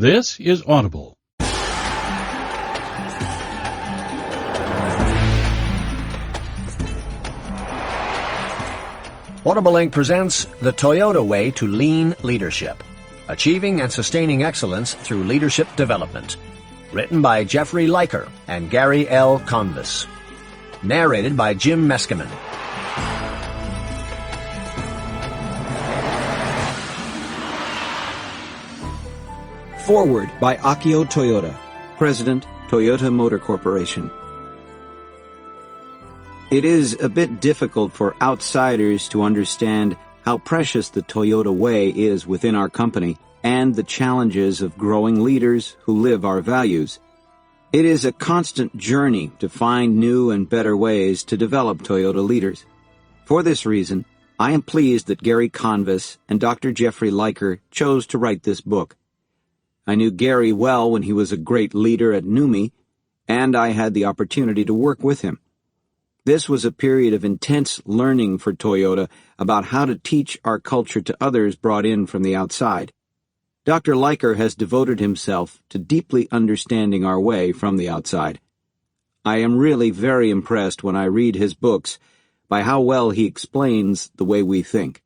This is Audible. Audible Inc. presents The Toyota Way to Lean Leadership, Achieving and Sustaining Excellence Through Leadership Development. Written by Jeffrey Liker and Gary L. Convis. Narrated by Jim Meskimen. Foreword by Akio Toyoda, President, Toyota Motor Corporation. It is a bit difficult for outsiders to understand how precious the Toyota way is within our company and the challenges of growing leaders who live our values. It is a constant journey to find new and better ways to develop Toyota leaders. For this reason, I am pleased that Gary Convis and Dr. Jeffrey Liker chose to write this book. I knew Gary well when he was a great leader at NUMMI, and I had the opportunity to work with him. This was a period of intense learning for Toyota about how to teach our culture to others brought in from the outside. Dr. Liker has devoted himself to deeply understanding our way from the outside. I am really very impressed when I read his books by how well he explains the way we think.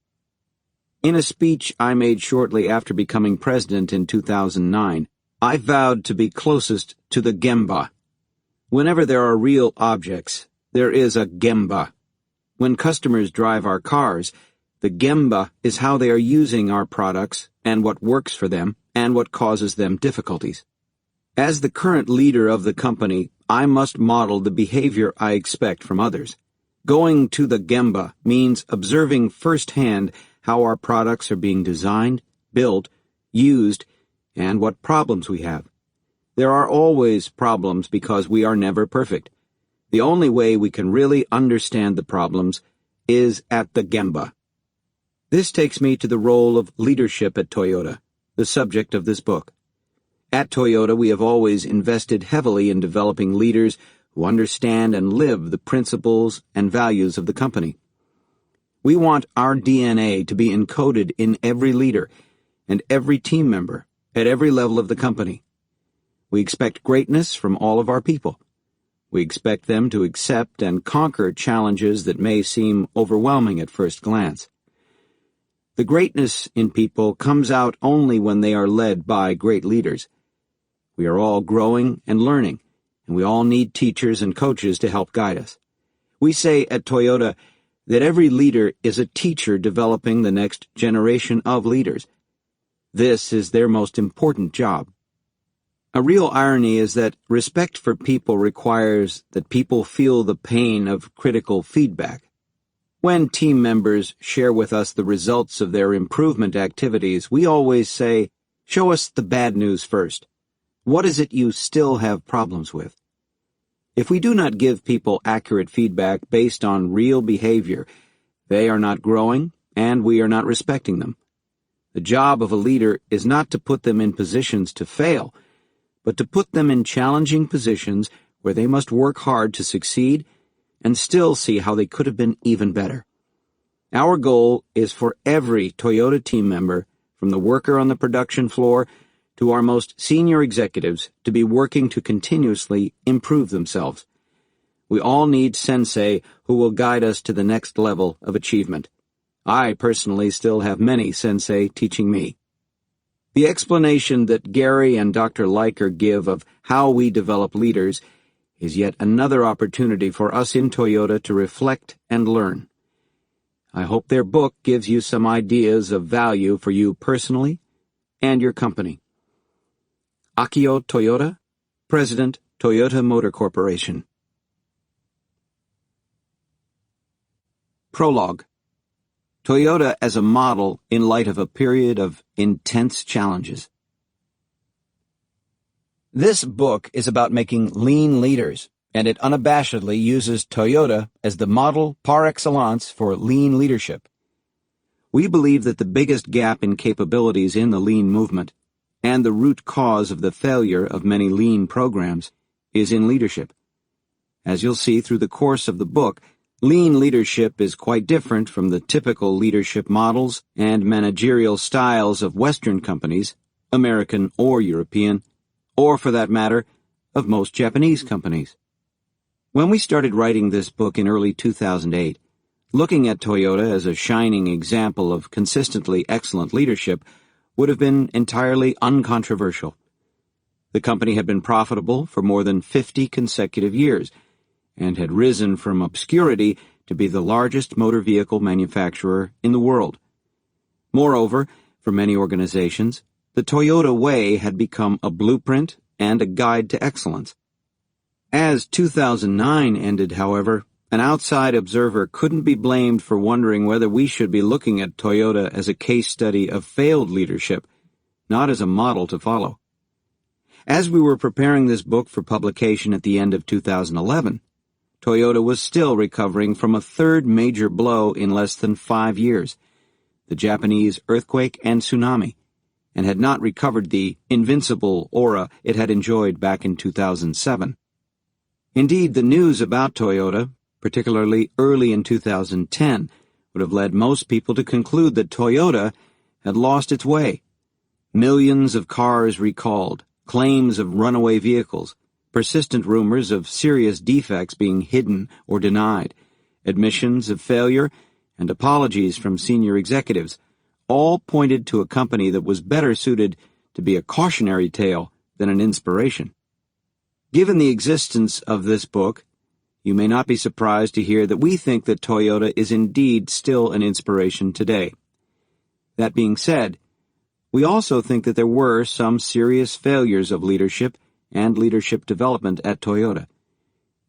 In a speech I made shortly after becoming president in 2009, I vowed to be closest to the Gemba. Whenever there are real objects, there is a Gemba. When customers drive our cars, the Gemba is how they are using our products and what works for them and what causes them difficulties. As the current leader of the company, I must model the behavior I expect from others. Going to the Gemba means observing firsthand how our products are being designed, built, used, and what problems we have. There are always problems because we are never perfect. The only way we can really understand the problems is at the Gemba. This takes me to the role of leadership at Toyota, the subject of this book. At Toyota, we have always invested heavily in developing leaders who understand and live the principles and values of the company. We want our DNA to be encoded in every leader and every team member at every level of the company. We expect greatness from all of our people. We expect them to accept and conquer challenges that may seem overwhelming at first glance. The greatness in people comes out only when they are led by great leaders. We are all growing and learning, and we all need teachers and coaches to help guide us. We say at Toyota that every leader is a teacher developing the next generation of leaders. This is their most important job. A real irony is that respect for people requires that people feel the pain of critical feedback. When team members share with us the results of their improvement activities, we always say, "Show us the bad news first. What is it you still have problems with?" If we do not give people accurate feedback based on real behavior, they are not growing and we are not respecting them. The job of a leader is not to put them in positions to fail, but to put them in challenging positions where they must work hard to succeed and still see how they could have been even better. Our goal is for every Toyota team member, from the worker on the production floor to our most senior executives, to be working to continuously improve themselves. We all need sensei who will guide us to the next level of achievement. I personally still have many sensei teaching me. The explanation that Gary and Dr. Liker give of how we develop leaders is yet another opportunity for us in Toyota to reflect and learn. I hope their book gives you some ideas of value for you personally and your company. Akio Toyoda, President, Toyota Motor Corporation. Prologue. Toyota as a model in light of a period of intense challenges. This book is about making lean leaders, and it unabashedly uses Toyota as the model par excellence for lean leadership. We believe that the biggest gap in capabilities in the lean movement, and the root cause of the failure of many lean programs, is in leadership. As you'll see through the course of the book, lean leadership is quite different from the typical leadership models and managerial styles of Western companies, American or European, or for that matter, of most Japanese companies. When we started writing this book in early 2008, looking at Toyota as a shining example of consistently excellent leadership would have been entirely uncontroversial. The company had been profitable for more than 50 consecutive years and had risen from obscurity to be the largest motor vehicle manufacturer in the world. Moreover, for many organizations, the Toyota Way had become a blueprint and a guide to excellence. As 2009 ended, however, an outside observer couldn't be blamed for wondering whether we should be looking at Toyota as a case study of failed leadership, not as a model to follow. As we were preparing this book for publication at the end of 2011, Toyota was still recovering from a third major blow in less than 5 years, the Japanese earthquake and tsunami, and had not recovered the invincible aura it had enjoyed back in 2007. Indeed, the news about Toyota, particularly early in 2010, would have led most people to conclude that Toyota had lost its way. Millions of cars recalled, claims of runaway vehicles, persistent rumors of serious defects being hidden or denied, admissions of failure, and apologies from senior executives, all pointed to a company that was better suited to be a cautionary tale than an inspiration. Given the existence of this book, you may not be surprised to hear that we think that Toyota is indeed still an inspiration today. That being said, we also think that there were some serious failures of leadership and leadership development at Toyota.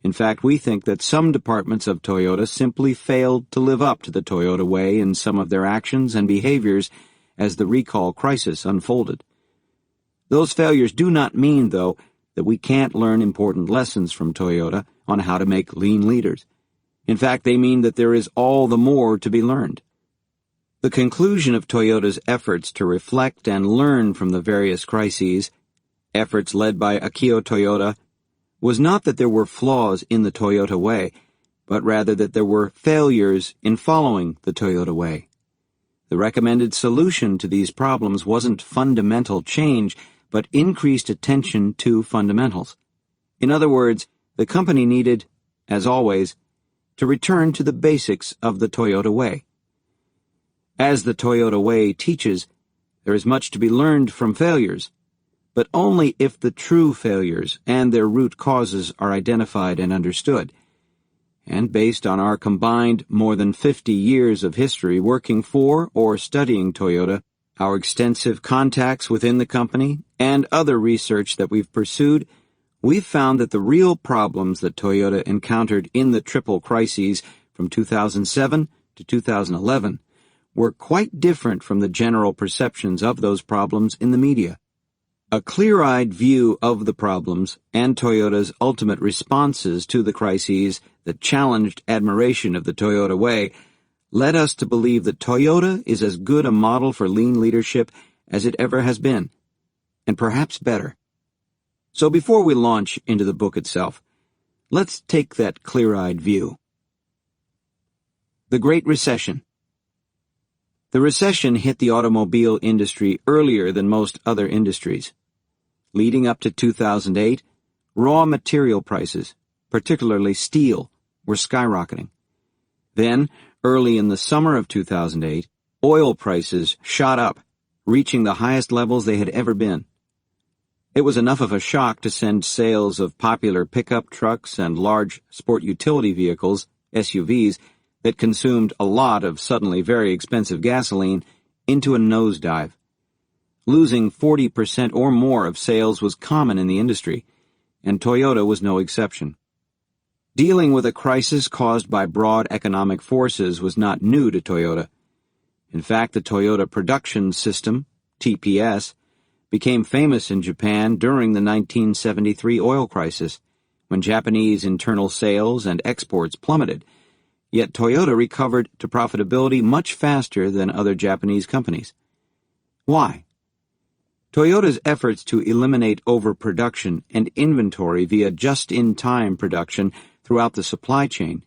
In fact, we think that some departments of Toyota simply failed to live up to the Toyota Way in some of their actions and behaviors as the recall crisis unfolded. Those failures do not mean, though, that we can't learn important lessons from Toyota on how to make lean leaders. In fact, they mean that there is all the more to be learned. The conclusion of Toyota's efforts to reflect and learn from the various crises, efforts led by Akio Toyoda, was not that there were flaws in the Toyota Way, but rather that there were failures in following the Toyota Way. The recommended solution to these problems wasn't fundamental change, but increased attention to fundamentals. In other words, the company needed, as always, to return to the basics of the Toyota Way. As the Toyota Way teaches, there is much to be learned from failures, but only if the true failures and their root causes are identified and understood. And based on our combined more than 50 years of history working for or studying Toyota, our extensive contacts within the company, and other research that we've pursued, we've found that the real problems that Toyota encountered in the triple crises from 2007 to 2011 were quite different from the general perceptions of those problems in the media. A clear-eyed view of the problems and Toyota's ultimate responses to the crises that challenged admiration of the Toyota Way led us to believe that Toyota is as good a model for lean leadership as it ever has been, and perhaps better. So before we launch into the book itself, let's take that clear-eyed view. The Great Recession. The recession hit the automobile industry earlier than most other industries. Leading up to 2008, raw material prices, particularly steel, were skyrocketing. Then, early in the summer of 2008, oil prices shot up, reaching the highest levels they had ever been. It was enough of a shock to send sales of popular pickup trucks and large sport utility vehicles, SUVs, that consumed a lot of suddenly very expensive gasoline into a nosedive. Losing 40% or more of sales was common in the industry, and Toyota was no exception. Dealing with a crisis caused by broad economic forces was not new to Toyota. In fact, the Toyota Production System, TPS, became famous in Japan during the 1973 oil crisis, when Japanese internal sales and exports plummeted, yet Toyota recovered to profitability much faster than other Japanese companies. Why? Toyota's efforts to eliminate overproduction and inventory via just-in-time production throughout the supply chain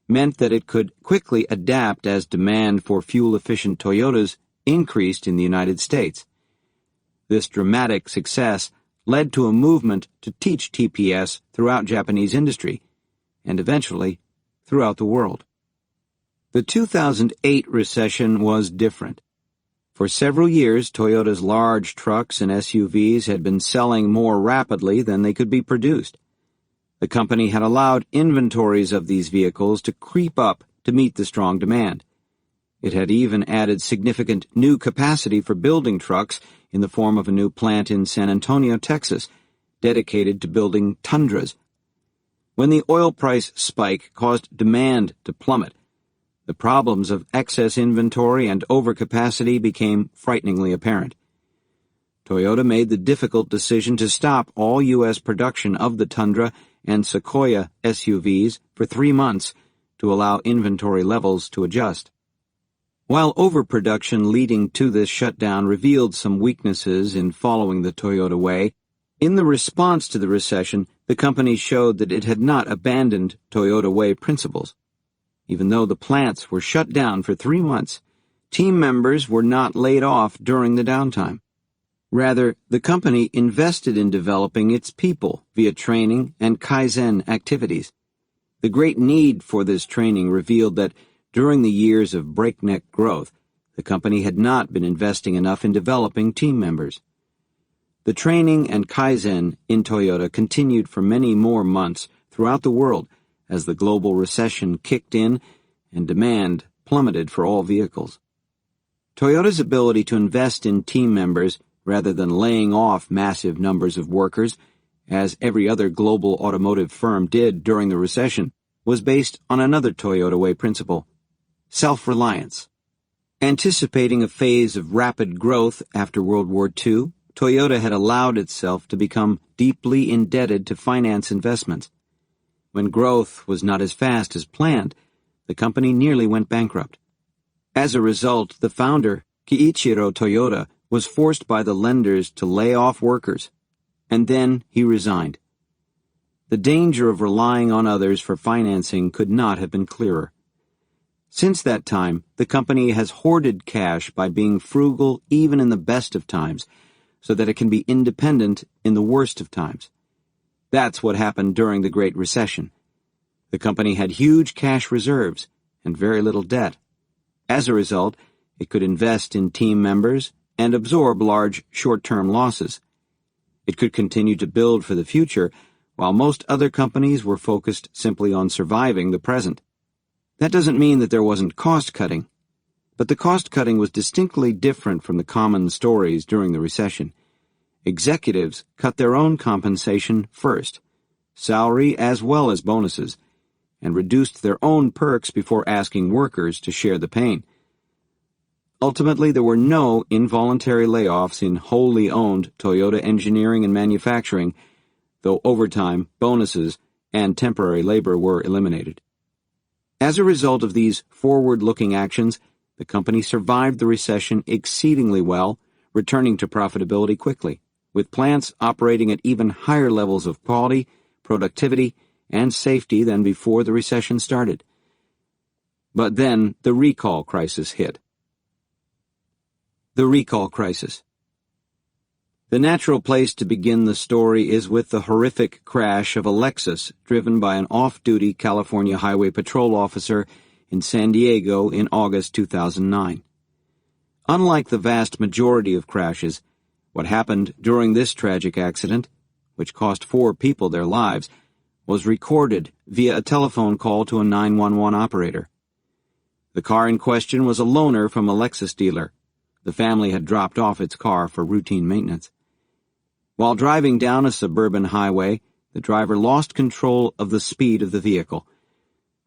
meant that it could quickly adapt as demand for fuel-efficient Toyotas increased in the United States. This dramatic success led to a movement to teach TPS throughout Japanese industry, and eventually throughout the world. The 2008 recession was different. For several years, Toyota's large trucks and SUVs had been selling more rapidly than they could be produced. The company had allowed inventories of these vehicles to creep up to meet the strong demand. It had even added significant new capacity for building trucks in the form of a new plant in San Antonio, Texas, dedicated to building Tundras. When the oil price spike caused demand to plummet, the problems of excess inventory and overcapacity became frighteningly apparent. Toyota made the difficult decision to stop all U.S. production of the Tundra and Sequoia SUVs for 3 months to allow inventory levels to adjust. While overproduction leading to this shutdown revealed some weaknesses in following the Toyota way, in the response to the recession, the company showed that it had not abandoned Toyota way principles. Even though the plants were shut down for 3 months, team members were not laid off during the downtime. Rather, the company invested in developing its people via training and Kaizen activities. The great need for this training revealed that during the years of breakneck growth, the company had not been investing enough in developing team members. The training and Kaizen in Toyota continued for many more months throughout the world as the global recession kicked in and demand plummeted for all vehicles. Toyota's ability to invest in team members rather than laying off massive numbers of workers, as every other global automotive firm did during the recession, was based on another Toyota way principle: self-reliance. Anticipating a phase of rapid growth after World War II, Toyota had allowed itself to become deeply indebted to finance investments. When growth was not as fast as planned, the company nearly went bankrupt. As a result, the founder, Kiichiro Toyoda, was forced by the lenders to lay off workers, and then he resigned. The danger of relying on others for financing could not have been clearer. Since that time, the company has hoarded cash by being frugal even in the best of times, so that it can be independent in the worst of times. That's what happened during the Great Recession. The company had huge cash reserves and very little debt. As a result, it could invest in team members and absorb large short-term losses. It could continue to build for the future, while most other companies were focused simply on surviving the present. That doesn't mean that there wasn't cost-cutting, but the cost-cutting was distinctly different from the common stories during the recession. Executives cut their own compensation first, salary as well as bonuses, and reduced their own perks before asking workers to share the pain. Ultimately, there were no involuntary layoffs in wholly owned Toyota engineering and manufacturing, though overtime, bonuses, and temporary labor were eliminated. As a result of these forward-looking actions, the company survived the recession exceedingly well, returning to profitability quickly, with plants operating at even higher levels of quality, productivity, and safety than before the recession started. But then the recall crisis hit. The recall crisis. The natural place to begin the story is with the horrific crash of a Lexus driven by an off-duty California Highway Patrol officer in San Diego in August 2009. Unlike the vast majority of crashes, what happened during this tragic accident, which cost 4 people their lives, was recorded via a telephone call to a 911 operator. The car in question was a loaner from a Lexus dealer. The family had dropped off its car for routine maintenance. While driving down a suburban highway, the driver lost control of the speed of the vehicle.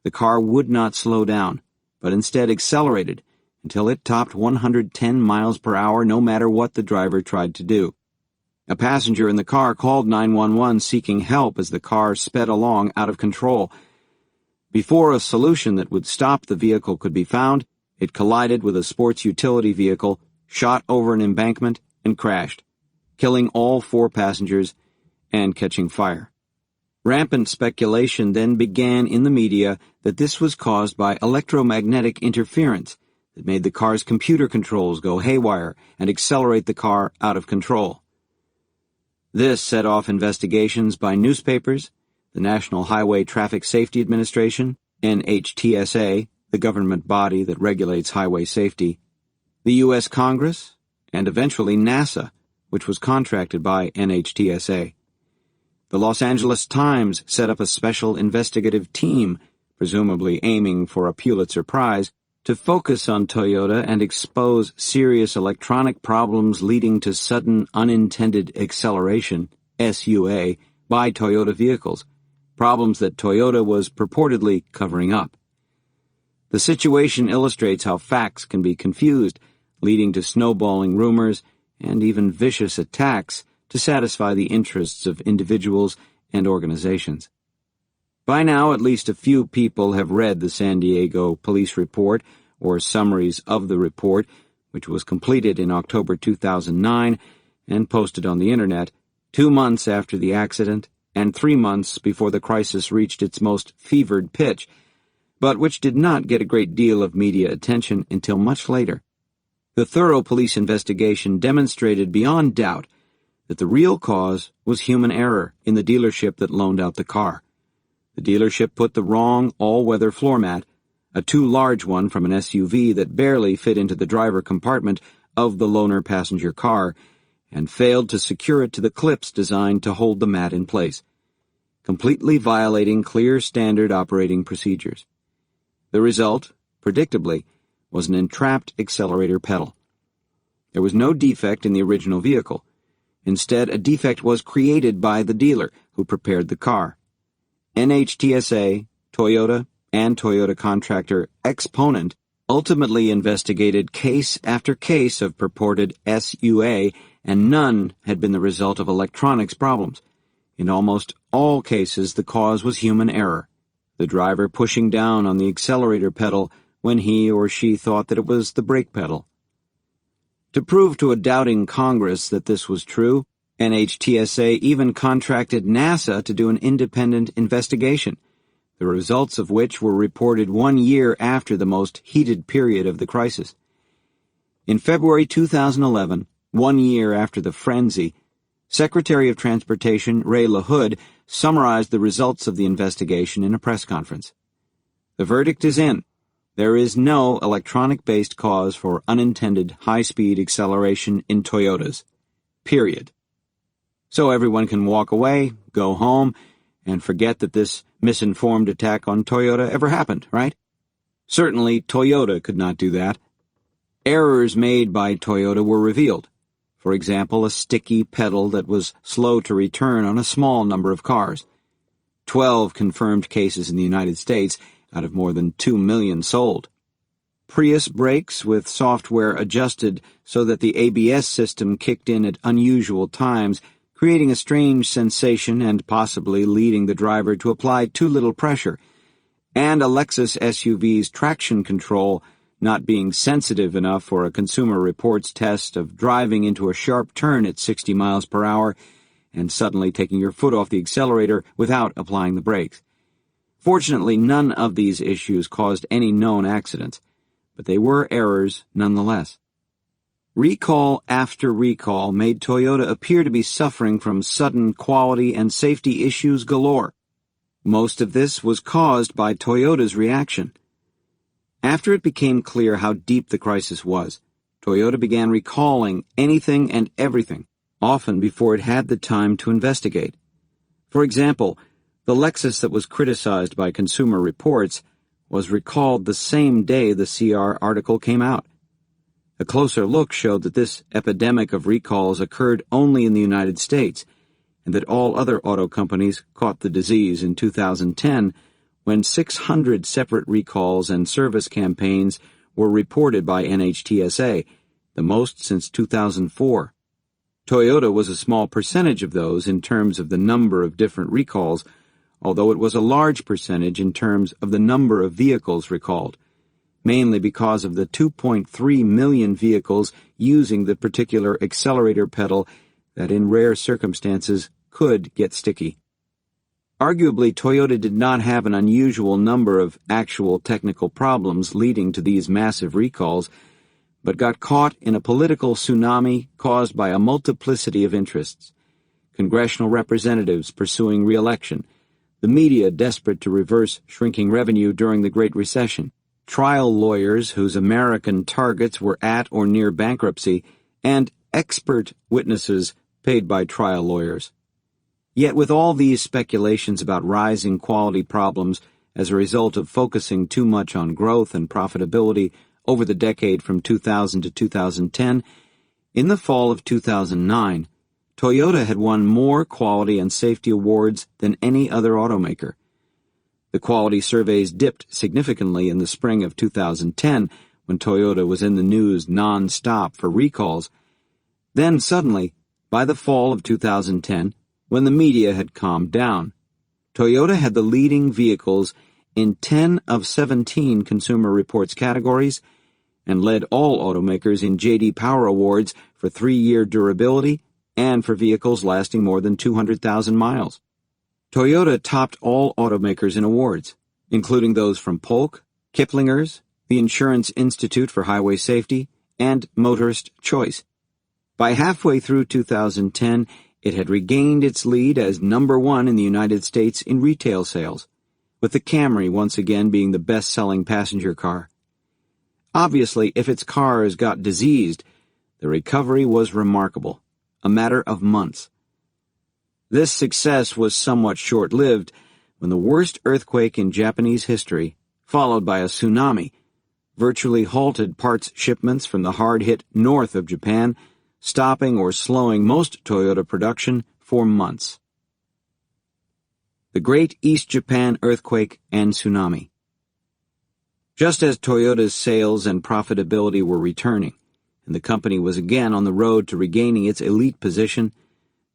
The car would not slow down, but instead accelerated until it topped 110 miles per hour no matter what the driver tried to do. A passenger in the car called 911 seeking help as the car sped along out of control. Before a solution that would stop the vehicle could be found, it collided with a sports utility vehicle, shot over an embankment, and crashed, killing all 4 passengers and catching fire. Rampant speculation then began in the media that this was caused by electromagnetic interference, that made the car's computer controls go haywire and accelerate the car out of control. This set off investigations by newspapers, the National Highway Traffic Safety Administration, NHTSA, the government body that regulates highway safety, the U.S. Congress, and eventually NASA, which was contracted by NHTSA. The Los Angeles Times set up a special investigative team, presumably aiming for a Pulitzer Prize, to focus on Toyota and expose serious electronic problems leading to sudden unintended acceleration, SUA, by Toyota vehicles, problems that Toyota was purportedly covering up. The situation illustrates how facts can be confused, leading to snowballing rumors and even vicious attacks to satisfy the interests of individuals and organizations. By now, at least a few people have read the San Diego police report, or summaries of the report, which was completed in October 2009 and posted on the Internet 2 months after the accident and 3 months before the crisis reached its most fevered pitch, but which did not get a great deal of media attention until much later. The thorough police investigation demonstrated beyond doubt that the real cause was human error in the dealership that loaned out the car. The dealership put the wrong all-weather floor mat, a too large one from an SUV that barely fit into the driver compartment of the loaner passenger car, and failed to secure it to the clips designed to hold the mat in place, completely violating clear standard operating procedures. The result, predictably, was an entrapped accelerator pedal. There was no defect in the original vehicle. Instead, a defect was created by the dealer who prepared the car. NHTSA, Toyota, and Toyota contractor Exponent ultimately investigated case after case of purported SUA, and none had been the result of electronics problems. In almost all cases, the cause was human error, the driver pushing down on the accelerator pedal when he or she thought that it was the brake pedal. To prove to a doubting Congress that this was true, NHTSA even contracted NASA to do an independent investigation, the results of which were reported 1 year after the most heated period of the crisis. In February 2011, 1 year after the frenzy, Secretary of Transportation Ray LaHood summarized the results of the investigation in a press conference. The verdict is in. There is no electronic-based cause for unintended high-speed acceleration in Toyotas. Period. So everyone can walk away, go home, and forget that this misinformed attack on Toyota ever happened, right? Certainly, Toyota could not do that. Errors made by Toyota were revealed. For example, a sticky pedal that was slow to return on a small number of cars. 12 confirmed cases in the United States out of more than 2 million sold. Prius brakes with software adjusted so that the ABS system kicked in at unusual times, creating a strange sensation and possibly leading the driver to apply too little pressure, and a Lexus SUV's traction control not being sensitive enough for a Consumer Reports test of driving into a sharp turn at 60 miles per hour and suddenly taking your foot off the accelerator without applying the brakes. Fortunately, none of these issues caused any known accidents, but they were errors nonetheless. Recall after recall made Toyota appear to be suffering from sudden quality and safety issues galore. Most of this was caused by Toyota's reaction. After it became clear how deep the crisis was, Toyota began recalling anything and everything, often before it had the time to investigate. For example, the Lexus that was criticized by Consumer Reports was recalled the same day the CR article came out. A closer look showed that this epidemic of recalls occurred only in the United States, and that all other auto companies caught the disease in 2010, when 600 separate recalls and service campaigns were reported by NHTSA, the most since 2004. Toyota was a small percentage of those in terms of the number of different recalls, although it was a large percentage in terms of the number of vehicles recalled, mainly because of the 2.3 million vehicles using the particular accelerator pedal that in rare circumstances could get sticky. Arguably, Toyota did not have an unusual number of actual technical problems leading to these massive recalls, but got caught in a political tsunami caused by a multiplicity of interests. Congressional representatives pursuing re-election, the media desperate to reverse shrinking revenue during the Great Recession, trial lawyers whose American targets were at or near bankruptcy, and expert witnesses paid by trial lawyers. Yet with all these speculations about rising quality problems as a result of focusing too much on growth and profitability over the decade from 2000 to 2010, in the fall of 2009, Toyota had won more quality and safety awards than any other automaker. The quality surveys dipped significantly in the spring of 2010 when Toyota was in the news non-stop for recalls. Then suddenly, by the fall of 2010, when the media had calmed down, Toyota had the leading vehicles in 10 of 17 Consumer Reports categories and led all automakers in J.D. Power Awards for 3-year durability and for vehicles lasting more than 200,000 miles. Toyota topped all automakers in awards, including those from Polk, Kiplinger's, the Insurance Institute for Highway Safety, and Motorist Choice. By halfway through 2010, it had regained its lead as number 1 in the United States in retail sales, with the Camry once again being the best-selling passenger car. Obviously, if its cars got diseased, the recovery was remarkable, a matter of months. This success was somewhat short-lived when the worst earthquake in Japanese history, followed by a tsunami, virtually halted parts shipments from the hard-hit north of Japan, stopping or slowing most Toyota production for months. The Great East Japan Earthquake and Tsunami. Just as Toyota's sales and profitability were returning, and the company was again on the road to regaining its elite position,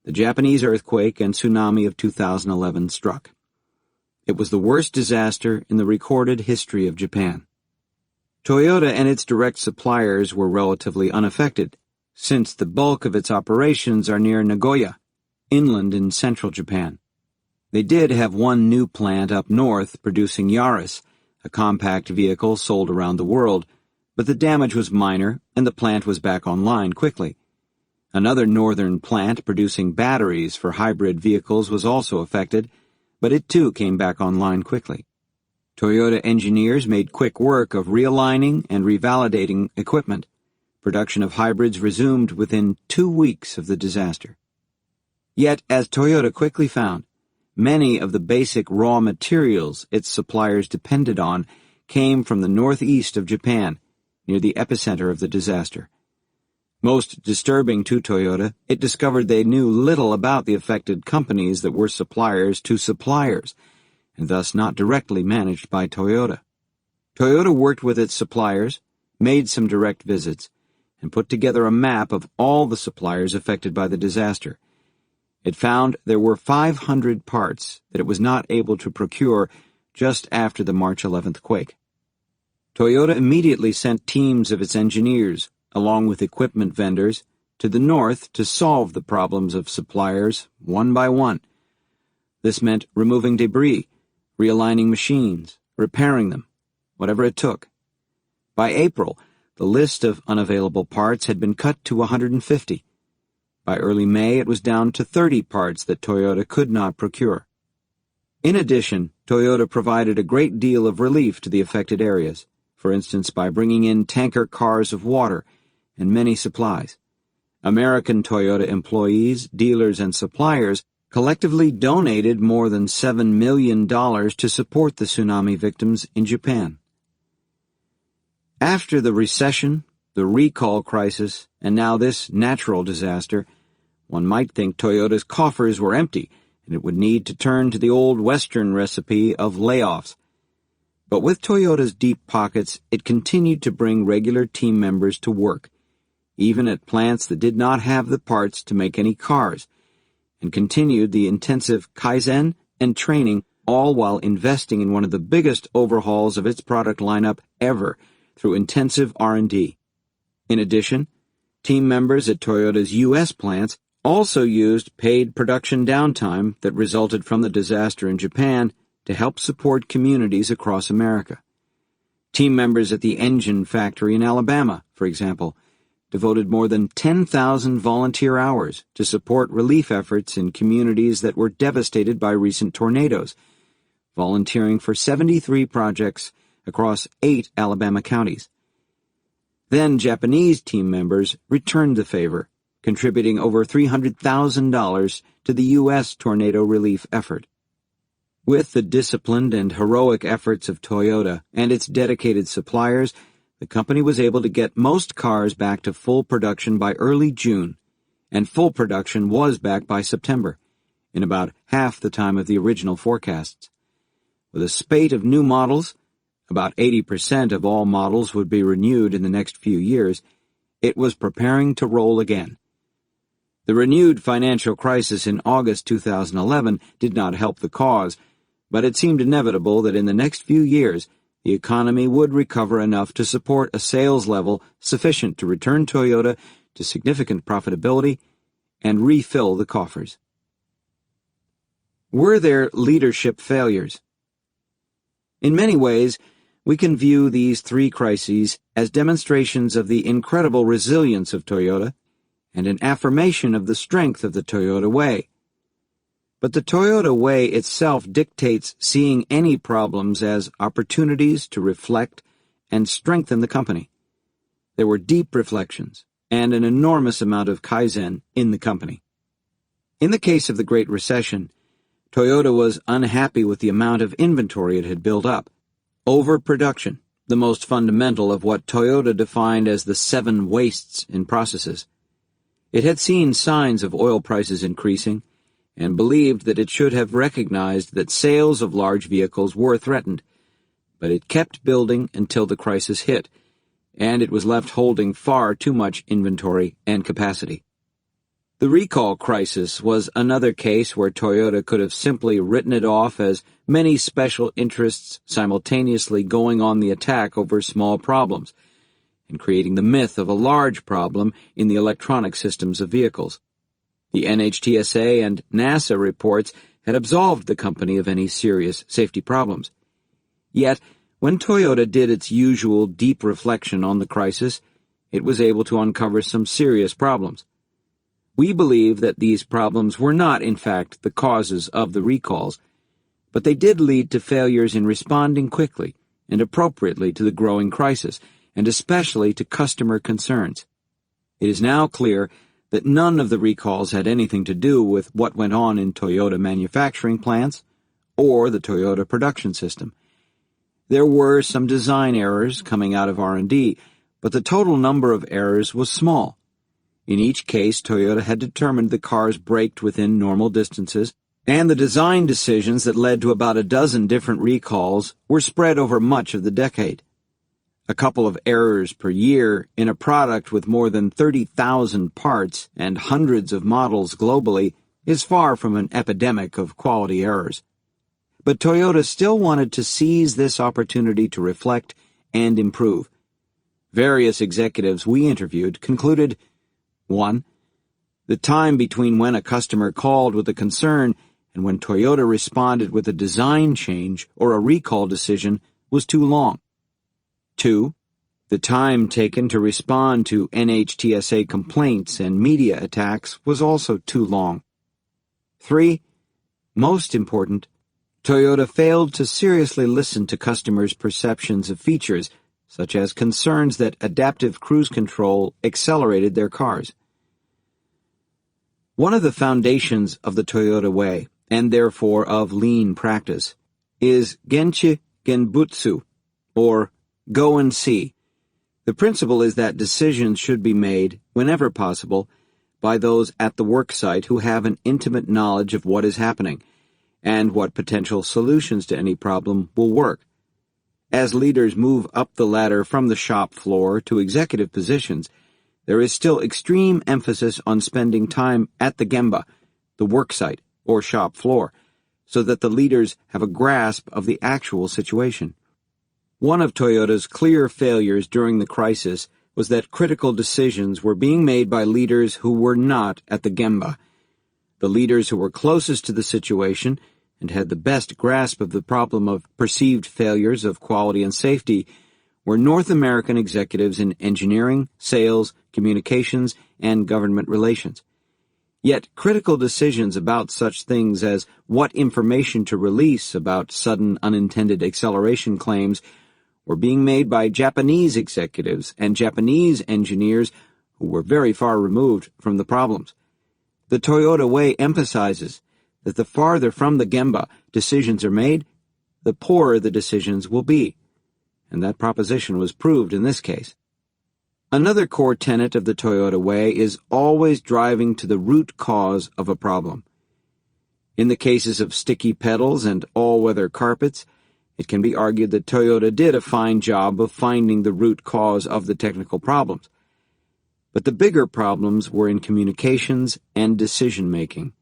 the Japanese earthquake and tsunami of 2011 struck. It was the worst disaster in the recorded history of Japan. Toyota and its direct suppliers were relatively unaffected, since the bulk of its operations are near Nagoya, inland in central Japan. They did have one new plant up north producing Yaris, a compact vehicle sold around the world, but the damage was minor and the plant was back online quickly. Another northern plant producing batteries for hybrid vehicles was also affected, but it too came back online quickly. Toyota engineers made quick work of realigning and revalidating equipment. Production of hybrids resumed within 2 weeks of the disaster. Yet, as Toyota quickly found, many of the basic raw materials its suppliers depended on came from the northeast of Japan, near the epicenter of the disaster. Most disturbing to Toyota, it discovered they knew little about the affected companies that were suppliers to suppliers, and thus not directly managed by Toyota. Toyota worked with its suppliers, made some direct visits, and put together a map of all the suppliers affected by the disaster. It found there were 500 parts that it was not able to procure just after the March 11th quake. Toyota immediately sent teams of its engineers, along with equipment vendors, to the north to solve the problems of suppliers one by one. This meant removing debris, realigning machines, repairing them, whatever it took. By April, the list of unavailable parts had been cut to 150. By early May, it was down to 30 parts that Toyota could not procure. In addition, Toyota provided a great deal of relief to the affected areas, for instance by bringing in tanker cars of water and many supplies. American Toyota employees, dealers, and suppliers collectively donated more than $7 million to support the tsunami victims in Japan. After the recession, the recall crisis, and now this natural disaster, one might think Toyota's coffers were empty and it would need to turn to the old Western recipe of layoffs. But with Toyota's deep pockets, it continued to bring regular team members to work, even at plants that did not have the parts to make any cars, and continued the intensive Kaizen and training, all while investing in one of the biggest overhauls of its product lineup ever through intensive R&D. In addition, team members at Toyota's U.S. plants also used paid production downtime that resulted from the disaster in Japan to help support communities across America. Team members at the engine factory in Alabama, for example, devoted more than 10,000 volunteer hours to support relief efforts in communities that were devastated by recent tornadoes, volunteering for 73 projects across 8 Alabama counties. Then Japanese team members returned the favor, contributing over $300,000 to the U.S. tornado relief effort. With the disciplined and heroic efforts of Toyota and its dedicated suppliers, the company was able to get most cars back to full production by early June, and full production was back by September, in about half the time of the original forecasts. With a spate of new models, about 80% of all models would be renewed in the next few years, it was preparing to roll again. The renewed financial crisis in August 2011 did not help the cause, but it seemed inevitable that in the next few years, the economy would recover enough to support a sales level sufficient to return Toyota to significant profitability and refill the coffers. Were there leadership failures? In many ways, we can view these 3 crises as demonstrations of the incredible resilience of Toyota and an affirmation of the strength of the Toyota way. But the Toyota way itself dictates seeing any problems as opportunities to reflect and strengthen the company. There were deep reflections and an enormous amount of Kaizen in the company. In the case of the Great Recession, Toyota was unhappy with the amount of inventory it had built up. Overproduction, the most fundamental of what Toyota defined as the 7 wastes in processes. It had seen signs of oil prices increasing, and believed that it should have recognized that sales of large vehicles were threatened, but it kept building until the crisis hit, and it was left holding far too much inventory and capacity. The recall crisis was another case where Toyota could have simply written it off as many special interests simultaneously going on the attack over small problems, and creating the myth of a large problem in the electronic systems of vehicles. The NHTSA and NASA reports had absolved the company of any serious safety problems. Yet, when Toyota did its usual deep reflection on the crisis, it was able to uncover some serious problems. We believe that these problems were not, in fact, the causes of the recalls, but they did lead to failures in responding quickly and appropriately to the growing crisis, and especially to customer concerns. It is now clear that none of the recalls had anything to do with what went on in Toyota manufacturing plants or the Toyota production system. There were some design errors coming out of R&D, but the total number of errors was small. In each case, Toyota had determined the cars braked within normal distances, and the design decisions that led to about a dozen different recalls were spread over much of the decade. A couple of errors per year in a product with more than 30,000 parts and hundreds of models globally is far from an epidemic of quality errors. But Toyota still wanted to seize this opportunity to reflect and improve. Various executives we interviewed concluded, 1. The time between when a customer called with a concern and when Toyota responded with a design change or a recall decision was too long. 2. The time taken to respond to NHTSA complaints and media attacks was also too long. 3. Most important, Toyota failed to seriously listen to customers' perceptions of features, such as concerns that adaptive cruise control accelerated their cars. One of the foundations of the Toyota way, and therefore of lean practice, is Genchi Genbutsu, or go and see. The principle is that decisions should be made, whenever possible, by those at the work site who have an intimate knowledge of what is happening, and what potential solutions to any problem will work. As leaders move up the ladder from the shop floor to executive positions, there is still extreme emphasis on spending time at the Gemba, the work site, or shop floor, so that the leaders have a grasp of the actual situation. One of Toyota's clear failures during the crisis was that critical decisions were being made by leaders who were not at the Gemba. The leaders who were closest to the situation and had the best grasp of the problem of perceived failures of quality and safety were North American executives in engineering, sales, communications, and government relations. Yet critical decisions about such things as what information to release about sudden unintended acceleration claims were being made by Japanese executives and Japanese engineers who were very far removed from the problems. The Toyota way emphasizes that the farther from the Gemba decisions are made, the poorer the decisions will be, and that proposition was proved in this case. Another core tenet of the Toyota way is always driving to the root cause of a problem. In the cases of sticky pedals and all-weather carpets, it can be argued that Toyota did a fine job of finding the root cause of the technical problems. But the bigger problems were in communications and decision-making.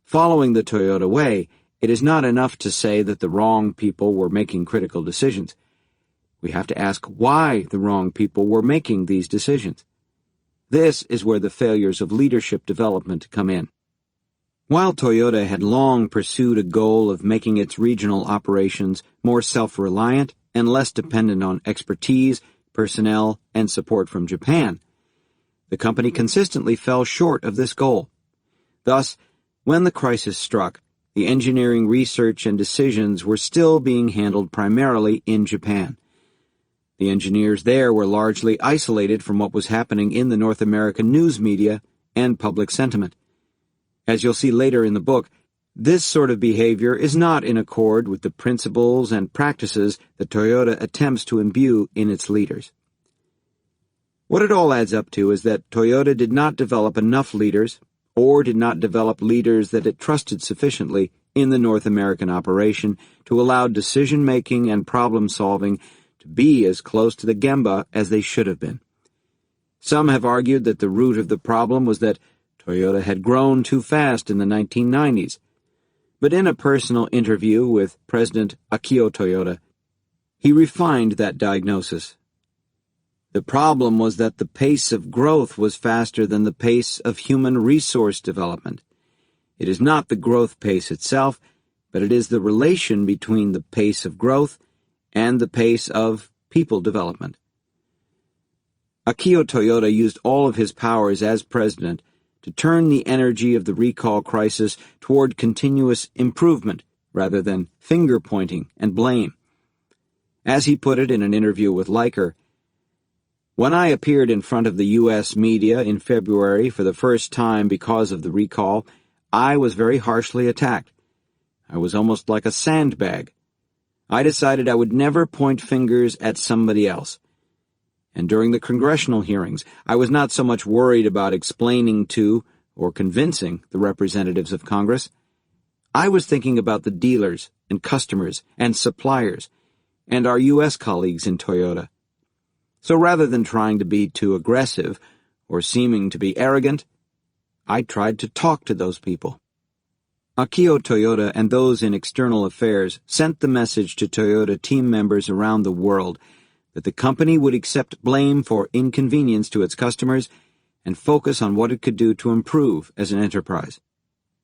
Following the Toyota way, it is not enough to say that the wrong people were making critical decisions. We have to ask why the wrong people were making these decisions. This is where the failures of leadership development come in. While Toyota had long pursued a goal of making its regional operations more self-reliant and less dependent on expertise, personnel, and support from Japan, the company consistently fell short of this goal. Thus, when the crisis struck, the engineering research and decisions were still being handled primarily in Japan. The engineers there were largely isolated from what was happening in the North American news media and public sentiment. As you'll see later in the book, this sort of behavior is not in accord with the principles and practices that Toyota attempts to imbue in its leaders. What it all adds up to is that Toyota did not develop enough leaders, or did not develop leaders that it trusted sufficiently in the North American operation to allow decision-making and problem-solving to be as close to the Gemba as they should have been. Some have argued that the root of the problem was that Toyota had grown too fast in the 1990s. But in a personal interview with President Akio Toyoda, he refined that diagnosis. The problem was that the pace of growth was faster than the pace of human resource development. It is not the growth pace itself, but it is the relation between the pace of growth and the pace of people development. Akio Toyoda used all of his powers as president to turn the energy of the recall crisis toward continuous improvement rather than finger-pointing and blame. As he put it in an interview with Liker, "When I appeared in front of the U.S. media in February for the first time because of the recall, I was very harshly attacked. I was almost like a sandbag. I decided I would never point fingers at somebody else. And during the congressional hearings, I was not so much worried about explaining to or convincing the representatives of Congress. I was thinking about the dealers and customers and suppliers and our U.S. colleagues in Toyota. So rather than trying to be too aggressive or seeming to be arrogant, I tried to talk to those people." Akio Toyoda and those in external affairs sent the message to Toyota team members around the world that the company would accept blame for inconvenience to its customers and focus on what it could do to improve as an enterprise.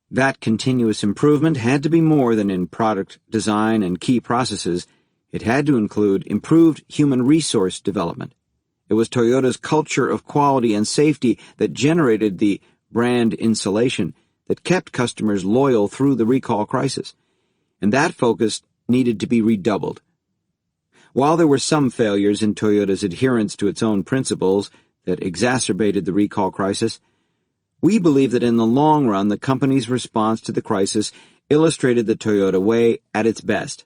That continuous improvement had to be more than in product design and key processes. It had to include improved human resource development. It was Toyota's culture of quality and safety that generated the brand insulation that kept customers loyal through the recall crisis, and that focus needed to be redoubled. While there were some failures in Toyota's adherence to its own principles that exacerbated the recall crisis, we believe that in the long run the company's response to the crisis illustrated the Toyota way at its best.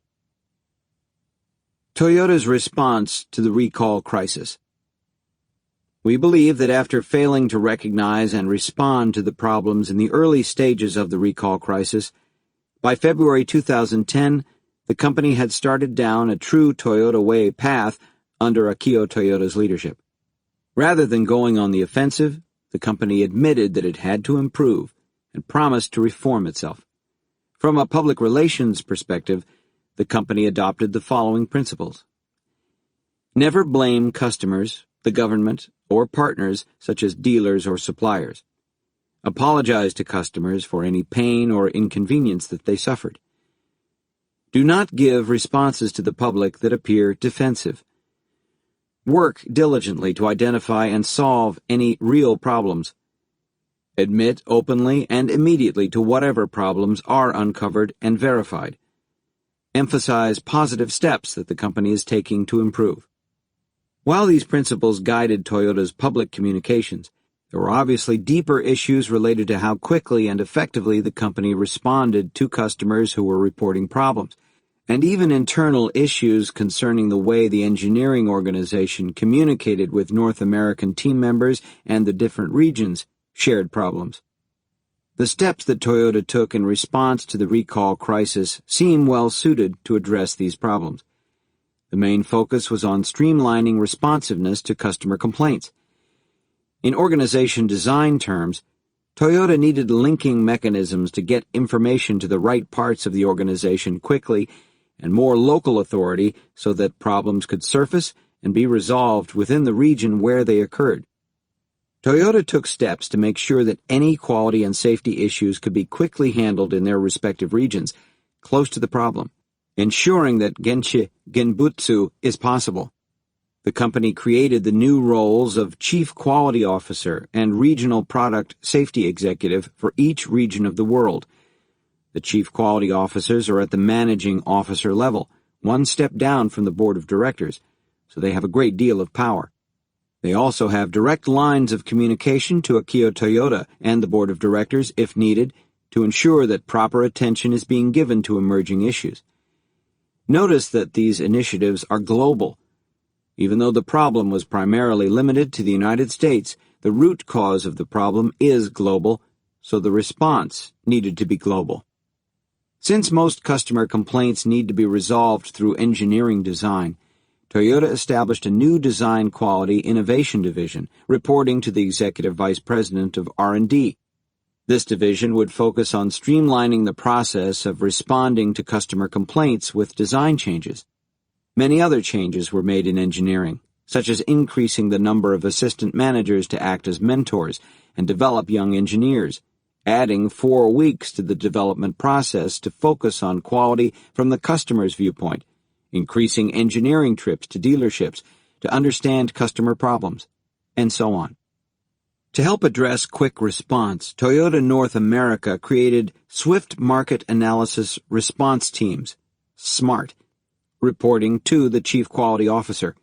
Toyota's response to the recall crisis. We believe that after failing to recognize and respond to the problems in the early stages of the recall crisis, by February 2010, the company had started down a true Toyota way path under Akio Toyoda's leadership. Rather than going on the offensive, the company admitted that it had to improve and promised to reform itself. From a public relations perspective, the company adopted the following principles. Never blame customers the government, or partners such as dealers or suppliers. Apologize to customers for any pain or inconvenience that they suffered. Do not give responses to the public that appear defensive. Work diligently to identify and solve any real problems. Admit openly and immediately to whatever problems are uncovered and verified. Emphasize positive steps that the company is taking to improve. While these principles guided Toyota's public communications, there were obviously deeper issues related to how quickly and effectively the company responded to customers who were reporting problems, and even internal issues concerning the way the engineering organization communicated with North American team members and the different regions shared problems. The steps that Toyota took in response to the recall crisis seem well suited to address these problems. The main focus was on streamlining responsiveness to customer complaints. In organization design terms, Toyota needed linking mechanisms to get information to the right parts of the organization quickly and more local authority so that problems could surface and be resolved within the region where they occurred. Toyota took steps to make sure that any quality and safety issues could be quickly handled in their respective regions, close to the problem, ensuring that Genbutsu is possible. The company created the new roles of Chief Quality Officer and Regional Product Safety Executive for each region of the world. The Chief Quality Officers are at the Managing Officer level, one step down from the Board of Directors, so they have a great deal of power. They also have direct lines of communication to Akio Toyoda and the Board of Directors, if needed, to ensure that proper attention is being given to emerging issues. Notice that these initiatives are global. Even though the problem was primarily limited to the United States, the root cause of the problem is global, so the response needed to be global. Since most customer complaints need to be resolved through engineering design, Toyota established a new Design Quality Innovation Division, reporting to the Executive Vice President of R&D. This division would focus on streamlining the process of responding to customer complaints with design changes. Many other changes were made in engineering, such as increasing the number of assistant managers to act as mentors and develop young engineers, adding 4 weeks to the development process to focus on quality from the customer's viewpoint, increasing engineering trips to dealerships to understand customer problems, and so on. To help address quick response, Toyota North America created Swift Market Analysis Response Teams, SMART, reporting to the Chief Quality Officer.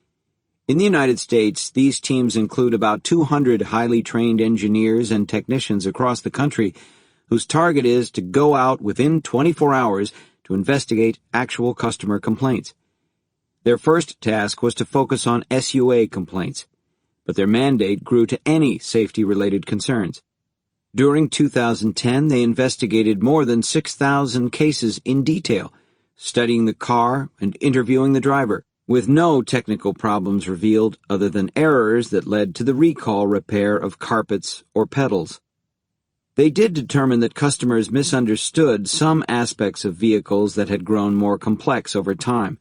In the United States, these teams include about 200 highly trained engineers and technicians across the country whose target is to go out within 24 hours to investigate actual customer complaints. Their first task was to focus on SUA complaints, but their mandate grew to any safety-related concerns. During 2010, they investigated more than 6,000 cases in detail, studying the car and interviewing the driver, with no technical problems revealed other than errors that led to the recall repair of carpets or pedals. They did determine that customers misunderstood some aspects of vehicles that had grown more complex over time.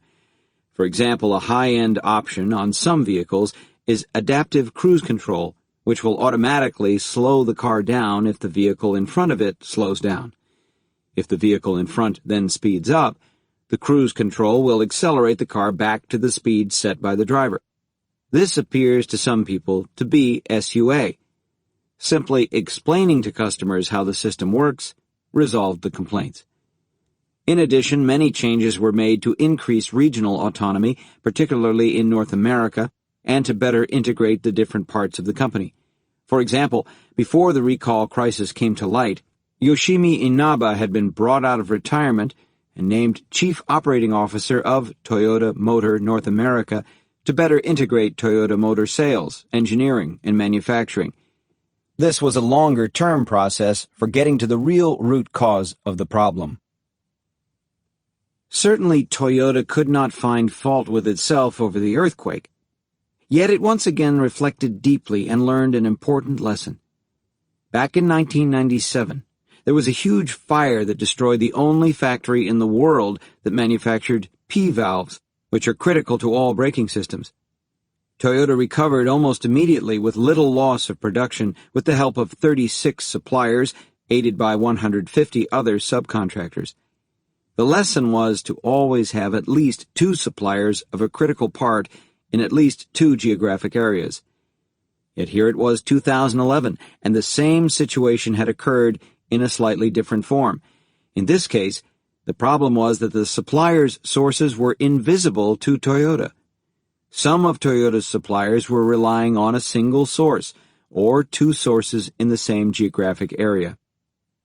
For example, a high-end option on some vehicles is adaptive cruise control, which will automatically slow the car down if the vehicle in front of it slows down. If the vehicle in front then speeds up, the cruise control will accelerate the car back to the speed set by the driver. This appears to some people to be SUA. Simply explaining to customers how the system works resolved the complaints. In addition, many changes were made to increase regional autonomy, particularly in North America, and to better integrate the different parts of the company. For example, before the recall crisis came to light, Yoshimi Inaba had been brought out of retirement and named Chief Operating Officer of Toyota Motor North America to better integrate Toyota Motor sales, engineering, and manufacturing. This was a longer-term process for getting to the real root cause of the problem. Certainly, Toyota could not find fault with itself over the earthquake. Yet it once again reflected deeply and learned an important lesson. Back in 1997, there was a huge fire that destroyed the only factory in the world that manufactured P-valves, which are critical to all braking systems. Toyota recovered almost immediately with little loss of production with the help of 36 suppliers, aided by 150 other subcontractors. The lesson was to always have at least 2 suppliers of a critical part in at least 2 geographic areas. Yet here it was 2011, and the same situation had occurred in a slightly different form. In this case, the problem was that the suppliers' sources were invisible to Toyota. Some of Toyota's suppliers were relying on a single source, or 2 sources in the same geographic area.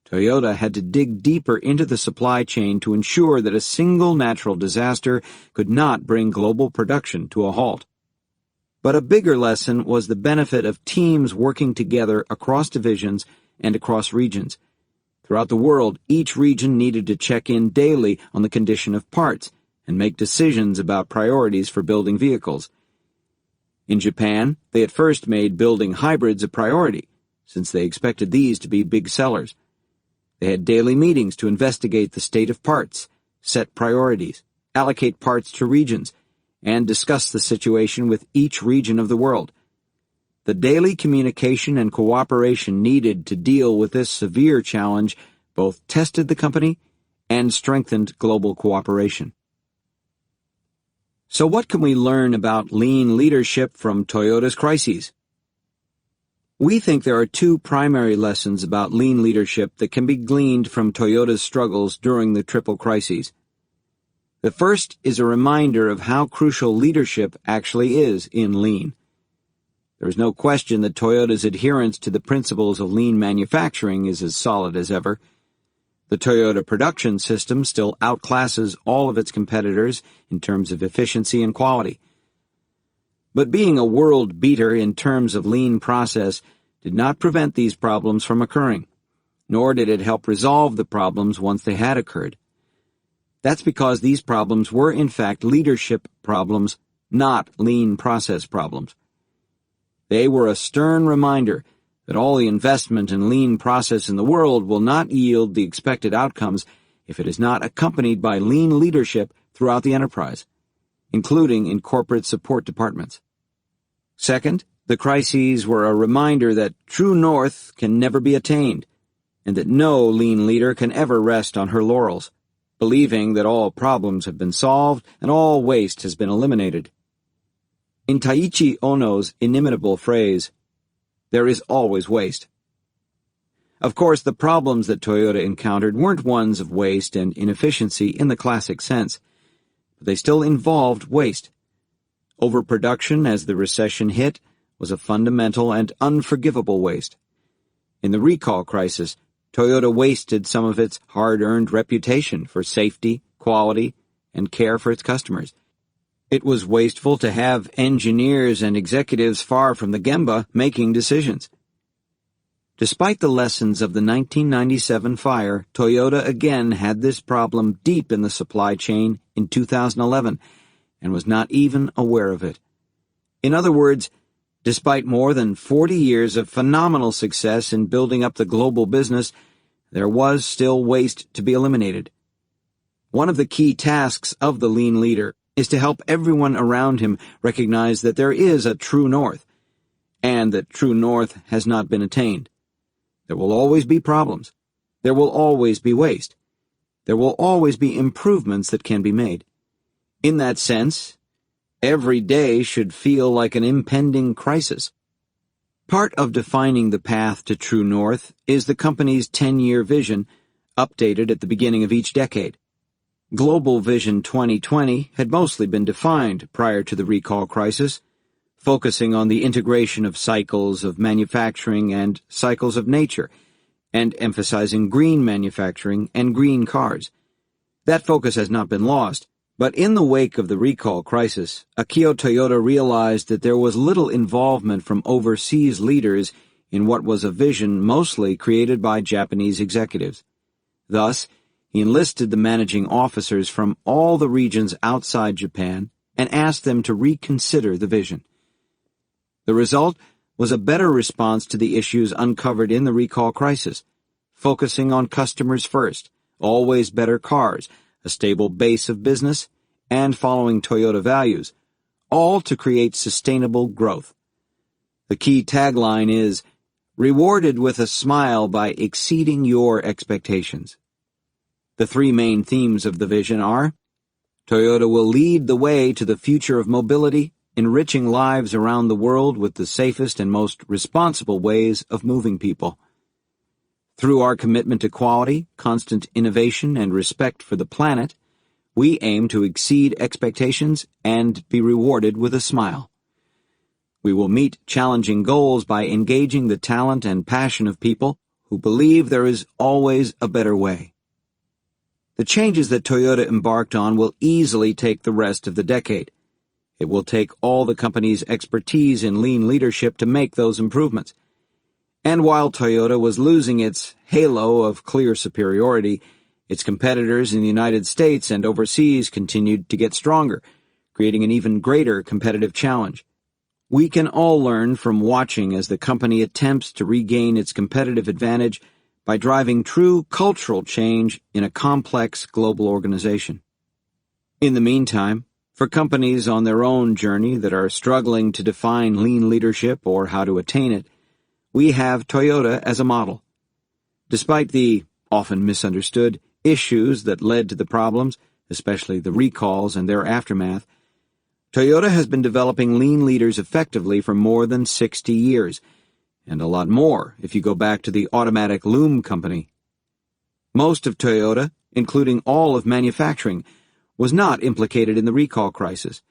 Toyota had to dig deeper into the supply chain to ensure that a single natural disaster could not bring global production to a halt. But a bigger lesson was the benefit of teams working together across divisions and across regions. Throughout the world, each region needed to check in daily on the condition of parts and make decisions about priorities for building vehicles. In Japan, they at first made building hybrids a priority, since they expected these to be big sellers. They had daily meetings to investigate the state of parts, set priorities, allocate parts to regions, and discuss the situation with each region of the world. The daily communication and cooperation needed to deal with this severe challenge both tested the company and strengthened global cooperation. So what can we learn about lean leadership from Toyota's crises? We think there are 2 primary lessons about lean leadership that can be gleaned from Toyota's struggles during the triple crises. The first is a reminder of how crucial leadership actually is in lean. There is no question that Toyota's adherence to the principles of lean manufacturing is as solid as ever. The Toyota production system still outclasses all of its competitors in terms of efficiency and quality. But being a world beater in terms of lean process did not prevent these problems from occurring, nor did it help resolve the problems once they had occurred. That's because these problems were in fact leadership problems, not lean process problems. They were a stern reminder that all the investment in lean process in the world will not yield the expected outcomes if it is not accompanied by lean leadership throughout the enterprise, including in corporate support departments. Second, the crises were a reminder that true north can never be attained, and that no lean leader can ever rest on her laurels, believing that all problems have been solved and all waste has been eliminated. In Taiichi Ohno's inimitable phrase, "There is always waste." Of course, the problems that Toyota encountered weren't ones of waste and inefficiency in the classic sense, but they still involved waste. Overproduction as the recession hit was a fundamental and unforgivable waste. In the recall crisis, Toyota wasted some of its hard-earned reputation for safety, quality, and care for its customers. It was wasteful to have engineers and executives far from the Gemba making decisions. Despite the lessons of the 1997 fire, Toyota again had this problem deep in the supply chain in 2011 and was not even aware of it. In other words, despite more than 40 years of phenomenal success in building up the global business, there was still waste to be eliminated. One of the key tasks of the lean leader is to help everyone around him recognize that there is a true north, and that true north has not been attained. There will always be problems. There will always be waste. There will always be improvements that can be made. In that sense, every day should feel like an impending crisis. Part of defining the path to true north is the company's 10-year vision, updated at the beginning of each decade. Global Vision 2020 had mostly been defined prior to the recall crisis, focusing on the integration of cycles of manufacturing and cycles of nature, and emphasizing green manufacturing and green cars. That focus has not been lost, but in the wake of the recall crisis, Akio Toyoda realized that there was little involvement from overseas leaders in what was a vision mostly created by Japanese executives. Thus, he enlisted the managing officers from all the regions outside Japan and asked them to reconsider the vision. The result was a better response to the issues uncovered in the recall crisis, focusing on customers first, always better cars, a stable base of business, and following Toyota values, all to create sustainable growth. The key tagline is, "Rewarded with a smile by exceeding your expectations." The three main themes of the vision are: Toyota will lead the way to the future of mobility, enriching lives around the world with the safest and most responsible ways of moving people. Through our commitment to quality, constant innovation, and respect for the planet, we aim to exceed expectations and be rewarded with a smile. We will meet challenging goals by engaging the talent and passion of people who believe there is always a better way. The changes that Toyota embarked on will easily take the rest of the decade. It will take all the company's expertise in lean leadership to make those improvements. And while Toyota was losing its halo of clear superiority, its competitors in the United States and overseas continued to get stronger, creating an even greater competitive challenge. We can all learn from watching as the company attempts to regain its competitive advantage by driving true cultural change in a complex global organization. In the meantime, for companies on their own journey that are struggling to define lean leadership or how to attain it, we have Toyota as a model. Despite the, often misunderstood, issues that led to the problems, especially the recalls and their aftermath, Toyota has been developing lean leaders effectively for more than 60 years, and a lot more if you go back to the automatic loom company. Most of Toyota, including all of manufacturing, was not implicated in the recall crisis,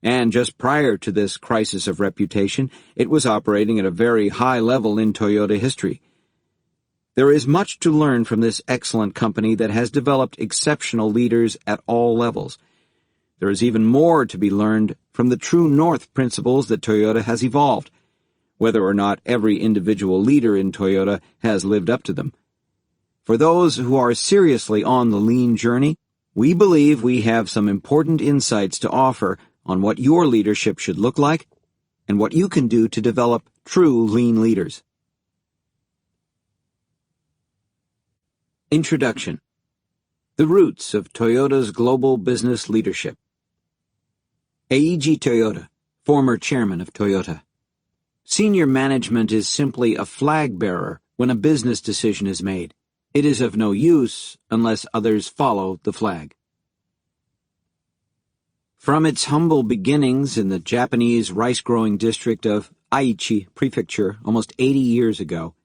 and just prior to this crisis of reputation, it was operating at a very high level in Toyota history. There is much to learn from this excellent company that has developed exceptional leaders at all levels. There is even more to be learned from the true north principles that Toyota has evolved, whether or not every individual leader in Toyota has lived up to them. For those who are seriously on the lean journey, we believe we have some important insights to offer on what your leadership should look like and what you can do to develop true lean leaders. Introduction. The roots of Toyota's global business leadership. Eiji Toyoda, former chairman of Toyota. Senior management is simply a flag bearer when a business decision is made. It is of no use unless others follow the flag. From its humble beginnings in the Japanese rice-growing district of Aichi Prefecture almost 80 years ago,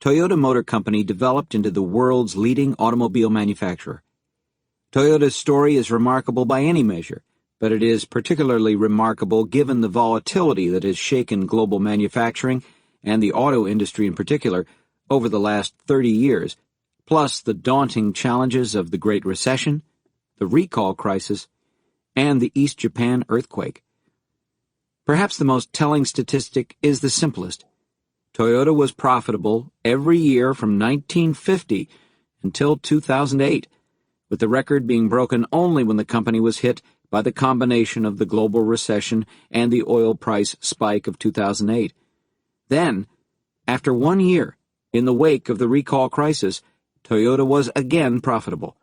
Toyota Motor Company developed into the world's leading automobile manufacturer. Toyota's story is remarkable by any measure, but it is particularly remarkable given the volatility that has shaken global manufacturing and the auto industry in particular over the last 30 years, plus the daunting challenges of the Great Recession, the recall crisis, and the East Japan earthquake. Perhaps the most telling statistic is the simplest. Toyota was profitable every year from 1950 until 2008, with the record being broken only when the company was hit by the combination of the global recession and the oil price spike of 2008. Then, after 1 year, in the wake of the recall crisis, Toyota was again profitable.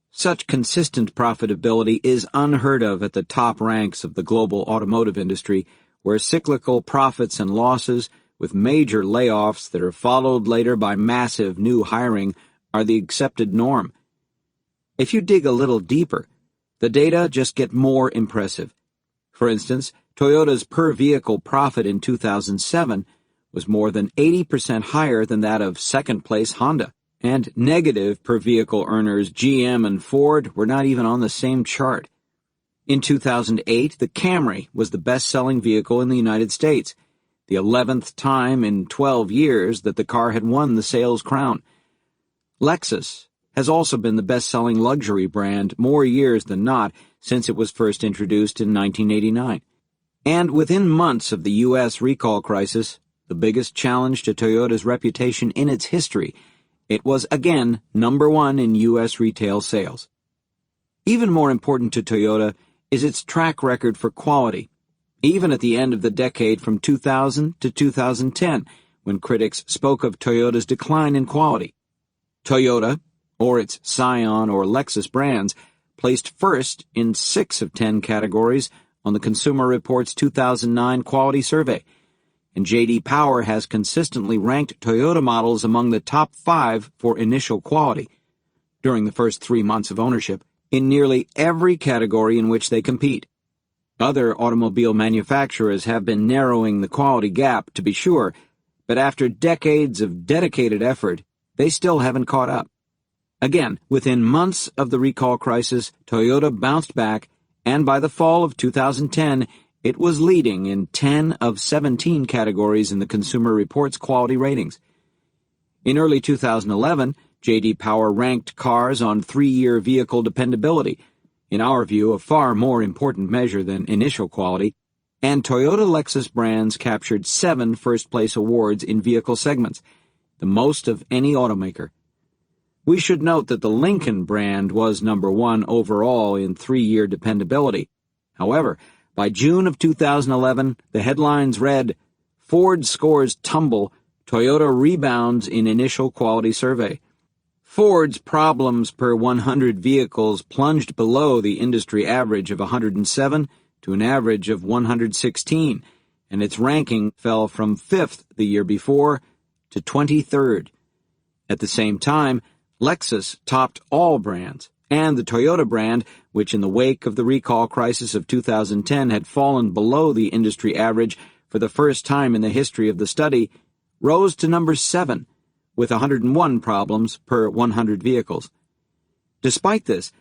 Such consistent profitability is unheard of at the top ranks of the global automotive industry, where cyclical profits and losses, with major layoffs that are followed later by massive new hiring, are the accepted norm. If you dig a little deeper, the data just get more impressive. For instance, Toyota's per-vehicle profit in 2007 was more than 80% higher than that of second-place Honda, and negative per-vehicle earners GM and Ford were not even on the same chart. In 2008, the Camry was the best-selling vehicle in the United States, the 11th time in 12 years that the car had won the sales crown. Lexus has also been the best-selling luxury brand more years than not since it was first introduced in 1989. And within months of the U.S. recall crisis, the biggest challenge to Toyota's reputation in its history, it was again #1 in U.S. retail sales. Even more important to Toyota is its track record for quality, even at the end of the decade from 2000 to 2010, when critics spoke of Toyota's decline in quality. Toyota, or its Scion or Lexus brands, placed first in 6 of 10 categories on the Consumer Reports 2009 Quality Survey, and J.D. Power has consistently ranked Toyota models among the top 5 for initial quality during the first 3 months of ownership in nearly every category in which they compete. Other automobile manufacturers have been narrowing the quality gap, to be sure, but after decades of dedicated effort, they still haven't caught up. Again, within months of the recall crisis, Toyota bounced back, and by the fall of 2010, it was leading in 10 of 17 categories in the Consumer Reports quality ratings. In early 2011, J.D. Power ranked cars on 3-year vehicle dependability, in our view a far more important measure than initial quality, and Toyota Lexus brands captured 7 first-place awards in vehicle segments, the most of any automaker. We should note that the Lincoln brand was number 1 overall in 3-year dependability. However, by June of 2011, the headlines read, "Ford scores tumble, Toyota rebounds in initial quality survey." Ford's problems per 100 vehicles plunged below the industry average of 107 to an average of 116, and its ranking fell from 5th the year before to 23rd. At the same time, Lexus topped all brands, and the Toyota brand, which in the wake of the recall crisis of 2010 had fallen below the industry average for the first time in the history of the study, rose to number 7, with 101 problems per 100 vehicles. Despite this,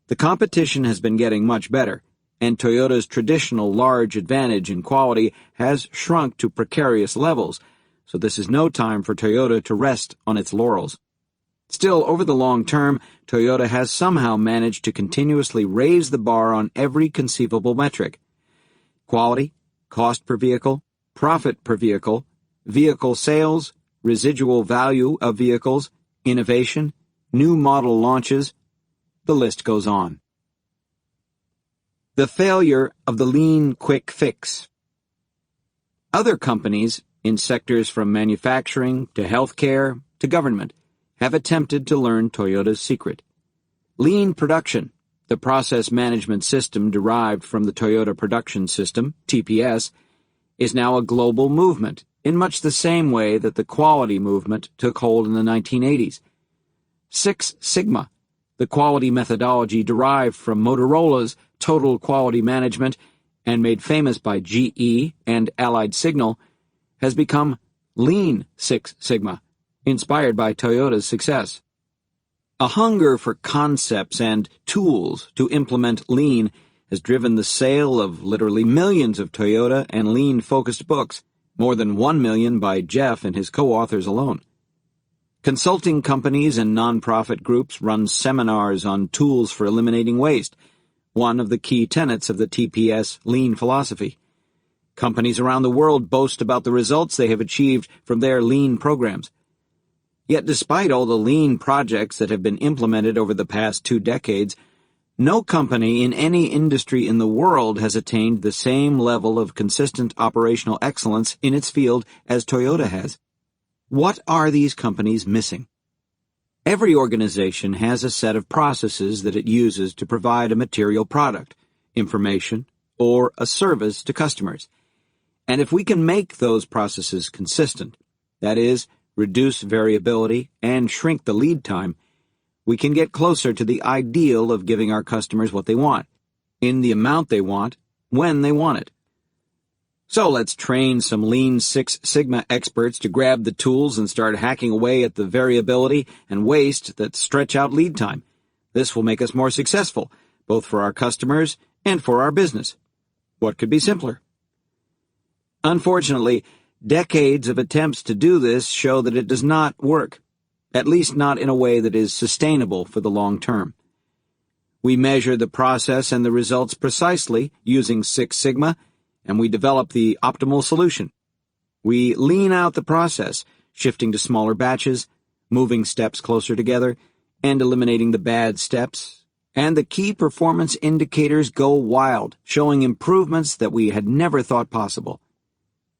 the competition has been getting much better, and Toyota's traditional large advantage in quality has shrunk to precarious levels, so this is no time for Toyota to rest on its laurels. Still, over the long term, Toyota has somehow managed to continuously raise the bar on every conceivable metric: quality, cost per vehicle, profit per vehicle, vehicle sales, residual value of vehicles, innovation, new model launches. The list goes on. The failure of the lean quick fix. Other companies, in sectors from manufacturing to healthcare to government, have attempted to learn Toyota's secret. Lean production, the process management system derived from the Toyota Production System, TPS, is now a global movement in much the same way that the quality movement took hold in the 1980s. Six Sigma, the quality methodology derived from Motorola's Total Quality Management and made famous by GE and Allied Signal, has become Lean Six Sigma, inspired by Toyota's success. A hunger for concepts and tools to implement Lean has driven the sale of literally millions of Toyota and Lean-focused books, more than 1 million by Jeff and his co-authors alone. Consulting companies and nonprofit groups run seminars on tools for eliminating waste, one of the key tenets of the TPS Lean philosophy. Companies around the world boast about the results they have achieved from their Lean programs. Yet despite all the Lean projects that have been implemented over the past 2 decades, no company in any industry in the world has attained the same level of consistent operational excellence in its field as Toyota has. What are these companies missing? Every organization has a set of processes that it uses to provide a material product, information, or a service to customers. And if we can make those processes consistent, that is, reduce variability and shrink the lead time, we can get closer to the ideal of giving our customers what they want, in the amount they want, when they want it. So let's train some Lean Six Sigma experts to grab the tools and start hacking away at the variability and waste that stretch out lead time. This will make us more successful, both for our customers and for our business. What could be simpler? Unfortunately, decades of attempts to do this show that it does not work, at least not in a way that is sustainable for the long term. We measure the process and the results precisely using Six Sigma, and we develop the optimal solution. We lean out the process, shifting to smaller batches, moving steps closer together, and eliminating the bad steps, and the key performance indicators go wild, showing improvements that we had never thought possible.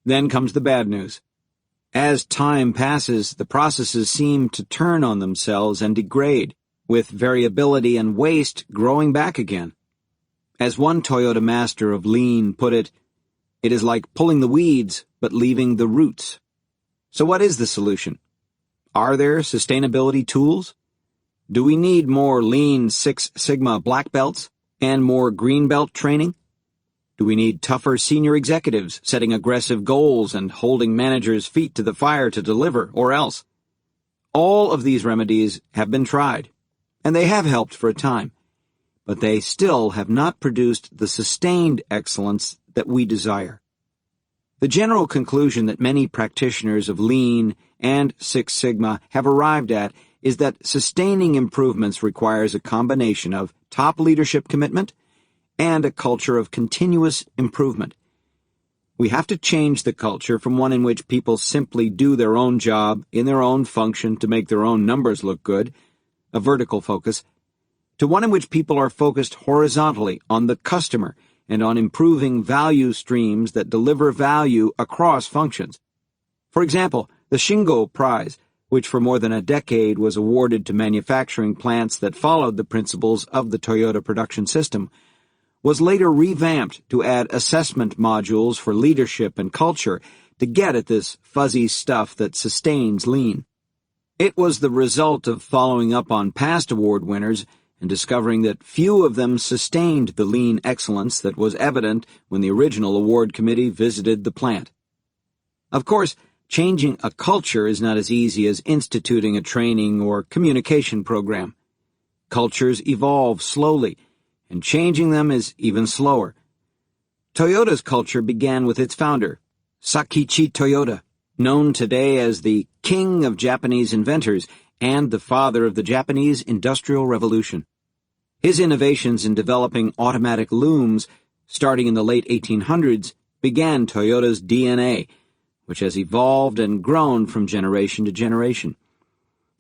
Then comes the bad news. As time passes, the processes seem to turn on themselves and degrade, with variability and waste growing back again. As one Toyota master of lean put it, "It is like pulling the weeds, but leaving the roots." So what is the solution? Are there sustainability tools? Do we need more Lean Six Sigma black belts and more green belt training? Do we need tougher senior executives setting aggressive goals and holding managers' feet to the fire to deliver, or else? All of these remedies have been tried, and they have helped for a time, but they still have not produced the sustained excellence that we desire. The general conclusion that many practitioners of Lean and Six Sigma have arrived at is that sustaining improvements requires a combination of top leadership commitment and a culture of continuous improvement. We have to change the culture from one in which people simply do their own job in their own function to make their own numbers look good, a vertical focus, to one in which people are focused horizontally on the customer and on improving value streams that deliver value across functions. For example, the Shingo Prize, which for more than a decade was awarded to manufacturing plants that followed the principles of the Toyota production system, was later revamped to add assessment modules for leadership and culture to get at this fuzzy stuff that sustains Lean. It was the result of following up on past award winners and discovering that few of them sustained the Lean excellence that was evident when the original award committee visited the plant. Of course, changing a culture is not as easy as instituting a training or communication program. Cultures evolve slowly, and changing them is even slower. Toyota's culture began with its founder, Sakichi Toyoda, known today as the King of Japanese inventors and the father of the Japanese Industrial Revolution. His innovations in developing automatic looms, starting in the late 1800s, began Toyota's DNA, which has evolved and grown from generation to generation.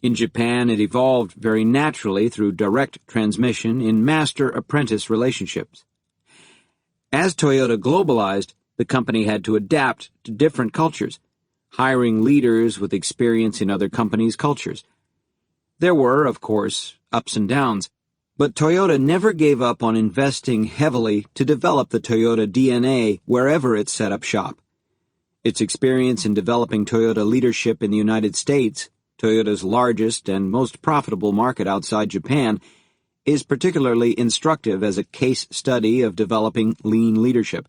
In Japan, it evolved very naturally through direct transmission in master-apprentice relationships. As Toyota globalized, the company had to adapt to different cultures, hiring leaders with experience in other companies' cultures. There were, of course, ups and downs, but Toyota never gave up on investing heavily to develop the Toyota DNA wherever it set up shop. Its experience in developing Toyota leadership in the United States, Toyota's largest and most profitable market outside Japan, is particularly instructive as a case study of developing lean leadership.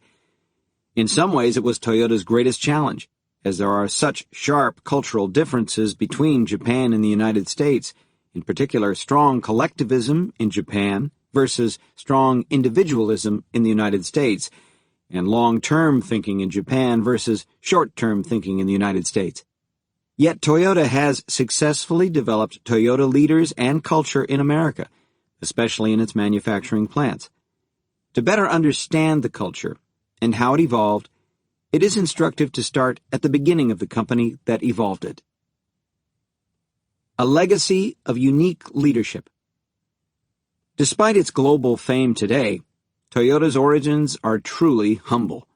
In some ways, it was Toyota's greatest challenge, as there are such sharp cultural differences between Japan and the United States, in particular strong collectivism in Japan versus strong individualism in the United States, and long-term thinking in Japan versus short-term thinking in the United States. Yet Toyota has successfully developed Toyota leaders and culture in America, especially in its manufacturing plants. To better understand the culture and how it evolved, it is instructive to start at the beginning of the company that evolved it. A legacy of unique leadership. Despite its global fame today, Toyota's origins are truly humble.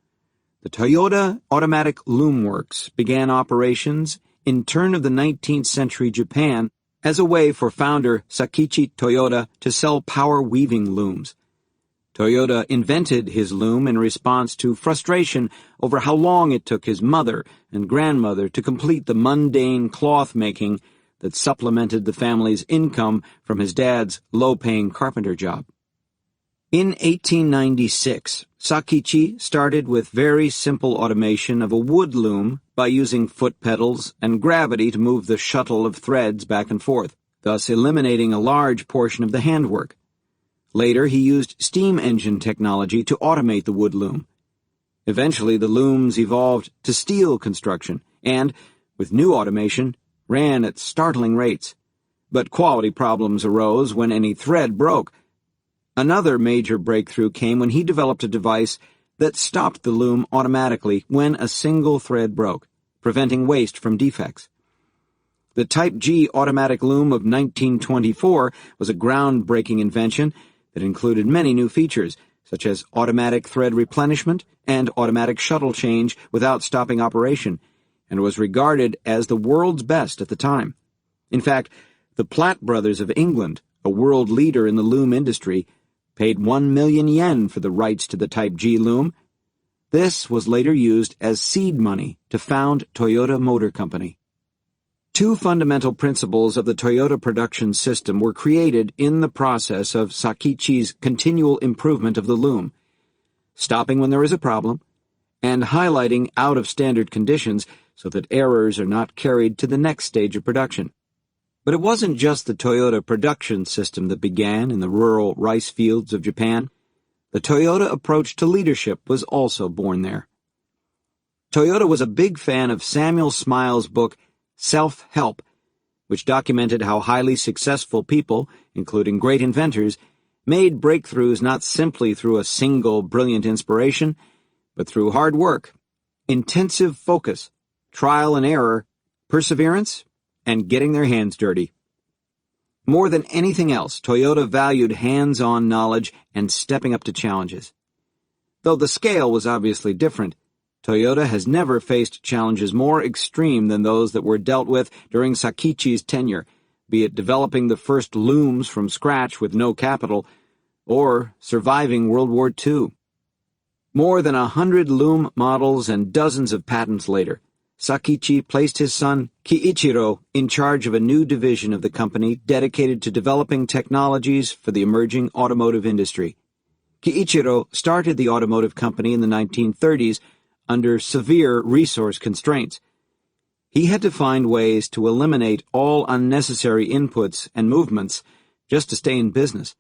The Toyota Automatic Loom Works began operations in turn of the 19th century Japan as a way for founder Sakichi Toyoda to sell power weaving looms. Toyoda invented his loom in response to frustration over how long it took his mother and grandmother to complete the mundane cloth making that supplemented the family's income from his dad's low-paying carpenter job. In 1896, Sakichi started with very simple automation of a wood loom by using foot pedals and gravity to move the shuttle of threads back and forth, thus eliminating a large portion of the handwork. Later, he used steam engine technology to automate the wood loom. Eventually, the looms evolved to steel construction and, with new automation, ran at startling rates. But quality problems arose when any thread broke. Another major breakthrough came when he developed a device that stopped the loom automatically when a single thread broke, preventing waste from defects. The Type G automatic loom of 1924 was a groundbreaking invention that included many new features, such as automatic thread replenishment and automatic shuttle change without stopping operation, and was regarded as the world's best at the time. In fact, the Platt brothers of England, a world leader in the loom industry, paid 1 million yen for the rights to the Type G loom. This was later used as seed money to found Toyota Motor Company. Two fundamental principles of the Toyota production system were created in the process of Sakichi's continual improvement of the loom: stopping when there is a problem, and highlighting out-of-standard conditions so that errors are not carried to the next stage of production. But it wasn't just the Toyota production system that began in the rural rice fields of Japan. The Toyota approach to leadership was also born there. Toyota was a big fan of Samuel Smiles' book Self-Help, which documented how highly successful people, including great inventors, made breakthroughs not simply through a single brilliant inspiration, but through hard work, intensive focus, trial and error, perseverance, and getting their hands dirty. More than anything else, Toyota valued hands-on knowledge and stepping up to challenges. Though the scale was obviously different, Toyota has never faced challenges more extreme than those that were dealt with during Sakichi's tenure, be it developing the first looms from scratch with no capital, or surviving World War II. More than 100 loom models and dozens of patents later, Sakichi placed his son Kiichiro in charge of a new division of the company dedicated to developing technologies for the emerging automotive industry. Kiichiro started the automotive company in the 1930s under severe resource constraints. He had to find ways to eliminate all unnecessary inputs and movements just to stay in business.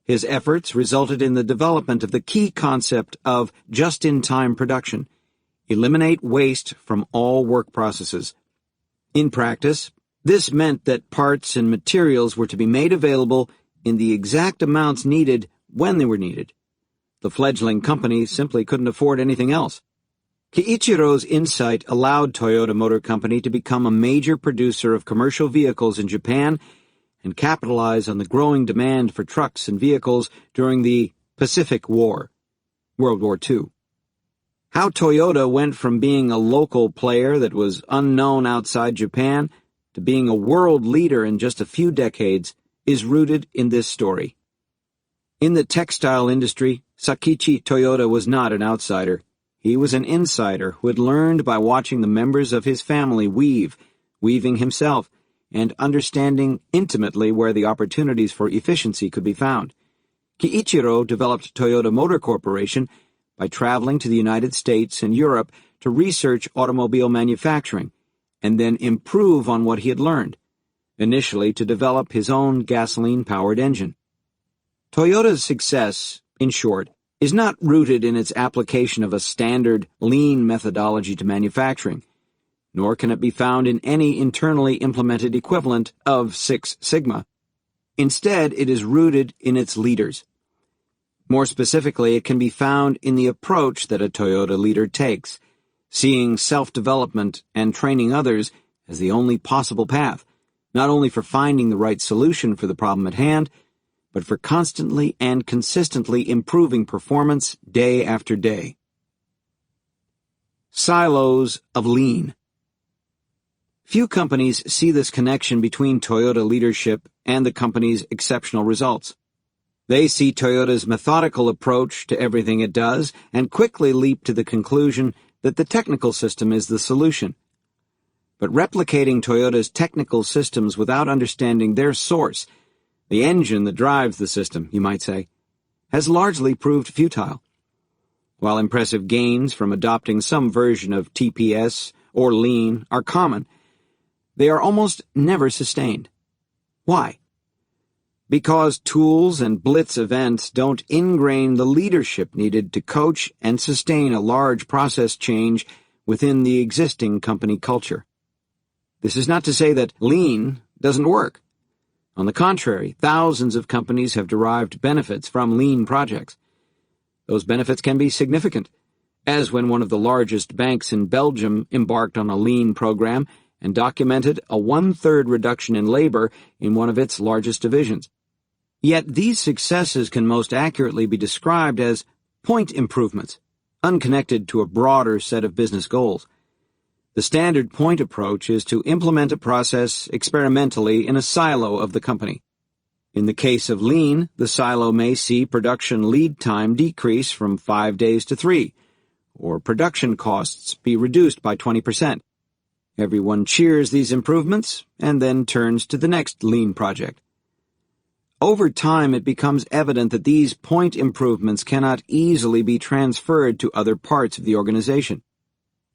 His efforts resulted in the development of the key concept of just-in-time production: eliminate waste from all work processes. In practice, this meant that parts and materials were to be made available in the exact amounts needed when they were needed. The fledgling company simply couldn't afford anything else. Kiichiro's insight allowed Toyota Motor Company to become a major producer of commercial vehicles in Japan and capitalize on the growing demand for trucks and vehicles during the Pacific War, World War II. How Toyota went from being a local player that was unknown outside Japan to being a world leader in just a few decades is rooted in this story. In the textile industry, Sakichi Toyoda was not an outsider. He was an insider who had learned by watching the members of his family weaving himself, and understanding intimately where the opportunities for efficiency could be found. Kiichiro developed Toyota Motor Corporation by traveling to the United States and Europe to research automobile manufacturing, and then improve on what he had learned, initially to develop his own gasoline-powered engine. Toyota's success, in short, is not rooted in its application of a standard lean methodology to manufacturing, nor can it be found in any internally implemented equivalent of Six Sigma. Instead, it is rooted in its leaders. More specifically, it can be found in the approach that a Toyota leader takes, seeing self-development and training others as the only possible path, not only for finding the right solution for the problem at hand, but for constantly and consistently improving performance day after day. Silos of lean. Few companies see this connection between Toyota leadership and the company's exceptional results. They see Toyota's methodical approach to everything it does and quickly leap to the conclusion that the technical system is the solution. But replicating Toyota's technical systems without understanding their source, the engine that drives the system, you might say, has largely proved futile. While impressive gains from adopting some version of TPS or lean are common, they are almost never sustained. Why? Because tools and blitz events don't ingrain the leadership needed to coach and sustain a large process change within the existing company culture. This is not to say that lean doesn't work. On the contrary, thousands of companies have derived benefits from lean projects. Those benefits can be significant, as when one of the largest banks in Belgium embarked on a lean program and documented a 1/3 reduction in labor in one of its largest divisions. Yet these successes can most accurately be described as point improvements, unconnected to a broader set of business goals. The standard point approach is to implement a process experimentally in a silo of the company. In the case of lean, the silo may see production lead time decrease from 5 days to 3, or production costs be reduced by 20%. Everyone cheers these improvements and then turns to the next lean project. Over time, it becomes evident that these point improvements cannot easily be transferred to other parts of the organization.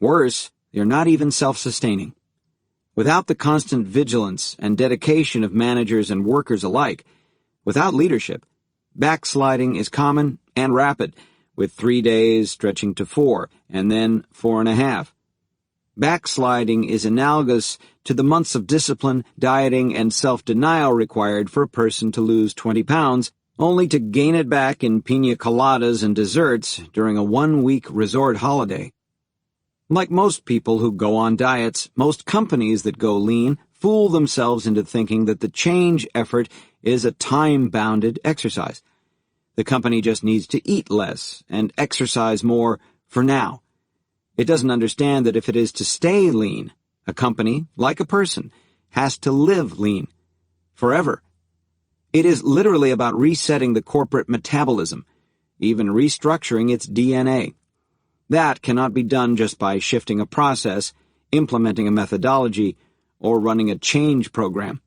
Worse, they are not even self-sustaining. Without the constant vigilance and dedication of managers and workers alike, without leadership, backsliding is common and rapid, with 3 days stretching to 4, and then 4.5. Backsliding is analogous to the months of discipline, dieting, and self-denial required for a person to lose 20 pounds, only to gain it back in piña coladas and desserts during a 1-week resort holiday. Like most people who go on diets, most companies that go lean fool themselves into thinking that the change effort is a time-bounded exercise. The company just needs to eat less and exercise more for now. It doesn't understand that if it is to stay lean, a company, like a person, has to live lean forever. It is literally about resetting the corporate metabolism, even restructuring its DNA. That cannot be done just by shifting a process, implementing a methodology, or running a change program.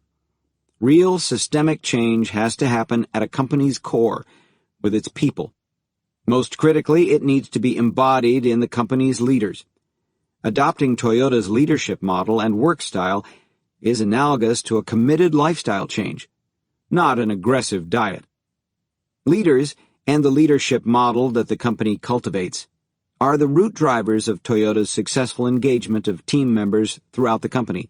Real systemic change has to happen at a company's core, with its people. Most critically, it needs to be embodied in the company's leaders. Adopting Toyota's leadership model and work style is analogous to a committed lifestyle change, not an aggressive diet. Leaders and the leadership model that the company cultivates are the root drivers of Toyota's successful engagement of team members throughout the company.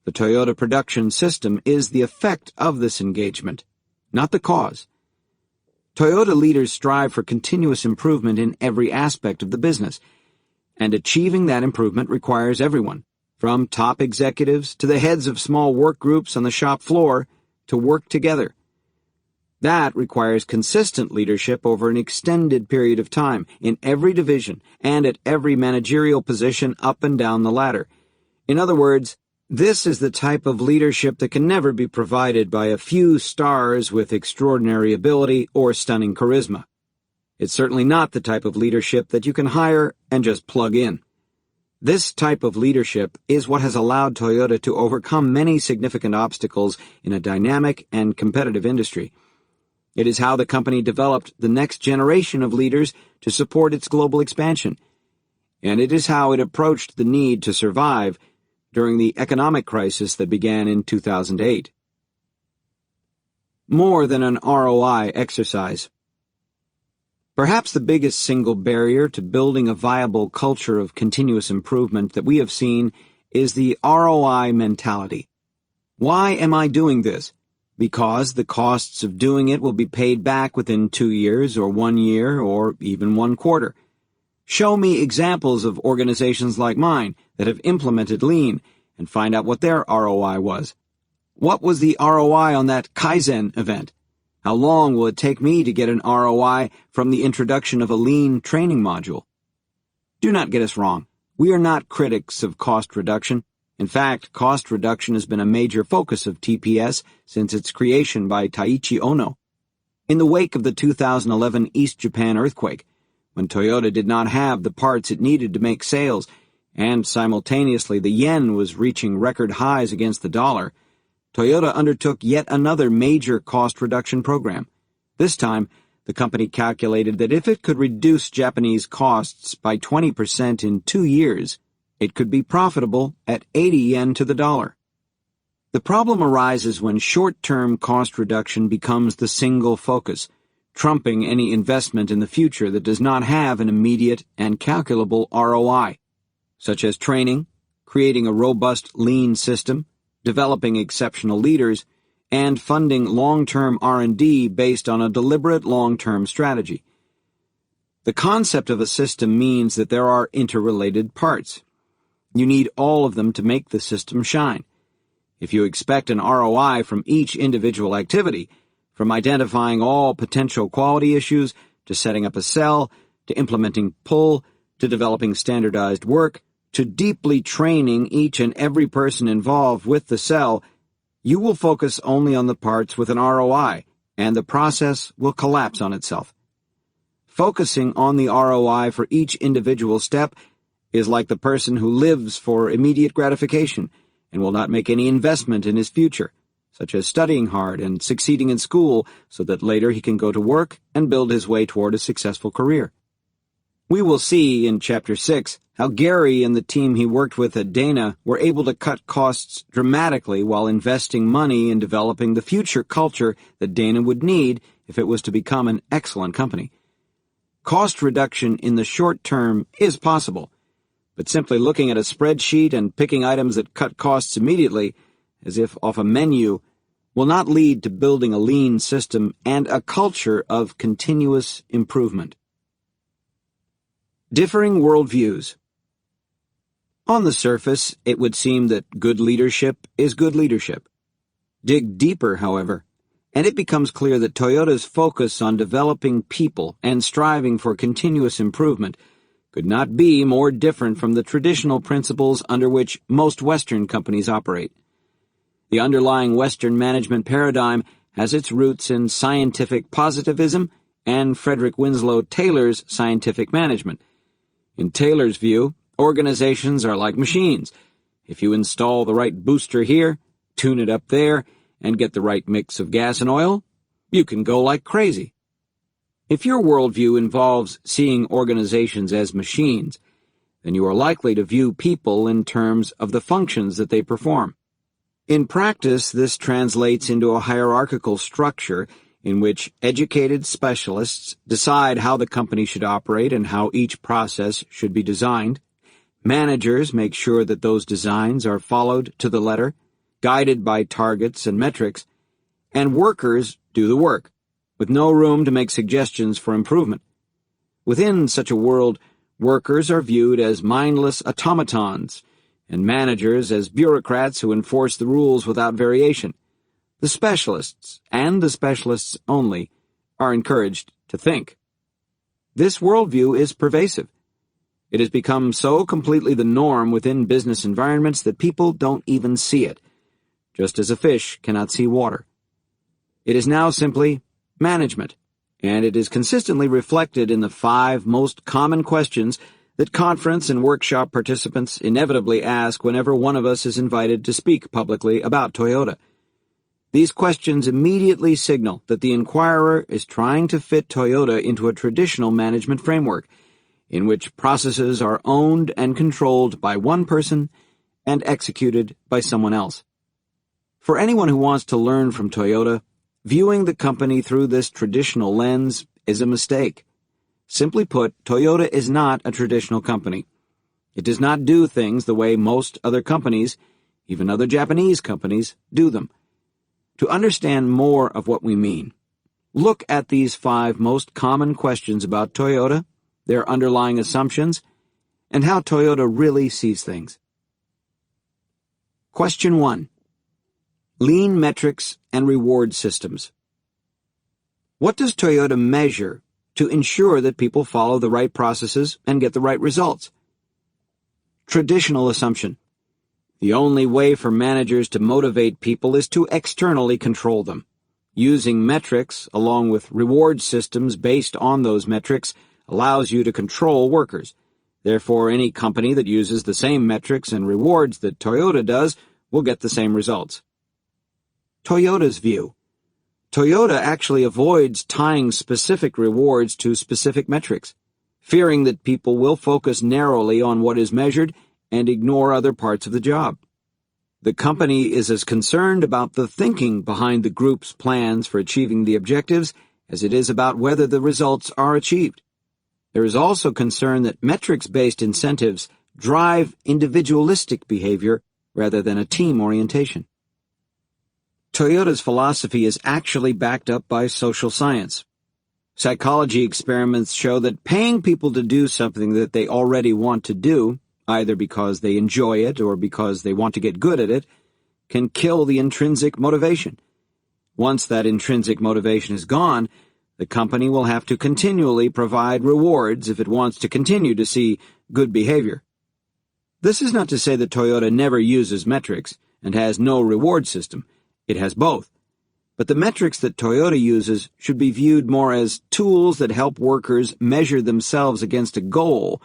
The Toyota production system is the effect of this engagement, not the cause. Toyota leaders strive for continuous improvement in every aspect of the business, and achieving that improvement requires everyone, from top executives to the heads of small work groups on the shop floor, to work together. That requires consistent leadership over an extended period of time in every division and at every managerial position up and down the ladder. In other words, this is the type of leadership that can never be provided by a few stars with extraordinary ability or stunning charisma. It's certainly not the type of leadership that you can hire and just plug in. This type of leadership is what has allowed Toyota to overcome many significant obstacles in a dynamic and competitive industry. It is how the company developed the next generation of leaders to support its global expansion. And it is how it approached the need to survive during the economic crisis that began in 2008. More than an ROI exercise. Perhaps the biggest single barrier to building a viable culture of continuous improvement that we have seen is the ROI mentality. Why am I doing this? Because the costs of doing it will be paid back within 2 years or 1 year or even 1 quarter. Show me examples of organizations like mine that have implemented lean and find out what their ROI was. What was the ROI on that Kaizen event? How long will it take me to get an ROI from the introduction of a lean training module? Do not get us wrong. We are not critics of cost reduction. In fact, cost reduction has been a major focus of TPS since its creation by Taiichi Ohno. In the wake of the 2011 East Japan earthquake, when Toyota did not have the parts it needed to make sales, and simultaneously the yen was reaching record highs against the dollar, Toyota undertook yet another major cost reduction program. This time, the company calculated that if it could reduce Japanese costs by 20% in 2 years, it could be profitable at 80 yen to the dollar. The problem arises when short-term cost reduction becomes the single focus, trumping any investment in the future that does not have an immediate and calculable ROI, such as training, creating a robust lean system, developing exceptional leaders, and funding long-term R&D based on a deliberate long-term strategy. The concept of a system means that there are interrelated parts. You need all of them to make the system shine. If you expect an ROI from each individual activity, from identifying all potential quality issues, to setting up a cell, to implementing pull, to developing standardized work, to deeply training each and every person involved with the cell, You will focus only on the parts with an ROI, and the process will collapse on itself. Focusing on the ROI for each individual step is like the person who lives for immediate gratification and will not make any investment in his future, such as studying hard and succeeding in school so that later he can go to work and build his way toward a successful career. We will see in Chapter 6 how Gary and the team he worked with at Dana were able to cut costs dramatically while investing money in developing the future culture that Dana would need if it was to become an excellent company. Cost reduction in the short term is possible, but simply looking at a spreadsheet and picking items that cut costs immediately, as if off a menu, will not lead to building a lean system and a culture of continuous improvement. Differing worldviews. On the surface, it would seem that good leadership is good leadership. Dig deeper, however, and it becomes clear that Toyota's focus on developing people and striving for continuous improvement could not be more different from the traditional principles under which most Western companies operate. The underlying Western management paradigm has its roots in scientific positivism and Frederick Winslow Taylor's scientific management. In Taylor's view, organizations are like machines. If you install the right booster here, tune it up there, and get the right mix of gas and oil, you can go like crazy. If your worldview involves seeing organizations as machines, then you are likely to view people in terms of the functions that they perform. In practice, this translates into a hierarchical structure in which educated specialists decide how the company should operate and how each process should be designed. Managers make sure that those designs are followed to the letter, guided by targets and metrics, and workers do the work, with no room to make suggestions for improvement. Within such a world, workers are viewed as mindless automatons, and managers as bureaucrats who enforce the rules without variation. The specialists, and the specialists only, are encouraged to think. This worldview is pervasive. It has become so completely the norm within business environments that people don't even see it, just as a fish cannot see water. It is now simply management, and it is consistently reflected in the 5 most common questions that conference and workshop participants inevitably ask whenever one of us is invited to speak publicly about Toyota. These questions immediately signal that the inquirer is trying to fit Toyota into a traditional management framework, in which processes are owned and controlled by one person and executed by someone else. For anyone who wants to learn from Toyota, viewing the company through this traditional lens is a mistake. Simply put, Toyota is not a traditional company. It does not do things the way most other companies, even other Japanese companies, do them. To understand more of what we mean, look at these 5 most common questions about Toyota, their underlying assumptions, and how Toyota really sees things. Question 1. Lean metrics and reward systems. What does Toyota measure to ensure that people follow the right processes and get the right results? Traditional assumption. The only way for managers to motivate people is to externally control them. Using metrics, along with reward systems based on those metrics, allows you to control workers. Therefore, any company that uses the same metrics and rewards that Toyota does will get the same results. Toyota's view. Toyota actually avoids tying specific rewards to specific metrics, fearing that people will focus narrowly on what is measured and ignore other parts of the job. The company is as concerned about the thinking behind the group's plans for achieving the objectives as it is about whether the results are achieved. There is also concern that metrics-based incentives drive individualistic behavior rather than a team orientation. Toyota's philosophy is actually backed up by social science. Psychology experiments show that paying people to do something that they already want to do, either because they enjoy it or because they want to get good at it, can kill the intrinsic motivation. Once that intrinsic motivation is gone, the company will have to continually provide rewards if it wants to continue to see good behavior. This is not to say that Toyota never uses metrics and has no reward system. It has both. But the metrics that Toyota uses should be viewed more as tools that help workers measure themselves against a goal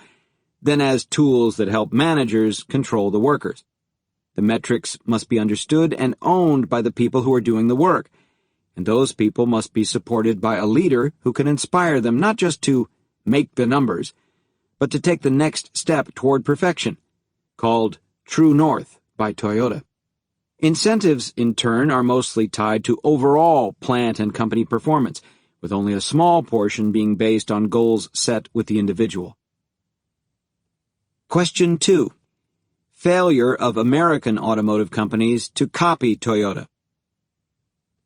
than as tools that help managers control the workers. The metrics must be understood and owned by the people who are doing the work, and those people must be supported by a leader who can inspire them not just to make the numbers, but to take the next step toward perfection, called True North by Toyota. Incentives, in turn, are mostly tied to overall plant and company performance, with only a small portion being based on goals set with the individual. Question 2. Failure of American automotive companies to copy Toyota.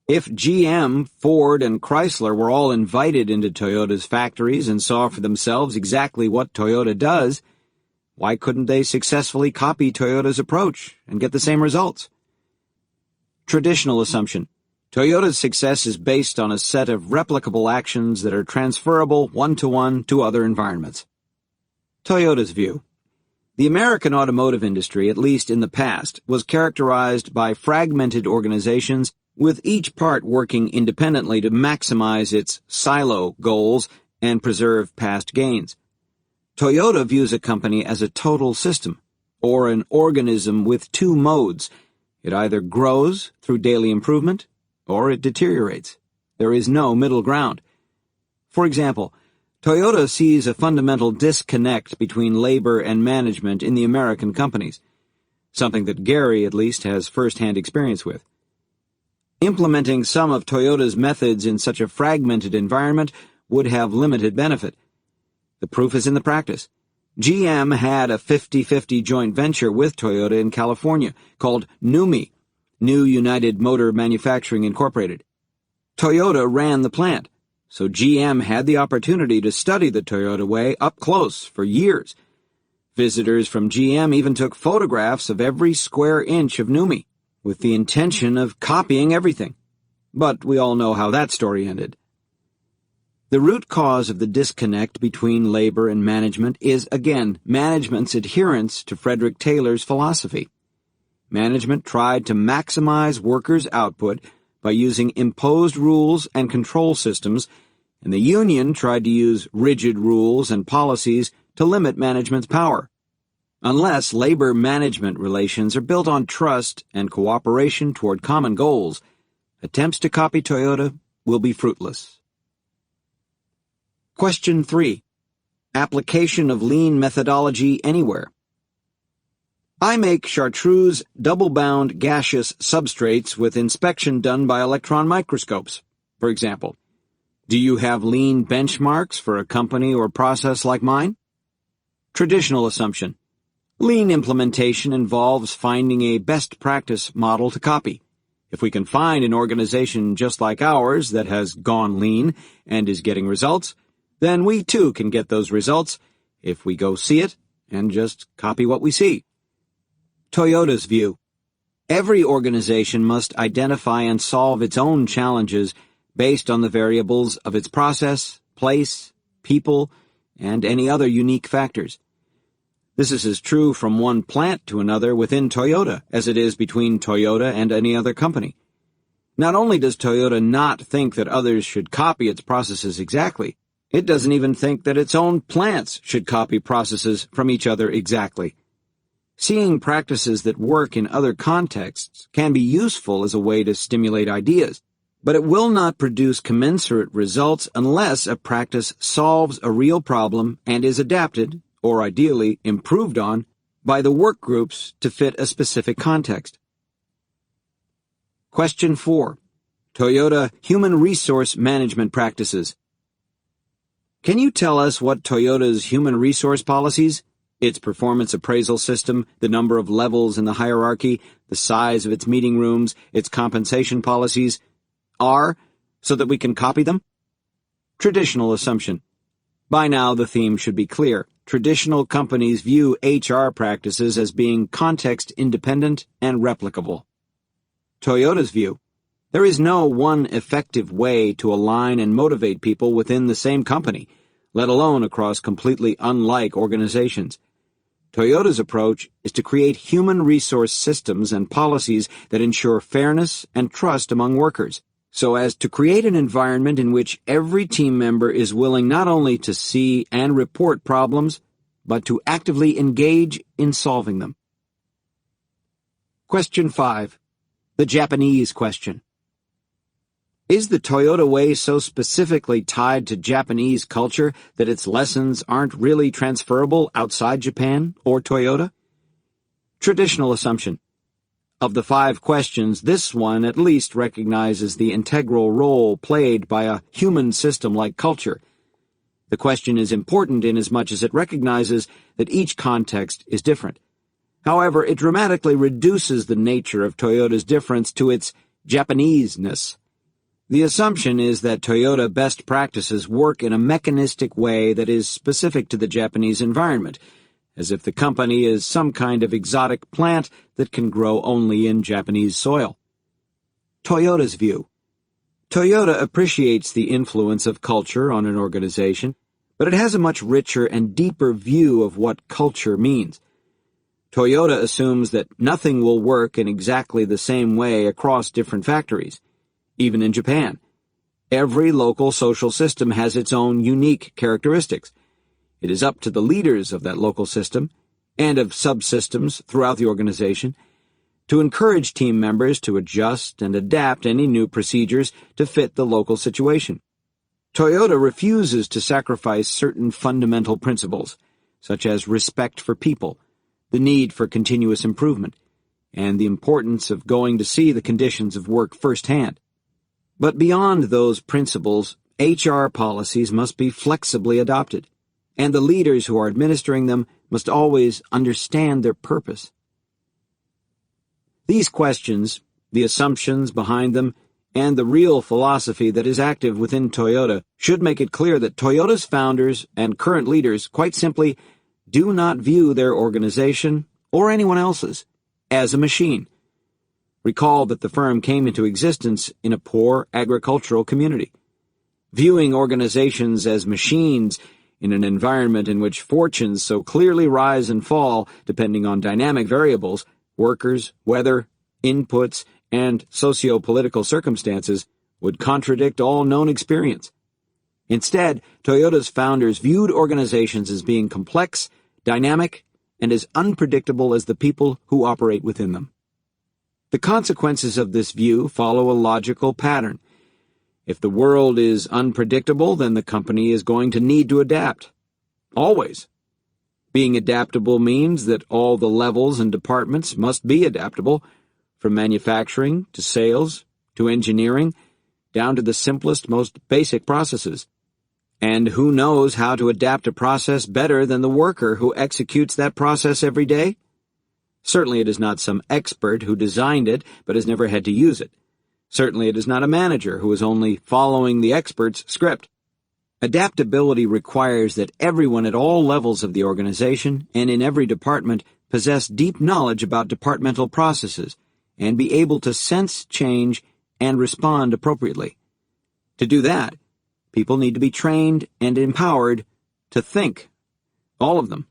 If GM, Ford, and Chrysler were all invited into Toyota's factories and saw for themselves exactly what Toyota does, why couldn't they successfully copy Toyota's approach and get the same results? Traditional assumption. Toyota's success is based on a set of replicable actions that are transferable one-to-one to other environments. Toyota's view. The American automotive industry, at least in the past, was characterized by fragmented organizations with each part working independently to maximize its silo goals and preserve past gains. Toyota views a company as a total system, or an organism with two modes. It either grows through daily improvement, or it deteriorates. There is no middle ground. For example, Toyota sees a fundamental disconnect between labor and management in the American companies, something that Gary, at least, has first-hand experience with. Implementing some of Toyota's methods in such a fragmented environment would have limited benefit. The proof is in the practice. GM had a 50-50 joint venture with Toyota in California called NUMI, New United Motor Manufacturing Incorporated. Toyota ran the plant, so GM had the opportunity to study the Toyota way up close for years. Visitors from GM even took photographs of every square inch of NUMI, with the intention of copying everything. But we all know how that story ended. The root cause of the disconnect between labor and management is, again, management's adherence to Frederick Taylor's philosophy. Management tried to maximize workers' output by using imposed rules and control systems, and the union tried to use rigid rules and policies to limit management's power. Unless labor-management relations are built on trust and cooperation toward common goals, attempts to copy Toyota will be fruitless. Question 3. Application of lean methodology anywhere. I make chartreuse double-bound gaseous substrates with inspection done by electron microscopes, for example. Do you have lean benchmarks for a company or process like mine? Traditional assumption. Lean implementation involves finding a best practice model to copy. If we can find an organization just like ours that has gone lean and is getting results, then we too can get those results if we go see it and just copy what we see. Toyota's view. Every organization must identify and solve its own challenges based on the variables of its process, place, people, and any other unique factors. This is as true from one plant to another within Toyota as it is between Toyota and any other company. Not only does Toyota not think that others should copy its processes exactly, it doesn't even think that its own plants should copy processes from each other exactly. Seeing practices that work in other contexts can be useful as a way to stimulate ideas, but it will not produce commensurate results unless a practice solves a real problem and is adapted, or ideally improved on, by the work groups to fit a specific context. Question 4. Toyota Human Resource Management Practices. Can you tell us what Toyota's human resource policies, its performance appraisal system, the number of levels in the hierarchy, the size of its meeting rooms, its compensation policies, are, so that we can copy them? Traditional assumption. By now the theme should be clear. Traditional companies view HR practices as being context-independent and replicable. Toyota's view. There is no one effective way to align and motivate people within the same company, let alone across completely unlike organizations. Toyota's approach is to create human resource systems and policies that ensure fairness and trust among workers, so as to create an environment in which every team member is willing not only to see and report problems, but to actively engage in solving them. Question 5. The Japanese question. Is the Toyota way so specifically tied to Japanese culture that its lessons aren't really transferable outside Japan or Toyota? Traditional assumption. Of the 5 questions, this one at least recognizes the integral role played by a human system like culture. The question is important inasmuch as it recognizes that each context is different. However, it dramatically reduces the nature of Toyota's difference to its Japanese-ness. The assumption is that Toyota best practices work in a mechanistic way that is specific to the Japanese environment, as if the company is some kind of exotic plant that can grow only in Japanese soil. Toyota's view. Toyota appreciates the influence of culture on an organization, but it has a much richer and deeper view of what culture means. Toyota assumes that nothing will work in exactly the same way across different factories. Even in Japan, every local social system has its own unique characteristics. It is up to the leaders of that local system, and of subsystems throughout the organization, to encourage team members to adjust and adapt any new procedures to fit the local situation. Toyota refuses to sacrifice certain fundamental principles, such as respect for people, the need for continuous improvement, and the importance of going to see the conditions of work firsthand. But beyond those principles, HR policies must be flexibly adopted, and the leaders who are administering them must always understand their purpose. These questions, the assumptions behind them, and the real philosophy that is active within Toyota should make it clear that Toyota's founders and current leaders quite simply do not view their organization, or anyone else's, as a machine. Recall that the firm came into existence in a poor agricultural community. Viewing organizations as machines in an environment in which fortunes so clearly rise and fall depending on dynamic variables, workers, weather, inputs, and socio-political circumstances, would contradict all known experience. Instead, Toyota's founders viewed organizations as being complex, dynamic, and as unpredictable as the people who operate within them. The consequences of this view follow a logical pattern. If the world is unpredictable, then the company is going to need to adapt. Always. Being adaptable means that all the levels and departments must be adaptable, from manufacturing to sales to engineering, down to the simplest, most basic processes. And who knows how to adapt a process better than the worker who executes that process every day? Certainly it is not some expert who designed it but has never had to use it. Certainly it is not a manager who is only following the expert's script. Adaptability requires that everyone at all levels of the organization and in every department possess deep knowledge about departmental processes and be able to sense change and respond appropriately. To do that, people need to be trained and empowered to think. All of them.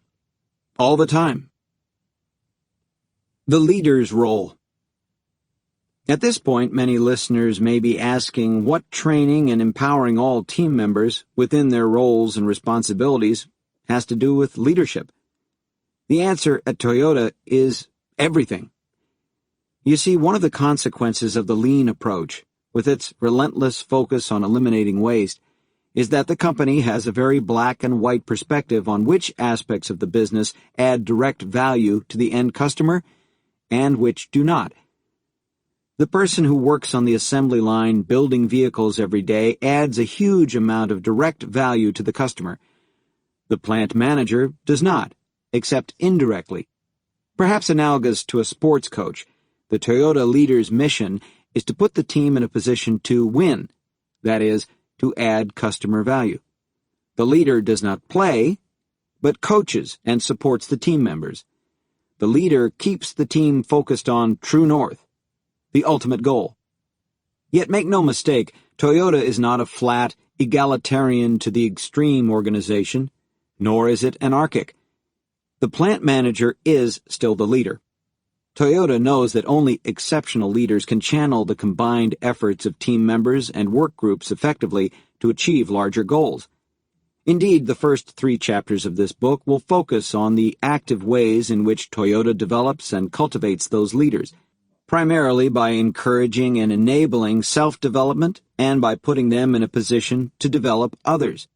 All the time. The leader's role. At this point, many listeners may be asking what training and empowering all team members within their roles and responsibilities has to do with leadership. The answer at Toyota is everything. You see, one of the consequences of the lean approach, with its relentless focus on eliminating waste, is that the company has a very black and white perspective on which aspects of the business add direct value to the end customer and which do not. The person who works on the assembly line building vehicles every day adds a huge amount of direct value to the customer. The plant manager does not, except indirectly. Perhaps analogous to a sports coach, the Toyota leader's mission is to put the team in a position to win, that is, to add customer value. The leader does not play, but coaches and supports the team members. The leader keeps the team focused on true north, the ultimate goal. Yet make no mistake, Toyota is not a flat, egalitarian to the extreme organization, nor is it anarchic. The plant manager is still the leader. Toyota knows that only exceptional leaders can channel the combined efforts of team members and work groups effectively to achieve larger goals. Indeed, the first 3 chapters of this book will focus on the active ways in which Toyota develops and cultivates those leaders, primarily by encouraging and enabling self-development and by putting them in a position to develop others.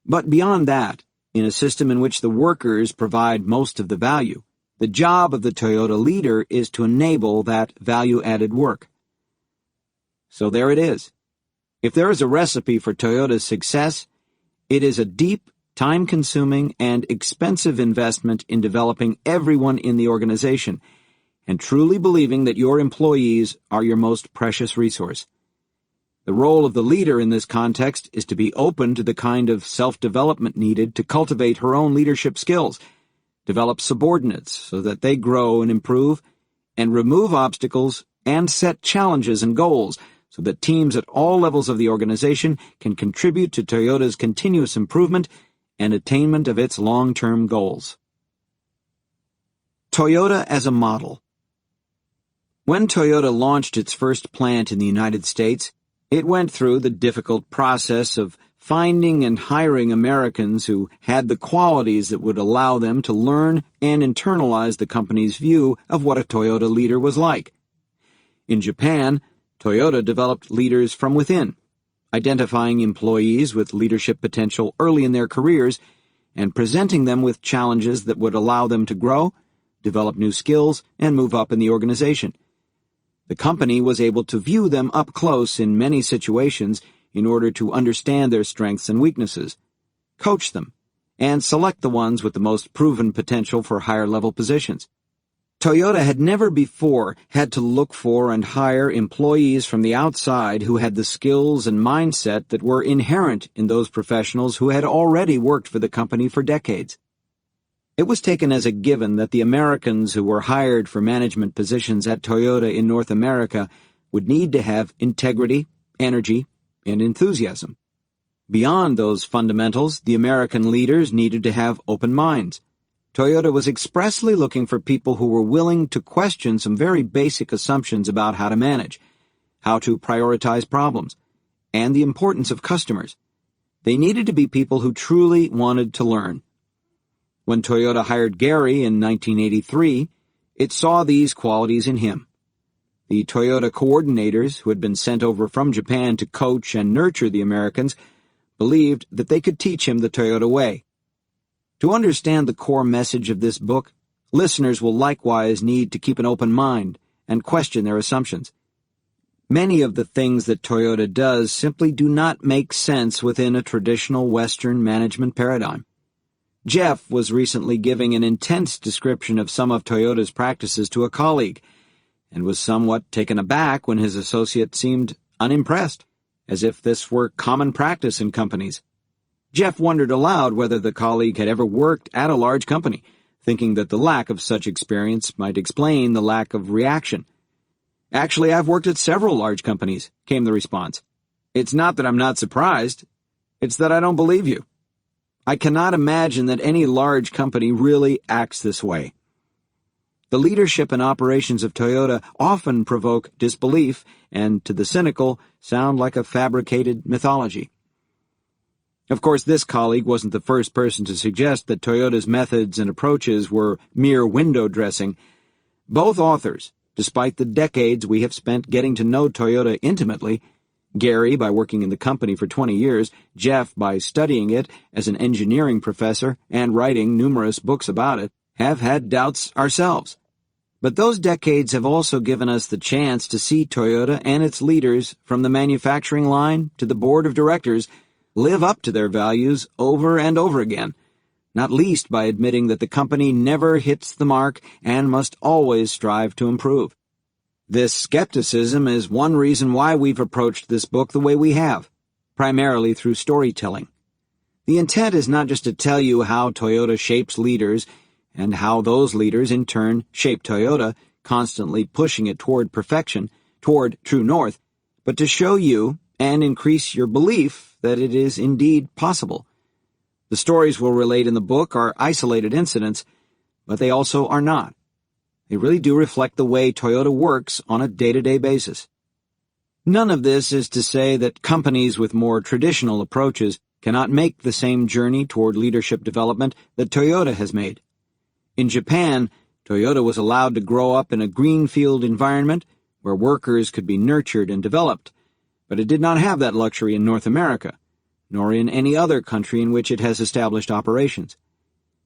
But beyond that, in a system in which the workers provide most of the value, the job of the Toyota leader is to enable that value-added work. So there it is. If there is a recipe for Toyota's success, it is a deep, time-consuming, and expensive investment in developing everyone in the organization and truly believing that your employees are your most precious resource. The role of the leader in this context is to be open to the kind of self-development needed to cultivate her own leadership skills, develop subordinates so that they grow and improve, and remove obstacles and set challenges and goals so that teams at all levels of the organization can contribute to Toyota's continuous improvement and attainment of its long-term goals. Toyota as a model. When Toyota launched its first plant in the United States, it went through the difficult process of finding and hiring Americans who had the qualities that would allow them to learn and internalize the company's view of what a Toyota leader was like. In Japan, Toyota developed leaders from within, identifying employees with leadership potential early in their careers and presenting them with challenges that would allow them to grow, develop new skills, and move up in the organization. The company was able to view them up close in many situations in order to understand their strengths and weaknesses, coach them, and select the ones with the most proven potential for higher-level positions. Toyota had never before had to look for and hire employees from the outside who had the skills and mindset that were inherent in those professionals who had already worked for the company for decades. It was taken as a given that the Americans who were hired for management positions at Toyota in North America would need to have integrity, energy, and enthusiasm. Beyond those fundamentals, the American leaders needed to have open minds. Toyota was expressly looking for people who were willing to question some very basic assumptions about how to manage, how to prioritize problems, and the importance of customers. They needed to be people who truly wanted to learn. When Toyota hired Gary in 1983, it saw these qualities in him. The Toyota coordinators, who had been sent over from Japan to coach and nurture the Americans, believed that they could teach him the Toyota way. To understand the core message of this book, listeners will likewise need to keep an open mind and question their assumptions. Many of the things that Toyota does simply do not make sense within a traditional Western management paradigm. Jeff was recently giving an intense description of some of Toyota's practices to a colleague, and was somewhat taken aback when his associate seemed unimpressed, as if this were common practice in companies. Jeff wondered aloud whether the colleague had ever worked at a large company, thinking that the lack of such experience might explain the lack of reaction. "Actually, I've worked at several large companies," came the response. "It's not that I'm not surprised, it's that I don't believe you. I cannot imagine that any large company really acts this way." The leadership and operations of Toyota often provoke disbelief and, to the cynical, sound like a fabricated mythology. Of course, this colleague wasn't the first person to suggest that Toyota's methods and approaches were mere window dressing. Both authors, despite the decades we have spent getting to know Toyota intimately, Gary by working in the company for 20 years, Jeff by studying it as an engineering professor and writing numerous books about it, have had doubts ourselves. But those decades have also given us the chance to see Toyota and its leaders, from the manufacturing line to the board of directors, live up to their values over and over again, not least by admitting that the company never hits the mark and must always strive to improve. This skepticism is one reason why we've approached this book the way we have, primarily through storytelling. The intent is not just to tell you how Toyota shapes leaders and how those leaders in turn shape Toyota, constantly pushing it toward perfection, toward true north, but to show you and increase your belief that it is indeed possible. The stories we'll relate in the book are isolated incidents, but they also are not. They really do reflect the way Toyota works on a day-to-day basis. None of this is to say that companies with more traditional approaches cannot make the same journey toward leadership development that Toyota has made. In Japan, Toyota was allowed to grow up in a greenfield environment where workers could be nurtured and developed, but it did not have that luxury in North America, nor in any other country in which it has established operations.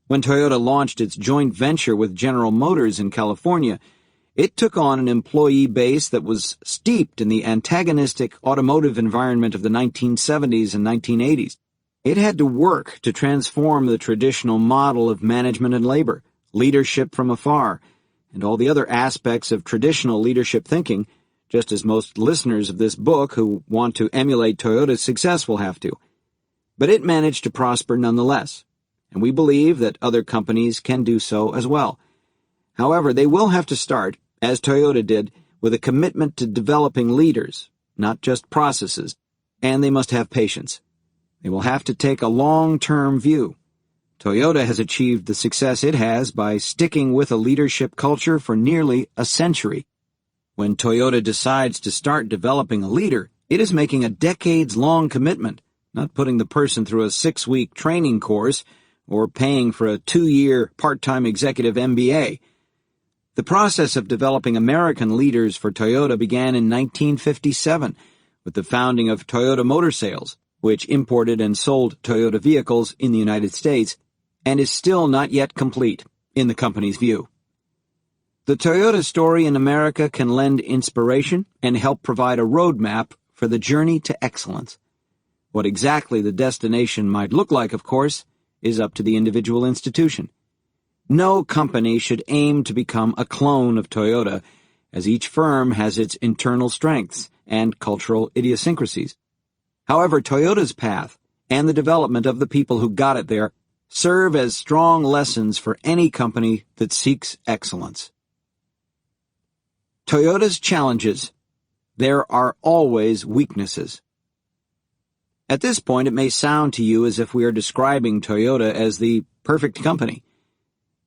When Toyota launched its joint venture with General Motors in California, it took on an employee base that was steeped in the antagonistic automotive environment of the 1970s and 1980s. It had to work to transform the traditional model of management and labor, leadership from afar, and all the other aspects of traditional leadership thinking, just as most listeners of this book who want to emulate Toyota's success will have to. But it managed to prosper nonetheless, and we believe that other companies can do so as well. However, they will have to start, as Toyota did, with a commitment to developing leaders, not just processes, and they must have patience. They will have to take a long-term view. Toyota has achieved the success it has by sticking with a leadership culture for nearly a century. When Toyota decides to start developing a leader, it is making a decades-long commitment, not putting the person through a 6-week training course or paying for a 2-year part-time executive MBA. The process of developing American leaders for Toyota began in 1957 with the founding of Toyota Motor Sales, which imported and sold Toyota vehicles in the United States, and is still not yet complete, in the company's view. The Toyota story in America can lend inspiration and help provide a roadmap for the journey to excellence. What exactly the destination might look like, of course, is up to the individual institution. No company should aim to become a clone of Toyota, as each firm has its internal strengths and cultural idiosyncrasies. However, Toyota's path and the development of the people who got it there serve as strong lessons for any company that seeks excellence. Toyota's challenges. There are always weaknesses. At this point, it may sound to you as if we are describing Toyota as the perfect company.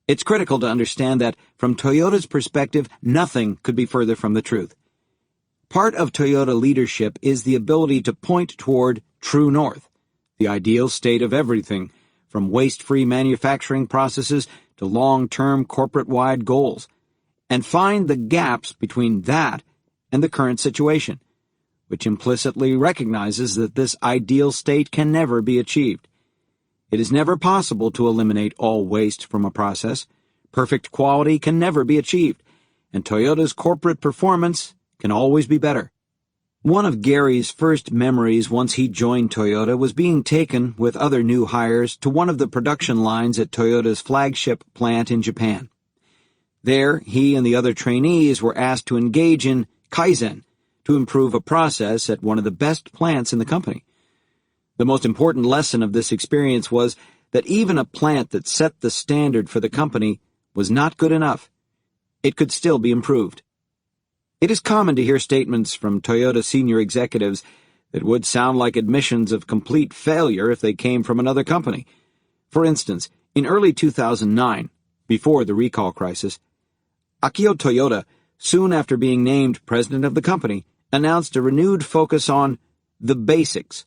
It's critical to understand that, from Toyota's perspective, nothing could be further from the truth. Part of Toyota leadership is the ability to point toward true north, the ideal state of everything, from waste-free manufacturing processes to long-term corporate-wide goals, and find the gaps between that and the current situation, which implicitly recognizes that this ideal state can never be achieved. It is never possible to eliminate all waste from a process. Perfect quality can never be achieved, and Toyota's corporate performance can always be better. One of Gary's first memories once he joined Toyota was being taken with other new hires to one of the production lines at Toyota's flagship plant in Japan. There, he and the other trainees were asked to engage in Kaizen to improve a process at one of the best plants in the company. The most important lesson of this experience was that even a plant that set the standard for the company was not good enough. It could still be improved. It is common to hear statements from Toyota senior executives that would sound like admissions of complete failure if they came from another company. For instance, in early 2009, before the recall crisis, Akio Toyoda, soon after being named president of the company, announced a renewed focus on the basics,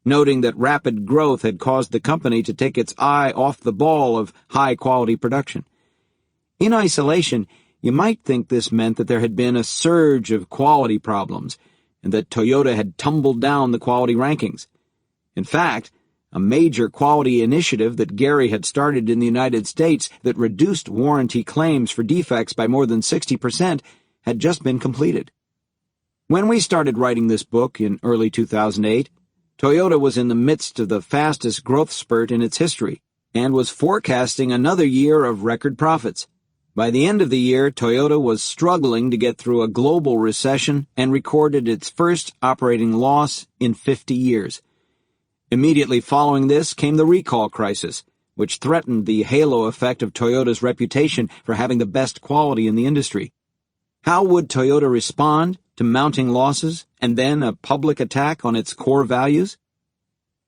noting that rapid growth had caused the company to take its eye off the ball of high-quality production. In isolation, you might think this meant that there had been a surge of quality problems and that Toyota had tumbled down the quality rankings. In fact, a major quality initiative that Gary had started in the United States that reduced warranty claims for defects by more than 60% had just been completed. When we started writing this book in early 2008, Toyota was in the midst of the fastest growth spurt in its history and was forecasting another year of record profits. By the end of the year, Toyota was struggling to get through a global recession and recorded its first operating loss in 50 years. Immediately following this came the recall crisis, which threatened the halo effect of Toyota's reputation for having the best quality in the industry. How would Toyota respond to mounting losses and then a public attack on its core values?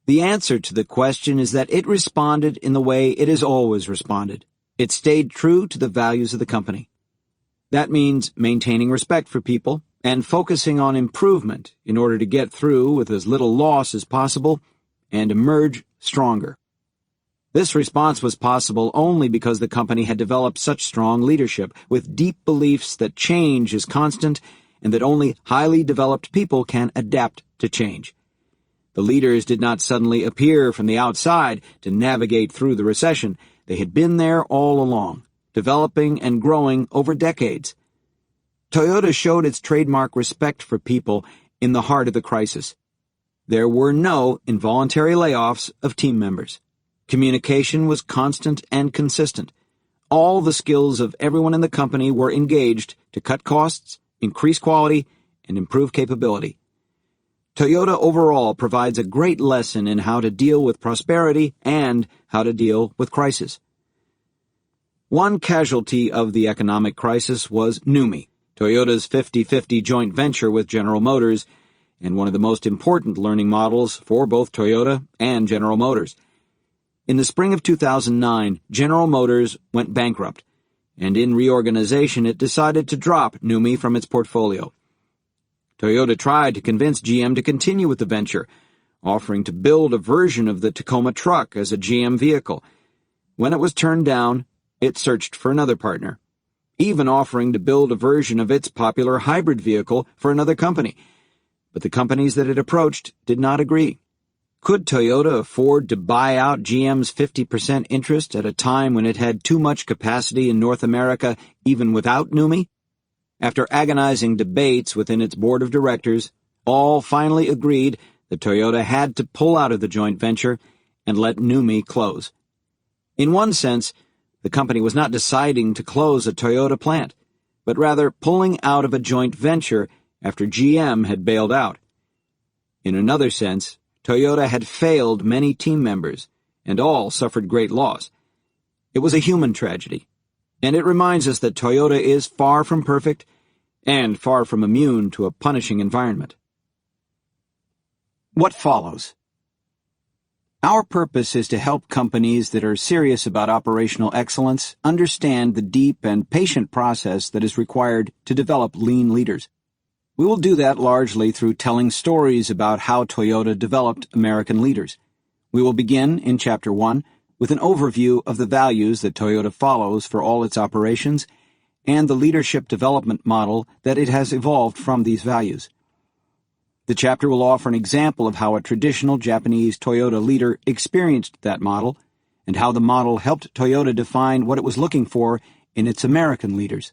The answer to the question is that it responded in the way it has always responded, It stayed true to the values of the company. That means maintaining respect for people and focusing on improvement in order to get through with as little loss as possible and emerge stronger. This response was possible only because the company had developed such strong leadership, with deep beliefs that change is constant and that only highly developed people can adapt to change. The leaders did not suddenly appear from the outside to navigate through the recession. They had been there all along, developing and growing over decades. Toyota showed its trademark respect for people in the heart of the crisis. There were no involuntary layoffs of team members. Communication was constant and consistent. All the skills of everyone in the company were engaged to cut costs, increase quality, and improve capability. Toyota overall provides a great lesson in how to deal with prosperity and how to deal with crisis. One casualty of the economic crisis was NUMMI, Toyota's 50-50 joint venture with General Motors, and one of the most important learning models for both Toyota and General Motors. In the spring of 2009, General Motors went bankrupt, and in reorganization it decided to drop NUMMI from its portfolio. Toyota tried to convince GM to continue with the venture, offering to build a version of the Tacoma truck as a GM vehicle. When it was turned down, it searched for another partner, even offering to build a version of its popular hybrid vehicle for another company. But the companies that it approached did not agree. Could Toyota afford to buy out GM's 50% interest at a time when it had too much capacity in North America, even without NUMMI? After agonizing debates within its board of directors, all finally agreed that Toyota had to pull out of the joint venture and let NUMMI close. In one sense, the company was not deciding to close a Toyota plant, but rather pulling out of a joint venture after GM had bailed out. In another sense, Toyota had failed many team members, and all suffered great loss. It was a human tragedy, and it reminds us that Toyota is far from perfect and far from immune to a punishing environment. What follows? Our purpose is to help companies that are serious about operational excellence understand the deep and patient process that is required to develop lean leaders. We will do that largely through telling stories about how Toyota developed American leaders. We will begin in Chapter 1 with an overview of the values that Toyota follows for all its operations and the leadership development model that it has evolved from these values. The chapter will offer an example of how a traditional Japanese Toyota leader experienced that model and how the model helped Toyota define what it was looking for in its American leaders.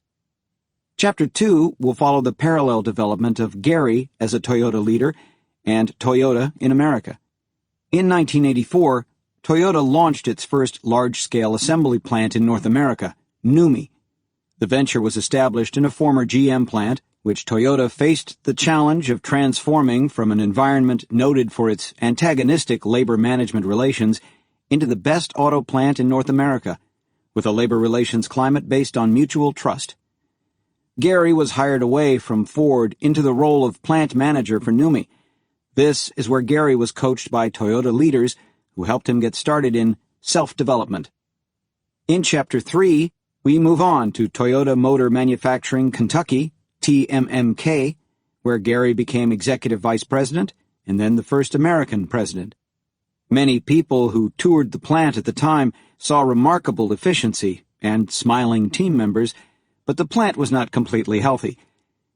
Chapter 2 will follow the parallel development of Gary as a Toyota leader and Toyota in America. In 1984, Toyota launched its first large-scale assembly plant in North America, NUMMI. The venture was established in a former GM plant, which Toyota faced the challenge of transforming from an environment noted for its antagonistic labor management relations into the best auto plant in North America, with a labor relations climate based on mutual trust. Gary was hired away from Ford into the role of plant manager for NUMMI. This is where Gary was coached by Toyota leaders who helped him get started in self-development. In Chapter 3, we move on to Toyota Motor Manufacturing Kentucky, TMMK, where Gary became executive vice president and then the first American president. Many people who toured the plant at the time saw remarkable efficiency and smiling team members, but the plant was not completely healthy.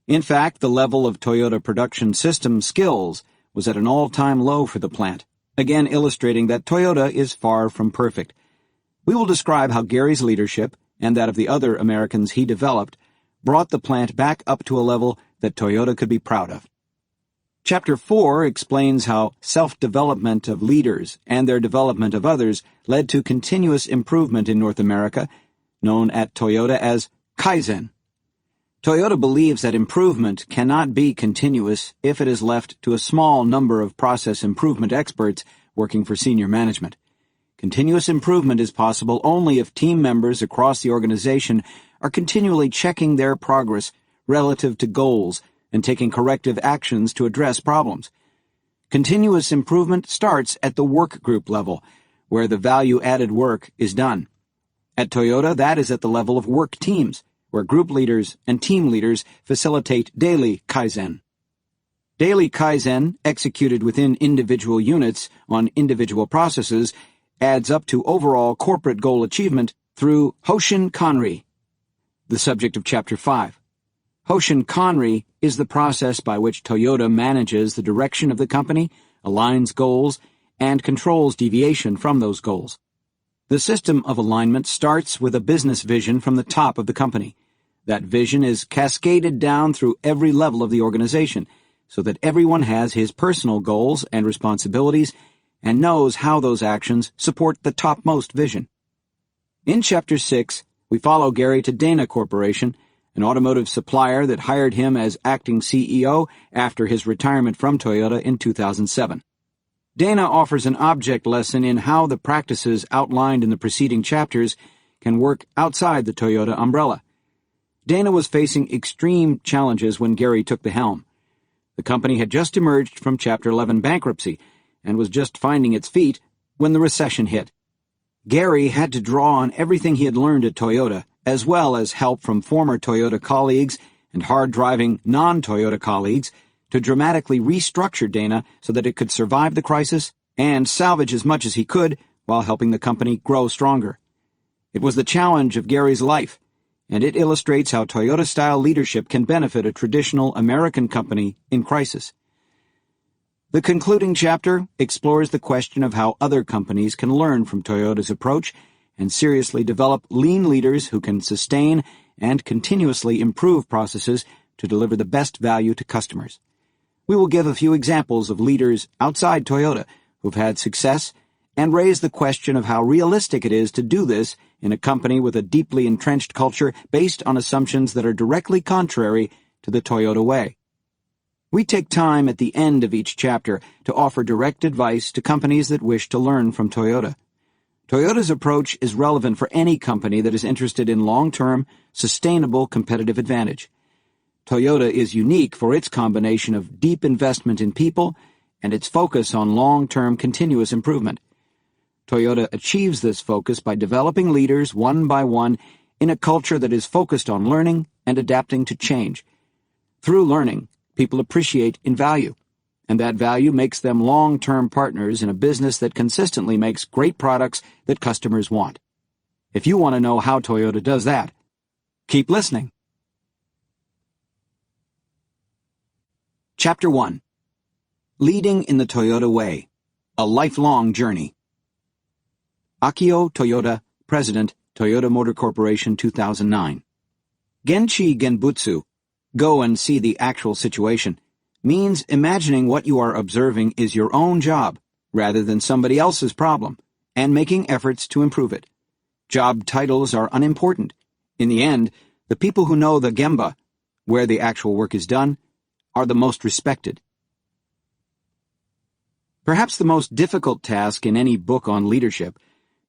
In fact, the level of Toyota production system skills was at an all-time low for the plant, again illustrating that Toyota is far from perfect. We will describe how Gary's leadership, and that of the other Americans he developed, brought the plant back up to a level that Toyota could be proud of. Chapter 4 explains how self-development of leaders and their development of others led to continuous improvement in North America, known at Toyota as Kaizen. Toyota believes that improvement cannot be continuous if it is left to a small number of process improvement experts working for senior management. Continuous improvement is possible only if team members across the organization are continually checking their progress relative to goals and taking corrective actions to address problems. Continuous improvement starts at the work group level, where the value-added work is done. At Toyota, that is at the level of work teams, where group leaders and team leaders facilitate daily Kaizen. Daily Kaizen, executed within individual units on individual processes, adds up to overall corporate goal achievement through Hoshin Kanri, the subject of Chapter 5. Hoshin Kanri is the process by which Toyota manages the direction of the company, aligns goals, and controls deviation from those goals. The system of alignment starts with a business vision from the top of the company. That vision is cascaded down through every level of the organization, so that everyone has his personal goals and responsibilities and knows how those actions support the topmost vision. In Chapter 6, we follow Gary to Dana Corporation, an automotive supplier that hired him as acting CEO after his retirement from Toyota in 2007. Dana offers an object lesson in how the practices outlined in the preceding chapters can work outside the Toyota umbrella. Dana was facing extreme challenges when Gary took the helm. The company had just emerged from Chapter 11 bankruptcy and was just finding its feet when the recession hit. Gary had to draw on everything he had learned at Toyota, as well as help from former Toyota colleagues and hard-driving non-Toyota colleagues, to dramatically restructure Dana so that it could survive the crisis and salvage as much as he could while helping the company grow stronger. It was the challenge of Gary's life, and it illustrates how Toyota-style leadership can benefit a traditional American company in crisis. The concluding chapter explores the question of how other companies can learn from Toyota's approach and seriously develop lean leaders who can sustain and continuously improve processes to deliver the best value to customers. We will give a few examples of leaders outside Toyota who've had success and raise the question of how realistic it is to do this in a company with a deeply entrenched culture based on assumptions that are directly contrary to the Toyota way. We take time at the end of each chapter to offer direct advice to companies that wish to learn from Toyota. Toyota's approach is relevant for any company that is interested in long-term, sustainable competitive advantage. Toyota is unique for its combination of deep investment in people and its focus on long-term continuous improvement. Toyota achieves this focus by developing leaders one by one in a culture that is focused on learning and adapting to change. Through learning, people appreciate in value, and that value makes them long-term partners in a business that consistently makes great products that customers want. If you want to know how Toyota does that, keep listening. Chapter 1. Leading in the Toyota Way, A Lifelong Journey. Akio Toyoda, President, Toyota Motor Corporation, 2009. Genchi Genbutsu, go and see the actual situation, means imagining what you are observing is your own job, rather than somebody else's problem, and making efforts to improve it. Job titles are unimportant. In the end, the people who know the Gemba, where the actual work is done, are the most respected. Perhaps the most difficult task in any book on leadership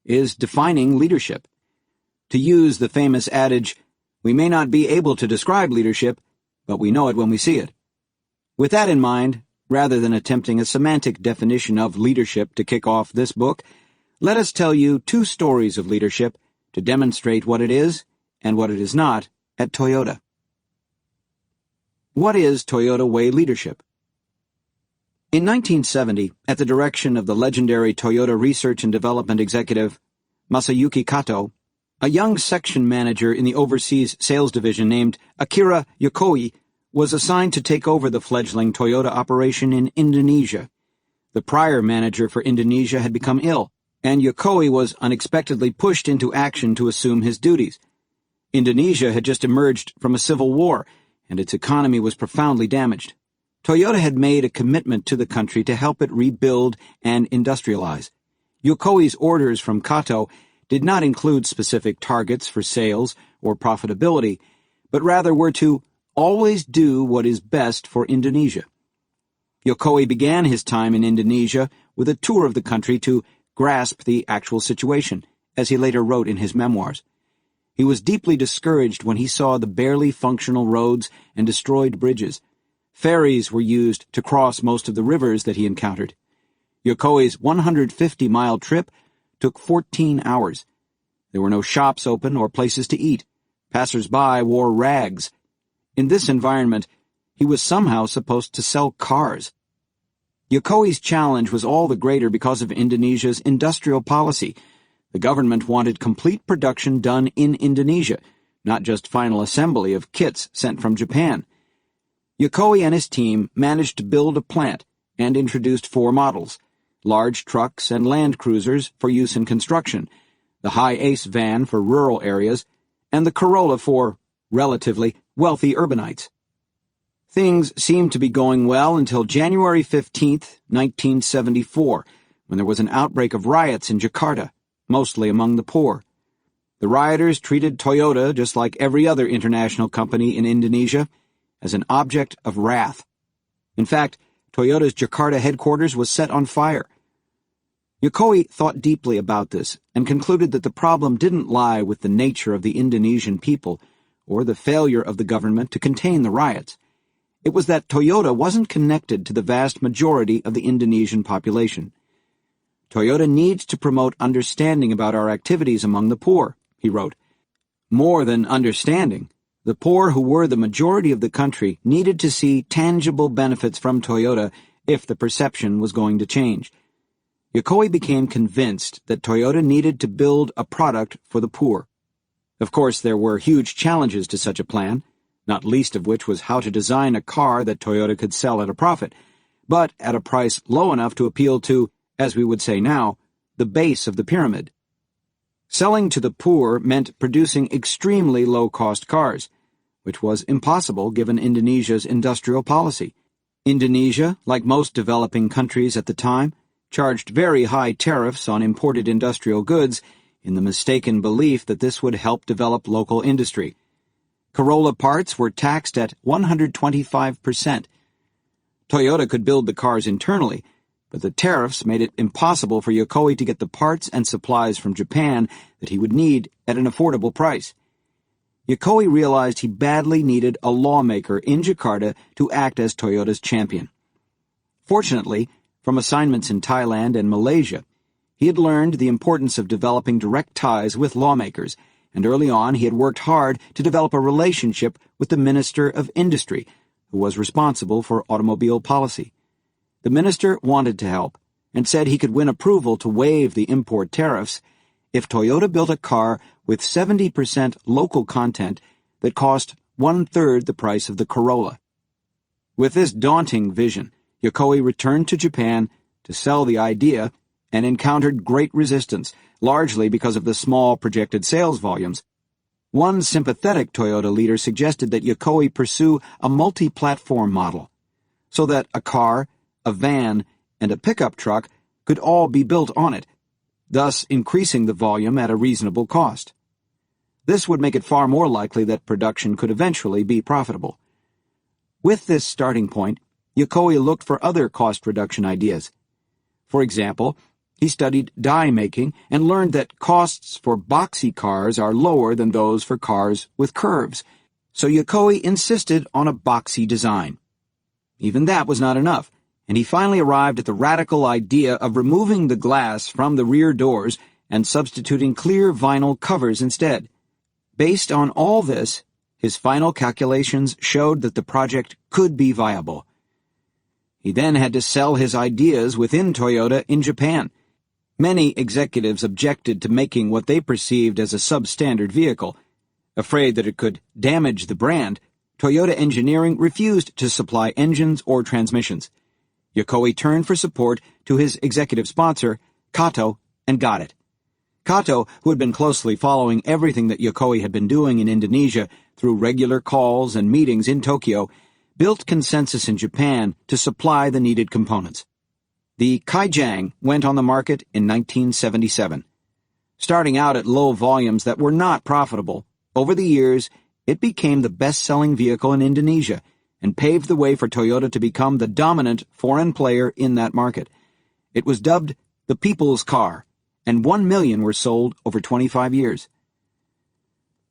is defining leadership. To use the famous adage, we may not be able to describe leadership, but we know it when we see it. With that in mind, rather than attempting a semantic definition of leadership to kick off this book, let us tell you two stories of leadership to demonstrate what it is and what it is not at Toyota. What is Toyota Way leadership? In 1970, at the direction of the legendary Toyota Research and Development executive Masayuki Kato, a young section manager in the overseas sales division named Akira Yokoi was assigned to take over the fledgling Toyota operation in Indonesia. The prior manager for Indonesia had become ill, and Yokoi was unexpectedly pushed into action to assume his duties. Indonesia had just emerged from a civil war, and its economy was profoundly damaged. Toyota had made a commitment to the country to help it rebuild and industrialize. Yokoi's orders from Kato did not include specific targets for sales or profitability, but rather were to always do what is best for Indonesia. Yokoi began his time in Indonesia with a tour of the country to grasp the actual situation, as he later wrote in his memoirs. He was deeply discouraged when he saw the barely functional roads and destroyed bridges. Ferries were used to cross most of the rivers that he encountered. Yokoi's 150-mile trip took 14 hours. There were no shops open or places to eat. Passers-by wore rags. In this environment, he was somehow supposed to sell cars. Yokoi's challenge was all the greater because of Indonesia's industrial policy. The government wanted complete production done in Indonesia, not just final assembly of kits sent from Japan. Yokoi and his team managed to build a plant and introduced 4 models: large trucks and land cruisers for use in construction, the high-ace van for rural areas, and the Corolla for, relatively, wealthy urbanites. Things seemed to be going well until January 15, 1974, when there was an outbreak of riots in Jakarta, mostly among the poor. The rioters treated Toyota, just like every other international company in Indonesia, as an object of wrath. In fact, Toyota's Jakarta headquarters was set on fire. Yokoi thought deeply about this and concluded that the problem didn't lie with the nature of the Indonesian people or the failure of the government to contain the riots. It was that Toyota wasn't connected to the vast majority of the Indonesian population. Toyota needs to promote understanding about our activities among the poor, he wrote. More than understanding, the poor who were the majority of the country needed to see tangible benefits from Toyota if the perception was going to change. Yokoi became convinced that Toyota needed to build a product for the poor. Of course, there were huge challenges to such a plan, not least of which was how to design a car that Toyota could sell at a profit, but at a price low enough to appeal to, as we would say now, the base of the pyramid. Selling to the poor meant producing extremely low-cost cars, which was impossible given Indonesia's industrial policy. Indonesia, like most developing countries at the time, charged very high tariffs on imported industrial goods in the mistaken belief that this would help develop local industry. Corolla parts were taxed at 125%. Toyota could build the cars internally, but the tariffs made it impossible for Yokoi to get the parts and supplies from Japan that he would need at an affordable price. Yokoi realized he badly needed a lawmaker in Jakarta to act as Toyota's champion. Fortunately, from assignments in Thailand and Malaysia, he had learned the importance of developing direct ties with lawmakers, and early on he had worked hard to develop a relationship with the Minister of Industry, who was responsible for automobile policy. The minister wanted to help, and said he could win approval to waive the import tariffs if Toyota built a car with 70% local content that cost 1/3 the price of the Corolla. With this daunting vision, Yokoi returned to Japan to sell the idea and encountered great resistance, largely because of the small projected sales volumes. One sympathetic Toyota leader suggested that Yokoi pursue a multi-platform model, so that a car, a van, and a pickup truck could all be built on it, thus increasing the volume at a reasonable cost. This would make it far more likely that production could eventually be profitable. With this starting point, Yokoi looked for other cost reduction ideas. For example, he studied die making and learned that costs for boxy cars are lower than those for cars with curves, so Yokoi insisted on a boxy design. Even that was not enough, and he finally arrived at the radical idea of removing the glass from the rear doors and substituting clear vinyl covers instead. Based on all this, his final calculations showed that the project could be viable. He then had to sell his ideas within Toyota in Japan. Many executives objected to making what they perceived as a substandard vehicle. Afraid that it could damage the brand, Toyota Engineering refused to supply engines or transmissions. Yokoi turned for support to his executive sponsor, Kato, and got it. Kato, who had been closely following everything that Yokoi had been doing in Indonesia through regular calls and meetings in Tokyo, built consensus in Japan to supply the needed components. The Kaizen went on the market in 1977. Starting out at low volumes that were not profitable, over the years, it became the best-selling vehicle in Indonesia and paved the way for Toyota to become the dominant foreign player in that market. It was dubbed the People's Car, and 1 million were sold over 25 years.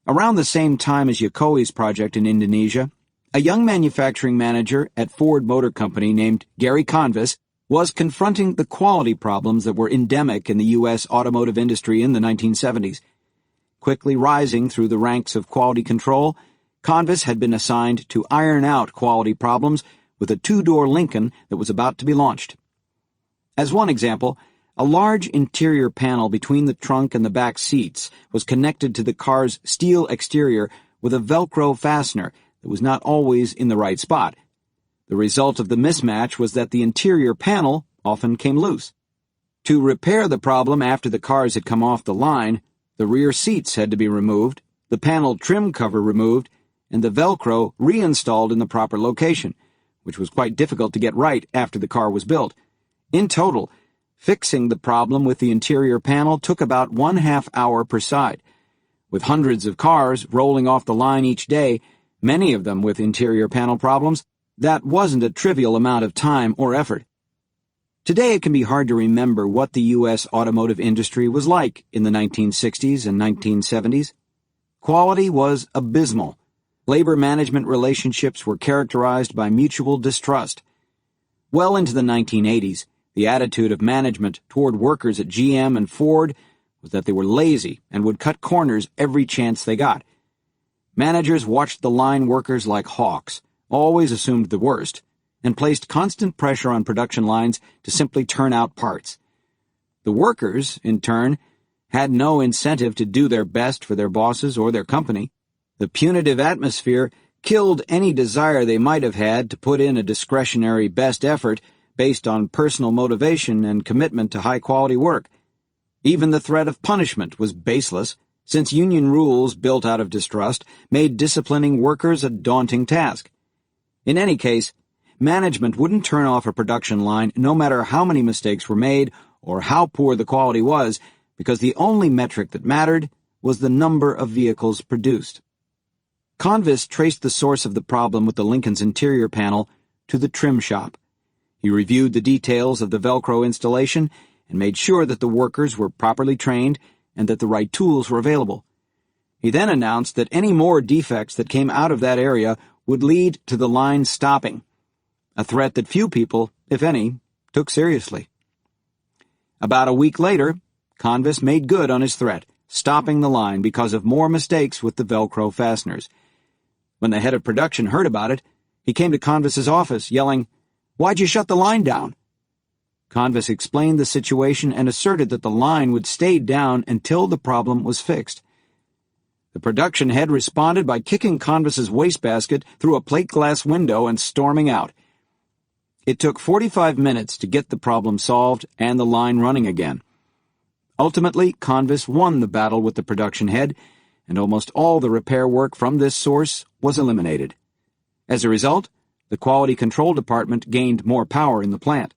Around the same time as Yokoi's project in Indonesia, a young manufacturing manager at Ford Motor Company named Gary Convis was confronting the quality problems that were endemic in the U.S. automotive industry in the 1970s. quickly rising through the ranks of quality control, Convis had been assigned to iron out quality problems with a two-door Lincoln that was about to be launched. As one example, a large interior panel between the trunk and the back seats was connected to the car's steel exterior with a Velcro fastener that was not always in the right spot. The result of the mismatch was that the interior panel often came loose. To repair the problem after the cars had come off the line, the rear seats had to be removed, the panel trim cover removed, and the Velcro reinstalled in the proper location, which was quite difficult to get right after the car was built. In total, fixing the problem with the interior panel took about 1/2 hour per side. With hundreds of cars rolling off the line each day, many of them with interior panel problems, that wasn't a trivial amount of time or effort. Today it can be hard to remember what the U.S. automotive industry was like in the 1960s and 1970s. Quality was abysmal. Labor management relationships were characterized by mutual distrust. Well into the 1980s, the attitude of management toward workers at GM and Ford was that they were lazy and would cut corners every chance they got. Managers watched the line workers like hawks, always assumed the worst, and placed constant pressure on production lines to simply turn out parts. The workers, in turn, had no incentive to do their best for their bosses or their company. The punitive atmosphere killed any desire they might have had to put in a discretionary best effort based on personal motivation and commitment to high-quality work. Even the threat of punishment was baseless, since union rules built out of distrust made disciplining workers a daunting task. In any case, management wouldn't turn off a production line no matter how many mistakes were made or how poor the quality was, because the only metric that mattered was the number of vehicles produced. Convis traced the source of the problem with the Lincoln's interior panel to the trim shop. He reviewed the details of the Velcro installation and made sure that the workers were properly trained and that the right tools were available. He then announced that any more defects that came out of that area would lead to the line stopping, a threat that few people, if any, took seriously. About a week later, Convis made good on his threat, stopping the line because of more mistakes with the Velcro fasteners. When the head of production heard about it, he came to Convis's office, yelling, "Why'd you shut the line down?" Convis explained the situation and asserted that the line would stay down until the problem was fixed. The production head responded by kicking Convis's wastebasket through a plate glass window and storming out. It took 45 minutes to get the problem solved and the line running again. Ultimately, Convis won the battle with the production head, and almost all the repair work from this source was eliminated. As a result, the Quality Control Department gained more power in the plant.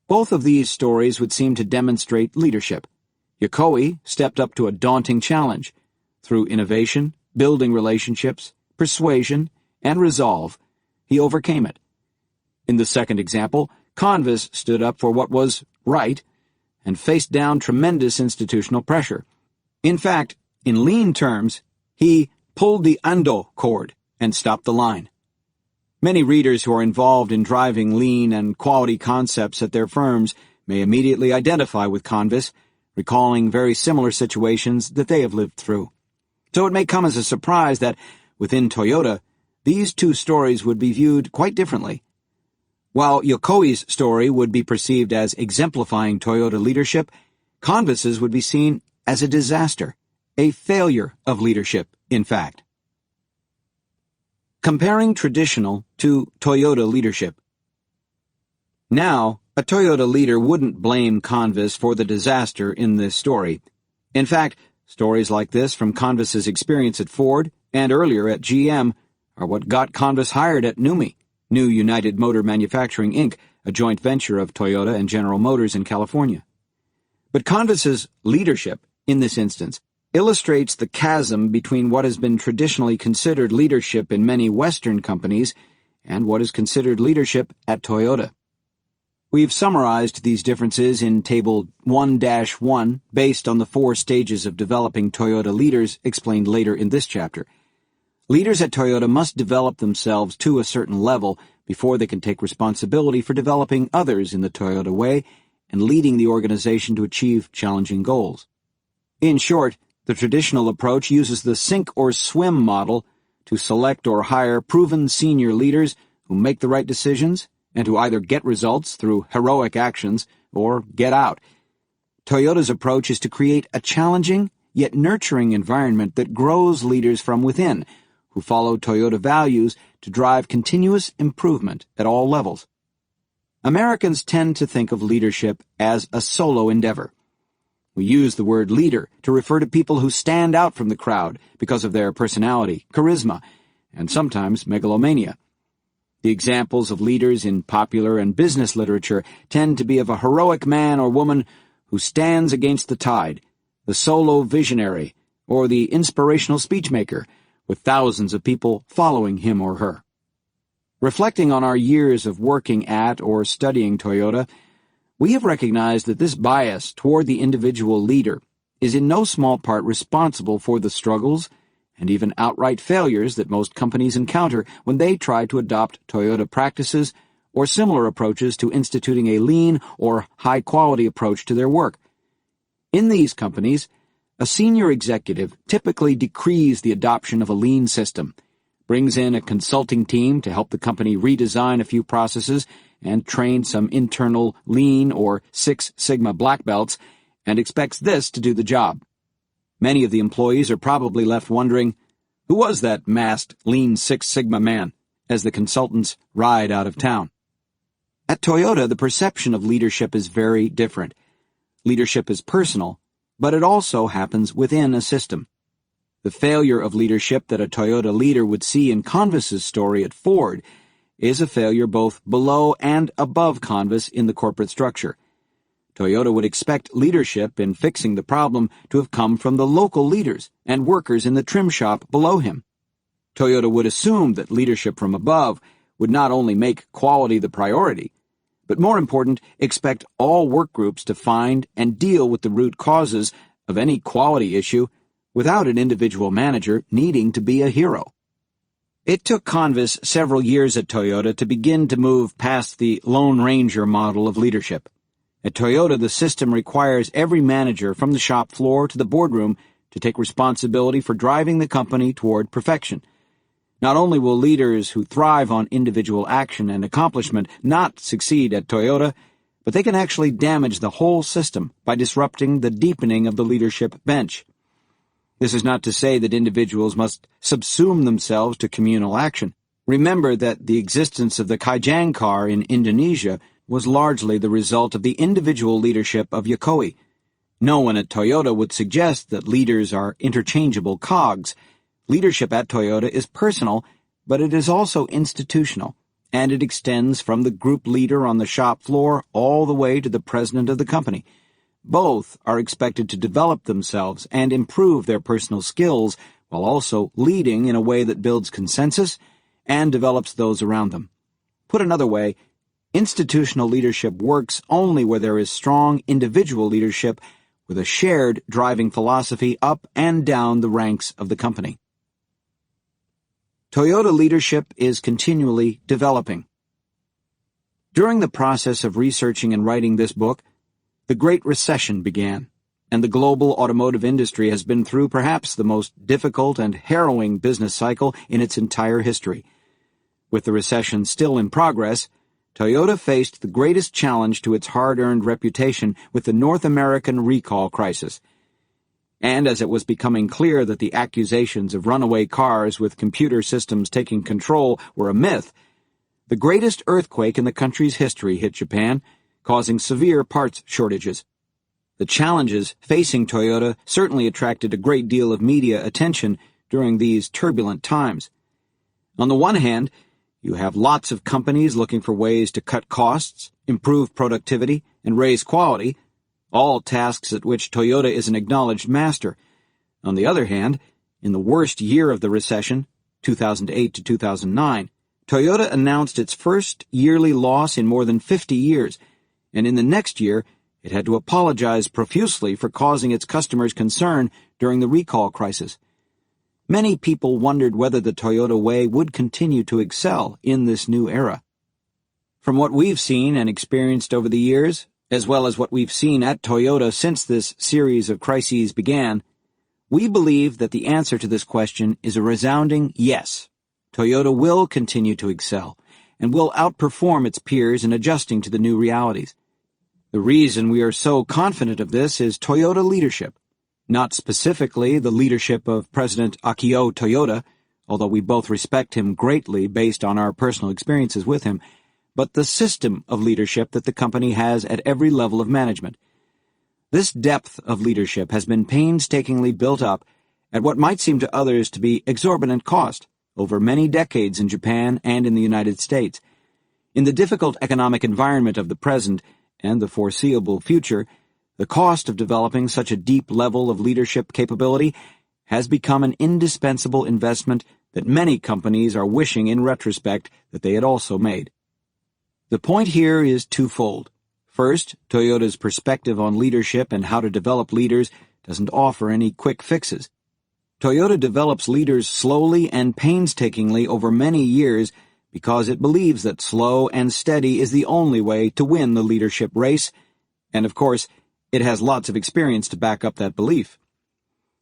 Both of these stories would seem to demonstrate leadership. Yokoi stepped up to a daunting challenge. Through innovation, building relationships, persuasion, and resolve, he overcame it. In the second example, Convis stood up for what was right and faced down tremendous institutional pressure. In fact, in lean terms, he pulled the Ando cord and stopped the line. Many readers who are involved in driving lean and quality concepts at their firms may immediately identify with Convis, recalling very similar situations that they have lived through. So it may come as a surprise that, within Toyota, these two stories would be viewed quite differently. While Yokoi's story would be perceived as exemplifying Toyota leadership, Convis's would be seen as a disaster, a failure of leadership, in fact. Comparing traditional to Toyota leadership. Now, a Toyota leader wouldn't blame Convis for the disaster in this story. In fact, stories like this from Convis's experience at Ford and earlier at GM are what got Convis hired at NUMMI, New United Motor Manufacturing, Inc., a joint venture of Toyota and General Motors in California. But Convis's leadership, in this instance, illustrates the chasm between what has been traditionally considered leadership in many Western companies and what is considered leadership at Toyota. We've summarized these differences in Table 1-1 based on the 4 stages of developing Toyota leaders explained later in this chapter. Leaders at Toyota must develop themselves to a certain level before they can take responsibility for developing others in the Toyota way and leading the organization to achieve challenging goals. In short, The traditional approach uses the sink or swim model to select or hire proven senior leaders who make the right decisions and who either get results through heroic actions or get out. Toyota's approach is to create a challenging yet nurturing environment that grows leaders from within, who follow Toyota values to drive continuous improvement at all levels. Americans tend to think of leadership as a solo endeavor. We use the word leader to refer to people who stand out from the crowd because of their personality, charisma, and sometimes megalomania. The examples of leaders in popular and business literature tend to be of a heroic man or woman who stands against the tide, the solo visionary, or the inspirational speechmaker, with thousands of people following him or her. Reflecting on our years of working at or studying Toyota, we have recognized that this bias toward the individual leader is in no small part responsible for the struggles and even outright failures that most companies encounter when they try to adopt Toyota practices or similar approaches to instituting a lean or high-quality approach to their work. In these companies, a senior executive typically decrees the adoption of a lean system, brings in a consulting team to help the company redesign a few processes and train some internal lean or Six Sigma black belts, and expects this to do the job. Many of the employees are probably left wondering, who was that masked lean Six Sigma man, as the consultants ride out of town? At Toyota, the perception of leadership is very different. Leadership is personal, but it also happens within a system. The failure of leadership that a Toyota leader would see in Convis's story at Ford is a failure both below and above Convis in the corporate structure. Toyota would expect leadership in fixing the problem to have come from the local leaders and workers in the trim shop below him. Toyota would assume that leadership from above would not only make quality the priority, but more important, expect all work groups to find and deal with the root causes of any quality issue without an individual manager needing to be a hero. It took Convis several years at Toyota to begin to move past the Lone Ranger model of leadership. At Toyota, the system requires every manager from the shop floor to the boardroom to take responsibility for driving the company toward perfection. Not only will leaders who thrive on individual action and accomplishment not succeed at Toyota, but they can actually damage the whole system by disrupting the deepening of the leadership bench. This is not to say that individuals must subsume themselves to communal action. Remember that the existence of the Kaizen car in Indonesia was largely the result of the individual leadership of Yokoi. No one at Toyota would suggest that leaders are interchangeable cogs. Leadership at Toyota is personal, but it is also institutional, and it extends from the group leader on the shop floor all the way to the president of the company. Both are expected to develop themselves and improve their personal skills while also leading in a way that builds consensus and develops those around them. Put another way, institutional leadership works only where there is strong individual leadership with a shared driving philosophy up and down the ranks of the company. Toyota leadership is continually developing. During the process of researching and writing this book, the Great Recession began, and the global automotive industry has been through perhaps the most difficult and harrowing business cycle in its entire history. With the recession still in progress, Toyota faced the greatest challenge to its hard-earned reputation with the North American recall crisis. And as it was becoming clear that the accusations of runaway cars with computer systems taking control were a myth, the greatest earthquake in the country's history hit Japan, causing severe parts shortages. The challenges facing Toyota certainly attracted a great deal of media attention during these turbulent times. On the one hand, you have lots of companies looking for ways to cut costs, improve productivity, and raise quality, all tasks at which Toyota is an acknowledged master. On the other hand, in the worst year of the recession, 2008 to 2009, Toyota announced its first yearly loss in more than 50 years, and in the next year, it had to apologize profusely for causing its customers concern during the recall crisis. Many people wondered whether the Toyota way would continue to excel in this new era. From what we've seen and experienced over the years, as well as what we've seen at Toyota since this series of crises began, We believe that the answer to this question is a resounding yes. Toyota will continue to excel and will outperform its peers in adjusting to the new realities. The reason we are so confident of this is Toyota leadership. Not specifically the leadership of President Akio Toyoda, although we both respect him greatly based on our personal experiences with him, but the system of leadership that the company has at every level of management. This depth of leadership has been painstakingly built up at what might seem to others to be exorbitant cost over many decades in Japan and in the United States. In the difficult economic environment of the present and the foreseeable future, the cost of developing such a deep level of leadership capability has become an indispensable investment that many companies are wishing in retrospect that they had also made. The point here is twofold. First, Toyota's perspective on leadership and how to develop leaders doesn't offer any quick fixes. Toyota develops leaders slowly and painstakingly over many years because it believes that slow and steady is the only way to win the leadership race, and of course, it has lots of experience to back up that belief.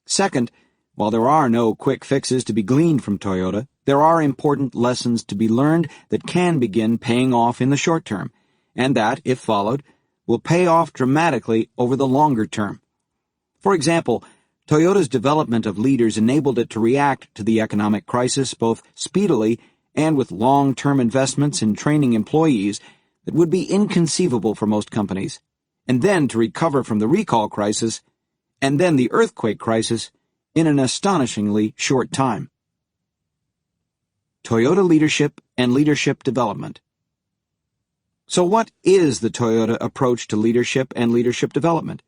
Second, while there are no quick fixes to be gleaned from Toyota, there are important lessons to be learned that can begin paying off in the short term, and that, if followed, will pay off dramatically over the longer term. For example, Toyota's development of leaders enabled it to react to the economic crisis both speedily and with long-term investments in training employees that would be inconceivable for most companies, and then to recover from the recall crisis, and then the earthquake crisis, in an astonishingly short time. Toyota leadership and leadership development. So what is the Toyota approach to leadership and leadership development?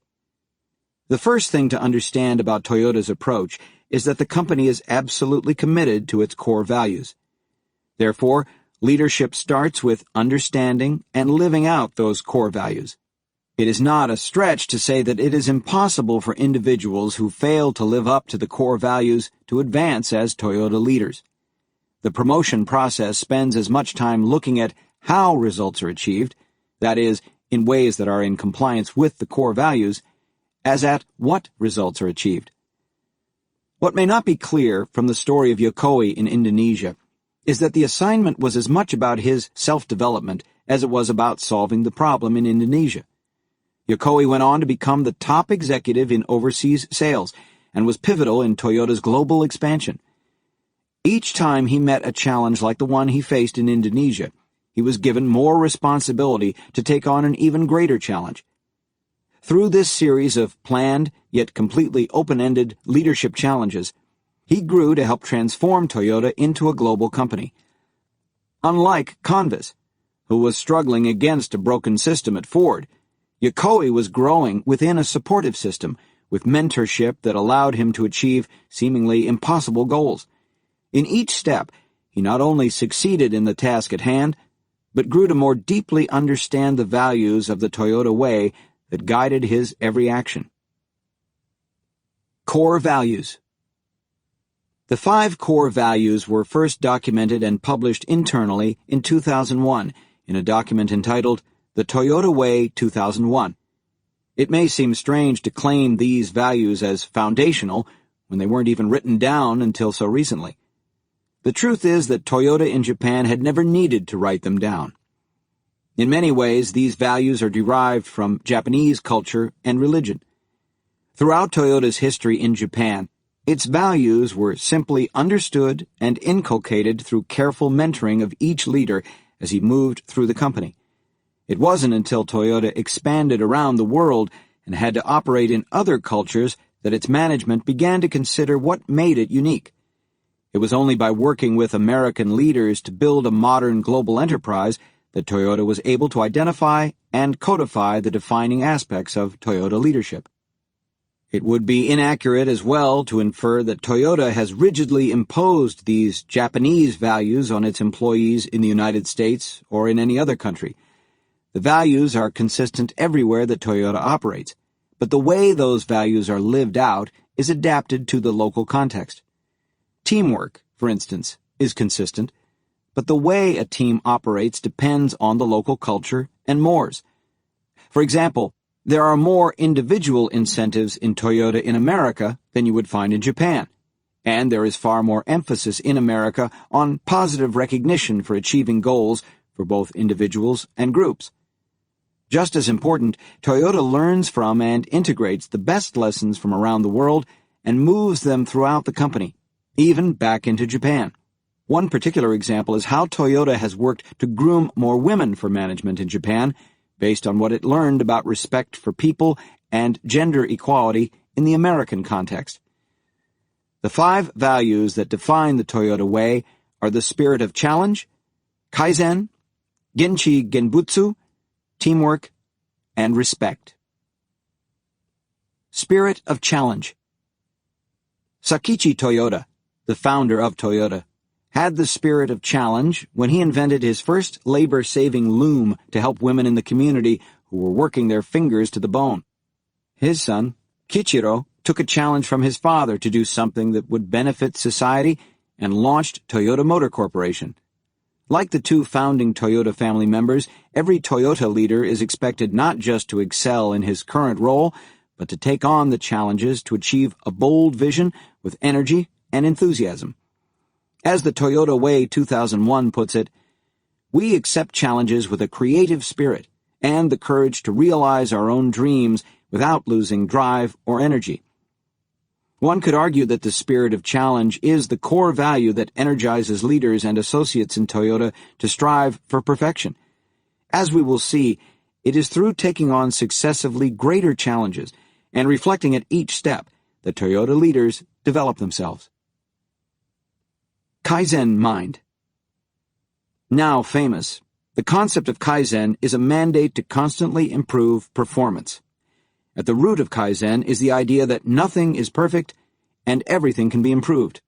The first thing to understand about Toyota's approach is that the company is absolutely committed to its core values. Therefore, leadership starts with understanding and living out those core values. It is not a stretch to say that it is impossible for individuals who fail to live up to the core values to advance as Toyota leaders. The promotion process spends as much time looking at how results are achieved, that is, in ways that are in compliance with the core values, as at what results are achieved. What may not be clear from the story of Yokoi in Indonesia is that the assignment was as much about his self-development as it was about solving the problem in Indonesia. Yokoi went on to become the top executive in overseas sales and was pivotal in Toyota's global expansion. Each time he met a challenge like the one he faced in Indonesia, he was given more responsibility to take on an even greater challenge. Through this series of planned, yet completely open-ended leadership challenges, he grew to help transform Toyota into a global company. Unlike Convis, who was struggling against a broken system at Ford, Yokoi was growing within a supportive system with mentorship that allowed him to achieve seemingly impossible goals. In each step, he not only succeeded in the task at hand, but grew to more deeply understand the values of the Toyota way that guided his every action. Core Values. The 5 core values were first documented and published internally in 2001 in a document entitled The Toyota Way 2001. It may seem strange to claim these values as foundational when they weren't even written down until so recently. The truth is that Toyota in Japan had never needed to write them down. In many ways, these values are derived from Japanese culture and religion. Throughout Toyota's history in Japan, its values were simply understood and inculcated through careful mentoring of each leader as he moved through the company. It wasn't until Toyota expanded around the world and had to operate in other cultures that its management began to consider what made it unique. It was only by working with American leaders to build a modern global enterprise that Toyota was able to identify and codify the defining aspects of Toyota leadership. It would be inaccurate as well to infer that Toyota has rigidly imposed these Japanese values on its employees in the United States or in any other country. The values are consistent everywhere that Toyota operates, but the way those values are lived out is adapted to the local context. Teamwork, for instance, is consistent, but the way a team operates depends on the local culture and mores. For example, There are more individual incentives in Toyota in America than you would find in Japan, and there is far more emphasis in America on positive recognition for achieving goals for both individuals and groups. Just as important, Toyota learns from and integrates the best lessons from around the world and moves them throughout the company, even back into Japan. One particular example is how Toyota has worked to groom more women for management in Japan, based on what it learned about respect for people and gender equality in the American context. The 5 values that define the Toyota Way are the spirit of challenge, Kaizen, Genchi Genbutsu, teamwork, and respect. Spirit of challenge. Sakichi Toyoda, the founder of Toyota, had the spirit of challenge when he invented his first labor-saving loom to help women in the community who were working their fingers to the bone. His son, Kichiro, took a challenge from his father to do something that would benefit society and launched Toyota Motor Corporation. Like the 2 founding Toyota family members, every Toyota leader is expected not just to excel in his current role, but to take on the challenges to achieve a bold vision with energy and enthusiasm. As the Toyota Way 2001 puts it, we accept challenges with a creative spirit and the courage to realize our own dreams without losing drive or energy. One could argue that the spirit of challenge is the core value that energizes leaders and associates in Toyota to strive for perfection. As we will see, it is through taking on successively greater challenges and reflecting at each step that Toyota leaders develop themselves. Kaizen Mind. Now famous, the concept of Kaizen is a mandate to constantly improve performance. At the root of Kaizen is the idea that nothing is perfect and everything can be improved.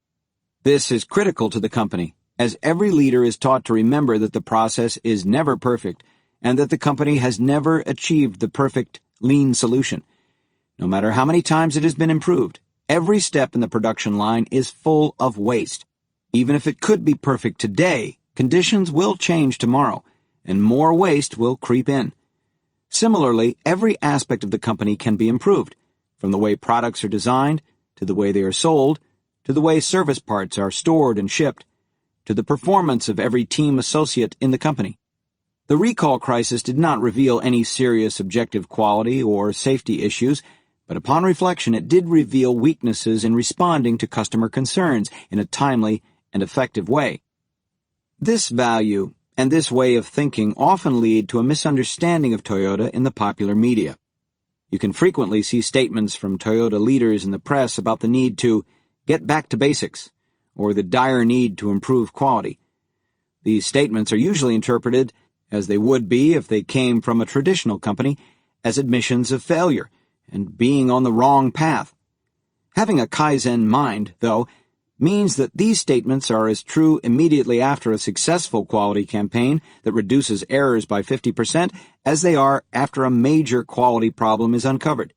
This is critical to the company, as every leader is taught to remember that the process is never perfect and that the company has never achieved the perfect lean solution. No matter how many times it has been improved, every step in the production line is full of waste. Even if it could be perfect today, conditions will change tomorrow, and more waste will creep in. Similarly, every aspect of the company can be improved, from the way products are designed, to the way they are sold, to the way service parts are stored and shipped, to the performance of every team associate in the company. The recall crisis did not reveal any serious objective quality or safety issues, but upon reflection it did reveal weaknesses in responding to customer concerns in a timely and effective way. This value and this way of thinking often lead to a misunderstanding of Toyota in the popular media. You can frequently see statements from Toyota leaders in the press about the need to get back to basics, or the dire need to improve quality. These statements are usually interpreted, as they would be if they came from a traditional company, as admissions of failure and being on the wrong path. Having a Kaizen mind, though, means that these statements are as true immediately after a successful quality campaign that reduces errors by 50% as they are after a major quality problem is uncovered.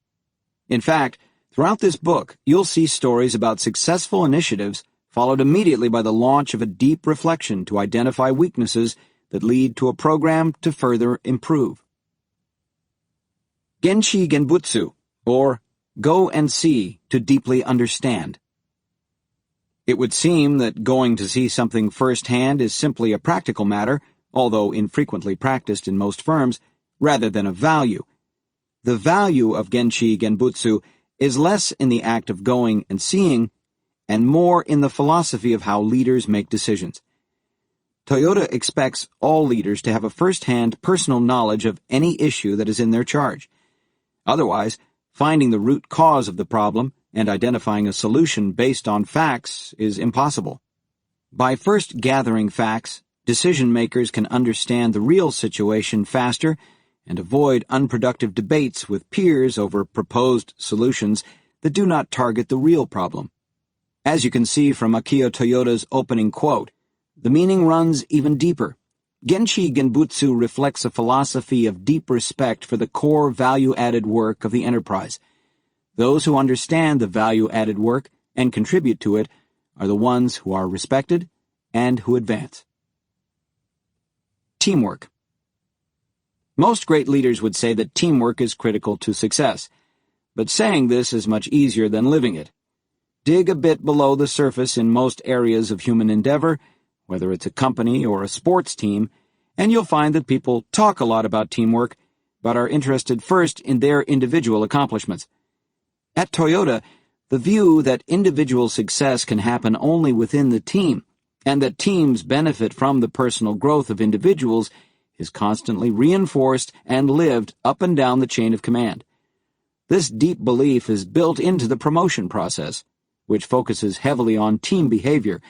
In fact, throughout this book, you'll see stories about successful initiatives followed immediately by the launch of a deep reflection to identify weaknesses that lead to a program to further improve. Genchi Genbutsu, or Go and See to Deeply Understand. It would seem that going to see something firsthand is simply a practical matter, although infrequently practiced in most firms, rather than a value. The value of Genchi Genbutsu is less in the act of going and seeing, and more in the philosophy of how leaders make decisions. Toyota expects all leaders to have a first-hand personal knowledge of any issue that is in their charge. Otherwise, finding the root cause of the problem and identifying a solution based on facts is impossible. By first gathering facts, decision-makers can understand the real situation faster and avoid unproductive debates with peers over proposed solutions that do not target the real problem. As you can see from Akio Toyoda's opening quote, the meaning runs even deeper. Genchi Genbutsu reflects a philosophy of deep respect for the core value-added work of the enterprise. Those who understand the value-added work and contribute to it are the ones who are respected and who advance. Teamwork. Most great leaders would say that teamwork is critical to success, but saying this is much easier than living it. Dig a bit below the surface in most areas of human endeavor, whether it's a company or a sports team, and you'll find that people talk a lot about teamwork, but are interested first in their individual accomplishments. At Toyota, the view that individual success can happen only within the team, and that teams benefit from the personal growth of individuals, is constantly reinforced and lived up and down the chain of command. This deep belief is built into the promotion process, which focuses heavily on team behavior,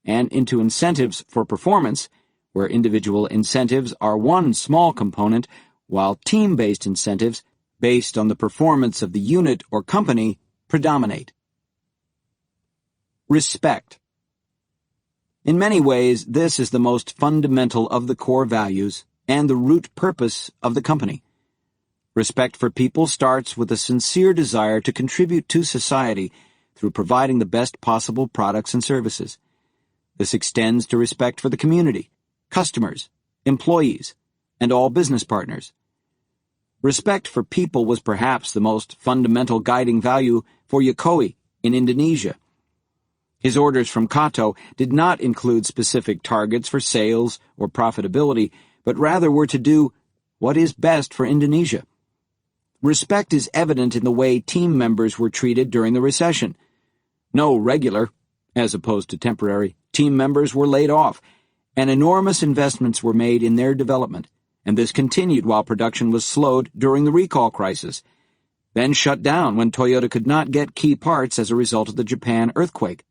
and into incentives for performance, where individual incentives are one small component, while team-based incentives, based on the performance of the unit or company, predominate. Respect. In many ways, this is the most fundamental of the core values and the root purpose of the company. Respect for people starts with a sincere desire to contribute to society through providing the best possible products and services. This extends to respect for the community, customers, employees, and all business partners. Respect for people was perhaps the most fundamental guiding value for Jokowi in Indonesia. His orders from Kato did not include specific targets for sales or profitability, but rather were to do what is best for Indonesia. Respect is evident in the way team members were treated during the recession. No regular, as opposed to temporary, team members were laid off, and enormous investments were made in their development, and this continued while production was slowed during the recall crisis, then shut down when Toyota could not get key parts as a result of the Japan earthquake.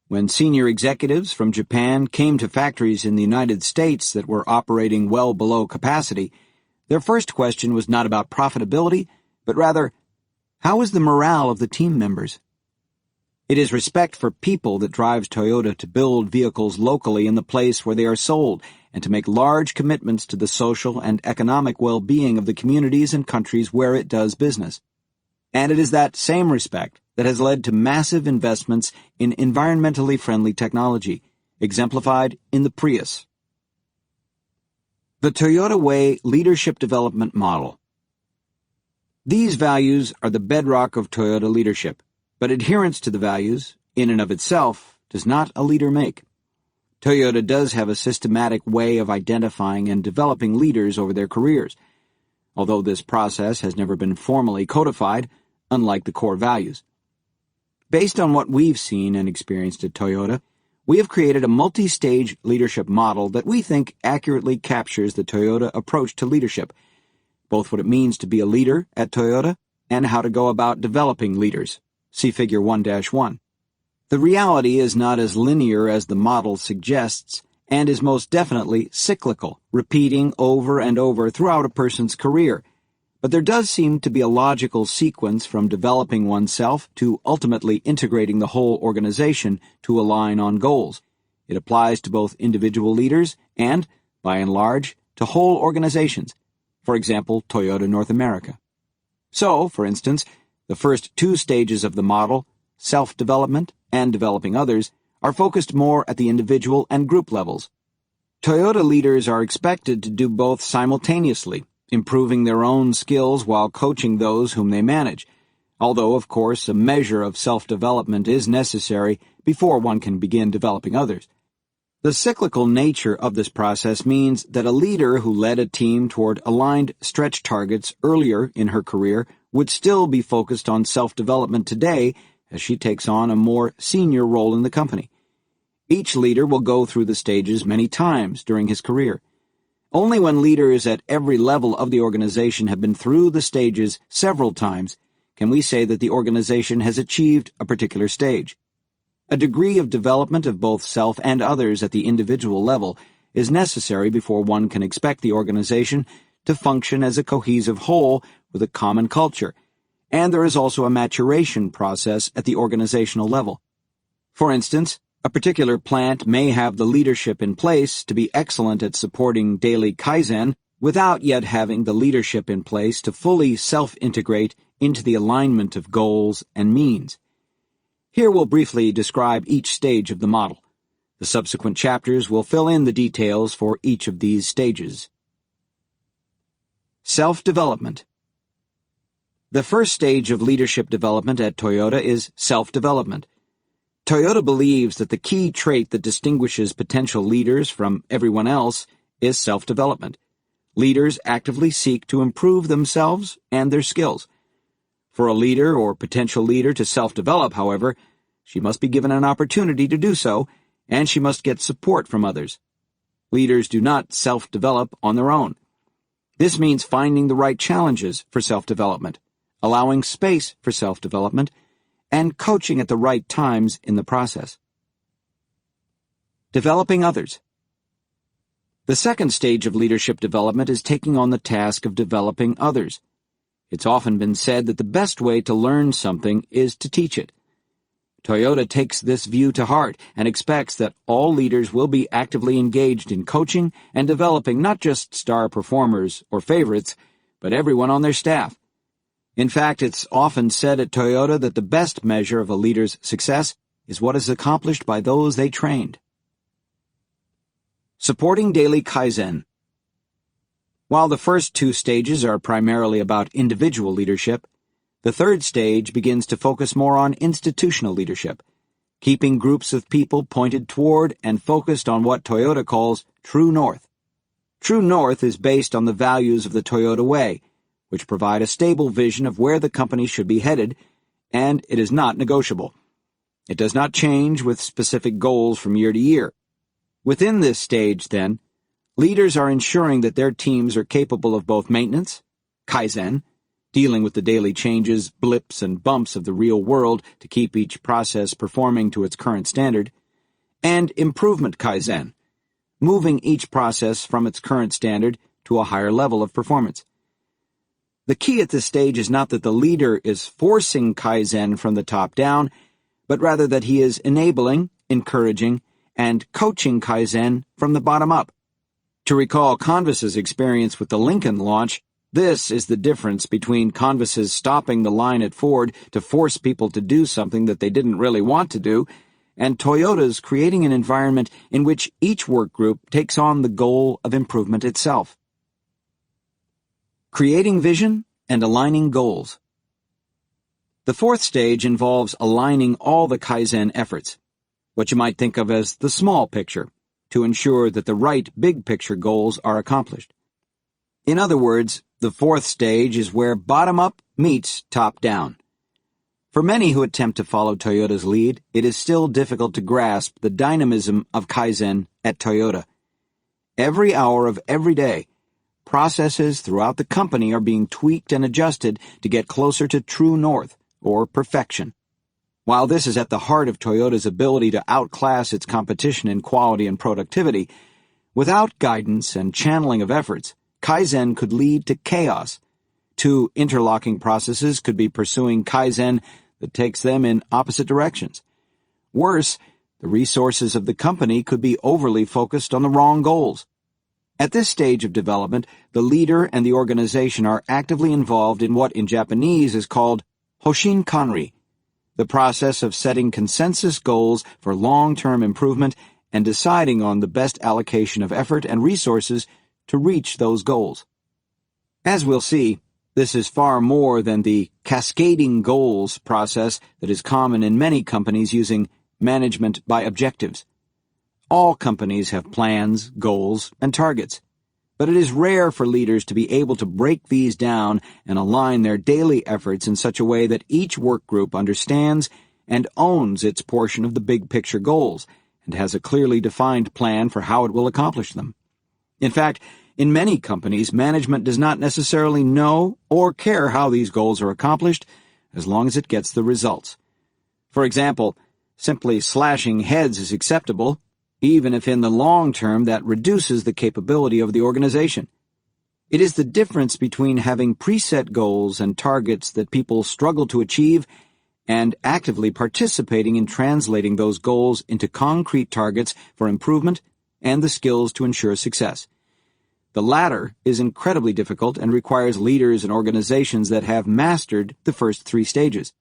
When senior executives from Japan came to factories in the United States that were operating well below capacity, their first question was not about profitability, but rather, how is the morale of the team members? It is respect for people that drives Toyota to build vehicles locally in the place where they are sold and to make large commitments to the social and economic well-being of the communities and countries where it does business. And it is that same respect that has led to massive investments in environmentally friendly technology, exemplified in the Prius. The Toyota Way Leadership Development Model. These values are the bedrock of Toyota leadership, but adherence to the values, in and of itself, does not a leader make. Toyota does have a systematic way of identifying and developing leaders over their careers, although this process has never been formally codified, unlike the core values. Based on what we've seen and experienced at Toyota, we have created a multi-stage leadership model that we think accurately captures the Toyota approach to leadership, both what it means to be a leader at Toyota and how to go about developing leaders. See Figure 1-1. The reality is not as linear as the model suggests and is most definitely cyclical, repeating over and over throughout a person's career. But there does seem to be a logical sequence from developing oneself to ultimately integrating the whole organization to align on goals. It applies to both individual leaders and, by and large, to whole organizations, for example, Toyota North America. So, for instance, the first two stages of the model, self-development and developing others, are focused more at the individual and group levels. Toyota leaders are expected to do both simultaneously, improving their own skills while coaching those whom they manage, although, of course, a measure of self-development is necessary before one can begin developing others. The cyclical nature of this process means that a leader who led a team toward aligned stretch targets earlier in her career would still be focused on self-development today as she takes on a more senior role in the company. Each leader will go through the stages many times during his career. Only when leaders at every level of the organization have been through the stages several times can we say that the organization has achieved a particular stage. A degree of development of both self and others at the individual level is necessary before one can expect the organization to function as a cohesive whole with a common culture, and there is also a maturation process at the organizational level. For instance, a particular plant may have the leadership in place to be excellent at supporting daily Kaizen without yet having the leadership in place to fully self-integrate into the alignment of goals and means. Here we'll briefly describe each stage of the model. The subsequent chapters will fill in the details for each of these stages. Self-development. The first stage of leadership development at Toyota is self-development. Toyota believes that the key trait that distinguishes potential leaders from everyone else is self-development. Leaders actively seek to improve themselves and their skills. For a leader or potential leader to self-develop, however, she must be given an opportunity to do so, and she must get support from others. Leaders do not self-develop on their own. This means finding the right challenges for self-development, allowing space for self-development, and coaching at the right times in the process. Developing others. The second stage of leadership development is taking on the task of developing others. It's often been said that the best way to learn something is to teach it. Toyota takes this view to heart and expects that all leaders will be actively engaged in coaching and developing not just star performers or favorites, but everyone on their staff. In fact, it's often said at Toyota that the best measure of a leader's success is what is accomplished by those they trained. Supporting daily Kaizen. While the first two stages are primarily about individual leadership, the third stage begins to focus more on institutional leadership, keeping groups of people pointed toward and focused on what Toyota calls True North. True North is based on the values of the Toyota Way, which provide a stable vision of where the company should be headed, and it is not negotiable. It does not change with specific goals from year to year. Within this stage, then, leaders are ensuring that their teams are capable of both maintenance, Kaizen, dealing with the daily changes, blips, and bumps of the real world to keep each process performing to its current standard, and improvement Kaizen, moving each process from its current standard to a higher level of performance. The key at this stage is not that the leader is forcing Kaizen from the top down, but rather that he is enabling, encouraging, and coaching Kaizen from the bottom up. To recall Convis's experience with the Lincoln launch, this is the difference between Convis's stopping the line at Ford to force people to do something that they didn't really want to do, and Toyota's creating an environment in which each work group takes on the goal of improvement itself. Creating vision and aligning goals. The fourth stage involves aligning all the Kaizen efforts, what you might think of as the small picture, to ensure that the right big picture goals are accomplished. In other words, the fourth stage is where bottom-up meets top-down. For many who attempt to follow Toyota's lead, it is still difficult to grasp the dynamism of Kaizen at Toyota. Every hour of every day, processes throughout the company are being tweaked and adjusted to get closer to true north, or perfection. While this is at the heart of Toyota's ability to outclass its competition in quality and productivity, without guidance and channeling of efforts, Kaizen could lead to chaos. Two interlocking processes could be pursuing Kaizen that takes them in opposite directions. Worse, the resources of the company could be overly focused on the wrong goals. At this stage of development, the leader and the organization are actively involved in what in Japanese is called Hoshin Kanri, the process of setting consensus goals for long-term improvement and deciding on the best allocation of effort and resources to reach those goals. As we'll see, this is far more than the cascading goals process that is common in many companies using management by objectives. All companies have plans, goals, and targets, but it is rare for leaders to be able to break these down and align their daily efforts in such a way that each work group understands and owns its portion of the big picture goals and has a clearly defined plan for how it will accomplish them. In fact, in many companies, management does not necessarily know or care how these goals are accomplished as long as it gets the results. For example, simply slashing heads is acceptable, even if in the long term that reduces the capability of the organization. It is the difference between having preset goals and targets that people struggle to achieve and actively participating in translating those goals into concrete targets for improvement and the skills to ensure success. The latter is incredibly difficult and requires leaders and organizations that have mastered the first three stages.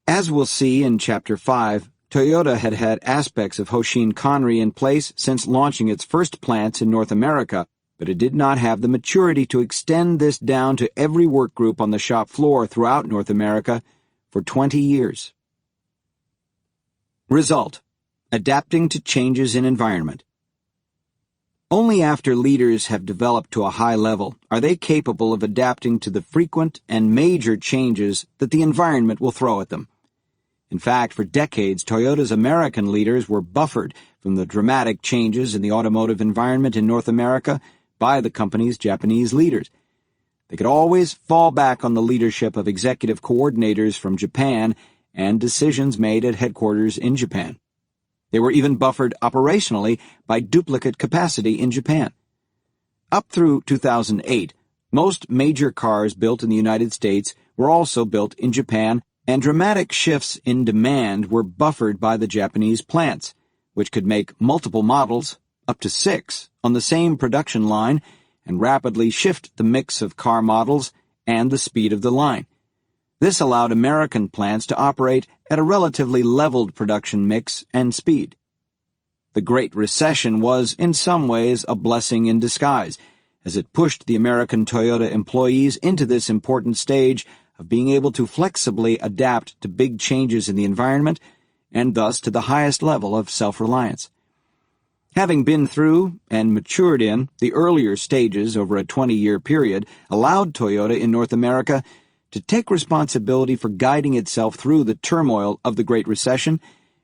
As we'll see in Chapter 5, Toyota had had aspects of Hoshin Kanri in place since launching its first plants in North America, but it did not have the maturity to extend this down to every work group on the shop floor throughout North America for 20 years. Result: adapting to changes in environment. Only after leaders have developed to a high level are they capable of adapting to the frequent and major changes that the environment will throw at them. In fact, for decades, Toyota's American leaders were buffered from the dramatic changes in the automotive environment in North America by the company's Japanese leaders. They could always fall back on the leadership of executive coordinators from Japan and decisions made at headquarters in Japan. They were even buffered operationally by duplicate capacity in Japan. Up through 2008, most major cars built in the United States were also built in Japan, and dramatic shifts in demand were buffered by the Japanese plants, which could make multiple models, up to 6, on the same production line and rapidly shift the mix of car models and the speed of the line. This allowed American plants to operate at a relatively leveled production mix and speed. The Great Recession was, in some ways, a blessing in disguise, as it pushed the American Toyota employees into this important stage of being able to flexibly adapt to big changes in the environment and thus to the highest level of self-reliance. Having been through and matured in the earlier stages over a 20-year period allowed Toyota in North America to take responsibility for guiding itself through the turmoil of the Great Recession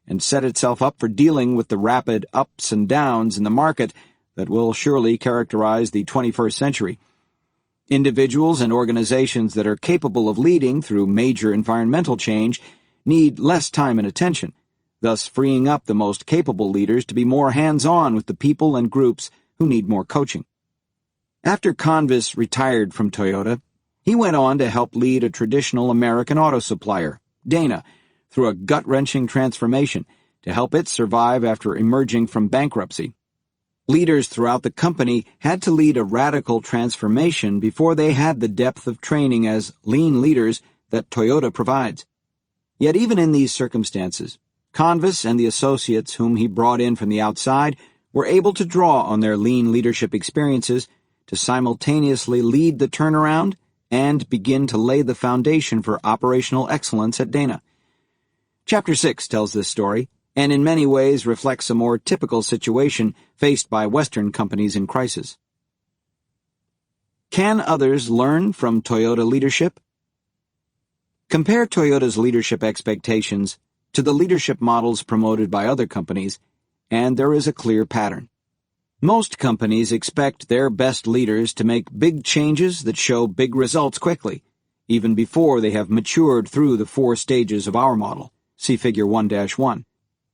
and set itself up for dealing with the rapid ups and downs in the market that will surely characterize the 21st century. Individuals and organizations that are capable of leading through major environmental change need less time and attention, thus freeing up the most capable leaders to be more hands-on with the people and groups who need more coaching. After Convis retired from Toyota, he went on to help lead a traditional American auto supplier, Dana, through a gut-wrenching transformation to help it survive after emerging from bankruptcy. Leaders throughout the company had to lead a radical transformation before they had the depth of training as lean leaders that Toyota provides. Yet even in these circumstances, Convis and the associates whom he brought in from the outside were able to draw on their lean leadership experiences to simultaneously lead the turnaround and begin to lay the foundation for operational excellence at Dana. Chapter 6 tells this story, and in many ways reflects a more typical situation faced by Western companies in crisis. Can others learn from Toyota leadership? Compare Toyota's leadership expectations to the leadership models promoted by other companies, and there is a clear pattern. Most companies expect their best leaders to make big changes that show big results quickly, even before they have matured through the 4 stages of our model. See Figure 1-1.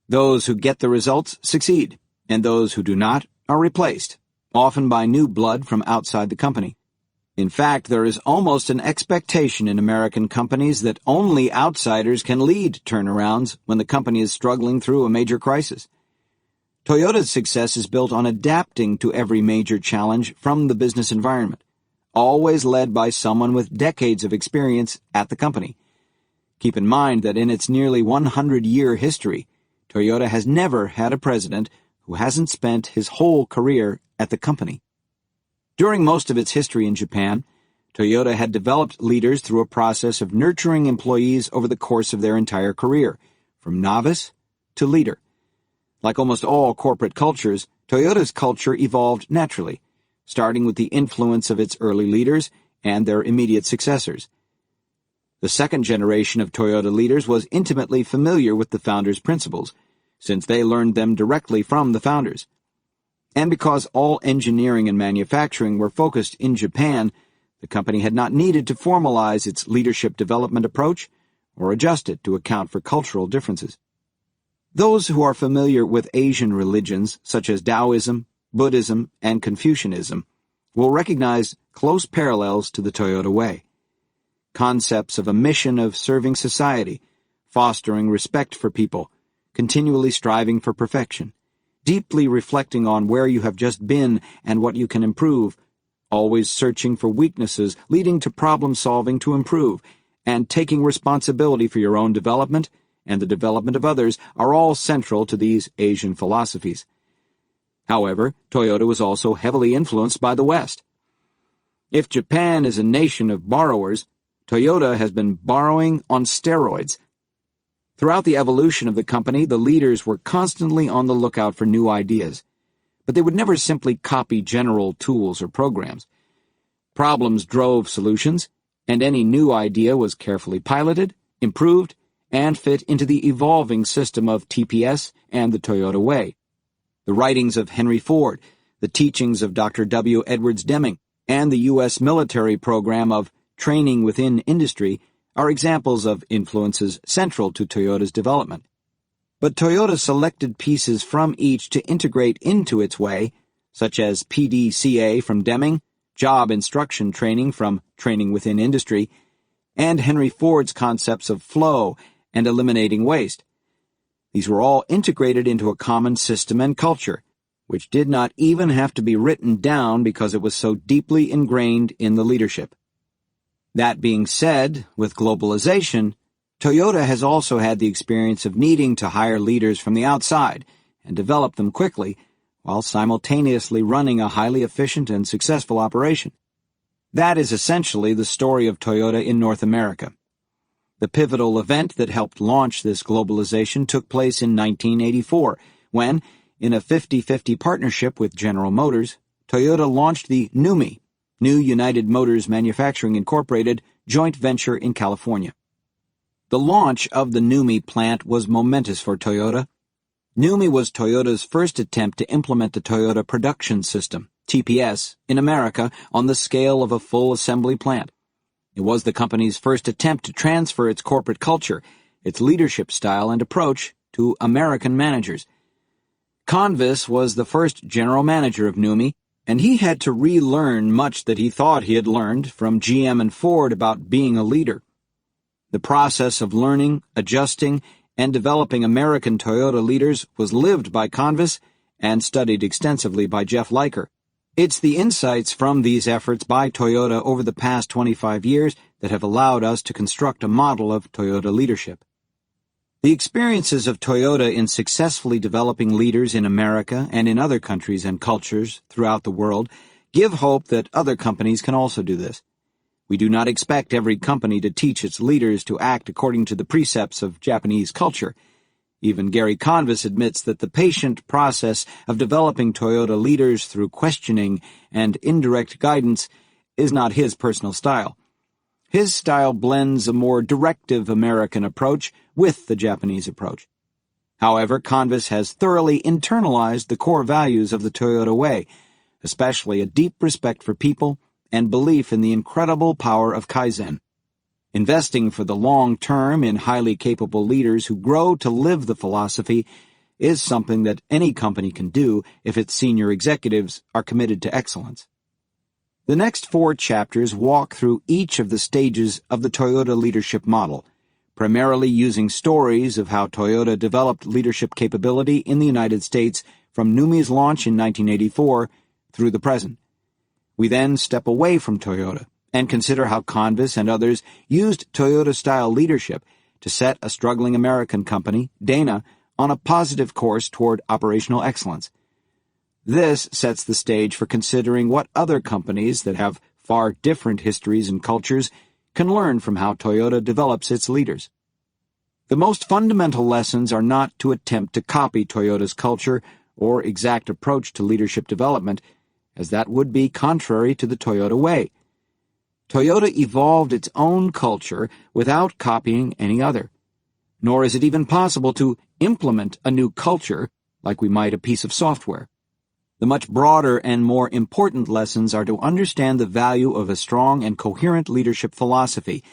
Those who get the results succeed, and those who do not are replaced, often by new blood from outside the company. In fact, there is almost an expectation in American companies that only outsiders can lead turnarounds when the company is struggling through a major crisis. Toyota's success is built on adapting to every major challenge from the business environment, always led by someone with decades of experience at the company. Keep in mind that in its nearly 100-year history, Toyota has never had a president who hasn't spent his whole career at the company. During most of its history in Japan, Toyota had developed leaders through a process of nurturing employees over the course of their entire career, from novice to leader. Like almost all corporate cultures, Toyota's culture evolved naturally, starting with the influence of its early leaders and their immediate successors. The second generation of Toyota leaders was intimately familiar with the founders' principles, since they learned them directly from the founders. And because all engineering and manufacturing were focused in Japan, the company had not needed to formalize its leadership development approach or adjust it to account for cultural differences. Those who are familiar with Asian religions, such as Taoism, Buddhism, and Confucianism, will recognize close parallels to the Toyota way. Concepts of a mission of serving society, fostering respect for people, continually striving for perfection, deeply reflecting on where you have just been and what you can improve, always searching for weaknesses leading to problem-solving to improve, and taking responsibility for your own development and the development of others are all central to these Asian philosophies. However, Toyota was also heavily influenced by the West. If Japan is a nation of borrowers, Toyota has been borrowing on steroids. Throughout the evolution of the company, the leaders were constantly on the lookout for new ideas, but they would never simply copy general tools or programs. Problems drove solutions, and any new idea was carefully piloted, improved, and fit into the evolving system of TPS and the Toyota Way. The writings of Henry Ford, the teachings of Dr. W. Edwards Deming, and the U.S. military program of training within industry are examples of influences central to Toyota's development. But Toyota selected pieces from each to integrate into its way, such as PDCA from Deming, job instruction training from Training Within Industry, and Henry Ford's concepts of flow and eliminating waste. These were all integrated into a common system and culture, which did not even have to be written down because it was so deeply ingrained in the leadership. That being said, with globalization, Toyota has also had the experience of needing to hire leaders from the outside and develop them quickly, while simultaneously running a highly efficient and successful operation. That is essentially the story of Toyota in North America. The pivotal event that helped launch this globalization took place in 1984, when, in a 50-50 partnership with General Motors, Toyota launched the NUMMI, New United Motors Manufacturing Incorporated, joint venture in California. The launch of the NUMMI plant was momentous for Toyota. NUMMI was Toyota's first attempt to implement the Toyota Production System, TPS, in America on the scale of a full assembly plant. It was the company's first attempt to transfer its corporate culture, its leadership style and approach, to American managers. Convis was the first general manager of NUMMI, and he had to relearn much that he thought he had learned from GM and Ford about being a leader. The process of learning, adjusting, and developing American Toyota leaders was lived by Convis and studied extensively by Jeff Liker. It's the insights from these efforts by Toyota over the past 25 years that have allowed us to construct a model of Toyota leadership. The experiences of Toyota in successfully developing leaders in America and in other countries and cultures throughout the world give hope that other companies can also do this. We do not expect every company to teach its leaders to act according to the precepts of Japanese culture. Even Gary Convis admits that the patient process of developing Toyota leaders through questioning and indirect guidance is not his personal style. His style blends a more directive American approach with the Japanese approach. However, Convis has thoroughly internalized the core values of the Toyota Way, especially a deep respect for people and belief in the incredible power of Kaizen. Investing for the long term in highly capable leaders who grow to live the philosophy is something that any company can do if its senior executives are committed to excellence. The next 4 chapters walk through each of the stages of the Toyota leadership model, primarily using stories of how Toyota developed leadership capability in the United States from NUMMI's launch in 1984 through the present. We then step away from Toyota and consider how Convis and others used Toyota-style leadership to set a struggling American company, Dana, on a positive course toward operational excellence. This sets the stage for considering what other companies that have far different histories and cultures can learn from how Toyota develops its leaders. The most fundamental lessons are not to attempt to copy Toyota's culture or exact approach to leadership development, as that would be contrary to the Toyota Way. Toyota evolved its own culture without copying any other, nor is it even possible to implement a new culture like we might a piece of software. The much broader and more important lessons are to understand the value of a strong and coherent leadership philosophy,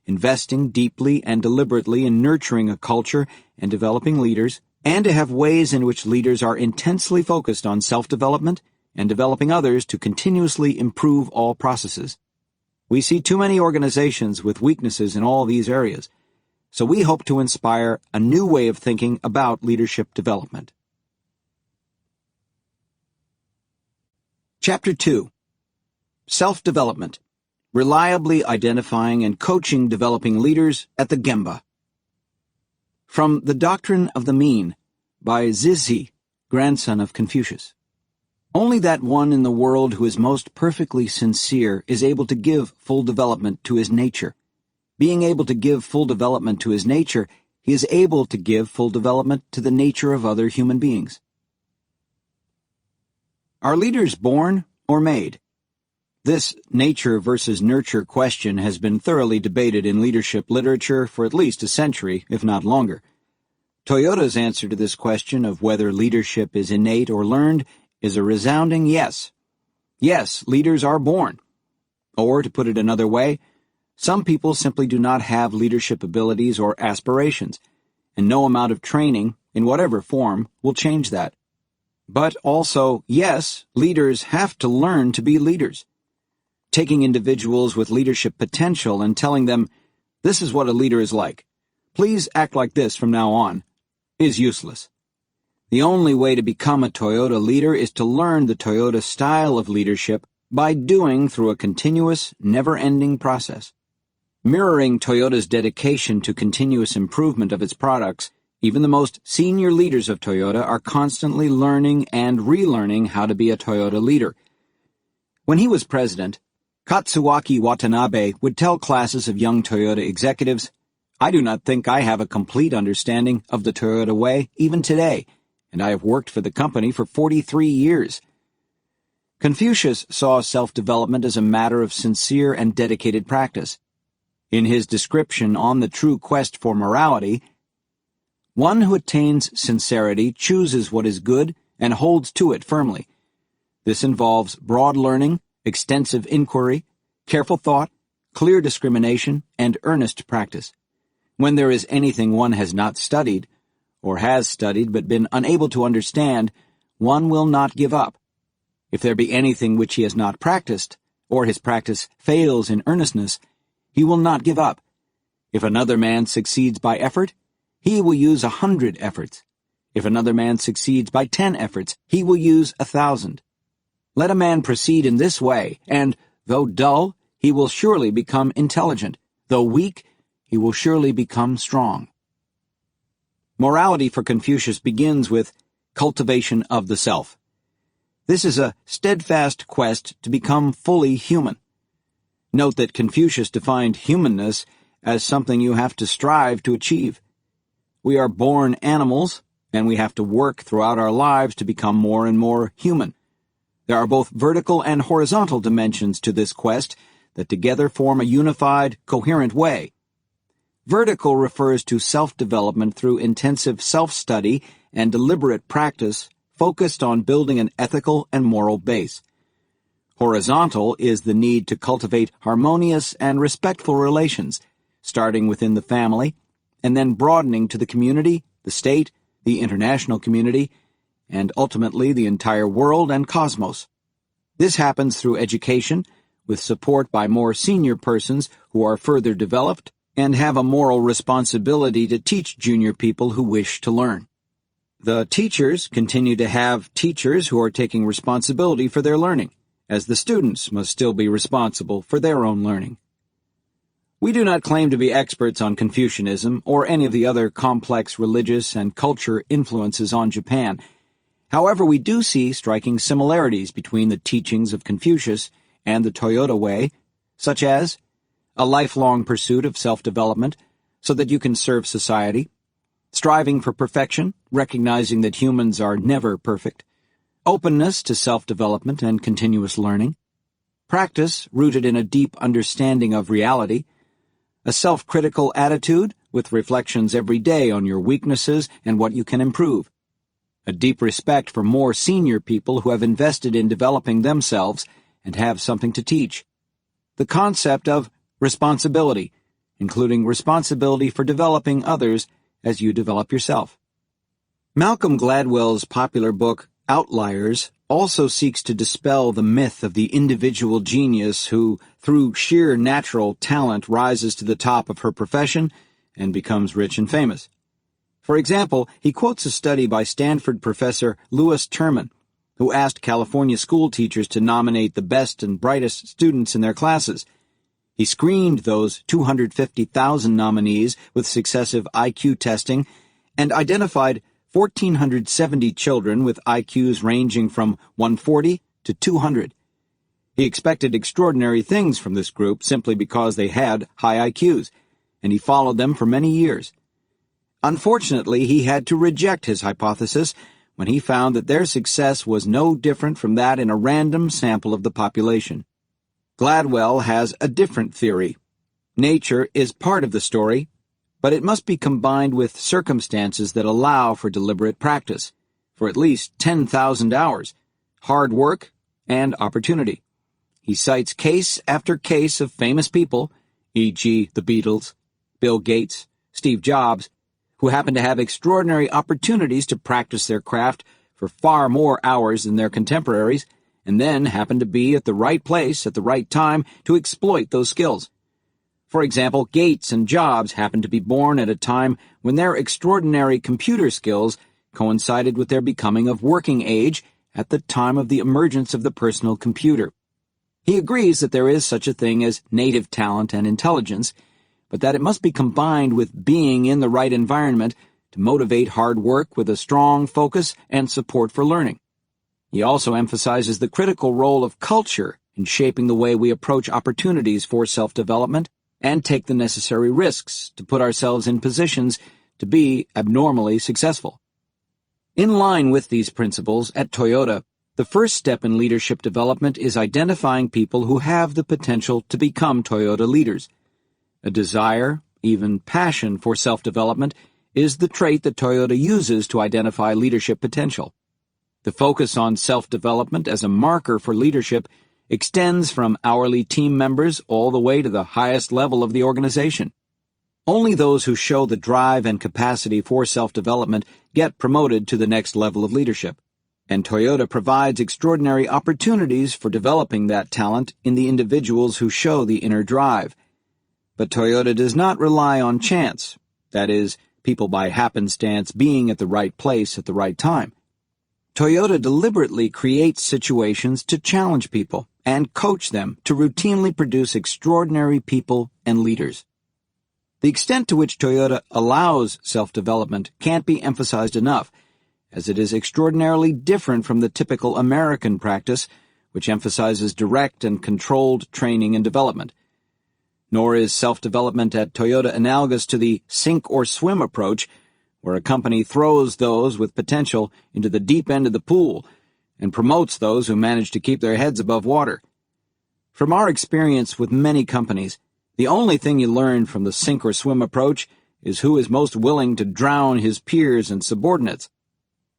investing deeply and deliberately in nurturing a culture and developing leaders, and to have ways in which leaders are intensely focused on self-development and developing others to continuously improve all processes. We see too many organizations with weaknesses in all these areas, so we hope to inspire a new way of thinking about leadership development. Chapter 2. Self-Development. Reliably Identifying and Coaching Developing Leaders at the Gemba. From The Doctrine of the Mean, by Zizhi, grandson of Confucius. Only that one in the world who is most perfectly sincere is able to give full development to his nature. Being able to give full development to his nature, he is able to give full development to the nature of other human beings. Are leaders born or made? This nature versus nurture question has been thoroughly debated in leadership literature for at least a century, if not longer. Toyoda's answer to this question of whether leadership is innate or learned is a resounding yes. Yes, leaders are born. Or, to put it another way, some people simply do not have leadership abilities or aspirations, and no amount of training, in whatever form, will change that. But also, yes, leaders have to learn to be leaders. Taking individuals with leadership potential and telling them, "This is what a leader is like. Please act like this from now on," is useless. The only way to become a Toyota leader is to learn the Toyota style of leadership by doing through a continuous, never-ending process. Mirroring Toyota's dedication to continuous improvement of its products, even the most senior leaders of Toyota are constantly learning and relearning how to be a Toyota leader. When he was president, Katsuaki Watanabe would tell classes of young Toyota executives, "I do not think I have a complete understanding of the Toyota way even today, and I have worked for the company for 43 years. Confucius saw self-development as a matter of sincere and dedicated practice. In his description on the true quest for morality, one who attains sincerity chooses what is good and holds to it firmly. This involves broad learning, extensive inquiry, careful thought, clear discrimination, and earnest practice. When there is anything one has not studied, or has studied but been unable to understand, one will not give up. If there be anything which he has not practiced, or his practice fails in earnestness, he will not give up. If another man succeeds by effort, he will use 100 efforts. If another man succeeds by 10 efforts, he will use 1,000. Let a man proceed in this way, and, though dull, he will surely become intelligent. Though weak, he will surely become strong. Morality for Confucius begins with cultivation of the self. This is a steadfast quest to become fully human. Note that Confucius defined humanness as something you have to strive to achieve. We are born animals, and we have to work throughout our lives to become more and more human. There are both vertical and horizontal dimensions to this quest that together form a unified, coherent way. Vertical refers to self-development through intensive self-study and deliberate practice focused on building an ethical and moral base. Horizontal is the need to cultivate harmonious and respectful relations, starting within the family, and then broadening to the community, the state, the international community, and ultimately the entire world and cosmos. This happens through education, with support by more senior persons who are further developed and have a moral responsibility to teach junior people who wish to learn. The teachers continue to have teachers who are taking responsibility for their learning, as the students must still be responsible for their own learning. We do not claim to be experts on Confucianism or any of the other complex religious and culture influences on Japan. However, we do see striking similarities between the teachings of Confucius and the Toyota way, such as a lifelong pursuit of self-development so that you can serve society, striving for perfection, recognizing that humans are never perfect, openness to self-development and continuous learning, practice rooted in a deep understanding of reality, a self-critical attitude with reflections every day on your weaknesses and what you can improve, a deep respect for more senior people who have invested in developing themselves and have something to teach, the concept of responsibility, including responsibility for developing others as you develop yourself. Malcolm Gladwell's popular book, Outliers, also seeks to dispel the myth of the individual genius who, through sheer natural talent, rises to the top of her profession and becomes rich and famous. For example, he quotes a study by Stanford professor Louis Terman, who asked California school teachers to nominate the best and brightest students in their classes. He screened those 250,000 nominees with successive IQ testing and identified 1,470 children with IQs ranging from 140 to 200. He expected extraordinary things from this group simply because they had high IQs, and he followed them for many years. Unfortunately, he had to reject his hypothesis when he found that their success was no different from that in a random sample of the population. Gladwell has a different theory. Nature is part of the story, but it must be combined with circumstances that allow for deliberate practice, for at least 10,000 hours, hard work, and opportunity. He cites case after case of famous people, e.g. the Beatles, Bill Gates, Steve Jobs, who happen to have extraordinary opportunities to practice their craft for far more hours than their contemporaries, and then happen to be at the right place at the right time to exploit those skills. For example, Gates and Jobs happened to be born at a time when their extraordinary computer skills coincided with their becoming of working age at the time of the emergence of the personal computer. He agrees that there is such a thing as native talent and intelligence, but that it must be combined with being in the right environment to motivate hard work with a strong focus and support for learning. He also emphasizes the critical role of culture in shaping the way we approach opportunities for self-development and take the necessary risks to put ourselves in positions to be abnormally successful. In line with these principles, at Toyota, the first step in leadership development is identifying people who have the potential to become Toyota leaders. A desire, even passion for self-development, is the trait that Toyota uses to identify leadership potential. The focus on self-development as a marker for leadership extends from hourly team members all the way to the highest level of the organization. Only those who show the drive and capacity for self-development get promoted to the next level of leadership, and Toyota provides extraordinary opportunities for developing that talent in the individuals who show the inner drive. But Toyota does not rely on chance, that is, people by happenstance being at the right place at the right time. Toyota deliberately creates situations to challenge people and coach them to routinely produce extraordinary people and leaders. The extent to which Toyota allows self-development can't be emphasized enough, as it is extraordinarily different from the typical American practice, which emphasizes direct and controlled training and development. Nor is self-development at Toyota analogous to the sink or swim approach, where a company throws those with potential into the deep end of the pool and promotes those who manage to keep their heads above water. From our experience with many companies, the only thing you learn from the sink or swim approach is who is most willing to drown his peers and subordinates.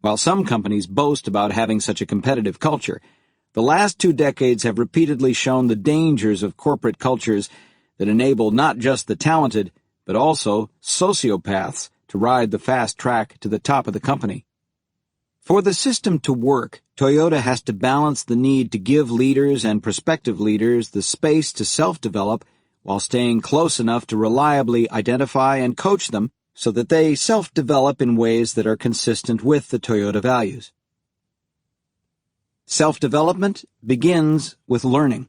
While some companies boast about having such a competitive culture, the last 2 decades have repeatedly shown the dangers of corporate cultures that enable not just the talented, but also sociopaths to ride the fast track to the top of the company. For the system to work, Toyota has to balance the need to give leaders and prospective leaders the space to self-develop while staying close enough to reliably identify and coach them so that they self-develop in ways that are consistent with the Toyota values. Self-development begins with learning.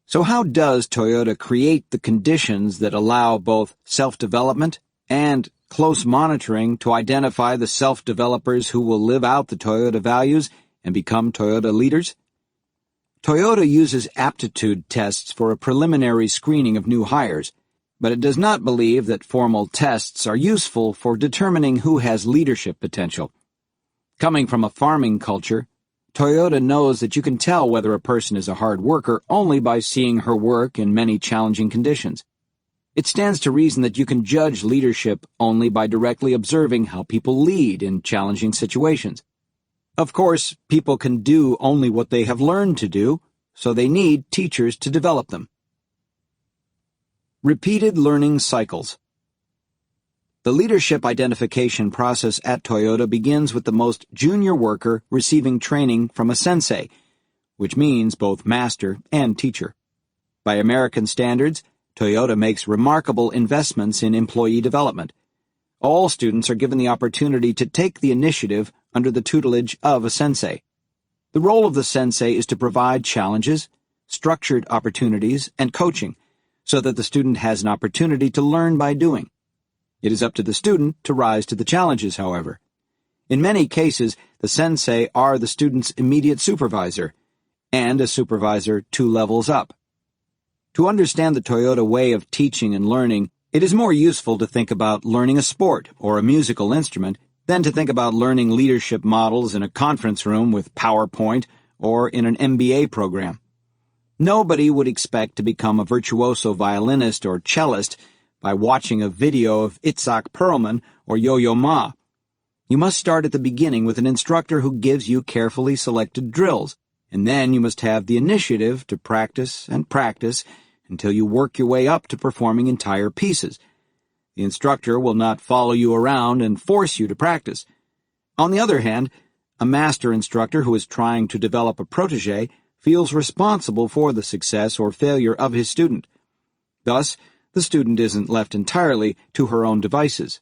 So how does Toyota create the conditions that allow both self-development and close monitoring to identify the self-developers who will live out the Toyota values and become Toyota leaders? Toyota uses aptitude tests for a preliminary screening of new hires, but it does not believe that formal tests are useful for determining who has leadership potential. Coming from a farming culture, Toyota knows that you can tell whether a person is a hard worker only by seeing her work in many challenging conditions. It stands to reason that you can judge leadership only by directly observing how people lead in challenging situations. Of course, people can do only what they have learned to do, so they need teachers to develop them. Repeated learning cycles. The leadership identification process at Toyota begins with the most junior worker receiving training from a sensei, which means both master and teacher. By American standards, Toyota makes remarkable investments in employee development. All students are given the opportunity to take the initiative under the tutelage of a sensei. The role of the sensei is to provide challenges, structured opportunities, and coaching, so that the student has an opportunity to learn by doing. It is up to the student to rise to the challenges, however. In many cases, the sensei are the student's immediate supervisor, and a supervisor 2 levels up. To understand the Toyoda way of teaching and learning, it is more useful to think about learning a sport or a musical instrument than to think about learning leadership models in a conference room with PowerPoint or in an MBA program. Nobody would expect to become a virtuoso violinist or cellist by watching a video of Itzhak Perlman or Yo-Yo Ma. You must start at the beginning with an instructor who gives you carefully selected drills, and then you must have the initiative to practice and practice until you work your way up to performing entire pieces. The instructor will not follow you around and force you to practice. On the other hand, a master instructor who is trying to develop a protege feels responsible for the success or failure of his student. Thus, the student isn't left entirely to her own devices.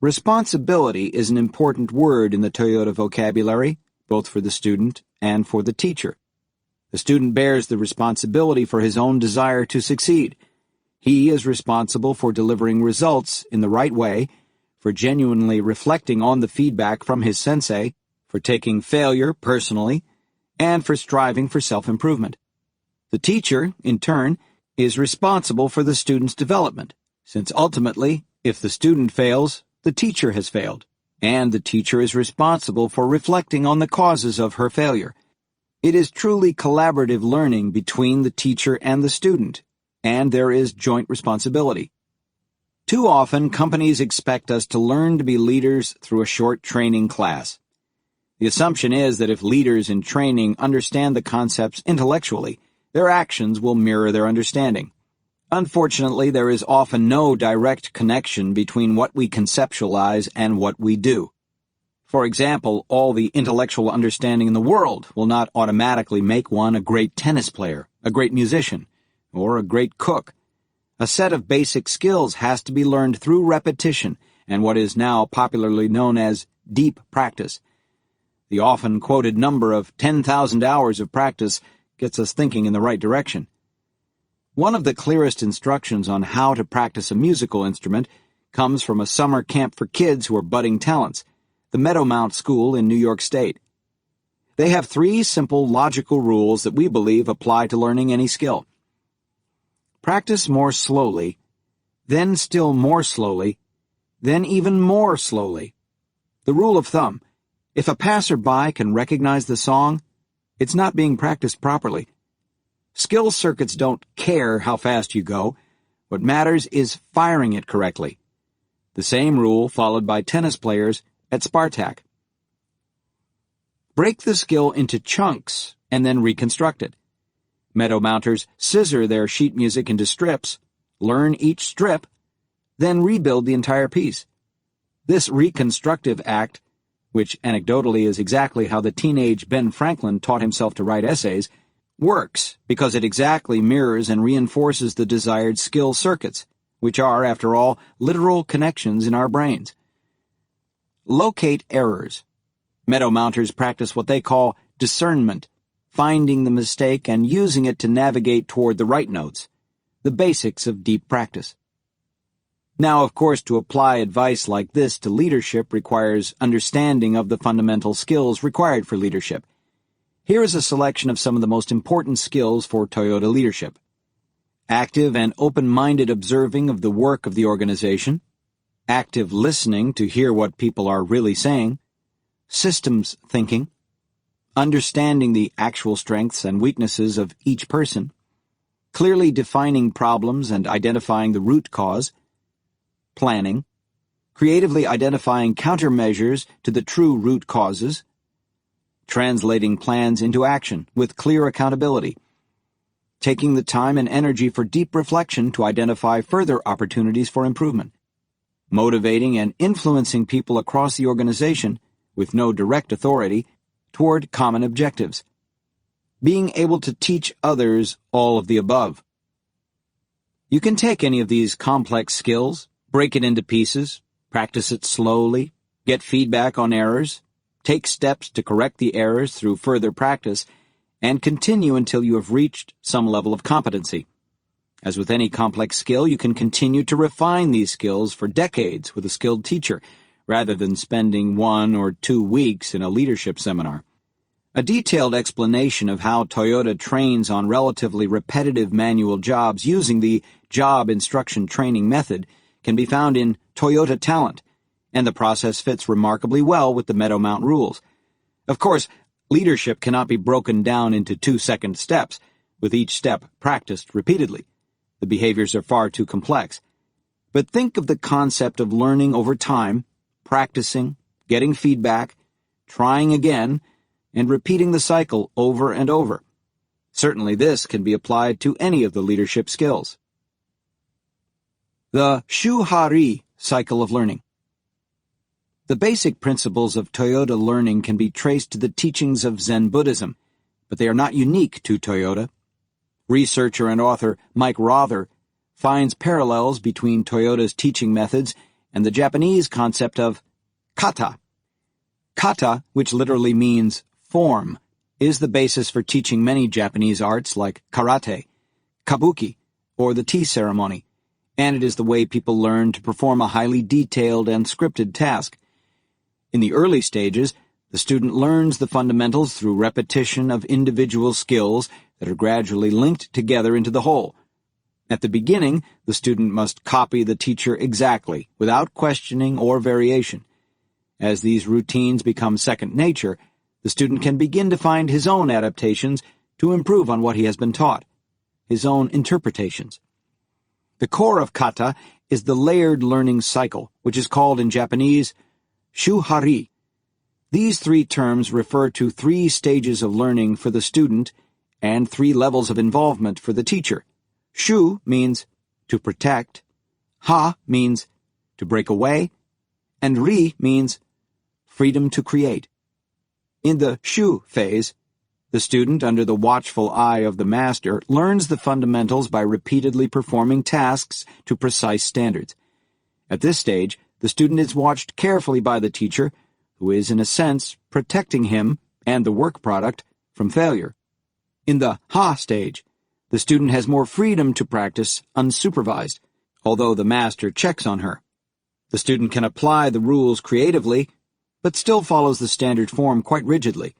Responsibility is an important word in the Toyoda vocabulary, both for the student and for the teacher. The student bears the responsibility for his own desire to succeed. He is responsible for delivering results in the right way, for genuinely reflecting on the feedback from his sensei, for taking failure personally, and for striving for self-improvement. The teacher, in turn, is responsible for the student's development, since ultimately, if the student fails, the teacher has failed, and the teacher is responsible for reflecting on the causes of her failure. It is truly collaborative learning between the teacher and the student, and there is joint responsibility. Too often, companies expect us to learn to be leaders through a short training class. The assumption is that if leaders in training understand the concepts intellectually, their actions will mirror their understanding. Unfortunately, there is often no direct connection between what we conceptualize and what we do. For example, all the intellectual understanding in the world will not automatically make one a great tennis player, a great musician, or a great cook. A set of basic skills has to be learned through repetition and what is now popularly known as deep practice. The often quoted number of 10,000 hours of practice gets us thinking in the right direction. One of the clearest instructions on how to practice a musical instrument comes from a summer camp for kids who are budding talents, the Meadowmount School in New York State. They have 3 simple logical rules that we believe apply to learning any skill. Practice more slowly, then still more slowly, then even more slowly. The rule of thumb: if a passerby can recognize the song, it's not being practiced properly. Skill circuits don't care how fast you go. What matters is firing it correctly. The same rule followed by tennis players at Spartak. Break the skill into chunks and then reconstruct it. Meadowmounters scissor their sheet music into strips, learn each strip, then rebuild the entire piece. This reconstructive act, which anecdotally is exactly how the teenage Ben Franklin taught himself to write essays, works because it exactly mirrors and reinforces the desired skill circuits, which are, after all, literal connections in our brains. Locate errors. Meadowmounters practice what they call discernment, finding the mistake and using it to navigate toward the right notes, the basics of deep practice. Now, of course, to apply advice like this to leadership requires understanding of the fundamental skills required for leadership. Here is a selection of some of the most important skills for Toyota leadership: active and open-minded observing of the work of the organization, active listening to hear what people are really saying, systems thinking, understanding the actual strengths and weaknesses of each person, clearly defining problems and identifying the root cause, planning, creatively identifying countermeasures to the true root causes, translating plans into action with clear accountability, taking the time and energy for deep reflection to identify further opportunities for improvement, motivating and influencing people across the organization with no direct authority toward common objectives, being able to teach others all of the above. You can take any of these complex skills, break it into pieces, practice it slowly, get feedback on errors, take steps to correct the errors through further practice, and continue until you have reached some level of competency. As with any complex skill, you can continue to refine these skills for decades with a skilled teacher, rather than spending 1 or 2 weeks in a leadership seminar. A detailed explanation of how Toyota trains on relatively repetitive manual jobs using the Job Instruction Training method can be found in Toyota Talent, and the process fits remarkably well with the Meadowmount rules. Of course, leadership cannot be broken down into 2-second steps, with each step practiced repeatedly. The behaviors are far too complex. But think of the concept of learning over time, practicing, getting feedback, trying again, and repeating the cycle over and over. Certainly this can be applied to any of the leadership skills. The Shu-Ha-Ri cycle of learning. The basic principles of Toyota learning can be traced to the teachings of Zen Buddhism, but they are not unique to Toyota. Researcher and author Mike Rother finds parallels between Toyota's teaching methods and the Japanese concept of kata. Kata, which literally means form, is the basis for teaching many Japanese arts like karate, kabuki, or the tea ceremony, and it is the way people learn to perform a highly detailed and scripted task. In the early stages, the student learns the fundamentals through repetition of individual skills that are gradually linked together into the whole. At the beginning, the student must copy the teacher exactly, without questioning or variation. As these routines become second nature, the student can begin to find his own adaptations to improve on what he has been taught, his own interpretations. The core of kata is the layered learning cycle, which is called in Japanese Shu-Ha-Ri. These 3 terms refer to 3 stages of learning for the student and 3 levels of involvement for the teacher. Shu means to protect, Ha means to break away, and Ri means freedom to create. In the Shu phase, the student, under the watchful eye of the master, learns the fundamentals by repeatedly performing tasks to precise standards. At this stage, the student is watched carefully by the teacher, who is, in a sense, protecting him and the work product from failure. In the Ha stage, the student has more freedom to practice unsupervised, although the master checks on her. The student can apply the rules creatively, but still follows the standard form quite rigidly.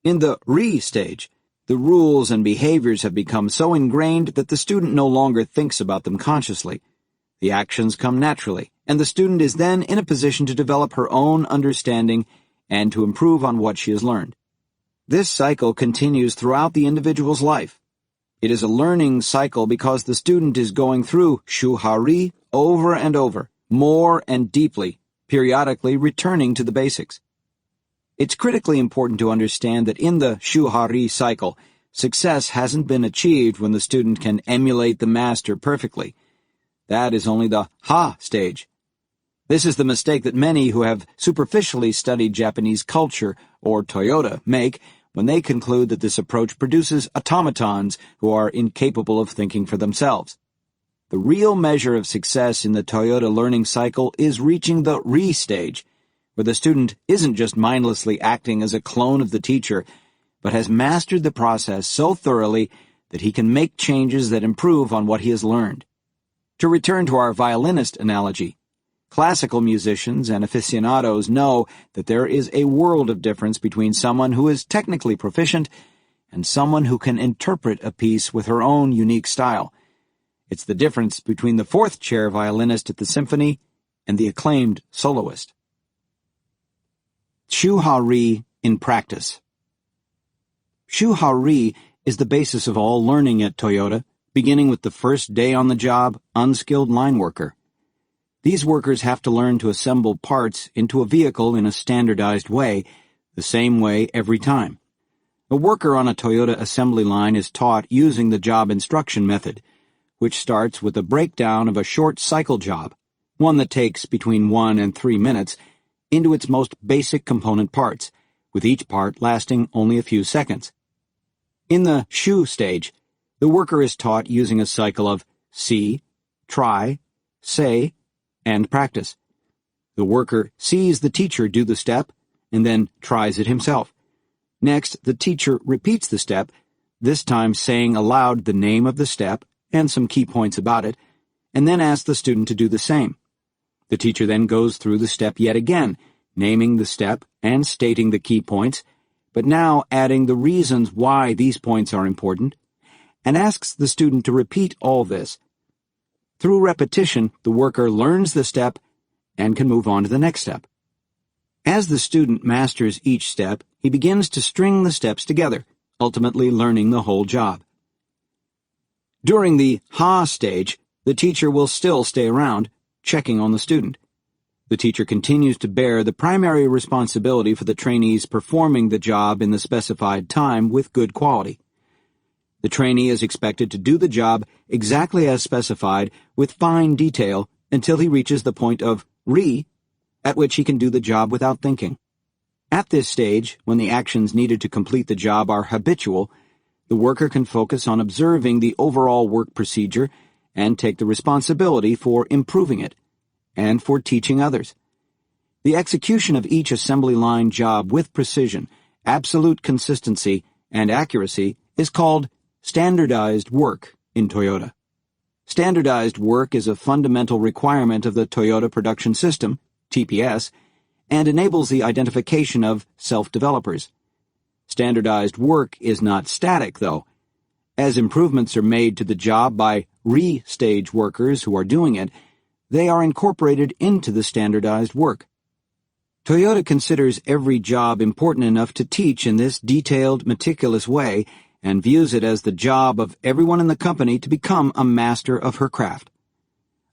In the Ri stage, the rules and behaviors have become so ingrained that the student no longer thinks about them consciously. The actions come naturally, and the student is then in a position to develop her own understanding and to improve on what she has learned. This cycle continues throughout the individual's life. It is a learning cycle because the student is going through Shu-Ha-Ri over and over, more and deeply, periodically returning to the basics. It's critically important to understand that in the Shu-Ha-Ri cycle, success hasn't been achieved when the student can emulate the master perfectly. That is only the Ha stage. This is the mistake that many who have superficially studied Japanese culture, or Toyota, make when they conclude that this approach produces automatons who are incapable of thinking for themselves. The real measure of success in the Toyota learning cycle is reaching the Ri stage, where the student isn't just mindlessly acting as a clone of the teacher, but has mastered the process so thoroughly that he can make changes that improve on what he has learned. To return to our violinist analogy, classical musicians and aficionados know that there is a world of difference between someone who is technically proficient and someone who can interpret a piece with her own unique style. It's the difference between the 4th chair violinist at the symphony and the acclaimed soloist. Shu-Ha-Ri in practice. Shu-Ha-Ri is the basis of all learning at Toyota, beginning with the first day on the job, unskilled line worker. These workers have to learn to assemble parts into a vehicle in a standardized way, the same way every time. A worker on a Toyota assembly line is taught using the job instruction method, which starts with a breakdown of a short cycle job, one that takes between 1 and 3 minutes, into its most basic component parts, with each part lasting only a few seconds. In the Shu stage, the worker is taught using a cycle of see, try, say, and practice. The worker sees the teacher do the step and then tries it himself. Next, the teacher repeats the step, this time saying aloud the name of the step and some key points about it, and then asks the student to do the same. The teacher then goes through the step yet again, naming the step and stating the key points, but now adding the reasons why these points are important, and asks the student to repeat all this. Through repetition, the worker learns the step and can move on to the next step. As the student masters each step, he begins to string the steps together, ultimately learning the whole job. During the ha stage, the teacher will still stay around, checking on the student. The teacher continues to bear the primary responsibility for the trainees performing the job in the specified time with good quality. The trainee is expected to do the job exactly as specified with fine detail until he reaches the point of re, at which he can do the job without thinking. At this stage, when the actions needed to complete the job are habitual, the worker can focus on observing the overall work procedure and take the responsibility for improving it, and for teaching others. The execution of each assembly line job with precision, absolute consistency, and accuracy is called standardized work in Toyota. Standardized work is a fundamental requirement of the Toyota Production System, TPS, and enables the identification of self-developers. Standardized work is not static, though. As improvements are made to the job by re-stage workers who are doing it, they are incorporated into the standardized work. Toyota considers every job important enough to teach in this detailed, meticulous way and views it as the job of everyone in the company to become a master of her craft.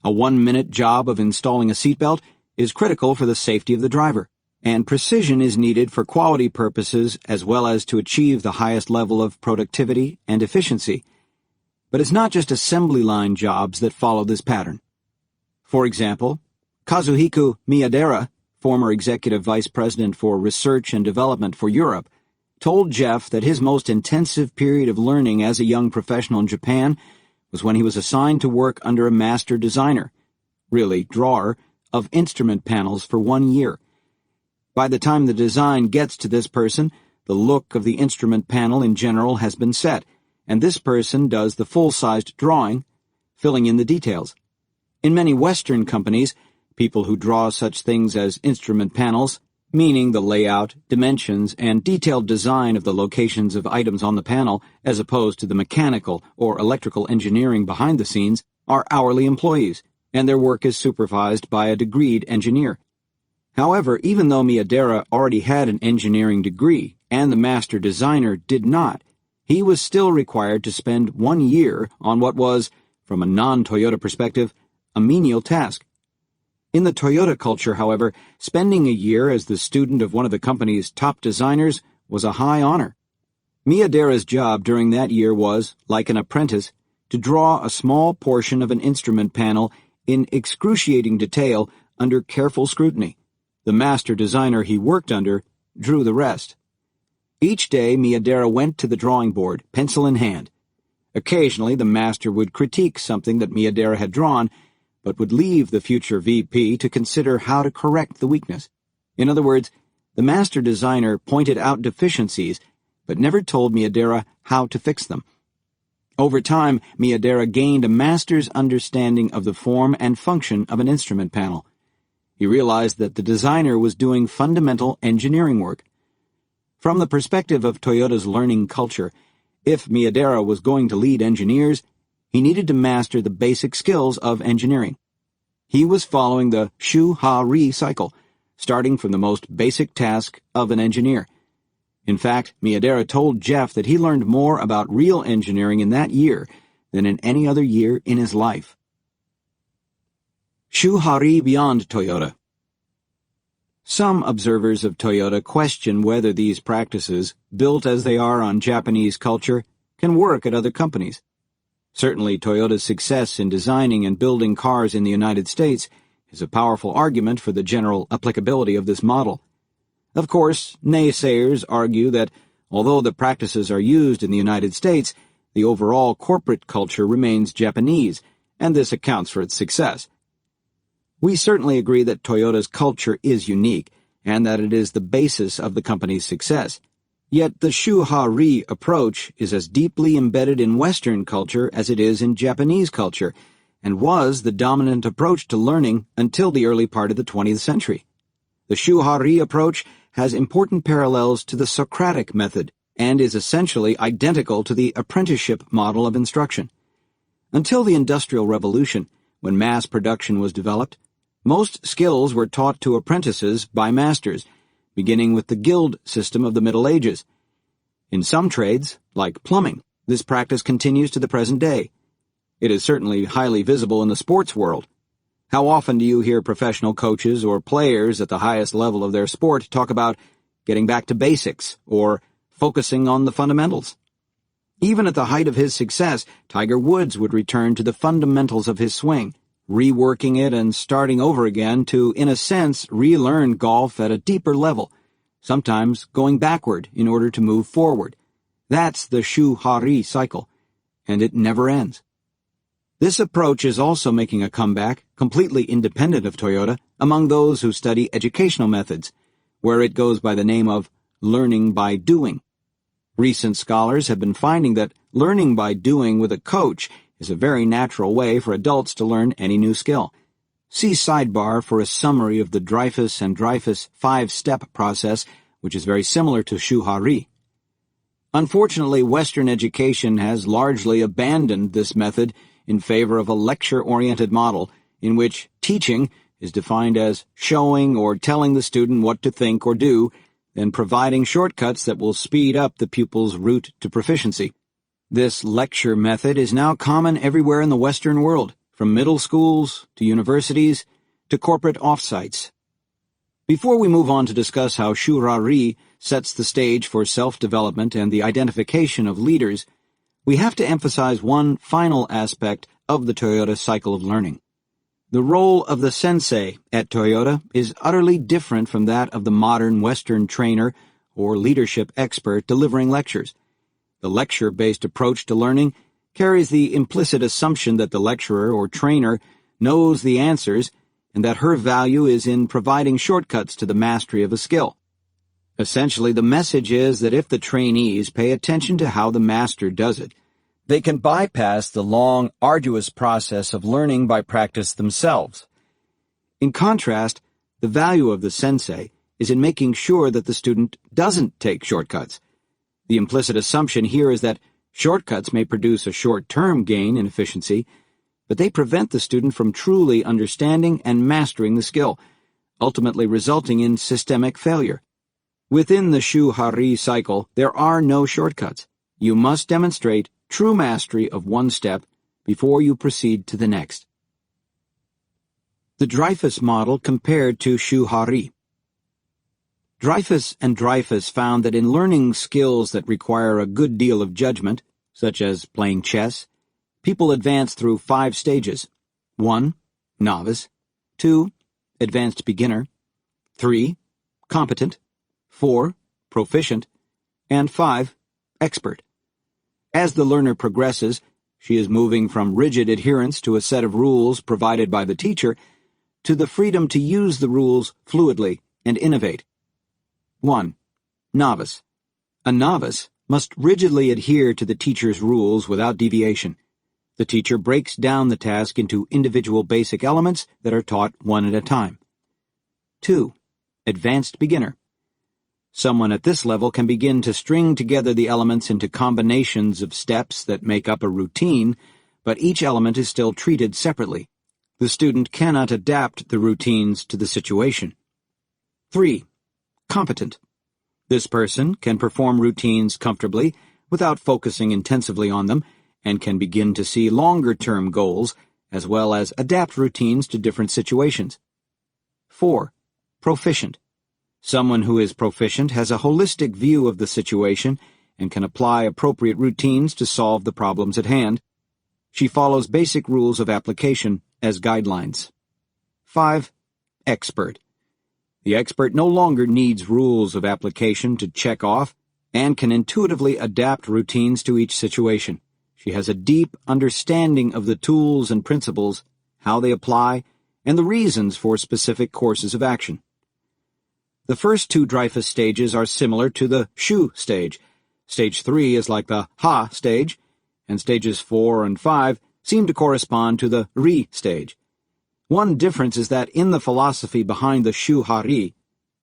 A 1-minute job of installing a seatbelt is critical for the safety of the driver, and precision is needed for quality purposes as well as to achieve the highest level of productivity and efficiency. But it's not just assembly line jobs that follow this pattern. For example, Kazuhiko Miyadera, former executive vice president for research and development for Europe, told Jeff that his most intensive period of learning as a young professional in Japan was when he was assigned to work under a master designer, really drawer, of instrument panels for 1 year. By the time the design gets to this person, the look of the instrument panel in general has been set, and this person does the full-sized drawing, filling in the details. In many Western companies, people who draw such things as instrument panels, meaning the layout, dimensions, and detailed design of the locations of items on the panel, as opposed to the mechanical or electrical engineering behind the scenes, are hourly employees, and their work is supervised by a degreed engineer. However, even though Miyadera already had an engineering degree, and the master designer did not, he was still required to spend 1 year on what was, from a non-Toyota perspective, a menial task. In the Toyota culture, however, spending a year as the student of one of the company's top designers was a high honor. Miyadera's job during that year was, like an apprentice, to draw a small portion of an instrument panel in excruciating detail under careful scrutiny. The master designer he worked under drew the rest. Each day, Miyadera went to the drawing board, pencil in hand. Occasionally, the master would critique something that Miyadera had drawn, but would leave the future VP to consider how to correct the weakness. In other words, the master designer pointed out deficiencies, but never told Miyadera how to fix them. Over time, Miyadera gained a master's understanding of the form and function of an instrument panel. He realized that the designer was doing fundamental engineering work. From the perspective of Toyota's learning culture, if Miyadera was going to lead engineers, he needed to master the basic skills of engineering. He was following the shu-ha-ri cycle, starting from the most basic task of an engineer. In fact, Miyadera told Jeff that he learned more about real engineering in that year than in any other year in his life. Shu-ha-ri beyond Toyota. Some observers of Toyota question whether these practices, built as they are on Japanese culture, can work at other companies. Certainly, Toyota's success in designing and building cars in the United States is a powerful argument for the general applicability of this model. Of course, naysayers argue that, although the practices are used in the United States, the overall corporate culture remains Japanese, and this accounts for its success. We certainly agree that Toyota's culture is unique, and that it is the basis of the company's success. Yet the Shu-Ha-Ri approach is as deeply embedded in Western culture as it is in Japanese culture, and was the dominant approach to learning until the early part of the 20th century. The Shu-Ha-Ri approach has important parallels to the Socratic method and is essentially identical to the apprenticeship model of instruction. Until the Industrial Revolution, when mass production was developed, most skills were taught to apprentices by masters, beginning with the guild system of the Middle Ages. In some trades, like plumbing, this practice continues to the present day. It is certainly highly visible in the sports world. How often do you hear professional coaches or players at the highest level of their sport talk about getting back to basics or focusing on the fundamentals? Even at the height of his success, Tiger Woods would return to the fundamentals of his swing, reworking it and starting over again to, in a sense, relearn golf at a deeper level, sometimes going backward in order to move forward. That's the Shu-Ha-Ri cycle, and it never ends. This approach is also making a comeback, completely independent of Toyoda, among those who study educational methods, where it goes by the name of learning by doing. Recent scholars have been finding that learning by doing with a coach is a very natural way for adults to learn any new skill. See sidebar for a summary of the Dreyfus and Dreyfus 5-step process, which is very similar to Shu-Ha-Ri. Unfortunately, Western education has largely abandoned this method in favor of a lecture-oriented model in which teaching is defined as showing or telling the student what to think or do, then providing shortcuts that will speed up the pupil's route to proficiency. This lecture method is now common everywhere in the Western world, from middle schools to universities to corporate offsites. Before we move on to discuss how Shu-Ha-Ri sets the stage for self-development and the identification of leaders, we have to emphasize one final aspect of the Toyoda cycle of learning. The role of the sensei at Toyoda is utterly different from that of the modern Western trainer or leadership expert delivering lectures. The lecture-based approach to learning carries the implicit assumption that the lecturer or trainer knows the answers and that her value is in providing shortcuts to the mastery of a skill. Essentially, the message is that if the trainees pay attention to how the master does it, they can bypass the long, arduous process of learning by practice themselves. In contrast, the value of the sensei is in making sure that the student doesn't take shortcuts. The implicit assumption here is that shortcuts may produce a short-term gain in efficiency, but they prevent the student from truly understanding and mastering the skill, ultimately resulting in systemic failure. Within the Shu-Ha-Ri cycle, there are no shortcuts. You must demonstrate true mastery of one step before you proceed to the next. The Dreyfus model compared to Shu-Ha-Ri. Dreyfus and Dreyfus found that in learning skills that require a good deal of judgment, such as playing chess, people advance through 5 stages. 1. Novice. 2. Advanced beginner. 3. Competent. 4. Proficient. And 5. Expert. As the learner progresses, she is moving from rigid adherence to a set of rules provided by the teacher to the freedom to use the rules fluidly and innovate. 1. Novice. A novice must rigidly adhere to the teacher's rules without deviation. The teacher breaks down the task into individual basic elements that are taught one at a time. 2. Advanced beginner. Someone at this level can begin to string together the elements into combinations of steps that make up a routine, but each element is still treated separately. The student cannot adapt the routines to the situation. 3. Competent. This person can perform routines comfortably without focusing intensively on them and can begin to see longer-term goals as well as adapt routines to different situations. 4. Proficient. Someone who is proficient has a holistic view of the situation and can apply appropriate routines to solve the problems at hand. She follows basic rules of application as guidelines. 5. Expert. The expert no longer needs rules of application to check off and can intuitively adapt routines to each situation. She has a deep understanding of the tools and principles, how they apply, and the reasons for specific courses of action. The first two Dreyfus stages are similar to the Shu stage. Stage 3 is like the Ha stage, and stages 4 and 5 seem to correspond to the Ri stage. One difference is that in the philosophy behind the Shu Ha-ri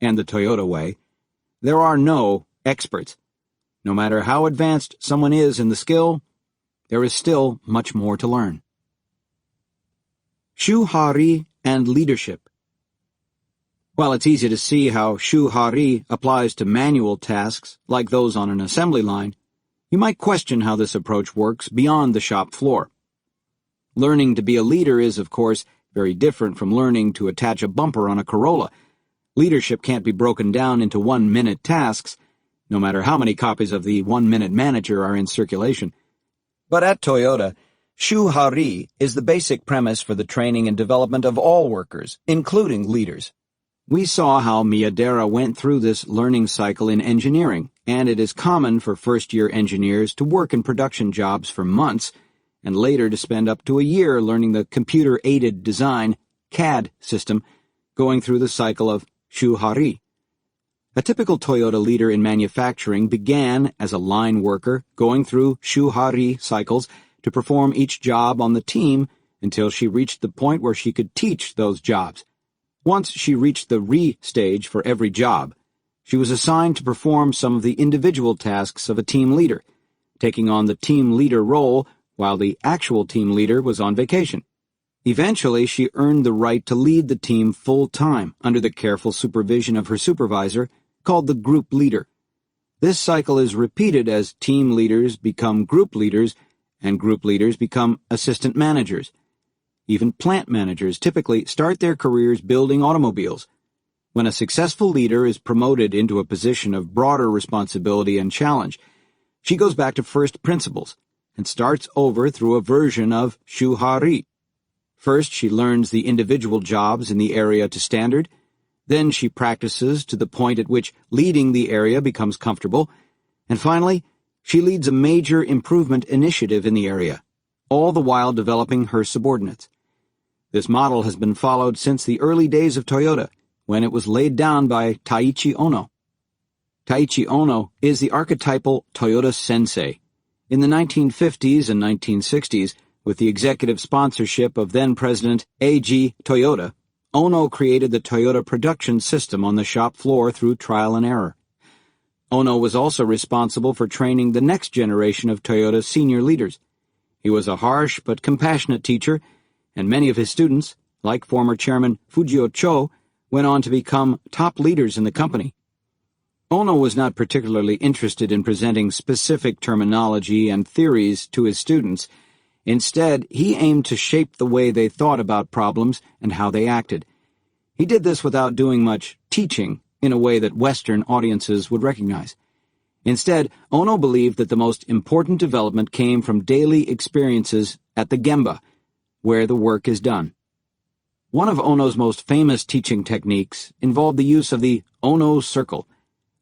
and the Toyoda way, there are no experts. No matter how advanced someone is in the skill, there is still much more to learn. Shu Ha-ri and leadership. While it's easy to see how Shu Ha-ri applies to manual tasks like those on an assembly line, you might question how this approach works beyond the shop floor. Learning to be a leader is, of course, very different from learning to attach a bumper on a Corolla. Leadership can't be broken down into 1-minute tasks, no matter how many copies of the 1-Minute Manager are in circulation. But at Toyota, Shu Ha-ri is the basic premise for the training and development of all workers, including leaders. We saw how Miyadera went through this learning cycle in engineering, and it is common for first-year engineers to work in production jobs for months, and later to spend up to a year learning the computer-aided design, CAD, system, going through the cycle of Shu Ha-ri. A typical Toyota leader in manufacturing began as a line worker, going through Shu Ha-ri cycles to perform each job on the team until she reached the point where she could teach those jobs. Once she reached the Ri stage for every job, she was assigned to perform some of the individual tasks of a team leader, taking on the team leader role while the actual team leader was on vacation. Eventually, she earned the right to lead the team full-time under the careful supervision of her supervisor, called the group leader. This cycle is repeated as team leaders become group leaders and group leaders become assistant managers. Even plant managers typically start their careers building automobiles. When a successful leader is promoted into a position of broader responsibility and challenge, she goes back to first principles and starts over through a version of Shu Ha-ri. First, she learns the individual jobs in the area to standard. Then she practices to the point at which leading the area becomes comfortable. And finally, she leads a major improvement initiative in the area, all the while developing her subordinates. This model has been followed since the early days of Toyota, when it was laid down by Taiichi Ohno. Taiichi Ohno is the archetypal Toyota sensei. In the 1950s and 1960s, with the executive sponsorship of then-President A.G. Toyoda, Ohno created the Toyota production system on the shop floor through trial and error. Ohno was also responsible for training the next generation of Toyota senior leaders. He was a harsh but compassionate teacher, and many of his students, like former chairman Fujio Cho, went on to become top leaders in the company. Ohno was not particularly interested in presenting specific terminology and theories to his students. Instead, he aimed to shape the way they thought about problems and how they acted. He did this without doing much teaching in a way that Western audiences would recognize. Instead, Ohno believed that the most important development came from daily experiences at the Gemba, where the work is done. One of Ohno's most famous teaching techniques involved the use of the Ohno circle.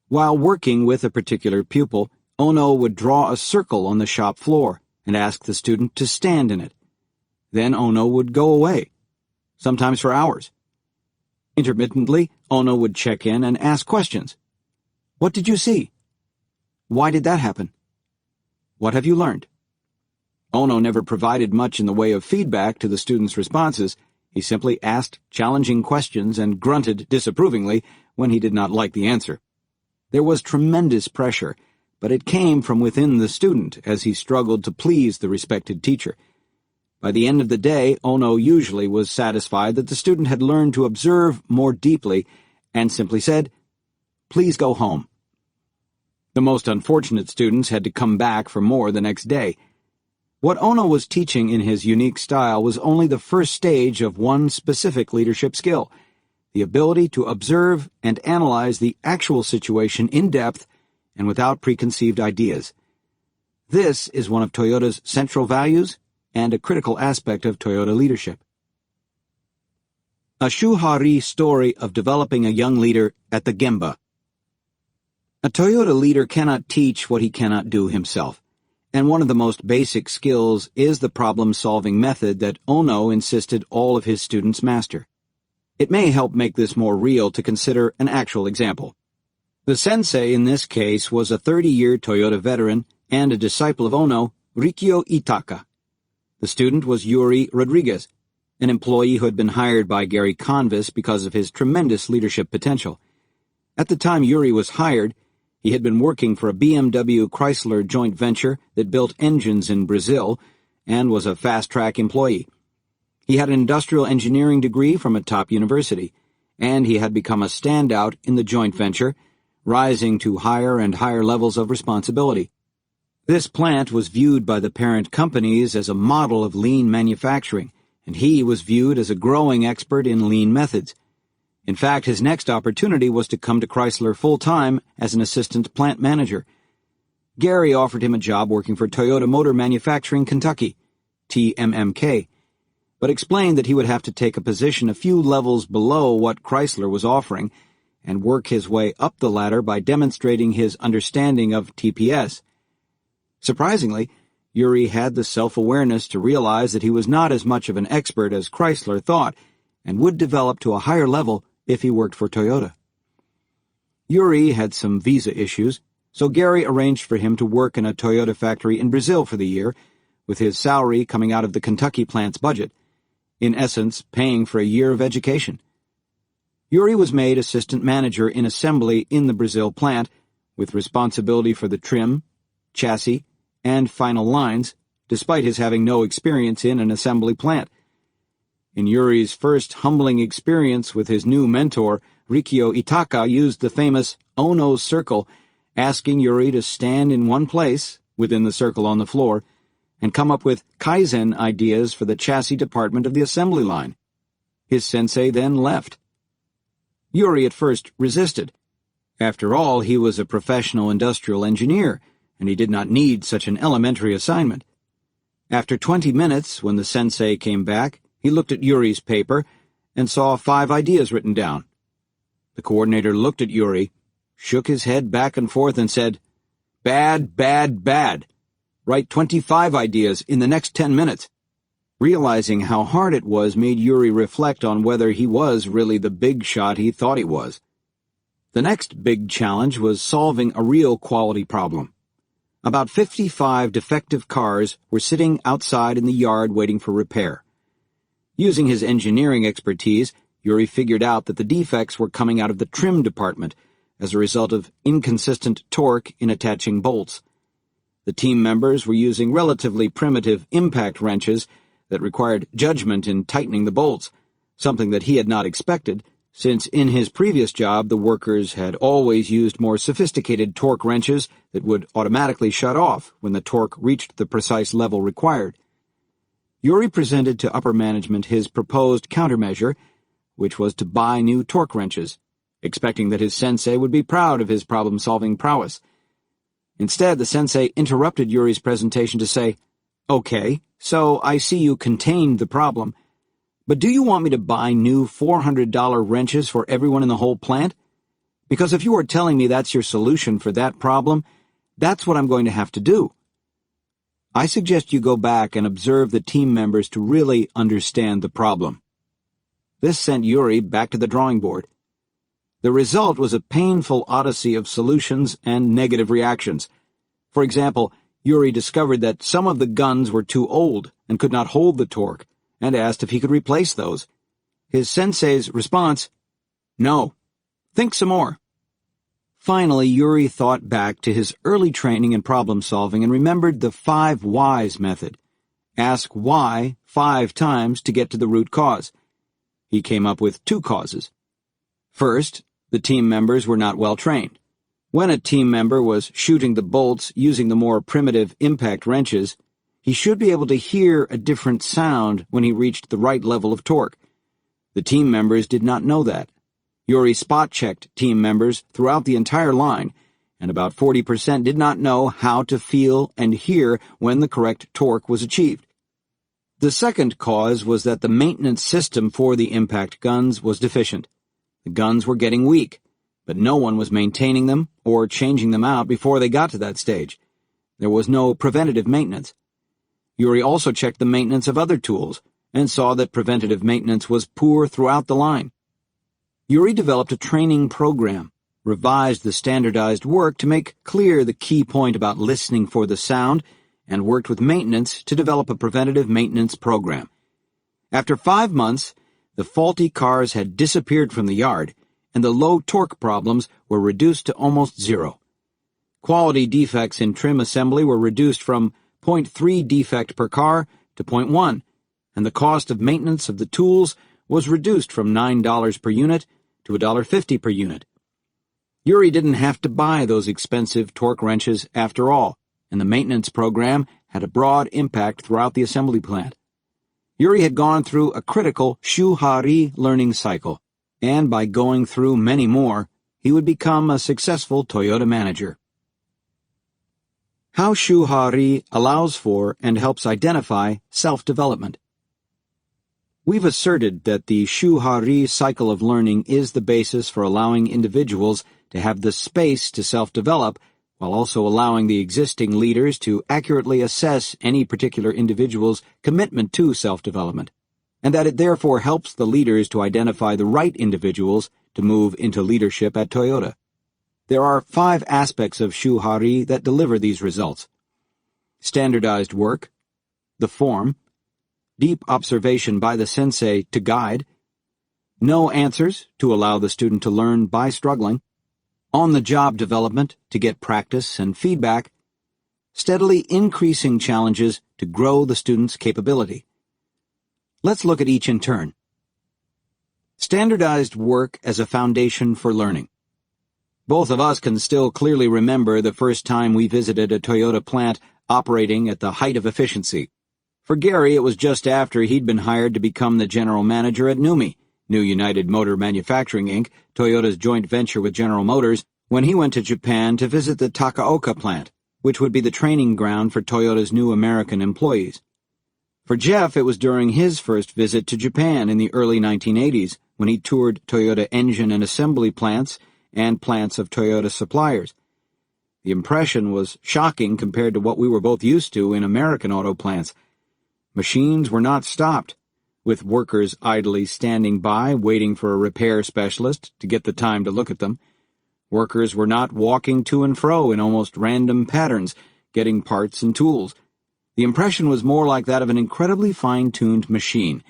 While working with a particular pupil, Ohno would draw a circle on the shop floor and ask the student to stand in it. Then Ohno would go away, sometimes for hours. Intermittently, Ohno would check in and ask questions. What did you see? Why did that happen? What have you learned? Ohno never provided much in the way of feedback to the students' responses. He simply asked challenging questions and grunted disapprovingly when he did not like the answer. There was tremendous pressure, but it came from within the student as he struggled to please the respected teacher. By the end of the day, Ohno usually was satisfied that the student had learned to observe more deeply and simply said, "Please go home." The most unfortunate students had to come back for more the next day. What Ohno was teaching in his unique style was only the first stage of one specific leadership skill, the ability to observe and analyze the actual situation in depth and without preconceived ideas. This is one of Toyota's central values and a critical aspect of Toyota leadership. A Shu Ha-ri story of developing a young leader at the Gemba. A Toyota leader cannot teach what he cannot do himself, and one of the most basic skills is the problem-solving method that Ohno insisted all of his students master. It may help make this more real to consider an actual example. The sensei in this case was a 30-year Toyota veteran and a disciple of Ono, Rikyo Itaka. The student was Yuri Rodriguez, an employee who had been hired by Gary Convis because of his tremendous leadership potential. At the time Yuri was hired, he had been working for a BMW Chrysler joint venture that built engines in Brazil and was a fast-track employee. He had an industrial engineering degree from a top university, and he had become a standout in the joint venture, rising to higher and higher levels of responsibility. This plant was viewed by the parent companies as a model of lean manufacturing, and he was viewed as a growing expert in lean methods. In fact, his next opportunity was to come to Chrysler full-time as an assistant plant manager. Gary offered him a job working for Toyota Motor Manufacturing Kentucky, TMMK, but explained that he would have to take a position a few levels below what Chrysler was offering and work his way up the ladder by demonstrating his understanding of TPS. Surprisingly, Yuri had the self-awareness to realize that he was not as much of an expert as Chrysler thought and would develop to a higher level if he worked for Toyota. Yuri had some visa issues, so Gary arranged for him to work in a Toyota factory in Brazil for the year, with his salary coming out of the Kentucky plant's budget, in essence paying for a year of education. Yuri was made assistant manager in assembly in the Brazil plant, with responsibility for the trim, chassis, and final lines, despite his having no experience in an assembly plant. In Yuri's first humbling experience with his new mentor, Rikyo Itaka used the famous Ono circle, asking Yuri to stand in one place, within the circle on the floor, and come up with Kaizen ideas for the chassis department of the assembly line. His sensei then left. Yuri at first resisted. After all, he was a professional industrial engineer, and he did not need such an elementary assignment. After 20 minutes, when the sensei came back, he looked at Yuri's paper and saw 5 ideas written down. The coordinator looked at Yuri, shook his head back and forth, and said, "Bad, bad, bad. Write 25 ideas in the next 10 minutes. Realizing how hard it was made Yuri reflect on whether he was really the big shot he thought he was. The next big challenge was solving a real quality problem. About 55 defective cars were sitting outside in the yard waiting for repair. Using his engineering expertise, Yuri figured out that the defects were coming out of the trim department as a result of inconsistent torque in attaching bolts. The team members were using relatively primitive impact wrenches that required judgment in tightening the bolts, something that he had not expected, since in his previous job the workers had always used more sophisticated torque wrenches that would automatically shut off when the torque reached the precise level required. Yuri presented to upper management his proposed countermeasure, which was to buy new torque wrenches, expecting that his sensei would be proud of his problem-solving prowess. Instead, the sensei interrupted Yuri's presentation to say, "Okay, so I see you contained the problem, but do you want me to buy new $400 wrenches for everyone in the whole plant? Because if you are telling me that's your solution for that problem, that's what I'm going to have to do. I suggest you go back and observe the team members to really understand the problem." This sent Yuri back to the drawing board. The result was a painful odyssey of solutions and negative reactions. For example, Yuri discovered that some of the guns were too old and could not hold the torque, and asked if he could replace those. His sensei's response, "No. Think some more." Finally, Yuri thought back to his early training in problem-solving and remembered the 5 whys method. Ask why 5 times to get to the root cause. He came up with 2 causes. First, the team members were not well trained. When a team member was shooting the bolts using the more primitive impact wrenches, he should be able to hear a different sound when he reached the right level of torque. The team members did not know that. Yuri spot-checked team members throughout the entire line, and about 40% did not know how to feel and hear when the correct torque was achieved. The second cause was that the maintenance system for the impact guns was deficient. The guns were getting weak, but no one was maintaining them or changing them out before they got to that stage. There was no preventative maintenance. Yuri also checked the maintenance of other tools and saw that preventative maintenance was poor throughout the line. Yuri developed a training program, revised the standardized work to make clear the key point about listening for the sound, and worked with maintenance to develop a preventative maintenance program. After 5 months, the faulty cars had disappeared from the yard, and the low torque problems were reduced to almost zero. Quality defects in trim assembly were reduced from 0.3 defect per car to 0.1, and the cost of maintenance of the tools was reduced from $9 per unit to $1.50 per unit. Yuri didn't have to buy those expensive torque wrenches after all, and the maintenance program had a broad impact throughout the assembly plant. Yuri had gone through a critical Shuhari learning cycle, and by going through many more, he would become a successful Toyota manager. How Shuhari allows for and helps identify self-development. We've asserted that the Shuhari cycle of learning is the basis for allowing individuals to have the space to self-develop, while also allowing the existing leaders to accurately assess any particular individual's commitment to self-development, and that it therefore helps the leaders to identify the right individuals to move into leadership at Toyota. There are 5 aspects of Shuhari that deliver these results: standardized work, the form, deep observation by the sensei to guide, no answers to allow the student to learn by struggling, on-the-job development to get practice and feedback, steadily increasing challenges to grow the student's capability. Let's look at each in turn. Standardized work as a foundation for learning. Both of us can still clearly remember the first time we visited a Toyota plant operating at the height of efficiency. For Gary, it was just after he'd been hired to become the general manager at NUMI, New United Motor Manufacturing Inc., Toyota's joint venture with General Motors, when he went to Japan to visit the Takaoka plant, which would be the training ground for Toyota's new American employees. For Jeff, it was during his first visit to Japan in the early 1980s, when he toured Toyota engine and assembly plants and plants of Toyota suppliers. The impression was shocking compared to what we were both used to in American auto plants. Machines were not stopped, with workers idly standing by waiting for a repair specialist to get the time to look at them. Workers were not walking to and fro in almost random patterns, getting parts and tools. The impression was more like that of an incredibly fine-tuned machine,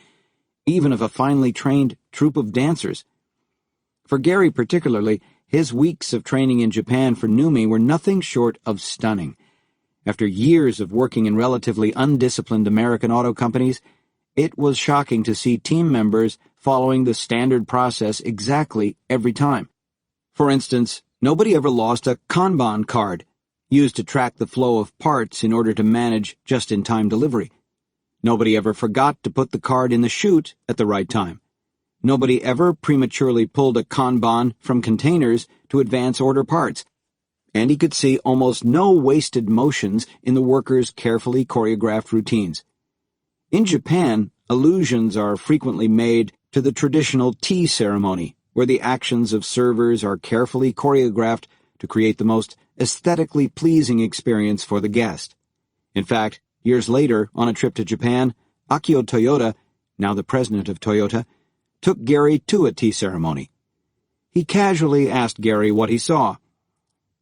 even of a finely trained troupe of dancers. For Gary particularly, his weeks of training in Japan for NUMI were nothing short of stunning. After years of working in relatively undisciplined American auto companies, it was shocking to see team members following the standard process exactly every time. For instance, nobody ever lost a Kanban card, used to track the flow of parts in order to manage just-in-time delivery. Nobody ever forgot to put the card in the chute at the right time. Nobody ever prematurely pulled a Kanban from containers to advance order parts. And he could see almost no wasted motions in the workers' carefully choreographed routines. In Japan, allusions are frequently made to the traditional tea ceremony, where the actions of servers are carefully choreographed to create the most aesthetically pleasing experience for the guest. In fact, years later, on a trip to Japan, Akio Toyoda, now the president of Toyota, took Gary to a tea ceremony. He casually asked Gary what he saw.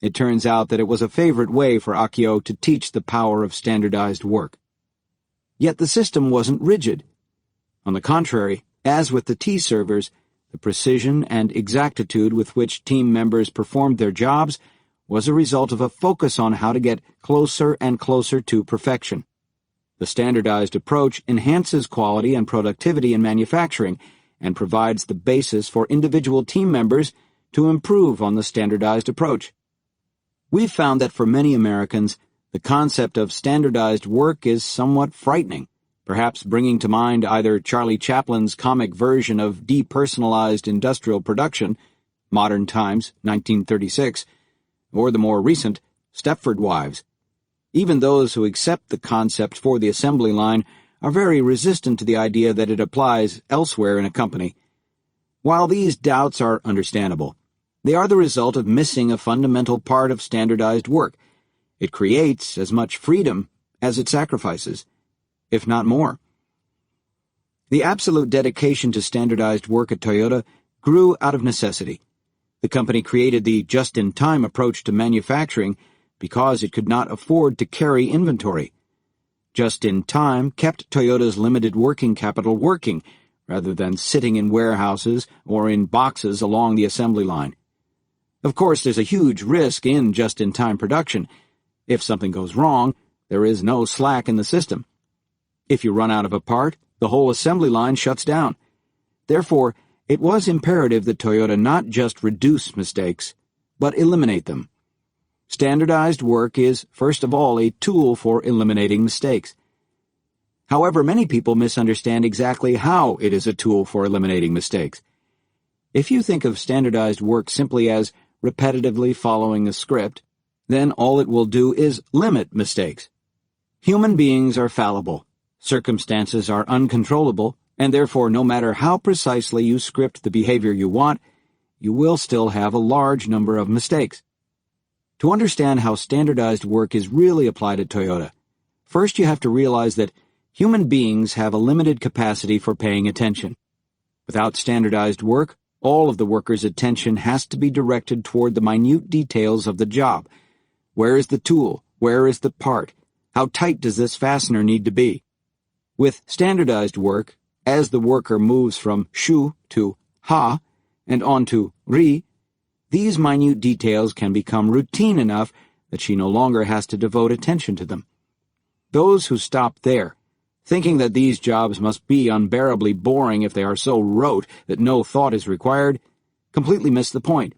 It turns out that it was a favorite way for Akio to teach the power of standardized work. Yet the system wasn't rigid. On the contrary, as with the tea servers, the precision and exactitude with which team members performed their jobs was a result of a focus on how to get closer and closer to perfection. The standardized approach enhances quality and productivity in manufacturing and provides the basis for individual team members to improve on the standardized approach. We've found that for many Americans, the concept of standardized work is somewhat frightening, perhaps bringing to mind either Charlie Chaplin's comic version of depersonalized industrial production, Modern Times, 1936, or the more recent Stepford Wives. Even those who accept the concept for the assembly line are very resistant to the idea that it applies elsewhere in a company. While these doubts are understandable, they are the result of missing a fundamental part of standardized work. It creates as much freedom as it sacrifices, if not more. The absolute dedication to standardized work at Toyota grew out of necessity. The company created the just-in-time approach to manufacturing because it could not afford to carry inventory. Just-in-time kept Toyota's limited working capital working, rather than sitting in warehouses or in boxes along the assembly line. Of course, there's a huge risk in just-in-time production. If something goes wrong, there is no slack in the system. If you run out of a part, the whole assembly line shuts down. Therefore, it was imperative that Toyota not just reduce mistakes, but eliminate them. Standardized work is, first of all, a tool for eliminating mistakes. However, many people misunderstand exactly how it is a tool for eliminating mistakes. If you think of standardized work simply as repetitively following a script, then all it will do is limit mistakes. Human beings are fallible. Circumstances are uncontrollable, and therefore no matter how precisely you script the behavior you want, you will still have a large number of mistakes. To understand how standardized work is really applied at Toyota, first you have to realize that human beings have a limited capacity for paying attention. Without standardized work, all of the workers' attention has to be directed toward the minute details of the job. Where is the tool? Where is the part? How tight does this fastener need to be? With standardized work, as the worker moves from shu to ha and on to ri, these minute details can become routine enough that she no longer has to devote attention to them. Those who stop there, thinking that these jobs must be unbearably boring if they are so rote that no thought is required, completely miss the point.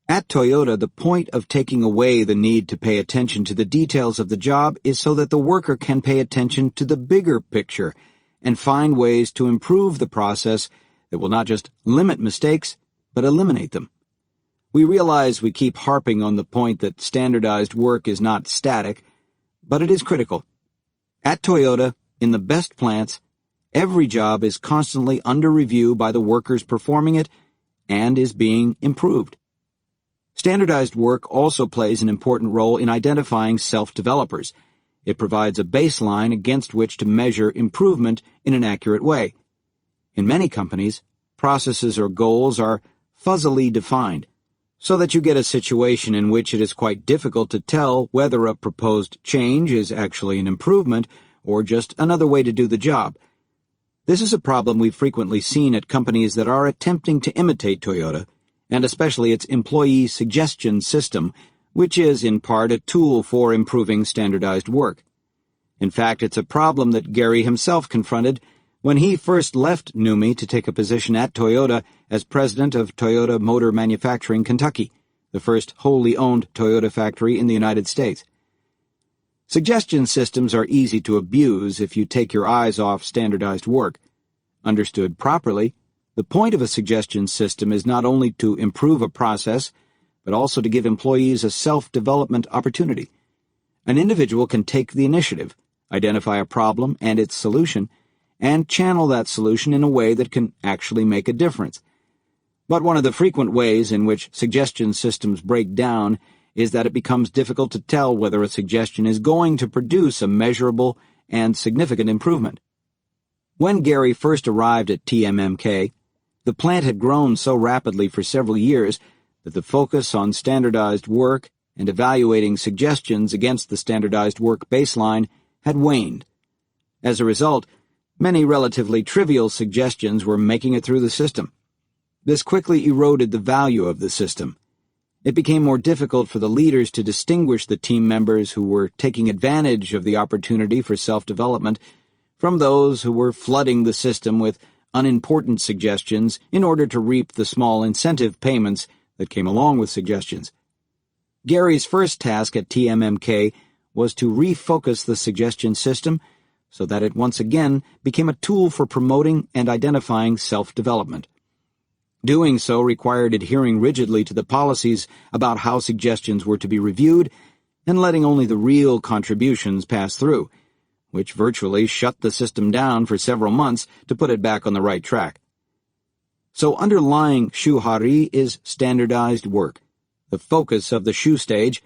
At Toyota, the point of taking away the need to pay attention to the details of the job is so that the worker can pay attention to the bigger picture and find ways to improve the process that will not just limit mistakes, but eliminate them. We realize we keep harping on the point that standardized work is not static, but it is critical. At Toyota, in the best plants, every job is constantly under review by the workers performing it and is being improved. Standardized work also plays an important role in identifying self-developers. It provides a baseline against which to measure improvement in an accurate way. In many companies, processes or goals are fuzzily defined, so that you get a situation in which it is quite difficult to tell whether a proposed change is actually an improvement or just another way to do the job. This is a problem we've frequently seen at companies that are attempting to imitate Toyota, and especially its employee suggestion system, which is in part a tool for improving standardized work. In fact, it's a problem that Gary himself confronted when he first left NUMMI to take a position at Toyota as president of Toyota Motor Manufacturing Kentucky, the first wholly owned Toyota factory in the United States. Suggestion systems are easy to abuse if you take your eyes off standardized work. Understood properly, the point of a suggestion system is not only to improve a process, but also to give employees a self-development opportunity. An individual can take the initiative, identify a problem and its solution, and channel that solution in a way that can actually make a difference. But one of the frequent ways in which suggestion systems break down is that it becomes difficult to tell whether a suggestion is going to produce a measurable and significant improvement. When Gary first arrived at TMMK, the plant had grown so rapidly for several years that the focus on standardized work and evaluating suggestions against the standardized work baseline had waned. As a result, many relatively trivial suggestions were making it through the system. This quickly eroded the value of the system. It became more difficult for the leaders to distinguish the team members who were taking advantage of the opportunity for self-development from those who were flooding the system with unimportant suggestions in order to reap the small incentive payments that came along with suggestions. Gary's first task at TMMK was to refocus the suggestion system so that it once again became a tool for promoting and identifying self-development. Doing so required adhering rigidly to the policies about how suggestions were to be reviewed and letting only the real contributions pass through, which virtually shut the system down for several months to put it back on the right track. So underlying Shuhari is standardized work, the focus of the Shu stage,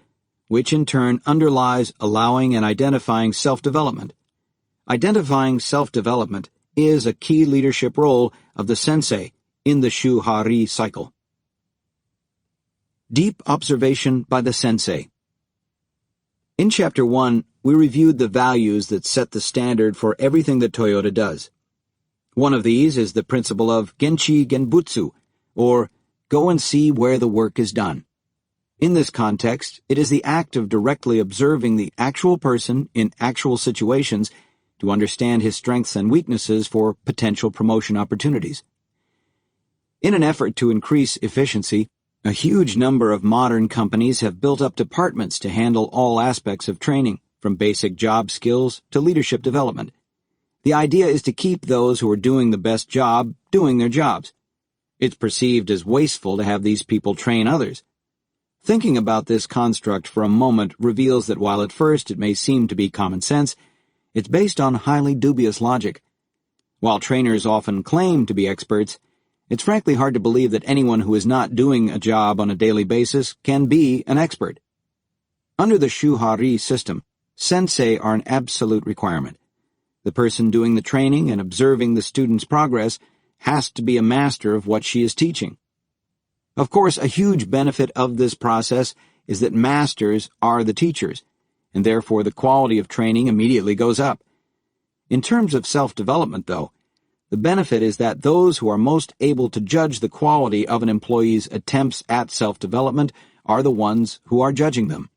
which in turn underlies allowing and identifying self-development. Identifying self-development is a key leadership role of the sensei in the Shu-Ha-Ri cycle. Deep observation by the sensei. In Chapter 1, we reviewed the values that set the standard for everything that Toyoda does. One of these is the principle of Genchi Genbutsu, or go and see where the work is done. In this context, it is the act of directly observing the actual person in actual situations to understand his strengths and weaknesses for potential promotion opportunities. In an effort to increase efficiency, a huge number of modern companies have built up departments to handle all aspects of training, from basic job skills to leadership development. The idea is to keep those who are doing the best job doing their jobs. It's perceived as wasteful to have these people train others. Thinking about this construct for a moment reveals that while at first it may seem to be common sense, it's based on highly dubious logic. While trainers often claim to be experts, it's frankly hard to believe that anyone who is not doing a job on a daily basis can be an expert. Under the Shu-Ha-Ri system, sensei are an absolute requirement. The person doing the training and observing the student's progress has to be a master of what she is teaching. Of course, a huge benefit of this process is that masters are the teachers, and therefore the quality of training immediately goes up. In terms of self-development, though, the benefit is that those who are most able to judge the quality of an employee's attempts at self-development are the ones who are judging them.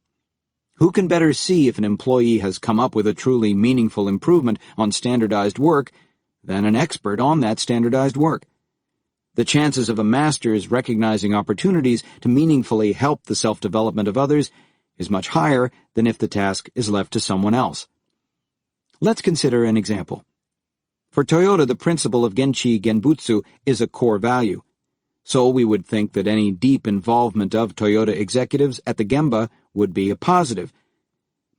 Who can better see if an employee has come up with a truly meaningful improvement on standardized work than an expert on that standardized work? The chances of a master's recognizing opportunities to meaningfully help the self-development of others is much higher than if the task is left to someone else. Let's consider an example. For Toyoda, the principle of Genchi Genbutsu is a core value. So we would think that any deep involvement of Toyoda executives at the Gemba would be a positive.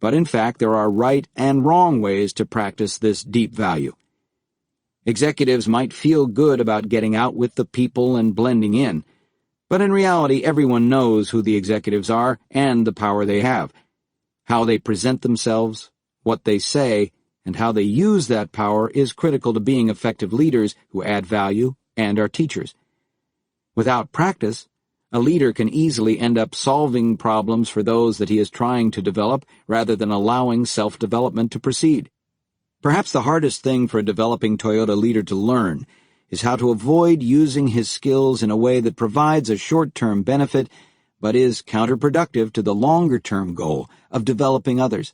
But in fact, there are right and wrong ways to practice this deep value. Executives might feel good about getting out with the people and blending in, but in reality everyone knows who the executives are and the power they have. How they present themselves, what they say, and how they use that power is critical to being effective leaders who add value and are teachers. Without practice, a leader can easily end up solving problems for those that he is trying to develop rather than allowing self-development to proceed. Perhaps the hardest thing for a developing Toyota leader to learn is how to avoid using his skills in a way that provides a short-term benefit but is counterproductive to the longer-term goal of developing others.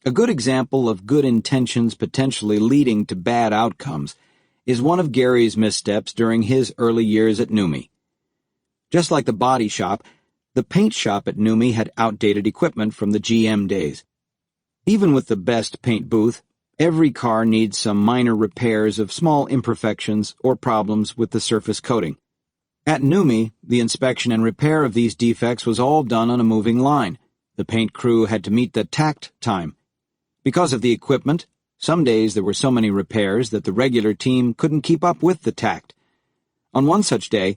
A good example of good intentions potentially leading to bad outcomes is one of Gary's missteps during his early years at Numi. Just like the body shop, the paint shop at Numi had outdated equipment from the GM days. Even with the best paint booth, every car needs some minor repairs of small imperfections or problems with the surface coating. At Numi, the inspection and repair of these defects was all done on a moving line. The paint crew had to meet the tact time. Because of the equipment, some days there were so many repairs that the regular team couldn't keep up with the tact. On one such day,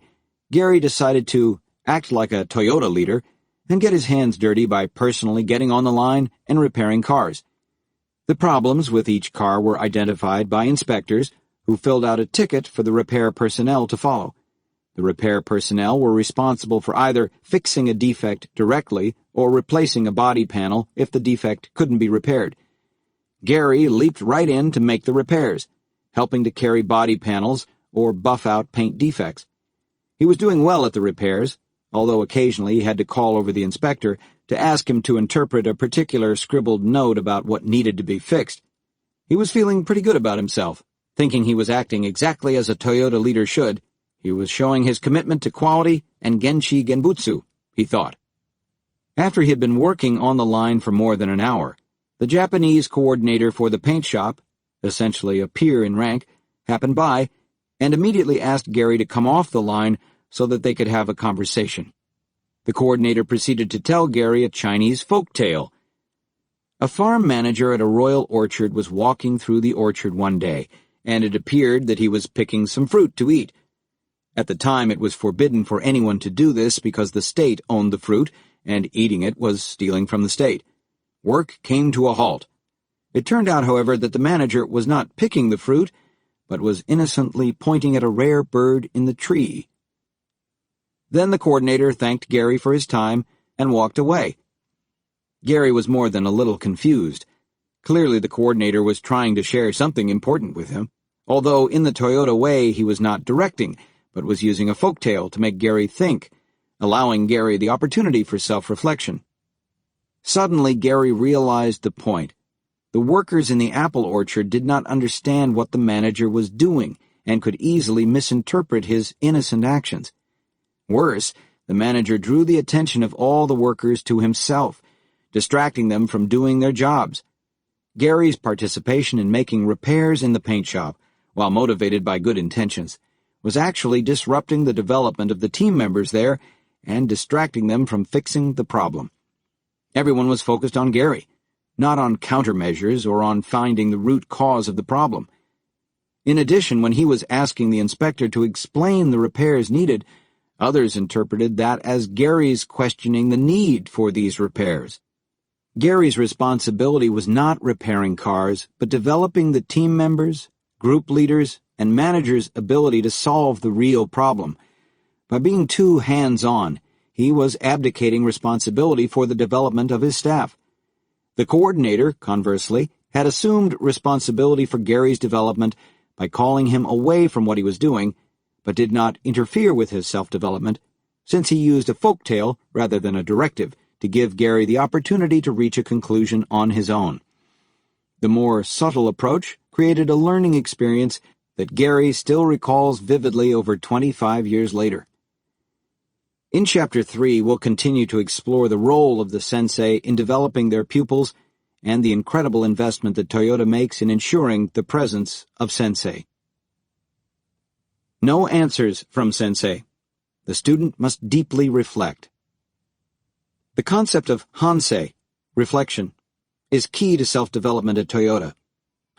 Gary decided to act like a Toyota leader and get his hands dirty by personally getting on the line and repairing cars. The problems with each car were identified by inspectors who filled out a ticket for the repair personnel to follow. The repair personnel were responsible for either fixing a defect directly or replacing a body panel if the defect couldn't be repaired. Gary leaped right in to make the repairs, helping to carry body panels or buff out paint defects. He was doing well at the repairs, although occasionally he had to call over the inspector to ask him to interpret a particular scribbled note about what needed to be fixed. He was feeling pretty good about himself, thinking he was acting exactly as a Toyota leader should. He was showing his commitment to quality and Genchi Genbutsu, he thought. After he had been working on the line for more than an hour, the Japanese coordinator for the paint shop, essentially a peer in rank, happened by and immediately asked Gary to come off the line so that they could have a conversation. The coordinator proceeded to tell Gary a Chinese folk tale. A farm manager at a royal orchard was walking through the orchard one day, and it appeared that he was picking some fruit to eat. At the time, it was forbidden for anyone to do this because the state owned the fruit, and eating it was stealing from the state. Work came to a halt. It turned out, however, that the manager was not picking the fruit, but was innocently pointing at a rare bird in the tree. Then the coordinator thanked Gary for his time and walked away. Gary was more than a little confused. Clearly the coordinator was trying to share something important with him, although in the Toyota way he was not directing, but was using a folktale to make Gary think, allowing Gary the opportunity for self-reflection. Suddenly Gary realized the point. The workers in the apple orchard did not understand what the manager was doing and could easily misinterpret his innocent actions. Worse, the manager drew the attention of all the workers to himself, distracting them from doing their jobs. Gary's participation in making repairs in the paint shop, while motivated by good intentions, was actually disrupting the development of the team members there and distracting them from fixing the problem. Everyone was focused on Gary, not on countermeasures or on finding the root cause of the problem. In addition, when he was asking the inspector to explain the repairs needed, others interpreted that as Gary's questioning the need for these repairs. Gary's responsibility was not repairing cars, but developing the team members, group leaders, and managers' ability to solve the real problem. By being too hands-on, he was abdicating responsibility for the development of his staff. The coordinator, conversely, had assumed responsibility for Gary's development by calling him away from what he was doing, but did not interfere with his self-development, since he used a folktale rather than a directive to give Gary the opportunity to reach a conclusion on his own. The more subtle approach created a learning experience that Gary still recalls vividly over 25 years later. In Chapter 3, we'll continue to explore the role of the sensei in developing their pupils and the incredible investment that Toyota makes in ensuring the presence of sensei. No answers from sensei. The student must deeply reflect. The concept of hansei, reflection, is key to self-development at Toyota.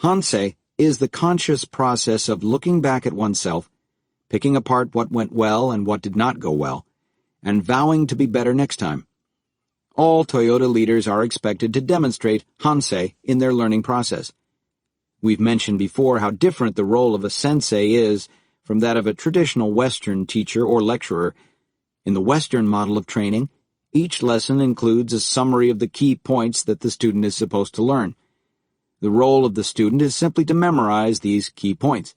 Hansei is the conscious process of looking back at oneself, picking apart what went well and what did not go well, and vowing to be better next time. All Toyota leaders are expected to demonstrate hansei in their learning process. We've mentioned before how different the role of a sensei is from that of a traditional Western teacher or lecturer. In the Western model of training, each lesson includes a summary of the key points that the student is supposed to learn. The role of the student is simply to memorize these key points.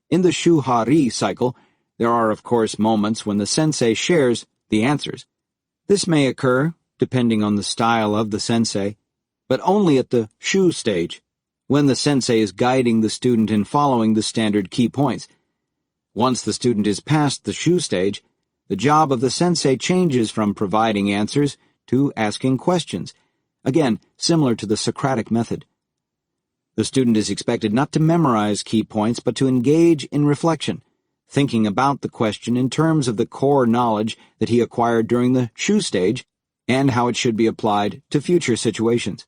In the Shuhari cycle, there are, of course, moments when the sensei shares the answers. This may occur, depending on the style of the sensei, but only at the Shu stage, when the sensei is guiding the student in following the standard key points. Once the student is past the Shu stage, the job of the sensei changes from providing answers to asking questions, again, similar to the Socratic method. The student is expected not to memorize key points, but to engage in reflection, thinking about the question in terms of the core knowledge that he acquired during the Shu stage and how it should be applied to future situations.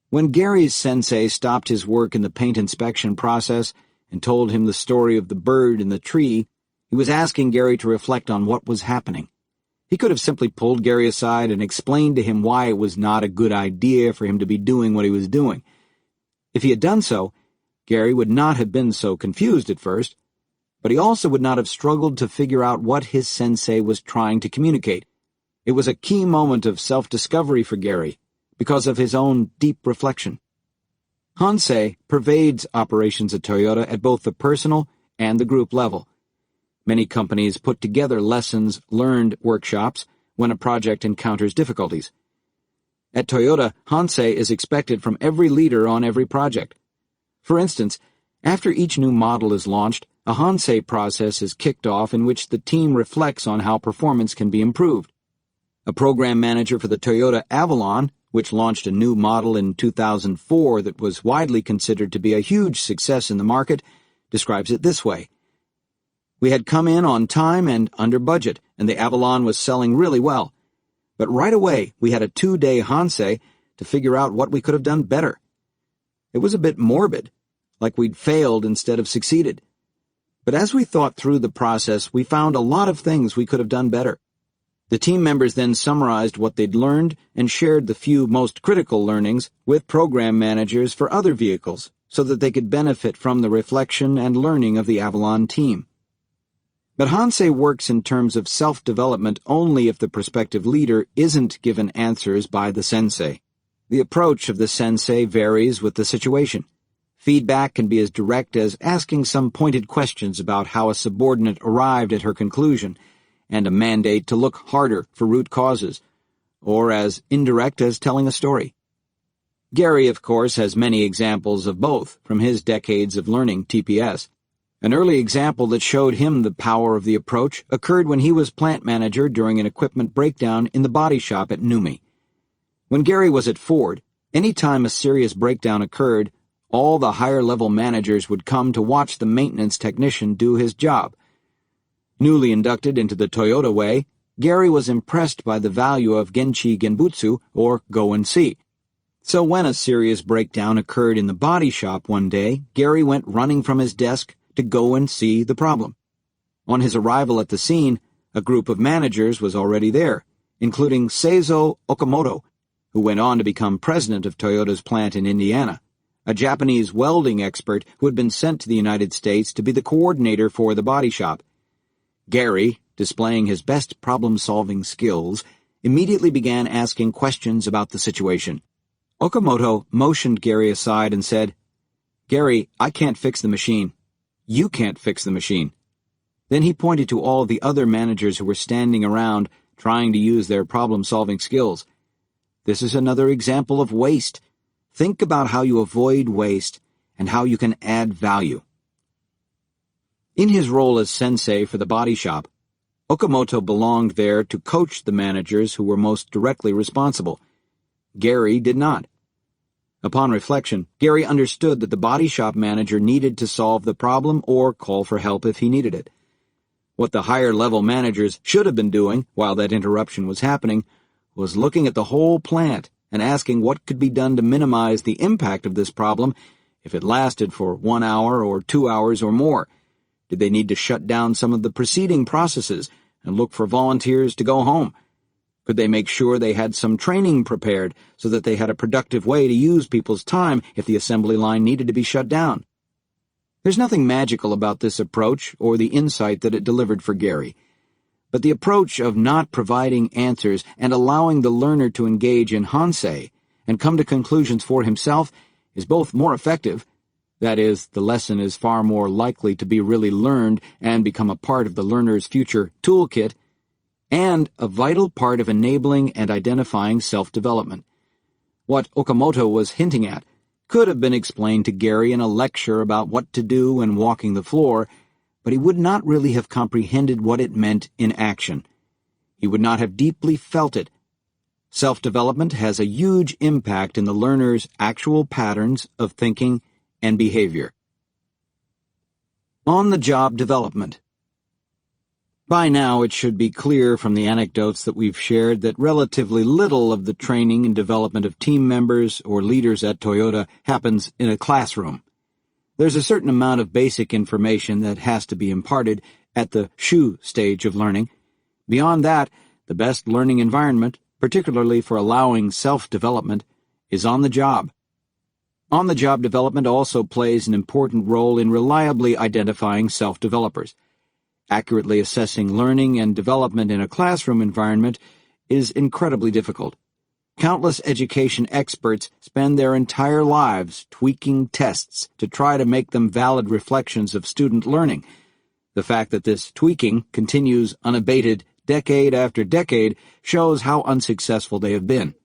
When Gary's sensei stopped his work in the paint inspection process and told him the story of the bird in the tree, he was asking Gary to reflect on what was happening. He could have simply pulled Gary aside and explained to him why it was not a good idea for him to be doing what he was doing. If he had done so, Gary would not have been so confused at first, but he also would not have struggled to figure out what his sensei was trying to communicate. It was a key moment of self-discovery for Gary, because of his own deep reflection. Hansei pervades operations at Toyota at both the personal and the group level. Many companies put together lessons learned workshops when a project encounters difficulties. At Toyota, hansei is expected from every leader on every project. For instance, after each new model is launched, a hansei process is kicked off in which the team reflects on how performance can be improved. A program manager for the Toyota Avalon, which launched a new model in 2004 that was widely considered to be a huge success in the market, describes it this way. We had come in on time and under budget, and the Avalon was selling really well. But right away, we had a 2-day hansei to figure out what we could have done better. It was a bit morbid, like we'd failed instead of succeeded. But as we thought through the process, we found a lot of things we could have done better. The team members then summarized what they'd learned and shared the few most critical learnings with program managers for other vehicles, so that they could benefit from the reflection and learning of the Avalon team. But Hansei works in terms of self-development only if the prospective leader isn't given answers by the sensei. The approach of the sensei varies with the situation. Feedback can be as direct as asking some pointed questions about how a subordinate arrived at her conclusion, and a mandate to look harder for root causes, or as indirect as telling a story. Gary, of course, has many examples of both from his decades of learning TPS. An early example that showed him the power of the approach occurred when he was plant manager during an equipment breakdown in the body shop at Numi. When Gary was at Ford, any time a serious breakdown occurred, all the higher-level managers would come to watch the maintenance technician do his job. Newly inducted into the Toyoda way, Gary was impressed by the value of Genchi Genbutsu, or go and see. So when a serious breakdown occurred in the body shop one day, Gary went running from his desk to go and see the problem. On his arrival at the scene, a group of managers was already there, including Seizo Okamoto, who went on to become president of Toyota's plant in Indiana, a Japanese welding expert who had been sent to the United States to be the coordinator for the body shop. Gary, displaying his best problem-solving skills, immediately began asking questions about the situation. Okamoto motioned Gary aside and said, "Gary, I can't fix the machine. You can't fix the machine." Then he pointed to all the other managers who were standing around trying to use their problem-solving skills. This is another example of waste. Think about how you avoid waste and how you can add value. In his role as sensei for the body shop, Okamoto belonged there to coach the managers who were most directly responsible. Gary did not. Upon reflection, Gary understood that the body shop manager needed to solve the problem or call for help if he needed it. What the higher-level managers should have been doing while that interruption was happening was looking at the whole plant and asking what could be done to minimize the impact of this problem if it lasted for 1 hour or 2 hours or more. Did they need to shut down some of the preceding processes and look for volunteers to go home? Could they make sure they had some training prepared so that they had a productive way to use people's time if the assembly line needed to be shut down? There's nothing magical about this approach or the insight that it delivered for Gary. But the approach of not providing answers and allowing the learner to engage in Hansei and come to conclusions for himself is both more effective, that is, the lesson is far more likely to be really learned and become a part of the learner's future toolkit, and a vital part of enabling and identifying self-development. What Okamoto was hinting at could have been explained to Gary in a lecture about what to do when walking the floor, but he would not really have comprehended what it meant in action. He would not have deeply felt it. Self-development has a huge impact in the learner's actual patterns of thinking and behavior. On-the-job development. By now, it should be clear from the anecdotes that we've shared that relatively little of the training and development of team members or leaders at Toyota happens in a classroom. There's a certain amount of basic information that has to be imparted at the shu stage of learning. Beyond that, the best learning environment, particularly for allowing self-development, is on the job. On-the-job development also plays an important role in reliably identifying self-developers. Accurately assessing learning and development in a classroom environment is incredibly difficult. Countless education experts spend their entire lives tweaking tests to try to make them valid reflections of student learning. The fact that this tweaking continues unabated decade after decade shows how unsuccessful they have been.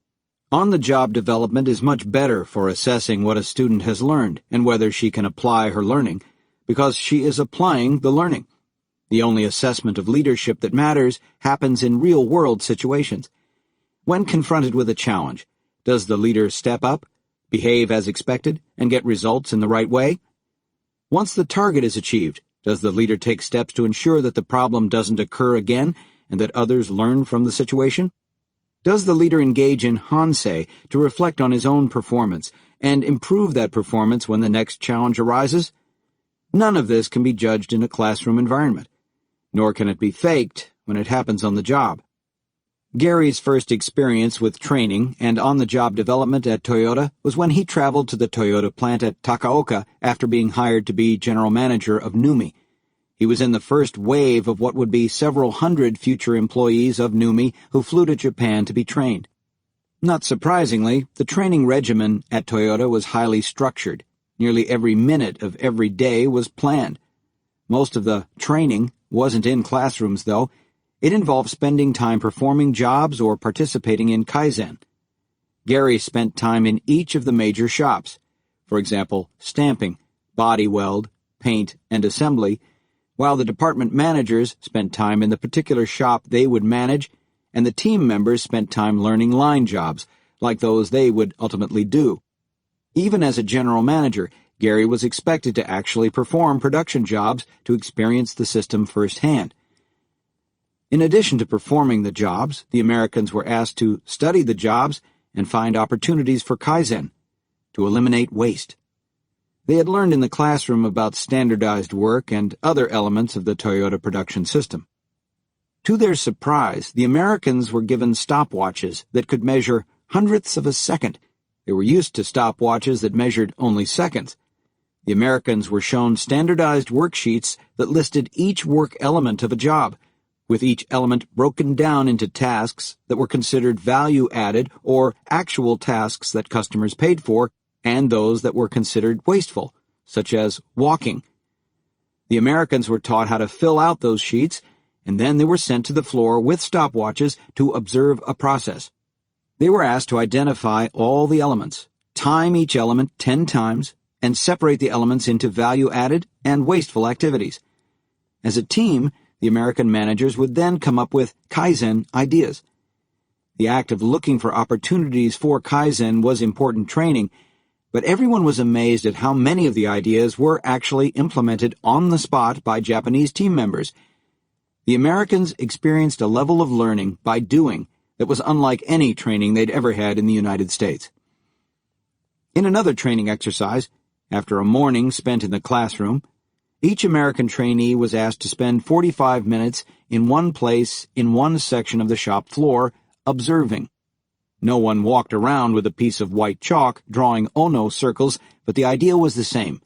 On-the-job development is much better for assessing what a student has learned and whether she can apply her learning, because she is applying the learning. The only assessment of leadership that matters happens in real-world situations. When confronted with a challenge, does the leader step up, behave as expected, and get results in the right way? Once the target is achieved, does the leader take steps to ensure that the problem doesn't occur again and that others learn from the situation? Does the leader engage in Hansei to reflect on his own performance and improve that performance when the next challenge arises? None of this can be judged in a classroom environment, nor can it be faked when it happens on the job. Gary's first experience with training and on-the-job development at Toyota was when he traveled to the Toyota plant at Takaoka after being hired to be general manager of NUMI. He was in the first wave of what would be several hundred future employees of NUMI who flew to Japan to be trained. Not surprisingly, the training regimen at Toyota was highly structured. Nearly every minute of every day was planned. Most of the training wasn't in classrooms, though. It involved spending time performing jobs or participating in Kaizen. Gary spent time in each of the major shops. For example, stamping, body weld, paint, and assembly, while the department managers spent time in the particular shop they would manage, and the team members spent time learning line jobs, like those they would ultimately do. Even as a general manager, Gary was expected to actually perform production jobs to experience the system firsthand. In addition to performing the jobs, the Americans were asked to study the jobs and find opportunities for Kaizen, to eliminate waste. They had learned in the classroom about standardized work and other elements of the Toyota production system. To their surprise, the Americans were given stopwatches that could measure hundredths of a second. They were used to stopwatches that measured only seconds. The Americans were shown standardized worksheets that listed each work element of a job, with each element broken down into tasks that were considered value-added or actual tasks that customers paid for, and those that were considered wasteful, such as walking. The Americans were taught how to fill out those sheets, and then they were sent to the floor with stopwatches to observe a process. They were asked to identify all the elements, time each element 10 times, and separate the elements into value-added and wasteful activities. As a team, the American managers would then come up with Kaizen ideas. The act of looking for opportunities for Kaizen was important training, but everyone was amazed at how many of the ideas were actually implemented on the spot by Japanese team members. The Americans experienced a level of learning by doing that was unlike any training they'd ever had in the United States. In another training exercise, after a morning spent in the classroom, each American trainee was asked to spend 45 minutes in one place in one section of the shop floor, observing. No one walked around with a piece of white chalk drawing Ono circles, but the idea was the same.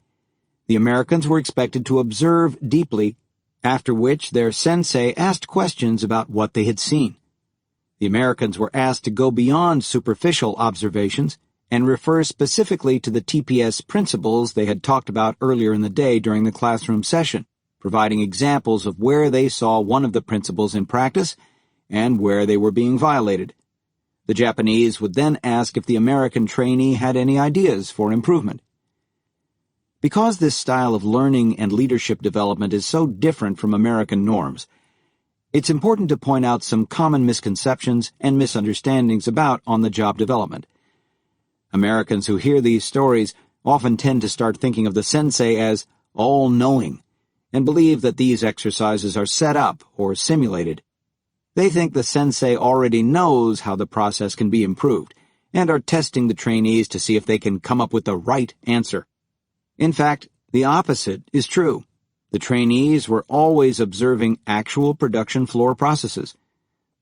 The Americans were expected to observe deeply, after which their sensei asked questions about what they had seen. The Americans were asked to go beyond superficial observations and refer specifically to the TPS principles they had talked about earlier in the day during the classroom session, providing examples of where they saw one of the principles in practice and where they were being violated. The Japanese would then ask if the American trainee had any ideas for improvement. Because this style of learning and leadership development is so different from American norms, it's important to point out some common misconceptions and misunderstandings about on-the-job development. Americans who hear these stories often tend to start thinking of the sensei as all-knowing and believe that these exercises are set up or simulated. They think the sensei already knows how the process can be improved and are testing the trainees to see if they can come up with the right answer. In fact, the opposite is true. The trainees were always observing actual production floor processes.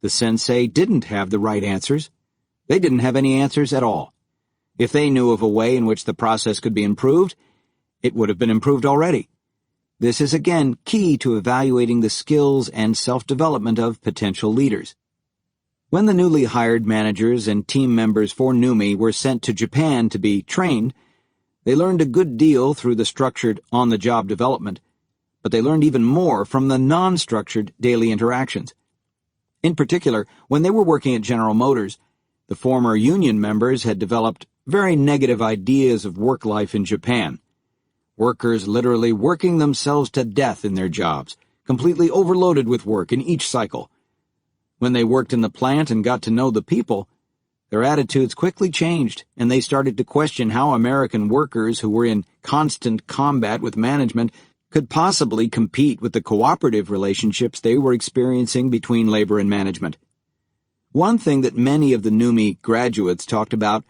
The sensei didn't have the right answers. They didn't have any answers at all. If they knew of a way in which the process could be improved, it would have been improved already. This is again key to evaluating the skills and self-development of potential leaders. When the newly hired managers and team members for NUMI were sent to Japan to be trained, they learned a good deal through the structured on-the-job development, but they learned even more from the non-structured daily interactions. In particular, when they were working at General Motors, the former union members had developed very negative ideas of work life in Japan. Workers literally working themselves to death in their jobs, completely overloaded with work in each cycle. When they worked in the plant and got to know the people, their attitudes quickly changed, and they started to question how American workers who were in constant combat with management could possibly compete with the cooperative relationships they were experiencing between labor and management. One thing that many of the NUMI graduates talked about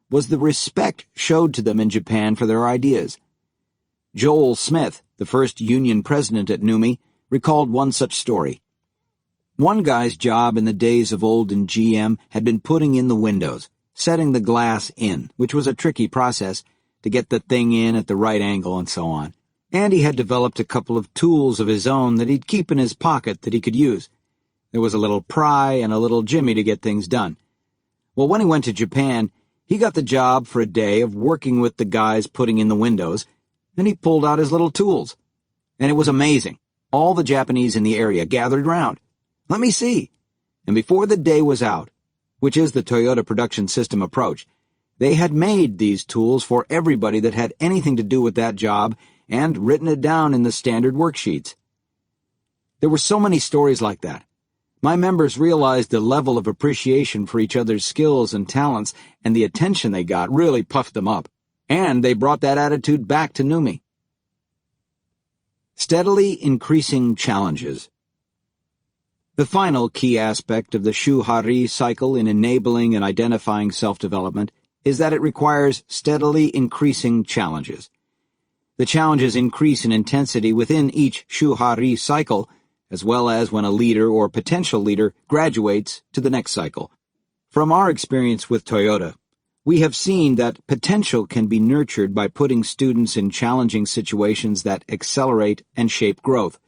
was the respect showed to them in Japan for their ideas. Joel Smith, the first union president at NUMI, recalled one such story. One guy's job in the days of old in GM had been putting in the windows, setting the glass in, which was a tricky process to get the thing in at the right angle and so on. And he had developed a couple of tools of his own that he'd keep in his pocket that he could use. There was a little pry and a little jimmy to get things done. Well, when he went to Japan, he got the job for a day of working with the guys putting in the windows, and he pulled out his little tools. And it was amazing. All the Japanese in the area gathered round. Let me see. And before the day was out, which is the Toyota production system approach, they had made these tools for everybody that had anything to do with that job and written it down in the standard worksheets. There were so many stories like that. My members realized the level of appreciation for each other's skills and talents, and the attention they got really puffed them up. And they brought that attitude back to Numi. Steadily increasing challenges. The final key aspect of the Shuhari cycle in enabling and identifying self-development is that it requires steadily increasing challenges. The challenges increase in intensity within each Shuhari cycle, as well as when a leader or potential leader graduates to the next cycle. From our experience with Toyota, we have seen that potential can be nurtured by putting students in challenging situations that accelerate and shape growth.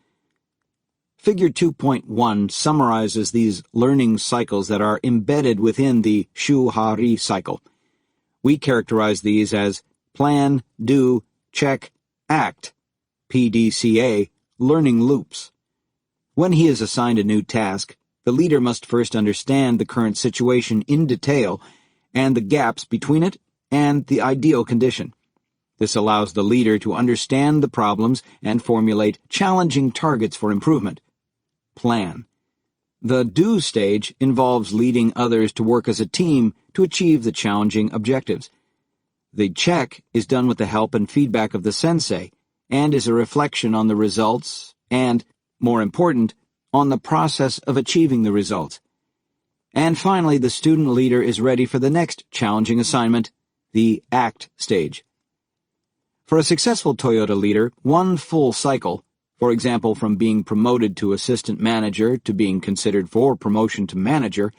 Figure 2.1 summarizes these learning cycles that are embedded within the Shuhari cycle. We characterize these as plan, do, check, act, PDCA, learning loops. When he is assigned a new task, the leader must first understand the current situation in detail and the gaps between it and the ideal condition. This allows the leader to understand the problems and formulate challenging targets for improvement. Plan. The do stage involves leading others to work as a team to achieve the challenging objectives. The check is done with the help and feedback of the sensei and is a reflection on the results and, more important, on the process of achieving the results. And finally, the student leader is ready for the next challenging assignment, the act stage. For a successful Toyota leader, one full cycle, for example from being promoted to assistant manager to being considered for promotion to manager,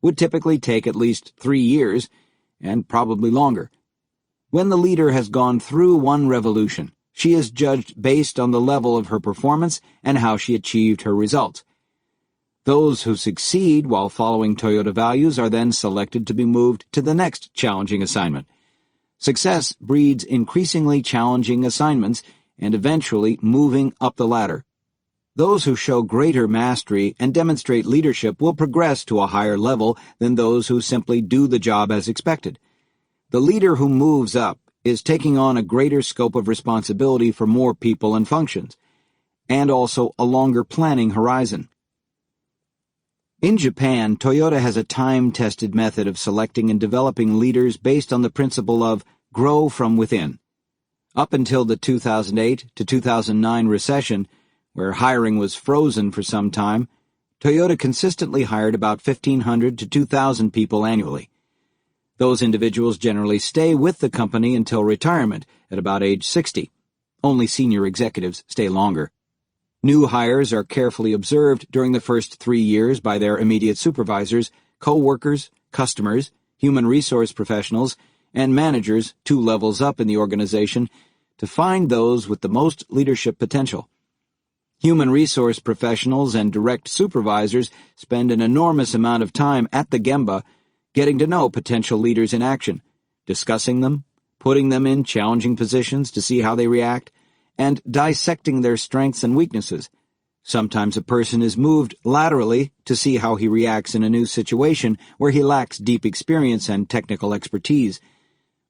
would typically take at least 3 years, and probably longer. When the leader has gone through one revolution, she is judged based on the level of her performance and how she achieved her results. Those who succeed while following Toyota values are then selected to be moved to the next challenging assignment. Success breeds increasingly challenging assignments and eventually moving up the ladder. Those who show greater mastery and demonstrate leadership will progress to a higher level than those who simply do the job as expected. The leader who moves up is taking on a greater scope of responsibility for more people and functions, and also a longer planning horizon. In Japan, Toyota has a time-tested method of selecting and developing leaders based on the principle of grow from within. Up until the 2008 to 2009 recession, where hiring was frozen for some time, Toyota consistently hired about 1,500 to 2,000 people annually. Those individuals generally stay with the company until retirement at about age 60. Only senior executives stay longer. New hires are carefully observed during the first 3 years by their immediate supervisors, co-workers, customers, human resource professionals, and managers 2 levels up in the organization to find those with the most leadership potential. Human resource professionals and direct supervisors spend an enormous amount of time at the Gemba getting to know potential leaders in action, discussing them, putting them in challenging positions to see how they react, and dissecting their strengths and weaknesses. Sometimes a person is moved laterally to see how he reacts in a new situation where he lacks deep experience and technical expertise.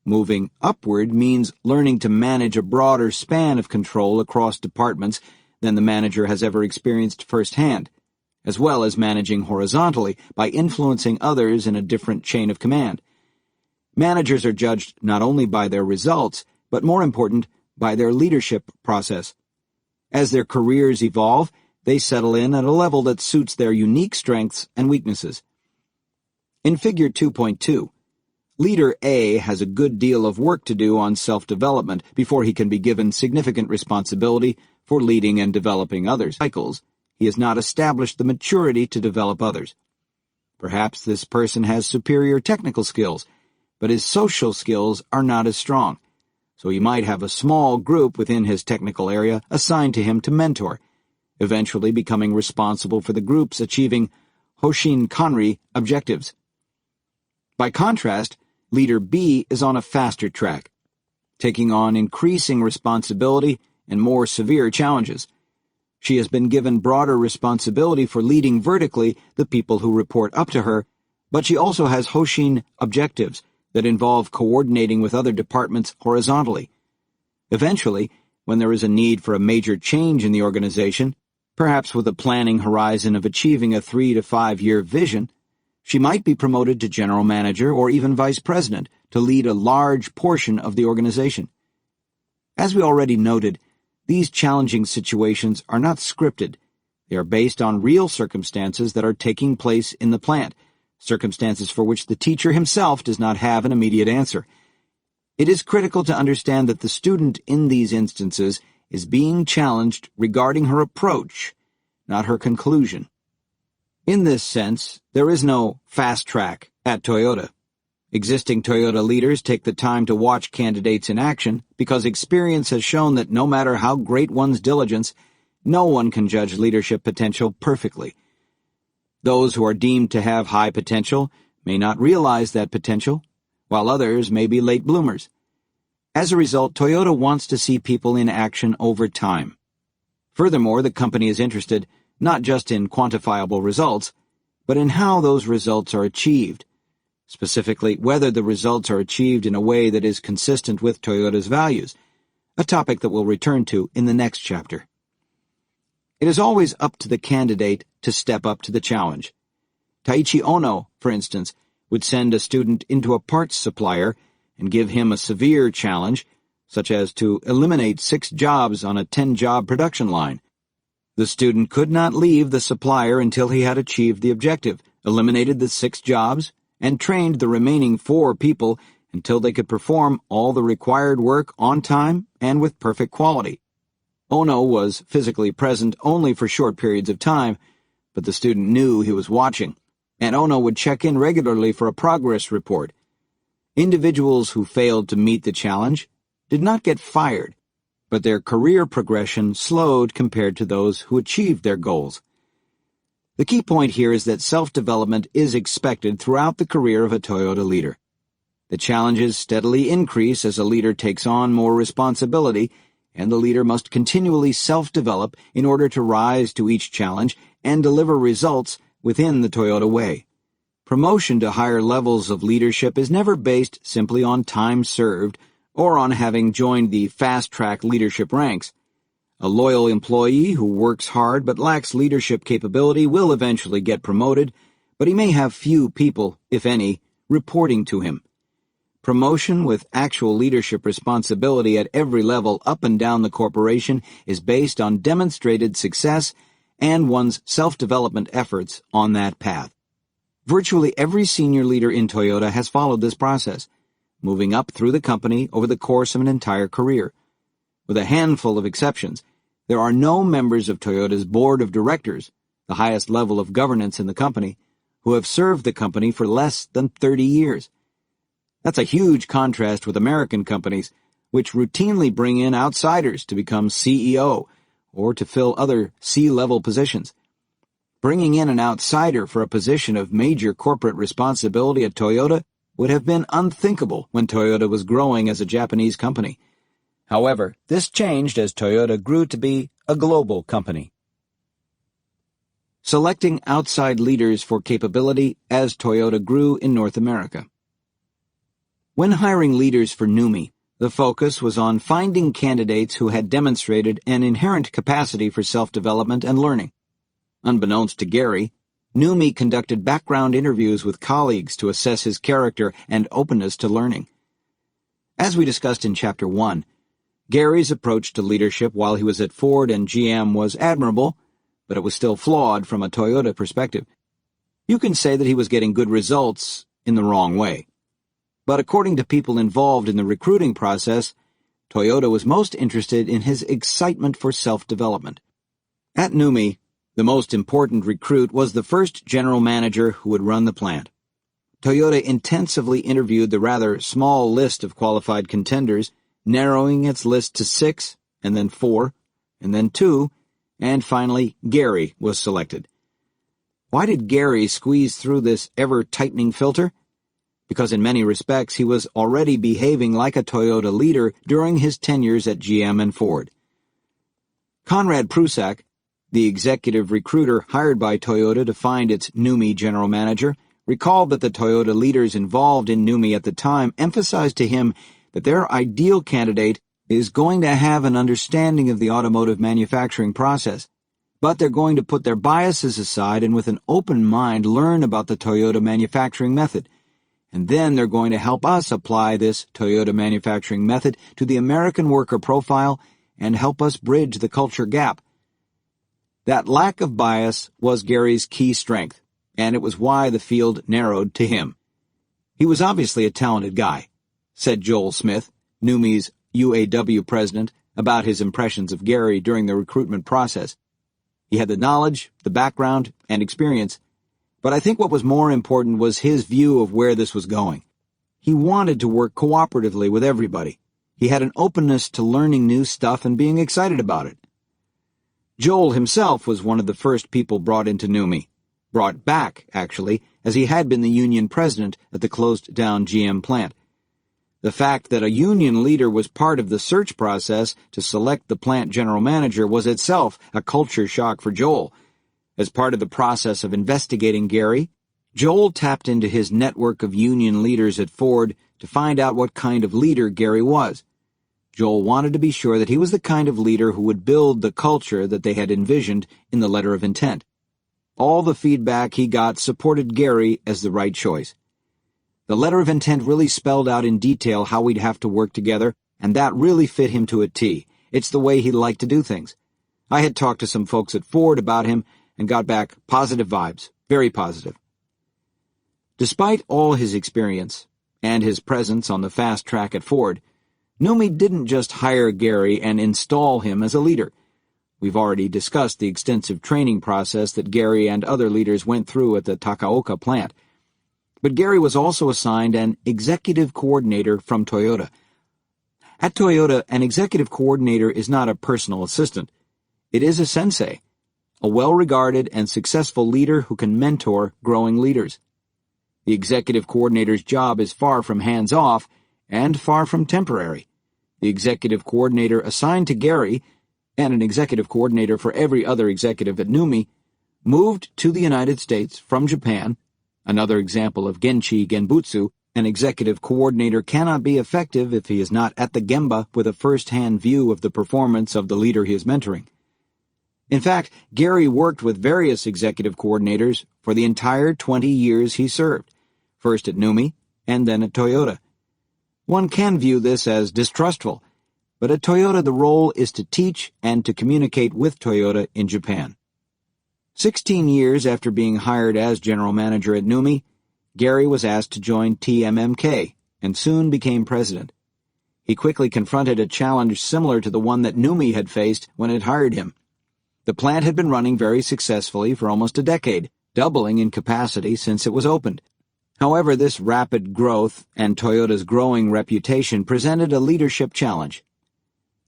Moving upward means learning to manage a broader span of control across departments than the manager has ever experienced firsthand, as well as managing horizontally by influencing others in a different chain of command. Managers are judged not only by their results, but more important, by their leadership process. As their careers evolve, they settle in at a level that suits their unique strengths and weaknesses. In Figure 2.2, Leader A has a good deal of work to do on self-development before he can be given significant responsibility for leading and developing others. Cycles, he has not established the maturity to develop others. Perhaps this person has superior technical skills, but his social skills are not as strong, so he might have a small group within his technical area assigned to him to mentor, eventually becoming responsible for the group's achieving Hoshin Kanri objectives. By contrast, Leader B is on a faster track, taking on increasing responsibility and more severe challenges. She has been given broader responsibility for leading vertically the people who report up to her, but she also has Hoshin objectives that involve coordinating with other departments horizontally. Eventually, when there is a need for a major change in the organization, perhaps with a planning horizon of achieving a 3 to 5 year vision, she might be promoted to general manager or even vice president to lead a large portion of the organization. As we already noted, these challenging situations are not scripted. They are based on real circumstances that are taking place in the plant, circumstances for which the teacher himself does not have an immediate answer. It is critical to understand that the student in these instances is being challenged regarding her approach, not her conclusion. In this sense, there is no fast track at Toyota. Existing Toyota leaders take the time to watch candidates in action because experience has shown that no matter how great one's diligence, no one can judge leadership potential perfectly. Those who are deemed to have high potential may not realize that potential, while others may be late bloomers. As a result, Toyota wants to see people in action over time. Furthermore, the company is interested not just in quantifiable results, but in how those results are achieved, specifically whether the results are achieved in a way that is consistent with Toyota's values, a topic that we'll return to in the next chapter. It is always up to the candidate to step up to the challenge. Taiichi Ohno, for instance, would send a student into a parts supplier and give him a severe challenge, such as to eliminate 6 jobs on a 10-job production line. The student could not leave the supplier until he had achieved the objective, eliminated the 6 jobs, and trained the remaining 4 people until they could perform all the required work on time and with perfect quality. Ohno was physically present only for short periods of time, but the student knew he was watching, and Ohno would check in regularly for a progress report. Individuals who failed to meet the challenge did not get fired, but their career progression slowed compared to those who achieved their goals. The key point here is that self-development is expected throughout the career of a Toyota leader. The challenges steadily increase as a leader takes on more responsibility, and the leader must continually self-develop in order to rise to each challenge and deliver results within the Toyota way. Promotion to higher levels of leadership is never based simply on time served or on having joined the fast-track leadership ranks. A loyal employee who works hard but lacks leadership capability will eventually get promoted, but he may have few people, if any, reporting to him. Promotion with actual leadership responsibility at every level up and down the corporation is based on demonstrated success and one's self-development efforts on that path. Virtually every senior leader in Toyota has followed this process, moving up through the company over the course of an entire career. With a handful of exceptions, there are no members of Toyota's board of directors, the highest level of governance in the company, who have served the company for less than 30 years. That's a huge contrast with American companies, which routinely bring in outsiders to become CEO or to fill other C-level positions. Bringing in an outsider for a position of major corporate responsibility at Toyota would have been unthinkable when Toyota was growing as a Japanese company. However, this changed as Toyota grew to be a global company. Selecting outside leaders for capability as Toyota grew in North America. When hiring leaders for NUMI, the focus was on finding candidates who had demonstrated an inherent capacity for self-development and learning. Unbeknownst to Gary, NUMI conducted background interviews with colleagues to assess his character and openness to learning. As we discussed in Chapter 1, Gary's approach to leadership while he was at Ford and GM was admirable, but it was still flawed from a Toyota perspective. You can say that he was getting good results in the wrong way. But according to people involved in the recruiting process, Toyota was most interested in his excitement for self-development. At NUMI, The most important recruit was the first general manager who would run the plant. Toyota intensively interviewed the rather small list of qualified contenders, narrowing its list to 6, and then 4, and then 2, and finally Gary was selected. Why did Gary squeeze through this ever-tightening filter? Because in many respects he was already behaving like a Toyota leader during his tenures at GM and Ford. Conrad Prusak, the executive recruiter hired by Toyota to find its NUMMI general manager, recalled that the Toyota leaders involved in NUMMI at the time emphasized to him that their ideal candidate is going to have an understanding of the automotive manufacturing process, but they're going to put their biases aside and with an open mind learn about the Toyota manufacturing method. And then they're going to help us apply this Toyota manufacturing method to the American worker profile and help us bridge the culture gap. That lack of bias was Gary's key strength, and it was why the field narrowed to him. He was obviously a talented guy, said Joel Smith, NUMMI's UAW president, about his impressions of Gary during the recruitment process. He had the knowledge, the background, and experience, but I think what was more important was his view of where this was going. He wanted to work cooperatively with everybody. He had an openness to learning new stuff and being excited about it. Joel himself was one of the first people brought into NUMMI. Brought back, actually, as he had been the union president at the closed-down GM plant. The fact that a union leader was part of the search process to select the plant general manager was itself a culture shock for Joel. As part of the process of investigating Gary, Joel tapped into his network of union leaders at Ford to find out what kind of leader Gary was. Joel wanted to be sure that he was the kind of leader who would build the culture that they had envisioned in the letter of intent. All the feedback he got supported Gary as the right choice. The letter of intent really spelled out in detail how we'd have to work together, and that really fit him to a T. It's the way he liked to do things. I had talked to some folks at Ford about him and got back positive vibes, very positive. Despite all his experience and his presence on the fast track at Ford, NUMMI didn't just hire Gary and install him as a leader. We've already discussed the extensive training process that Gary and other leaders went through at the Takaoka plant. But Gary was also assigned an executive coordinator from Toyota. At Toyota, an executive coordinator is not a personal assistant. It is a sensei, a well-regarded and successful leader who can mentor growing leaders. The executive coordinator's job is far from hands-off and far from temporary. The executive coordinator assigned to Gary, and an executive coordinator for every other executive at NUMMI, moved to the United States from Japan. Another example of Genchi Genbutsu, an executive coordinator cannot be effective if he is not at the Gemba with a first-hand view of the performance of the leader he is mentoring. In fact, Gary worked with various executive coordinators for the entire 20 years he served, first at NUMMI and then at Toyota. One can view this as distrustful, but at Toyota the role is to teach and to communicate with Toyota in Japan. 16 years after being hired as general manager at NUMMI, Gary was asked to join TMMK and soon became president. He quickly confronted a challenge similar to the one that NUMMI had faced when it hired him. The plant had been running very successfully for almost a decade, doubling in capacity since it was opened. However, this rapid growth and Toyota's growing reputation presented a leadership challenge.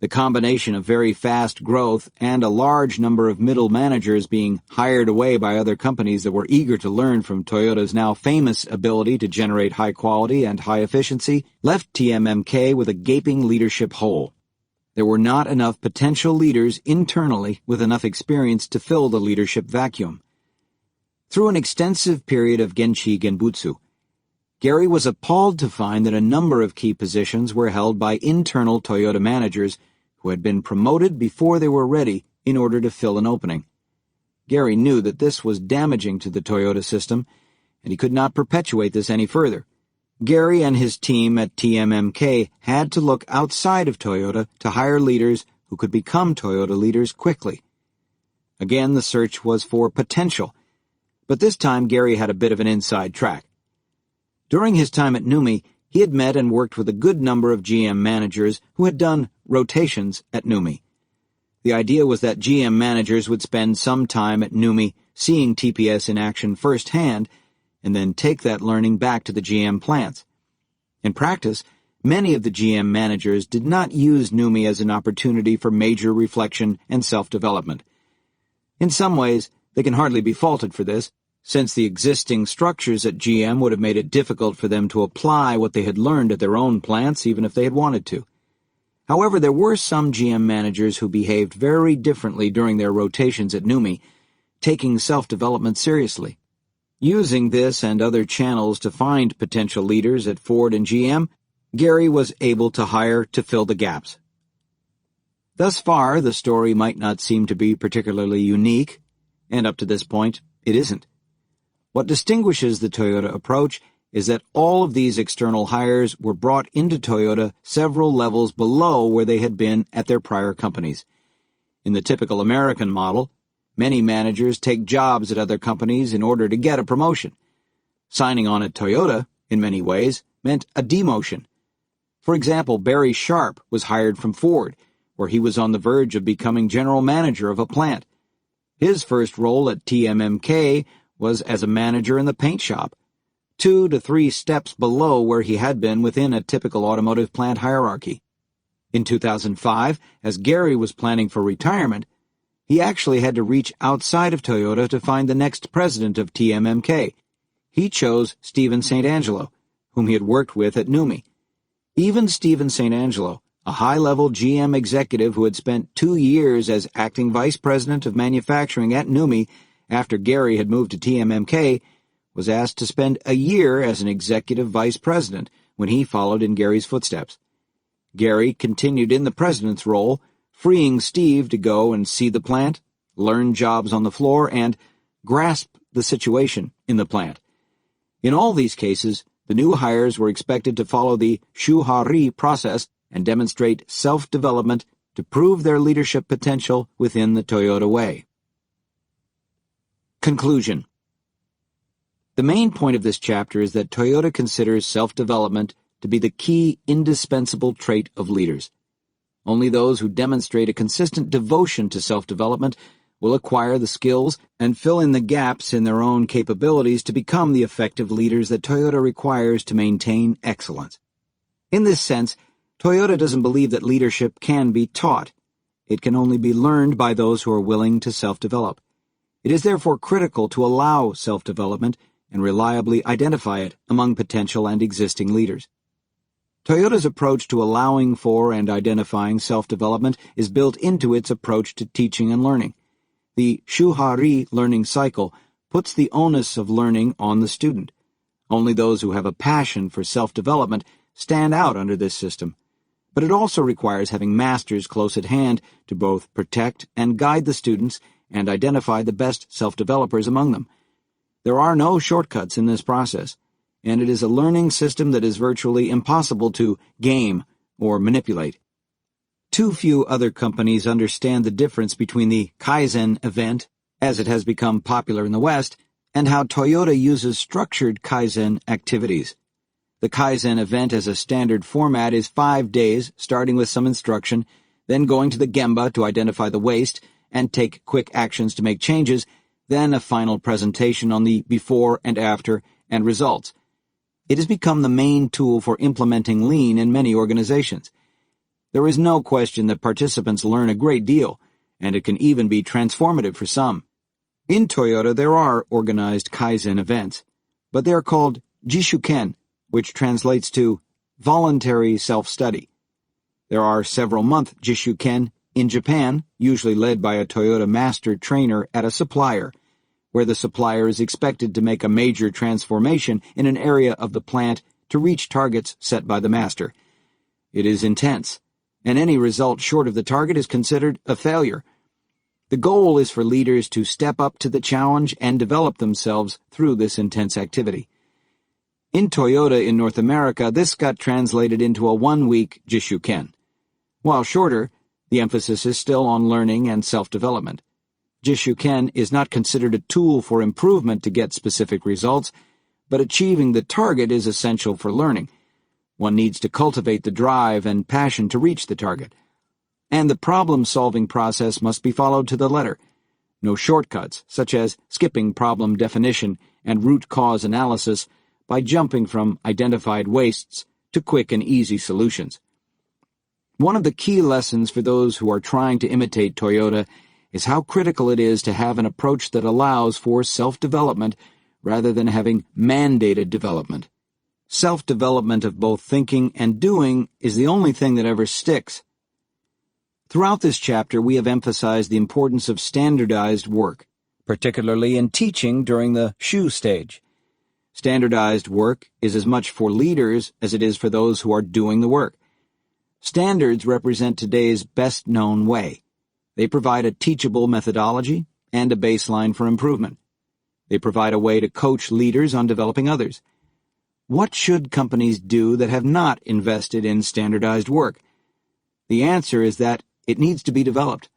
The combination of very fast growth and a large number of middle managers being hired away by other companies that were eager to learn from Toyota's now famous ability to generate high quality and high efficiency left TMMK with a gaping leadership hole. There were not enough potential leaders internally with enough experience to fill the leadership vacuum. Through an extensive period of Genchi Genbutsu, Gary was appalled to find that a number of key positions were held by internal Toyota managers who had been promoted before they were ready in order to fill an opening. Gary knew that this was damaging to the Toyota system, and he could not perpetuate this any further. Gary and his team at TMMK had to look outside of Toyota to hire leaders who could become Toyota leaders quickly. Again, the search was for potential, but this time Gary had a bit of an inside track. During his time at NUMMI, he had met and worked with a good number of GM managers who had done rotations at NUMMI. The idea was that GM managers would spend some time at NUMMI seeing TPS in action firsthand, and then take that learning back to the GM plants. In practice, many of the GM managers did not use NUMMI as an opportunity for major reflection and self-development. In some ways, they can hardly be faulted for this, since the existing structures at GM would have made it difficult for them to apply what they had learned at their own plants even if they had wanted to. However, there were some GM managers who behaved very differently during their rotations at NUMMI, taking self-development seriously. Using this and other channels to find potential leaders at Ford and GM, Gary was able to hire to fill the gaps. Thus far, the story might not seem to be particularly unique, and up to this point, it isn't. What distinguishes the Toyota approach is that all of these external hires were brought into Toyota several levels below where they had been at their prior companies. In the typical American model, many managers take jobs at other companies in order to get a promotion. Signing on at Toyota, in many ways, meant a demotion. For example, Barry Sharp was hired from Ford, where he was on the verge of becoming general manager of a plant. His first role at TMMK was as a manager in the paint shop, 2 to 3 steps below where he had been within a typical automotive plant hierarchy. In 2005, as Gary was planning for retirement, he actually had to reach outside of Toyota to find the next president of TMMK. He chose Stephen St. Angelo, whom he had worked with at NUMMI. Even Stephen St. Angelo, a high-level GM executive who had spent 2 years as acting vice president of manufacturing at NUMMI after Gary had moved to TMMK, was asked to spend a year as an executive vice president when he followed in Gary's footsteps. Gary continued in the president's role, freeing Steve to go and see the plant, learn jobs on the floor, and grasp the situation in the plant. In all these cases, the new hires were expected to follow the Shuhari process and demonstrate self-development to prove their leadership potential within the Toyota way. Conclusion. The main point of this chapter is that Toyota considers self-development to be the key indispensable trait of leaders. Only those who demonstrate a consistent devotion to self-development will acquire the skills and fill in the gaps in their own capabilities to become the effective leaders that Toyota requires to maintain excellence. In this sense, Toyota doesn't believe that leadership can be taught. It can only be learned by those who are willing to self-develop. It is therefore critical to allow self-development and reliably identify it among potential and existing leaders. Toyota's approach to allowing for and identifying self-development is built into its approach to teaching and learning. The Shuhari learning cycle puts the onus of learning on the student. Only those who have a passion for self-development stand out under this system. But it also requires having masters close at hand to both protect and guide the students and identify the best self-developers among them. There are no shortcuts in this process, and it is a learning system that is virtually impossible to game or manipulate. Too few other companies understand the difference between the Kaizen event, as it has become popular in the West, and how Toyota uses structured Kaizen activities. The Kaizen event as a standard format is 5 days, starting with some instruction, then going to the Gemba to identify the waste and take quick actions to make changes, then a final presentation on the before and after and results. It has become the main tool for implementing lean in many organizations. There is no question that participants learn a great deal, and it can even be transformative for some. In Toyota, there are organized Kaizen events, but they are called Jishuken, which translates to voluntary self-study. There are several-month Jishuken in Japan, usually led by a Toyota master trainer at a supplier, where the supplier is expected to make a major transformation in an area of the plant to reach targets set by the master. It is intense, and any result short of the target is considered a failure. The goal is for leaders to step up to the challenge and develop themselves through this intense activity. In Toyota in North America, this got translated into a 1-week Jishuken. While shorter, the emphasis is still on learning and self-development. Jishuken is not considered a tool for improvement to get specific results, but achieving the target is essential for learning. One needs to cultivate the drive and passion to reach the target. and the problem-solving process must be followed to the letter. No shortcuts, such as skipping problem definition and root cause analysis by jumping from identified wastes to quick and easy solutions. One of the key lessons for those who are trying to imitate Toyota is how critical it is to have an approach that allows for self-development rather than having mandated development. Self-development of both thinking and doing is the only thing that ever sticks. Throughout this chapter, we have emphasized the importance of standardized work, particularly in teaching during the shu stage. Standardized work is as much for leaders as it is for those who are doing the work. Standards represent today's best-known way. They provide a teachable methodology and a baseline for improvement. They provide a way to coach leaders on developing others. What should companies do that have not invested in standardized work? The answer is that it needs to be developed.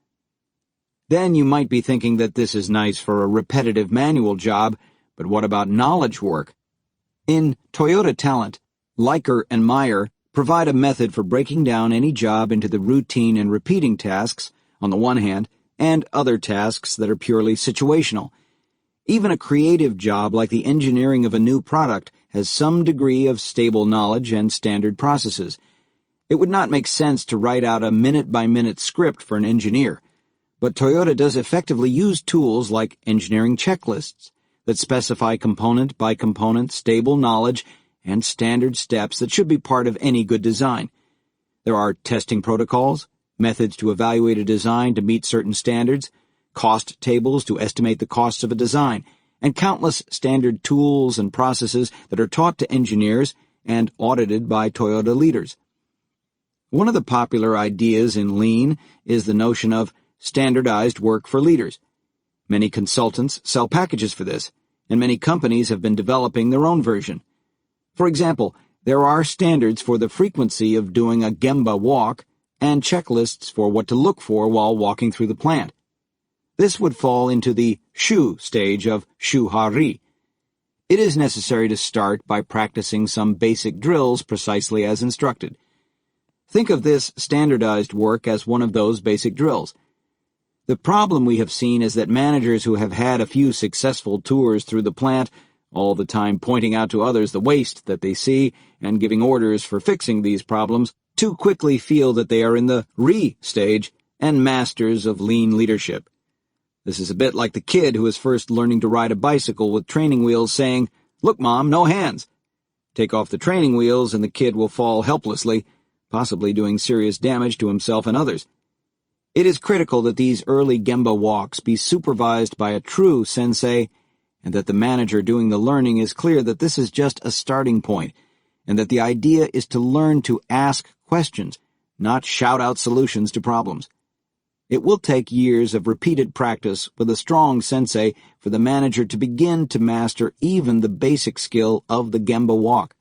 Then you might be thinking that this is nice for a repetitive manual job, but what about knowledge work? In Toyota Talent, Leiker and Meyer provide a method for breaking down any job into the routine and repeating tasks, on the one hand, and other tasks that are purely situational. Even a creative job like the engineering of a new product has some degree of stable knowledge and standard processes. It would not make sense to write out a minute-by-minute script for an engineer, but Toyota does effectively use tools like engineering checklists that specify component-by-component stable knowledge and standard steps that should be part of any good design. There are testing protocols, methods to evaluate a design to meet certain standards, cost tables to estimate the costs of a design, and countless standard tools and processes that are taught to engineers and audited by Toyota leaders. One of the popular ideas in Lean is the notion of standardized work for leaders. Many consultants sell packages for this, and many companies have been developing their own version. For example, there are standards for the frequency of doing a Gemba walk and checklists for what to look for while walking through the plant. This would fall into the shu stage of shuhari. It is necessary to start by practicing some basic drills precisely as instructed. Think of this standardized work as one of those basic drills. The problem we have seen is that managers who have had a few successful tours through the plant, all the time pointing out to others the waste that they see and giving orders for fixing these problems, too quickly feel that they are in the re stage and masters of lean leadership. This is a bit like the kid who is first learning to ride a bicycle with training wheels saying, "Look, Mom, no hands." Take off the training wheels and the kid will fall helplessly, possibly doing serious damage to himself and others. It is critical that these early Gemba walks be supervised by a true sensei, and that the manager doing the learning is clear that this is just a starting point, and that the idea is to learn to ask questions, not shout out solutions to problems. It will take years of repeated practice with a strong sensei for the manager to begin to master even the basic skill of the Gemba walk.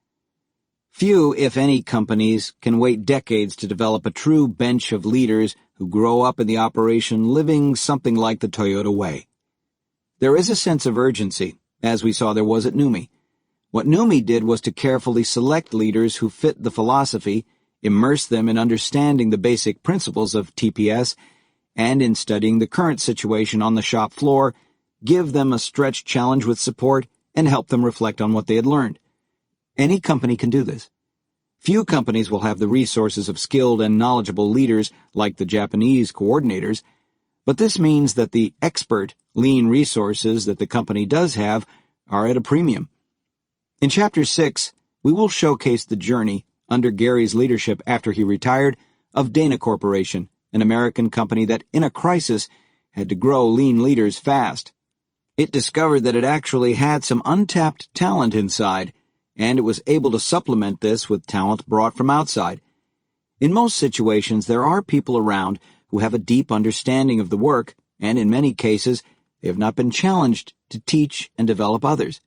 Few, if any, companies can wait decades to develop a true bench of leaders who grow up in the operation living something like the Toyota way. There is a sense of urgency, as we saw there was at NUMMI. What NUMMI did was to carefully select leaders who fit the philosophy, immerse them in understanding the basic principles of TPS, and in studying the current situation on the shop floor, give them a stretch challenge with support, and help them reflect on what they had learned. Any company can do this. Few companies will have the resources of skilled and knowledgeable leaders like the Japanese coordinators, but this means that the expert, lean resources that the company does have are at a premium. In Chapter 6, we will showcase the journey, under Gary's leadership after he retired, of Dana Corporation, an American company that, in a crisis, had to grow lean leaders fast. It discovered that it actually had some untapped talent inside, and it was able to supplement this with talent brought from outside. In most situations, there are people around who have a deep understanding of the work, and in many cases, they have not been challenged to teach and develop others.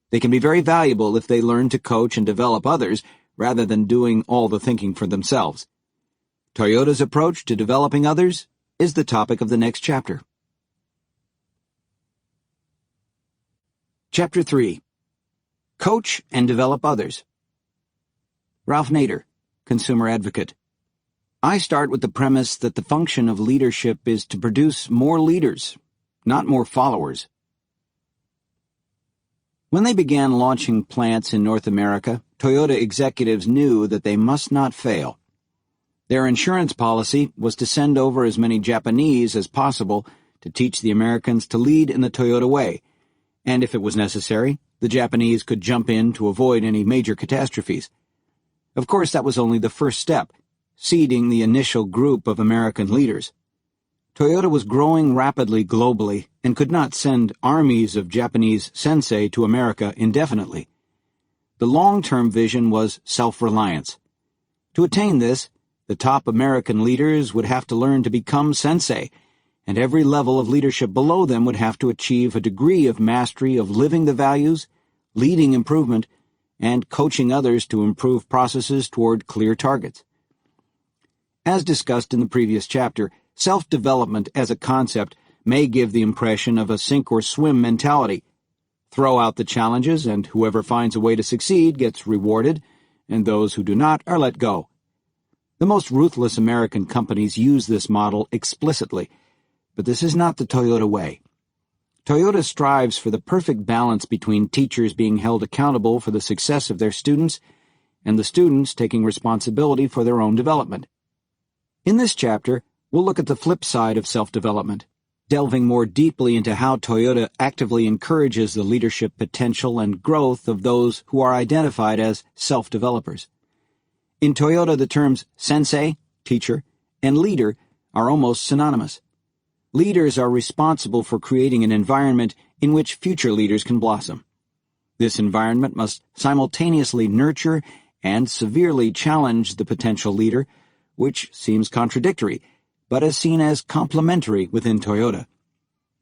They can be very valuable if they learn to coach and develop others rather than doing all the thinking for themselves. Toyota's approach to developing others is the topic of the next chapter. Chapter 3. Coach and Develop Others. Ralph Nader, Consumer Advocate. I start with the premise that the function of leadership is to produce more leaders, not more followers. When they began launching plants in North America, Toyota executives knew that they must not fail. Their insurance policy was to send over as many Japanese as possible to teach the Americans to lead in the Toyota way, and if it was necessary, the Japanese could jump in to avoid any major catastrophes. Of course, that was only the first step, seeding the initial group of American leaders. Toyota was growing rapidly globally and could not send armies of Japanese sensei to America indefinitely. The long-term vision was self-reliance. To attain this, the top American leaders would have to learn to become sensei, and every level of leadership below them would have to achieve a degree of mastery of living the values, leading improvement, and coaching others to improve processes toward clear targets. As discussed in the previous chapter, self-development as a concept may give the impression of a sink-or-swim mentality. Throw out the challenges, and whoever finds a way to succeed gets rewarded, and those who do not are let go. The most ruthless American companies use this model explicitly, but this is not the Toyota way. Toyota strives for the perfect balance between teachers being held accountable for the success of their students and the students taking responsibility for their own development. In this chapter, we'll look at the flip side of self-development, delving more deeply into how Toyota actively encourages the leadership potential and growth of those who are identified as self-developers. In Toyota, the terms sensei, teacher, and leader are almost synonymous. Leaders are responsible for creating an environment in which future leaders can blossom. This environment must simultaneously nurture and severely challenge the potential leader, which seems contradictory, but is seen as complementary within Toyota.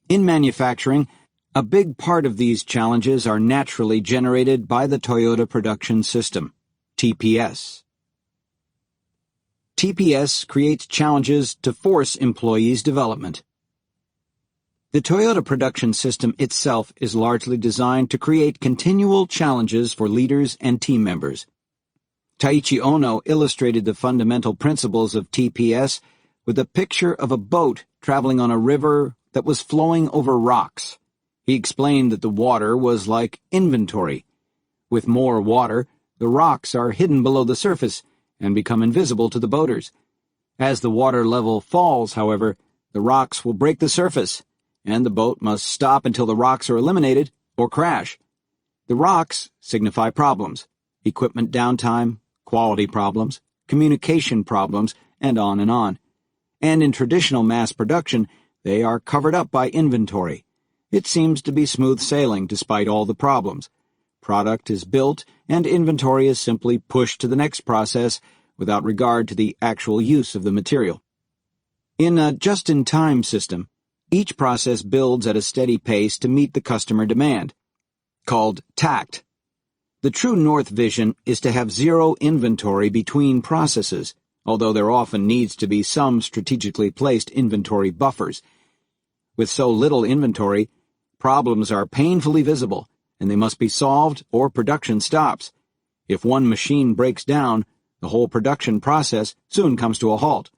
In manufacturing, a big part of these challenges are naturally generated by the Toyota Production System, TPS. TPS creates challenges to force employees' development. The Toyota Production System itself is largely designed to create continual challenges for leaders and team members. Taiichi Ohno illustrated the fundamental principles of TPS with a picture of a boat traveling on a river that was flowing over rocks. He explained that the water was like inventory. With more water, the rocks are hidden below the surface and become invisible to the boaters. As the water level falls, however, the rocks will break the surface, and the boat must stop until the rocks are eliminated or crash. The rocks signify problems: equipment downtime, quality problems, communication problems, and on and on. And in traditional mass production, they are covered up by inventory. It seems to be smooth sailing despite all the problems. Product is built, and inventory is simply pushed to the next process without regard to the actual use of the material. In a just-in-time system, each process builds at a steady pace to meet the customer demand, called TACT. The true north vision is to have zero inventory between processes, although there often needs to be some strategically placed inventory buffers. With so little inventory, problems are painfully visible, and they must be solved or production stops. If one machine breaks down, the whole production process soon comes to a halt.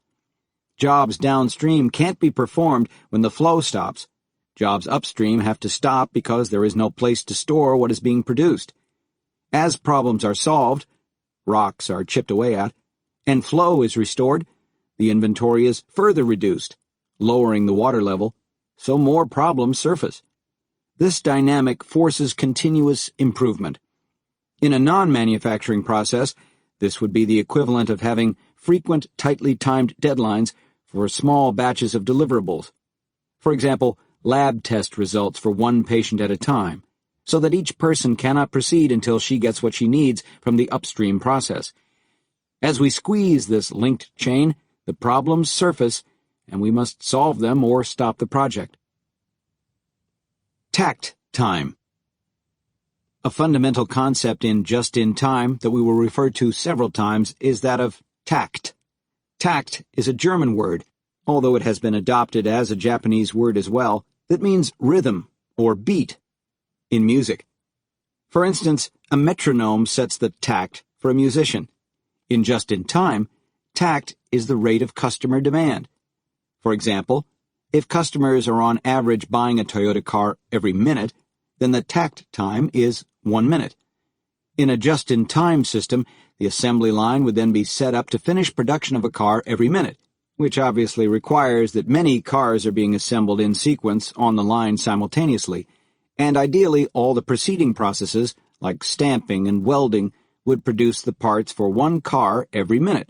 Jobs downstream can't be performed when the flow stops. Jobs upstream have to stop because there is no place to store what is being produced. As problems are solved, rocks are chipped away at, and flow is restored, the inventory is further reduced, lowering the water level, so more problems surface. This dynamic forces continuous improvement. In a non-manufacturing process, this would be the equivalent of having frequent, tightly timed deadlines for small batches of deliverables. For example, lab test results for one patient at a time, so that each person cannot proceed until she gets what she needs from the upstream process. As we squeeze this linked chain, the problems surface, and we must solve them or stop the project. Tact time. A fundamental concept in just-in-time that we will refer to several times is that of tact. Tact is a German word, although it has been adopted as a Japanese word as well, that means rhythm or beat in music. For instance, a metronome sets the tact for a musician. In just-in-time, Tact is the rate of customer demand. For example, if customers are on average buying a Toyota car every minute, then the tact time is 1 minute. In a just-in-time system, the assembly line would then be set up to finish production of a car every minute, which obviously requires that many cars are being assembled in sequence on the line simultaneously, and ideally all the preceding processes, like stamping and welding, would produce the parts for one car every minute.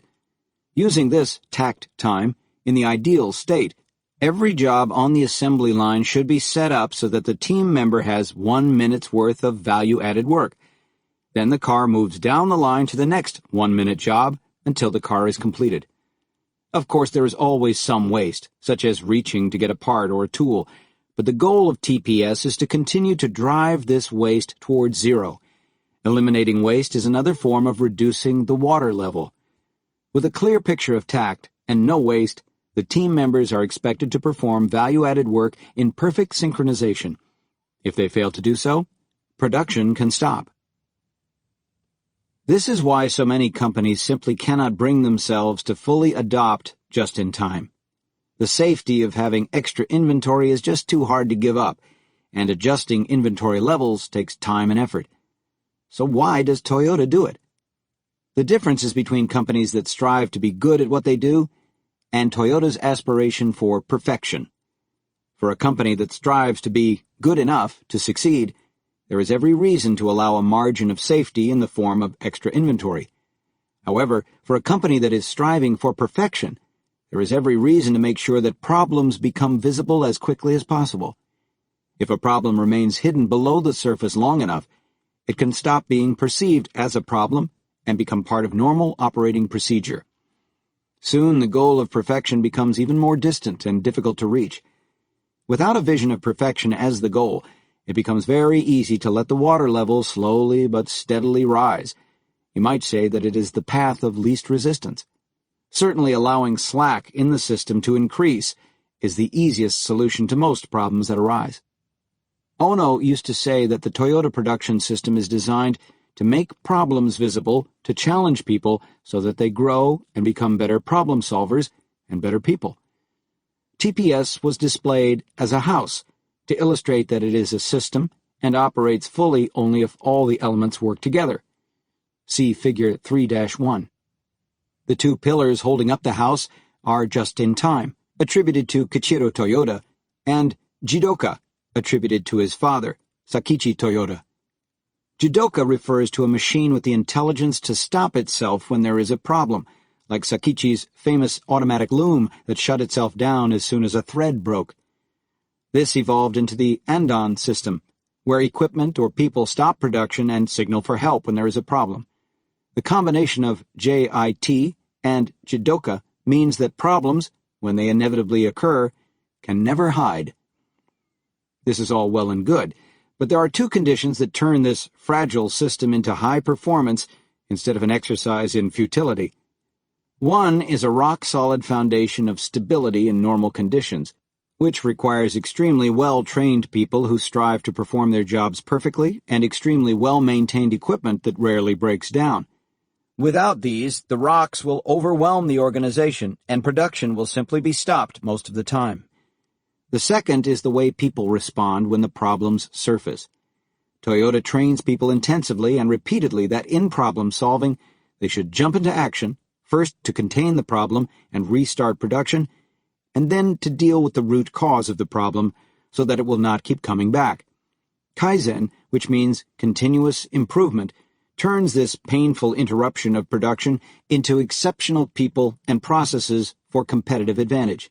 Using this tact time, in the ideal state, every job on the assembly line should be set up so that the team member has 1 minute's worth of value-added work. Then the car moves down the line to the next 1-minute job until the car is completed. Of course, there is always some waste, such as reaching to get a part or a tool, but the goal of TPS is to continue to drive this waste towards zero. Eliminating waste is another form of reducing the water level. With a clear picture of tact and no waste, the team members are expected to perform value-added work in perfect synchronization. If they fail to do so, production can stop. This is why so many companies simply cannot bring themselves to fully adopt just-in-time. The safety of having extra inventory is just too hard to give up, and adjusting inventory levels takes time and effort. So why does Toyota do it? The difference is between companies that strive to be good at what they do and Toyota's aspiration for perfection. For a company that strives to be good enough to succeed, there is every reason to allow a margin of safety in the form of extra inventory. However, for a company that is striving for perfection, there is every reason to make sure that problems become visible as quickly as possible. If a problem remains hidden below the surface long enough, it can stop being perceived as a problem and become part of normal operating procedure. Soon the goal of perfection becomes even more distant and difficult to reach. Without a vision of perfection as the goal, it becomes very easy to let the water level slowly but steadily rise. You might say that it is the path of least resistance. Certainly allowing slack in the system to increase is the easiest solution to most problems that arise. Ono used to say that the Toyota production system is designed to make problems visible, to challenge people so that they grow and become better problem solvers and better people. TPS was displayed as a house to illustrate that it is a system and operates fully only if all the elements work together. See Figure 3-1. The two pillars holding up the house are just-in-time, attributed to Kichiro Toyoda, and Jidoka, attributed to his father, Sakichi Toyoda. Jidoka refers to a machine with the intelligence to stop itself when there is a problem, like Sakichi's famous automatic loom that shut itself down as soon as a thread broke. This evolved into the Andon system, where equipment or people stop production and signal for help when there is a problem. The combination of JIT and Jidoka means that problems, when they inevitably occur, can never hide. This is all well and good, but there are two conditions that turn this fragile system into high performance instead of an exercise in futility. One is a rock-solid foundation of stability in normal conditions, which requires extremely well-trained people who strive to perform their jobs perfectly and extremely well-maintained equipment that rarely breaks down. Without these, the rocks will overwhelm the organization, and production will simply be stopped most of the time. The second is the way people respond when the problems surface. Toyota trains people intensively and repeatedly that in problem-solving, they should jump into action, first to contain the problem and restart production, and then to deal with the root cause of the problem so that it will not keep coming back. Kaizen, which means continuous improvement, turns this painful interruption of production into exceptional people and processes for competitive advantage.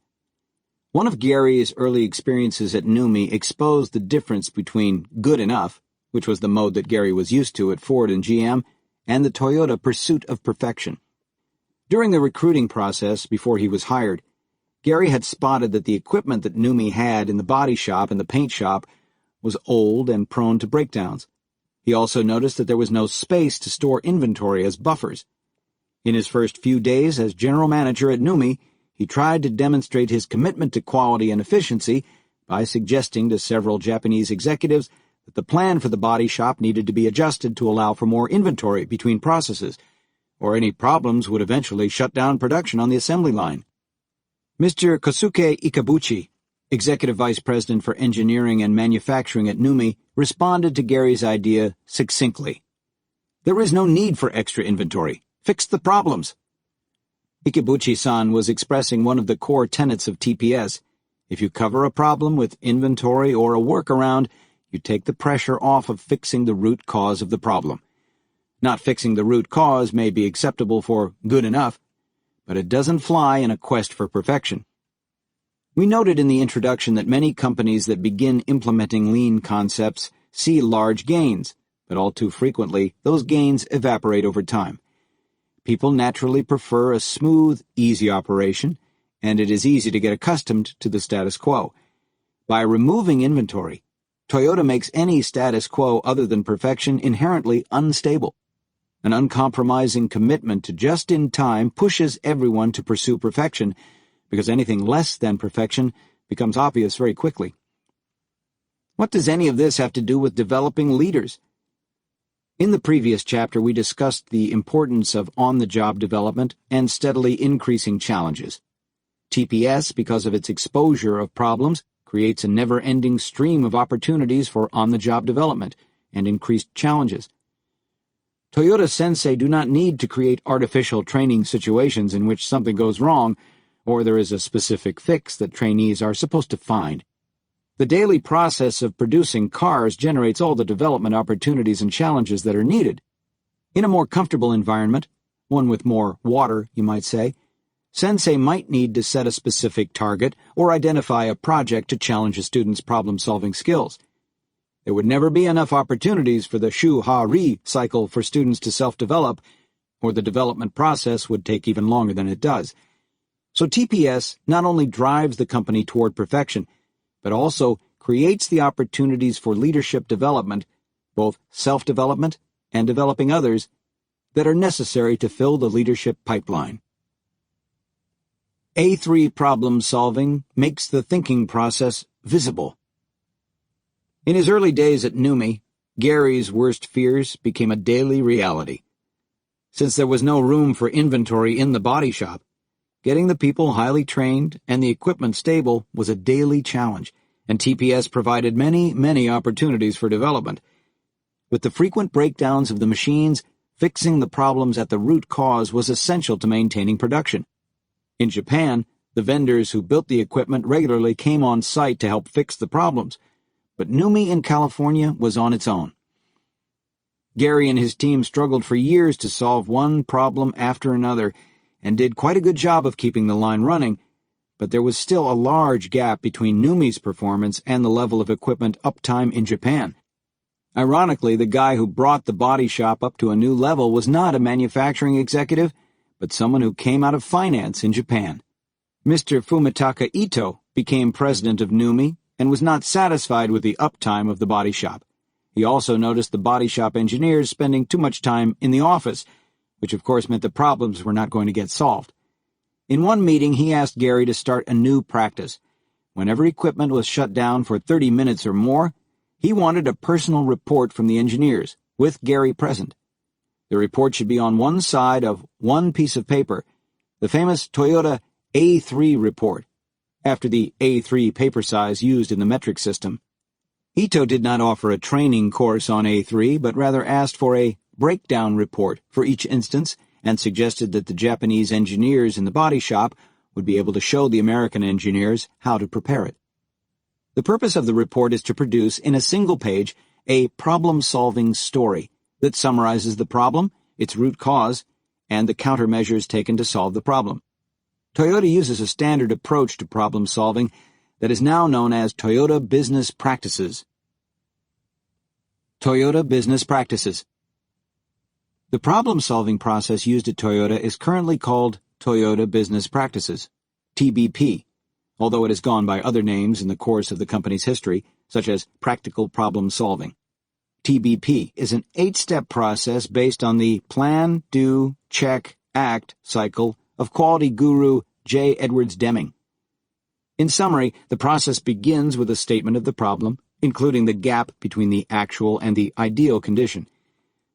One of Gary's early experiences at NUMMI exposed the difference between good enough, which was the mode that Gary was used to at Ford and GM, and the Toyota pursuit of perfection. During the recruiting process before he was hired, Gary had spotted that the equipment that NUMMI had in the body shop and the paint shop was old and prone to breakdowns. He also noticed that there was no space to store inventory as buffers. In his first few days as general manager at NUMMI, he tried to demonstrate his commitment to quality and efficiency by suggesting to several Japanese executives that the plan for the body shop needed to be adjusted to allow for more inventory between processes, or any problems would eventually shut down production on the assembly line. Mr. Kosuke Ikabuchi, Executive Vice President for Engineering and Manufacturing at NUMI, responded to Gary's idea succinctly. "There is no need for extra inventory. Fix the problems." Ikabuchi-san was expressing one of the core tenets of TPS. If you cover a problem with inventory or a workaround, you take the pressure off of fixing the root cause of the problem. Not fixing the root cause may be acceptable for good enough, but it doesn't fly in a quest for perfection. We noted in the introduction that many companies that begin implementing lean concepts see large gains, but all too frequently, those gains evaporate over time. People naturally prefer a smooth, easy operation, and it is easy to get accustomed to the status quo. By removing inventory, Toyota makes any status quo other than perfection inherently unstable. An uncompromising commitment to just-in-time pushes everyone to pursue perfection, because anything less than perfection becomes obvious very quickly. What does any of this have to do with developing leaders? In the previous chapter, we discussed the importance of on-the-job development and steadily increasing challenges. TPS, because of its exposure of problems, creates a never-ending stream of opportunities for on-the-job development and increased challenges. Toyota Sensei do not need to create artificial training situations in which something goes wrong, or there is a specific fix that trainees are supposed to find. The daily process of producing cars generates all the development opportunities and challenges that are needed. In a more comfortable environment, one with more water, you might say, Sensei might need to set a specific target or identify a project to challenge a student's problem-solving skills. There would never be enough opportunities for the shu-ha-ri cycle for students to self-develop, or the development process would take even longer than it does. So TPS not only drives the company toward perfection, but also creates the opportunities for leadership development, both self-development and developing others, that are necessary to fill the leadership pipeline. A3 problem-solving makes the thinking process visible. In his early days at NUMI, Gary's worst fears became a daily reality. Since there was no room for inventory in the body shop, getting the people highly trained and the equipment stable was a daily challenge, and TPS provided many opportunities for development. With the frequent breakdowns of the machines, fixing the problems at the root cause was essential to maintaining production. In Japan, the vendors who built the equipment regularly came on site to help fix the problems, but NUMI in California was on its own. Gary and his team struggled for years to solve one problem after another, and did quite a good job of keeping the line running, but there was still a large gap between NUMI's performance and the level of equipment uptime in Japan. Ironically, the guy who brought the body shop up to a new level was not a manufacturing executive, but someone who came out of finance in Japan. Mr. Fumitaka Ito became president of NUMI and was not satisfied with the uptime of the body shop. He also noticed the body shop engineers spending too much time in the office, which of course meant the problems were not going to get solved. In one meeting, he asked Gary to start a new practice. Whenever equipment was shut down for 30 minutes or more, he wanted a personal report from the engineers, with Gary present. The report should be on one side of one piece of paper, the famous Toyota A3 report, after the A3 paper size used in the metric system. Ito did not offer a training course on A3, but rather asked for a breakdown report for each instance, and suggested that the Japanese engineers in the body shop would be able to show the American engineers how to prepare it. The purpose of the report is to produce, in a single page, a problem-solving story that summarizes the problem, its root cause, and the countermeasures taken to solve the problem. Toyota uses a standard approach to problem-solving that is now known as Toyota Business Practices. Toyota Business Practices. The problem-solving process used at Toyota is currently called Toyota Business Practices, TBP, although it has gone by other names in the course of the company's history, such as practical problem-solving. TBP is an 8-step process based on the plan, do, check, act cycle of quality guru J. Edwards Deming. In summary, the process begins with a statement of the problem, including the gap between the actual and the ideal condition.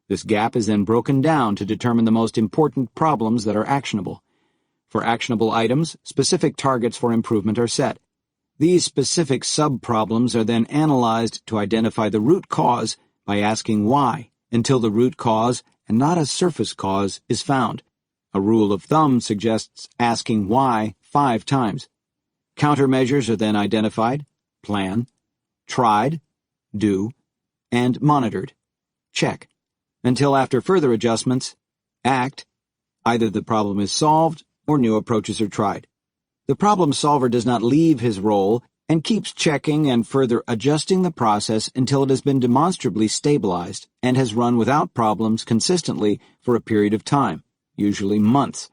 This gap is then broken down to determine the most important problems that are actionable. For actionable items, specific targets for improvement are set. These specific sub-problems are then analyzed to identify the root cause by asking why, until the root cause, and not a surface cause, is found. A rule of thumb suggests asking why 5 times. Countermeasures are then identified, plan, tried, do, and monitored, check, until after further adjustments, act, either the problem is solved or new approaches are tried. The problem solver does not leave his role and keeps checking and further adjusting the process until it has been demonstrably stabilized and has run without problems consistently for a period of time, usually months.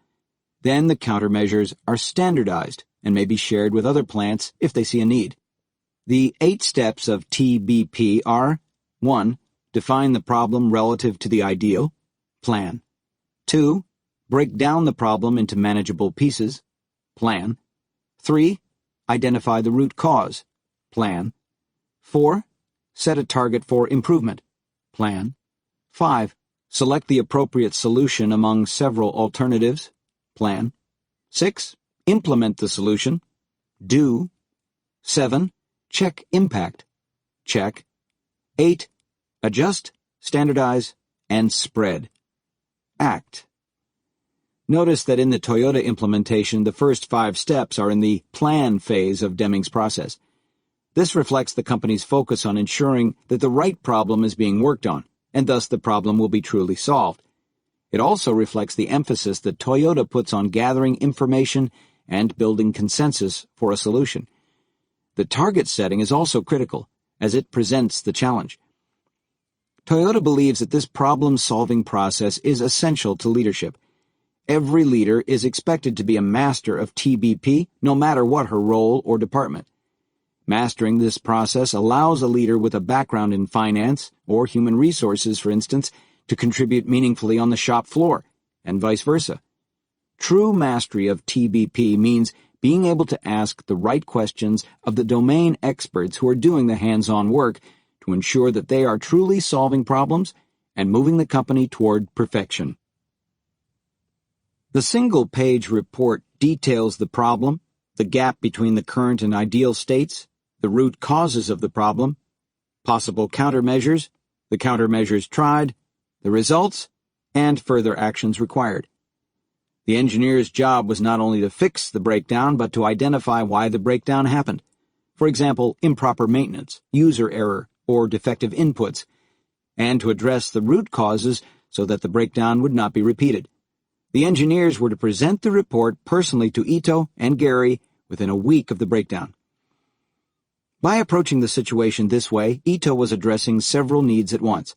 Then the countermeasures are standardized and may be shared with other plants if they see a need. The 8 steps of TBP are: 1. Define the problem relative to the ideal. Plan. 2. Break down the problem into manageable pieces. Plan. 3. Identify the root cause. Plan. 4. Set a target for improvement. Plan. 5. Select the appropriate solution among several alternatives. Plan. 6. Implement the solution. Do. 7. Check impact. Check. 8. Adjust, standardize, and spread. Act. Notice that in the Toyota implementation, the first 5 steps are in the plan phase of Deming's process. This reflects the company's focus on ensuring that the right problem is being worked on, and thus the problem will be truly solved. It also reflects the emphasis that Toyota puts on gathering information and building consensus for a solution. The target setting is also critical, as it presents the challenge. Toyota believes that this problem-solving process is essential to leadership. Every leader is expected to be a master of TBP, no matter what her role or department. Mastering this process allows a leader with a background in finance or human resources, for instance, to contribute meaningfully on the shop floor, and vice versa. True mastery of TBP means being able to ask the right questions of the domain experts who are doing the hands-on work to ensure that they are truly solving problems and moving the company toward perfection. The single-page report details the problem, the gap between the current and ideal states, the root causes of the problem, possible countermeasures, the countermeasures tried, the results, and further actions required. The engineer's job was not only to fix the breakdown, but to identify why the breakdown happened. For example, improper maintenance, user error, or defective inputs, and to address the root causes so that the breakdown would not be repeated. The engineers were to present the report personally to Ito and Gary within a week of the breakdown. By approaching the situation this way, Ito was addressing several needs at once.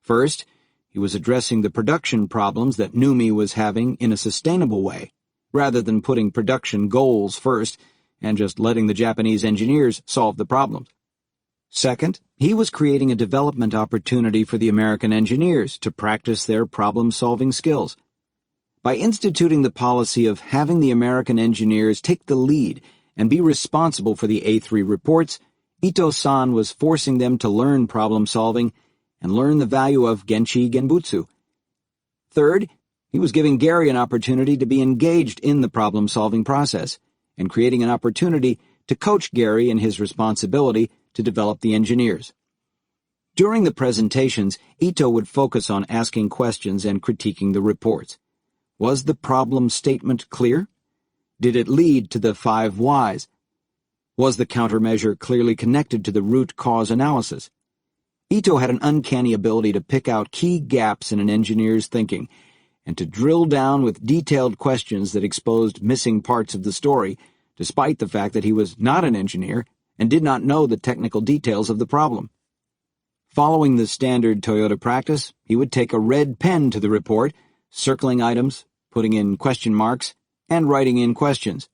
First, he was addressing the production problems that NUMMI was having in a sustainable way, rather than putting production goals first and just letting the Japanese engineers solve the problems. Second, he was creating a development opportunity for the American engineers to practice their problem-solving skills. By instituting the policy of having the American engineers take the lead and be responsible for the A3 reports, Ito-san was forcing them to learn problem-solving and learn the value of Genchi Genbutsu. Third, he was giving Gary an opportunity to be engaged in the problem-solving process and creating an opportunity to coach Gary in his responsibility to develop the engineers. During the presentations, Ito would focus on asking questions and critiquing the reports. Was the problem statement clear? Did it lead to the 5 whys? Was the countermeasure clearly connected to the root cause analysis? Ito had an uncanny ability to pick out key gaps in an engineer's thinking and to drill down with detailed questions that exposed missing parts of the story, despite the fact that he was not an engineer and did not know the technical details of the problem. Following the standard Toyota practice, he would take a red pen to the report, circling items, putting in question marks, and writing in questions.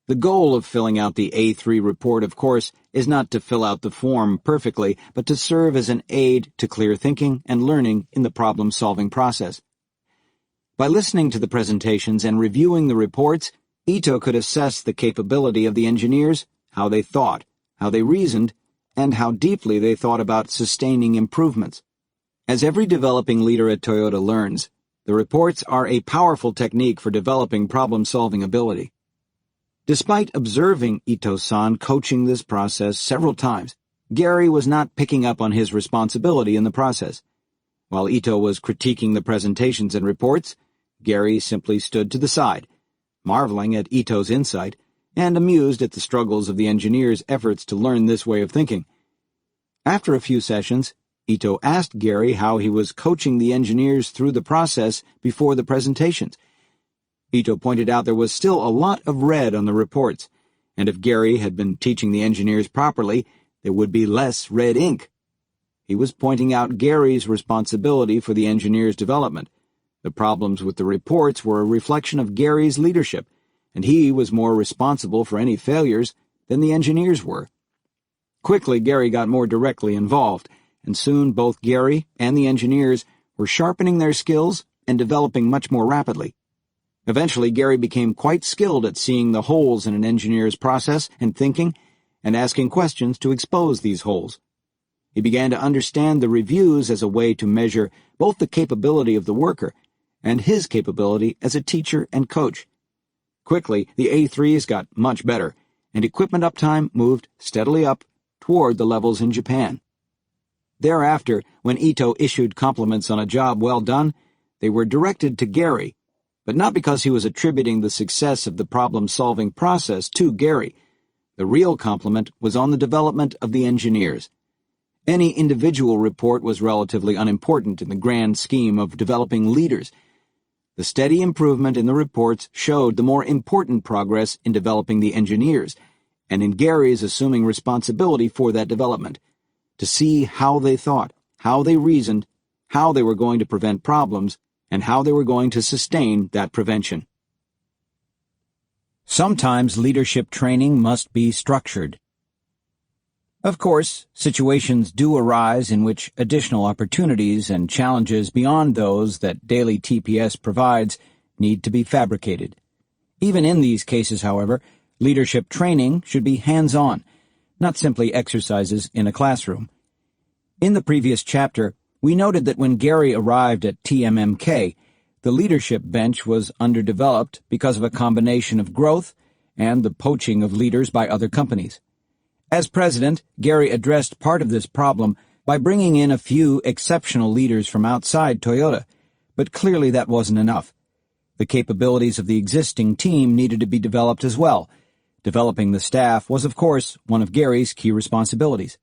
The goal of filling out the A3 report, of course, is not to fill out the form perfectly, but to serve as an aid to clear thinking and learning in the problem-solving process. By listening to the presentations and reviewing the reports, Ito could assess the capability of the engineers, how they thought, how they reasoned, and how deeply they thought about sustaining improvements. As every developing leader at Toyota learns, the reports are a powerful technique for developing problem-solving ability. Despite observing Ito-san coaching this process several times, Gary was not picking up on his responsibility in the process. While Ito was critiquing the presentations and reports, Gary simply stood to the side, marveling at Ito's insight and amused at the struggles of the engineers' efforts to learn this way of thinking. After a few sessions, Ito asked Gary how he was coaching the engineers through the process before the presentations. Ito pointed out there was still a lot of red on the reports, and if Gary had been teaching the engineers properly, there would be less red ink. He was pointing out Gary's responsibility for the engineers' development. The problems with the reports were a reflection of Gary's leadership, and he was more responsible for any failures than the engineers were. Quickly, Gary got more directly involved, and soon both Gary and the engineers were sharpening their skills and developing much more rapidly. Eventually, Gary became quite skilled at seeing the holes in an engineer's process and thinking, and asking questions to expose these holes. He began to understand the reviews as a way to measure both the capability of the worker and his capability as a teacher and coach. Quickly, the A3s got much better, and equipment uptime moved steadily up toward the levels in Japan. Thereafter, when Ito issued compliments on a job well done, they were directed to Gary, but not because he was attributing the success of the problem-solving process to Gary. The real compliment was on the development of the engineers. Any individual report was relatively unimportant in the grand scheme of developing leaders. The steady improvement in the reports showed the more important progress in developing the engineers, and in Gary's assuming responsibility for that development, to see how they thought, how they reasoned, how they were going to prevent problems, and how they were going to sustain that prevention. Sometimes leadership training must be structured. Of course, situations do arise in which additional opportunities and challenges beyond those that daily TPS provides need to be fabricated. Even in these cases, however, leadership training should be hands-on, not simply exercises in a classroom. In the previous chapter, we noted that when Gary arrived at TMMK, the leadership bench was underdeveloped because of a combination of growth and the poaching of leaders by other companies. As president, Gary addressed part of this problem by bringing in a few exceptional leaders from outside Toyota, but clearly that wasn't enough. The capabilities of the existing team needed to be developed as well. Developing the staff was, of course, one of Gary's key responsibilities.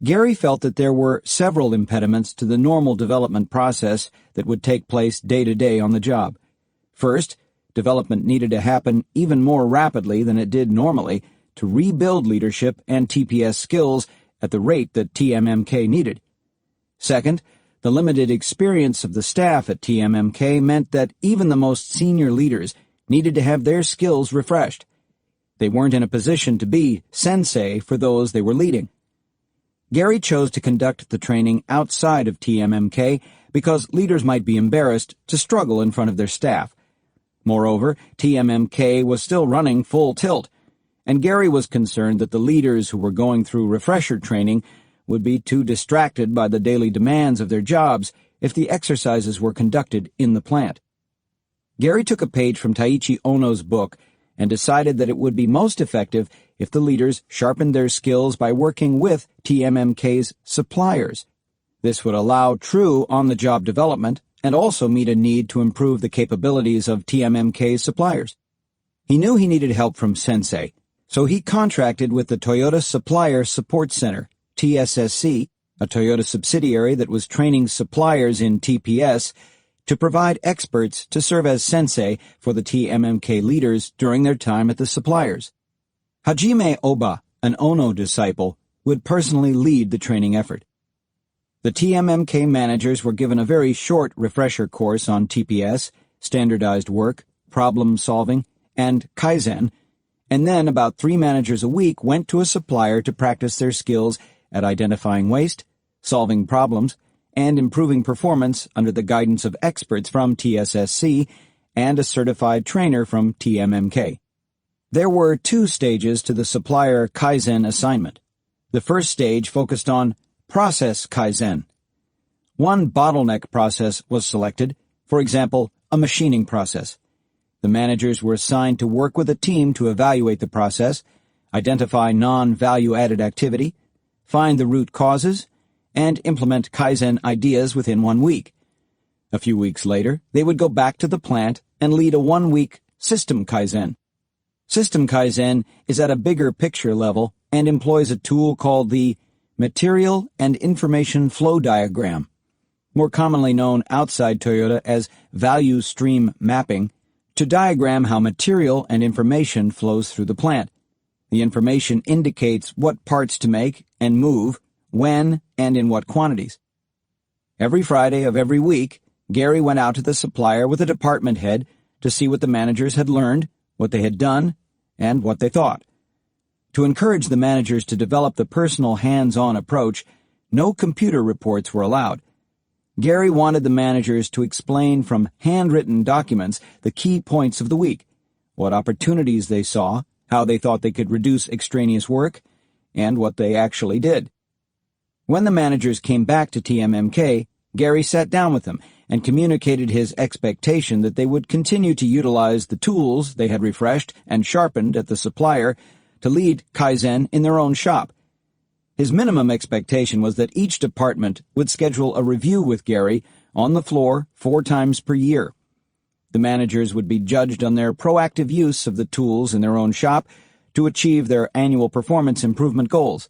Gary felt that there were several impediments to the normal development process that would take place day to day on the job. First, development needed to happen even more rapidly than it did normally to rebuild leadership and TPS skills at the rate that TMMK needed. Second, the limited experience of the staff at TMMK meant that even the most senior leaders needed to have their skills refreshed. They weren't in a position to be sensei for those they were leading. Gary chose to conduct the training outside of TMMK because leaders might be embarrassed to struggle in front of their staff. Moreover, TMMK was still running full tilt, and Gary was concerned that the leaders who were going through refresher training would be too distracted by the daily demands of their jobs if the exercises were conducted in the plant. Gary took a page from Taiichi Ohno's book and decided that it would be most effective if the leaders sharpened their skills by working with TMMK's suppliers. This would allow true on-the-job development and also meet a need to improve the capabilities of TMMK's suppliers. He knew he needed help from Sensei, so he contracted with the Toyota Supplier Support Center, TSSC, a Toyota subsidiary that was training suppliers in TPS, to provide experts to serve as sensei for the TMMK leaders during their time at the suppliers. Hajime Oba, an Ono disciple, would personally lead the training effort. The TMMK managers were given a very short refresher course on TPS, standardized work, problem solving, and Kaizen, and then about 3 managers a week went to a supplier to practice their skills at identifying waste, solving problems, and improving performance under the guidance of experts from TSSC and a certified trainer from TMMK. There were 2 stages to the supplier Kaizen assignment. The first stage focused on process Kaizen. One bottleneck process was selected, for example, a machining process. The managers were assigned to work with a team to evaluate the process, identify non-value-added activity, find the root causes, and implement Kaizen ideas within 1 week. A few weeks later, they would go back to the plant and lead a 1-week System Kaizen. System Kaizen is at a bigger picture level and employs a tool called the Material and Information Flow Diagram, more commonly known outside Toyota as Value Stream Mapping, to diagram how material and information flows through the plant. The information indicates what parts to make and move, when, and in what quantities. Every Friday of every week, Gary went out to the supplier with a department head to see what the managers had learned, what they had done, and what they thought. To encourage the managers to develop the personal hands-on approach, no computer reports were allowed. Gary wanted the managers to explain from handwritten documents the key points of the week, what opportunities they saw, how they thought they could reduce extraneous work, and what they actually did. When the managers came back to TMMK, Gary sat down with them and communicated his expectation that they would continue to utilize the tools they had refreshed and sharpened at the supplier to lead Kaizen in their own shop. His minimum expectation was that each department would schedule a review with Gary on the floor 4 times per year. The managers would be judged on their proactive use of the tools in their own shop to achieve their annual performance improvement goals.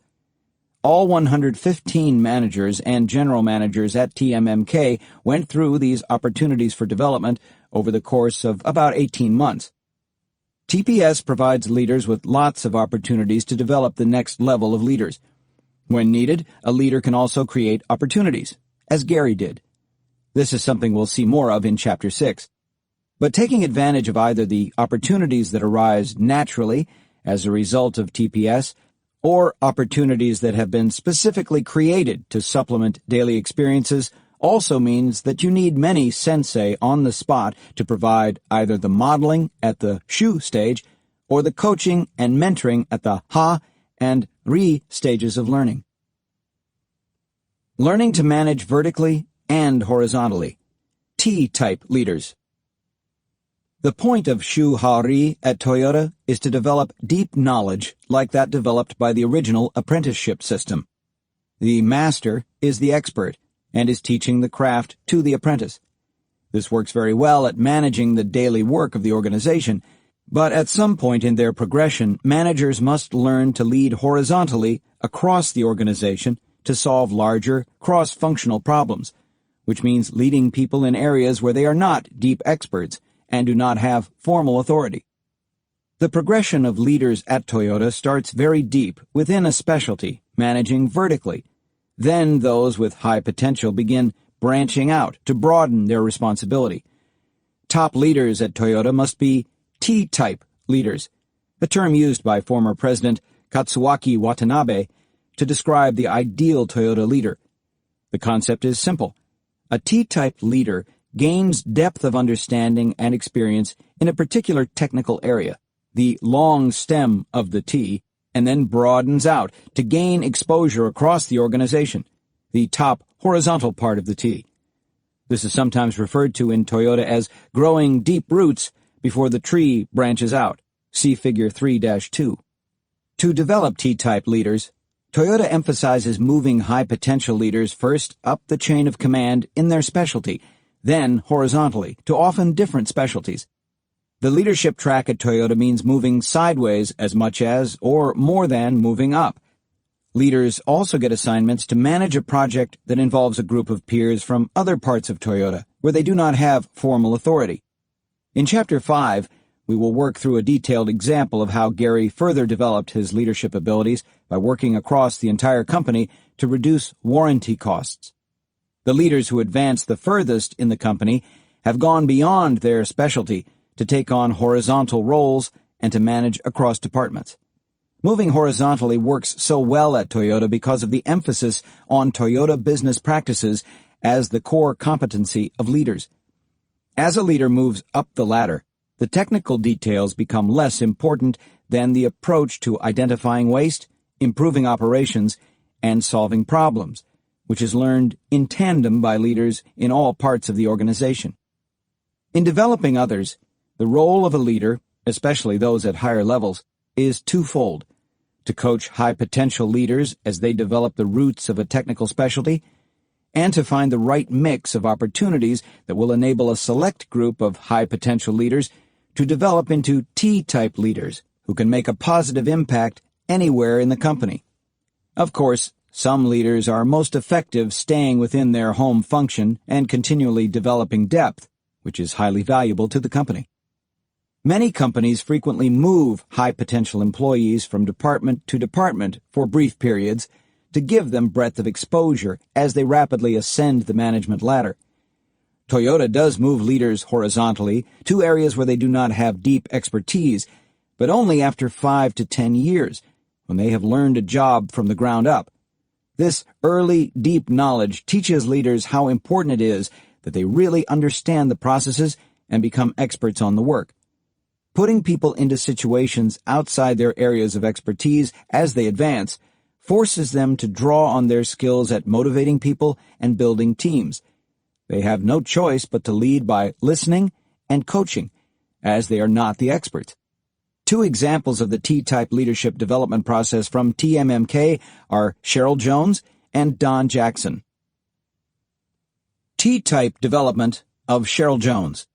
All 115 managers and general managers at TMMK went through these opportunities for development over the course of about 18 months. TPS provides leaders with lots of opportunities to develop the next level of leaders. When needed, a leader can also create opportunities, as Gary did. This is something we'll see more of in Chapter 6. But taking advantage of either the opportunities that arise naturally as a result of TPS or opportunities that have been specifically created to supplement daily experiences also means that you need many sensei on the spot to provide either the modeling at the shu stage or the coaching and mentoring at the ha and ri stages of learning. Learning to manage vertically and horizontally. T-type leaders. The point of shu ha ri at Toyota is to develop deep knowledge like that developed by the original apprenticeship system. The master is the expert and is teaching the craft to the apprentice. This works very well at managing the daily work of the organization, but at some point in their progression, managers must learn to lead horizontally across the organization to solve larger, cross-functional problems, which means leading people in areas where they are not deep experts and do not have formal authority. The progression of leaders at Toyota starts very deep within a specialty, managing vertically. Then those with high potential begin branching out to broaden their responsibility. Top leaders at Toyota must be T-type leaders, a term used by former President Katsuaki Watanabe to describe the ideal Toyota leader. The concept is simple. A T-type leader gains depth of understanding and experience in a particular technical area, the long stem of the T, and then broadens out to gain exposure across the organization, the top horizontal part of the T. This is sometimes referred to in Toyota as growing deep roots before the tree branches out. See Figure 3-2. To develop T-type leaders, Toyota emphasizes moving high-potential leaders first up the chain of command in their specialty, then horizontally to often different specialties. The leadership track at Toyota means moving sideways as much as, or more than, moving up. Leaders also get assignments to manage a project that involves a group of peers from other parts of Toyota, where they do not have formal authority. In Chapter 5, we will work through a detailed example of how Gary further developed his leadership abilities by working across the entire company to reduce warranty costs. The leaders who advance the furthest in the company have gone beyond their specialty to take on horizontal roles and to manage across departments. Moving horizontally works so well at Toyota because of the emphasis on Toyota business practices as the core competency of leaders. As a leader moves up the ladder, the technical details become less important than the approach to identifying waste, improving operations, and solving problems, which is learned in tandem by leaders in all parts of the organization. In developing others, the role of a leader, especially those at higher levels, is twofold: to coach high-potential leaders as they develop the roots of a technical specialty, and to find the right mix of opportunities that will enable a select group of high-potential leaders to develop into T-type leaders who can make a positive impact anywhere in the company. Of course, some leaders are most effective staying within their home function and continually developing depth, which is highly valuable to the company. Many companies frequently move high-potential employees from department to department for brief periods to give them breadth of exposure as they rapidly ascend the management ladder. Toyota does move leaders horizontally to areas where they do not have deep expertise, but only after 5 to 10 years, when they have learned a job from the ground up. This early, deep knowledge teaches leaders how important it is that they really understand the processes and become experts on the work. Putting people into situations outside their areas of expertise as they advance forces them to draw on their skills at motivating people and building teams. They have no choice but to lead by listening and coaching, as they are not the experts. Two examples of the T-type leadership development process from TMMK are Cheryl Jones and Don Jackson. T-type development of Cheryl Jones.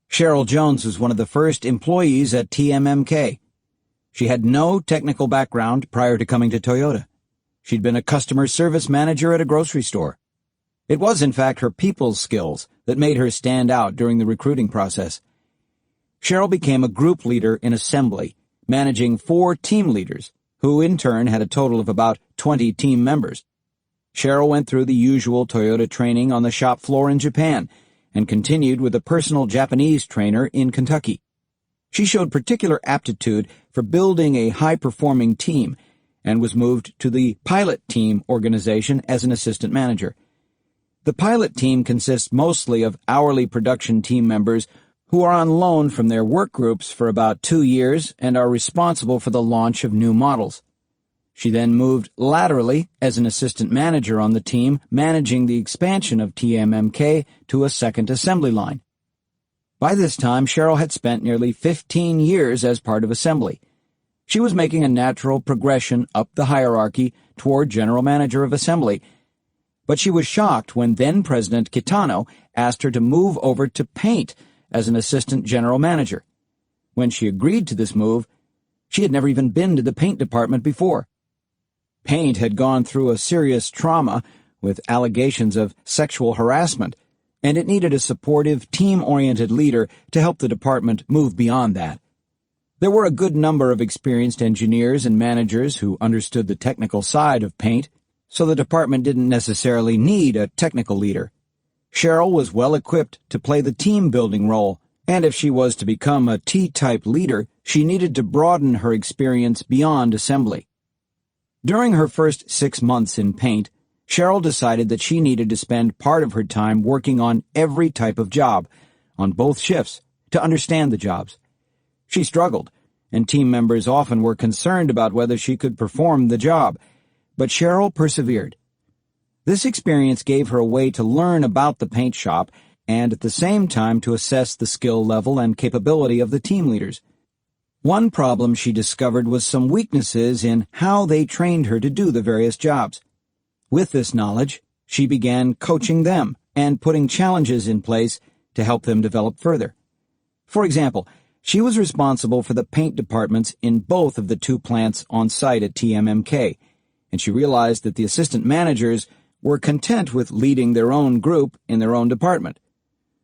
Cheryl Jones was one of the first employees at TMMK. She had no technical background prior to coming to Toyota. She'd been a customer service manager at a grocery store. It was, in fact, her people skills that made her stand out during the recruiting process. Cheryl became a group leader in assembly, managing 4 team leaders, who in turn had a total of about 20 team members. Cheryl went through the usual Toyota training on the shop floor in Japan and continued with a personal Japanese trainer in Kentucky. She showed particular aptitude for building a high-performing team and was moved to the pilot team organization as an assistant manager. The pilot team consists mostly of hourly production team members who are on loan from their work groups for about 2 years and are responsible for the launch of new models. She then moved laterally as an assistant manager on the team, managing the expansion of TMMK to a second assembly line. By this time, Cheryl had spent nearly 15 years as part of assembly. She was making a natural progression up the hierarchy toward general manager of assembly, but she was shocked when then-President Kitano asked her to move over to paint as an assistant general manager. When she agreed to this move, she had never even been to the paint department before. Paint had gone through a serious trauma with allegations of sexual harassment, and it needed a supportive, team-oriented leader to help the department move beyond that. There were a good number of experienced engineers and managers who understood the technical side of paint, so the department didn't necessarily need a technical leader. Cheryl was well-equipped to play the team-building role, and if she was to become a T-type leader, she needed to broaden her experience beyond assembly. During her first 6 months in paint, Cheryl decided that she needed to spend part of her time working on every type of job, on both shifts, to understand the jobs. She struggled, and team members often were concerned about whether she could perform the job, but Cheryl persevered. This experience gave her a way to learn about the paint shop and at the same time to assess the skill level and capability of the team leaders. One problem she discovered was some weaknesses in how they trained her to do the various jobs. With this knowledge, she began coaching them and putting challenges in place to help them develop further. For example, she was responsible for the paint departments in both of the 2 plants on site at TMMK, and she realized that the assistant managers were content with leading their own group in their own department.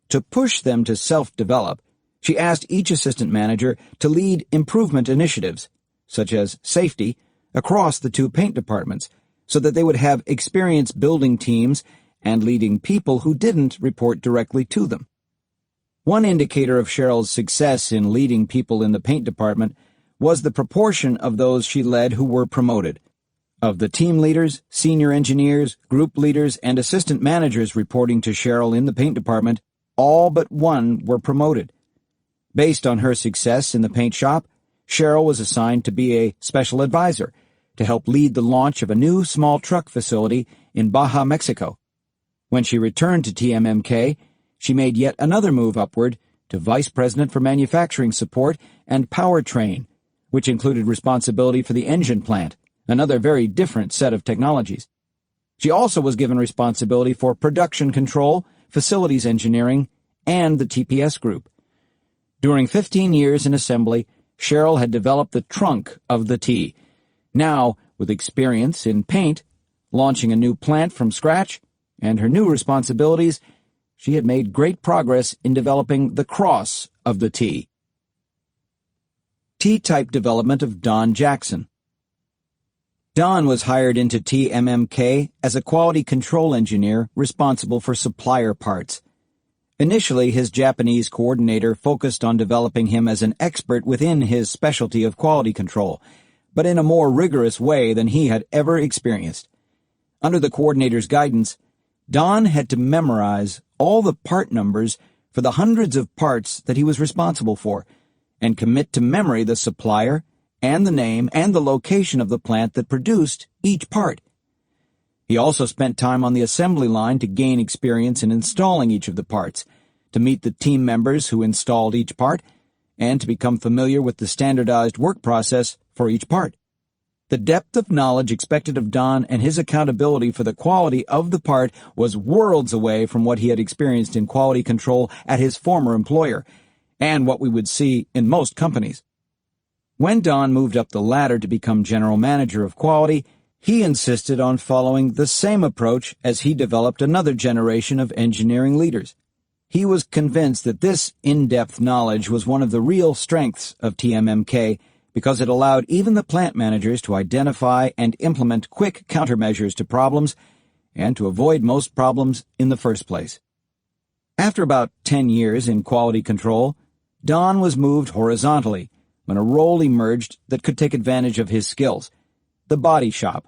To push them to self-develop, she asked each assistant manager to lead improvement initiatives, such as safety, across the 2 paint departments, so that they would have experience building teams and leading people who didn't report directly to them. One indicator of Cheryl's success in leading people in the paint department was the proportion of those she led who were promoted. Of the team leaders, senior engineers, group leaders, and assistant managers reporting to Cheryl in the paint department, all but one were promoted. Based on her success in the paint shop, Cheryl was assigned to be a special advisor, to help lead the launch of a new small truck facility in Baja, Mexico. When she returned to TMMK, she made yet another move upward to Vice President for Manufacturing Support and Powertrain, which included responsibility for the engine plant, another very different set of technologies. She also was given responsibility for production control, facilities engineering, and the TPS group. During 15 years in assembly, Cheryl had developed the trunk of the T. Now, with experience in paint, launching a new plant from scratch, and her new responsibilities, she had made great progress in developing the cross of the T. T-type development of Don Jackson. Don was hired into TMMK as a quality control engineer responsible for supplier parts. Initially, his Japanese coordinator focused on developing him as an expert within his specialty of quality control, but in a more rigorous way than he had ever experienced. Under the coordinator's guidance, Don had to memorize all the part numbers for the hundreds of parts that he was responsible for, and commit to memory the supplier and the name and the location of the plant that produced each part. He also spent time on the assembly line to gain experience in installing each of the parts, to meet the team members who installed each part, and to become familiar with the standardized work process for each part. The depth of knowledge expected of Don and his accountability for the quality of the part was worlds away from what he had experienced in quality control at his former employer, and what we would see in most companies. When Don moved up the ladder to become general manager of quality, he insisted on following the same approach as he developed another generation of engineering leaders. He was convinced that this in-depth knowledge was one of the real strengths of TMMK because it allowed even the plant managers to identify and implement quick countermeasures to problems and to avoid most problems in the first place. After about 10 years in quality control, Don was moved horizontally when a role emerged that could take advantage of his skills: the body shop.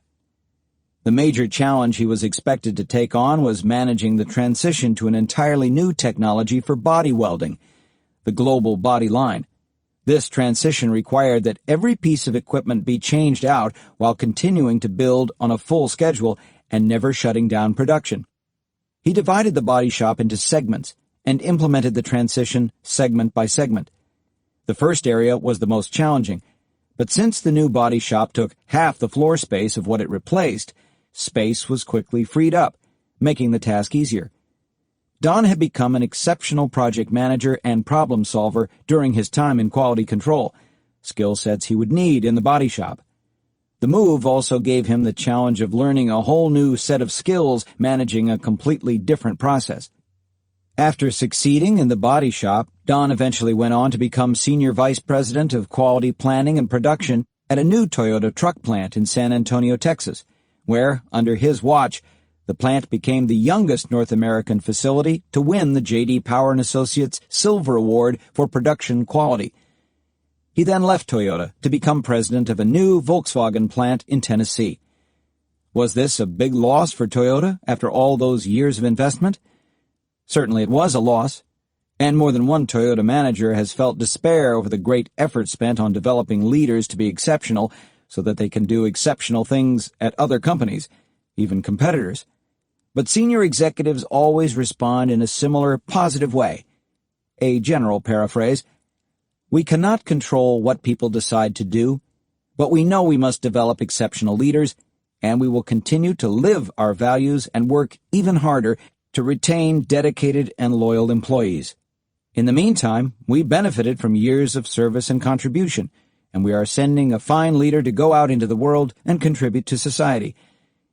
The major challenge he was expected to take on was managing the transition to an entirely new technology for body welding, the global body line. This transition required that every piece of equipment be changed out while continuing to build on a full schedule and never shutting down production. He divided the body shop into segments and implemented the transition segment by segment. The first area was the most challenging, but since the new body shop took half the floor space of what it replaced, space was quickly freed up, making the task easier. Don had become an exceptional project manager and problem solver during his time in quality control, skill sets he would need in the body shop. The move also gave him the challenge of learning a whole new set of skills managing a completely different process. After succeeding in the body shop, Don eventually went on to become Senior Vice President of Quality Planning and Production at a new Toyota truck plant in San Antonio, Texas, where, under his watch, the plant became the youngest North American facility to win the J.D. Power & Associates Silver Award for production quality. He then left Toyota to become president of a new Volkswagen plant in Tennessee. Was this a big loss for Toyota after all those years of investment? Certainly it was a loss, and more than one Toyota manager has felt despair over the great effort spent on developing leaders to be exceptional so that they can do exceptional things at other companies, even competitors. But senior executives always respond in a similar positive way. A general paraphrase: we cannot control what people decide to do, but we know we must develop exceptional leaders, and we will continue to live our values and work even harder to retain dedicated and loyal employees. In the meantime, we benefited from years of service and contribution, and we are sending a fine leader to go out into the world and contribute to society.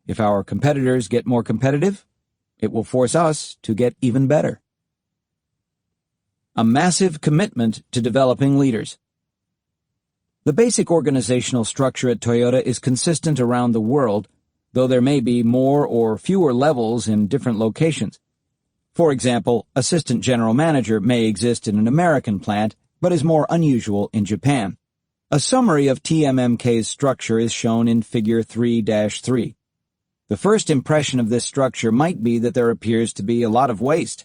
If our competitors get more competitive, it will force us to get even better. A massive commitment to developing leaders. The basic organizational structure at Toyota is consistent around the world, though there may be more or fewer levels in different locations. For example, assistant general manager may exist in an American plant, but is more unusual in Japan. A summary of TMMK's structure is shown in Figure 3-3. The first impression of this structure might be that there appears to be a lot of waste.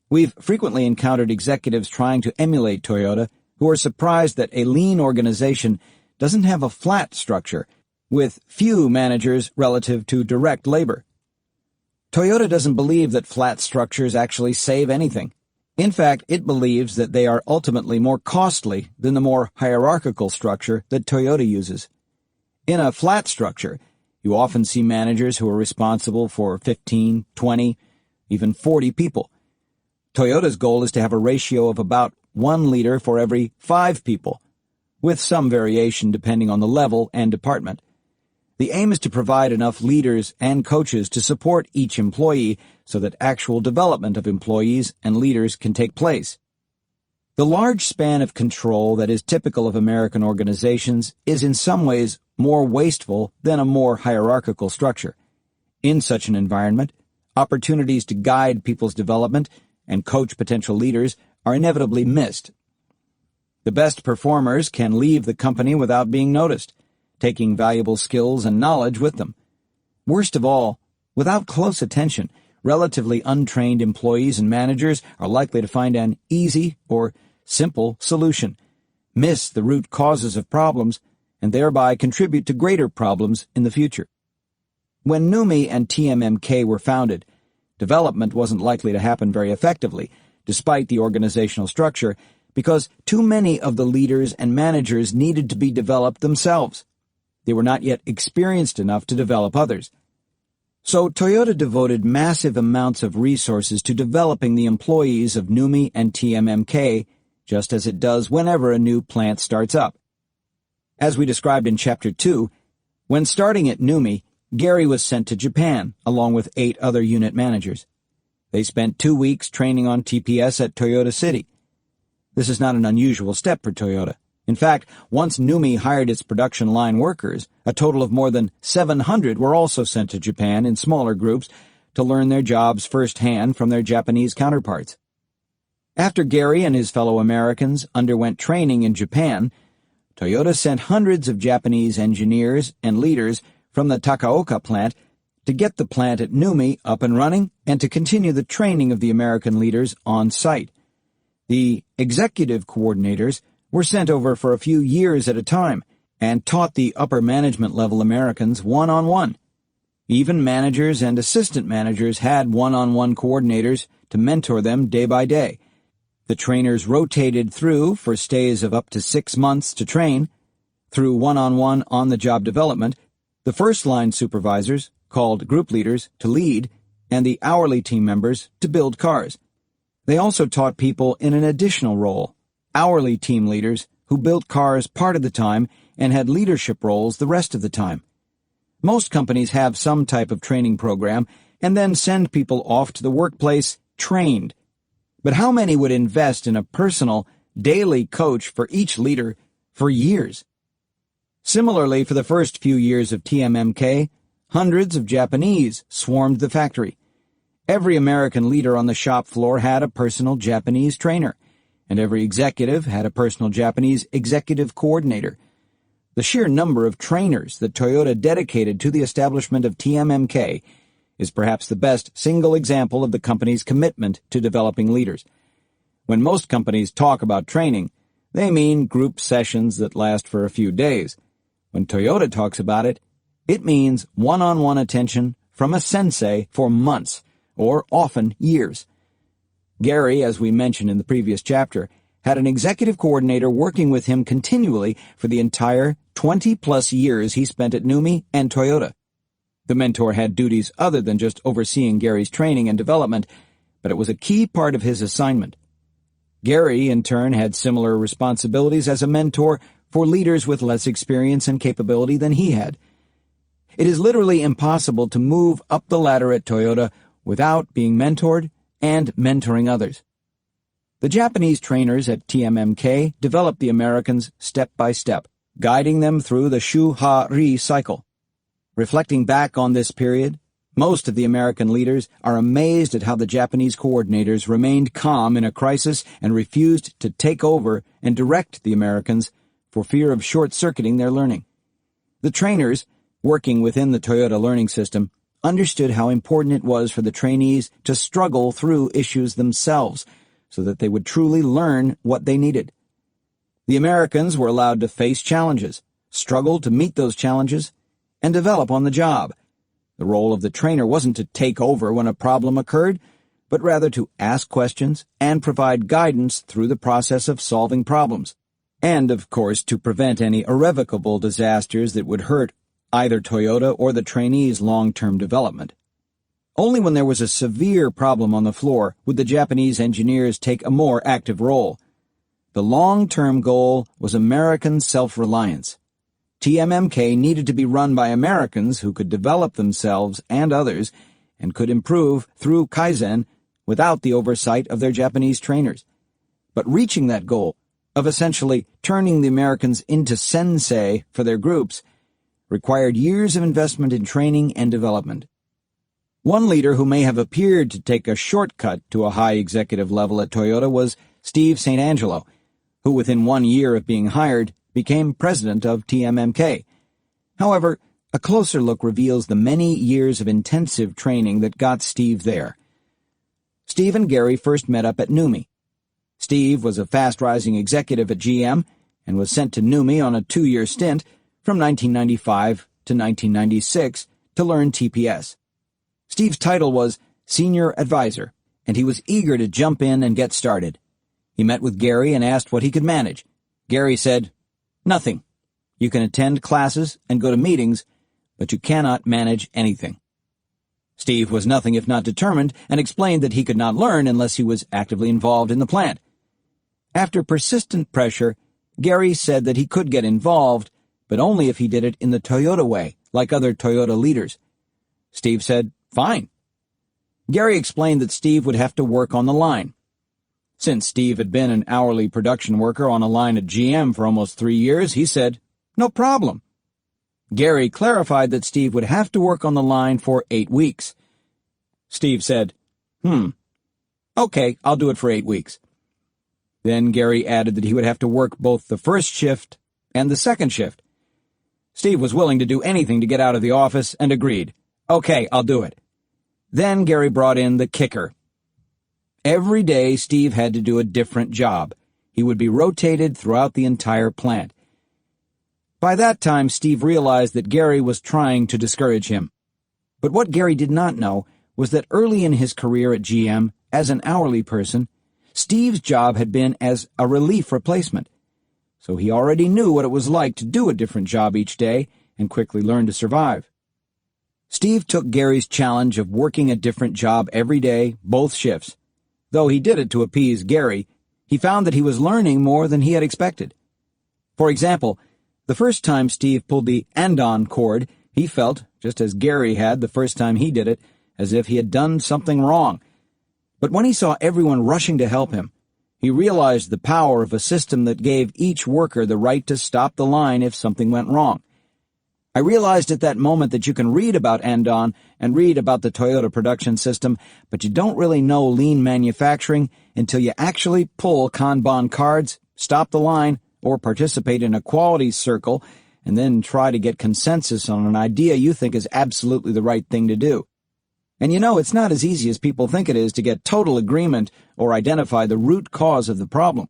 We've frequently encountered executives trying to emulate Toyota who are surprised that a lean organization doesn't have a flat structure, with few managers relative to direct labor. Toyota doesn't believe that flat structures actually save anything. In fact, it believes that they are ultimately more costly than the more hierarchical structure that Toyota uses. In a flat structure, you often see managers who are responsible for 15, 20, even 40 people. Toyota's goal is to have a ratio of about 1 leader for every 5 people, with some variation depending on the level and department. The aim is to provide enough leaders and coaches to support each employee so that actual development of employees and leaders can take place. The large span of control that is typical of American organizations is in some ways more wasteful than a more hierarchical structure. In such an environment, opportunities to guide people's development and coach potential leaders are inevitably missed. The best performers can leave the company without being noticed, taking valuable skills and knowledge with them. Worst of all, without close attention, relatively untrained employees and managers are likely to find an easy or simple solution, miss the root causes of problems, and thereby contribute to greater problems in the future. When NUMMI and TMMK were founded, development wasn't likely to happen very effectively, despite the organizational structure, because too many of the leaders and managers needed to be developed themselves. They were not yet experienced enough to develop others. So Toyota devoted massive amounts of resources to developing the employees of NUMMI and TMMK, just as it does whenever a new plant starts up. As we described in Chapter 2, when starting at NUMMI, Gary was sent to Japan, along with 8 other unit managers. They spent 2 weeks training on TPS at Toyota City. This is not an unusual step for Toyota. In fact, once NUMMI hired its production line workers, a total of more than 700 were also sent to Japan in smaller groups to learn their jobs firsthand from their Japanese counterparts. After Gary and his fellow Americans underwent training in Japan, Toyota sent hundreds of Japanese engineers and leaders from the Takaoka plant to get the plant at NUMMI up and running and to continue the training of the American leaders on site. The executive coordinators were sent over for a few years at a time and taught the upper management level Americans one-on-one. Even managers and assistant managers had one-on-one coordinators to mentor them day by day. The trainers rotated through for stays of up to 6 months to train. Through one-on-one on-the-job development, the first-line supervisors, called group leaders, to lead, and the hourly team members to build cars. They also taught people in an additional role, hourly team leaders who built cars part of the time and had leadership roles the rest of the time. Most companies have some type of training program and then send people off to the workplace trained. But how many would invest in a personal, daily coach for each leader for years? Similarly, for the first few years of TMMK, hundreds of Japanese swarmed the factory. Every American leader on the shop floor had a personal Japanese trainer, and every executive had a personal Japanese executive coordinator. The sheer number of trainers that Toyota dedicated to the establishment of TMMK is perhaps the best single example of the company's commitment to developing leaders. When most companies talk about training, they mean group sessions that last for a few days. When Toyota talks about it, it means one-on-one attention from a sensei for months, or often years. Gary, as we mentioned in the previous chapter, had an executive coordinator working with him continually for the entire 20-plus years he spent at NUMMI and Toyota. The mentor had duties other than just overseeing Gary's training and development, but it was a key part of his assignment. Gary, in turn, had similar responsibilities as a mentor for leaders with less experience and capability than he had. It is literally impossible to move up the ladder at Toyota without being mentored and mentoring others. The Japanese trainers at TMMK developed the Americans step by step, guiding them through the Shu-Ha-Ri cycle. Reflecting back on this period, most of the American leaders are amazed at how the Japanese coordinators remained calm in a crisis and refused to take over and direct the Americans for fear of short-circuiting their learning. The trainers, working within the Toyota learning system, understood how important it was for the trainees to struggle through issues themselves so that they would truly learn what they needed. The Americans were allowed to face challenges, struggle to meet those challenges, and develop on the job. The role of the trainer wasn't to take over when a problem occurred, but rather to ask questions and provide guidance through the process of solving problems, and, of course, to prevent any irrevocable disasters that would hurt either Toyota or the trainees' long-term development. Only when there was a severe problem on the floor would the Japanese engineers take a more active role. The long-term goal was American self-reliance. TMMK needed to be run by Americans who could develop themselves and others and could improve through Kaizen without the oversight of their Japanese trainers. But reaching that goal, of essentially turning the Americans into sensei for their groups, required years of investment in training and development. One leader who may have appeared to take a shortcut to a high executive level at Toyota was Steve St. Angelo, who within 1 year of being hired became president of TMMK. However, a closer look reveals the many years of intensive training that got Steve there. Steve and Gary first met up at NUMMI. Steve was a fast-rising executive at GM and was sent to NUMMI on a 2-year stint from 1995 to 1996 to learn TPS. Steve's title was Senior Advisor, and he was eager to jump in and get started. He met with Gary and asked what he could manage. Gary said, "Nothing. You can attend classes and go to meetings, but you cannot manage anything." Steve was nothing if not determined and explained that he could not learn unless he was actively involved in the plant. After persistent pressure, Gary said that he could get involved, but only if he did it in the Toyota way, like other Toyota leaders. Steve said, "Fine." Gary explained that Steve would have to work on the line. Since Steve had been an hourly production worker on a line at GM for almost 3 years, he said, "No problem." Gary clarified that Steve would have to work on the line for 8 weeks. Steve said, "Okay, I'll do it for 8 weeks." Then Gary added that he would have to work both the first shift and the second shift. Steve was willing to do anything to get out of the office and agreed, "Okay, I'll do it." Then Gary brought in the kicker. Every day Steve had to do a different job. He would be rotated throughout the entire plant. By that time, Steve realized that Gary was trying to discourage him. But what Gary did not know was that early in his career at GM, as an hourly person, Steve's job had been as a relief replacement. So he already knew what it was like to do a different job each day and quickly learned to survive. Steve took Gary's challenge of working a different job every day, both shifts. Though he did it to appease Gary, he found that he was learning more than he had expected. For example, the first time Steve pulled the andon cord, he felt, just as Gary had the first time he did it, as if he had done something wrong. But when he saw everyone rushing to help him, he realized the power of a system that gave each worker the right to stop the line if something went wrong. I realized at that moment that you can read about andon and read about the Toyota production system, but you don't really know lean manufacturing until you actually pull Kanban cards, stop the line, or participate in a quality circle, and then try to get consensus on an idea you think is absolutely the right thing to do. And you know, it's not as easy as people think it is to get total agreement or identify the root cause of the problem.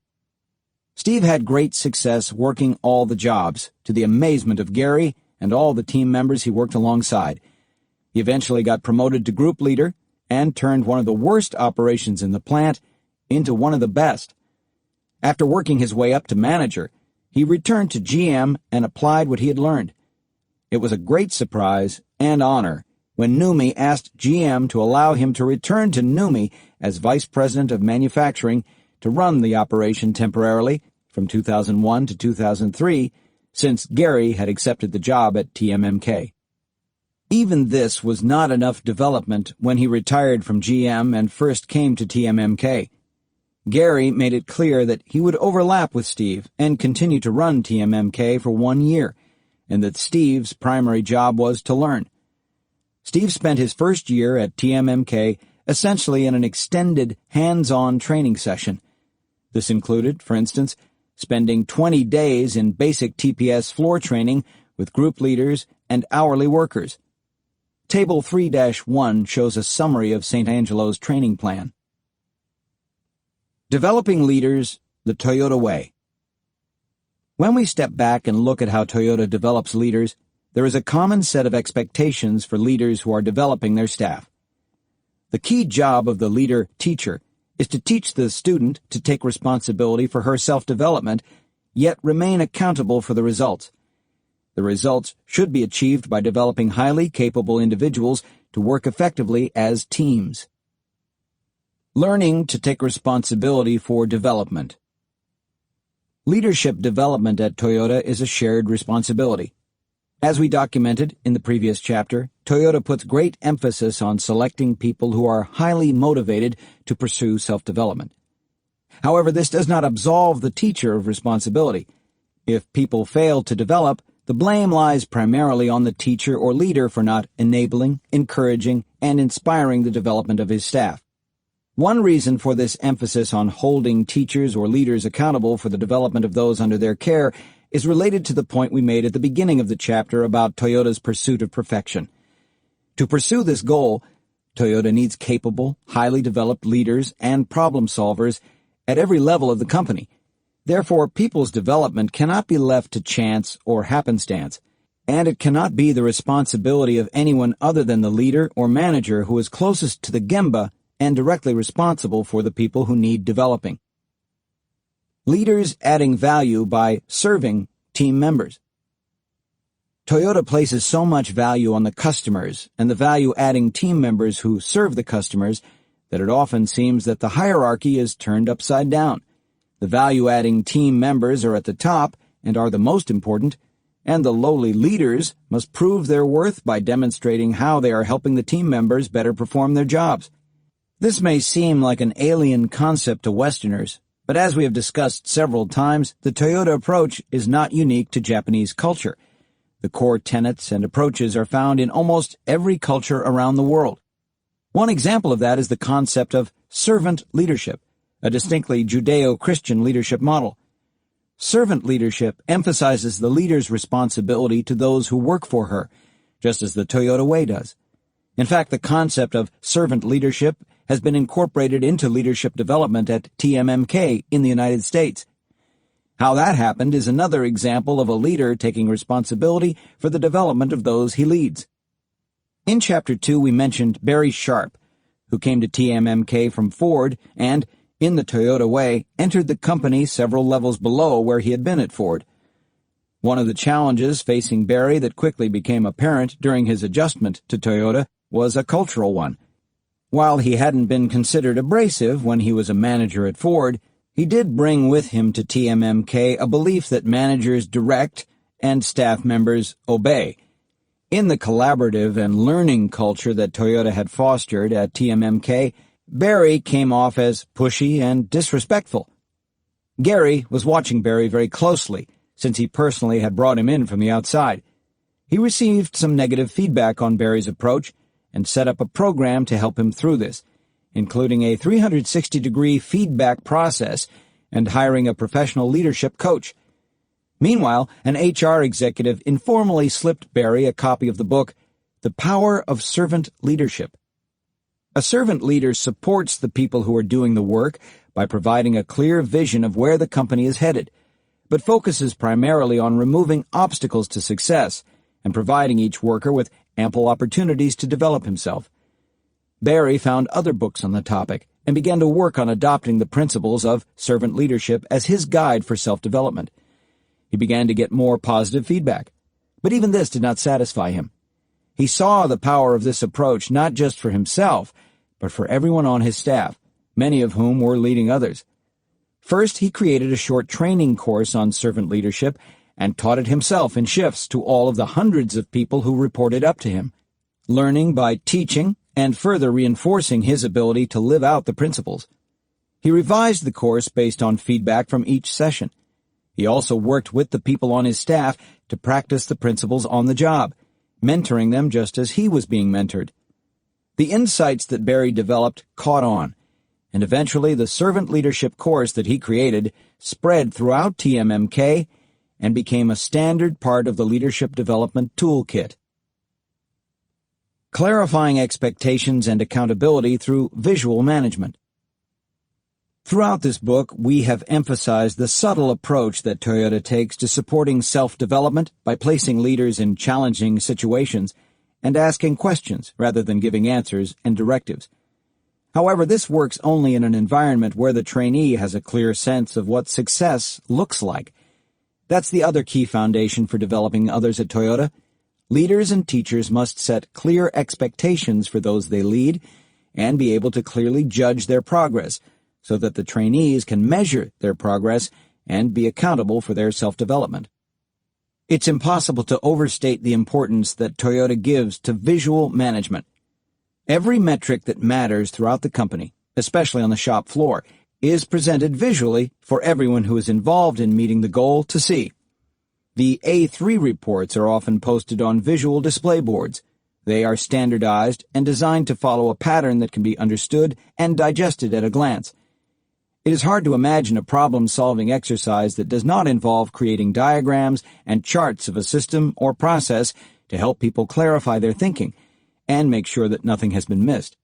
Steve had great success working all the jobs, to the amazement of Gary and all the team members he worked alongside. He eventually got promoted to group leader and turned one of the worst operations in the plant into one of the best. After working his way up to manager, he returned to GM and applied what he had learned. It was a great surprise and honor when NUMMI asked GM to allow him to return to NUMMI as vice president of manufacturing to run the operation temporarily from 2001 to 2003, since Gary had accepted the job at TMMK. Even this was not enough development when he retired from GM and first came to TMMK. Gary made it clear that he would overlap with Steve and continue to run TMMK for 1 year, and that Steve's primary job was to learn. Steve spent his first year at TMMK essentially in an extended, hands-on training session. This included, for instance, spending 20 days in basic TPS floor training with group leaders and hourly workers. Table 3-1 shows a summary of St. Angelo's training plan. Developing leaders the Toyota way. When we step back and look at how Toyota develops leaders, there is a common set of expectations for leaders who are developing their staff. The key job of the leader-teacher is to teach the student to take responsibility for her self-development, yet remain accountable for the results. The results should be achieved by developing highly capable individuals to work effectively as teams. Learning to take responsibility for development. Leadership development at Toyota is a shared responsibility. As we documented in the previous chapter, Toyota puts great emphasis on selecting people who are highly motivated to pursue self-development. However, this does not absolve the teacher of responsibility. If people fail to develop, the blame lies primarily on the teacher or leader for not enabling, encouraging, and inspiring the development of his staff. One reason for this emphasis on holding teachers or leaders accountable for the development of those under their care is related to the point we made at the beginning of the chapter about Toyota's pursuit of perfection. To pursue this goal, Toyota needs capable, highly developed leaders and problem solvers at every level of the company. Therefore, people's development cannot be left to chance or happenstance, and it cannot be the responsibility of anyone other than the leader or manager who is closest to the Gemba and directly responsible for the people who need developing. Leaders adding value by serving team members. Toyota places so much value on the customers and the value-adding team members who serve the customers that it often seems that the hierarchy is turned upside down. The value-adding team members are at the top and are the most important, and the lowly leaders must prove their worth by demonstrating how they are helping the team members better perform their jobs. This may seem like an alien concept to Westerners, but as we have discussed several times, the Toyota approach is not unique to Japanese culture. The core tenets and approaches are found in almost every culture around the world. One example of that is the concept of servant leadership, a distinctly Judeo-Christian leadership model. Servant leadership emphasizes the leader's responsibility to those who work for her, just as the Toyota way does. In fact, the concept of servant leadership has been incorporated into leadership development at TMMK in the United States. How that happened is another example of a leader taking responsibility for the development of those he leads. In Chapter 2, we mentioned Barry Sharp, who came to TMMK from Ford and, in the Toyota way, entered the company several levels below where he had been at Ford. One of the challenges facing Barry that quickly became apparent during his adjustment to Toyota was a cultural one. While he hadn't been considered abrasive when he was a manager at Ford, he did bring with him to TMMK a belief that managers direct and staff members obey. In the collaborative and learning culture that Toyota had fostered at TMMK, Barry came off as pushy and disrespectful. Gary was watching Barry very closely, since he personally had brought him in from the outside. He received some negative feedback on Barry's approach and set up a program to help him through this, including a 360-degree feedback process and hiring a professional leadership coach. Meanwhile, an HR executive informally slipped Barry a copy of the book, The Power of Servant Leadership. A servant leader supports the people who are doing the work by providing a clear vision of where the company is headed, but focuses primarily on removing obstacles to success and providing each worker with ample opportunities to develop himself. Barry found other books on the topic and began to work on adopting the principles of servant leadership as his guide for self-development. He began to get more positive feedback, but even this did not satisfy him. He saw the power of this approach not just for himself, but for everyone on his staff, many of whom were leading others. First, he created a short training course on servant leadership and taught it himself in shifts to all of the hundreds of people who reported up to him, learning by teaching and further reinforcing his ability to live out the principles. He revised the course based on feedback from each session. He also worked with the people on his staff to practice the principles on the job, mentoring them just as he was being mentored. The insights that Barry developed caught on, and eventually the servant leadership course that he created spread throughout TMMK and became a standard part of the leadership development toolkit. Clarifying expectations and accountability through visual management. Throughout this book, we have emphasized the subtle approach that Toyota takes to supporting self-development by placing leaders in challenging situations and asking questions rather than giving answers and directives. However, this works only in an environment where the trainee has a clear sense of what success looks like. That's the other key foundation for developing others at Toyota. Leaders and teachers must set clear expectations for those they lead and be able to clearly judge their progress so that the trainees can measure their progress and be accountable for their self-development. It's impossible to overstate the importance that Toyota gives to visual management. Every metric that matters throughout the company, especially on the shop floor, is presented visually for everyone who is involved in meeting the goal to see. The A3 reports are often posted on visual display boards. They are standardized and designed to follow a pattern that can be understood and digested at a glance. It is hard to imagine a problem-solving exercise that does not involve creating diagrams and charts of a system or process to help people clarify their thinking and make sure that nothing has been missed.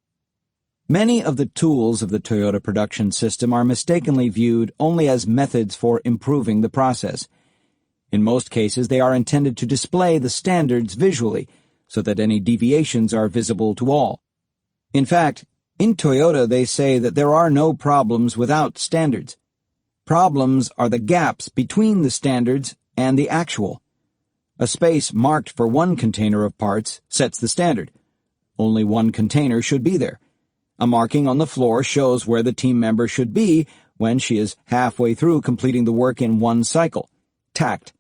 Many of the tools of the Toyota production system are mistakenly viewed only as methods for improving the process. In most cases, they are intended to display the standards visually so that any deviations are visible to all. In fact, in Toyota they say that there are no problems without standards. Problems are the gaps between the standards and the actual. A space marked for one container of parts sets the standard. Only one container should be there. A marking on the floor shows where the team member should be when she is halfway through completing the work in one cycle. Tact.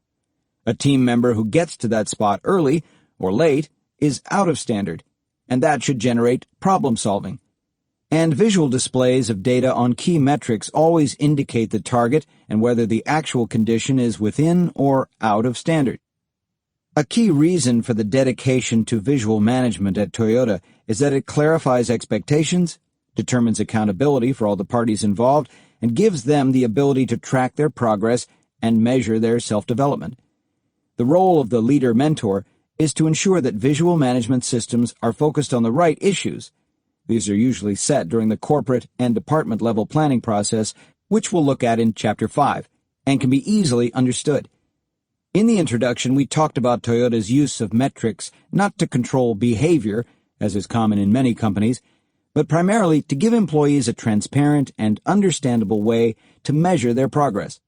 A team member who gets to that spot early or late is out of standard, and that should generate problem-solving. And visual displays of data on key metrics always indicate the target and whether the actual condition is within or out of standard. A key reason for the dedication to visual management at Toyota is that it clarifies expectations, determines accountability for all the parties involved, and gives them the ability to track their progress and measure their self-development. The role of the leader-mentor is to ensure that visual management systems are focused on the right issues. These are usually set during the corporate and department-level planning process, which we'll look at in Chapter 5, and can be easily understood. In the introduction, we talked about Toyota's use of metrics not to control behavior, as is common in many companies, but primarily to give employees a transparent and understandable way to measure their progress.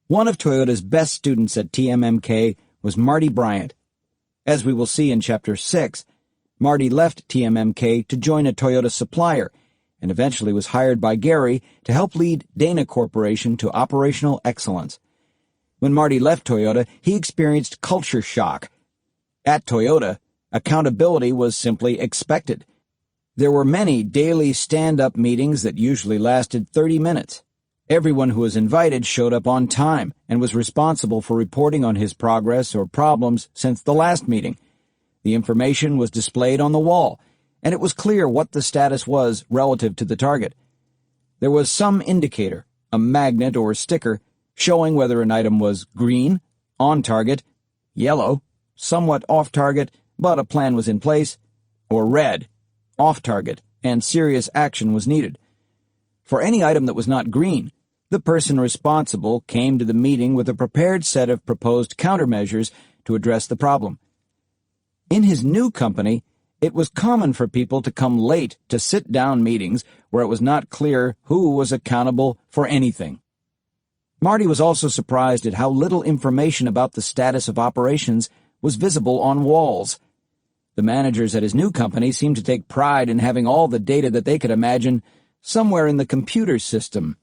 One of Toyota's best students at TMMK was Marty Bryant. As we will see in Chapter 6, Marty left TMMK to join a Toyota supplier and eventually was hired by Gary to help lead Dana Corporation to operational excellence. When Marty left Toyota, he experienced culture shock. At Toyota, accountability was simply expected. There were many daily stand-up meetings that usually lasted 30 minutes. Everyone who was invited showed up on time and was responsible for reporting on his progress or problems since the last meeting. The information was displayed on the wall, and it was clear what the status was relative to the target. There was some indicator, a magnet or sticker, showing whether an item was green, on target, yellow, somewhat off target, but a plan was in place, or red, off target, and serious action was needed. For any item that was not green, the person responsible came to the meeting with a prepared set of proposed countermeasures to address the problem. In his new company, it was common for people to come late to sit-down meetings where it was not clear who was accountable for anything. Marty was also surprised at how little information about the status of operations was visible on walls. The managers at his new company seemed to take pride in having all the data that they could imagine somewhere in the computer system.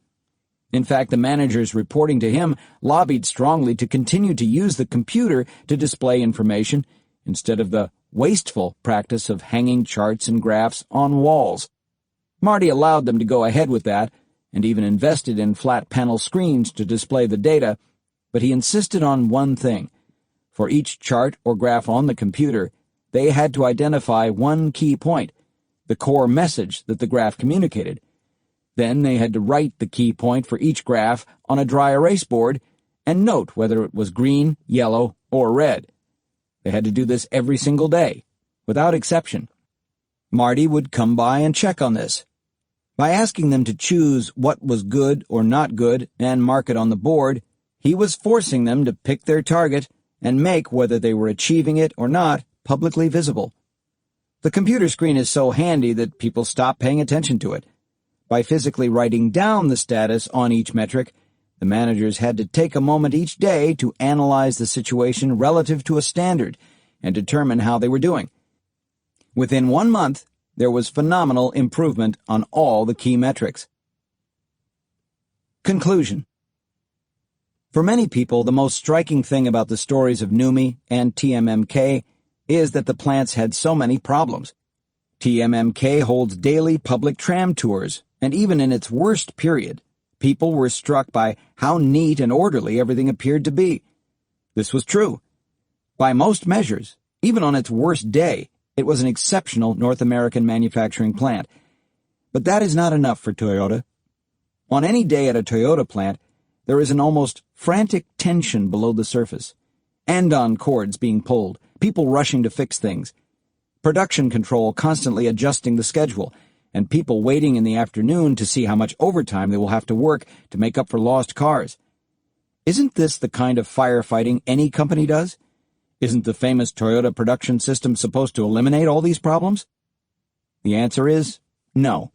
In fact, the managers reporting to him lobbied strongly to continue to use the computer to display information instead of the wasteful practice of hanging charts and graphs on walls. Marty allowed them to go ahead with that, and even invested in flat panel screens to display the data, but he insisted on one thing. For each chart or graph on the computer, they had to identify one key point, the core message that the graph communicated. Then they had to write the key point for each graph on a dry erase board and note whether it was green, yellow, or red. They had to do this every single day, without exception. Marty would come by and check on this. By asking them to choose what was good or not good and mark it on the board, he was forcing them to pick their target and make whether they were achieving it or not publicly visible. The computer screen is so handy that people stop paying attention to it. By physically writing down the status on each metric, the managers had to take a moment each day to analyze the situation relative to a standard and determine how they were doing. Within 1 month, there was phenomenal improvement on all the key metrics. Conclusion. For many people, the most striking thing about the stories of NUMMI and TMMK is that the plants had so many problems. TMMK holds daily public tram tours, and even in its worst period, people were struck by how neat and orderly everything appeared to be. This was true. By most measures, even on its worst day, it was an exceptional North American manufacturing plant. But that is not enough for Toyota. On any day at a Toyota plant, there is an almost frantic tension below the surface. Andon cords being pulled, people rushing to fix things, production control constantly adjusting the schedule, and people waiting in the afternoon to see how much overtime they will have to work to make up for lost cars. Isn't this the kind of firefighting any company does? Isn't the famous Toyota production system supposed to eliminate all these problems? The answer is no.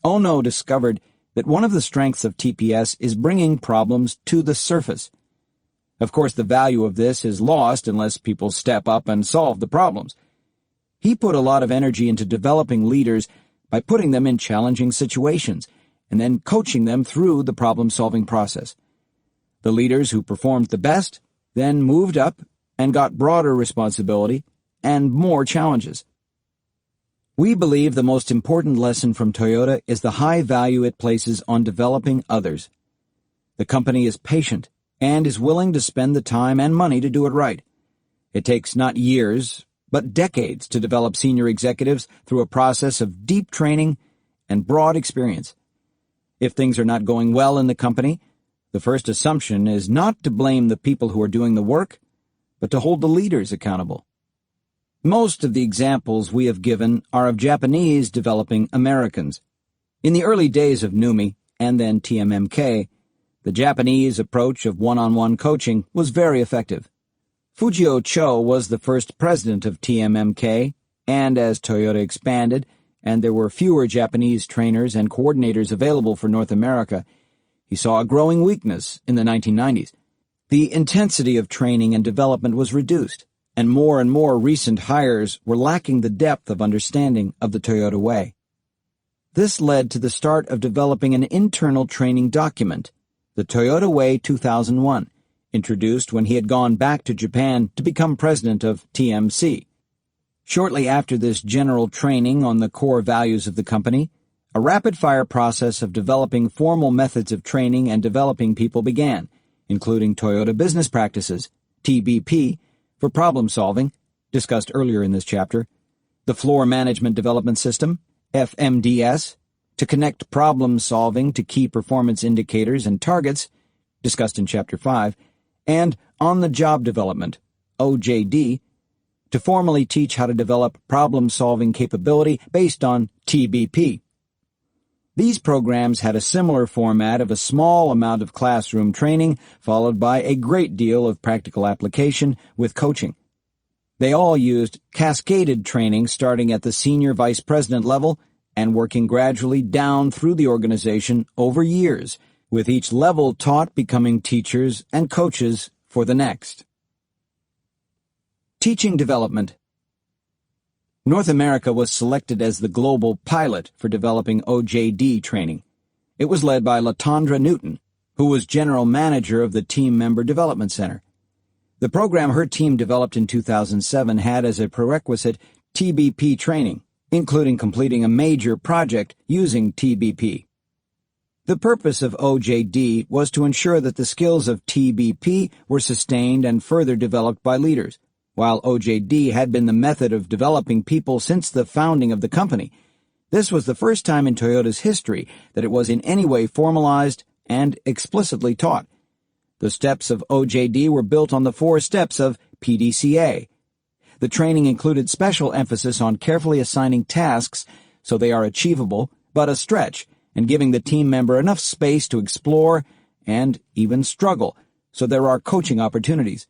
Ono discovered that one of the strengths of TPS is bringing problems to the surface. Of course, the value of this is lost unless people step up and solve the problems. He put a lot of energy into developing leaders by putting them in challenging situations and then coaching them through the problem-solving process. The leaders who performed the best then moved up and got broader responsibility and more challenges. We believe the most important lesson from Toyota is the high value it places on developing others. The company is patient and is willing to spend the time and money to do it right. It takes not years, but decades to develop senior executives through a process of deep training and broad experience. If things are not going well in the company, the first assumption is not to blame the people who are doing the work, but to hold the leaders accountable. Most of the examples we have given are of Japanese developing Americans. In the early days of NUMMI and then TMMK, the Japanese approach of one-on-one coaching was very effective. Fujio Cho was the first president of TMMK, and as Toyota expanded and there were fewer Japanese trainers and coordinators available for North America, he saw a growing weakness in the 1990s. The intensity of training and development was reduced, and more recent hires were lacking the depth of understanding of the Toyota way. This led to the start of developing an internal training document, the Toyota Way 2001, introduced when he had gone back to Japan to become president of TMC. Shortly after this general training on the core values of the company, a rapid-fire process of developing formal methods of training and developing people began, including Toyota Business Practices, TBP, for problem-solving, discussed earlier in this chapter, the Floor Management Development System, FMDS, to connect problem-solving to key performance indicators and targets, discussed in Chapter 5, and On-the-Job Development, OJD, to formally teach how to develop problem-solving capability based on TBP. These programs had a similar format of a small amount of classroom training followed by a great deal of practical application with coaching. They all used cascaded training starting at the senior vice president level and working gradually down through the organization over years, with each level taught becoming teachers and coaches for the next. Teaching development. North America was selected as the global pilot for developing OJD training. It was led by Latondra Newton, who was general manager of the Team Member Development Center. The program her team developed in 2007 had as a prerequisite TBP training, including completing a major project using TBP. The purpose of OJD was to ensure that the skills of TBP were sustained and further developed by leaders. While OJD had been the method of developing people since the founding of the company, this was the first time in Toyota's history that it was in any way formalized and explicitly taught. The steps of OJD were built on the 4 steps of PDCA. The training included special emphasis on carefully assigning tasks so they are achievable but a stretch, and giving the team member enough space to explore and even struggle, so there are coaching opportunities.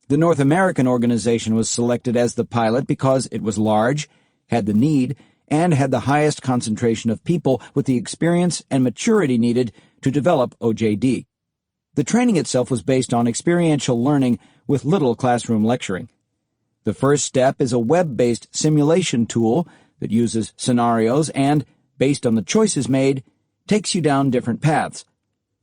The North American organization was selected as the pilot because it was large, had the need, and had the highest concentration of people with the experience and maturity needed to develop OJD. The training itself was based on experiential learning with little classroom lecturing. The first step is a web-based simulation tool that uses scenarios and, based on the choices made, takes you down different paths.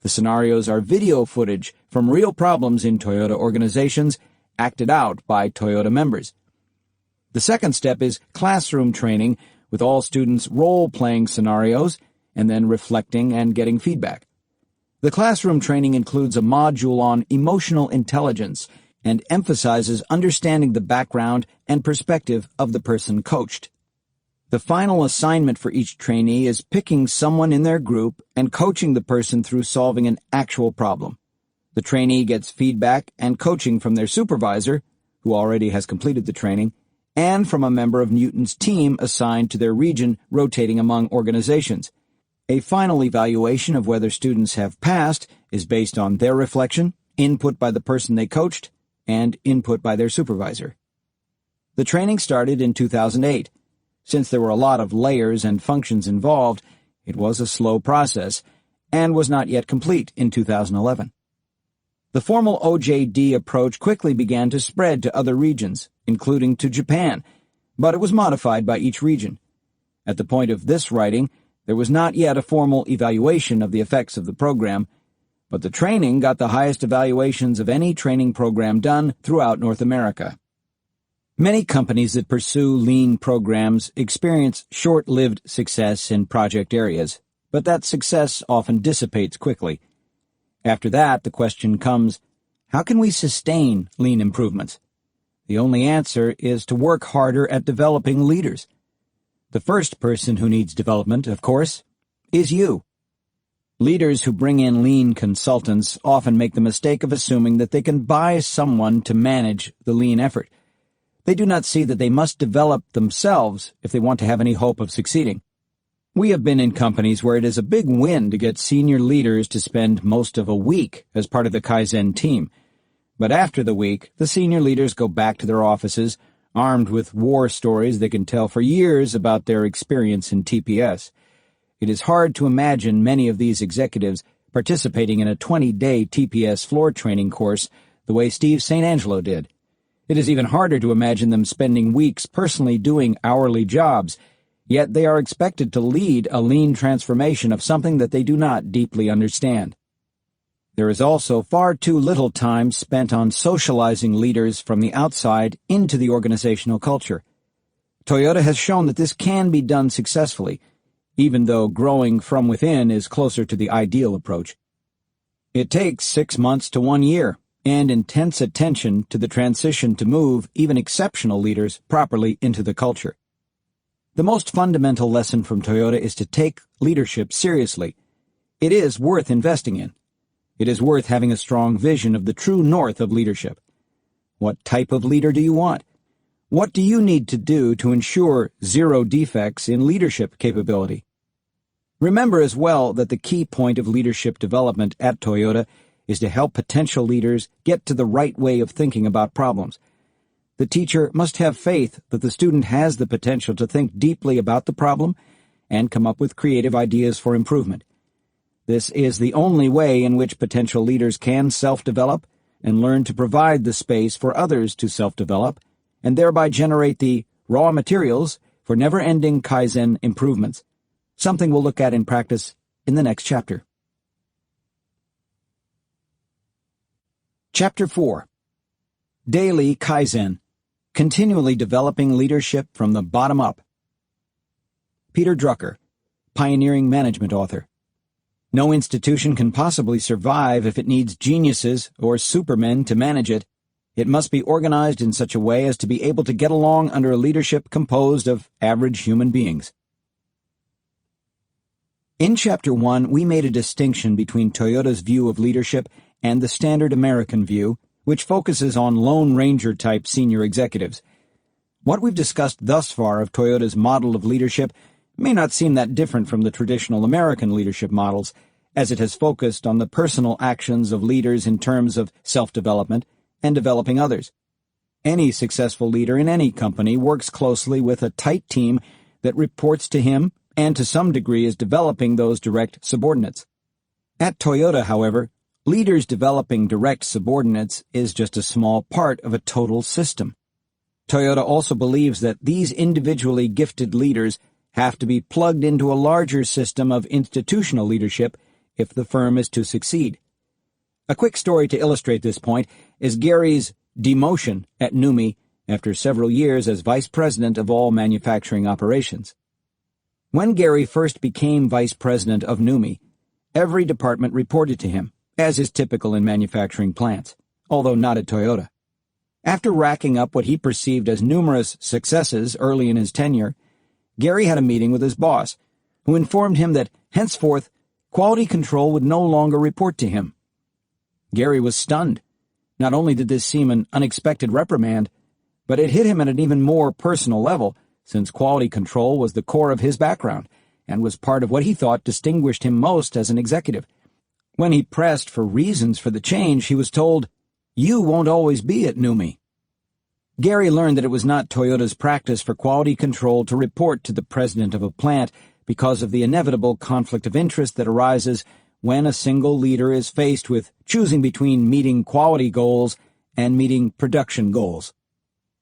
The scenarios are video footage from real problems in Toyota organizations acted out by Toyota members. The second step is classroom training, with all students role-playing scenarios and then reflecting and getting feedback. The classroom training includes a module on emotional intelligence and emphasizes understanding the background and perspective of the person coached. The final assignment for each trainee is picking someone in their group and coaching the person through solving an actual problem. The trainee gets feedback and coaching from their supervisor, who already has completed the training, and from a member of Newton's team assigned to their region rotating among organizations. A final evaluation of whether students have passed is based on their reflection, input by the person they coached, and input by their supervisor. The training started in 2008. Since there were a lot of layers and functions involved, it was a slow process and was not yet complete in 2011. The formal OJD approach quickly began to spread to other regions, including to Japan, but it was modified by each region. At the point of this writing, there was not yet a formal evaluation of the effects of the program, but the training got the highest evaluations of any training program done throughout North America. Many companies that pursue lean programs experience short-lived success in project areas, but that success often dissipates quickly. After that, the question comes, how can we sustain lean improvements? The only answer is to work harder at developing leaders. The first person who needs development, of course, is you. Leaders who bring in lean consultants often make the mistake of assuming that they can buy someone to manage the lean effort. They do not see that they must develop themselves if they want to have any hope of succeeding. We have been in companies where it is a big win to get senior leaders to spend most of a week as part of the Kaizen team. But after the week, the senior leaders go back to their offices, armed with war stories they can tell for years about their experience in TPS. It is hard to imagine many of these executives participating in a 20-day TPS floor training course the way Steve St. Angelo did. It is even harder to imagine them spending weeks personally doing hourly jobs, yet they are expected to lead a lean transformation of something that they do not deeply understand. There is also far too little time spent on socializing leaders from the outside into the organizational culture. Toyota has shown that this can be done successfully, even though growing from within is closer to the ideal approach. It takes 6 months to 1 year, and intense attention to the transition to move even exceptional leaders properly into the culture. The most fundamental lesson from Toyota is to take leadership seriously. It is worth investing in. It is worth having a strong vision of the true north of leadership. What type of leader do you want? What do you need to do to ensure zero defects in leadership capability? Remember as well that the key point of leadership development at Toyota is to help potential leaders get to the right way of thinking about problems. The teacher must have faith that the student has the potential to think deeply about the problem and come up with creative ideas for improvement. This is the only way in which potential leaders can self-develop and learn to provide the space for others to self-develop and thereby generate the raw materials for never-ending Kaizen improvements, something we'll look at in practice in the next chapter. Chapter 4. Daily Kaizen. Continually developing leadership from the bottom up. Peter Drucker, pioneering management author. No institution can possibly survive if it needs geniuses or supermen to manage it. It must be organized in such a way as to be able to get along under a leadership composed of average human beings. In Chapter 1, we made a distinction between Toyota's view of leadership and the standard American view, which focuses on Lone Ranger-type senior executives. What we've discussed thus far of Toyota's model of leadership may not seem that different from the traditional American leadership models, as it has focused on the personal actions of leaders in terms of self-development and developing others. Any successful leader in any company works closely with a tight team that reports to him and to some degree is developing those direct subordinates. At Toyota, however, leaders developing direct subordinates is just a small part of a total system. Toyota also believes that these individually gifted leaders have to be plugged into a larger system of institutional leadership if the firm is to succeed. A quick story to illustrate this point is Gary's demotion at NUMMI after several years as vice president of all manufacturing operations. When Gary first became vice president of NUMMI, every department reported to him, as is typical in manufacturing plants, although not at Toyota. After racking up what he perceived as numerous successes early in his tenure, Gary had a meeting with his boss, who informed him that henceforth quality control would no longer report to him. Gary was stunned. Not only did this seem an unexpected reprimand, but it hit him at an even more personal level, since quality control was the core of his background and was part of what he thought distinguished him most as an executive. When he pressed for reasons for the change, he was told, "You won't always be at NUMMI." Gary learned that it was not Toyota's practice for quality control to report to the president of a plant because of the inevitable conflict of interest that arises when a single leader is faced with choosing between meeting quality goals and meeting production goals.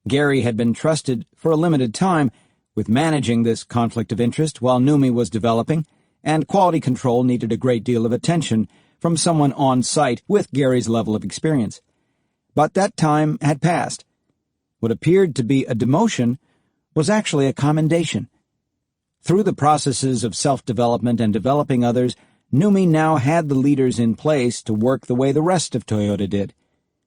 Gary had been trusted for a limited time with managing this conflict of interest while NUMMI was developing, and quality control needed a great deal of attention from someone on site with Gary's level of experience. But that time had passed. What appeared to be a demotion was actually a commendation. Through the processes of self-development and developing others, NUMMI now had the leaders in place to work the way the rest of Toyota did.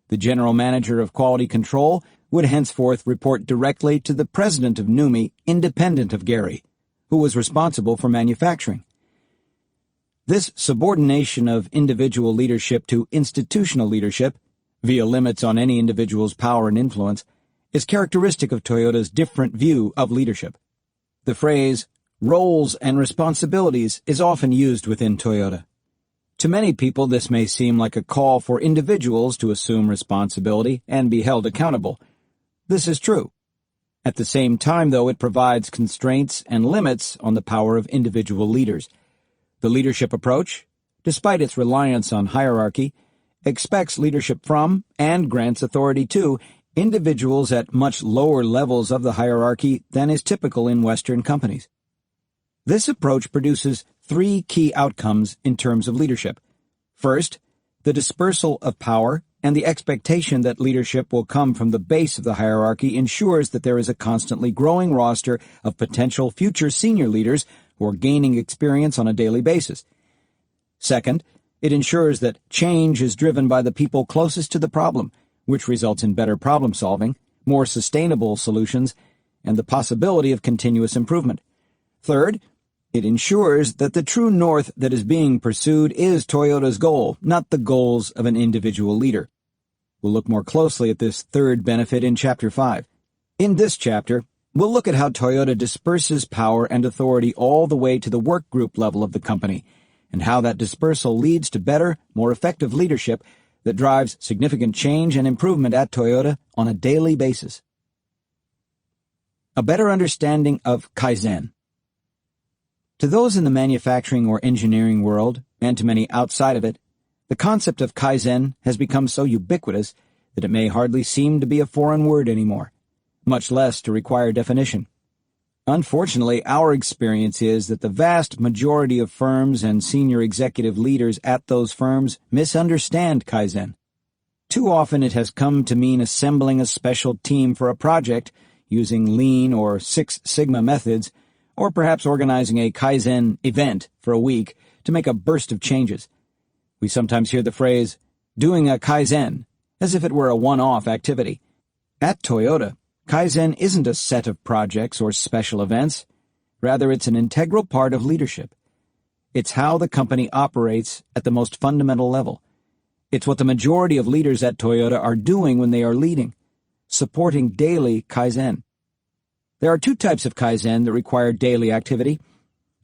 The general manager of quality control would henceforth report directly to the president of NUMMI, independent of Gary, who was responsible for manufacturing. This subordination of individual leadership to institutional leadership, via limits on any individual's power and influence, is characteristic of Toyota's different view of leadership. The phrase, roles and responsibilities, is often used within Toyota. To many people, this may seem like a call for individuals to assume responsibility and be held accountable. This is true. At the same time, though, it provides constraints and limits on the power of individual leaders. The leadership approach, despite its reliance on hierarchy, expects leadership from, and grants authority to, individuals at much lower levels of the hierarchy than is typical in Western companies. This approach produces three key outcomes in terms of leadership. First, the dispersal of power and the expectation that leadership will come from the base of the hierarchy ensures that there is a constantly growing roster of potential future senior leaders who are gaining experience on a daily basis. Second, it ensures that change is driven by the people closest to the problem, which results in better problem-solving, more sustainable solutions, and the possibility of continuous improvement. Third, it ensures that the true north that is being pursued is Toyota's goal, not the goals of an individual leader. We'll look more closely at this third benefit in Chapter 5. In this chapter, we'll look at how Toyota disperses power and authority all the way to the work group level of the company, and how that dispersal leads to better, more effective leadership that drives significant change and improvement at Toyota on a daily basis. A better understanding of Kaizen. To those in the manufacturing or engineering world, and to many outside of it, the concept of Kaizen has become so ubiquitous that it may hardly seem to be a foreign word anymore, much less to require definition. Unfortunately, our experience is that the vast majority of firms and senior executive leaders at those firms misunderstand Kaizen. Too often it has come to mean assembling a special team for a project using Lean or Six Sigma methods, or perhaps organizing a Kaizen event for a week to make a burst of changes. We sometimes hear the phrase, doing a Kaizen, as if it were a one-off activity. At Toyota, Kaizen isn't a set of projects or special events. Rather, it's an integral part of leadership. It's how the company operates at the most fundamental level. It's what the majority of leaders at Toyota are doing when they are leading, supporting daily Kaizen. There are two types of Kaizen that require daily activity,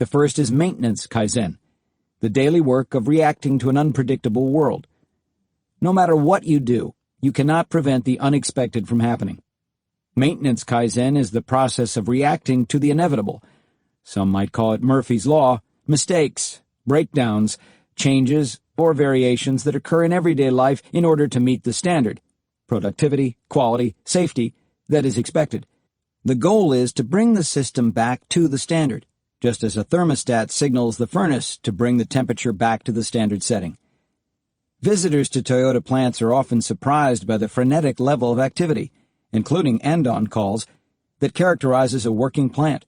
The first is maintenance Kaizen, the daily work of reacting to an unpredictable world. No matter what you do, you cannot prevent the unexpected from happening. Maintenance Kaizen is the process of reacting to the inevitable. Some might call it Murphy's Law, mistakes, breakdowns, changes, or variations that occur in everyday life in order to meet the standard, productivity, quality, safety, that is expected. The goal is to bring the system back to the standard, just as a thermostat signals the furnace to bring the temperature back to the standard setting. Visitors to Toyota plants are often surprised by the frenetic level of activity, including end-on calls, that characterizes a working plant.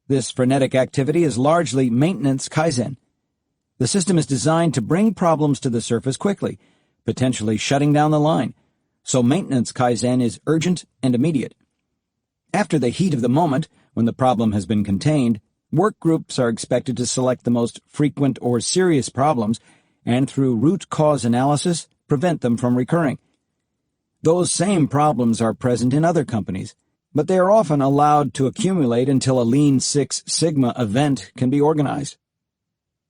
This frenetic activity is largely maintenance Kaizen. The system is designed to bring problems to the surface quickly, potentially shutting down the line, so maintenance Kaizen is urgent and immediate. After the heat of the moment, when the problem has been contained, work groups are expected to select the most frequent or serious problems and, through root cause analysis, prevent them from recurring. Those same problems are present in other companies, but they are often allowed to accumulate until a Lean Six Sigma event can be organized.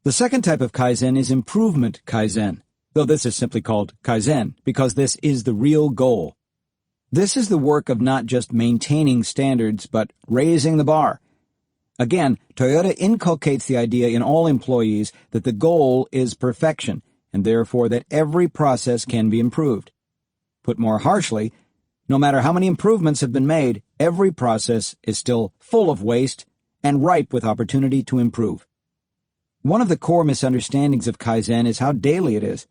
The second type of Kaizen is improvement Kaizen, though this is simply called Kaizen because this is the real goal. This is the work of not just maintaining standards, but raising the bar. Again, Toyota inculcates the idea in all employees that the goal is perfection, and therefore that every process can be improved. Put more harshly, no matter how many improvements have been made, every process is still full of waste and ripe with opportunity to improve. One of the core misunderstandings of Kaizen is how daily it is.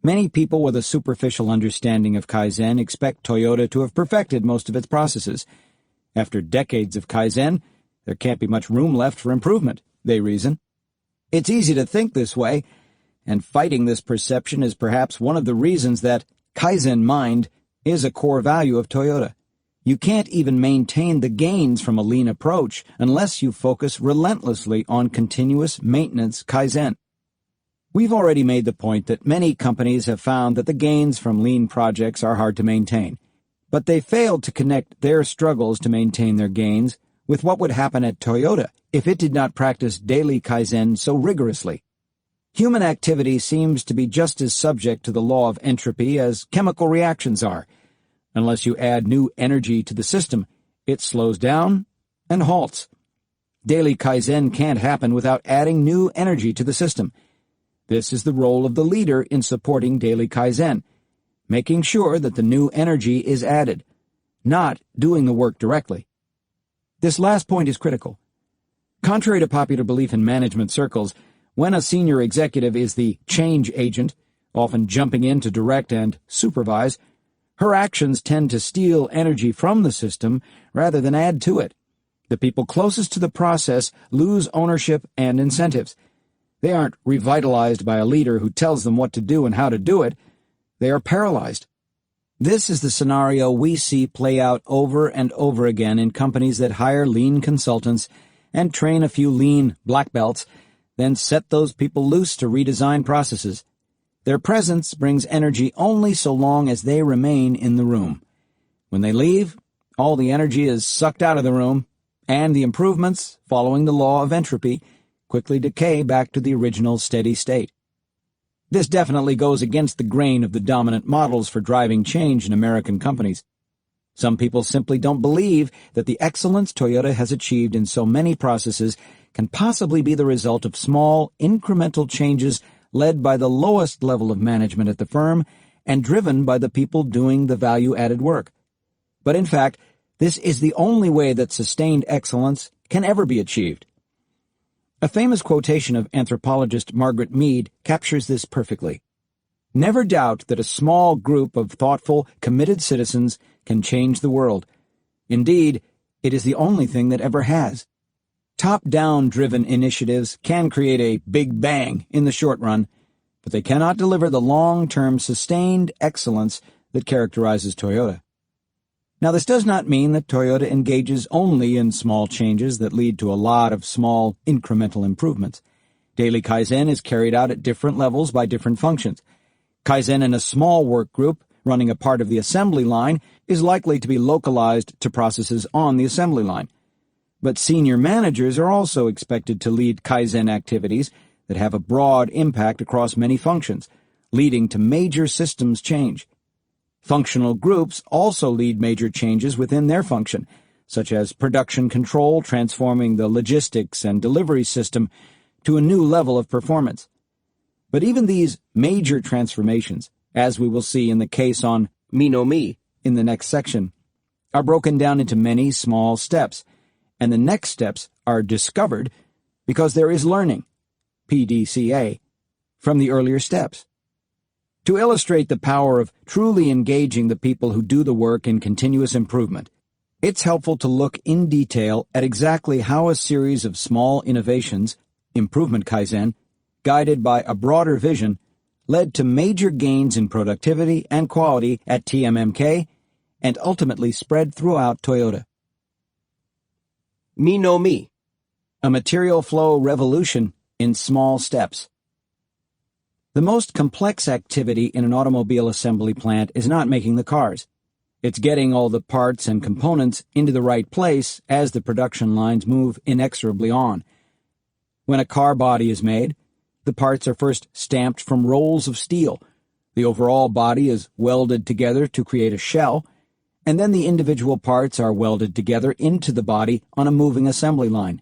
Many people with a superficial understanding of Kaizen expect Toyota to have perfected most of its processes. After decades of Kaizen, there can't be much room left for improvement, they reason. It's easy to think this way, and fighting this perception is perhaps one of the reasons that Kaizen mind is a core value of Toyota. You can't even maintain the gains from a lean approach unless you focus relentlessly on continuous maintenance Kaizen. We've already made the point that many companies have found that the gains from lean projects are hard to maintain, but they failed to connect their struggles to maintain their gains with what would happen at Toyota if it did not practice daily Kaizen so rigorously. Human activity seems to be just as subject to the law of entropy as chemical reactions are. Unless you add new energy to the system, it slows down and halts. Daily Kaizen can't happen without adding new energy to the system. This is the role of the leader in supporting daily Kaizen, making sure that the new energy is added, not doing the work directly. This last point is critical. Contrary to popular belief in management circles, when a senior executive is the change agent, often jumping in to direct and supervise, her actions tend to steal energy from the system rather than add to it. The people closest to the process lose ownership and incentives. They aren't revitalized by a leader who tells them what to do and how to do it. They are paralyzed. This is the scenario we see play out over and over again in companies that hire lean consultants and train a few lean black belts, then set those people loose to redesign processes. Their presence brings energy only so long as they remain in the room. When they leave, all the energy is sucked out of the room, and the improvements, following the law of entropy, quickly decay back to the original steady state. This definitely goes against the grain of the dominant models for driving change in American companies. Some people simply don't believe that the excellence Toyota has achieved in so many processes can possibly be the result of small, incremental changes led by the lowest level of management at the firm and driven by the people doing the value-added work. But in fact, this is the only way that sustained excellence can ever be achieved. A famous quotation of anthropologist Margaret Mead captures this perfectly. Never doubt that a small group of thoughtful, committed citizens can change the world. Indeed, it is the only thing that ever has. Top-down driven initiatives can create a big bang in the short run, but they cannot deliver the long-term sustained excellence that characterizes Toyota. Now, this does not mean that Toyota engages only in small changes that lead to a lot of small, incremental improvements. Daily Kaizen is carried out at different levels by different functions. Kaizen in a small work group running a part of the assembly line is likely to be localized to processes on the assembly line. But senior managers are also expected to lead Kaizen activities that have a broad impact across many functions, leading to major systems change. Functional groups also lead major changes within their function, such as production control transforming the logistics and delivery system to a new level of performance. But even these major transformations, as we will see in the case on Me no Mi in the next section, are broken down into many small steps, and the next steps are discovered because there is learning, PDCA, from the earlier steps. To illustrate the power of truly engaging the people who do the work in continuous improvement, it's helpful to look in detail at exactly how a series of small innovations, improvement Kaizen, guided by a broader vision, led to major gains in productivity and quality at TMMK and ultimately spread throughout Toyota. Me no Mi, a material flow revolution in small steps. The most complex activity in an automobile assembly plant is not making the cars. It's getting all the parts and components into the right place as the production lines move inexorably on. When a car body is made, the parts are first stamped from rolls of steel. The overall body is welded together to create a shell, and then the individual parts are welded together into the body on a moving assembly line.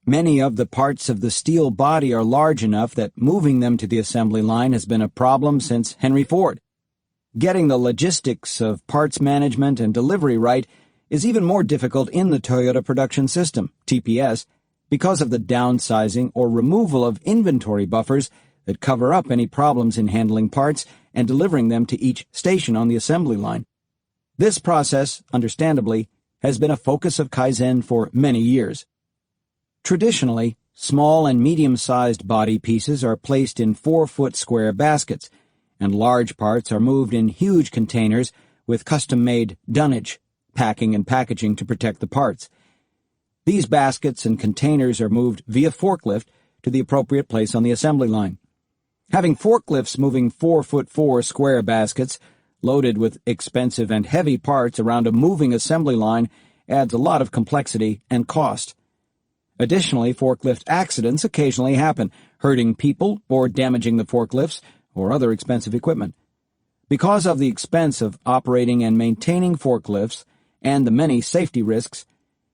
Many of the parts of the steel body are large enough that moving them to the assembly line has been a problem since Henry Ford. Getting the logistics of parts management and delivery right is even more difficult in the Toyota Production System, TPS, because of the downsizing or removal of inventory buffers that cover up any problems in handling parts and delivering them to each station on the assembly line. This process, understandably, has been a focus of Kaizen for many years. Traditionally, small and medium-sized body pieces are placed in 4-foot square baskets, and large parts are moved in huge containers with custom-made dunnage, packing and packaging to protect the parts. These baskets and containers are moved via forklift to the appropriate place on the assembly line. Having forklifts moving 4-foot-4 square baskets loaded with expensive and heavy parts around a moving assembly line adds a lot of complexity and cost. Additionally, forklift accidents occasionally happen, hurting people or damaging the forklifts or other expensive equipment. Because of the expense of operating and maintaining forklifts and the many safety risks,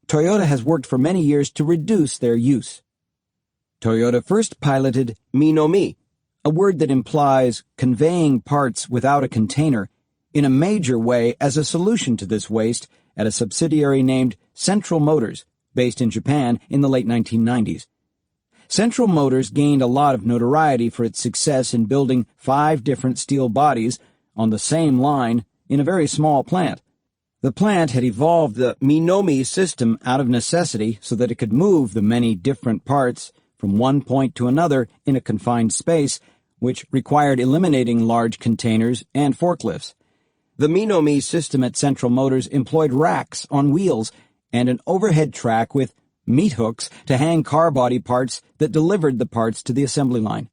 Toyota has worked for many years to reduce their use. Toyota first piloted Me no Mi, a word that implies conveying parts without a container, in a major way as a solution to this waste at a subsidiary named Central Motors, based in Japan in the late 1990s. Central Motors gained a lot of notoriety for its success in building 5 different steel bodies on the same line in a very small plant. The plant had evolved the Me no Mi system out of necessity so that it could move the many different parts from one point to another in a confined space, which required eliminating large containers and forklifts. The Me no Mi system at Central Motors employed racks on wheels and an overhead track with meat hooks to hang car body parts that delivered the parts to the assembly line.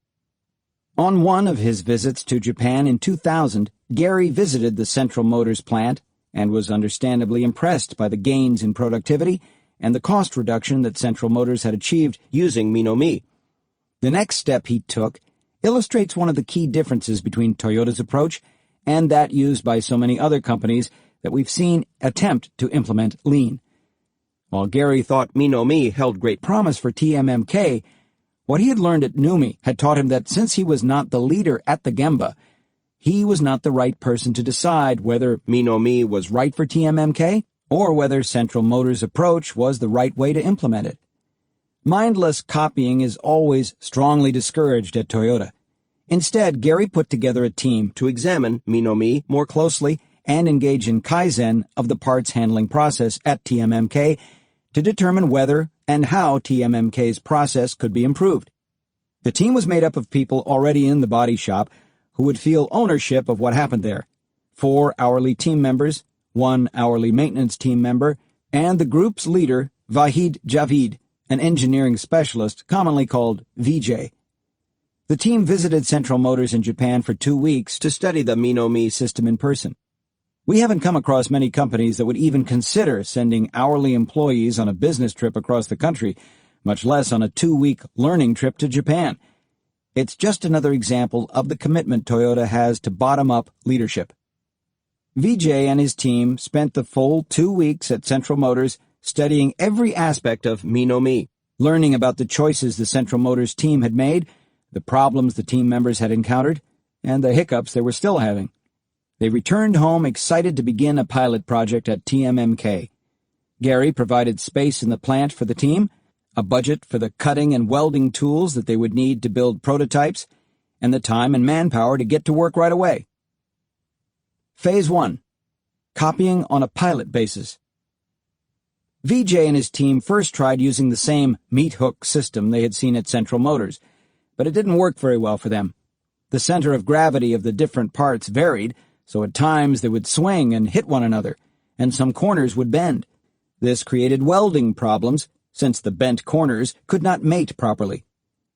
On one of his visits to Japan in 2000, Gary visited the Central Motors plant and was understandably impressed by the gains in productivity and the cost reduction that Central Motors had achieved using Me no Mi. The next step he took illustrates one of the key differences between Toyota's approach and that used by so many other companies that we've seen attempt to implement Lean. While Gary thought Me no Mi held great promise for TMMK, what he had learned at NUMI had taught him that since he was not the leader at the Gemba, he was not the right person to decide whether Me no Mi was right for TMMK or whether Central Motors' approach was the right way to implement it. Mindless copying is always strongly discouraged at Toyota. Instead, Gary put together a team to examine Me no Mi more closely and engage in Kaizen of the parts handling process at TMMK to determine whether and how TMMK's process could be improved. The team was made up of people already in the body shop who would feel ownership of what happened there: 4 hourly team members, 1 hourly maintenance team member, and the group's leader, Vahid Javid, an engineering specialist commonly called VJ. The team visited Central Motors in Japan for 2 weeks to study the Me no Mi system in person. We haven't come across many companies that would even consider sending hourly employees on a business trip across the country, much less on a 2-week learning trip to Japan. It's just another example of the commitment Toyota has to bottom-up leadership. Vijay and his team spent the full 2 weeks at Central Motors studying every aspect of Me, learning about the choices the Central Motors team had made, the problems the team members had encountered, and the hiccups they were still having. They returned home excited to begin a pilot project at TMMK. Gary provided space in the plant for the team, a budget for the cutting and welding tools that they would need to build prototypes, and the time and manpower to get to work right away. Phase 1. Copying on a pilot basis. Vijay and his team first tried using the same meat-hook system they had seen at Central Motors, but it didn't work very well for them. The center of gravity of the different parts varied, so at times they would swing and hit one another, and some corners would bend. This created welding problems, since the bent corners could not mate properly.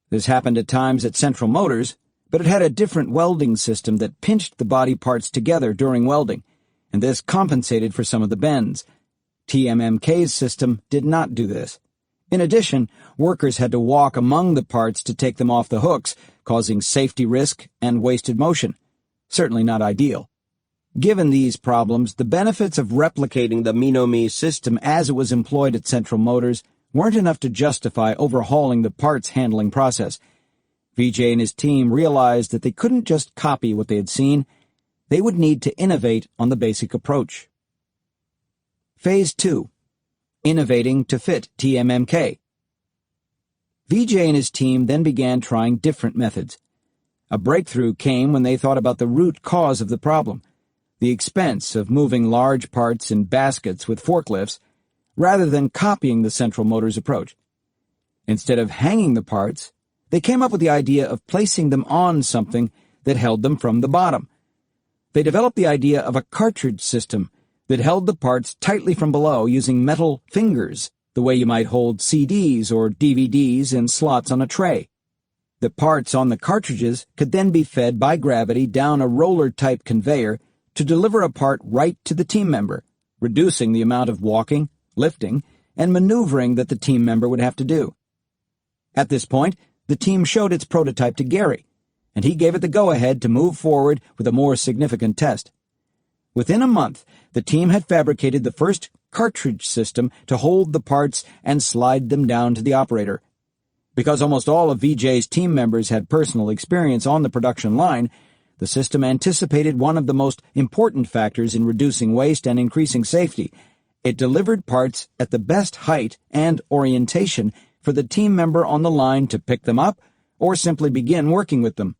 This happened at times at Central Motors, but it had a different welding system that pinched the body parts together during welding, and this compensated for some of the bends. TMMK's system did not do this. In addition, workers had to walk among the parts to take them off the hooks, causing safety risk and wasted motion. Certainly not ideal. Given these problems, the benefits of replicating the Me system as it was employed at Central Motors weren't enough to justify overhauling the parts handling process. Vijay and his team realized that they couldn't just copy what they had seen. They would need to innovate on the basic approach. Phase 2. Innovating to fit TMMK. Vijay and his team then began trying different methods. A breakthrough came when they thought about the root cause of the problem, the expense of moving large parts in baskets with forklifts, rather than copying the Central Motors approach. Instead of hanging the parts, they came up with the idea of placing them on something that held them from the bottom. They developed the idea of a cartridge system that held the parts tightly from below using metal fingers, the way you might hold CDs or DVDs in slots on a tray. The parts on the cartridges could then be fed by gravity down a roller-type conveyor to deliver a part right to the team member, reducing the amount of walking, lifting, and maneuvering that the team member would have to do. At this point, the team showed its prototype to Gary, and he gave it the go-ahead to move forward with a more significant test. Within a month, the team had fabricated the first cartridge system to hold the parts and slide them down to the operator. Because almost all of Vijay's team members had personal experience on the production line, the system anticipated one of the most important factors in reducing waste and increasing safety. It delivered parts at the best height and orientation for the team member on the line to pick them up or simply begin working with them.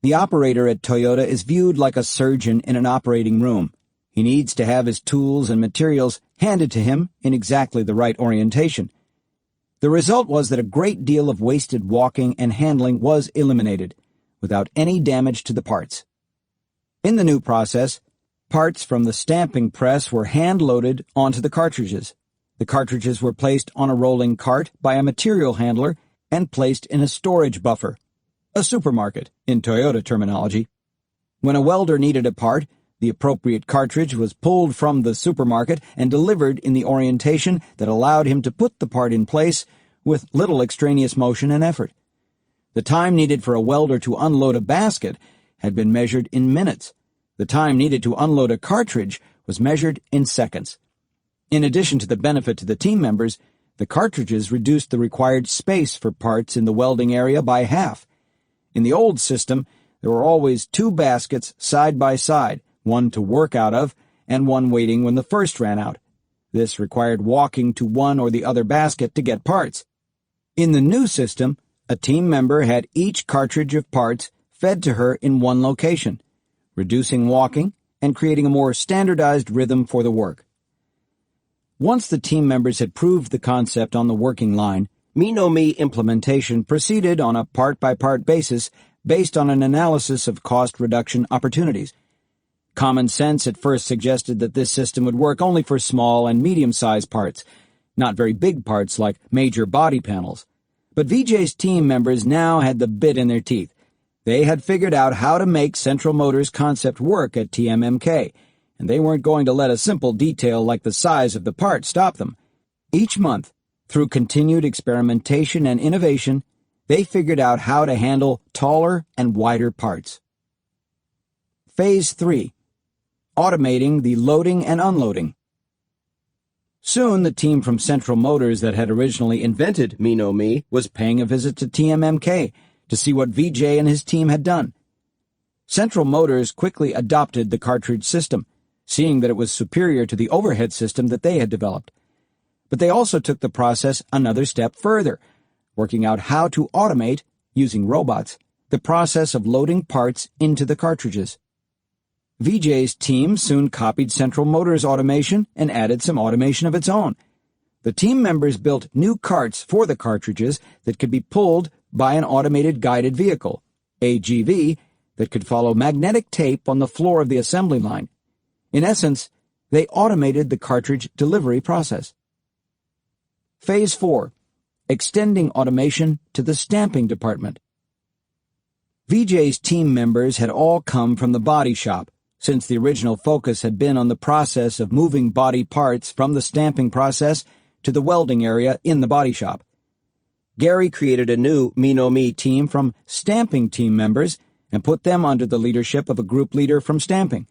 The operator at Toyota is viewed like a surgeon in an operating room. He needs to have his tools and materials handed to him in exactly the right orientation. The result was that a great deal of wasted walking and handling was eliminated, without any damage to the parts. In the new process, parts from the stamping press were hand-loaded onto the cartridges. The cartridges were placed on a rolling cart by a material handler and placed in a storage buffer, a supermarket in Toyota terminology. When a welder needed a part, the appropriate cartridge was pulled from the supermarket and delivered in the orientation that allowed him to put the part in place with little extraneous motion and effort. The time needed for a welder to unload a basket had been measured in minutes. The time needed to unload a cartridge was measured in seconds. In addition to the benefit to the team members, the cartridges reduced the required space for parts in the welding area by half. In the old system, there were always 2 baskets side by side, one to work out of and one waiting when the first ran out. This required walking to one or the other basket to get parts. In the new system, a team member had each cartridge of parts fed to her in one location, reducing walking and creating a more standardized rhythm for the work. Once the team members had proved the concept on the working line, Me implementation proceeded on a part-by-part basis based on an analysis of cost reduction opportunities. Common sense at first suggested that this system would work only for small and medium-sized parts, not very big parts like major body panels. But Vijay's team members now had the bit in their teeth. They had figured out how to make Central Motors' concept work at TMMK, and they weren't going to let a simple detail like the size of the part stop them. Each month, through continued experimentation and innovation, they figured out how to handle taller and wider parts. Phase 3. Automating the loading and unloading. Soon, the team from Central Motors that had originally invented Me was paying a visit to TMMK to see what VJ and his team had done. Central Motors quickly adopted the cartridge system, seeing that it was superior to the overhead system that they had developed. But they also took the process another step further, working out how to automate, using robots, the process of loading parts into the cartridges. VJ's team soon copied Central Motors' automation and added some automation of its own. The team members built new carts for the cartridges that could be pulled by an automated guided vehicle, AGV, that could follow magnetic tape on the floor of the assembly line. In essence, they automated the cartridge delivery process. Phase 4. Extending automation to the stamping department. VJ's team members had all come from the body shop, since the original focus had been on the process of moving body parts from the stamping process to the welding area in the body shop. Gary created a new Me team from stamping team members and put them under the leadership of a group leader from stamping.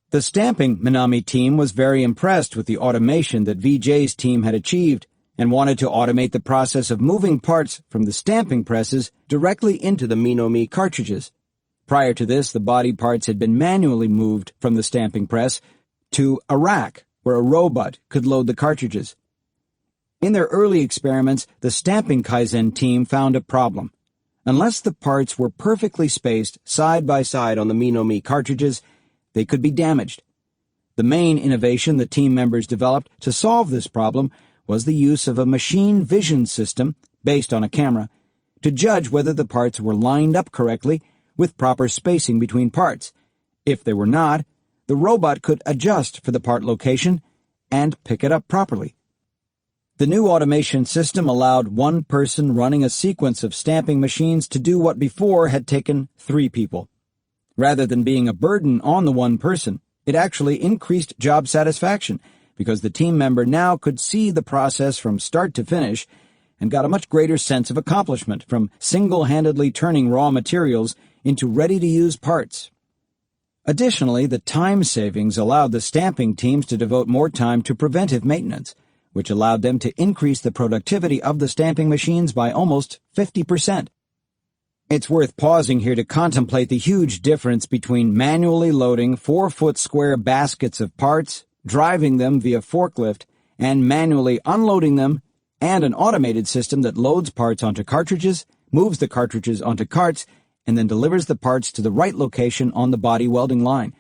The stamping Minami team was very impressed with the automation that VJ's team had achieved and wanted to automate the process of moving parts from the stamping presses directly into the Me cartridges. Prior to this, the body parts had been manually moved from the stamping press to a rack where a robot could load the cartridges. In their early experiments, the stamping Kaizen team found a problem. Unless the parts were perfectly spaced side by side on the Me cartridges, they could be damaged. The main innovation the team members developed to solve this problem was the use of a machine vision system, based on a camera, to judge whether the parts were lined up correctly with proper spacing between parts. If they were not, the robot could adjust for the part location and pick it up properly. The new automation system allowed one person running a sequence of stamping machines to do what before had taken 3 people. Rather than being a burden on the one person, it actually increased job satisfaction because the team member now could see the process from start to finish and got a much greater sense of accomplishment from single-handedly turning raw materials into ready-to-use parts. Additionally, the time savings allowed the stamping teams to devote more time to preventive maintenance, which allowed them to increase the productivity of the stamping machines by almost 50%. It's worth pausing here to contemplate the huge difference between manually loading 4-foot square baskets of parts, driving them via forklift, and manually unloading them, and an automated system that loads parts onto cartridges, moves the cartridges onto carts, and then delivers the parts to the right location on the body welding line.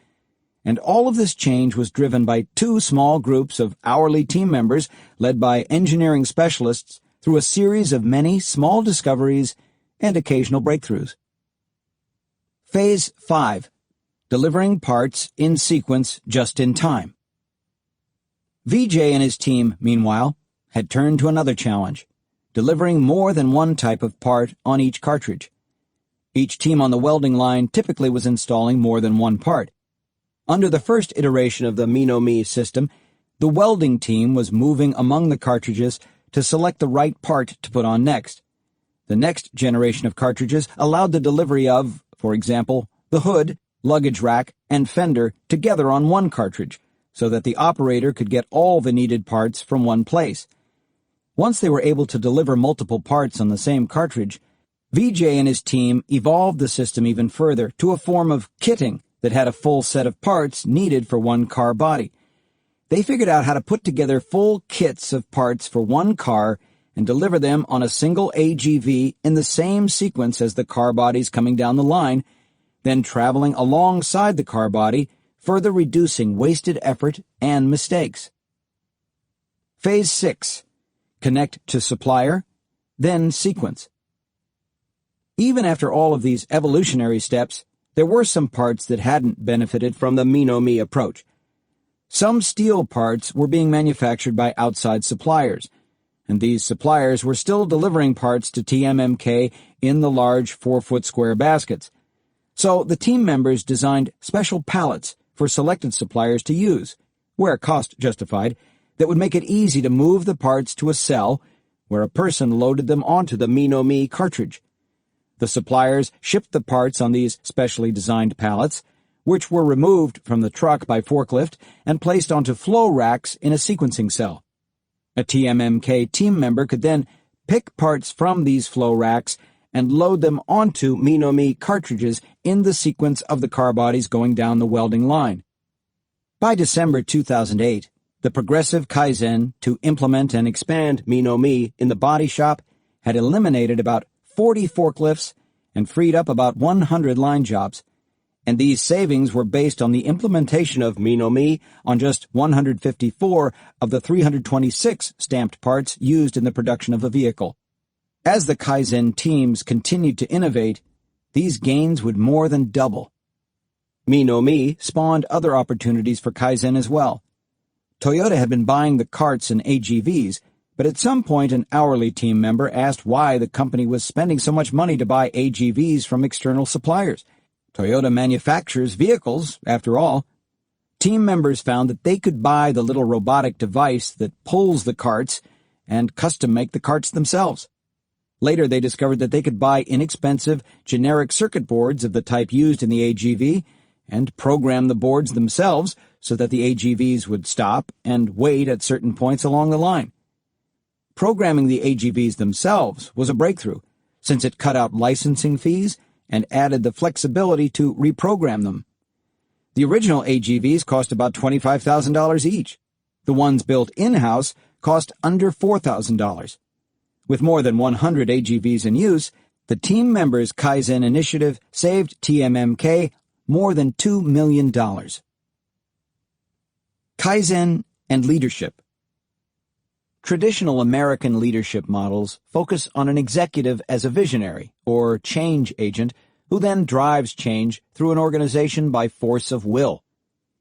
And all of this change was driven by 2 small groups of hourly team members led by engineering specialists through a series of many small discoveries and occasional breakthroughs. Phase 5. Delivering parts in sequence just in time. VJ and his team, meanwhile, had turned to another challenge, delivering more than one type of part on each cartridge. Each team on the welding line typically was installing more than one part. Under the first iteration of the Me system, the welding team was moving among the cartridges to select the right part to put on next. The next generation of cartridges allowed the delivery of, for example, the hood, luggage rack, and fender together on one cartridge, so that the operator could get all the needed parts from one place. Once they were able to deliver multiple parts on the same cartridge, VJ and his team evolved the system even further to a form of kitting that had a full set of parts needed for one car body. They figured out how to put together full kits of parts for one car and deliver them on a single AGV in the same sequence as the car bodies coming down the line, then traveling alongside the car body, further reducing wasted effort and mistakes. Phase 6. Connect to supplier, then sequence. Even after all of these evolutionary steps, there were some parts that hadn't benefited from the Me approach. Some steel parts were being manufactured by outside suppliers, and these suppliers were still delivering parts to TMMK in the large 4-foot square baskets. So the team members designed special pallets for selected suppliers to use, where cost justified, that would make it easy to move the parts to a cell where a person loaded them onto the Me cartridge. The suppliers shipped the parts on these specially designed pallets, which were removed from the truck by forklift and placed onto flow racks in a sequencing cell. A TMMK team member could then pick parts from these flow racks and load them onto Me cartridges in the sequence of the car bodies going down the welding line. By December 2008, the progressive Kaizen to implement and expand Me in the body shop had eliminated about 40 forklifts and freed up about 100 line jobs, and these savings were based on the implementation of Me on just 154 of the 326 stamped parts used in the production of the vehicle. As the Kaizen teams continued to innovate, these gains would more than double. Me spawned other opportunities for Kaizen as well. Toyota had been buying the carts and AGVs, but at some point an hourly team member asked why the company was spending so much money to buy AGVs from external suppliers. Toyota manufactures vehicles, after all. Team members found that they could buy the little robotic device that pulls the carts and custom-make the carts themselves. Later they discovered that they could buy inexpensive, generic circuit boards of the type used in the AGV and program the boards themselves so that the AGVs would stop and wait at certain points along the line. Programming the AGVs themselves was a breakthrough, since it cut out licensing fees and added the flexibility to reprogram them. The original AGVs cost about $25,000 each. The ones built in-house cost under $4,000. With more than 100 AGVs in use, the team members' Kaizen initiative saved TMMK more than $2 million. Kaizen and leadership. Traditional American leadership models focus on an executive as a visionary, or change agent, who then drives change through an organization by force of will.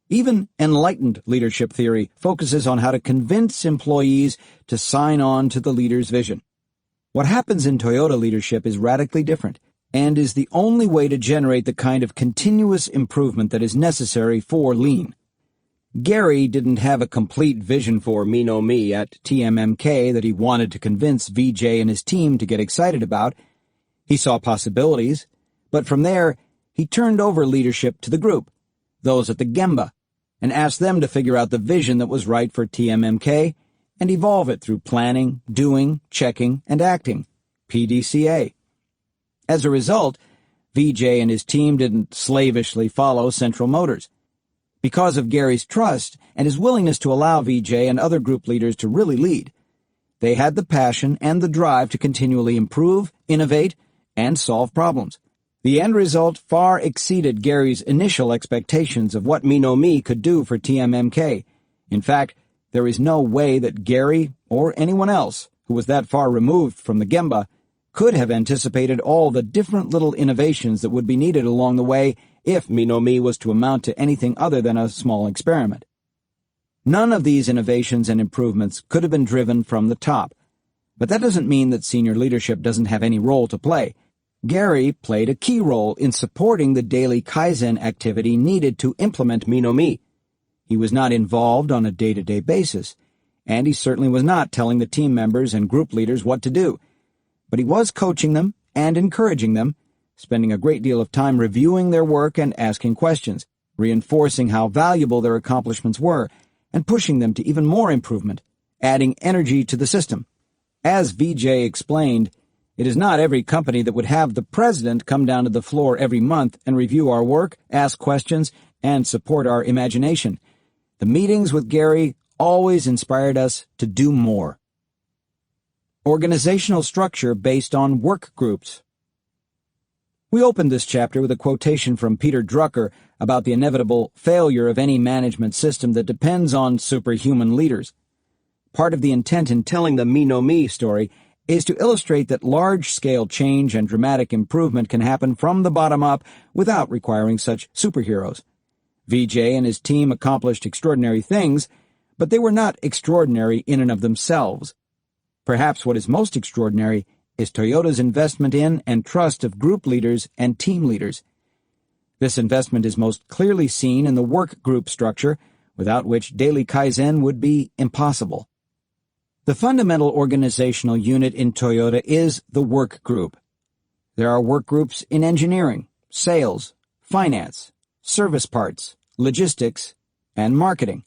Even enlightened leadership theory focuses on how to convince employees to sign on to the leader's vision. What happens in Toyota leadership is radically different, and is the only way to generate the kind of continuous improvement that is necessary for lean. Gary didn't have a complete vision for Me at TMMK that he wanted to convince VJ and his team to get excited about. He saw possibilities, but from there, he turned over leadership to the group, those at the Gemba, and asked them to figure out the vision that was right for TMMK and evolve it through planning, doing, checking, and acting, PDCA. As a result, VJ and his team didn't slavishly follow Central Motors. Because of Gary's trust and his willingness to allow VJ and other group leaders to really lead, they had the passion and the drive to continually improve, innovate, and solve problems. The end result far exceeded Gary's initial expectations of what Me could do for TMMK. In fact, there is no way that Gary, or anyone else who was that far removed from the Gemba, could have anticipated all the different little innovations that would be needed along the way if Me was to amount to anything other than a small experiment. None of these innovations and improvements could have been driven from the top, but that doesn't mean that senior leadership doesn't have any role to play. Gary played a key role in supporting the daily Kaizen activity needed to implement Me. He was not involved on a day-to-day basis, and he certainly was not telling the team members and group leaders what to do, but he was coaching them and encouraging them, spending a great deal of time reviewing their work and asking questions, reinforcing how valuable their accomplishments were, and pushing them to even more improvement, adding energy to the system. As VJ explained, it is not every company that would have the president come down to the floor every month and review our work, ask questions, and support our imagination. The meetings with Gary always inspired us to do more. Organizational structure based on work groups. We opened this chapter with a quotation from Peter Drucker about the inevitable failure of any management system that depends on superhuman leaders. Part of the intent in telling the Me story is to illustrate that large-scale change and dramatic improvement can happen from the bottom up without requiring such superheroes. VJ and his team accomplished extraordinary things, but they were not extraordinary in and of themselves. Perhaps what is most extraordinary is Toyota's investment in and trust of group leaders and team leaders. This investment is most clearly seen in the work group structure, without which daily Kaizen would be impossible. The fundamental organizational unit in Toyota is the work group. There are work groups in engineering, sales, finance, service parts, logistics, and marketing.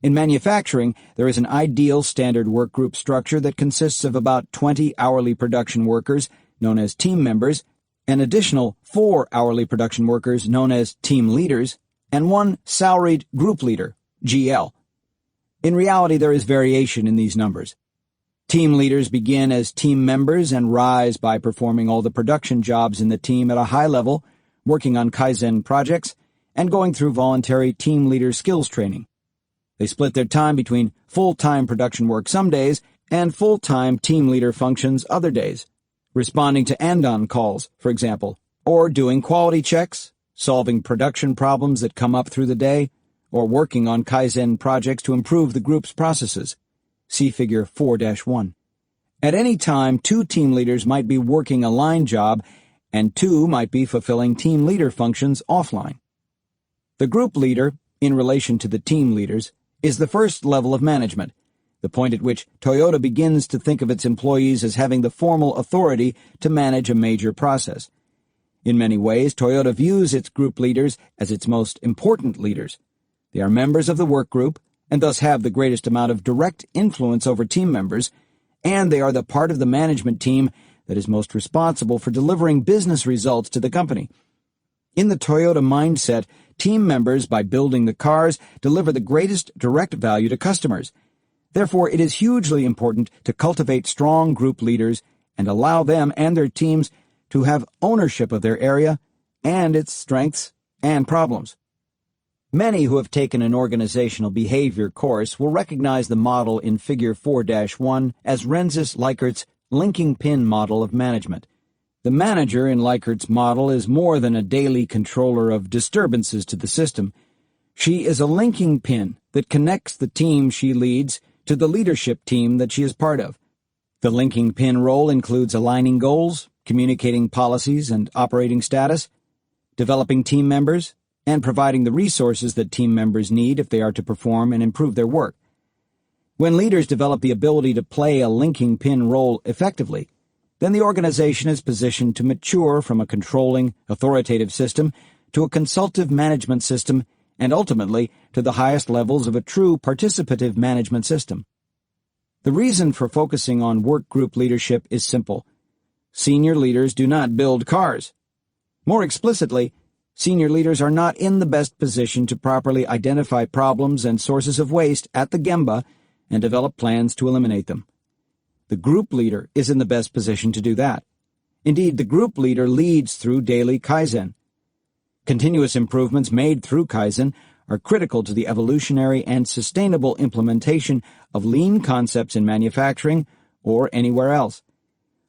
In manufacturing, there is an ideal standard work group structure that consists of about 20 hourly production workers, known as team members, an additional 4 hourly production workers, known as team leaders, and 1 salaried group leader, GL. In reality, there is variation in these numbers. Team leaders begin as team members and rise by performing all the production jobs in the team at a high level, working on Kaizen projects, and going through voluntary team leader skills training. They split their time between full-time production work some days and full-time team leader functions other days, responding to and-on calls, for example, or doing quality checks, solving production problems that come up through the day, or working on Kaizen projects to improve the group's processes. See Figure 4-1. At any time, 2 team leaders might be working a line job, and 2 might be fulfilling team leader functions offline. The group leader, in relation to the team leaders, is the first level of management, the point at which Toyota begins to think of its employees as having the formal authority to manage a major process. In many ways, Toyota views its group leaders as its most important leaders. They are members of the work group, and thus have the greatest amount of direct influence over team members, and they are the part of the management team that is most responsible for delivering business results to the company. In the Toyota mindset, team members, by building the cars, deliver the greatest direct value to customers. Therefore, it is hugely important to cultivate strong group leaders and allow them and their teams to have ownership of their area and its strengths and problems. Many who have taken an organizational behavior course will recognize the model in Figure 4-1 as Rensis Leichert's linking pin model of management. The manager in Leichert's model is more than a daily controller of disturbances to the system. She is a linking pin that connects the team she leads to the leadership team that she is part of. The linking pin role includes aligning goals, communicating policies and operating status, developing team members, and providing the resources that team members need if they are to perform and improve their work. When leaders develop the ability to play a linking pin role effectively, then the organization is positioned to mature from a controlling, authoritative system to a consultative management system and ultimately to the highest levels of a true participative management system. The reason for focusing on work group leadership is simple. Senior leaders do not build cars. More explicitly, senior leaders are not in the best position to properly identify problems and sources of waste at the Gemba and develop plans to eliminate them. The group leader is in the best position to do that. Indeed, the group leader leads through daily Kaizen. Continuous improvements made through Kaizen are critical to the evolutionary and sustainable implementation of lean concepts in manufacturing or anywhere else.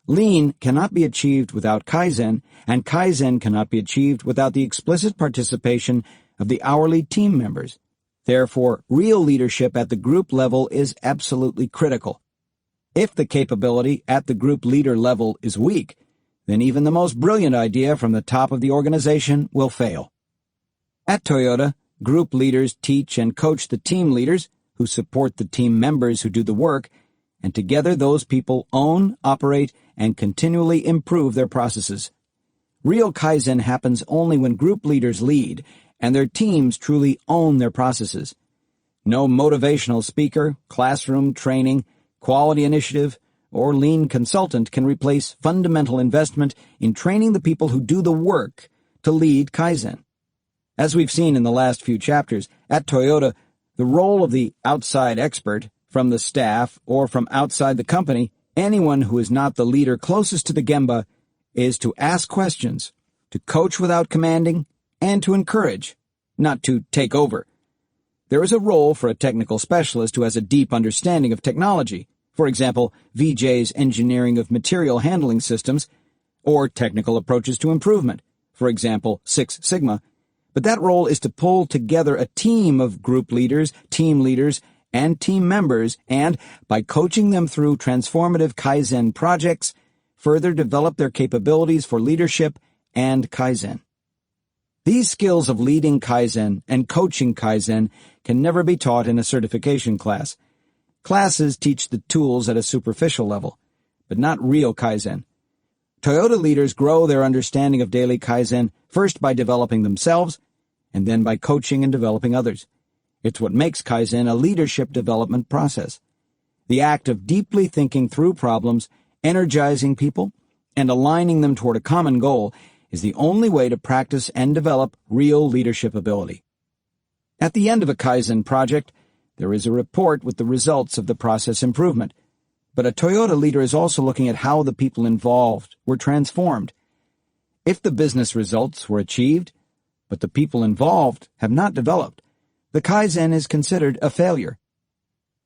Lean cannot be achieved without Kaizen, and Kaizen cannot be achieved without the explicit participation of the hourly team members. Therefore, real leadership at the group level is absolutely critical. If the capability at the group leader level is weak, then even the most brilliant idea from the top of the organization will fail. At Toyota, group leaders teach and coach the team leaders, who support the team members who do the work, and together those people own, operate, and continually improve their processes. Real Kaizen happens only when group leaders lead, and their teams truly own their processes. No motivational speaker, classroom training, quality initiative, or lean consultant can replace fundamental investment in training the people who do the work to lead Kaizen. As we've seen in the last few chapters, at Toyota, the role of the outside expert, from the staff or from outside the company, anyone who is not the leader closest to the Gemba, is to ask questions, to coach without commanding, and to encourage, not to take over. There is a role for a technical specialist who has a deep understanding of technology, for example, VJ's engineering of material handling systems, or technical approaches to improvement, for example, Six Sigma, but that role is to pull together a team of group leaders, and team members, and, by coaching them through transformative Kaizen projects, further develop their capabilities for leadership and Kaizen. These skills of leading Kaizen and coaching Kaizen can never be taught in a certification class. Classes teach the tools at a superficial level, but not real Kaizen. Toyota leaders grow their understanding of daily Kaizen first by developing themselves, and then by coaching and developing others. It's what makes Kaizen a leadership development process. The act of deeply thinking through problems, energizing people, and aligning them toward a common goal is the only way to practice and develop real leadership ability. At the end of a Kaizen project, there is a report with the results of the process improvement. But a Toyota leader is also looking at how the people involved were transformed. If the business results were achieved, but the people involved have not developed, the Kaizen is considered a failure.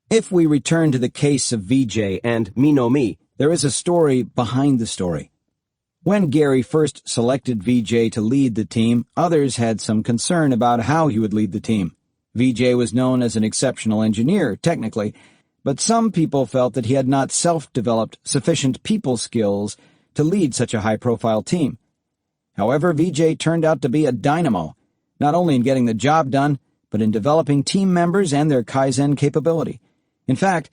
If we return to the case of VJ and Me no Mi, there is a story behind the story. When Gary first selected VJ to lead the team, others had some concern about how he would lead the team. VJ was known as an exceptional engineer, technically, but some people felt that he had not self-developed sufficient people skills to lead such a high-profile team. However, VJ turned out to be a dynamo, not only in getting the job done, but in developing team members and their Kaizen capability. In fact,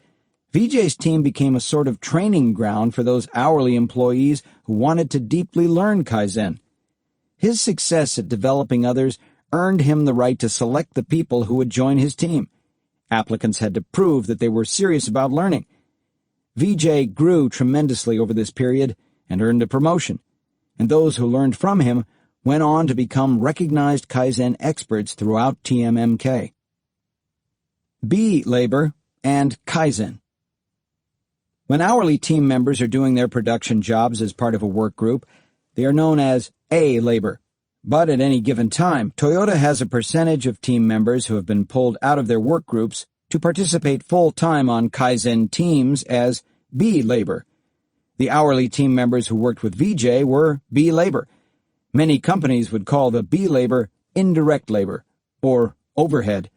VJ's team became a sort of training ground for those hourly employees who wanted to deeply learn Kaizen. His success at developing others earned him the right to select the people who would join his team. Applicants had to prove that they were serious about learning. VJ grew tremendously over this period and earned a promotion, and those who learned from him went on to become recognized Kaizen experts throughout TMMK. B labor and Kaizen. When hourly team members are doing their production jobs as part of a work group, they are known as A labor. But at any given time, Toyota has a percentage of team members who have been pulled out of their work groups to participate full-time on Kaizen teams as B labor. The hourly team members who worked with VJ were B labor. Many companies would call the B labor indirect labor, or overhead.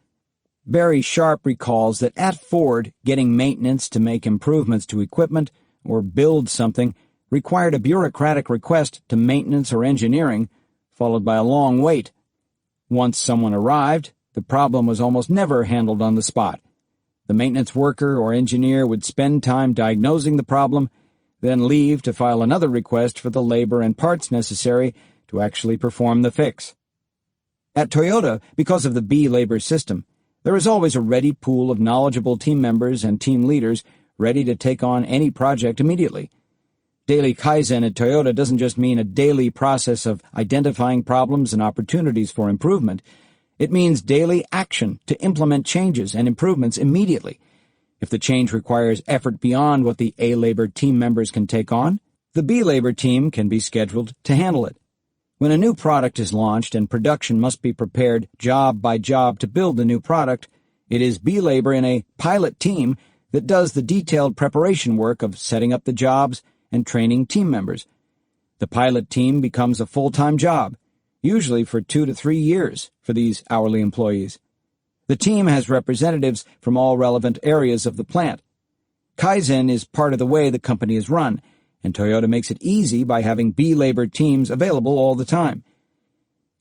Barry Sharp recalls that at Ford, getting maintenance to make improvements to equipment or build something required a bureaucratic request to maintenance or engineering, followed by a long wait. Once someone arrived, the problem was almost never handled on the spot. The maintenance worker or engineer would spend time diagnosing the problem, then leave to file another request for the labor and parts necessary to actually perform the fix. At Toyota, because of the B labor system, there is always a ready pool of knowledgeable team members and team leaders ready to take on any project immediately. Daily Kaizen at Toyota doesn't just mean a daily process of identifying problems and opportunities for improvement. It means daily action to implement changes and improvements immediately. If the change requires effort beyond what the A labor team members can take on, the B labor team can be scheduled to handle it. When a new product is launched and production must be prepared job by job to build the new product, it is B labor in a pilot team that does the detailed preparation work of setting up the jobs and training team members. The pilot team becomes a full-time job, usually for 2 to 3 years for these hourly employees. The team has representatives from all relevant areas of the plant. Kaizen is part of the way the company is run, and Toyota makes it easy by having B labor teams available all the time.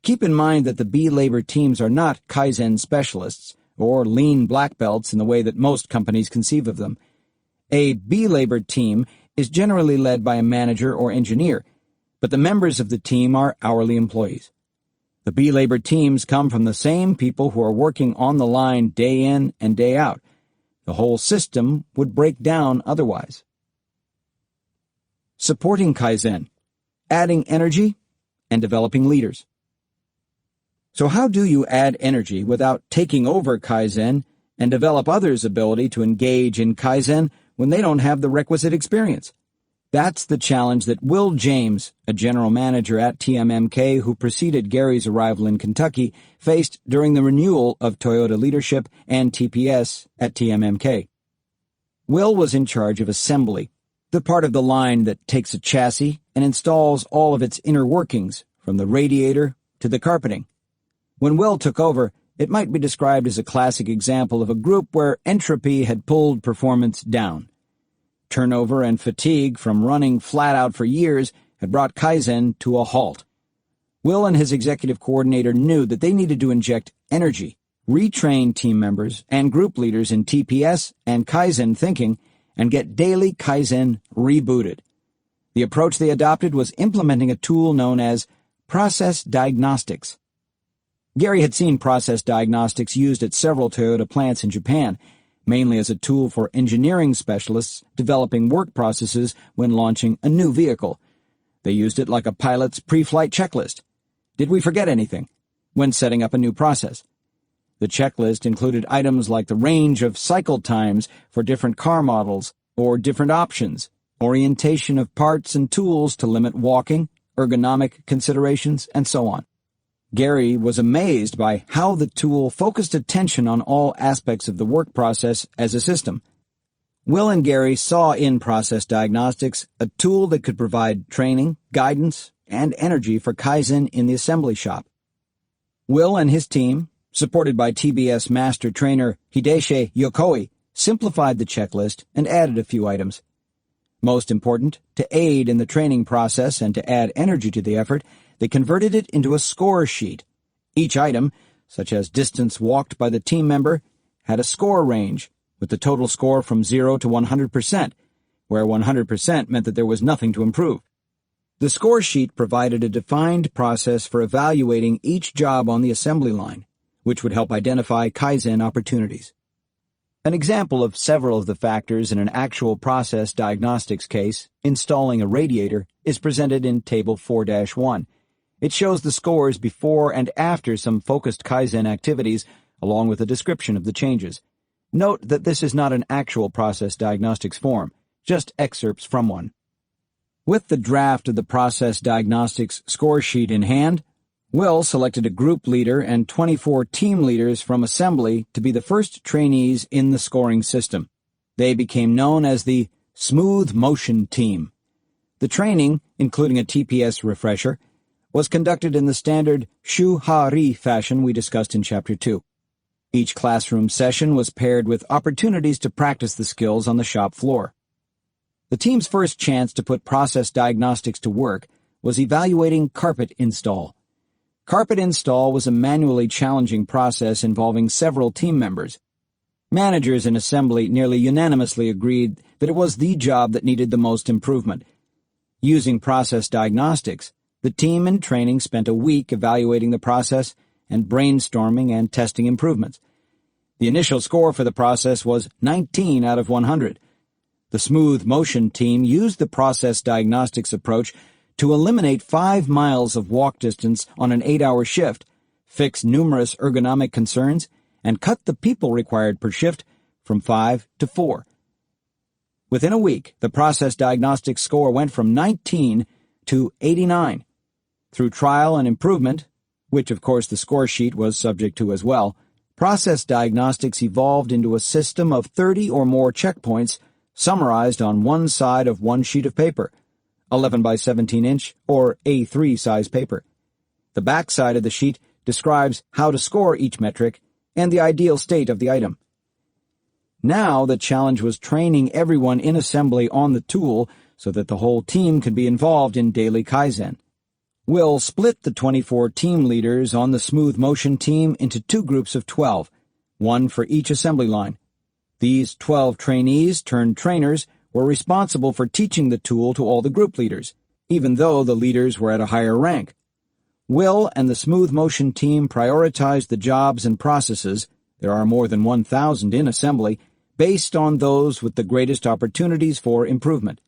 Keep in mind that the B labor teams are not Kaizen specialists or lean black belts in the way that most companies conceive of them. A B labor team is generally led by a manager or engineer, but the members of the team are hourly employees. The B labor teams come from the same people who are working on the line day in and day out. The whole system would break down otherwise. Supporting Kaizen, adding energy, and developing leaders. So how do you add energy without taking over Kaizen and develop others' ability to engage in Kaizen when they don't have the requisite experience? That's the challenge that Will James, a general manager at TMMK who preceded Gary's arrival in Kentucky, faced during the renewal of Toyota leadership and TPS at TMMK. Will was in charge of assembly, the part of the line that takes a chassis and installs all of its inner workings, from the radiator to the carpeting. When Will took over, it might be described as a classic example of a group where entropy had pulled performance down. Turnover and fatigue from running flat out for years had brought Kaizen to a halt. Will and his executive coordinator knew that they needed to inject energy, retrain team members and group leaders in TPS and Kaizen thinking, and get daily Kaizen rebooted. The approach they adopted was implementing a tool known as process diagnostics. Gary had seen process diagnostics used at several Toyota plants in Japan, mainly as a tool for engineering specialists developing work processes when launching a new vehicle. They used it like a pilot's pre-flight checklist. Did we forget anything? When setting up a new process. The checklist included items like the range of cycle times for different car models or different options, orientation of parts and tools to limit walking, ergonomic considerations, and so on. Gary was amazed by how the tool focused attention on all aspects of the work process as a system. Will and Gary saw in process diagnostics a tool that could provide training, guidance, and energy for Kaizen in the assembly shop. Will and his team, supported by TBS master trainer Hideshi Yokoi, simplified the checklist and added a few items. Most important, to aid in the training process and to add energy to the effort, they converted it into a score sheet. Each item, such as distance walked by the team member, had a score range, with the total score from 0 to 100%, where 100% meant that there was nothing to improve. The score sheet provided a defined process for evaluating each job on the assembly line, which would help identify Kaizen opportunities. An example of several of the factors in an actual process diagnostics case, installing a radiator, is presented in Table 4-1. It shows the scores before and after some focused Kaizen activities, along with a description of the changes. Note that this is not an actual process diagnostics form, just excerpts from one. With the draft of the process diagnostics score sheet in hand, Will selected a group leader and 24 team leaders from assembly to be the first trainees in the scoring system. They became known as the Smooth Motion Team. The training, including a TPS refresher, was conducted in the standard Shu-Ha-Ri fashion we discussed in Chapter 2. Each classroom session was paired with opportunities to practice the skills on the shop floor. The team's first chance to put process diagnostics to work was evaluating carpet install. Carpet install was a manually challenging process involving several team members. Managers in assembly nearly unanimously agreed that it was the job that needed the most improvement. Using process diagnostics, the team in training spent a week evaluating the process and brainstorming and testing improvements. The initial score for the process was 19 out of 100. The Smooth Motion team used the process diagnostics approach to eliminate 5 miles of walk distance on an 8-hour shift, fix numerous ergonomic concerns, and cut the people required per shift from 5 to 4. Within a week, the process diagnostics score went from 19 to 89. Through trial and improvement, which of course the score sheet was subject to as well, process diagnostics evolved into a system of 30 or more checkpoints summarized on one side of one sheet of paper, 11 by 17 inch or A3 size paper. The back side of the sheet describes how to score each metric and the ideal state of the item. Now the challenge was training everyone in assembly on the tool so that the whole team could be involved in daily Kaizen. Will split the 24 team leaders on the Smooth Motion team into 2 groups of 12, one for each assembly line. These 12 trainees turned trainers were responsible for teaching the tool to all the group leaders, even though the leaders were at a higher rank. Will and the Smooth Motion team prioritized the jobs and processes, there are more than 1,000 in assembly, based on those with the greatest opportunities for improvement.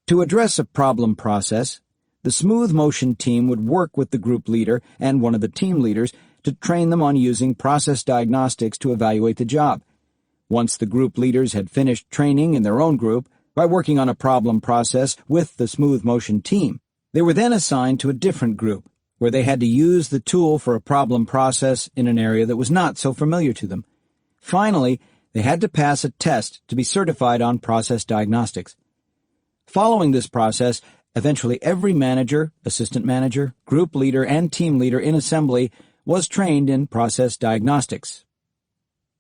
To address a problem process, the Smooth Motion team would work with the group leader and one of the team leaders to train them on using process diagnostics to evaluate the job. Once the group leaders had finished training in their own group by working on a problem process with the Smooth Motion team, they were then assigned to a different group, where they had to use the tool for a problem process in an area that was not so familiar to them. Finally, they had to pass a test to be certified on process diagnostics. Following this process, eventually every manager, assistant manager, group leader, and team leader in assembly was trained in process diagnostics.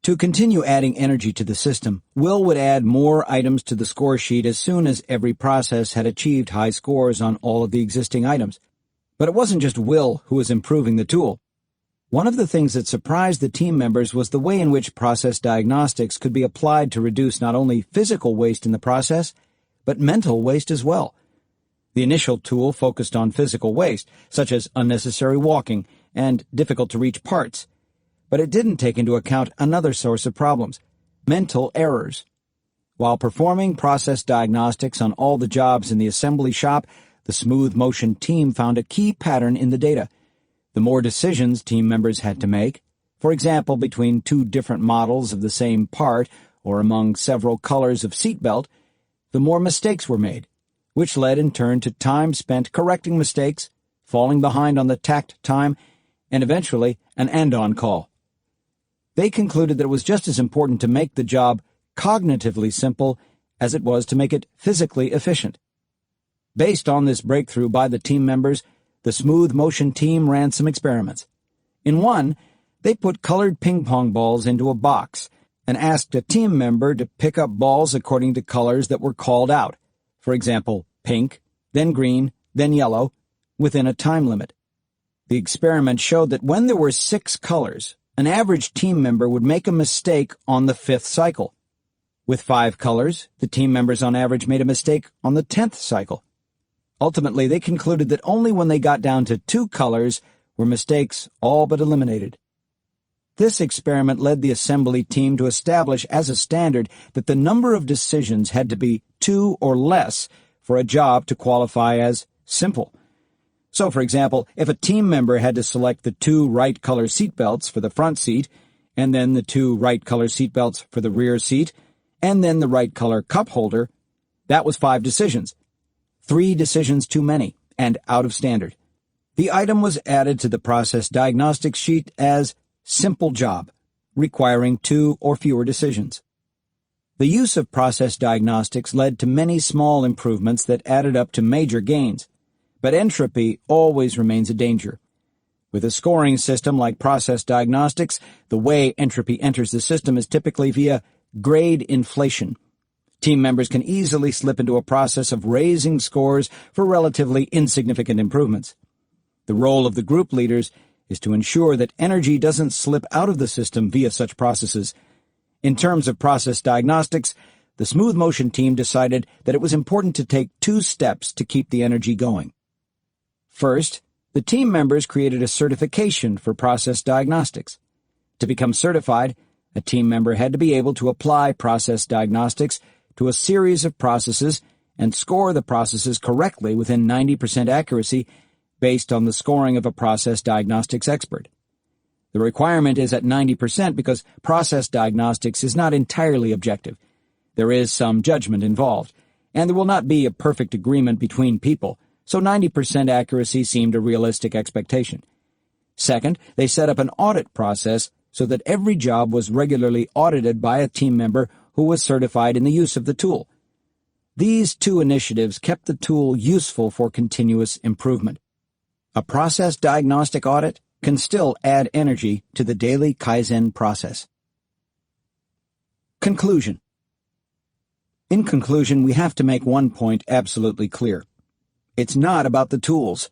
To continue adding energy to the system, Will would add more items to the score sheet as soon as every process had achieved high scores on all of the existing items. But it wasn't just Will who was improving the tool. One of the things that surprised the team members was the way in which process diagnostics could be applied to reduce not only physical waste in the process, but mental waste as well. The initial tool focused on physical waste, such as unnecessary walking and difficult-to-reach parts, but it didn't take into account another source of problems: mental errors. While performing process diagnostics on all the jobs in the assembly shop, the smooth motion team found a key pattern in the data. The more decisions team members had to make, for example between two different models of the same part or among several colors of seatbelt, the more mistakes were made, which led in turn to time spent correcting mistakes, falling behind on the takt time, and eventually an end-on call. They concluded that it was just as important to make the job cognitively simple as it was to make it physically efficient. Based on this breakthrough by the team members, the smooth motion team ran some experiments. In one, they put colored ping-pong balls into a box and asked a team member to pick up balls according to colors that were called out. For example, pink, then green, then yellow, within a time limit. The experiment showed that when there were 6 colors, an average team member would make a mistake on the 5th cycle. With 5 colors, the team members on average made a mistake on the 10th cycle. Ultimately, they concluded that only when they got down to 2 colors were mistakes all but eliminated. This experiment led the assembly team to establish as a standard that the number of decisions had to be 2 or less for a job to qualify as simple. So, for example, if a team member had to select the 2 right color seatbelts for the front seat, and then the 2 right color seatbelts for the rear seat, and then the right color cup holder, that was 5 decisions. 3 decisions too many, and out of standard. The item was added to the process diagnostics sheet as simple job, requiring 2 or fewer decisions. The use of process diagnostics led to many small improvements that added up to major gains, but entropy always remains a danger. With a scoring system like process diagnostics, the way entropy enters the system is typically via grade inflation. Team members can easily slip into a process of raising scores for relatively insignificant improvements. The role of the group leaders is to ensure that energy doesn't slip out of the system via such processes. In terms of process diagnostics, the smooth motion team decided that it was important to take 2 steps to keep the energy going. First, the team members created a certification for process diagnostics. To become certified, a team member had to be able to apply process diagnostics to a series of processes and score the processes correctly within 90% accuracy based on the scoring of a process diagnostics expert. The requirement is at 90% because process diagnostics is not entirely objective. There is some judgment involved, and there will not be a perfect agreement between people, so 90% accuracy seemed a realistic expectation. Second, they set up an audit process so that every job was regularly audited by a team member who was certified in the use of the tool. These 2 initiatives kept the tool useful for continuous improvement. A process diagnostic audit can still add energy to the daily Kaizen process. Conclusion. In conclusion, we have to make one point absolutely clear. It's not about the tools.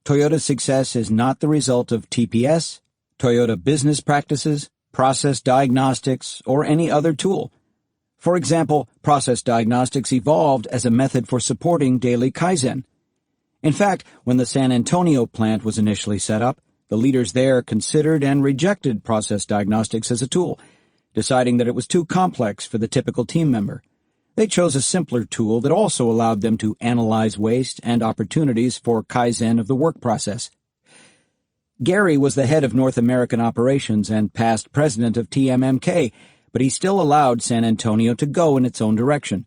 Toyota's success is not the result of TPS, Toyota business practices, process diagnostics, or any other tool. For example, process diagnostics evolved as a method for supporting daily Kaizen. In fact, when the San Antonio plant was initially set up, the leaders there considered and rejected process diagnostics as a tool, deciding that it was too complex for the typical team member. They chose a simpler tool that also allowed them to analyze waste and opportunities for Kaizen of the work process. Gary was the head of North American operations and past president of TMMK, but he still allowed San Antonio to go in its own direction.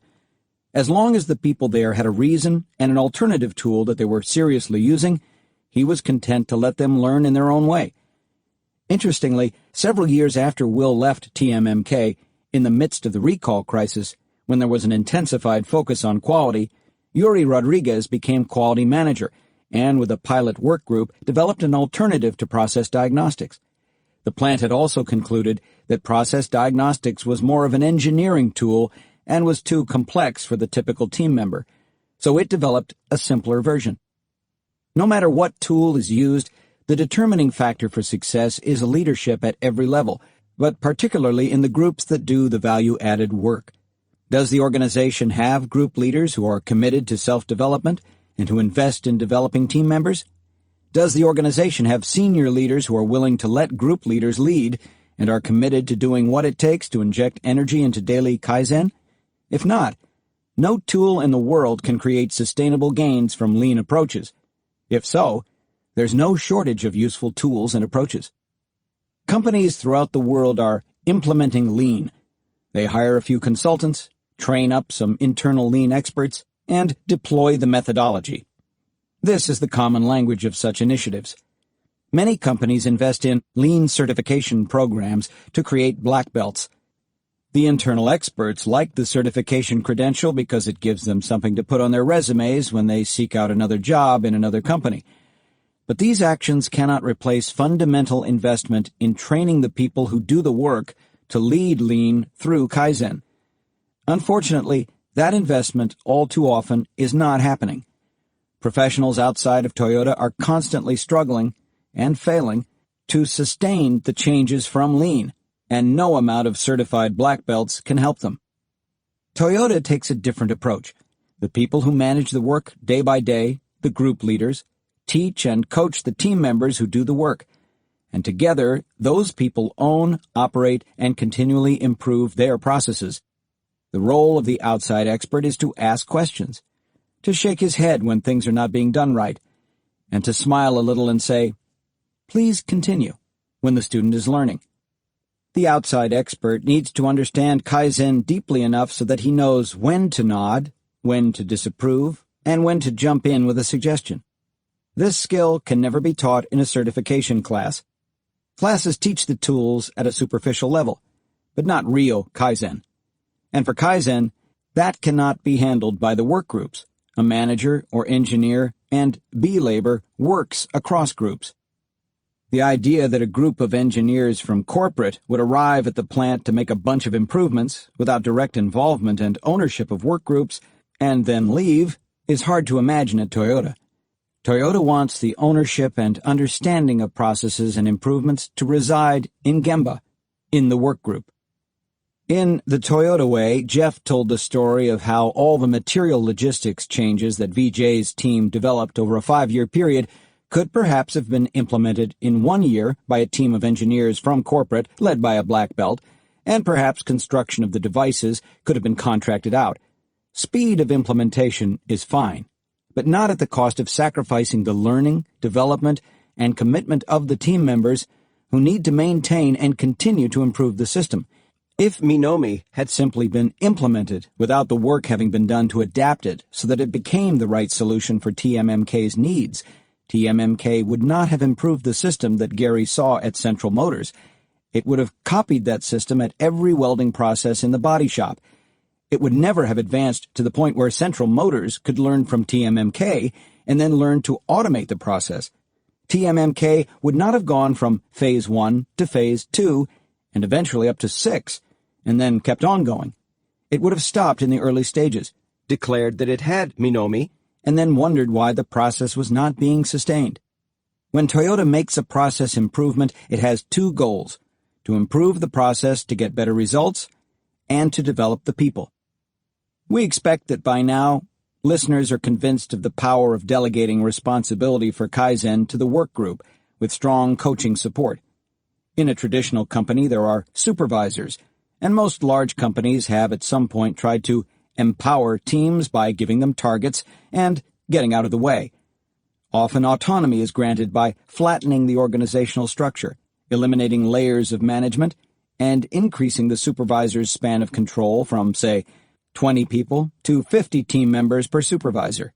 As long as the people there had a reason and an alternative tool that they were seriously using, he was content to let them learn in their own way. Interestingly, several years after Will left TMMK, in the midst of the recall crisis, when there was an intensified focus on quality, Yuri Rodriguez became quality manager and, with a pilot work group, developed an alternative to process diagnostics. The plant had also concluded that process diagnostics was more of an engineering tool and was too complex for the typical team member, so it developed a simpler version. No matter what tool is used, the determining factor for success is leadership at every level, but particularly in the groups that do the value-added work. Does the organization have group leaders who are committed to self-development and who invest in developing team members? Does the organization have senior leaders who are willing to let group leaders lead and are committed to doing what it takes to inject energy into daily Kaizen? If not, no tool in the world can create sustainable gains from lean approaches. If so, there's no shortage of useful tools and approaches. Companies throughout the world are implementing lean. They hire a few consultants, train up some internal lean experts, and deploy the methodology. This is the common language of such initiatives. Many companies invest in lean certification programs to create black belts. The internal experts like the certification credential because it gives them something to put on their resumes when they seek out another job in another company. But these actions cannot replace fundamental investment in training the people who do the work to lead lean through Kaizen. Unfortunately, that investment all too often is not happening. Professionals outside of Toyota are constantly struggling and failing to sustain the changes from lean, and no amount of certified black belts can help them. Toyota takes a different approach. The people who manage the work day by day, the group leaders, teach and coach the team members who do the work, and together those people own, operate, and continually improve their processes. The role of the outside expert is to ask questions, to shake his head when things are not being done right, and to smile a little and say, "Please continue," when the student is learning. The outside expert needs to understand Kaizen deeply enough so that he knows when to nod, when to disapprove, and when to jump in with a suggestion. This skill can never be taught in a certification class. Classes teach the tools at a superficial level, but not real Kaizen. And for Kaizen, that cannot be handled by the work groups. A manager or engineer and B-labor works across groups. The idea that a group of engineers from corporate would arrive at the plant to make a bunch of improvements without direct involvement and ownership of work groups and then leave is hard to imagine at Toyota. Toyota wants the ownership and understanding of processes and improvements to reside in Gemba, in the work group. In The Toyota Way, Jeff told the story of how all the material logistics changes that VJ's team developed over a 5-year period could perhaps have been implemented in 1 year by a team of engineers from corporate led by a black belt, and perhaps construction of the devices could have been contracted out. Speed of implementation is fine, but not at the cost of sacrificing the learning, development, and commitment of the team members who need to maintain and continue to improve the system. If Minomi had simply been implemented without the work having been done to adapt it so that it became the right solution for TMMK's needs, TMMK would not have improved the system that Gary saw at Central Motors. It would have copied that system at every welding process in the body shop. It would never have advanced to the point where Central Motors could learn from TMMK and then learn to automate the process. TMMK would not have gone from Phase 1 to Phase 2 and eventually up to 6, and then kept on going. It would have stopped in the early stages, declared that it had Minomi, and then wondered why the process was not being sustained. When Toyota makes a process improvement, it has 2 goals: to improve the process to get better results, and to develop the people. We expect that by now, listeners are convinced of the power of delegating responsibility for Kaizen to the work group with strong coaching support. In a traditional company, there are supervisors, and most large companies have at some point tried to empower teams by giving them targets and getting out of the way. Often autonomy is granted by flattening the organizational structure, eliminating layers of management, and increasing the supervisor's span of control from, say, 20 people to 50 team members per supervisor.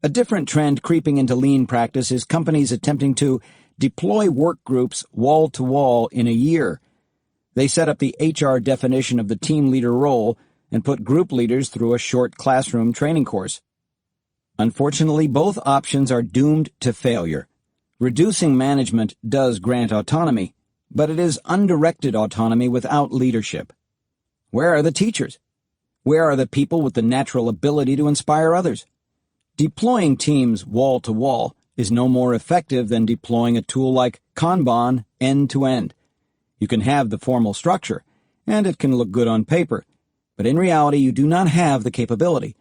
A different trend creeping into lean practice is companies attempting to deploy work groups wall-to-wall in a year. They set up the HR definition of the team leader role and put group leaders through a short classroom training course. Unfortunately, both options are doomed to failure. Reducing management does grant autonomy, but it is undirected autonomy without leadership. Where are the teachers? Where are the people with the natural ability to inspire others? Deploying teams wall-to-wall is no more effective than deploying a tool like Kanban end-to-end. You can have the formal structure, and it can look good on paper, but in reality you do not have the capability.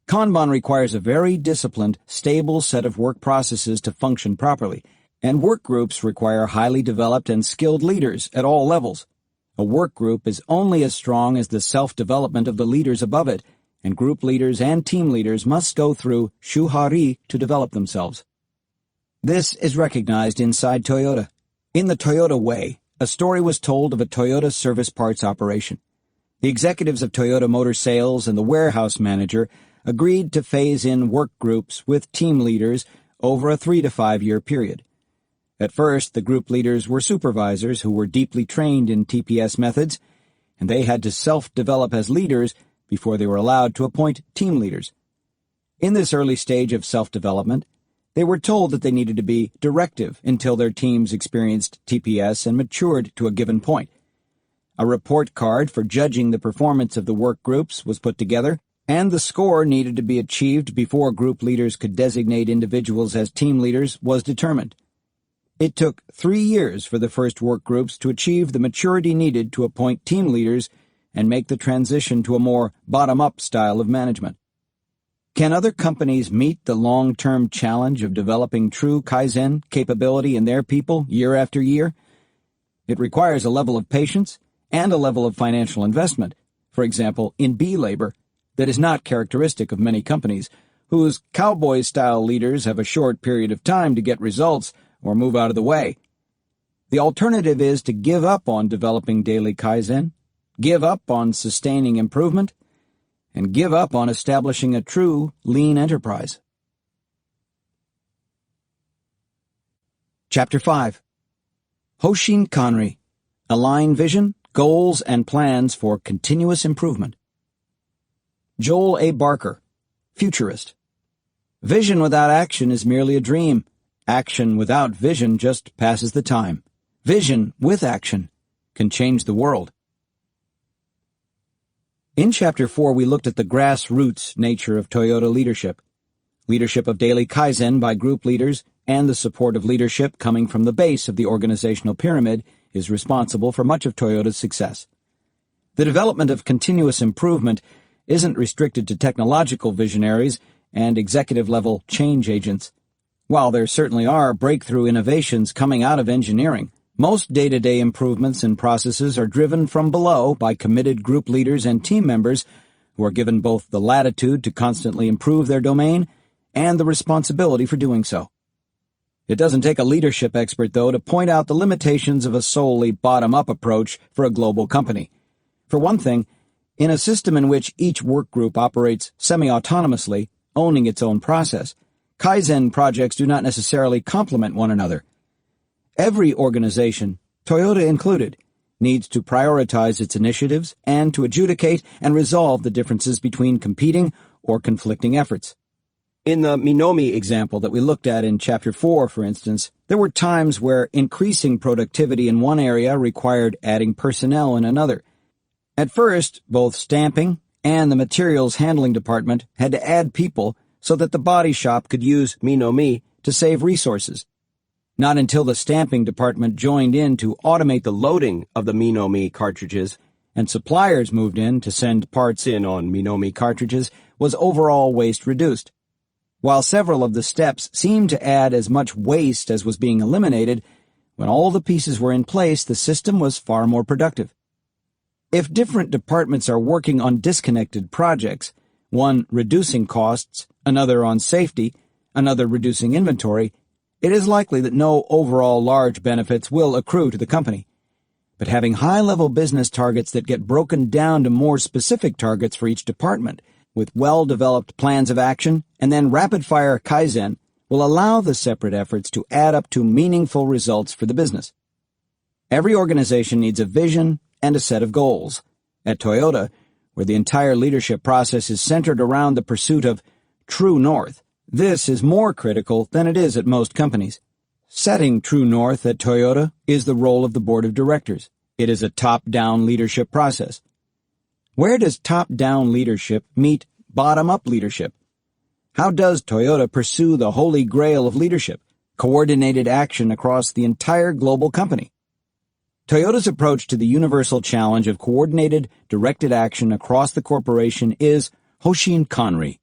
Kanban requires a very disciplined, stable set of work processes to function properly, and work groups require highly developed and skilled leaders at all levels. A work group is only as strong as the self-development of the leaders above it, and group leaders and team leaders must go through shuhari to develop themselves. This is recognized inside Toyota. In the Toyota way, a story was told of a Toyota service parts operation. The executives of Toyota Motor Sales and the warehouse manager agreed to phase in work groups with team leaders over a 3 to 5 year period. At first, the group leaders were supervisors who were deeply trained in TPS methods, and they had to self-develop as leaders before they were allowed to appoint team leaders. In this early stage of self-development, they were told that they needed to be directive until their teams experienced TPS and matured to a given point. A report card for judging the performance of the work groups was put together, and the score needed to be achieved before group leaders could designate individuals as team leaders was determined. It took 3 years for the first work groups to achieve the maturity needed to appoint team leaders and make the transition to a more bottom-up style of management. Can other companies meet the long-term challenge of developing true Kaizen capability in their people year after year? It requires a level of patience and a level of financial investment, for example, in B labor, that is not characteristic of many companies, whose cowboy-style leaders have a short period of time to get results or move out of the way. The alternative is to give up on developing daily Kaizen, give up on sustaining improvement, and give up on establishing a true lean enterprise. Chapter 5. Hoshin Kanri. Align vision, goals, and plans for continuous improvement. Joel A. Barker, futurist. Vision without action is merely a dream. Action without vision just passes the time. Vision with action can change the world. In Chapter 4, we looked at the grassroots nature of Toyota leadership. Leadership of daily Kaizen by group leaders and the support of leadership coming from the base of the organizational pyramid is responsible for much of Toyota's success. The development of continuous improvement isn't restricted to technological visionaries and executive-level change agents. While there certainly are breakthrough innovations coming out of engineering, most day-to-day improvements in processes are driven from below by committed group leaders and team members who are given both the latitude to constantly improve their domain and the responsibility for doing so. It doesn't take a leadership expert, though, to point out the limitations of a solely bottom-up approach for a global company. For one thing, in a system in which each work group operates semi-autonomously, owning its own process, Kaizen projects do not necessarily complement one another. Every organization, Toyota included, needs to prioritize its initiatives and to adjudicate and resolve the differences between competing or conflicting efforts. In the Minomi example that we looked at in Chapter 4, for instance, there were times where increasing productivity in one area required adding personnel in another. At first, both stamping and the materials handling department had to add people so that the body shop could use Minomi to save resources. Not until the stamping department joined in to automate the loading of the Minomi cartridges and suppliers moved in to send parts in on Minomi cartridges was overall waste reduced. While several of the steps seemed to add as much waste as was being eliminated, when all the pieces were in place, the system was far more productive. If different departments are working on disconnected projects, one reducing costs, another on safety, another reducing inventory, it is likely that no overall large benefits will accrue to the company. But having high-level business targets that get broken down to more specific targets for each department, with well-developed plans of action, and then rapid-fire Kaizen, will allow the separate efforts to add up to meaningful results for the business. Every organization needs a vision and a set of goals. At Toyota, where the entire leadership process is centered around the pursuit of true north, this is more critical than it is at most companies. Setting true north at Toyota is the role of the board of directors. It is a top-down leadership process. Where does top-down leadership meet bottom-up leadership? How does Toyota pursue the holy grail of leadership, coordinated action across the entire global company? Toyota's approach to the universal challenge of coordinated, directed action across the corporation is Hoshin Kanri.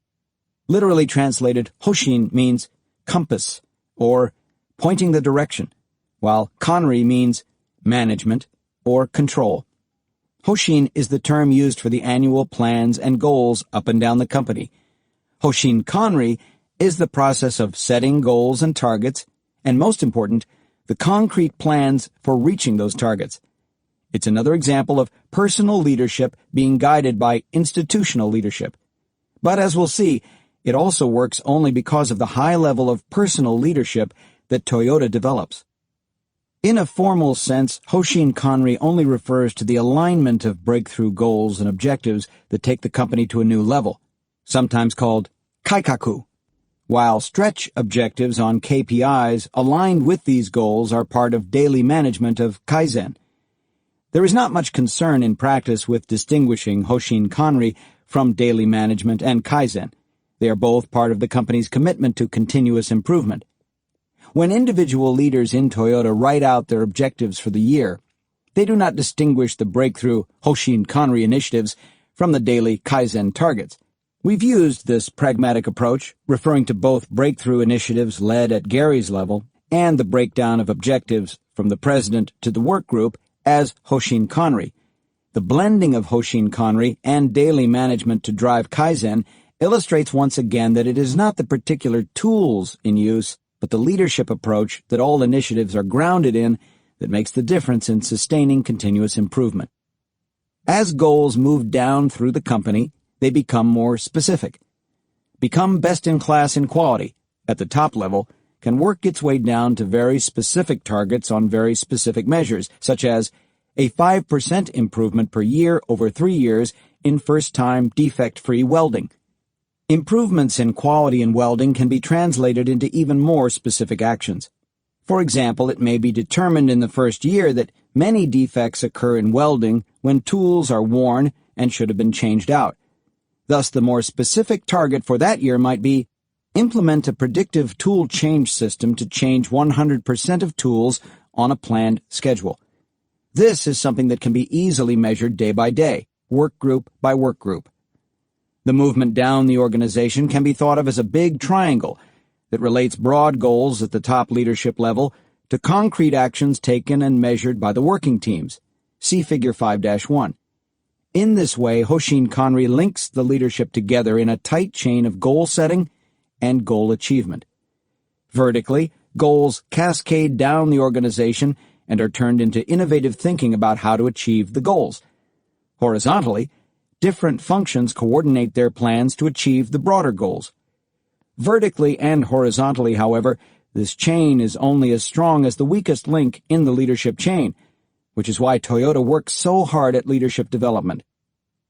Literally translated, Hoshin means compass, or pointing the direction, while Kanri means management, or control. Hoshin is the term used for the annual plans and goals up and down the company. Hoshin Kanri is the process of setting goals and targets, and most important, the concrete plans for reaching those targets. It's another example of personal leadership being guided by institutional leadership. But as we'll see, it also works only because of the high level of personal leadership that Toyota develops. In a formal sense, Hoshin Kanri only refers to the alignment of breakthrough goals and objectives that take the company to a new level, sometimes called kaikaku, while stretch objectives on KPIs aligned with these goals are part of daily management of Kaizen. There is not much concern in practice with distinguishing Hoshin Kanri from daily management and Kaizen. They are both part of the company's commitment to continuous improvement. When individual leaders in Toyota write out their objectives for the year, they do not distinguish the breakthrough Hoshin Kanri initiatives from the daily Kaizen targets. We've used this pragmatic approach, referring to both breakthrough initiatives led at Gary's level and the breakdown of objectives from the president to the work group, as Hoshin Kanri. The blending of Hoshin Kanri and daily management to drive Kaizen illustrates once again that it is not the particular tools in use, but the leadership approach that all initiatives are grounded in that makes the difference in sustaining continuous improvement. As goals move down through the company, they become more specific. Become best in class in quality, at the top level, can work its way down to very specific targets on very specific measures, such as a 5% improvement per year over 3 years in first-time defect-free welding. Improvements in quality in welding can be translated into even more specific actions. For example, it may be determined in the first year that many defects occur in welding when tools are worn and should have been changed out. Thus, the more specific target for that year might be implement a predictive tool change system to change 100% of tools on a planned schedule. This is something that can be easily measured day by day, work group by work group. The movement down the organization can be thought of as a big triangle that relates broad goals at the top leadership level to concrete actions taken and measured by the working teams. See Figure 5-1. In this way, Hoshin Kanri links the leadership together in a tight chain of goal setting and goal achievement. Vertically, goals cascade down the organization and are turned into innovative thinking about how to achieve the goals. Horizontally, different functions coordinate their plans to achieve the broader goals. Vertically and horizontally, however, this chain is only as strong as the weakest link in the leadership chain, which is why Toyota works so hard at leadership development.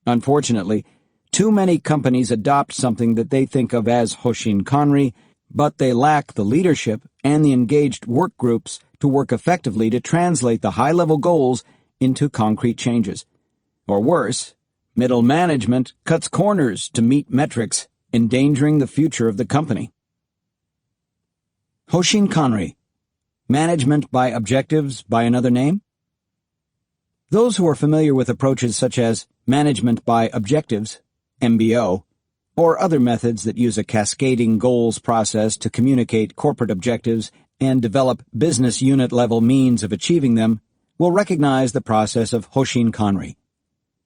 Unfortunately, too many companies adopt something that they think of as Hoshin Kanri, but they lack the leadership and the engaged work groups to work effectively to translate the high-level goals into concrete changes. Or worse, middle management cuts corners to meet metrics, endangering the future of the company. Hoshin Kanri, management by objectives by another name? Those who are familiar with approaches such as management by objectives, MBO, or other methods that use a cascading goals process to communicate corporate objectives and develop business unit-level means of achieving them, will recognize the process of Hoshin Kanri.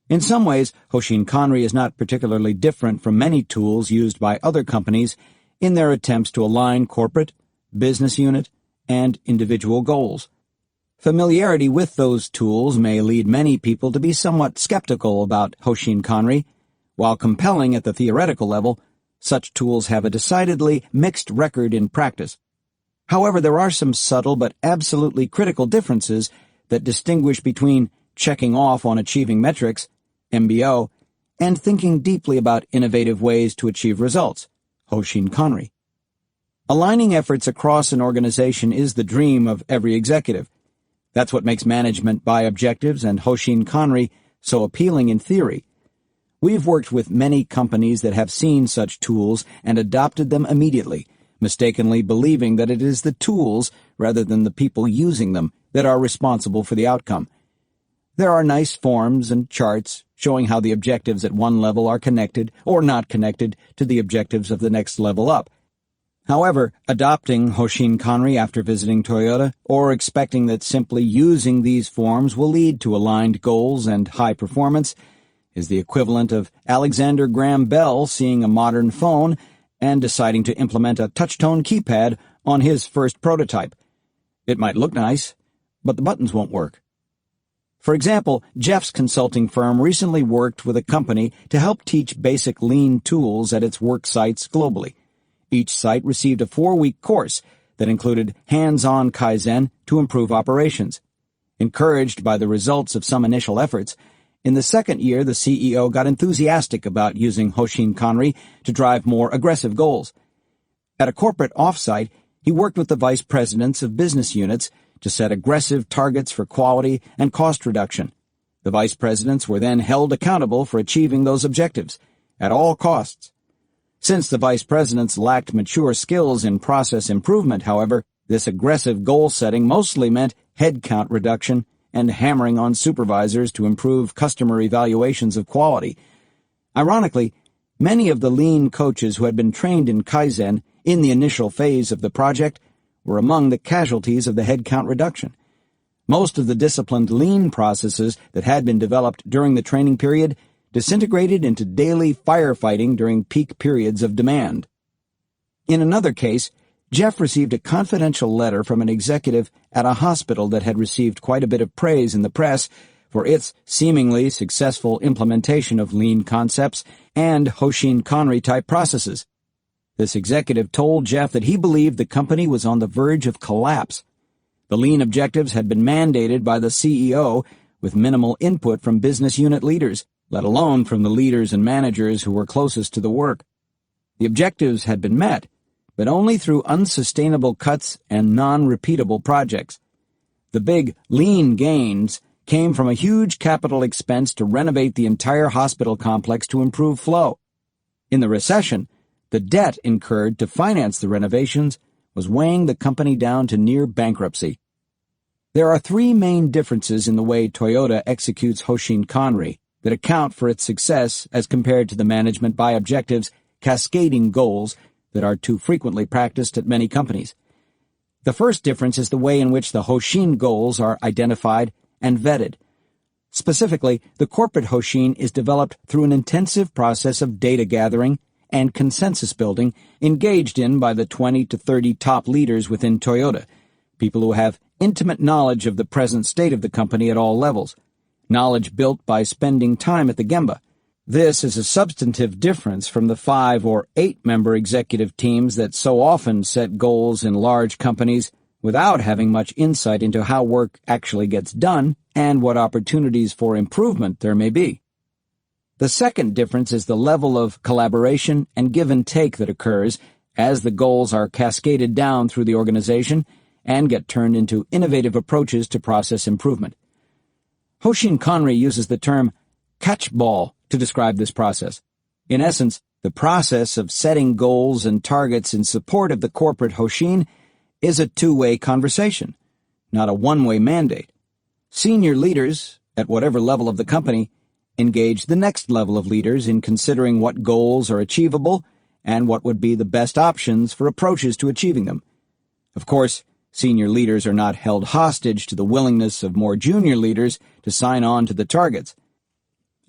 In some ways, Hoshin Kanri is not particularly different from many tools used by other companies in their attempts to align corporate, business unit, and individual goals. Familiarity with those tools may lead many people to be somewhat skeptical about Hoshin Kanri. While compelling at the theoretical level, such tools have a decidedly mixed record in practice. However, there are some subtle but absolutely critical differences that distinguish between checking off on achieving metrics, MBO, and thinking deeply about innovative ways to achieve results, Hoshin Kanri. Aligning efforts across an organization is the dream of every executive. That's what makes management by objectives and Hoshin Kanri so appealing in theory. We've worked with many companies that have seen such tools and adopted them immediately, mistakenly believing that it is the tools, rather than the people using them, that are responsible for the outcome. There are nice forms and charts showing how the objectives at one level are connected or not connected to the objectives of the next level up. However, adopting Hoshin Kanri after visiting Toyota, or expecting that simply using these forms will lead to aligned goals and high performance, is the equivalent of Alexander Graham Bell seeing a modern phone and deciding to implement a touch-tone keypad on his first prototype. It might look nice, but the buttons won't work. For example, Jeff's consulting firm recently worked with a company to help teach basic lean tools at its work sites globally. Each site received a 4-week course that included hands-on Kaizen to improve operations. Encouraged by the results of some initial efforts, in the second year the CEO got enthusiastic about using Hoshin Kanri to drive more aggressive goals. At a corporate offsite, he worked with the vice presidents of business units to set aggressive targets for quality and cost reduction. The vice presidents were then held accountable for achieving those objectives, at all costs. Since the vice presidents lacked mature skills in process improvement, however, this aggressive goal setting mostly meant headcount reduction and hammering on supervisors to improve customer evaluations of quality. Ironically, many of the lean coaches who had been trained in Kaizen in the initial phase of the project were among the casualties of the headcount reduction. Most of the disciplined lean processes that had been developed during the training period disintegrated into daily firefighting during peak periods of demand. In another case, Jeff received a confidential letter from an executive at a hospital that had received quite a bit of praise in the press for its seemingly successful implementation of lean concepts and Hoshin Kanri-type processes. This executive told Jeff that he believed the company was on the verge of collapse. The lean objectives had been mandated by the CEO with minimal input from business unit leaders, let alone from the leaders and managers who were closest to the work. The objectives had been met, but only through unsustainable cuts and non-repeatable projects. The big lean gains came from a huge capital expense to renovate the entire hospital complex to improve flow. In the recession, the debt incurred to finance the renovations was weighing the company down to near bankruptcy. There are 3 main differences in the way Toyota executes Hoshin Kanri that account for its success as compared to the management by objectives, cascading goals that are too frequently practiced at many companies. The first difference is the way in which the Hoshin goals are identified and vetted. Specifically, the corporate Hoshin is developed through an intensive process of data gathering and consensus building engaged in by the 20 to 30 top leaders within Toyota, people who have intimate knowledge of the present state of the company at all levels, knowledge built by spending time at the Gemba. This is a substantive difference from the 5 or 8-member executive teams that so often set goals in large companies without having much insight into how work actually gets done and what opportunities for improvement there may be. The second difference is the level of collaboration and give and take that occurs as the goals are cascaded down through the organization and get turned into innovative approaches to process improvement. Hoshin Kanri uses the term catchball to describe this process. In essence, the process of setting goals and targets in support of the corporate Hoshin is a 2-way conversation, not a 1-way mandate. Senior leaders, at whatever level of the company, engage the next level of leaders in considering what goals are achievable and what would be the best options for approaches to achieving them. Of course, senior leaders are not held hostage to the willingness of more junior leaders to sign on to the targets.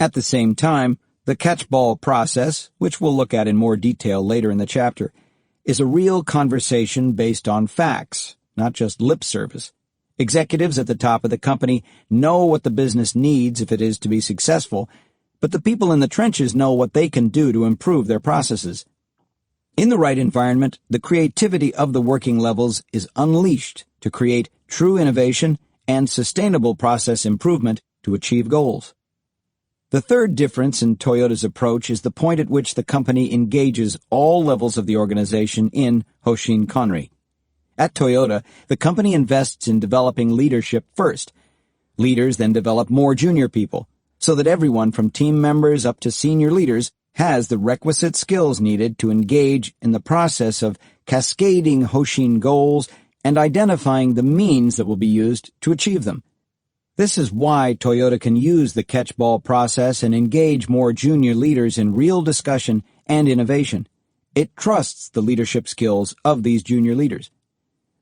At the same time, the catchball process, which we'll look at in more detail later in the chapter, is a real conversation based on facts, not just lip service. Executives at the top of the company know what the business needs if it is to be successful, but the people in the trenches know what they can do to improve their processes. In the right environment, the creativity of the working levels is unleashed to create true innovation and sustainable process improvement to achieve goals. The third difference in Toyota's approach is the point at which the company engages all levels of the organization in Hoshin Kanri. At Toyota, the company invests in developing leadership first. Leaders then develop more junior people. so that everyone from team members up to senior leaders has the requisite skills needed to engage in the process of cascading Hoshin goals and identifying the means that will be used to achieve them. This is why Toyoda can use the catch-ball process and engage more junior leaders in real discussion and innovation. It trusts the leadership skills of these junior leaders.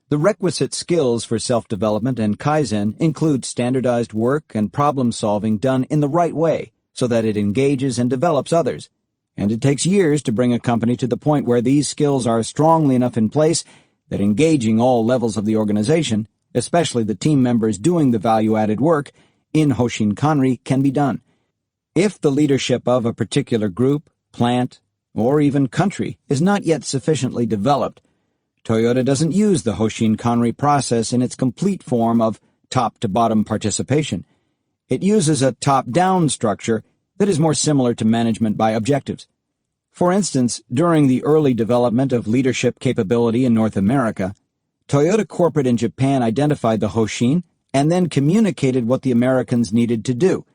The requisite skills for self-development and Kaizen include standardized work and problem-solving done in the right way so that it engages and develops others. And it takes years to bring a company to the point where these skills are strongly enough in place that engaging all levels of the organization, especially the team members doing the value-added work, in Hoshin Kanri can be done. If the leadership of a particular group, plant, or even country is not yet sufficiently developed, Toyoda doesn't use the Hoshin Kanri process in its complete form of top-to-bottom participation. It uses a top-down structure that is more similar to management by objectives. For instance, during the early development of leadership capability in North America, Toyota Corporate in Japan identified the Hoshin and then communicated what the Americans needed to do,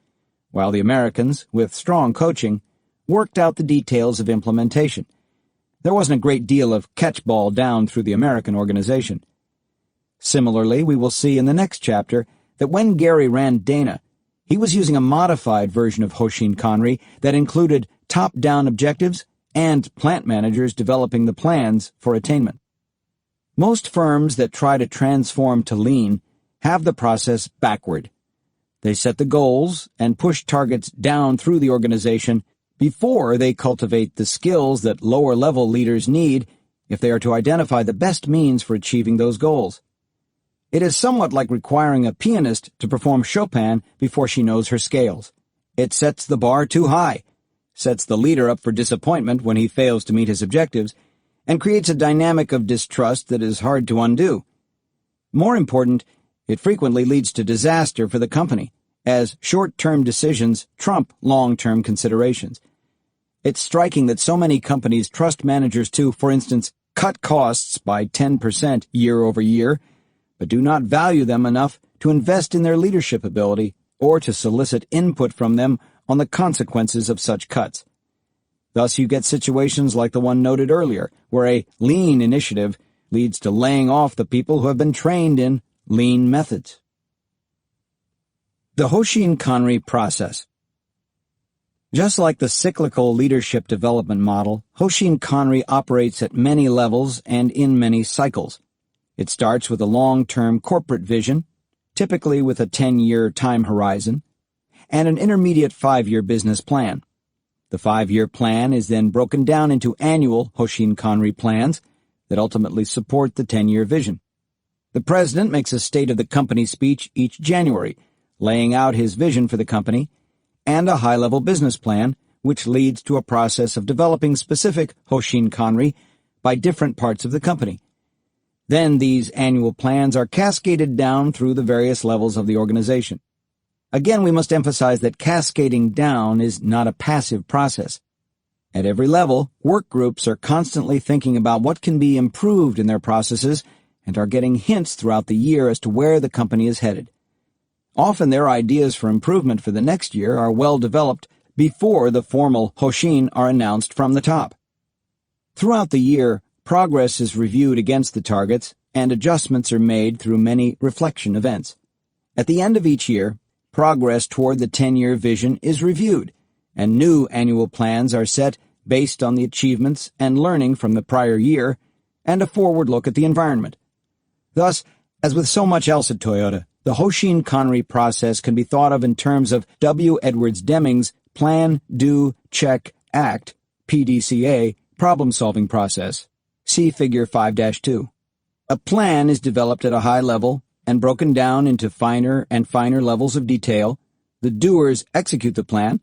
while the Americans, with strong coaching, worked out the details of implementation. There wasn't a great deal of catch-ball down through the American organization. Similarly, we will see in the next chapter that when Gary ran Dana, he was using a modified version of Hoshin Kanri that included top-down objectives and plant managers developing the plans for attainment. Most firms that try to transform to lean have the process backward. They set the goals and push targets down through the organization before they cultivate the skills that lower-level leaders need if they are to identify the best means for achieving those goals. It is somewhat like requiring a pianist to perform Chopin before she knows her scales. It sets the bar too high, sets the leader up for disappointment when he fails to meet his objectives, and creates a dynamic of distrust that is hard to undo. More important, it frequently leads to disaster for the company, as short-term decisions trump long-term considerations. It's striking that so many companies trust managers to, for instance, cut costs by 10% year over year, but do not value them enough to invest in their leadership ability or to solicit input from them on the consequences of such cuts. Thus you get situations like the one noted earlier, where a lean initiative leads to laying off the people who have been trained in lean methods. The Hoshin Kanri process. Just like the cyclical leadership development model, Hoshin Kanri operates at many levels and in many cycles. It starts with a long-term corporate vision, typically with a 10-year time horizon, and an intermediate 5-year business plan. The 5-year plan is then broken down into annual Hoshin Kanri plans that ultimately support the 10-year vision. The president makes a State of the Company speech each January, laying out his vision for the company, and a high-level business plan, which leads to a process of developing specific Hoshin Kanri by different parts of the company. Then these annual plans are cascaded down through the various levels of the organization. Again, we must emphasize that cascading down is not a passive process. At every level, work groups are constantly thinking about what can be improved in their processes and are getting hints throughout the year as to where the company is headed. Often their ideas for improvement for the next year are well developed before the formal Hoshin are announced from the top. Throughout the year, progress is reviewed against the targets, and adjustments are made through many reflection events. At the end of each year, progress toward the 10-year vision is reviewed, and new annual plans are set based on the achievements and learning from the prior year, and a forward look at the environment. Thus, as with so much else at Toyota, the Hoshin Kanri process can be thought of in terms of W. Edwards Deming's Plan, Do, Check, Act, PDCA, problem-solving process. See Figure 5-2. A plan is developed at a high level and broken down into finer and finer levels of detail. The doers execute the plan.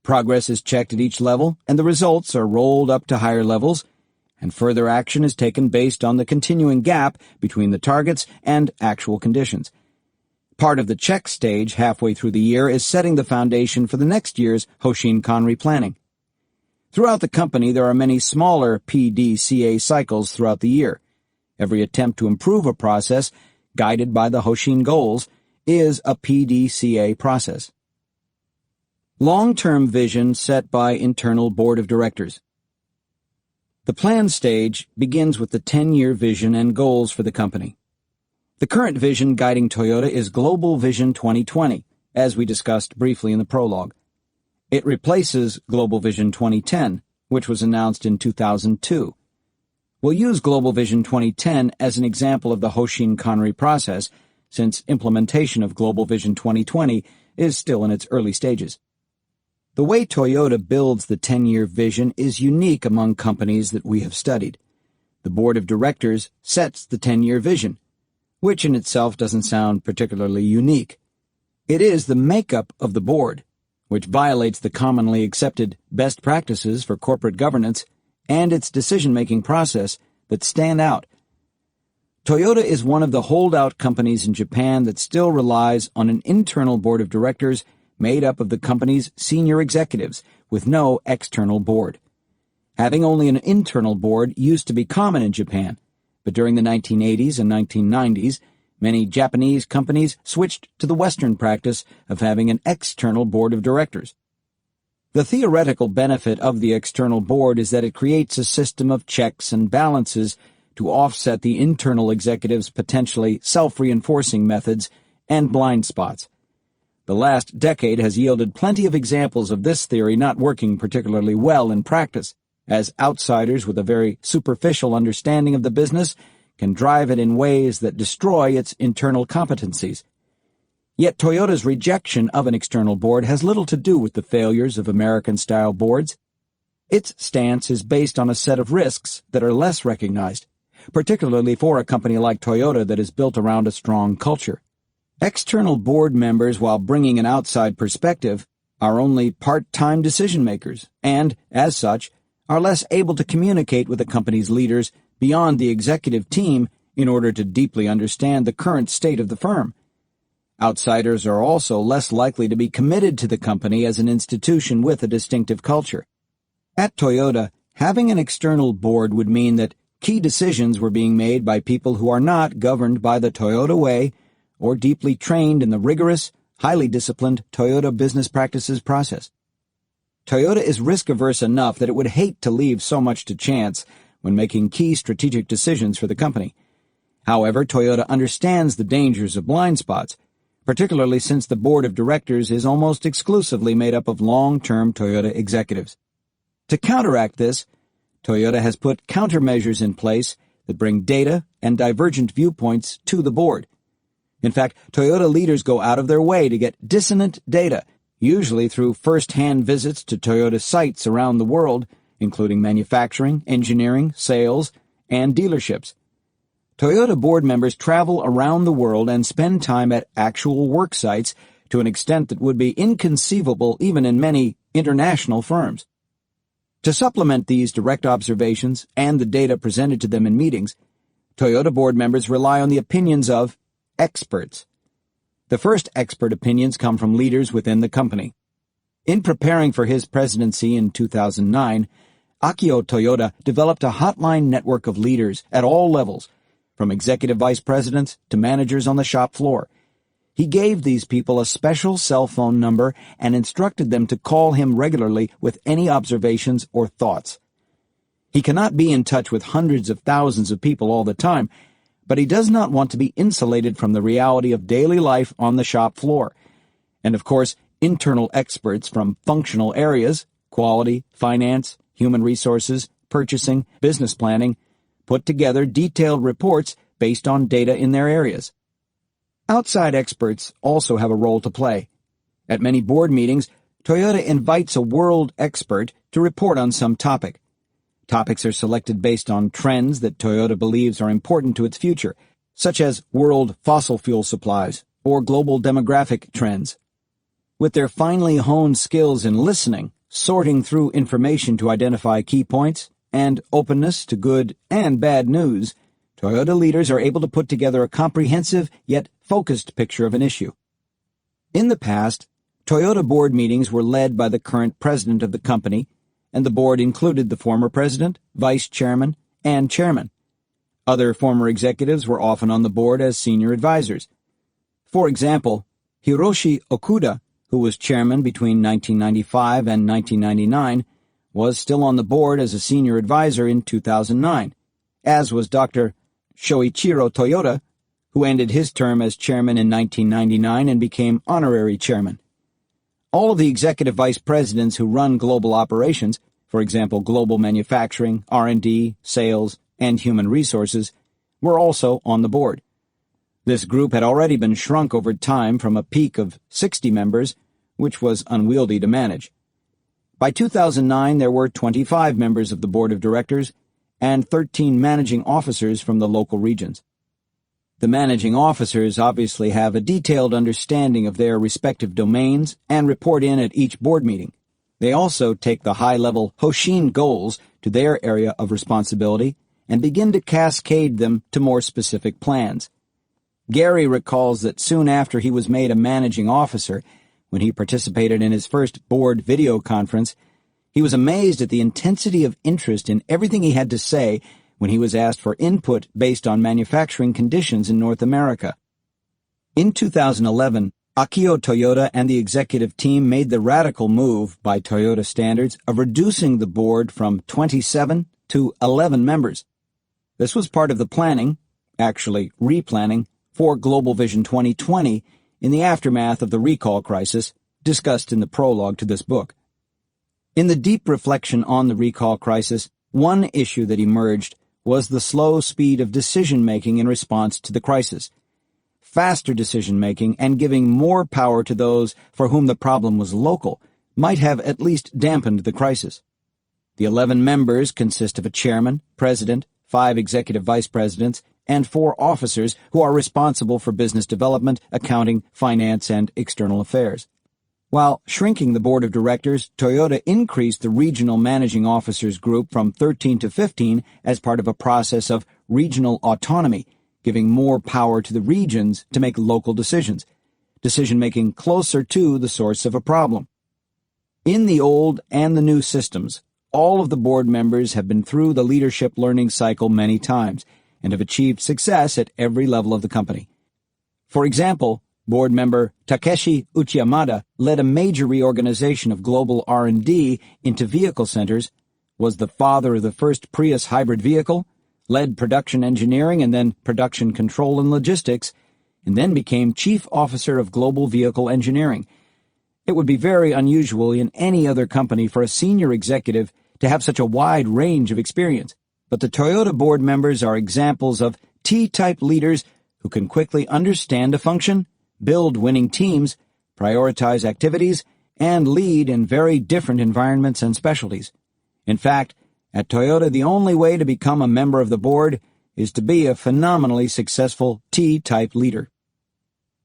Progress is checked at each level, and the results are rolled up to higher levels, and further action is taken based on the continuing gap between the targets and actual conditions. Part of the check stage halfway through the year is setting the foundation for the next year's Hoshin Kanri planning. Throughout the company, there are many smaller PDCA cycles throughout the year. Every attempt to improve a process, guided by the Hoshin goals, is a PDCA process. Long-term vision set by internal board of directors. The plan stage begins with the 10-year vision and goals for the company. The current vision guiding Toyota is Global Vision 2020, as we discussed briefly in the prologue. It replaces Global Vision 2010, which was announced in 2002. We'll use Global Vision 2010 as an example of the Hoshin Kanri process, since implementation of Global Vision 2020 is still in its early stages. The way Toyota builds the 10-year vision is unique among companies that we have studied. The board of directors sets the 10-year vision, which in itself doesn't sound particularly unique. It is the makeup of the board, which violates the commonly accepted best practices for corporate governance and its decision-making process that stand out. Toyota is one of the holdout companies in Japan that still relies on an internal board of directors made up of the company's senior executives, with no external board. Having only an internal board used to be common in Japan, but during the 1980s and 1990s, many Japanese companies switched to the Western practice of having an external board of directors. The theoretical benefit of the external board is that it creates a system of checks and balances to offset the internal executives' potentially self-reinforcing methods and blind spots. The last decade has yielded plenty of examples of this theory not working particularly well in practice, as outsiders with a very superficial understanding of the business can drive it in ways that destroy its internal competencies. Yet Toyota's rejection of an external board has little to do with the failures of American-style boards. Its stance is based on a set of risks that are less recognized, particularly for a company like Toyota that is built around a strong culture. External board members, while bringing an outside perspective, are only part-time decision-makers and, as such, are less able to communicate with the company's leaders beyond the executive team in order to deeply understand the current state of the firm. Outsiders are also less likely to be committed to the company as an institution with a distinctive culture. At Toyota, having an external board would mean that key decisions were being made by people who are not governed by the Toyota way or deeply trained in the rigorous, highly disciplined Toyota business practices process. Toyota is risk-averse enough that it would hate to leave so much to chance when making key strategic decisions for the company. However, Toyota understands the dangers of blind spots, particularly since the board of directors is almost exclusively made up of long-term Toyota executives. To counteract this, Toyota has put countermeasures in place that bring data and divergent viewpoints to the board. In fact, Toyota leaders go out of their way to get dissonant data, usually through first-hand visits to Toyota sites around the world, including manufacturing, engineering, sales, and dealerships. Toyota board members travel around the world and spend time at actual work sites to an extent that would be inconceivable even in many international firms. To supplement these direct observations and the data presented to them in meetings, Toyota board members rely on the opinions of experts. The first expert opinions come from leaders within the company. In preparing for his presidency in 2009, Akio Toyoda developed a hotline network of leaders at all levels, from executive vice presidents to managers on the shop floor. He gave these people a special cell phone number and instructed them to call him regularly with any observations or thoughts. He cannot be in touch with hundreds of thousands of people all the time, but he does not want to be insulated from the reality of daily life on the shop floor. And of course, internal experts from functional areas, quality, finance, human resources, purchasing, business planning, put together detailed reports based on data in their areas. Outside experts also have a role to play. At many board meetings, Toyota invites a world expert to report on some topic. Topics are selected based on trends that Toyota believes are important to its future, such as world fossil fuel supplies or global demographic trends. With their finely honed skills in listening, sorting through information to identify key points, and openness to good and bad news, Toyota leaders are able to put together a comprehensive yet focused picture of an issue. In the past, Toyota board meetings were led by the current president of the company, and the board included the former president, vice chairman, and chairman. Other former executives were often on the board as senior advisors. For example, Hiroshi Okuda, who was chairman between 1995 and 1999, was still on the board as a senior advisor in 2009, as was Dr. Shoichiro Toyoda, who ended his term as chairman in 1999 and became honorary chairman. All of the executive vice presidents who run global operations, for example global manufacturing, R&D, sales, and human resources, were also on the board. This group had already been shrunk over time from a peak of 60 members, which was unwieldy to manage. By 2009, there were 25 members of the board of directors and 13 managing officers from the local regions. The managing officers obviously have a detailed understanding of their respective domains and report in at each board meeting. They also take the high-level Hoshin goals to their area of responsibility and begin to cascade them to more specific plans. Gary recalls that soon after he was made a managing officer, when he participated in his first board video conference, he was amazed at the intensity of interest in everything he had to say when he was asked for input based on manufacturing conditions in North America. In 2011, Akio Toyoda and the executive team made the radical move, by Toyota standards, of reducing the board from 27 to 11 members. This was part of the planning, actually replanning, for Global Vision 2020 in the aftermath of the recall crisis discussed in the prologue to this book. In the deep reflection on the recall crisis, one issue that emerged was the slow speed of decision-making in response to the crisis. Faster decision-making and giving more power to those for whom the problem was local might have at least dampened the crisis. The 11 members consist of a chairman, president, 5 executive vice presidents, and 4 officers who are responsible for business development, accounting, finance, and external affairs. While shrinking the board of directors, Toyota increased the regional managing officers group from 13 to 15 as part of a process of regional autonomy, giving more power to the regions to make local decisions, decision-making closer to the source of a problem. In the old and the new systems, all of the board members have been through the leadership learning cycle many times and have achieved success at every level of the company. For example, board member Takeshi Uchiyamada led a major reorganization of global R&D into vehicle centers, was the father of the first Prius hybrid vehicle, led production engineering and then production control and logistics, and then became chief officer of global vehicle engineering. It would be very unusual in any other company for a senior executive to have such a wide range of experience, but the Toyota board members are examples of T-type leaders who can quickly understand a function, build winning teams, prioritize activities, and lead in very different environments and specialties. In fact, at Toyota, the only way to become a member of the board is to be a phenomenally successful T-type leader.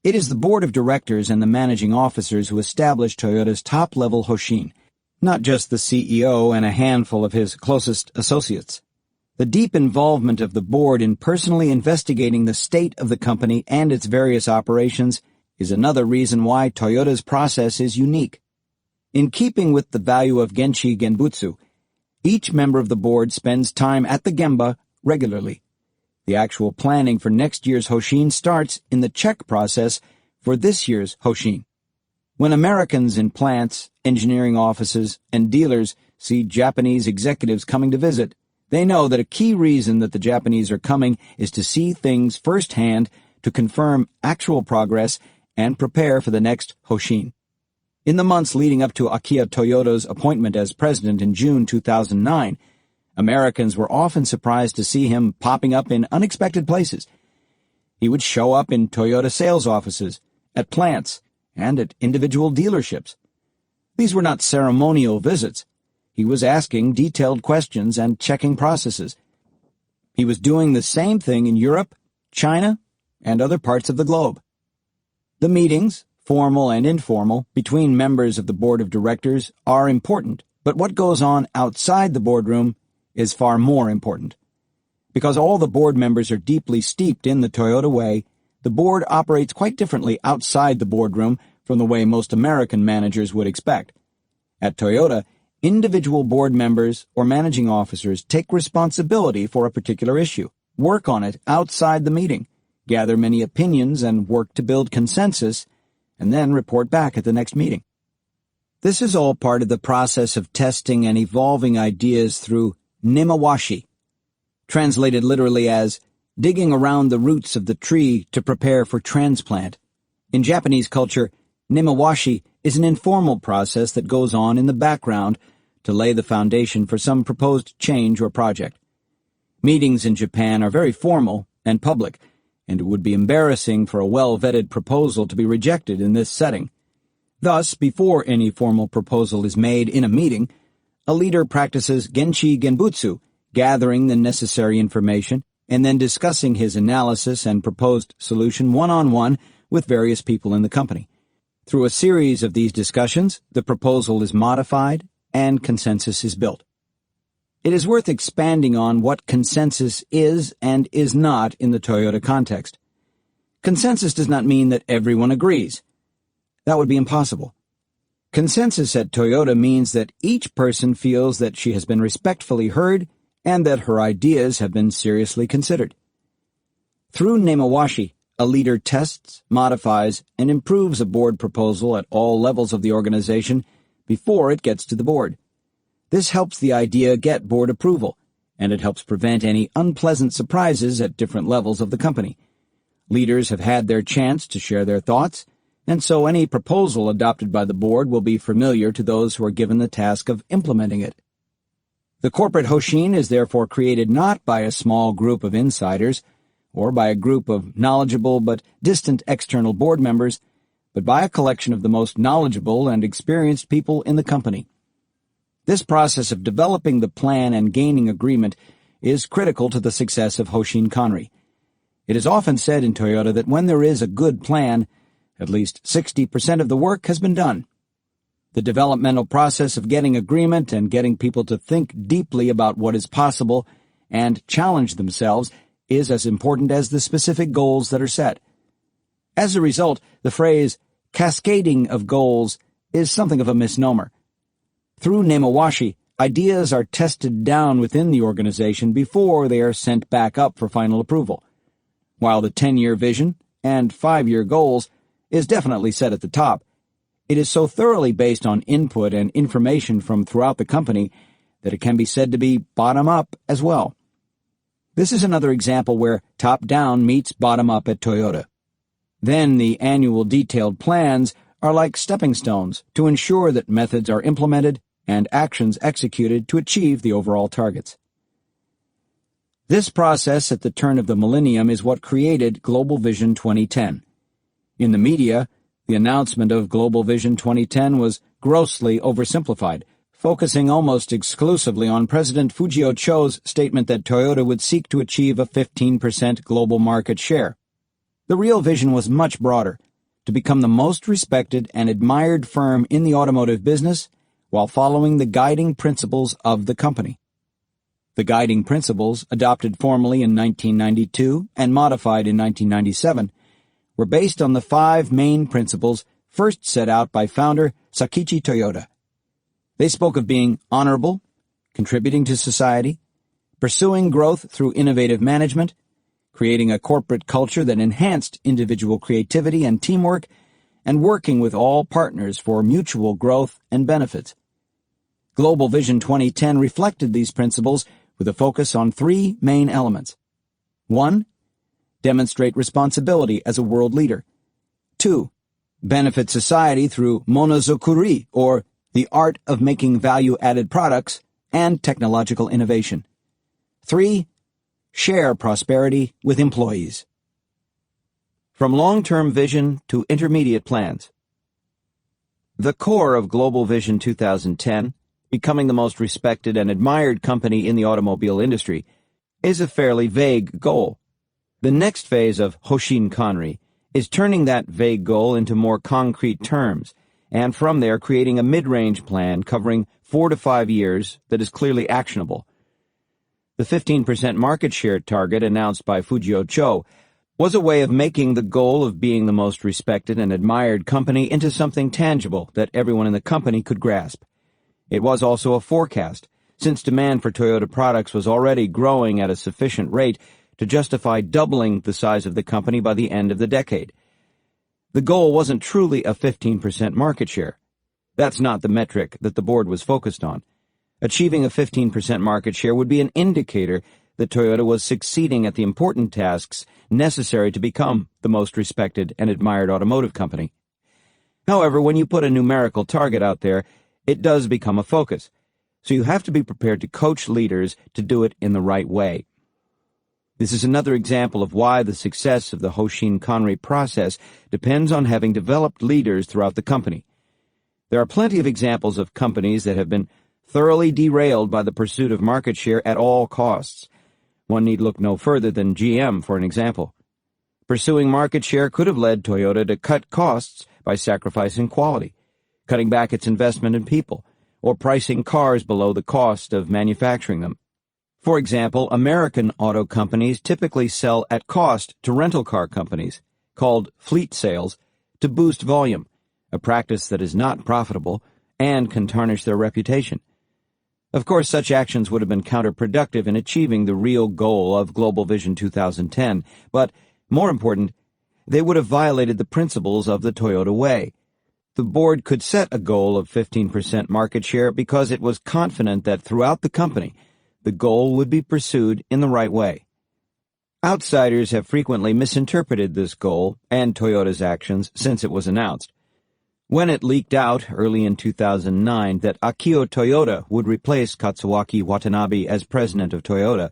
It is the board of directors and the managing officers who establish Toyota's top-level Hoshin, not just the CEO and a handful of his closest associates. The deep involvement of the board in personally investigating the state of the company and its various operations is another reason why Toyota's process is unique. In keeping with the value of Genchi Genbutsu, each member of the board spends time at the Gemba regularly. The actual planning for next year's Hoshin starts in the check process for this year's Hoshin. When Americans in plants, engineering offices, and dealers see Japanese executives coming to visit, they know that a key reason that the Japanese are coming is to see things firsthand, to confirm actual progress, and prepare for the next Hoshin. In the months leading up to Akio Toyoda's appointment as president in June 2009, Americans were often surprised to see him popping up in unexpected places. He would show up in Toyota sales offices, at plants, and at individual dealerships. These were not ceremonial visits. He was asking detailed questions and checking processes. He was doing the same thing in Europe, China, and other parts of the globe. The meetings, formal and informal, between members of the board of directors are important, but what goes on outside the boardroom is far more important. Because all the board members are deeply steeped in the Toyota way, the board operates quite differently outside the boardroom from the way most American managers would expect. At Toyota, individual board members or managing officers take responsibility for a particular issue, work on it outside the meeting, gather many opinions and work to build consensus, and then report back at the next meeting. This is all part of the process of testing and evolving ideas through nemawashi, translated literally as digging around the roots of the tree to prepare for transplant. In Japanese culture, nemawashi is an informal process that goes on in the background to lay the foundation for some proposed change or project. Meetings in Japan are very formal and public, and it would be embarrassing for a well-vetted proposal to be rejected in this setting. Thus, before any formal proposal is made in a meeting, a leader practices genchi genbutsu, gathering the necessary information and then discussing his analysis and proposed solution one-on-one with various people in the company. Through a series of these discussions, the proposal is modified and consensus is built. It is worth expanding on what consensus is and is not in the Toyota context. Consensus does not mean that everyone agrees. That would be impossible. Consensus at Toyota means that each person feels that she has been respectfully heard and that her ideas have been seriously considered. Through nemawashi, a leader tests, modifies, and improves a board proposal at all levels of the organization before it gets to the board. This helps the idea get board approval, and it helps prevent any unpleasant surprises at different levels of the company. Leaders have had their chance to share their thoughts, and so any proposal adopted by the board will be familiar to those who are given the task of implementing it. The corporate Hoshin is therefore created not by a small group of insiders or by a group of knowledgeable but distant external board members, but by a collection of the most knowledgeable and experienced people in the company. This process of developing the plan and gaining agreement is critical to the success of Hoshin Kanri. It is often said in Toyota that when there is a good plan, at least 60% of the work has been done. The developmental process of getting agreement and getting people to think deeply about what is possible and challenge themselves is as important as the specific goals that are set. As a result, the phrase cascading of goals is something of a misnomer. Through nemawashi, ideas are tested down within the organization before they are sent back up for final approval. While the 10-year vision and 5-year goals is definitely set at the top, it is so thoroughly based on input and information from throughout the company that it can be said to be bottom-up as well. This is another example where top-down meets bottom-up at Toyota. Then the annual detailed plans are like stepping stones to ensure that methods are implemented and actions executed to achieve the overall targets. This process at the turn of the millennium is what created Global Vision 2010. In the media, the announcement of Global Vision 2010 was grossly oversimplified, focusing almost exclusively on President Fujio Cho's statement that Toyota would seek to achieve a 15% global market share. The real vision was much broader, to become the most respected and admired firm in the automotive business while following the guiding principles of the company. The guiding principles, adopted formally in 1992 and modified in 1997, were based on the 5 main principles first set out by founder Sakichi Toyoda. They spoke of being honorable, contributing to society, pursuing growth through innovative management, creating a corporate culture that enhanced individual creativity and teamwork, and working with all partners for mutual growth and benefits. Global Vision 2010 reflected these principles with a focus on 3 main elements. 1. Demonstrate responsibility as a world leader. 2. Benefit society through monozukuri, or the art of making value-added products, and technological innovation. 3. Share prosperity with employees. From long-term vision to intermediate plans. The core of Global Vision 2010, becoming the most respected and admired company in the automobile industry, is a fairly vague goal. The next phase of Hoshin Kanri is turning that vague goal into more concrete terms, and from there creating a mid-range plan covering 4 to 5 years that is clearly actionable. The 15% market share target announced by Fujio Cho was a way of making the goal of being the most respected and admired company into something tangible that everyone in the company could grasp. It was also a forecast, since demand for Toyota products was already growing at a sufficient rate to justify doubling the size of the company by the end of the decade. The goal wasn't truly a 15% market share. That's not the metric that the board was focused on. Achieving a 15% market share would be an indicator that Toyota was succeeding at the important tasks necessary to become the most respected and admired automotive company. However, when you put a numerical target out there, it does become a focus. So you have to be prepared to coach leaders to do it in the right way. This is another example of why the success of the Hoshin Kanri process depends on having developed leaders throughout the company. There are plenty of examples of companies that have been thoroughly derailed by the pursuit of market share at all costs. One need look no further than GM for an example. Pursuing market share could have led Toyota to cut costs by sacrificing quality, cutting back its investment in people, or pricing cars below the cost of manufacturing them. For example, American auto companies typically sell at cost to rental car companies, called fleet sales, to boost volume, a practice that is not profitable and can tarnish their reputation. Of course, such actions would have been counterproductive in achieving the real goal of Global Vision 2010, but, more important, they would have violated the principles of the Toyota Way. The board could set a goal of 15% market share because it was confident that throughout the company, the goal would be pursued in the right way. Outsiders have frequently misinterpreted this goal and Toyota's actions since it was announced. When it leaked out early in 2009 that Akio Toyoda would replace Katsuaki Watanabe as president of Toyota,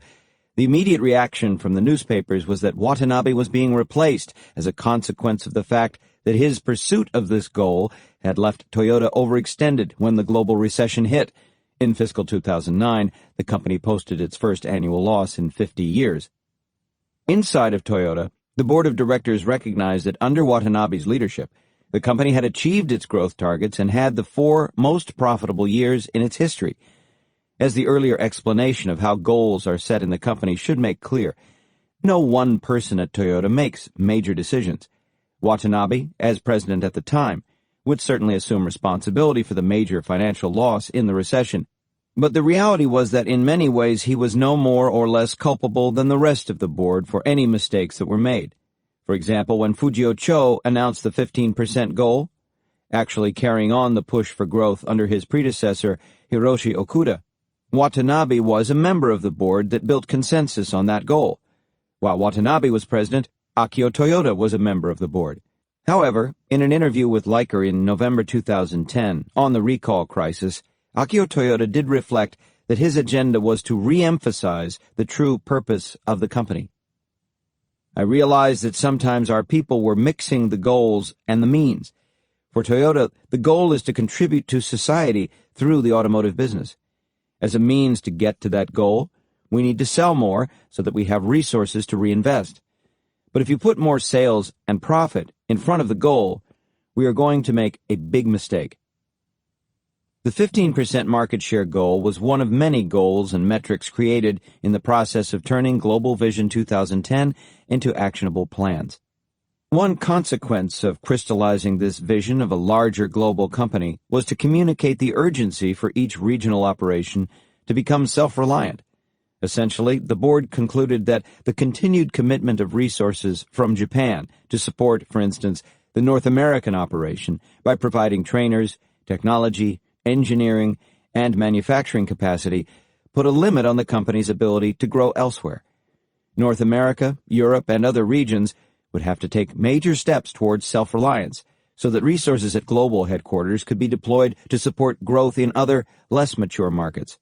the immediate reaction from the newspapers was that Watanabe was being replaced as a consequence of the fact that his pursuit of this goal had left Toyota overextended when the global recession hit. In fiscal 2009, the company posted its first annual loss in 50 years. Inside of Toyota, the board of directors recognized that under Watanabe's leadership, the company had achieved its growth targets and had the 4 most profitable years in its history. As the earlier explanation of how goals are set in the company should make clear, no one person at Toyota makes major decisions. Watanabe, as president at the time, would certainly assume responsibility for the major financial loss in the recession, but the reality was that in many ways he was no more or less culpable than the rest of the board for any mistakes that were made. For example, when Fujio Cho announced the 15% goal, actually carrying on the push for growth under his predecessor, Hiroshi Okuda, Watanabe was a member of the board that built consensus on that goal. While Watanabe was president, Akio Toyoda was a member of the board. However, in an interview with Leiker in November 2010 on the recall crisis, Akio Toyoda did reflect that his agenda was to re-emphasize the true purpose of the company. I realized that sometimes our people were mixing the goals and the means. For Toyota, the goal is to contribute to society through the automotive business. As a means to get to that goal, we need to sell more so that we have resources to reinvest. But if you put more sales and profit in front of the goal, we are going to make a big mistake. The 15% market share goal was one of many goals and metrics created in the process of turning Global Vision 2010 into actionable plans. One consequence of crystallizing this vision of a larger global company was to communicate the urgency for each regional operation to become self-reliant. Essentially, the board concluded that the continued commitment of resources from Japan to support, for instance, the North American operation by providing trainers, technology, engineering, and manufacturing capacity put a limit on the company's ability to grow elsewhere. North America, Europe, and other regions would have to take major steps towards self-reliance so that resources at global headquarters could be deployed to support growth in other, less mature markets.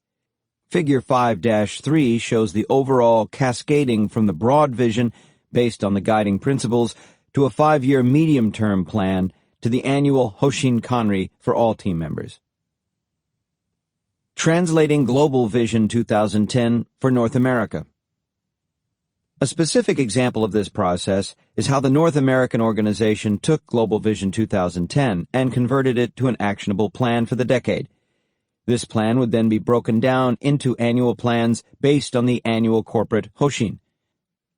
Figure 5-3 shows the overall cascading from the broad vision based on the guiding principles to a 5-year medium-term plan to the annual Hoshin Kanri for all team members. Translating Global Vision 2010 for North America. A specific example of this process is how the North American organization took Global Vision 2010 and converted it to an actionable plan for the decade. This plan would then be broken down into annual plans based on the annual corporate Hoshin.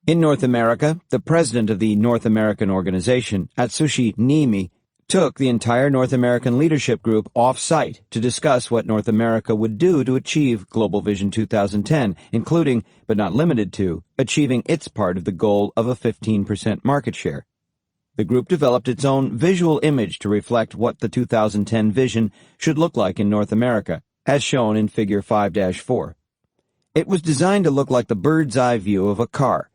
In North America, the president of the North American organization, Atsushi Niimi, took the entire North American leadership group off-site to discuss what North America would do to achieve Global Vision 2010, including, but not limited to, achieving its part of the goal of a 15% market share. The group developed its own visual image to reflect what the 2010 vision should look like in North America, as shown in Figure 5-4. It was designed to look like the bird's-eye view of a car.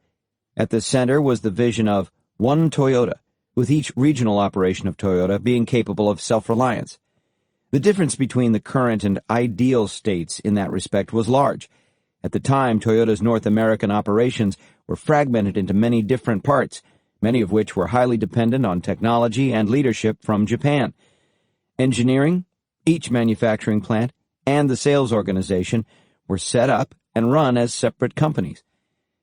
At the center was the vision of One Toyota, with each regional operation of Toyota being capable of self-reliance. The difference between the current and ideal states in that respect was large. At the time, Toyota's North American operations were fragmented into many different parts, many of which were highly dependent on technology and leadership from Japan. Engineering, each manufacturing plant, and the sales organization were set up and run as separate companies.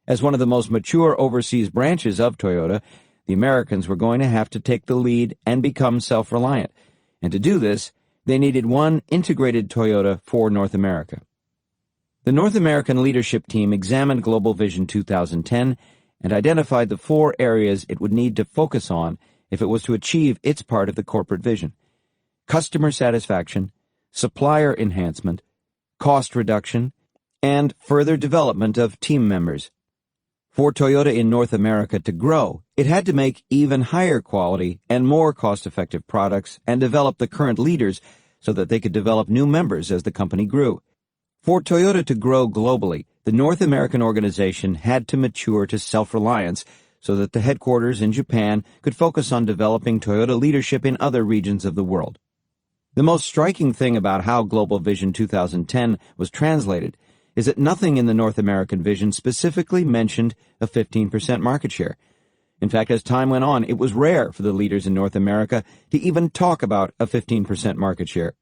As one of the most mature overseas branches of Toyota, the Americans were going to have to take the lead and become self-reliant, and to do this, they needed one integrated Toyota for North America. The North American leadership team examined Global Vision 2010 and identified the 4 areas it would need to focus on if it was to achieve its part of the corporate vision: customer satisfaction, supplier enhancement, cost reduction, and further development of team members. For Toyota in North America to grow, it had to make even higher quality and more cost-effective products and develop the current leaders so that they could develop new members as the company grew. For Toyota to grow globally, the North American organization had to mature to self-reliance so that the headquarters in Japan could focus on developing Toyota leadership in other regions of the world. The most striking thing about how Global Vision 2010 was translated is that nothing in the North American vision specifically mentioned a 15% market share. In fact, as time went on, it was rare for the leaders in North America to even talk about a 15% market share.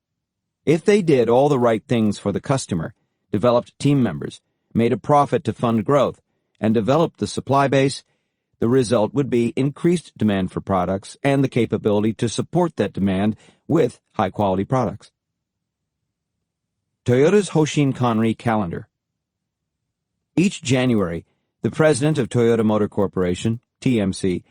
If they did all the right things for the customer, developed team members, made a profit to fund growth, and developed the supply base, the result would be increased demand for products and the capability to support that demand with high-quality products. Toyota's Hoshin Kanri calendar. Each January, the president of Toyota Motor Corporation, TMC,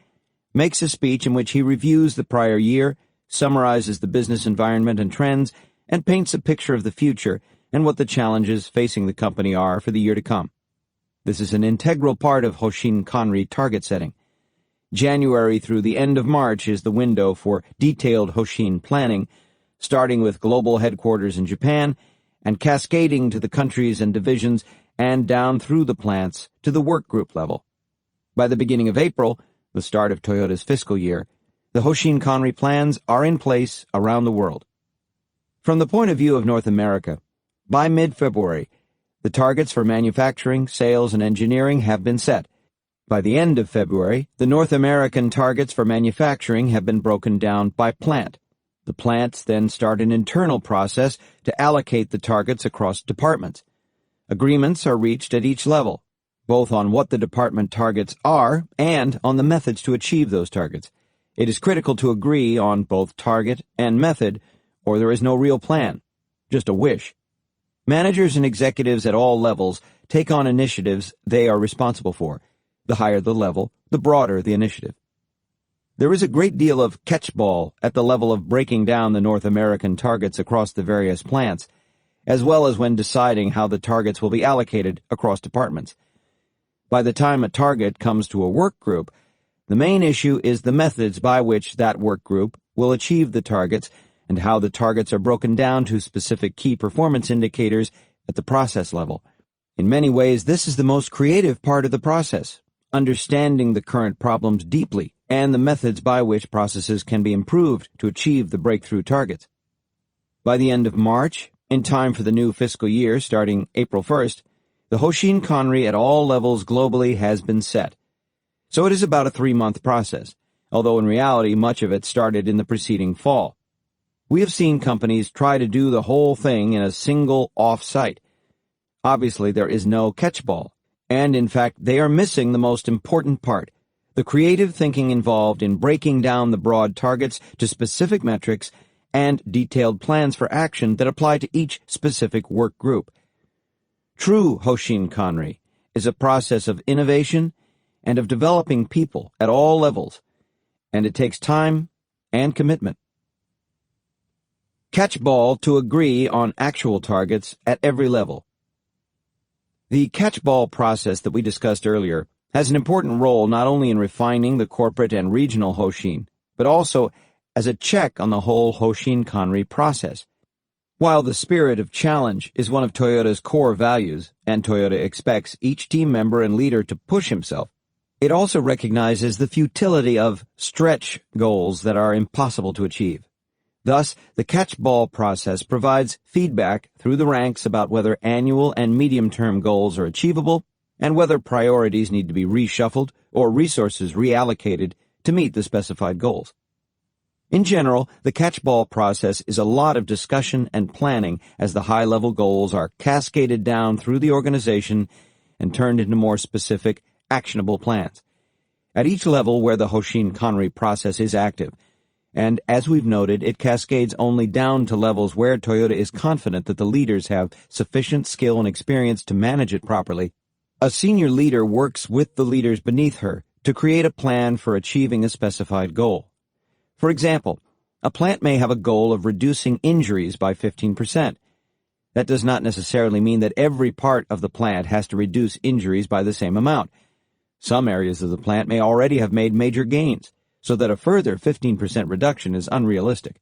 makes a speech in which he reviews the prior year, summarizes the business environment and trends, and paints a picture of the future and what the challenges facing the company are for the year to come. This is an integral part of Hoshin Kanri target setting. January through the end of March is the window for detailed Hoshin planning, starting with global headquarters in Japan and cascading to the countries and divisions and down through the plants to the work group level. By the beginning of April, the start of Toyota's fiscal year, the Hoshin Kanri plans are in place around the world. From the point of view of North America, by mid-February, the targets for manufacturing, sales, and engineering have been set. By the end of February, the North American targets for manufacturing have been broken down by plant. The plants then start an internal process to allocate the targets across departments. Agreements are reached at each level, both on what the department targets are and on the methods to achieve those targets. It is critical to agree on both target and method, or there is no real plan, just a wish. Managers and executives at all levels take on initiatives they are responsible for. The higher the level, the broader the initiative. There is a great deal of catch-ball at the level of breaking down the North American targets across the various plants, as well as when deciding how the targets will be allocated across departments. By the time a target comes to a work group, the main issue is the methods by which that work group will achieve the targets and how the targets are broken down to specific key performance indicators at the process level. In many ways, this is the most creative part of the process, understanding the current problems deeply and the methods by which processes can be improved to achieve the breakthrough targets. By the end of March, in time for the new fiscal year starting April 1st, the Hoshin Kanri at all levels globally has been set. So it is about a 3-month process, although in reality much of it started in the preceding fall. We have seen companies try to do the whole thing in a single off-site. Obviously, there is no catch-ball, and in fact, they are missing the most important part, the creative thinking involved in breaking down the broad targets to specific metrics and detailed plans for action that apply to each specific work group. True Hoshin Kanri is a process of innovation and of developing people at all levels, and it takes time and commitment. Catch-ball to agree on actual targets at every level. The catch-ball process that we discussed earlier has an important role not only in refining the corporate and regional Hoshin, but also as a check on the whole Hoshin Kanri process. While the spirit of challenge is one of Toyota's core values, and Toyota expects each team member and leader to push himself, it also recognizes the futility of stretch goals that are impossible to achieve. Thus, the catch-ball process provides feedback through the ranks about whether annual and medium-term goals are achievable and whether priorities need to be reshuffled or resources reallocated to meet the specified goals. In general, the catch-ball process is a lot of discussion and planning as the high-level goals are cascaded down through the organization and turned into more specific, actionable plans. At each level where the Hoshin Kanri process is active, and as we've noted, it cascades only down to levels where Toyota is confident that the leaders have sufficient skill and experience to manage it properly, a senior leader works with the leaders beneath her to create a plan for achieving a specified goal. For example, a plant may have a goal of reducing injuries by 15%. That does not necessarily mean that every part of the plant has to reduce injuries by the same amount. Some areas of the plant may already have made major gains, so that a further 15% reduction is unrealistic,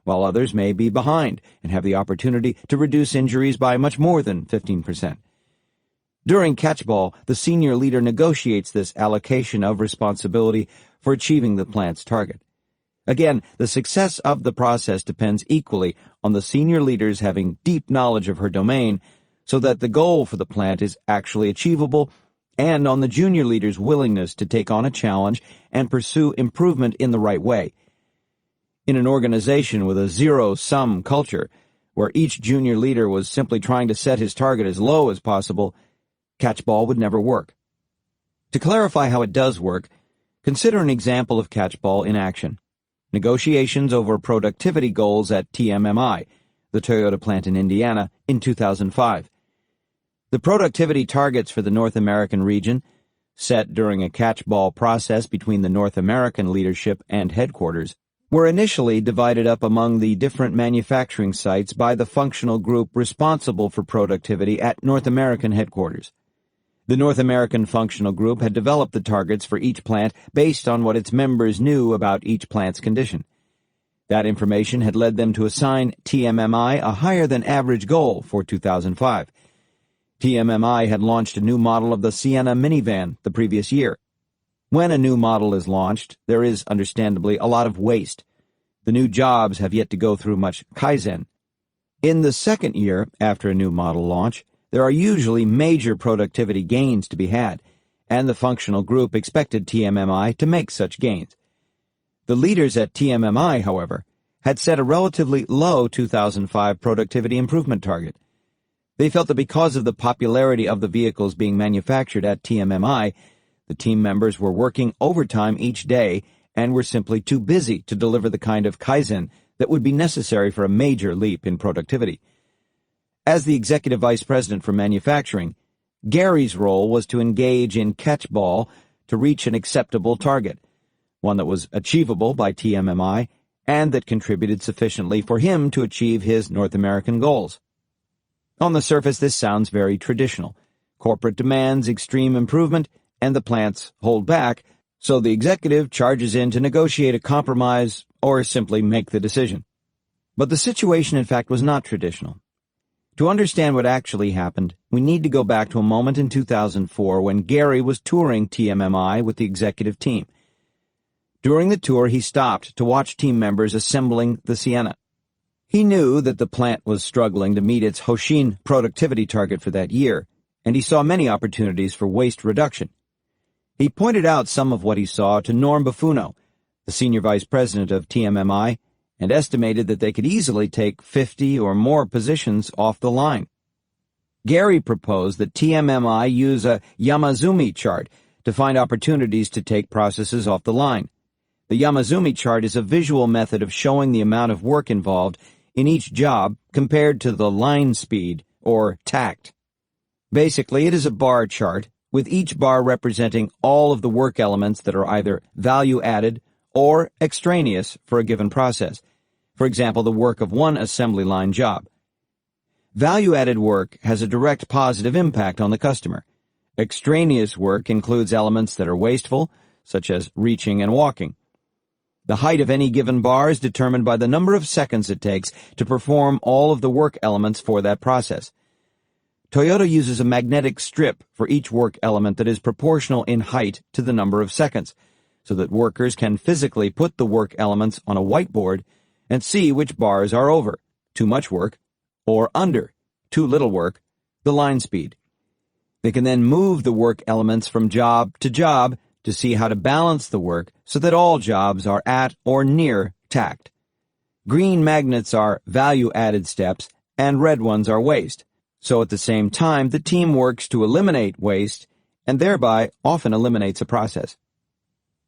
while others may be behind and have the opportunity to reduce injuries by much more than 15%. During catchball, the senior leader negotiates this allocation of responsibility for achieving the plant's target. Again, the success of the process depends equally on the senior leaders having deep knowledge of her domain so that the goal for the plant is actually achievable, and on the junior leader's willingness to take on a challenge and pursue improvement in the right way. In an organization with a zero-sum culture, where each junior leader was simply trying to set his target as low as possible, catchball would never work. To clarify how it does work, consider an example of catchball in action. Negotiations over productivity goals at TMMI, the Toyota plant in Indiana, in 2005. The productivity targets for the North American region, set during a catchball process between the North American leadership and headquarters, were initially divided up among the different manufacturing sites by the functional group responsible for productivity at North American headquarters. The North American Functional Group had developed the targets for each plant based on what its members knew about each plant's condition. That information had led them to assign TMMI a higher-than-average goal for 2005. TMMI had launched a new model of the Sienna minivan the previous year. When a new model is launched, there is, understandably, a lot of waste. The new jobs have yet to go through much Kaizen. In the second year after a new model launch, there are usually major productivity gains to be had, and the functional group expected TMMI to make such gains. The leaders at TMMI, however, had set a relatively low 2005 productivity improvement target. They felt that because of the popularity of the vehicles being manufactured at TMMI, the team members were working overtime each day and were simply too busy to deliver the kind of Kaizen that would be necessary for a major leap in productivity. As the executive vice president for manufacturing, Gary's role was to engage in catchball to reach an acceptable target, one that was achievable by TMMI and that contributed sufficiently for him to achieve his North American goals. On the surface, this sounds very traditional. Corporate demands extreme improvement, and the plants hold back, so the executive charges in to negotiate a compromise or simply make the decision. But the situation, in fact, was not traditional. To understand what actually happened, we need to go back to a moment in 2004 when Gary was touring TMMI with the executive team. During the tour, he stopped to watch team members assembling the Sienna. He knew that the plant was struggling to meet its Hoshin productivity target for that year, and he saw many opportunities for waste reduction. He pointed out some of what he saw to Norm Buffano, the senior vice president of TMMI, and estimated that they could easily take 50 or more positions off the line. Gary proposed that TMMI use a Yamazumi chart to find opportunities to take processes off the line. The Yamazumi chart is a visual method of showing the amount of work involved in each job compared to the line speed, or tact. Basically, it is a bar chart, with each bar representing all of the work elements that are either value-added or extraneous for a given process. For example, the work of one assembly line job. Value-added work has a direct positive impact on the customer. Extraneous work includes elements that are wasteful, such as reaching and walking. The height of any given bar is determined by the number of seconds it takes to perform all of the work elements for that process. Toyoda uses a magnetic strip for each work element that is proportional in height to the number of seconds, so that workers can physically put the work elements on a whiteboard and see which bars are over, too much work, or under, too little work, the line speed. They can then move the work elements from job to see how to balance the work so that all jobs are at or near tact. Green magnets are value-added steps, and red ones are waste. So at the same time, the team works to eliminate waste and thereby often eliminates a process.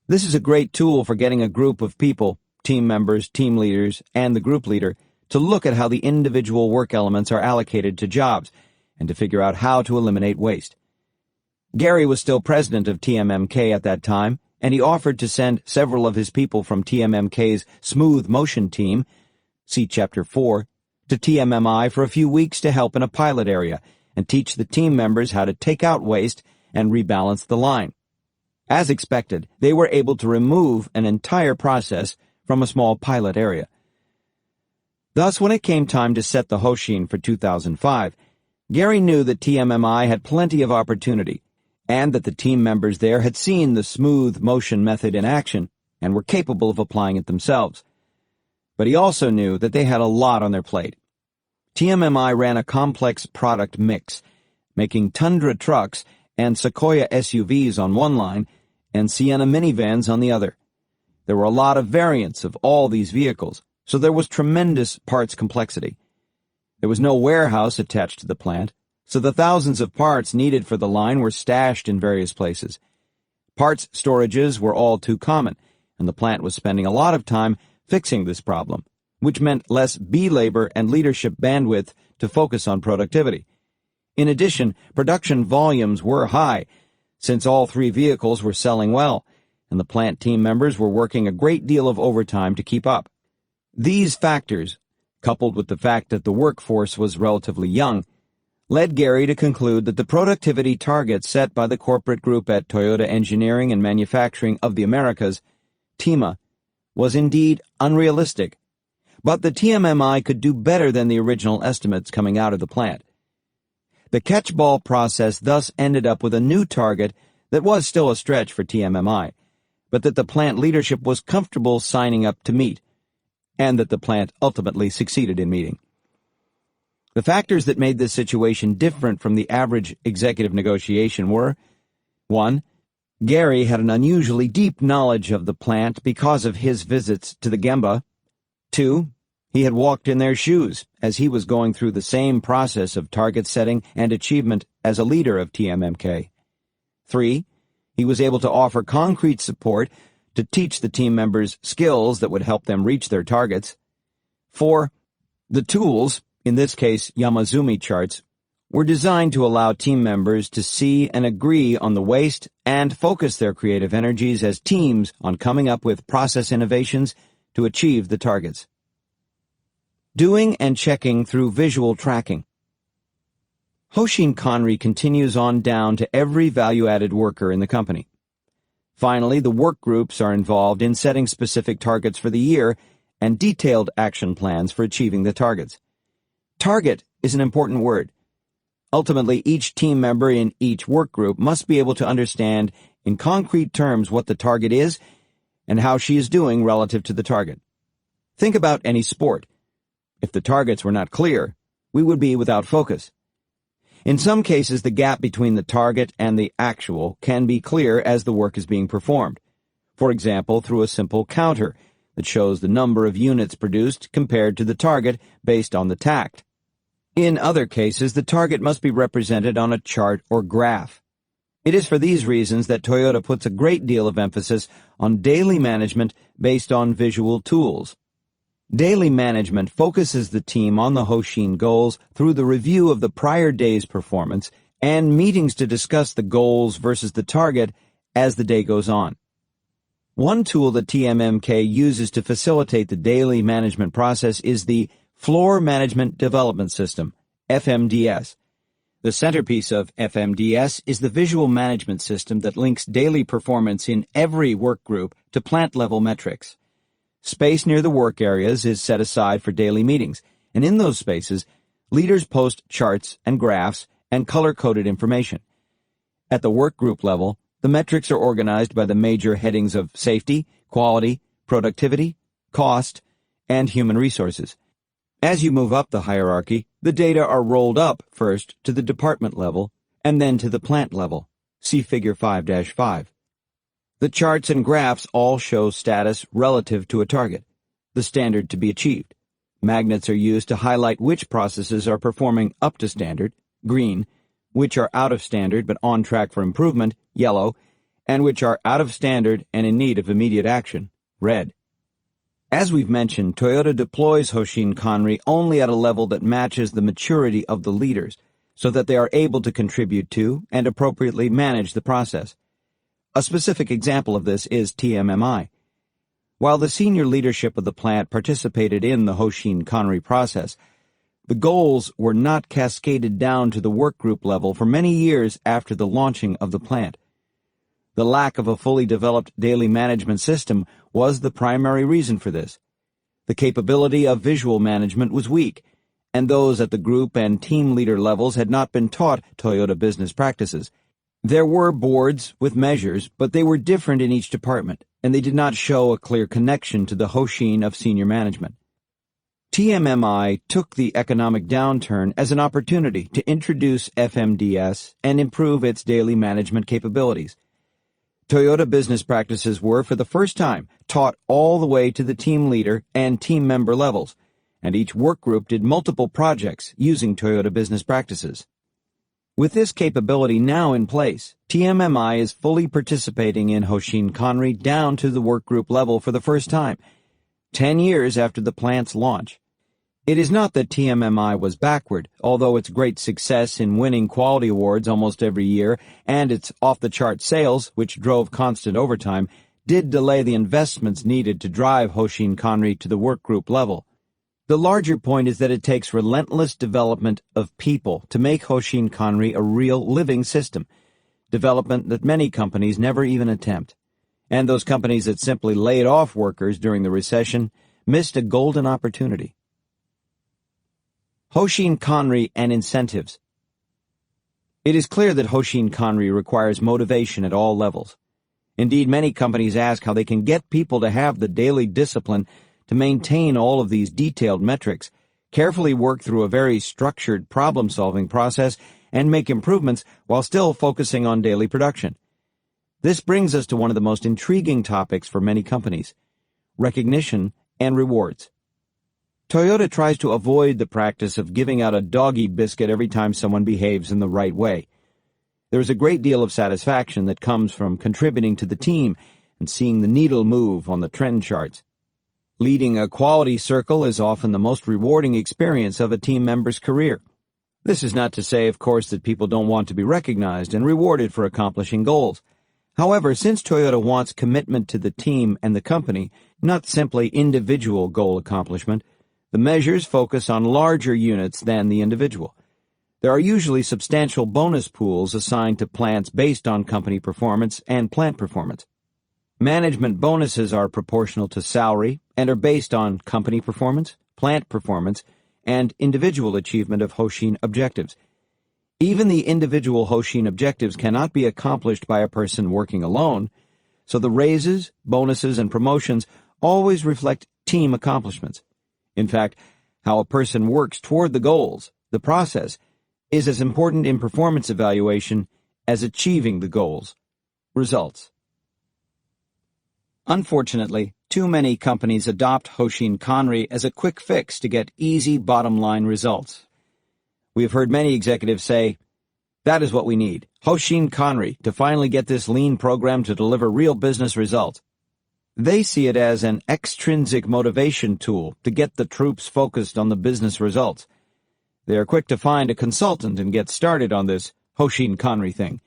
This is a great tool for getting a group of people, team members, team leaders, and the group leader, to look at how the individual work elements are allocated to jobs and to figure out how to eliminate waste. Gary was still president of TMMK at that time, and he offered to send several of his people from TMMK's Smooth Motion team, see Chapter 4, to TMMI for a few weeks to help in a pilot area and teach the team members how to take out waste and rebalance the line. As expected, they were able to remove an entire process from a small pilot area. Thus, when it came time to set the Hoshin for 2005, Gary knew that TMMI had plenty of opportunity, and that the team members there had seen the smooth motion method in action and were capable of applying it themselves. But he also knew that they had a lot on their plate. TMMI ran a complex product mix, making Tundra trucks and Sequoia SUVs on one line and Sienna minivans on the other. There were a lot of variants of all these vehicles, so there was tremendous parts complexity. There was no warehouse attached to the plant, so the thousands of parts needed for the line were stashed in various places. Parts storages were all too common, and the plant was spending a lot of time fixing this problem, which meant less B-labor and leadership bandwidth to focus on productivity. In addition, production volumes were high, since all three vehicles were selling well, and the plant team members were working a great deal of overtime to keep up. These factors, coupled with the fact that the workforce was relatively young, led Gary to conclude that the productivity targets set by the corporate group at Toyota Engineering and Manufacturing of the Americas, TEMA, was indeed unrealistic, but the TMMI could do better than the original estimates coming out of the plant. The catch-ball process thus ended up with a new target that was still a stretch for TMMI, but that the plant leadership was comfortable signing up to meet, and that the plant ultimately succeeded in meeting. The factors that made this situation different from the average executive negotiation were: 1. Gary had an unusually deep knowledge of the plant because of his visits to the Gemba. 2. He had walked in their shoes, as he was going through the same process of target setting and achievement as a leader of TMMK. 3. He was able to offer concrete support to teach the team members skills that would help them reach their targets. 4. The tools, in this case Yamazumi charts, were designed to allow team members to see and agree on the waste and focus their creative energies as teams on coming up with process innovations to achieve the targets. Doing and checking through visual tracking. Hoshin Kanri continues on down to every value-added worker in the company. Finally, the work groups are involved in setting specific targets for the year and detailed action plans for achieving the targets. Target is an important word. Ultimately, each team member in each work group must be able to understand in concrete terms what the target is and how she is doing relative to the target. Think about any sport. If the targets were not clear, we would be without focus. In some cases, the gap between the target and the actual can be clear as the work is being performed. For example, through a simple counter that shows the number of units produced compared to the target based on the tact. In other cases, the target must be represented on a chart or graph. It is for these reasons that Toyota puts a great deal of emphasis on daily management based on visual tools. Daily management focuses the team on the Hoshin goals through the review of the prior day's performance and meetings to discuss the goals versus the target as the day goes on. One tool that TMMK uses to facilitate the daily management process is the Floor Management Development System, FMDS. The centerpiece of FMDS is the visual management system that links daily performance in every work group to plant-level metrics. Space near the work areas is set aside for daily meetings, and in those spaces, leaders post charts and graphs and color-coded information. At the work group level, the metrics are organized by the major headings of safety, quality, productivity, cost, and human resources. As you move up the hierarchy, the data are rolled up first to the department level and then to the plant level. See Figure 5-5. The charts and graphs all show status relative to a target, the standard to be achieved. Magnets are used to highlight which processes are performing up to standard, green, which are out of standard but on track for improvement, yellow, and which are out of standard and in need of immediate action, red. As we've mentioned, Toyota deploys Hoshin Kanri only at a level that matches the maturity of the leaders, so that they are able to contribute to and appropriately manage the process. A specific example of this is TMMI. While the senior leadership of the plant participated in the Hoshin Kanri process, the goals were not cascaded down to the workgroup level for many years after the launching of the plant. The lack of a fully developed daily management system was the primary reason for this. The capability of visual management was weak, and those at the group and team leader levels had not been taught Toyota business practices. There were boards with measures, but they were different in each department, and they did not show a clear connection to the Hoshin of senior management. TMMI took the economic downturn as an opportunity to introduce FMDS and improve its daily management capabilities. Toyota business practices were, for the first time, taught all the way to the team leader and team member levels, and each work group did multiple projects using Toyota business practices. With this capability now in place, TMMI is fully participating in Hoshin Kanri down to the workgroup level for the first time, 10 years after the plant's launch. It is not that TMMI was backward, although its great success in winning quality awards almost every year and its off-the-chart sales, which drove constant overtime, did delay the investments needed to drive Hoshin Kanri to the workgroup level. The larger point is that it takes relentless development of people to make Hoshin Kanri a real living system, development that many companies never even attempt. And those companies that simply laid off workers during the recession missed a golden opportunity. Hoshin Kanri and incentives. It is clear that Hoshin Kanri requires motivation at all levels. Indeed, many companies ask how they can get people to have the daily discipline to maintain all of these detailed metrics, carefully work through a very structured problem-solving process, and make improvements while still focusing on daily production. This brings us to one of the most intriguing topics for many companies: recognition and rewards. Toyota tries to avoid the practice of giving out a doggy biscuit every time someone behaves in the right way. There is a great deal of satisfaction that comes from contributing to the team and seeing the needle move on the trend charts. Leading a quality circle is often the most rewarding experience of a team member's career. This is not to say, of course, that people don't want to be recognized and rewarded for accomplishing goals. However, since Toyota wants commitment to the team and the company, not simply individual goal accomplishment, the measures focus on larger units than the individual. There are usually substantial bonus pools assigned to plants based on company performance and plant performance. Management bonuses are proportional to salary and are based on company performance, plant performance, and individual achievement of Hoshin objectives. Even the individual Hoshin objectives cannot be accomplished by a person working alone, so the raises, bonuses, and promotions always reflect team accomplishments. In fact, how a person works toward the goals, the process, is as important in performance evaluation as achieving the goals. Results. Unfortunately, too many companies adopt Hoshin Kanri as a quick fix to get easy bottom-line results. We have heard many executives say, "That is what we need, Hoshin Kanri, to finally get this lean program to deliver real business results." They see it as an extrinsic motivation tool to get the troops focused on the business results. They are quick to find a consultant and get started on this Hoshin Kanri thing.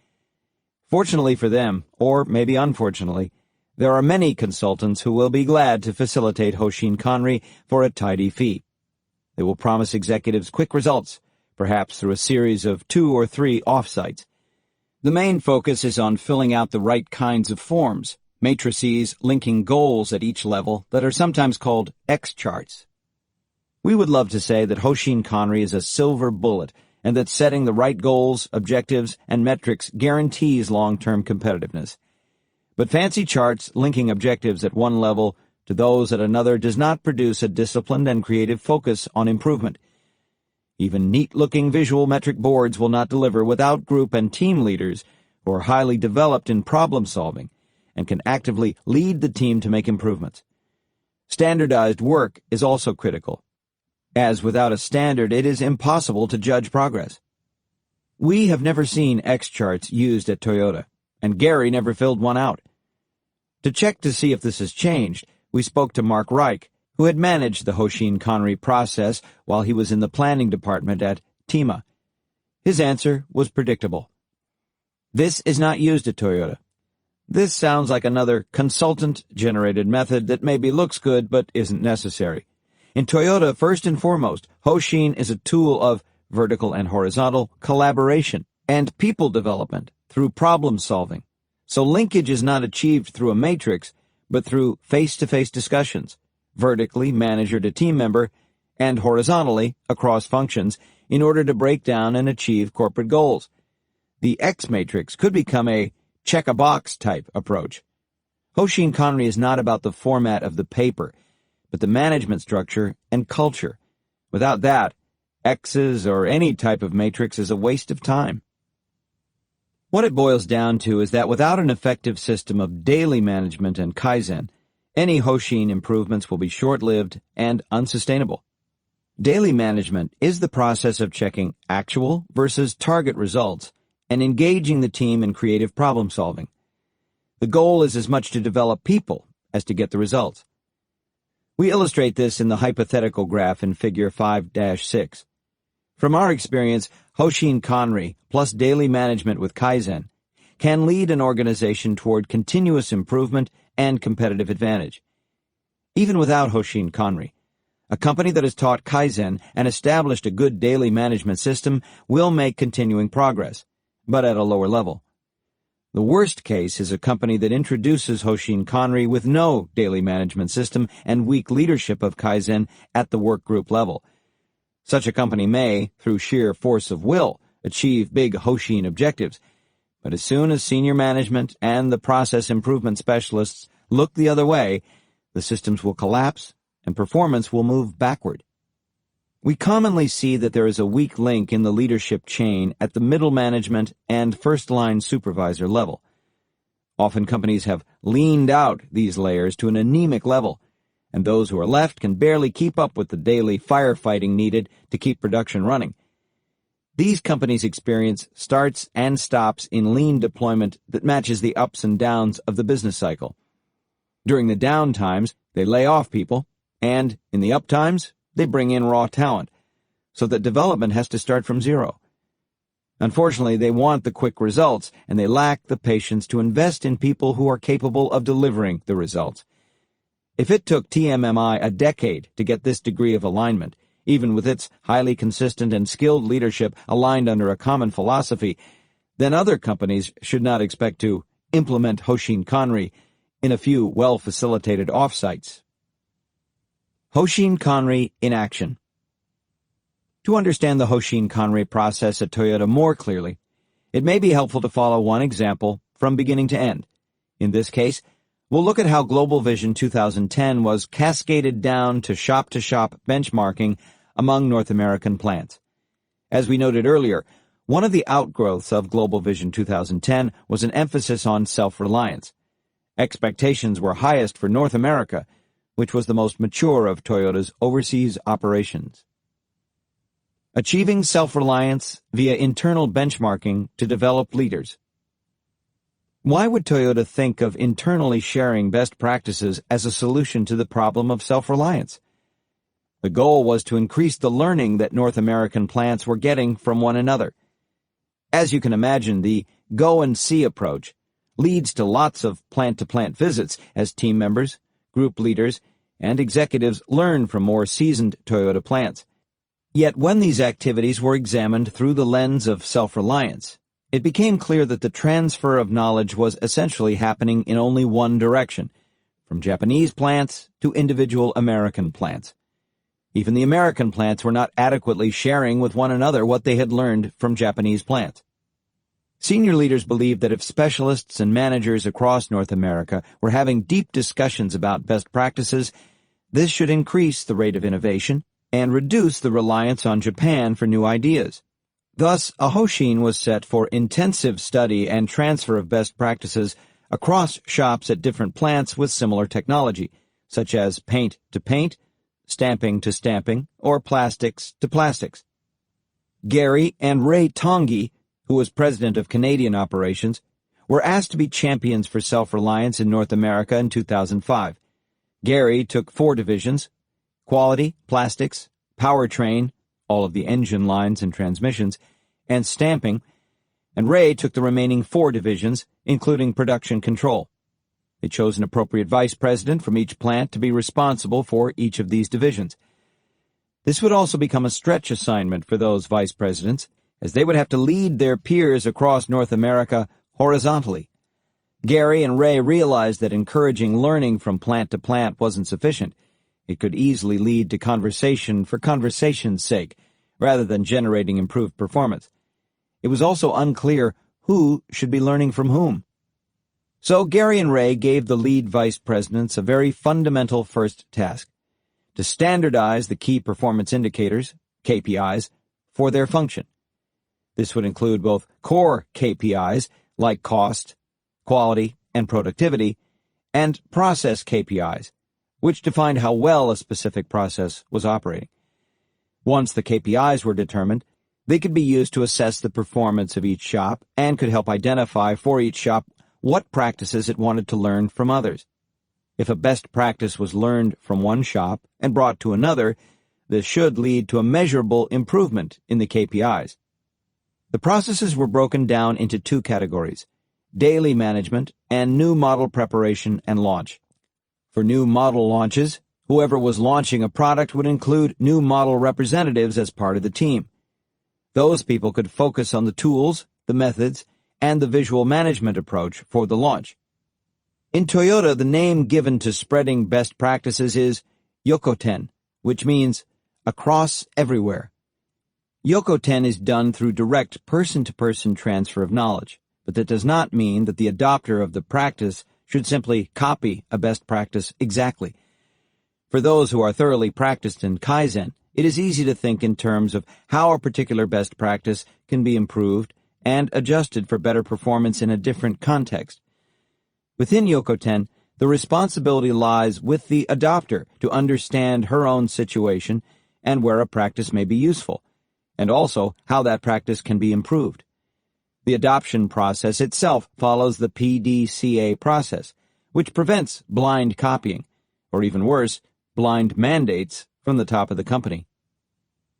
Fortunately for them, or maybe unfortunately, there are many consultants who will be glad to facilitate Hoshin Kanri for a tidy fee. They will promise executives quick results, perhaps through a series of 2 or 3 offsites. The main focus is on filling out the right kinds of forms, matrices linking goals at each level that are sometimes called X charts. We would love to say that Hoshin Kanri is a silver bullet and that setting the right goals, objectives, and metrics guarantees long-term competitiveness. But fancy charts linking objectives at one level to those at another does not produce a disciplined and creative focus on improvement. Even neat-looking visual metric boards will not deliver without group and team leaders who are highly developed in problem-solving and can actively lead the team to make improvements. Standardized work is also critical, as without a standard it is impossible to judge progress. We have never seen X charts used at Toyota, and Gary never filled one out. To check to see if this has changed, we spoke to Mark Reich, who had managed the Hoshin Kanri process while he was in the planning department at TEMA. His answer was predictable. This is not used at Toyota. This sounds like another consultant-generated method that maybe looks good but isn't necessary. In Toyota, first and foremost, Hoshin is a tool of vertical and horizontal collaboration and people development through problem-solving. So linkage is not achieved through a matrix, but through face-to-face discussions, vertically manager to team member, and horizontally across functions in order to break down and achieve corporate goals. The X matrix could become a check-a-box type approach. Hoshin Kanri is not about the format of the paper, but the management structure and culture. Without that, X's or any type of matrix is a waste of time. What it boils down to is that without an effective system of daily management and Kaizen, any Hoshin improvements will be short-lived and unsustainable. Daily management is the process of checking actual versus target results and engaging the team in creative problem-solving. The goal is as much to develop people as to get the results. We illustrate this in the hypothetical graph in Figure 5-6. From our experience, Hoshin Kanri plus daily management with Kaizen can lead an organization toward continuous improvement and competitive advantage. Even without Hoshin Kanri, a company that has taught Kaizen and established a good daily management system will make continuing progress, but at a lower level. The worst case is a company that introduces Hoshin Kanri with no daily management system and weak leadership of Kaizen at the workgroup level. Such a company may, through sheer force of will, achieve big Hoshin objectives, but as soon as senior management and the process improvement specialists look the other way, the systems will collapse and performance will move backward. We commonly see that there is a weak link in the leadership chain at the middle management and first-line supervisor level. Often companies have leaned out these layers to an anemic level, and those who are left can barely keep up with the daily firefighting needed to keep production running. These companies experience starts and stops in lean deployment that matches the ups and downs of the business cycle. During the down times, they lay off people, and in the up times, they bring in raw talent, so that development has to start from zero. Unfortunately, they want the quick results, and they lack the patience to invest in people who are capable of delivering the results. If it took TMMI a decade to get this degree of alignment, even with its highly consistent and skilled leadership aligned under a common philosophy, then other companies should not expect to implement Hoshin Kanri in a few well-facilitated offsites. Hoshin Kanri in action. To understand the Hoshin Kanri process at Toyota more clearly, it may be helpful to follow one example from beginning to end. In this case, we'll look at how Global Vision 2010 was cascaded down to shop-to-shop benchmarking among North American plants. As we noted earlier, one of the outgrowths of Global Vision 2010 was an emphasis on self-reliance. Expectations were highest for North America, which was the most mature of Toyota's overseas operations. Achieving self-reliance via internal benchmarking to develop leaders. Why would Toyota think of internally sharing best practices as a solution to the problem of self-reliance? The goal was to increase the learning that North American plants were getting from one another. As you can imagine, the go-and-see approach leads to lots of plant-to-plant visits as team members, group leaders, and executives learn from more seasoned Toyota plants. Yet when these activities were examined through the lens of self-reliance, it became clear that the transfer of knowledge was essentially happening in only one direction, from Japanese plants to individual American plants. Even the American plants were not adequately sharing with one another what they had learned from Japanese plants. Senior leaders believed that if specialists and managers across North America were having deep discussions about best practices, this should increase the rate of innovation and reduce the reliance on Japan for new ideas. Thus, a Hoshin was set for intensive study and transfer of best practices across shops at different plants with similar technology, such as paint to paint, stamping to stamping, or plastics to plastics. Gary and Ray Tongi, who was president of Canadian operations, were asked to be champions for self-reliance in North America in 2005. Gary took 4 divisions: quality, plastics, powertrain, all of the engine lines and transmissions, and stamping, and Ray took the remaining 4 divisions, including production control. They chose an appropriate vice president from each plant to be responsible for each of these divisions. This would also become a stretch assignment for those vice presidents, as they would have to lead their peers across North America horizontally. Gary and Ray realized that encouraging learning from plant to plant wasn't sufficient. It could easily lead to conversation for conversation's sake, rather than generating improved performance. It was also unclear who should be learning from whom. So Gary and Ray gave the lead vice presidents a very fundamental first task: to standardize the key performance indicators, KPIs, for their function. This would include both core KPIs, like cost, quality, and productivity, and process KPIs, which defined how well a specific process was operating. Once the KPIs were determined, they could be used to assess the performance of each shop and could help identify for each shop what practices it wanted to learn from others. If a best practice was learned from one shop and brought to another, this should lead to a measurable improvement in the KPIs. The processes were broken down into 2 categories: daily management and new model preparation and launch. For new model launches, whoever was launching a product would include new model representatives as part of the team. Those people could focus on the tools, the methods, and the visual management approach for the launch. In Toyota, the name given to spreading best practices is Yokoten, which means across everywhere. Yokoten is done through direct person-to-person transfer of knowledge, but that does not mean that the adopter of the practice should simply copy a best practice exactly. For those who are thoroughly practiced in Kaizen, it is easy to think in terms of how a particular best practice can be improved and adjusted for better performance in a different context. Within Yokoten, the responsibility lies with the adopter to understand her own situation and where a practice may be useful, and also how that practice can be improved. The adoption process itself follows the PDCA process, which prevents blind copying, or even worse, blind mandates from the top of the company.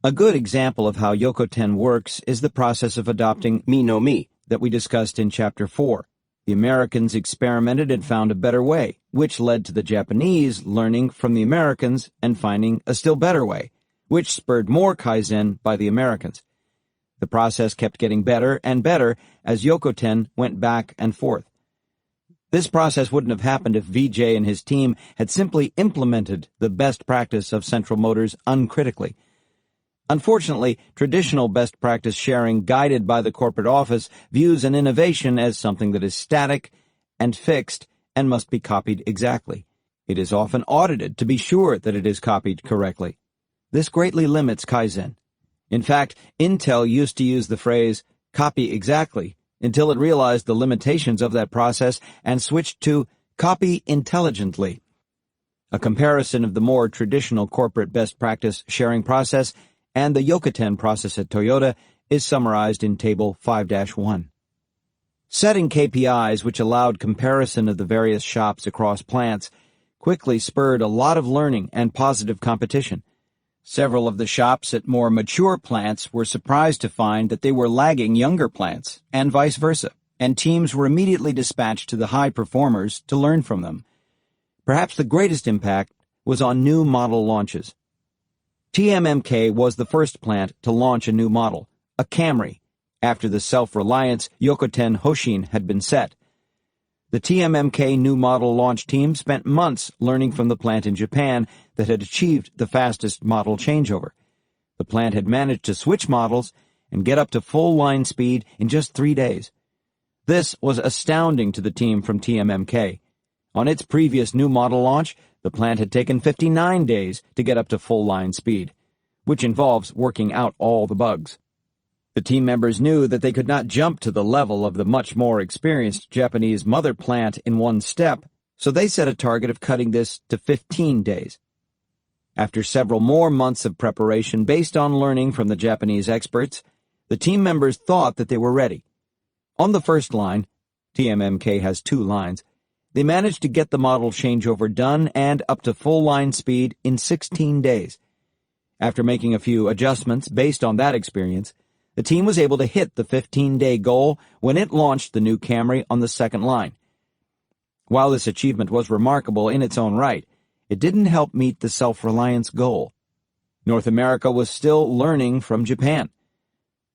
A good example of how Yokoten works is the process of adopting Me no Mi that we discussed in Chapter 4. The Americans experimented and found a better way, which led to the Japanese learning from the Americans and finding a still better way, which spurred more Kaizen by the Americans. The process kept getting better and better as Yokoten went back and forth. This process wouldn't have happened if VJ and his team had simply implemented the best practice of Central Motors uncritically. Unfortunately, traditional best practice sharing guided by the corporate office views an innovation as something that is static and fixed and must be copied exactly. It is often audited to be sure that it is copied correctly. This greatly limits Kaizen. In fact, Intel used to use the phrase, copy exactly, until it realized the limitations of that process and switched to copy intelligently. A comparison of the more traditional corporate best practice sharing process and the Yokoten process at Toyota is summarized in Table 5-1. Setting KPIs, which allowed comparison of the various shops across plants, quickly spurred a lot of learning and positive competition. Several of the shops at more mature plants were surprised to find that they were lagging younger plants, and vice versa, and teams were immediately dispatched to the high performers to learn from them. Perhaps the greatest impact was on new model launches. TMMK was the first plant to launch a new model, a Camry, after the self-reliance Yokoten Hoshin had been set. The TMMK new model launch team spent months learning from the plant in Japan that had achieved the fastest model changeover. The plant had managed to switch models and get up to full line speed in just 3 days. This was astounding to the team from TMMK. On its previous new model launch, the plant had taken 59 days to get up to full line speed, which involves working out all the bugs. The team members knew that they could not jump to the level of the much more experienced Japanese mother plant in one step, so they set a target of cutting this to 15 days. After several more months of preparation based on learning from the Japanese experts, the team members thought that they were ready. On the first line, TMMK has 2 lines, they managed to get the model changeover done and up to full line speed in 16 days. After making a few adjustments based on that experience, the team was able to hit the 15-day goal when it launched the new Camry on the second line. While this achievement was remarkable in its own right, it didn't help meet the self-reliance goal. North America was still learning from Japan.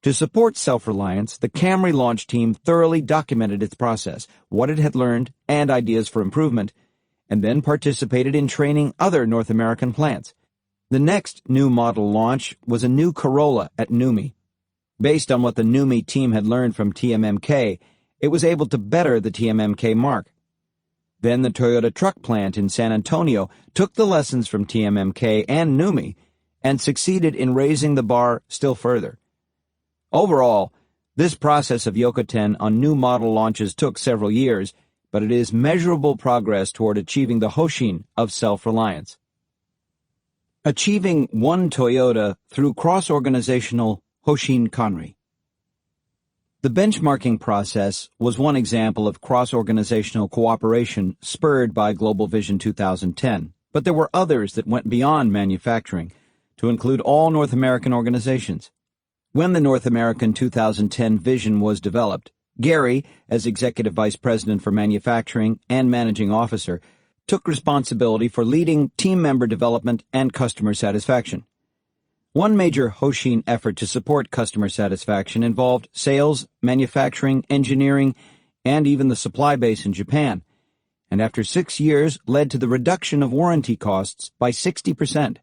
To support self-reliance, the Camry launch team thoroughly documented its process, what it had learned, and ideas for improvement, and then participated in training other North American plants. The next new model launch was a new Corolla at Numi. Based on what the Numi team had learned from TMMK, it was able to better the TMMK mark. Then the Toyota truck plant in San Antonio took the lessons from TMMK and Numi and succeeded in raising the bar still further. Overall, this process of Yokoten on new model launches took several years, but it is measurable progress toward achieving the Hoshin of self-reliance. Achieving one Toyota through cross-organizational Hoshin Kanri. The benchmarking process was one example of cross-organizational cooperation spurred by Global Vision 2010, but there were others that went beyond manufacturing to include all North American organizations. When the North American 2010 vision was developed, Gary, as Executive Vice President for Manufacturing and Managing Officer, took responsibility for leading team member development and customer satisfaction. One major Hoshin effort to support customer satisfaction involved sales, manufacturing, engineering, and even the supply base in Japan, and after 6 years led to the reduction of warranty costs by 60%.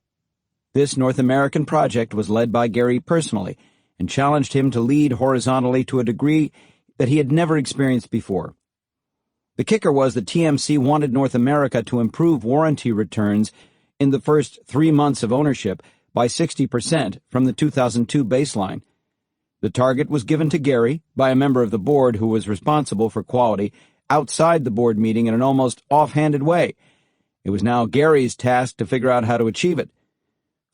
This North American project was led by Gary personally and challenged him to lead horizontally to a degree that he had never experienced before. The kicker was that TMC wanted North America to improve warranty returns in the first 3 months of ownership by 60% from the 2002 baseline. The target was given to Gary by a member of the board who was responsible for quality outside the board meeting in an almost offhanded way. It was now Gary's task to figure out how to achieve it.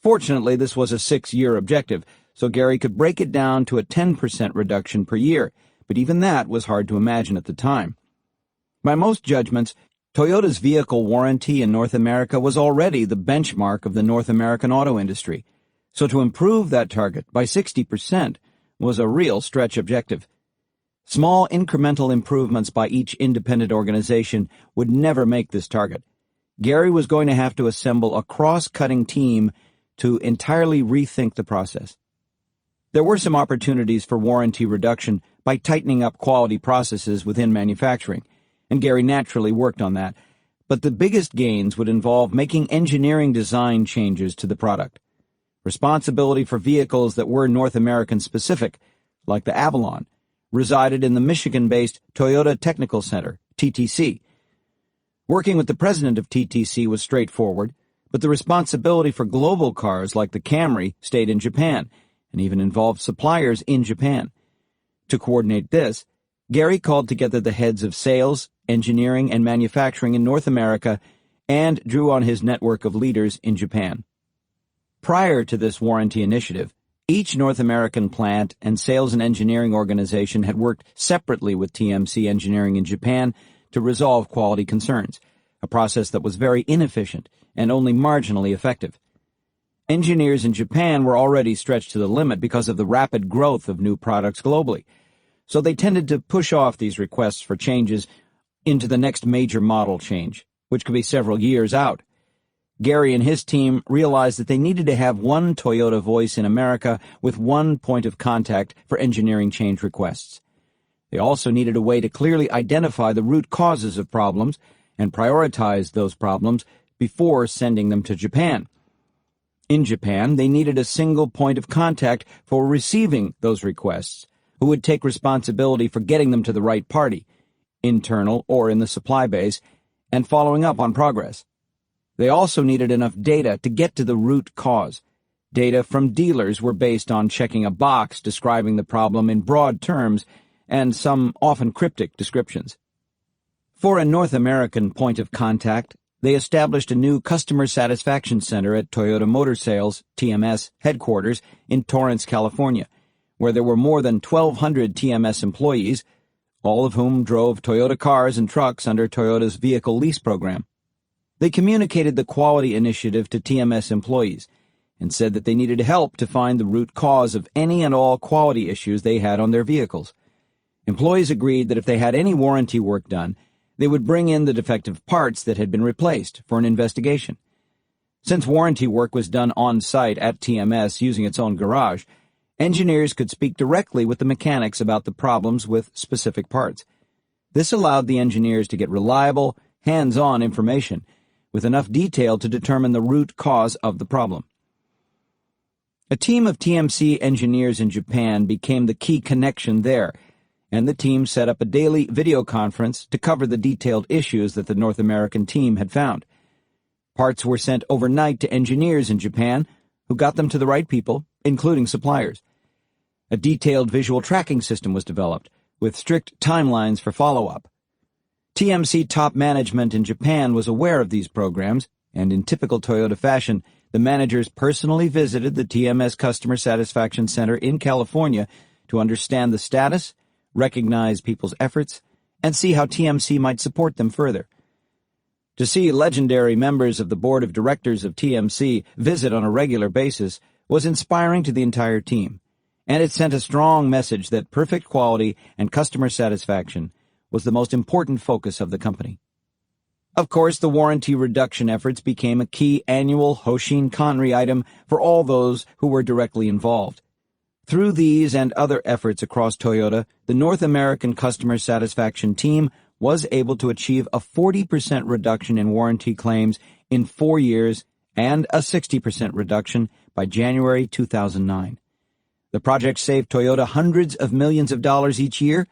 Fortunately, this was a 6-year objective, so Gary could break it down to a 10% reduction per year, but even that was hard to imagine at the time. By most judgments, Toyota's vehicle warranty in North America was already the benchmark of the North American auto industry, so to improve that target by 60% was a real stretch objective. Small incremental improvements by each independent organization would never make this target. Gary was going to have to assemble a cross-cutting team to entirely rethink the process. There were some opportunities for warranty reduction by tightening up quality processes within manufacturing, and Gary naturally worked on that, but the biggest gains would involve making engineering design changes to the product. Responsibility for vehicles that were North American specific, like the Avalon, resided in the Michigan-based Toyota Technical Center, TTC. Working with the president of TTC was straightforward, but the responsibility for global cars like the Camry stayed in Japan, and even involved suppliers in Japan. To coordinate this, Gary called together the heads of sales, engineering, and manufacturing in North America and drew on his network of leaders in Japan. Prior to this warranty initiative, each North American plant and sales and engineering organization had worked separately with TMC Engineering in Japan to resolve quality concerns, a process that was very inefficient and only marginally effective. Engineers in Japan were already stretched to the limit because of the rapid growth of new products globally, so they tended to push off these requests for changes into the next major model change, which could be several years out. Gary and his team realized that they needed to have one Toyota voice in America with one point of contact for engineering change requests. They also needed a way to clearly identify the root causes of problems and prioritize those problems before sending them to Japan. In Japan, they needed a single point of contact for receiving those requests, who would take responsibility for getting them to the right party, internal or in the supply base, and following up on progress. They also needed enough data to get to the root cause. Data from dealers were based on checking a box describing the problem in broad terms and some often cryptic descriptions. For a North American point of contact, they established a new Customer Satisfaction Center at Toyota Motor Sales, TMS, headquarters in Torrance, California, where there were more than 1,200 TMS employees, all of whom drove Toyota cars and trucks under Toyota's vehicle lease program. They communicated the quality initiative to TMS employees and said that they needed help to find the root cause of any and all quality issues they had on their vehicles. Employees agreed that if they had any warranty work done, they would bring in the defective parts that had been replaced for an investigation. Since warranty work was done on-site at TMS using its own garage, engineers could speak directly with the mechanics about the problems with specific parts. This allowed the engineers to get reliable, hands-on information with enough detail to determine the root cause of the problem. A team of TMC engineers in Japan became the key connection there, and the team set up a daily video conference to cover the detailed issues that the North American team had found. Parts were sent overnight to engineers in Japan, who got them to the right people, including suppliers. A detailed visual tracking system was developed, with strict timelines for follow-up. TMC top management in Japan was aware of these programs, and in typical Toyota fashion, the managers personally visited the TMS Customer Satisfaction Center in California to understand the status, recognize people's efforts, and see how TMC might support them further. To see legendary members of the board of directors of TMC visit on a regular basis was inspiring to the entire team, and it sent a strong message that perfect quality and customer satisfaction was the most important focus of the company. Of course, the warranty reduction efforts became a key annual Hoshin Kanri item for all those who were directly involved. Through these and other efforts across Toyota, the North American customer satisfaction team was able to achieve a 40% reduction in warranty claims in 4 years and a 60% reduction by January 2009. The project saved Toyota hundreds of millions of dollars each year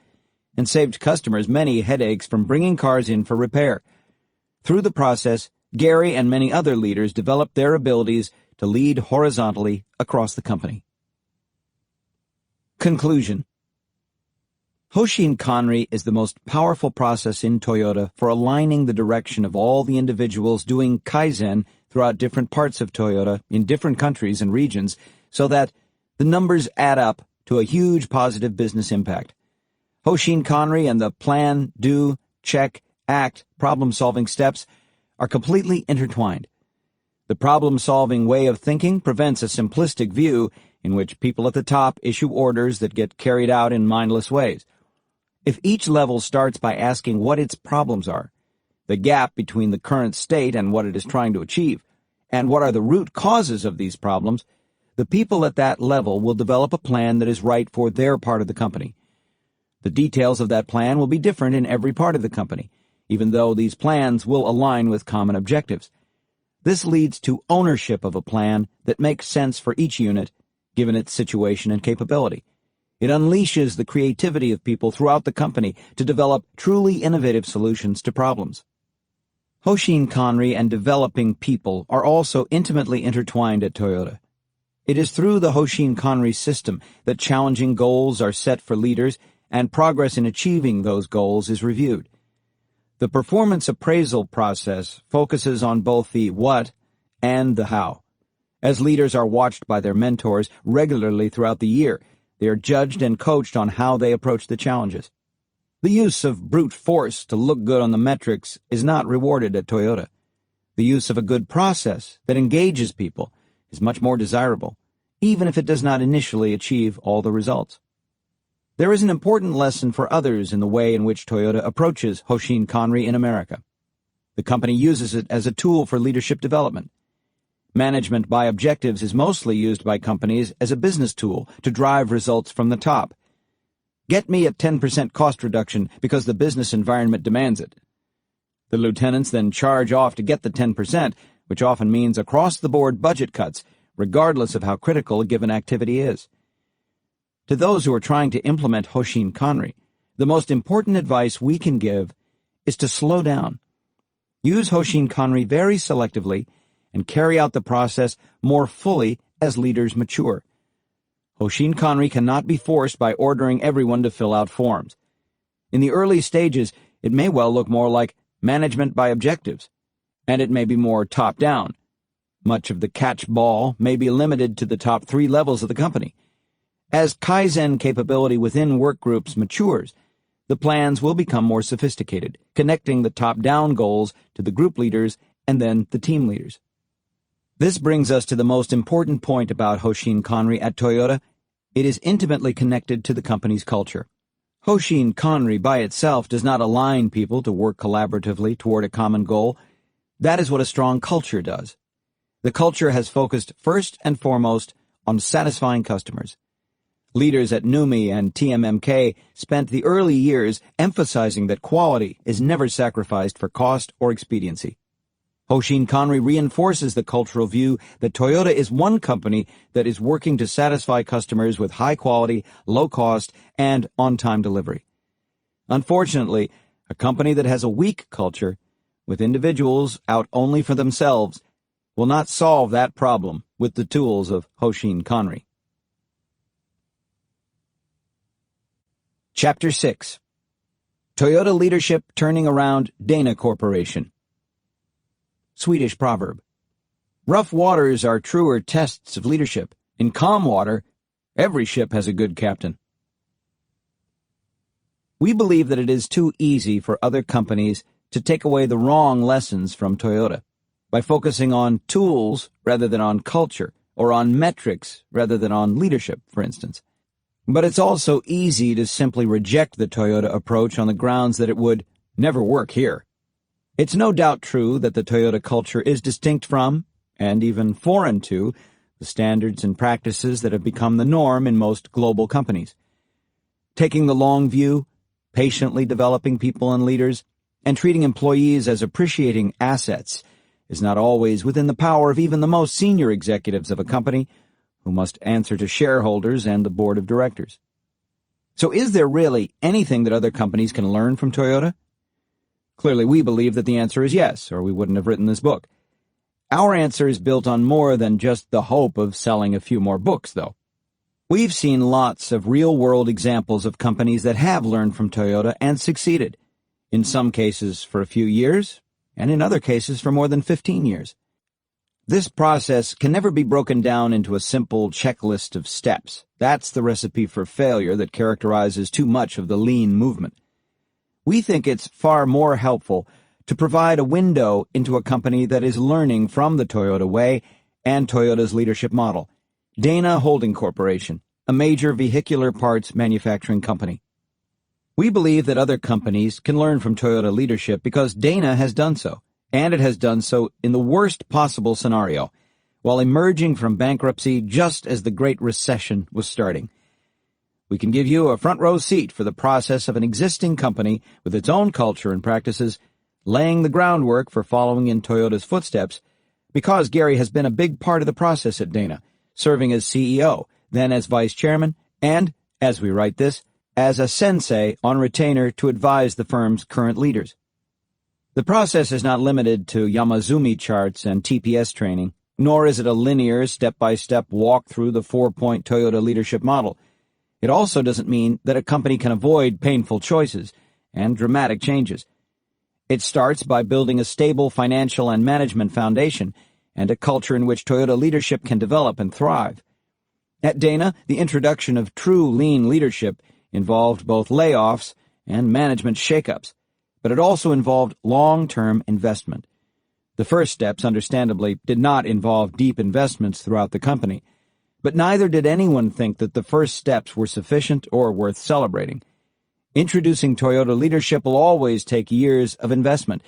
and saved customers many headaches from bringing cars in for repair. Through the process, Gary and many other leaders developed their abilities to lead horizontally across the company. Conclusion. Hoshin Kanri is the most powerful process in Toyota for aligning the direction of all the individuals doing Kaizen throughout different parts of Toyota in different countries and regions so that the numbers add up to a huge positive business impact. Hoshin Kanri and the plan, do, check, act, problem-solving steps are completely intertwined. The problem-solving way of thinking prevents a simplistic view in which people at the top issue orders that get carried out in mindless ways. If each level starts by asking what its problems are, the gap between the current state and what it is trying to achieve, and what are the root causes of these problems, the people at that level will develop a plan that is right for their part of the company. The details of that plan will be different in every part of the company, even though these plans will align with common objectives. This leads to ownership of a plan that makes sense for each unit, given its situation and capability. It unleashes the creativity of people throughout the company to develop truly innovative solutions to problems. Hoshin Kanri and developing people are also intimately intertwined at Toyota. It is through the Hoshin Kanri system that challenging goals are set for leaders and progress in achieving those goals is reviewed. The performance appraisal process focuses on both the what and the how. As leaders are watched by their mentors regularly throughout the year, they are judged and coached on how they approach the challenges. The use of brute force to look good on the metrics is not rewarded at Toyota. The use of a good process that engages people is much more desirable, even if it does not initially achieve all the results. There is an important lesson for others in the way in which Toyota approaches Hoshin Kanri in America. The company uses it as a tool for leadership development. Management by objectives is mostly used by companies as a business tool to drive results from the top. Get me a 10% cost reduction because the business environment demands it. The lieutenants then charge off to get the 10%, which often means across-the-board budget cuts, regardless of how critical a given activity is. To those who are trying to implement Hoshin Kanri, the most important advice we can give is to slow down. Use Hoshin Kanri very selectively and carry out the process more fully as leaders mature. Hoshin Kanri cannot be forced by ordering everyone to fill out forms. In the early stages, it may well look more like management by objectives, and it may be more top-down. Much of the catch ball may be limited to the top 3 levels of the company. As Kaizen capability within work groups matures, the plans will become more sophisticated, connecting the top-down goals to the group leaders and then the team leaders. This brings us to the most important point about Hoshin Kanri at Toyota. It is intimately connected to the company's culture. Hoshin Kanri by itself does not align people to work collaboratively toward a common goal. That is what a strong culture does. The culture has focused first and foremost on satisfying customers. Leaders at NUMI and TMMK spent the early years emphasizing that quality is never sacrificed for cost or expediency. Hoshin Kanri reinforces the cultural view that Toyota is one company that is working to satisfy customers with high quality, low cost, and on-time delivery. Unfortunately, a company that has a weak culture, with individuals out only for themselves, will not solve that problem with the tools of Hoshin Kanri. Chapter 6. Toyota Leadership Turning Around Dana Corporation. Swedish proverb. Rough waters are truer tests of leadership. In calm water, every ship has a good captain. We believe that it is too easy for other companies to take away the wrong lessons from Toyota by focusing on tools rather than on culture, or on metrics rather than on leadership, for instance. But it's also easy to simply reject the Toyota approach on the grounds that it would never work here. It's no doubt true that the Toyota culture is distinct from, and even foreign to, the standards and practices that have become the norm in most global companies. Taking the long view, patiently developing people and leaders, and treating employees as appreciating assets is not always within the power of even the most senior executives of a company, who must answer to shareholders and the board of directors. So is there really anything that other companies can learn from Toyota? Clearly, we believe that the answer is yes, or we wouldn't have written this book. Our answer is built on more than just the hope of selling a few more books, though. We've seen lots of real-world examples of companies that have learned from Toyota and succeeded, in some cases for a few years, and in other cases for more than 15 years. This process can never be broken down into a simple checklist of steps. That's the recipe for failure that characterizes too much of the lean movement. We think it's far more helpful to provide a window into a company that is learning from the Toyota way and Toyota's leadership model. Dana Holding Corporation, a major vehicular parts manufacturing company. We believe that other companies can learn from Toyota leadership because Dana has done so, and it has done so in the worst possible scenario, while emerging from bankruptcy just as the Great Recession was starting. We can give you a front-row seat for the process of an existing company with its own culture and practices, laying the groundwork for following in Toyota's footsteps, because Gary has been a big part of the process at Dana, serving as CEO, then as vice chairman, and, as we write this, as a sensei on retainer to advise the firm's current leaders. The process is not limited to Yamazumi charts and TPS training, nor is it a linear, step-by-step walk through the 4-point Toyota leadership model. It also doesn't mean that a company can avoid painful choices and dramatic changes. It starts by building a stable financial and management foundation and a culture in which Toyota leadership can develop and thrive. At Dana, the introduction of true lean leadership involved both layoffs and management shakeups, but it also involved long-term investment. The first steps, understandably, did not involve deep investments throughout the company, but neither did anyone think that the first steps were sufficient or worth celebrating. Introducing Toyota leadership will always take years of investment,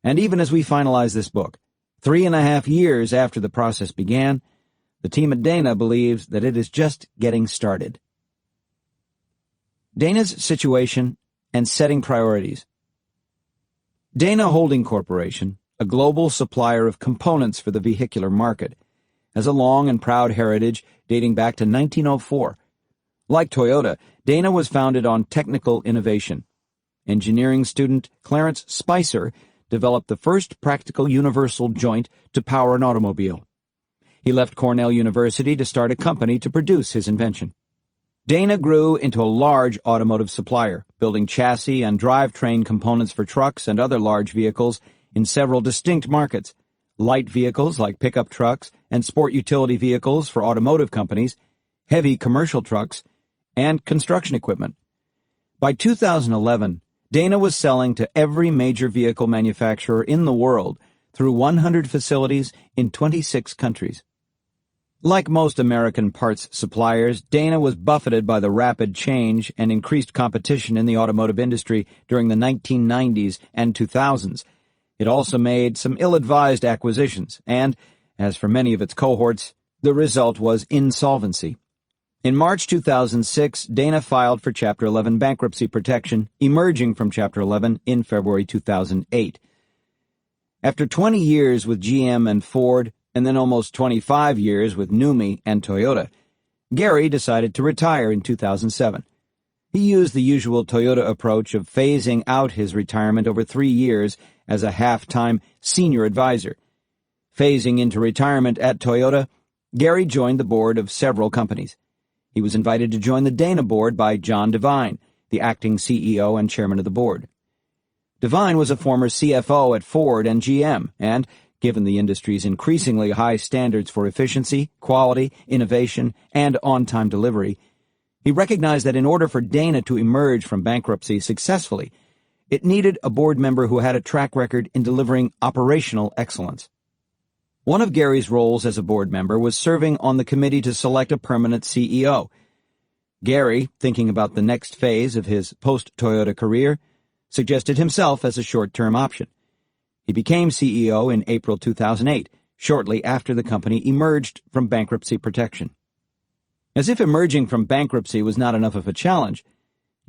and even as we finalize this book, 3.5 years after the process began, the team at Dana believes that it is just getting started. Dana's situation and setting priorities. Dana Holding Corporation, a global supplier of components for the vehicular market, has a long and proud heritage dating back to 1904. Like Toyota, Dana was founded on technical innovation. Engineering student Clarence Spicer developed the first practical universal joint to power an automobile. He left Cornell University to start a company to produce his invention. Dana grew into a large automotive supplier, building chassis and drivetrain components for trucks and other large vehicles in several distinct markets: light vehicles like pickup trucks and sport utility vehicles for automotive companies, heavy commercial trucks, and construction equipment. By 2011, Dana was selling to every major vehicle manufacturer in the world through 100 facilities in 26 countries. Like most American parts suppliers, Dana was buffeted by the rapid change and increased competition in the automotive industry during the 1990s and 2000s. It also made some ill-advised acquisitions, and, as for many of its cohorts, the result was insolvency. In March 2006, Dana filed for Chapter 11 bankruptcy protection, emerging from Chapter 11 in February 2008. After 20 years with GM and Ford, and then almost 25 years with NUMMI and Toyota, Gary decided to retire in 2007. He used the usual Toyota approach of phasing out his retirement over 3 years as a half-time senior advisor. Phasing into retirement at Toyota, Gary joined the board of several companies. He was invited to join the Dana board by John Devine, the acting CEO and chairman of the board. Devine was a former CFO at Ford and GM, and, given the industry's increasingly high standards for efficiency, quality, innovation, and on-time delivery, he recognized that in order for Dana to emerge from bankruptcy successfully, it needed a board member who had a track record in delivering operational excellence. One of Gary's roles as a board member was serving on the committee to select a permanent CEO. Gary, thinking about the next phase of his post-Toyota career, suggested himself as a short-term option. He became CEO in April 2008, shortly after the company emerged from bankruptcy protection. As if emerging from bankruptcy was not enough of a challenge,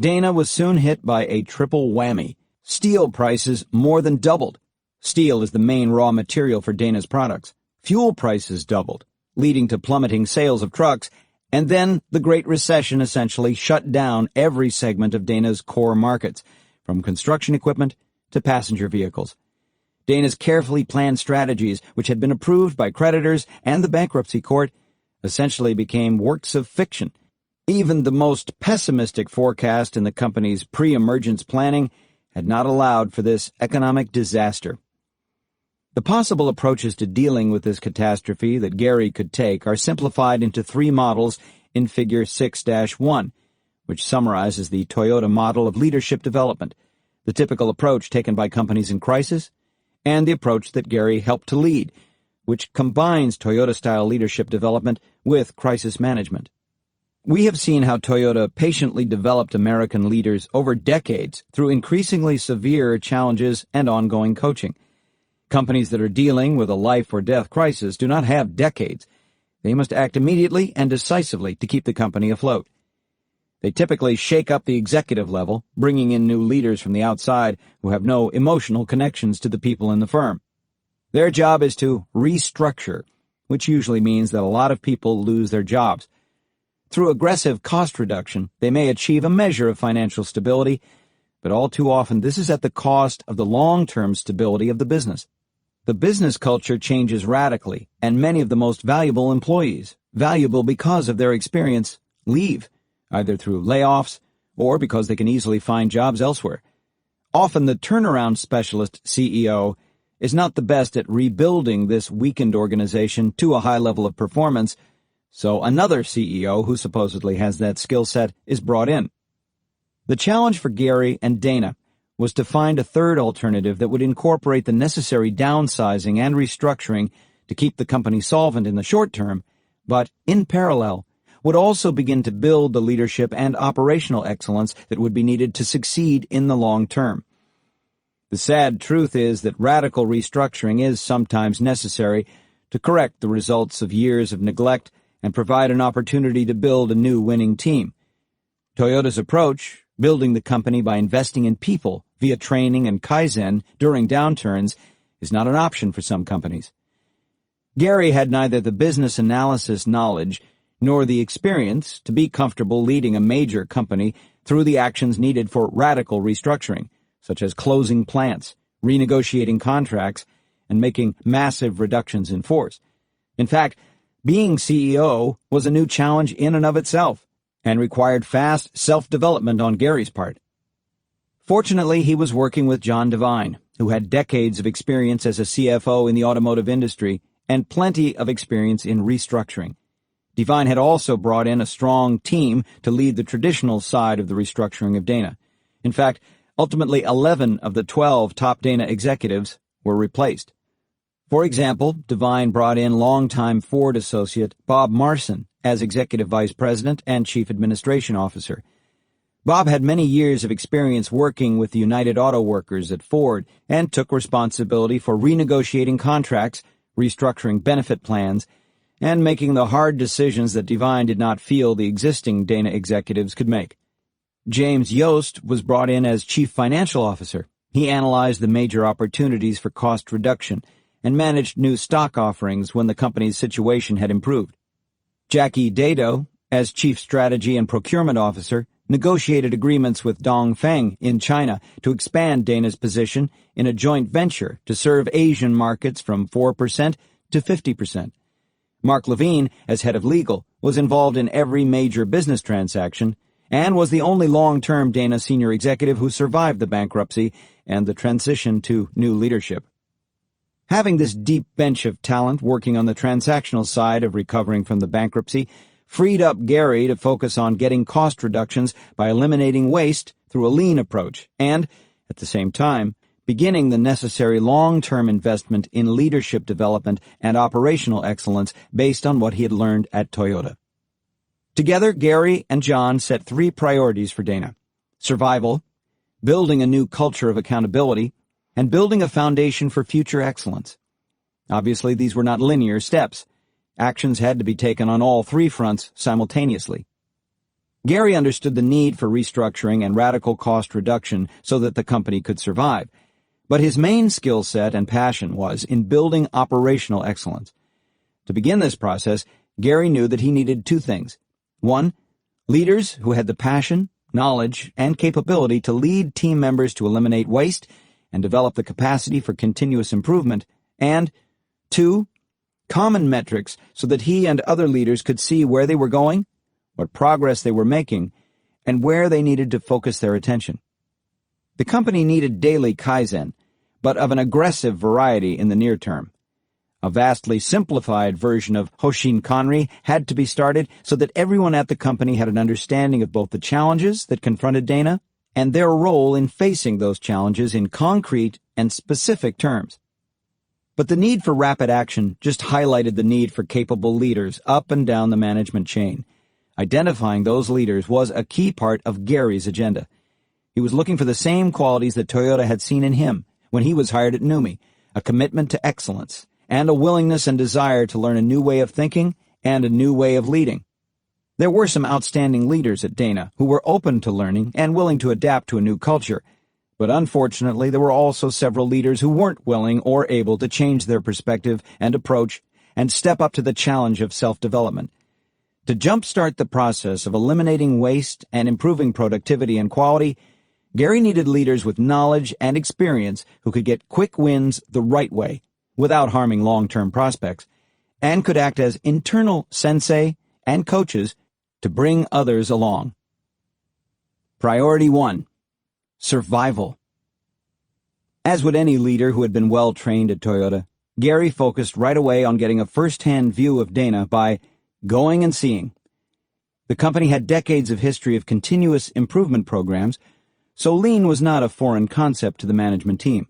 Dana was soon hit by a triple whammy. Steel prices more than doubled. Steel is the main raw material for Dana's products. Fuel prices doubled, leading to plummeting sales of trucks, and then the Great Recession essentially shut down every segment of Dana's core markets, from construction equipment to passenger vehicles. Dana's carefully planned strategies, which had been approved by creditors and the bankruptcy court, essentially became works of fiction. Even the most pessimistic forecast in the company's pre-emergence planning had not allowed for this economic disaster. The possible approaches to dealing with this catastrophe that Gary could take are simplified into 3 models in Figure 6-1, which summarizes the Toyota model of leadership development, the typical approach taken by companies in crisis, and the approach that Gary helped to lead, which combines Toyota-style leadership development with crisis management. We have seen how Toyota patiently developed American leaders over decades through increasingly severe challenges and ongoing coaching. Companies that are dealing with a life-or-death crisis do not have decades. They must act immediately and decisively to keep the company afloat. They typically shake up the executive level, bringing in new leaders from the outside who have no emotional connections to the people in the firm. Their job is to restructure, which usually means that a lot of people lose their jobs. Through aggressive cost reduction, they may achieve a measure of financial stability, but all too often this is at the cost of the long-term stability of the business. The business culture changes radically, and many of the most valuable employees, valuable because of their experience, leave, either through layoffs or because they can easily find jobs elsewhere. Often the turnaround specialist CEO is not the best at rebuilding this weakened organization to a high level of performance, so another CEO who supposedly has that skill set is brought in. The challenge for Gary and Dana was to find a third alternative that would incorporate the necessary downsizing and restructuring to keep the company solvent in the short term, but, in parallel, would also begin to build the leadership and operational excellence that would be needed to succeed in the long term. The sad truth is that radical restructuring is sometimes necessary to correct the results of years of neglect and provide an opportunity to build a new winning team. Toyoda's approach, building the company by investing in people via training and Kaizen during downturns, is not an option for some companies. Gary had neither the business analysis knowledge nor the experience to be comfortable leading a major company through the actions needed for radical restructuring, such as closing plants, renegotiating contracts, and making massive reductions in force. In fact, being CEO was a new challenge in and of itself, and required fast self-development on Gary's part. Fortunately, he was working with John Devine, who had decades of experience as a CFO in the automotive industry and plenty of experience in restructuring. Devine had also brought in a strong team to lead the traditional side of the restructuring of Dana. In fact, ultimately 11 of the 12 top Dana executives were replaced. For example, Devine brought in longtime Ford associate Bob Marson as Executive Vice President and Chief Administration Officer. Bob had many years of experience working with the United Auto Workers at Ford and took responsibility for renegotiating contracts, restructuring benefit plans, and making the hard decisions that Devine did not feel the existing Dana executives could make. James Yost was brought in as Chief Financial Officer. He analyzed the major opportunities for cost reduction and managed new stock offerings when the company's situation had improved. Jackie Dado, as Chief Strategy and Procurement Officer, negotiated agreements with Dongfeng in China to expand Dana's position in a joint venture to serve Asian markets from 4% to 50%. Mark Levine, as head of legal, was involved in every major business transaction and was the only long-term Dana senior executive who survived the bankruptcy and the transition to new leadership. Having this deep bench of talent working on the transactional side of recovering from the bankruptcy freed up Gary to focus on getting cost reductions by eliminating waste through a lean approach and, at the same time, beginning the necessary long-term investment in leadership development and operational excellence based on what he had learned at Toyota. Together, Gary and John set 3 priorities for Dana: survival, building a new culture of accountability, and building a foundation for future excellence. Obviously, these were not linear steps. Actions had to be taken on all 3 fronts simultaneously. Gary understood the need for restructuring and radical cost reduction so that the company could survive, but his main skill set and passion was in building operational excellence. To begin this process, Gary knew that he needed 2 things. 1, leaders who had the passion, knowledge, and capability to lead team members to eliminate waste and develop the capacity for continuous improvement, and 2, common metrics so that he and other leaders could see where they were going, what progress they were making, and where they needed to focus their attention. The company needed daily Kaizen, but of an aggressive variety in the near term. A vastly simplified version of Hoshin Kanri had to be started so that everyone at the company had an understanding of both the challenges that confronted Dana and their role in facing those challenges in concrete and specific terms. But the need for rapid action just highlighted the need for capable leaders up and down the management chain. Identifying those leaders was a key part of Gary's agenda. He was looking for the same qualities that Toyota had seen in him when he was hired at Numi: a commitment to excellence, and a willingness and desire to learn a new way of thinking and a new way of leading. There were some outstanding leaders at Dana who were open to learning and willing to adapt to a new culture, but unfortunately there were also several leaders who weren't willing or able to change their perspective and approach and step up to the challenge of self-development. To jumpstart the process of eliminating waste and improving productivity and quality, Gary needed leaders with knowledge and experience who could get quick wins the right way, without harming long-term prospects, and could act as internal sensei and coaches to bring others along. Priority 1. Survival. As would any leader who had been well-trained at Toyota, Gary focused right away on getting a first-hand view of Dana by going and seeing. The company had decades of history of continuous improvement programs, so lean was not a foreign concept to the management team.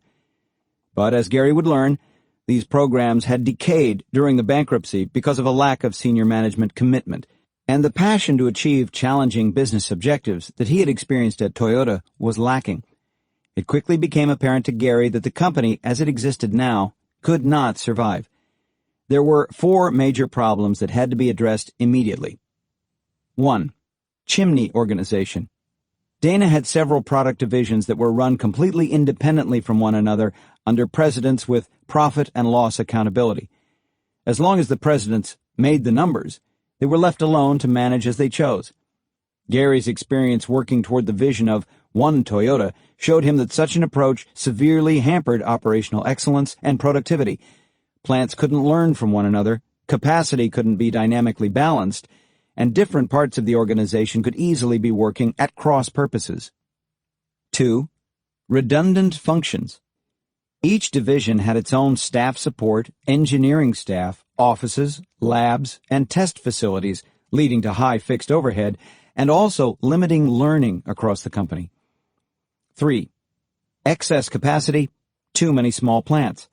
But as Gary would learn, these programs had decayed during the bankruptcy because of a lack of senior management commitment, and the passion to achieve challenging business objectives that he had experienced at Toyota was lacking. It quickly became apparent to Gary that the company, as it existed now, could not survive. There were 4 major problems that had to be addressed immediately. 1. Chimney organization. Dana had several product divisions that were run completely independently from one another under presidents with profit and loss accountability. As long as the presidents made the numbers, they were left alone to manage as they chose. Gary's experience working toward the vision of one Toyota showed him that such an approach severely hampered operational excellence and productivity. Plants couldn't learn from one another, capacity couldn't be dynamically balanced, and different parts of the organization could easily be working at cross purposes. 2. Redundant functions. Each division had its own staff support, engineering staff, offices, labs, and test facilities, leading to high fixed overhead, and also limiting learning across the company. 3. Excess capacity, too many small plants.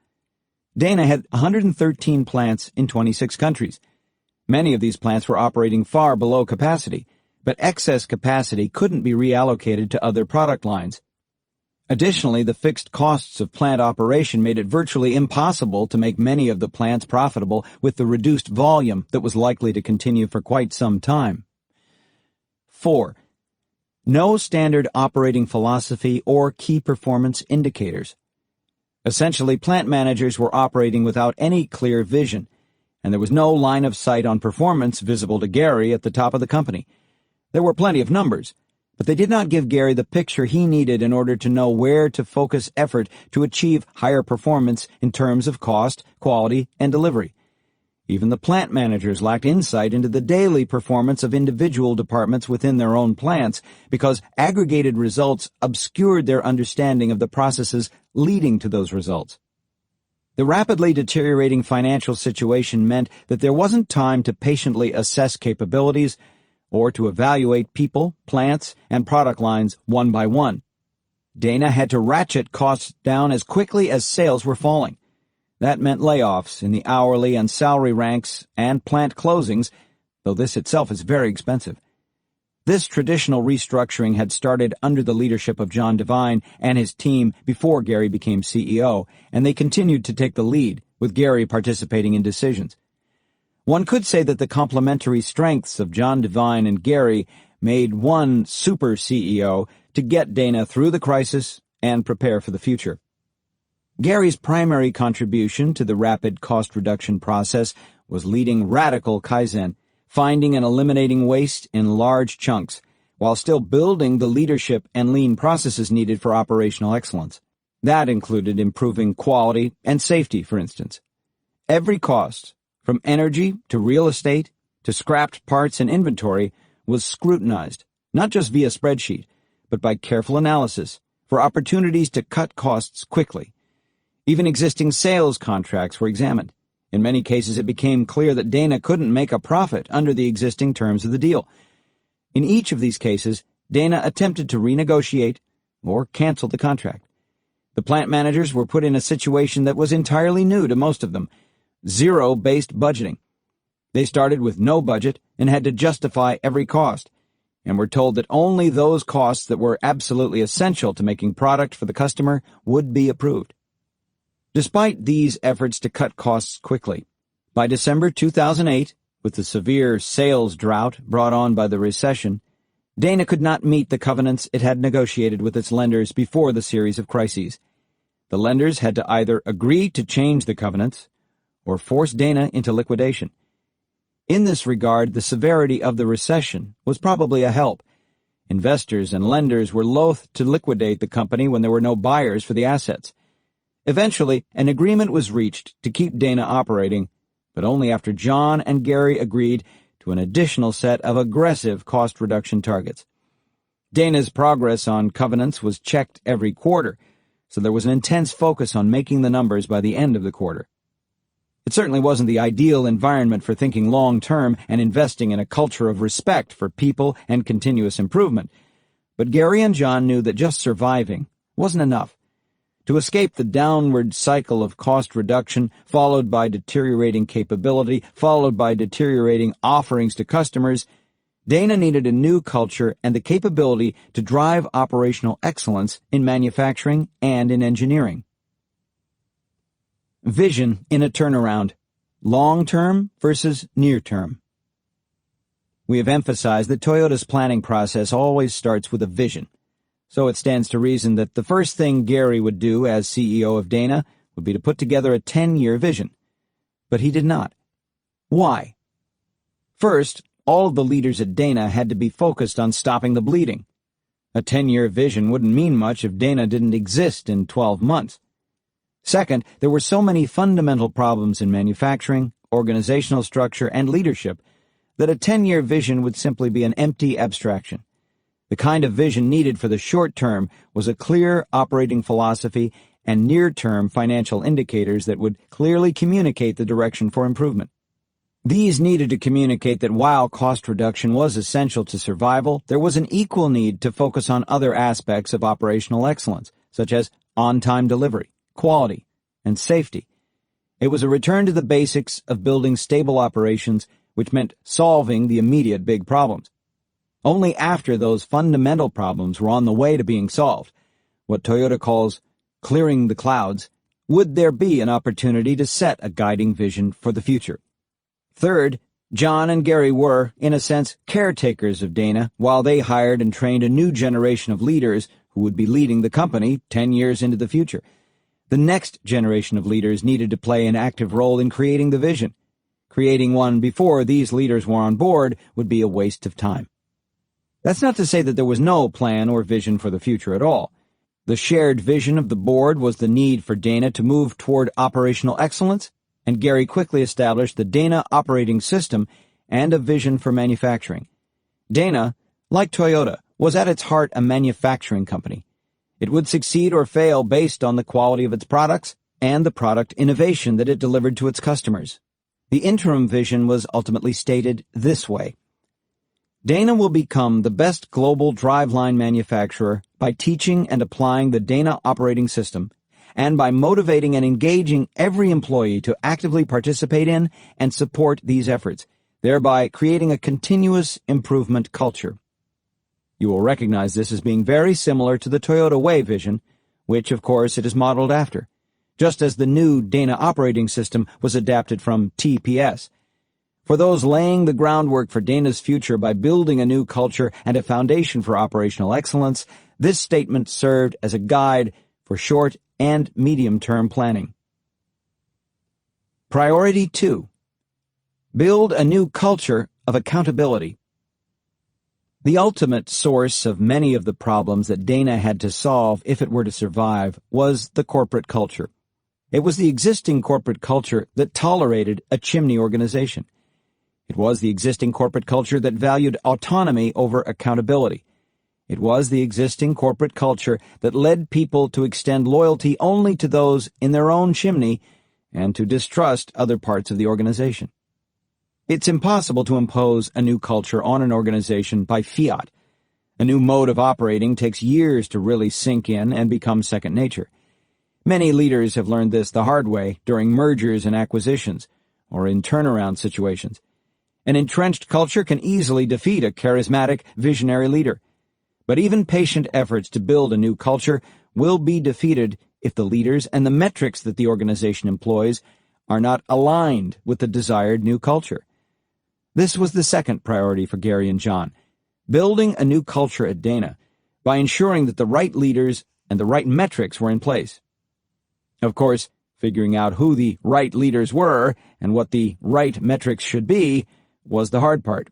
Dana had 113 plants in 26 countries. Many of these plants were operating far below capacity, but excess capacity couldn't be reallocated to other product lines. Additionally, the fixed costs of plant operation made it virtually impossible to make many of the plants profitable with the reduced volume that was likely to continue for quite some time. 4. No standard operating philosophy or key performance indicators. Essentially, plant managers were operating without any clear vision, and there was no line of sight on performance visible to Gary at the top of the company. There were plenty of numbers, but they did not give Gary the picture he needed in order to know where to focus effort to achieve higher performance in terms of cost, quality, and delivery. Even the plant managers lacked insight into the daily performance of individual departments within their own plants because aggregated results obscured their understanding of the processes leading to those results. The rapidly deteriorating financial situation meant that there wasn't time to patiently assess capabilities or to evaluate people, plants, and product lines one by one. Dana had to ratchet costs down as quickly as sales were falling. That meant layoffs in the hourly and salary ranks and plant closings, though this itself is very expensive. This traditional restructuring had started under the leadership of John Devine and his team before Gary became CEO, and they continued to take the lead, with Gary participating in decisions. One could say that the complementary strengths of John Devine and Gary made one super CEO to get Dana through the crisis and prepare for the future. Gary's primary contribution to the rapid cost reduction process was leading radical Kaizen, finding and eliminating waste in large chunks, while still building the leadership and lean processes needed for operational excellence. That included improving quality and safety, for instance. Every cost, from energy to real estate to scrapped parts and inventory, was scrutinized, not just via spreadsheet, but by careful analysis for opportunities to cut costs quickly. Even existing sales contracts were examined. In many cases, it became clear that Dana couldn't make a profit under the existing terms of the deal. In each of these cases, Dana attempted to renegotiate or cancel the contract. The plant managers were put in a situation that was entirely new to most of them: zero-based budgeting. They started with no budget and had to justify every cost, and were told that only those costs that were absolutely essential to making product for the customer would be approved. Despite these efforts to cut costs quickly, by December 2008, with the severe sales drought brought on by the recession, Dana could not meet the covenants it had negotiated with its lenders before the series of crises. The lenders had to either agree to change the covenants or force Dana into liquidation. In this regard, the severity of the recession was probably a help. Investors and lenders were loath to liquidate the company when there were no buyers for the assets. Eventually, an agreement was reached to keep Dana operating, but only after John and Gary agreed to an additional set of aggressive cost reduction targets. Dana's progress on covenants was checked every quarter, so there was an intense focus on making the numbers by the end of the quarter. It certainly wasn't the ideal environment for thinking long-term and investing in a culture of respect for people and continuous improvement, but Gary and John knew that just surviving wasn't enough. To escape the downward cycle of cost reduction, followed by deteriorating capability, followed by deteriorating offerings to customers, Dana needed a new culture and the capability to drive operational excellence in manufacturing and in engineering. Vision in a turnaround: long-term versus near-term. We have emphasized that Toyota's planning process always starts with a vision, so it stands to reason that the first thing Gary would do as CEO of Dana would be to put together a 10-year vision. But he did not. Why? First, all of the leaders at Dana had to be focused on stopping the bleeding. A 10-year vision wouldn't mean much if Dana didn't exist in 12 months. Second, there were so many fundamental problems in manufacturing, organizational structure, and leadership that a 10-year vision would simply be an empty abstraction. The kind of vision needed for the short term was a clear operating philosophy and near-term financial indicators that would clearly communicate the direction for improvement. These needed to communicate that while cost reduction was essential to survival, there was an equal need to focus on other aspects of operational excellence, such as on-time delivery, quality, and safety. It was a return to the basics of building stable operations, which meant solving the immediate big problems. Only after those fundamental problems were on the way to being solved, what Toyota calls clearing the clouds, would there be an opportunity to set a guiding vision for the future. Third, John and Gary were, in a sense, caretakers of Dana while they hired and trained a new generation of leaders who would be leading the company 10 years into the future. The next generation of leaders needed to play an active role in creating the vision. Creating one before these leaders were on board would be a waste of time. That's not to say that there was no plan or vision for the future at all. The shared vision of the board was the need for Dana to move toward operational excellence, and Gary quickly established the Dana operating system and a vision for manufacturing. Dana, like Toyota, was at its heart a manufacturing company. It would succeed or fail based on the quality of its products and the product innovation that it delivered to its customers. The interim vision was ultimately stated this way: Dana will become the best global driveline manufacturer by teaching and applying the Dana operating system, and by motivating and engaging every employee to actively participate in and support these efforts, thereby creating a continuous improvement culture. You will recognize this as being very similar to the Toyota Way vision, which, of course, it is modeled after, just as the new Dana operating system was adapted from TPS. For those laying the groundwork for Dana's future by building a new culture and a foundation for operational excellence, this statement served as a guide for short and medium-term planning. Priority 2. Build a new culture of accountability. The ultimate source of many of the problems that Dana had to solve if it were to survive was the corporate culture. It was the existing corporate culture that tolerated a chimney organization. It was the existing corporate culture that valued autonomy over accountability. It was the existing corporate culture that led people to extend loyalty only to those in their own chimney and to distrust other parts of the organization. It's impossible to impose a new culture on an organization by fiat. A new mode of operating takes years to really sink in and become second nature. Many leaders have learned this the hard way during mergers and acquisitions or in turnaround situations. An entrenched culture can easily defeat a charismatic, visionary leader. But even patient efforts to build a new culture will be defeated if the leaders and the metrics that the organization employs are not aligned with the desired new culture. This was the second priority for Gary and John, building a new culture at Dana by ensuring that the right leaders and the right metrics were in place. Of course, figuring out who the right leaders were and what the right metrics should be was the hard part.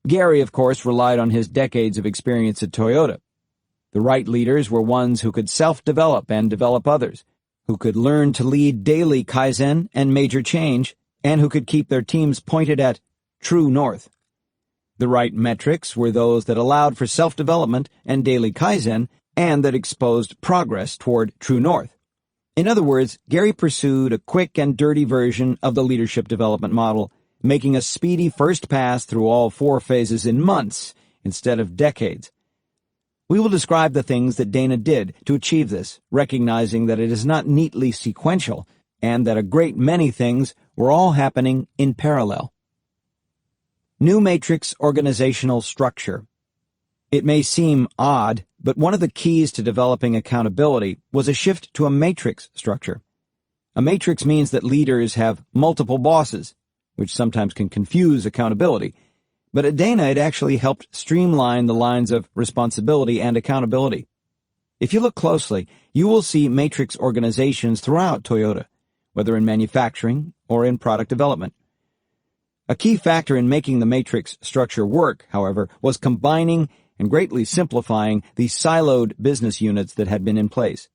Gary, of course, relied on his decades of experience at Toyota. The right leaders were ones who could self-develop and develop others, who could learn to lead daily Kaizen and major change, and who could keep their teams pointed at true north. The right metrics were those that allowed for self-development and daily Kaizen, and that exposed progress toward true north. In other words, Gary pursued a quick and dirty version of the leadership development model, making a speedy first pass through all 4 phases in months instead of decades. We will describe the things that Dana did to achieve this, recognizing that it is not neatly sequential and that a great many things were all happening in parallel. New matrix organizational structure. It may seem odd, but one of the keys to developing accountability was a shift to a matrix structure. A matrix means that leaders have multiple bosses, which sometimes can confuse accountability. But at Dana, it actually helped streamline the lines of responsibility and accountability. If you look closely, you will see matrix organizations throughout Toyota, whether in manufacturing or in product development. A key factor in making the matrix structure work, however, was combining and greatly simplifying the siloed business units that had been in place.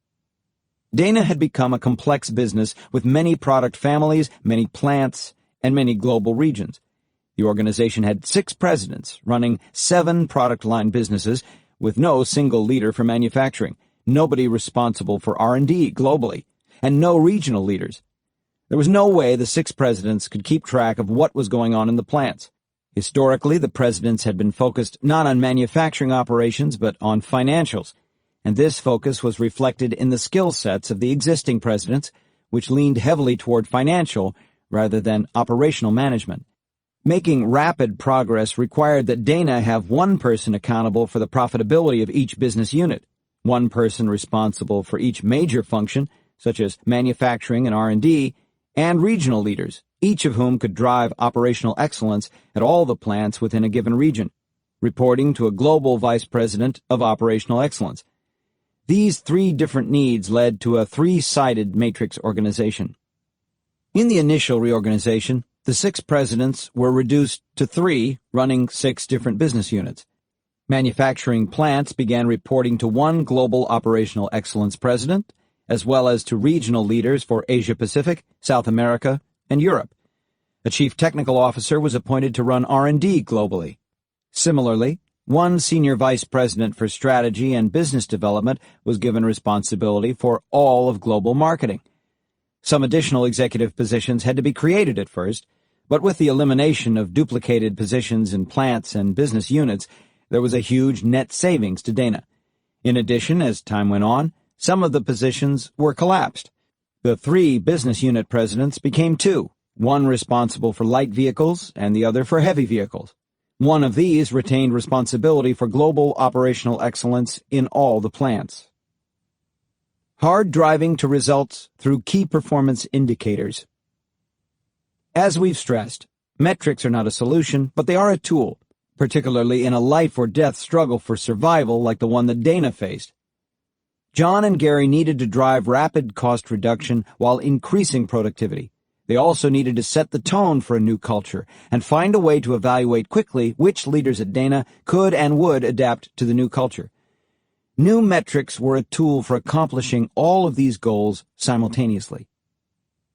Dana had become a complex business with many product families, many plants, and many global regions. The organization had 6 presidents running 7 product line businesses with no single leader for manufacturing, nobody responsible for R&D globally, and no regional leaders. There was no way the 6 presidents could keep track of what was going on in the plants. Historically, the presidents had been focused not on manufacturing operations but on financials, and this focus was reflected in the skill sets of the existing presidents, which leaned heavily toward financial rather than operational management. Making rapid progress required that Dana have one person accountable for the profitability of each business unit, one person responsible for each major function, such as manufacturing and R&D, and regional leaders, each of whom could drive operational excellence at all the plants within a given region, reporting to a global vice president of operational excellence. These 3 different needs led to a 3-sided matrix organization. In the initial reorganization, the 6 presidents were reduced to 3, running 6 different business units. Manufacturing plants began reporting to one global operational excellence president, as well as to regional leaders for Asia-Pacific, South America, and Europe. A chief technical officer was appointed to run R&D globally. Similarly, one senior vice president for strategy and business development was given responsibility for all of global marketing. Some additional executive positions had to be created at first, but with the elimination of duplicated positions in plants and business units, there was a huge net savings to Dana. In addition, as time went on, some of the positions were collapsed. The 3 business unit presidents became 2, one responsible for light vehicles and the other for heavy vehicles. One of these retained responsibility for global operational excellence in all the plants. Hard driving to results through key performance indicators. As we've stressed, metrics are not a solution, but they are a tool, particularly in a life-or-death struggle for survival like the one that Dana faced. John and Gary needed to drive rapid cost reduction while increasing productivity. They also needed to set the tone for a new culture and find a way to evaluate quickly which leaders at Dana could and would adapt to the new culture. New metrics were a tool for accomplishing all of these goals simultaneously.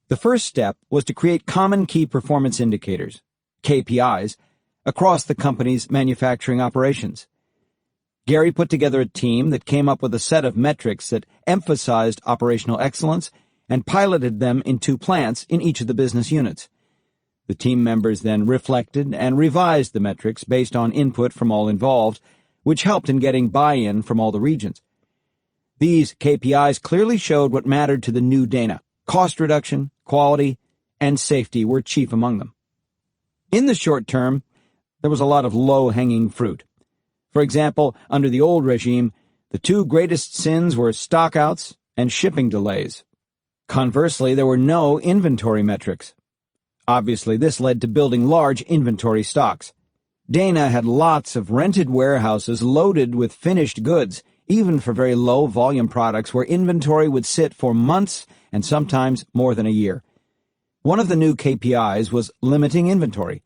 The first step was to create common key performance indicators, KPIs, across the company's manufacturing operations. Gary put together a team that came up with a set of metrics that emphasized operational excellence and piloted them in 2 plants in each of the business units. The team members then reflected and revised the metrics based on input from all involved, which helped in getting buy-in from all the regions. These KPIs clearly showed what mattered to the new Dana. Cost reduction, quality, and safety were chief among them. In the short term, there was a lot of low-hanging fruit. For example, under the old regime, the 2 greatest sins were stockouts and shipping delays. Conversely, there were no inventory metrics. Obviously, this led to building large inventory stocks. Dana had lots of rented warehouses loaded with finished goods, even for very low-volume products where inventory would sit for months and sometimes more than a year. One of the new KPIs was limiting inventory.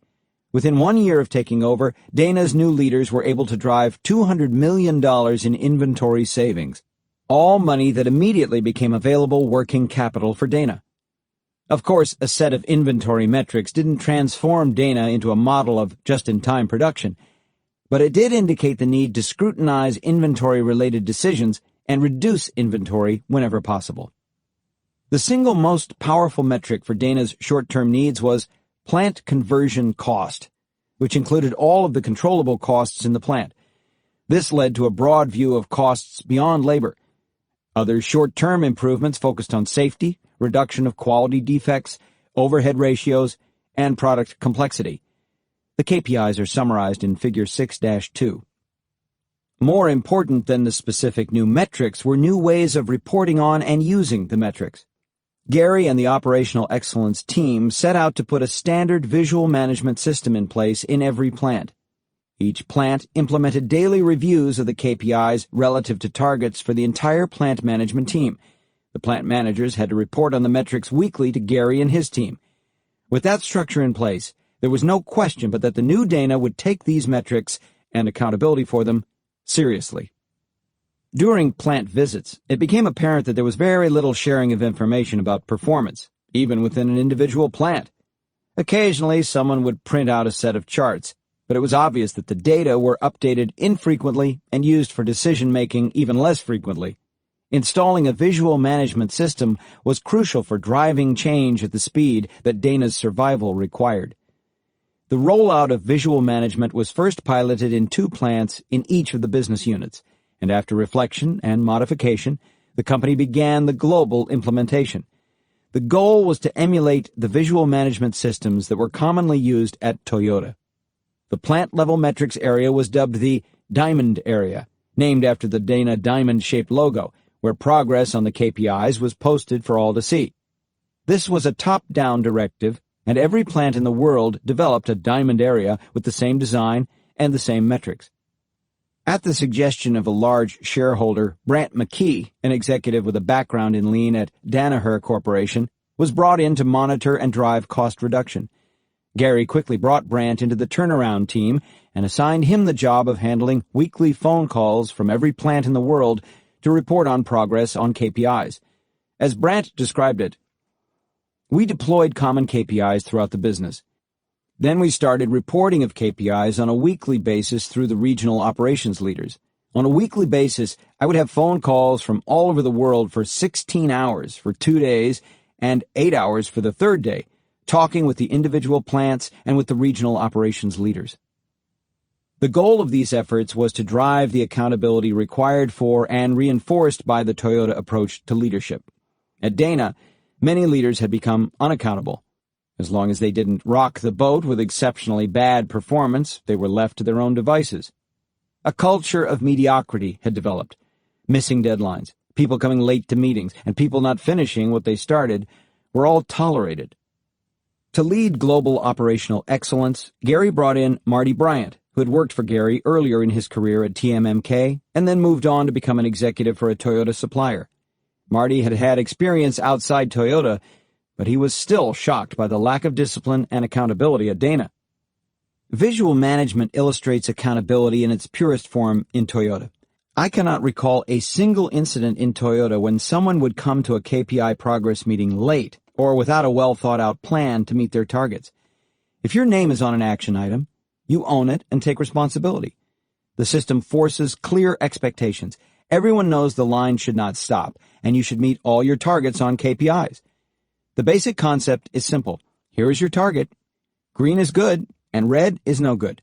Within 1 year of taking over, Dana's new leaders were able to drive $200 million in inventory savings, all money that immediately became available working capital for Dana. Of course, a set of inventory metrics didn't transform Dana into a model of just-in-time production, but it did indicate the need to scrutinize inventory-related decisions and reduce inventory whenever possible. The single most powerful metric for Dana's short-term needs was plant conversion cost, which included all of the controllable costs in the plant. This led to a broad view of costs beyond labor. Other short-term improvements focused on safety, reduction of quality defects, overhead ratios, and product complexity. The KPIs are summarized in Figure 6-2. More important than the specific new metrics were new ways of reporting on and using the metrics. Gary and the Operational Excellence team set out to put a standard visual management system in place in every plant. Each plant implemented daily reviews of the KPIs relative to targets for the entire plant management team. The plant managers had to report on the metrics weekly to Gary and his team. With that structure in place, there was no question but that the new Dana would take these metrics and accountability for them seriously. During plant visits, it became apparent that there was very little sharing of information about performance, even within an individual plant. Occasionally, someone would print out a set of charts, but it was obvious that the data were updated infrequently and used for decision-making even less frequently. Installing a visual management system was crucial for driving change at the speed that Dana's survival required. The rollout of visual management was first piloted in 2 plants in each of the business units, and after reflection and modification, the company began the global implementation. The goal was to emulate the visual management systems that were commonly used at Toyota. The plant-level metrics area was dubbed the Diamond Area, named after the Dana diamond-shaped logo, where progress on the KPIs was posted for all to see. This was a top-down directive, and every plant in the world developed a diamond area with the same design and the same metrics. At the suggestion of a large shareholder, Brant McKee, an executive with a background in lean at Danaher Corporation, was brought in to monitor and drive cost reduction. Gary quickly brought Brant into the turnaround team and assigned him the job of handling weekly phone calls from every plant in the world to report on progress on KPIs. As Brant described it, "We deployed common KPIs throughout the business. Then we started reporting of KPIs on a weekly basis through the regional operations leaders. On a weekly basis, I would have phone calls from all over the world for 16 hours for 2 days and 8 hours for the 3rd day, talking with the individual plants and with the regional operations leaders." The goal of these efforts was to drive the accountability required for and reinforced by the Toyota approach to leadership. At Dana, many leaders had become unaccountable. As long as they didn't rock the boat with exceptionally bad performance, they were left to their own devices. A culture of mediocrity had developed. Missing deadlines, people coming late to meetings, and people not finishing what they started were all tolerated. To lead global operational excellence, Gary brought in Marty Bryant, who had worked for Gary earlier in his career at TMMK and then moved on to become an executive for a Toyota supplier. Marty had had experience outside Toyota, but he was still shocked by the lack of discipline and accountability at Dana. Visual management illustrates accountability in its purest form in Toyota. I cannot recall a single incident in Toyota when someone would come to a KPI progress meeting late or without a well-thought-out plan to meet their targets. If your name is on an action item, you own it and take responsibility. The system forces clear expectations. Everyone knows the line should not stop, and you should meet all your targets on KPIs. The basic concept is simple. Here is your target. Green is good, and red is no good.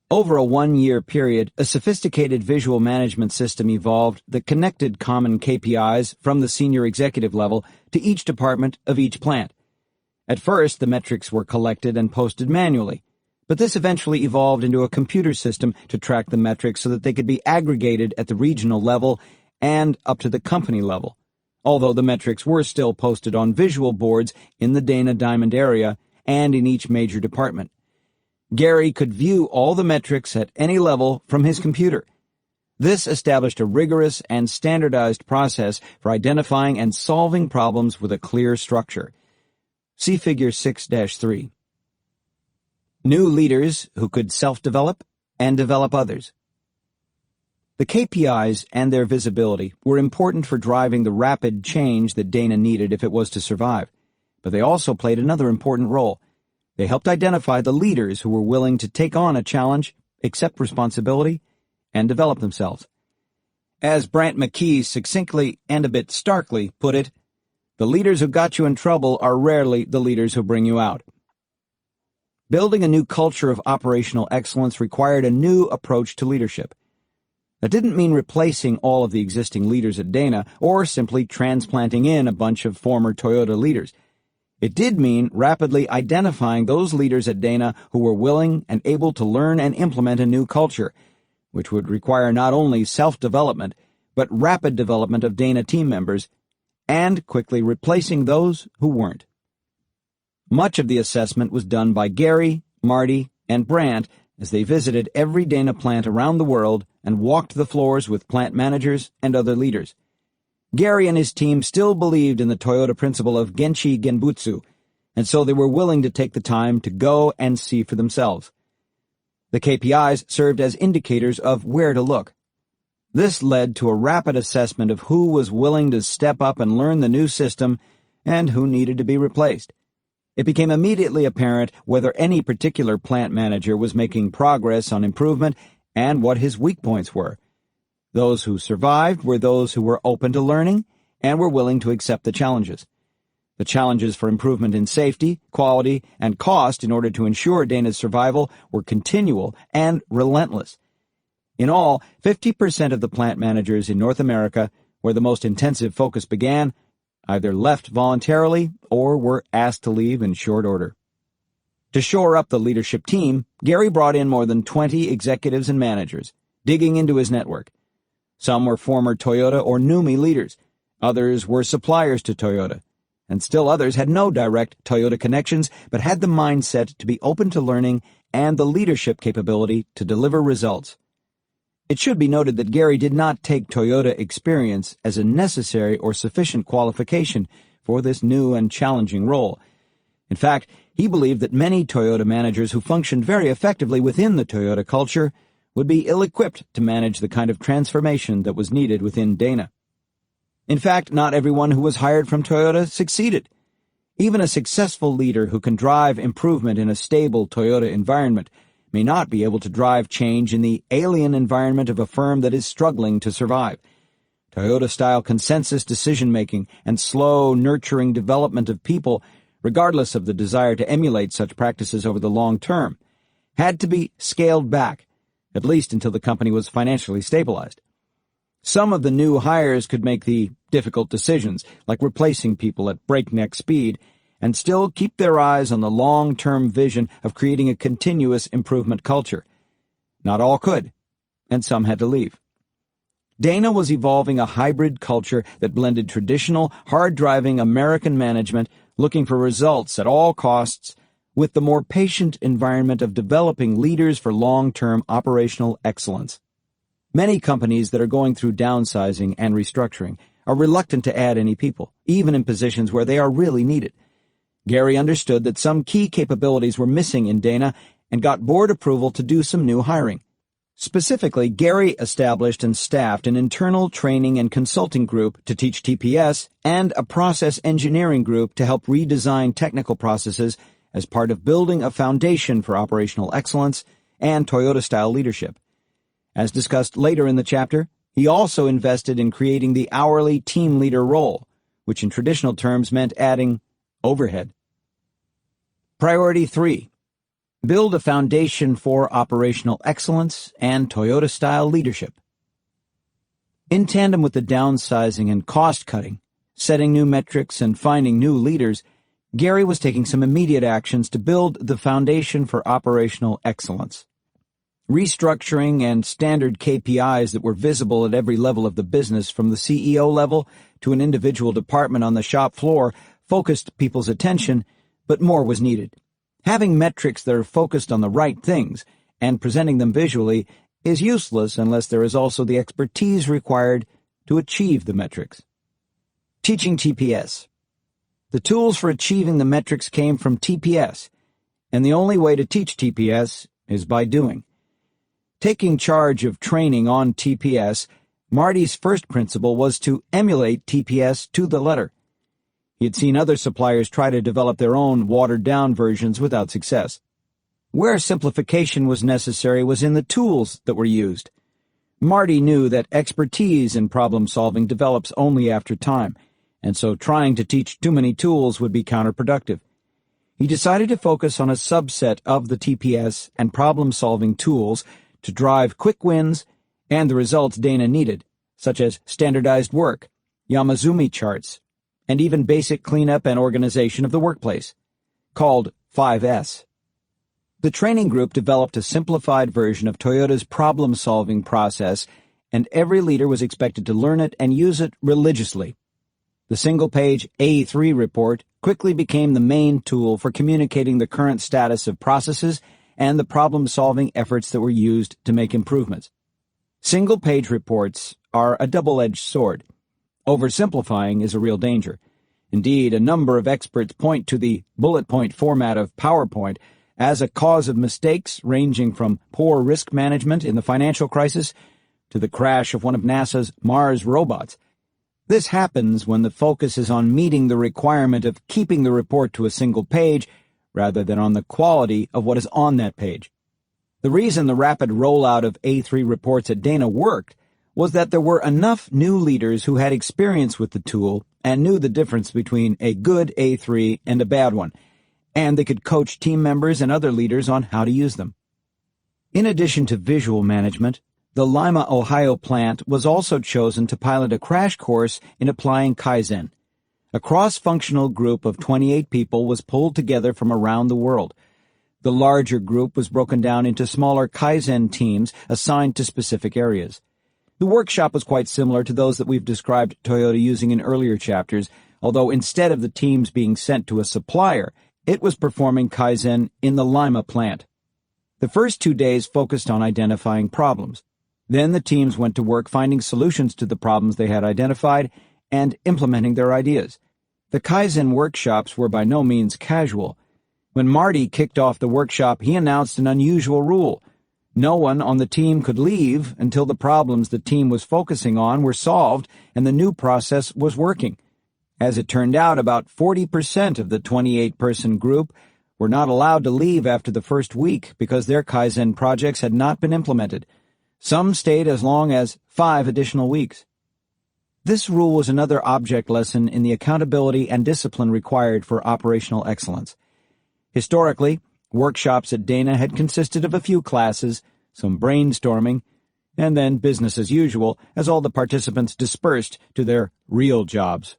Over a 1-year period, a sophisticated visual management system evolved that connected common KPIs from the senior executive level to each department of each plant. At first, the metrics were collected and posted manually, but this eventually evolved into a computer system to track the metrics so that they could be aggregated at the regional level and up to the company level, although the metrics were still posted on visual boards in the Dana Diamond area and in each major department. Gary could view all the metrics at any level from his computer. This established a rigorous and standardized process for identifying and solving problems with a clear structure. See Figure 6-3. New leaders who could self-develop and develop others. The KPIs and their visibility were important for driving the rapid change that Dana needed if it was to survive, but they also played another important role. They helped identify the leaders who were willing to take on a challenge, accept responsibility, and develop themselves. As Brant McKee succinctly and a bit starkly put it, the leaders who got you in trouble are rarely the leaders who bring you out. Building a new culture of operational excellence required a new approach to leadership. That didn't mean replacing all of the existing leaders at Dana or simply transplanting in a bunch of former Toyota leaders. It did mean rapidly identifying those leaders at Dana who were willing and able to learn and implement a new culture, which would require not only self-development, but rapid development of Dana team members, and quickly replacing those who weren't. Much of the assessment was done by Gary, Marty, and Brandt as they visited every Dana plant around the world and walked the floors with plant managers and other leaders. Gary and his team still believed in the Toyota principle of Genchi Genbutsu, and so they were willing to take the time to go and see for themselves. The KPIs served as indicators of where to look. This led to a rapid assessment of who was willing to step up and learn the new system and who needed to be replaced. It became immediately apparent whether any particular plant manager was making progress on improvement and what his weak points were. Those who survived were those who were open to learning and were willing to accept the challenges. The challenges for improvement in safety, quality, and cost in order to ensure Dana's survival were continual and relentless. In all, 50% of the plant managers in North America, where the most intensive focus began, either left voluntarily or were asked to leave in short order. To shore up the leadership team, Gary brought in more than 20 executives and managers, digging into his network. Some were former Toyota or NUMMI leaders, others were suppliers to Toyota, and still others had no direct Toyota connections but had the mindset to be open to learning and the leadership capability to deliver results. It should be noted that Gary did not take Toyota experience as a necessary or sufficient qualification for this new and challenging role. In fact, he believed that many Toyota managers who functioned very effectively within the Toyota culture would be ill-equipped to manage the kind of transformation that was needed within Dana. In fact, not everyone who was hired from Toyota succeeded. Even a successful leader who can drive improvement in a stable Toyota environment may not be able to drive change in the alien environment of a firm that is struggling to survive. Toyota-style consensus decision-making and slow, nurturing development of people, regardless of the desire to emulate such practices over the long term, had to be scaled back, at least until the company was financially stabilized. Some of the new hires could make the difficult decisions, like replacing people at breakneck speed, and still keep their eyes on the long-term vision of creating a continuous improvement culture. Not all could, and some had to leave. Dana was evolving a hybrid culture that blended traditional, hard-driving American management, looking for results at all costs, with the more patient environment of developing leaders for long-term operational excellence. Many companies that are going through downsizing and restructuring are reluctant to add any people, even in positions where they are really needed. Gary understood that some key capabilities were missing in Dana and got board approval to do some new hiring. Specifically, Gary established and staffed an internal training and consulting group to teach TPS and a process engineering group to help redesign technical processes as part of building a foundation for operational excellence and Toyota-style leadership. As discussed later in the chapter, he also invested in creating the hourly team leader role, which in traditional terms meant adding overhead. Priority 3. Build a foundation for operational excellence and Toyota-style leadership. In tandem with the downsizing and cost-cutting, setting new metrics and finding new leaders, Gary was taking some immediate actions to build the foundation for operational excellence. Restructuring and standard KPIs that were visible at every level of the business, from the CEO level to an individual department on the shop floor, focused people's attention, but more was needed. Having metrics that are focused on the right things and presenting them visually is useless unless there is also the expertise required to achieve the metrics. Teaching TPS. The tools for achieving the metrics came from TPS, and the only way to teach TPS is by doing. Taking charge of training on TPS, Marty's first principle was to emulate TPS to the letter. He had seen other suppliers try to develop their own watered-down versions without success. Where simplification was necessary was in the tools that were used. Marty knew that expertise in problem-solving develops only after time, and so trying to teach too many tools would be counterproductive. He decided to focus on a subset of the TPS and problem-solving tools to drive quick wins and the results Dana needed, such as standardized work, Yamazumi charts, and even basic cleanup and organization of the workplace, called 5S. The training group developed a simplified version of Toyota's problem-solving process, and every leader was expected to learn it and use it religiously. The single-page A3 report quickly became the main tool for communicating the current status of processes and the problem-solving efforts that were used to make improvements. Single-page reports are a double-edged sword. Oversimplifying is a real danger. Indeed, a number of experts point to the bullet point format of PowerPoint as a cause of mistakes ranging from poor risk management in the financial crisis to the crash of one of NASA's Mars robots. This happens when the focus is on meeting the requirement of keeping the report to a single page rather than on the quality of what is on that page. The reason the rapid rollout of A3 reports at Dana worked was that there were enough new leaders who had experience with the tool and knew the difference between a good A3 and a bad one, and they could coach team members and other leaders on how to use them. In addition to visual management, the Lima, Ohio plant was also chosen to pilot a crash course in applying Kaizen. A cross-functional group of 28 people was pulled together from around the world. The larger group was broken down into smaller Kaizen teams assigned to specific areas. The workshop was quite similar to those that we've described Toyota using in earlier chapters, although instead of the teams being sent to a supplier, it was performing Kaizen in the Lima plant. The first 2 days focused on identifying problems. Then the teams went to work finding solutions to the problems they had identified and implementing their ideas. The Kaizen workshops were by no means casual. When Marty kicked off the workshop, he announced an unusual rule. No one on the team could leave until the problems the team was focusing on were solved and the new process was working. As it turned out, about 40% of the 28-person group were not allowed to leave after the first week because their Kaizen projects had not been implemented. Some stayed as long as 5 additional weeks. This rule was another object lesson in the accountability and discipline required for operational excellence. Historically, workshops at Dana had consisted of a few classes, some brainstorming, and then business as usual as all the participants dispersed to their real jobs.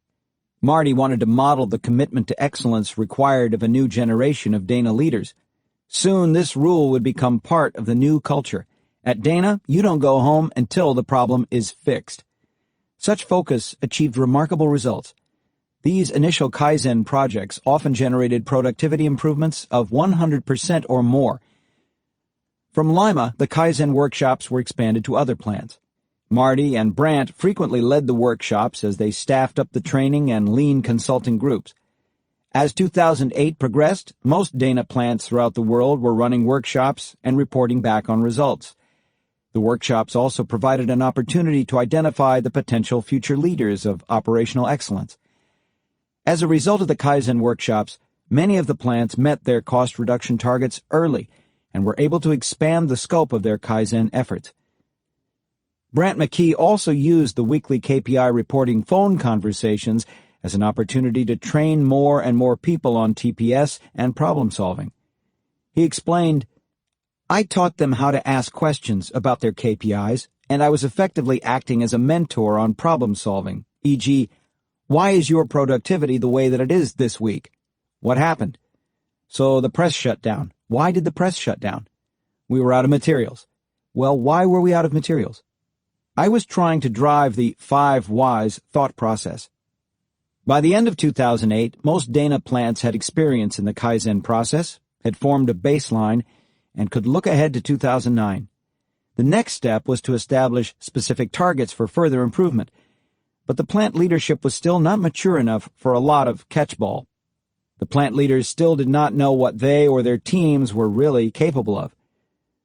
Marty wanted to model the commitment to excellence required of a new generation of Dana leaders. Soon this rule would become part of the new culture. At Dana, you don't go home until the problem is fixed. Such focus achieved remarkable results. These initial Kaizen projects often generated productivity improvements of 100% or more. From Lima, the Kaizen workshops were expanded to other plants. Marty and Brandt frequently led the workshops as they staffed up the training and lean consulting groups. As 2008 progressed, most Dana plants throughout the world were running workshops and reporting back on results. The workshops also provided an opportunity to identify the potential future leaders of operational excellence. As a result of the Kaizen workshops, many of the plants met their cost reduction targets early and were able to expand the scope of their Kaizen efforts. Brant McKee also used the weekly KPI reporting phone conversations as an opportunity to train more and more people on TPS and problem solving. He explained, "I taught them how to ask questions about their KPIs, and I was effectively acting as a mentor on problem solving, e.g., why is your productivity the way that it is this week? What happened? So the press shut down. Why did the press shut down? We were out of materials. Well, why were we out of materials? I was trying to drive the 5 whys thought process." By the end of 2008, most Dana plants had experience in the Kaizen process, had formed a baseline, and could look ahead to 2009. The next step was to establish specific targets for further improvement, but the plant leadership was still not mature enough for a lot of catchball. The plant leaders still did not know what they or their teams were really capable of.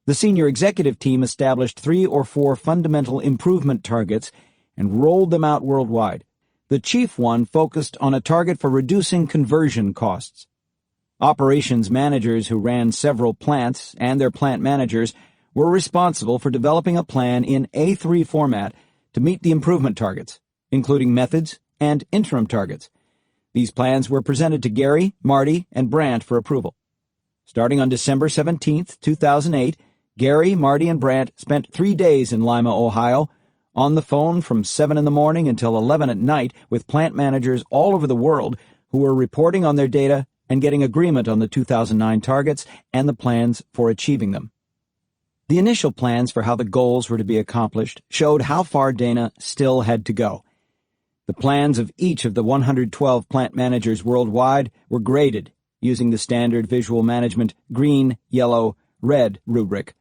The senior executive team established 3 or 4 fundamental improvement targets and rolled them out worldwide. The chief one focused on a target for reducing conversion costs. Operations managers who ran several plants and their plant managers were responsible for developing a plan in A3 format to meet the improvement targets, including methods and interim targets. These plans were presented to Gary, Marty, and Brandt for approval. Starting on December 17, 2008, Gary, Marty, and Brandt spent 3 days in Lima, Ohio, on the phone from 7 in the morning until 11 at night with plant managers all over the world who were reporting on their data and getting agreement on the 2009 targets and the plans for achieving them. The initial plans for how the goals were to be accomplished showed how far Dana still had to go. The plans of each of the 112 plant managers worldwide were graded using the standard visual management green, yellow, red rubric.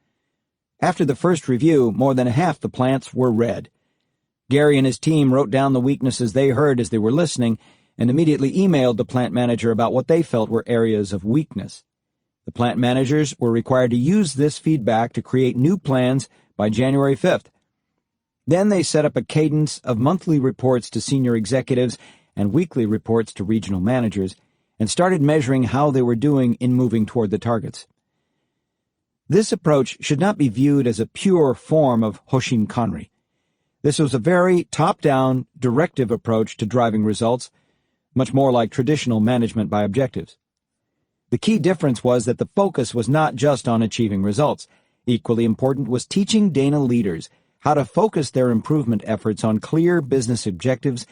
After the first review, more than half the plants were red. Gary and his team wrote down the weaknesses they heard as they were listening and immediately emailed the plant manager about what they felt were areas of weakness. The plant managers were required to use this feedback to create new plans by January 5th. Then they set up a cadence of monthly reports to senior executives and weekly reports to regional managers and started measuring how they were doing in moving toward the targets. This approach should not be viewed as a pure form of Hoshin Kanri. This was a very top-down, directive approach to driving results, much more like traditional management by objectives. The key difference was that the focus was not just on achieving results. Equally important was teaching Dana leaders how to focus their improvement efforts on clear business objectives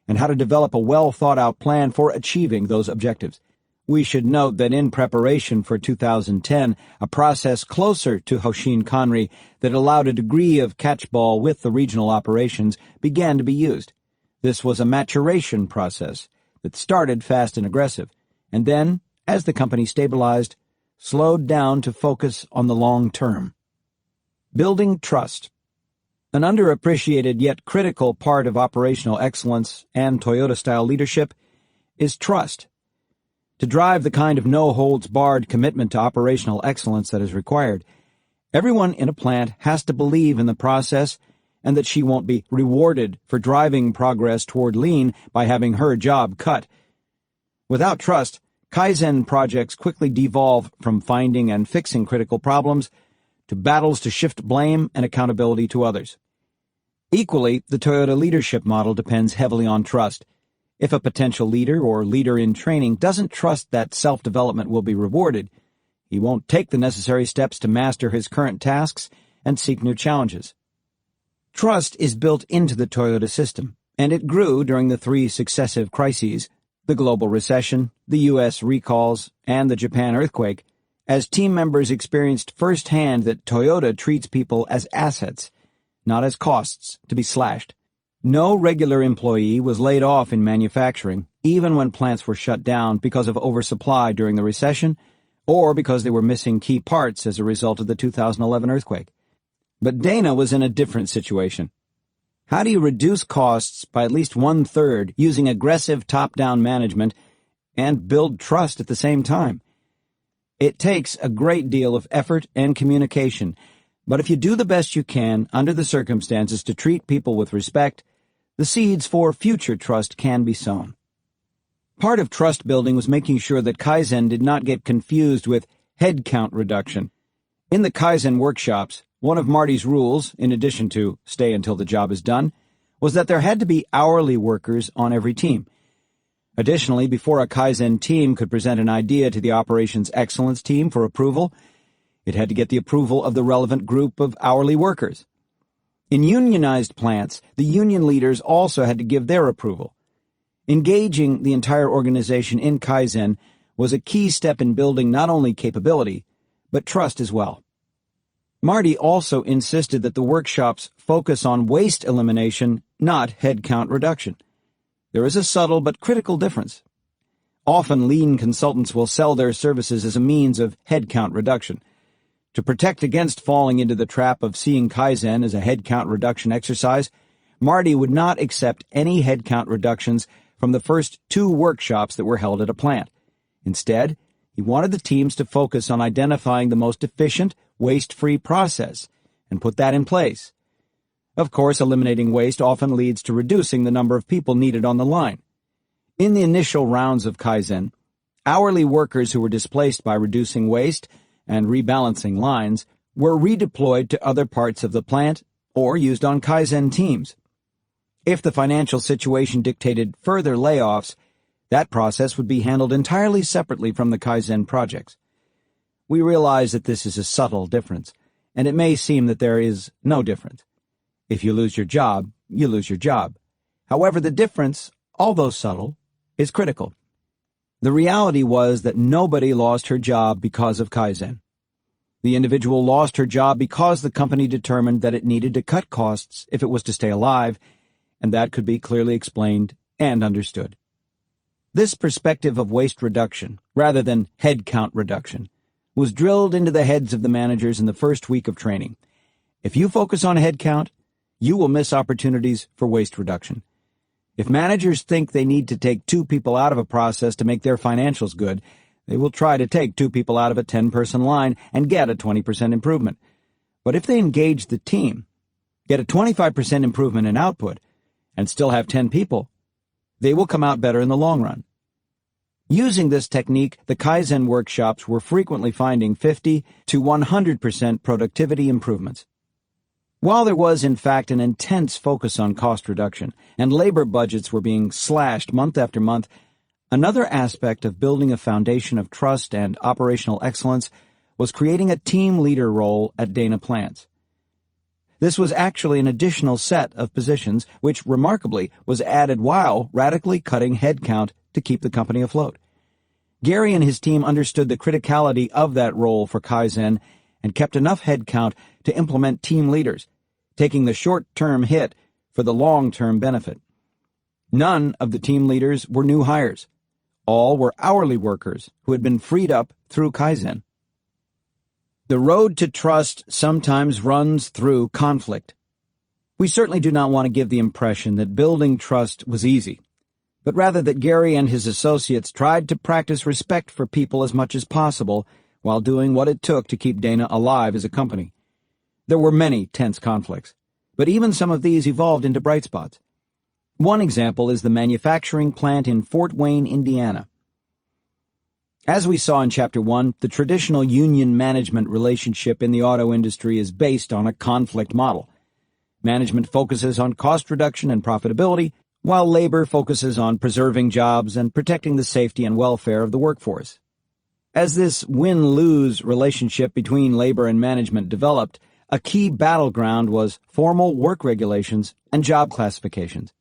and how to develop a well-thought-out plan for achieving those objectives. We should note that in preparation for 2010, a process closer to Hoshin Kanri that allowed a degree of catchball with the regional operations began to be used. This was a maturation process that started fast and aggressive, and then, as the company stabilized, slowed down to focus on the long term. Building trust. An underappreciated yet critical part of operational excellence and Toyota-style leadership is trust. To drive the kind of no-holds-barred commitment to operational excellence that is required, everyone in a plant has to believe in the process and that she won't be rewarded for driving progress toward lean by having her job cut. Without trust, Kaizen projects quickly devolve from finding and fixing critical problems to battles to shift blame and accountability to others. Equally, the Toyota leadership model depends heavily on trust. If a potential leader or leader in training doesn't trust that self-development will be rewarded, he won't take the necessary steps to master his current tasks and seek new challenges. Trust is built into the Toyota system, and it grew during the 3 successive crises, the global recession, the U.S. recalls, and the Japan earthquake, as team members experienced firsthand that Toyota treats people as assets, not as costs to be slashed. No regular employee was laid off in manufacturing, even when plants were shut down because of oversupply during the recession or because they were missing key parts as a result of the 2011 earthquake. But Dana was in a different situation. How do you reduce costs by at least 1/3 using aggressive top-down management and build trust at the same time? It takes a great deal of effort and communication, but if you do the best you can under the circumstances to treat people with respect, the seeds for future trust can be sown. Part of trust building was making sure that Kaizen did not get confused with headcount reduction. In the Kaizen workshops, one of Marty's rules, in addition to stay until the job is done, was that there had to be hourly workers on every team. Additionally, before a Kaizen team could present an idea to the Operations Excellence team for approval, it had to get the approval of the relevant group of hourly workers. In unionized plants, the union leaders also had to give their approval. Engaging the entire organization in Kaizen was a key step in building not only capability, but trust as well. Marty also insisted that the workshops focus on waste elimination, not headcount reduction. There is a subtle but critical difference. Often lean consultants will sell their services as a means of headcount reduction. To protect against falling into the trap of seeing Kaizen as a headcount reduction exercise, Marty would not accept any headcount reductions from the first 2 workshops that were held at a plant. Instead, he wanted the teams to focus on identifying the most efficient, waste-free process and put that in place. Of course, eliminating waste often leads to reducing the number of people needed on the line. In the initial rounds of Kaizen, hourly workers who were displaced by reducing waste and rebalancing lines were redeployed to other parts of the plant or used on Kaizen teams. If the financial situation dictated further layoffs, that process would be handled entirely separately from the Kaizen projects. We realize that this is a subtle difference, and it may seem that there is no difference. If you lose your job, you lose your job. However, the difference, although subtle, is critical. The reality was that nobody lost her job because of Kaizen. The individual lost her job because the company determined that it needed to cut costs if it was to stay alive, and that could be clearly explained and understood. This perspective of waste reduction, rather than headcount reduction, was drilled into the heads of the managers in the first week of training. If you focus on headcount, you will miss opportunities for waste reduction. If managers think they need to take 2 people out of a process to make their financials good, they will try to take 2 people out of a 10-person line and get a 20% improvement. But if they engage the team, get a 25% improvement in output, and still have 10 people, they will come out better in the long run. Using this technique, the Kaizen workshops were frequently finding 50 to 100% productivity improvements. While there was, in fact, an intense focus on cost reduction, and labor budgets were being slashed month after month, another aspect of building a foundation of trust and operational excellence was creating a team leader role at Dana plants. This was actually an additional set of positions, which, remarkably, was added while radically cutting headcount to keep the company afloat. Gary and his team understood the criticality of that role for Kaizen and kept enough headcount to implement team leaders, taking the short-term hit for the long-term benefit. None of the team leaders were new hires. All were hourly workers who had been freed up through Kaizen. The road to trust sometimes runs through conflict. We certainly do not want to give the impression that building trust was easy, but rather that Gary and his associates tried to practice respect for people as much as possible while doing what it took to keep Dana alive as a company. There were many tense conflicts, but even some of these evolved into bright spots. One example is the manufacturing plant in Fort Wayne, Indiana. As we saw in Chapter 1, the traditional union management relationship in the auto industry is based on a conflict model. Management focuses on cost reduction and profitability, while labor focuses on preserving jobs and protecting the safety and welfare of the workforce. As this win-lose relationship between labor and management developed, a key battleground was formal work regulations and job classifications.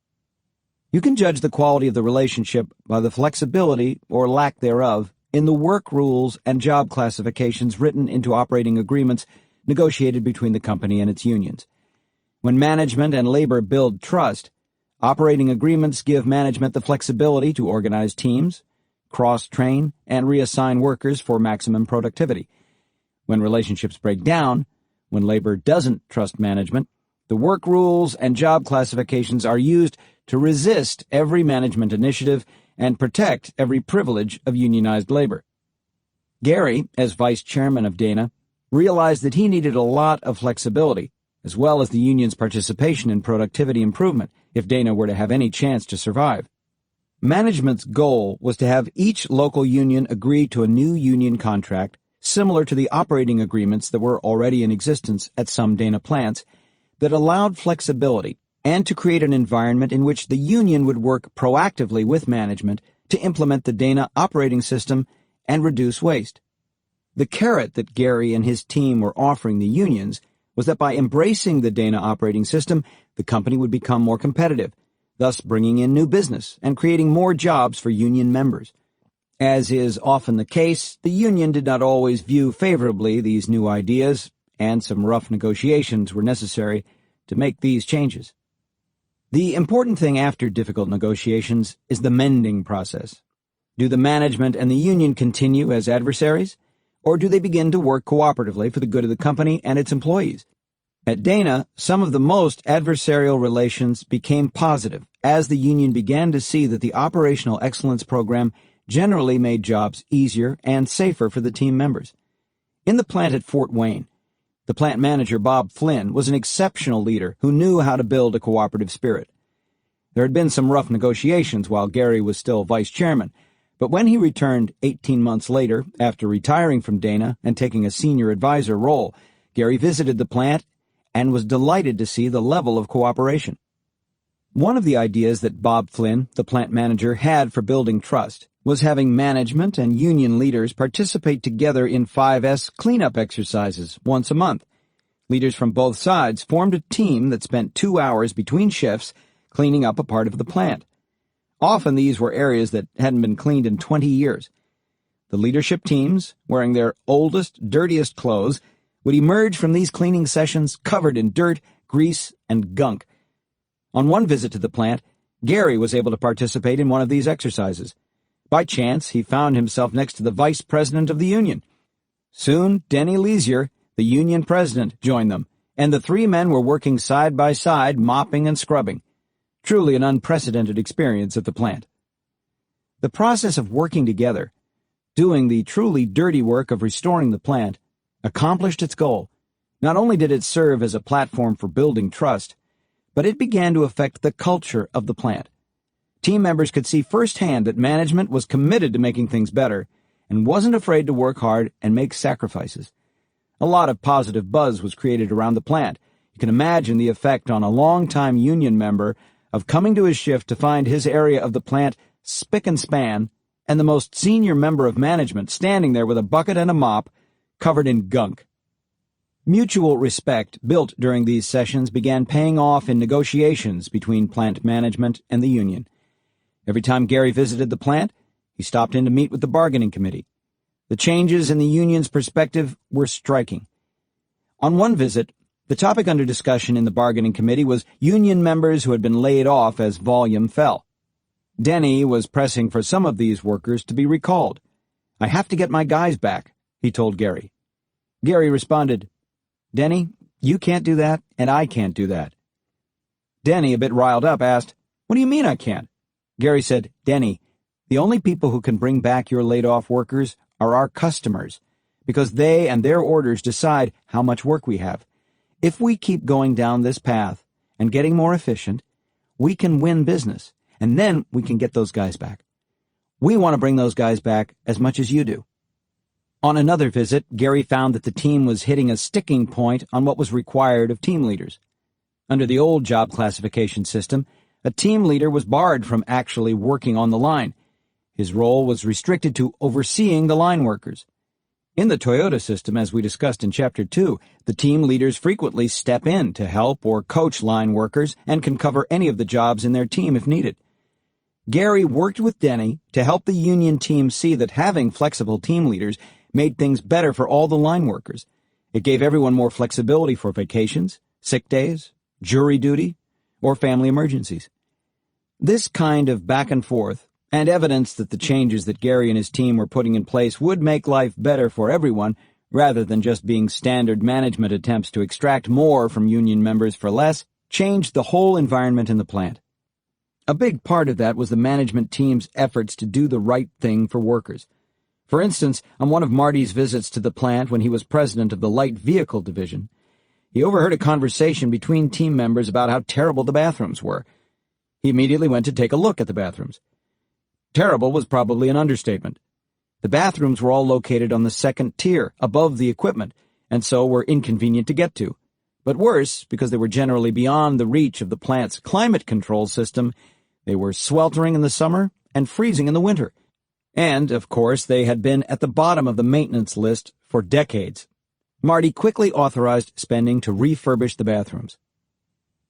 You can judge the quality of the relationship by the flexibility, or lack thereof, in the work rules and job classifications written into operating agreements negotiated between the company and its unions. When management and labor build trust, operating agreements give management the flexibility to organize teams, cross-train, and reassign workers for maximum productivity. When relationships break down, when labor doesn't trust management, the work rules and job classifications are used to resist every management initiative and protect every privilege of unionized labor. Gary, as vice chairman of Dana, realized that he needed a lot of flexibility, as well as the union's participation in productivity improvement, if Dana were to have any chance to survive. Management's goal was to have each local union agree to a new union contract similar to the operating agreements that were already in existence at some Dana plants that allowed flexibility, and to create an environment in which the union would work proactively with management to implement the Dana operating system and reduce waste. The carrot that Gary and his team were offering the unions was that by embracing the Dana operating system, the company would become more competitive, thus bringing in new business and creating more jobs for union members. As is often the case, the union did not always view favorably these new ideas, and some rough negotiations were necessary to make these changes. The important thing after difficult negotiations is the mending process. Do the management and the union continue as adversaries, or do they begin to work cooperatively for the good of the company and its employees? At Dana, some of the most adversarial relations became positive as the union began to see that the Operational Excellence Program generally made jobs easier and safer for the team members. In the plant at Fort Wayne, the plant manager, Bob Flynn, was an exceptional leader who knew how to build a cooperative spirit. There had been some rough negotiations while Gary was still vice chairman, but when he returned 18 months later, after retiring from Dana and taking a senior advisor role, Gary visited the plant and was delighted to see the level of cooperation. One of the ideas that Bob Flynn, the plant manager, had for building trust was having management and union leaders participate together in 5S cleanup exercises once a month. Leaders from both sides formed a team that spent 2 hours between shifts cleaning up a part of the plant. Often these were areas that hadn't been cleaned in 20 years. The leadership teams, wearing their oldest, dirtiest clothes, would emerge from these cleaning sessions covered in dirt, grease, and gunk. On one visit to the plant, Gary was able to participate in one of these exercises. By chance, he found himself next to the vice president of the union. Soon, Denny Leasier, the union president, joined them, and the three men were working side by side, mopping and scrubbing. Truly an unprecedented experience at the plant. The process of working together, doing the truly dirty work of restoring the plant, accomplished its goal. Not only did it serve as a platform for building trust, but it began to affect the culture of the plant. Team members could see firsthand that management was committed to making things better and wasn't afraid to work hard and make sacrifices. A lot of positive buzz was created around the plant. You can imagine the effect on a long-time union member of coming to his shift to find his area of the plant spick and span, and the most senior member of management standing there with a bucket and a mop covered in gunk. Mutual respect built during these sessions began paying off in negotiations between plant management and the union. Every time Gary visited the plant, he stopped in to meet with the bargaining committee. The changes in the union's perspective were striking. On one visit, the topic under discussion in the bargaining committee was union members who had been laid off as volume fell. Denny was pressing for some of these workers to be recalled. "I have to get my guys back," he told Gary. Gary responded, "Denny, you can't do that, and I can't do that." Denny, a bit riled up, asked, "What do you mean I can't?" Gary said, "Denny, the only people who can bring back your laid-off workers are our customers, because they and their orders decide how much work we have. If we keep going down this path and getting more efficient, we can win business, and then we can get those guys back. We want to bring those guys back as much as you do." On another visit, Gary found that the team was hitting a sticking point on what was required of team leaders. Under the old job classification system, a team leader was barred from actually working on the line. His role was restricted to overseeing the line workers. In the Toyota system, as we discussed in Chapter 2, the team leaders frequently step in to help or coach line workers and can cover any of the jobs in their team if needed. Gary worked with Denny to help the union team see that having flexible team leaders made things better for all the line workers. It gave everyone more flexibility for vacations, sick days, jury duty, or family emergencies. This kind of back and forth, and evidence that the changes that Gary and his team were putting in place would make life better for everyone, rather than just being standard management attempts to extract more from union members for less, changed the whole environment in the plant. A big part of that was the management team's efforts to do the right thing for workers. For instance, on one of Marty's visits to the plant when he was president of the light vehicle division, he overheard a conversation between team members about how terrible the bathrooms were. He immediately went to take a look at the bathrooms. Terrible was probably an understatement. The bathrooms were all located on the second tier, above the equipment, and so were inconvenient to get to. But worse, because they were generally beyond the reach of the plant's climate control system, they were sweltering in the summer and freezing in the winter. And, of course, they had been at the bottom of the maintenance list for decades. Marty quickly authorized spending to refurbish the bathrooms.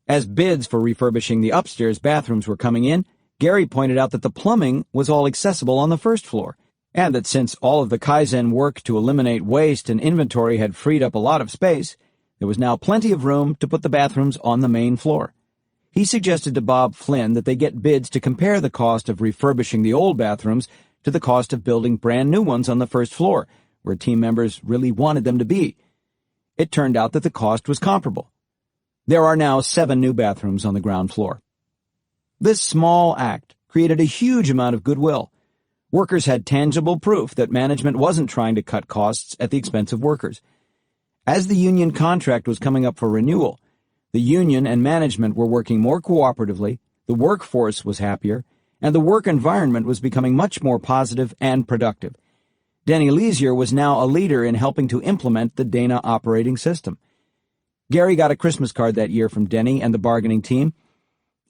As bids for refurbishing the upstairs bathrooms were coming in, Gary pointed out that the plumbing was all accessible on the first floor, and that since all of the Kaizen work to eliminate waste and inventory had freed up a lot of space, there was now plenty of room to put the bathrooms on the main floor. He suggested to Bob Flynn that they get bids to compare the cost of refurbishing the old bathrooms to the cost of building brand new ones on the first floor, where team members really wanted them to be. It turned out that the cost was comparable. There are now 7 new bathrooms on the ground floor. This small act created a huge amount of goodwill. Workers had tangible proof that management wasn't trying to cut costs at the expense of workers. As the union contract was coming up for renewal, the union and management were working more cooperatively, the workforce was happier, and the work environment was becoming much more positive and productive. Denny Leasier was now a leader in helping to implement the Dana operating system. Gary got a Christmas card that year from Denny and the bargaining team.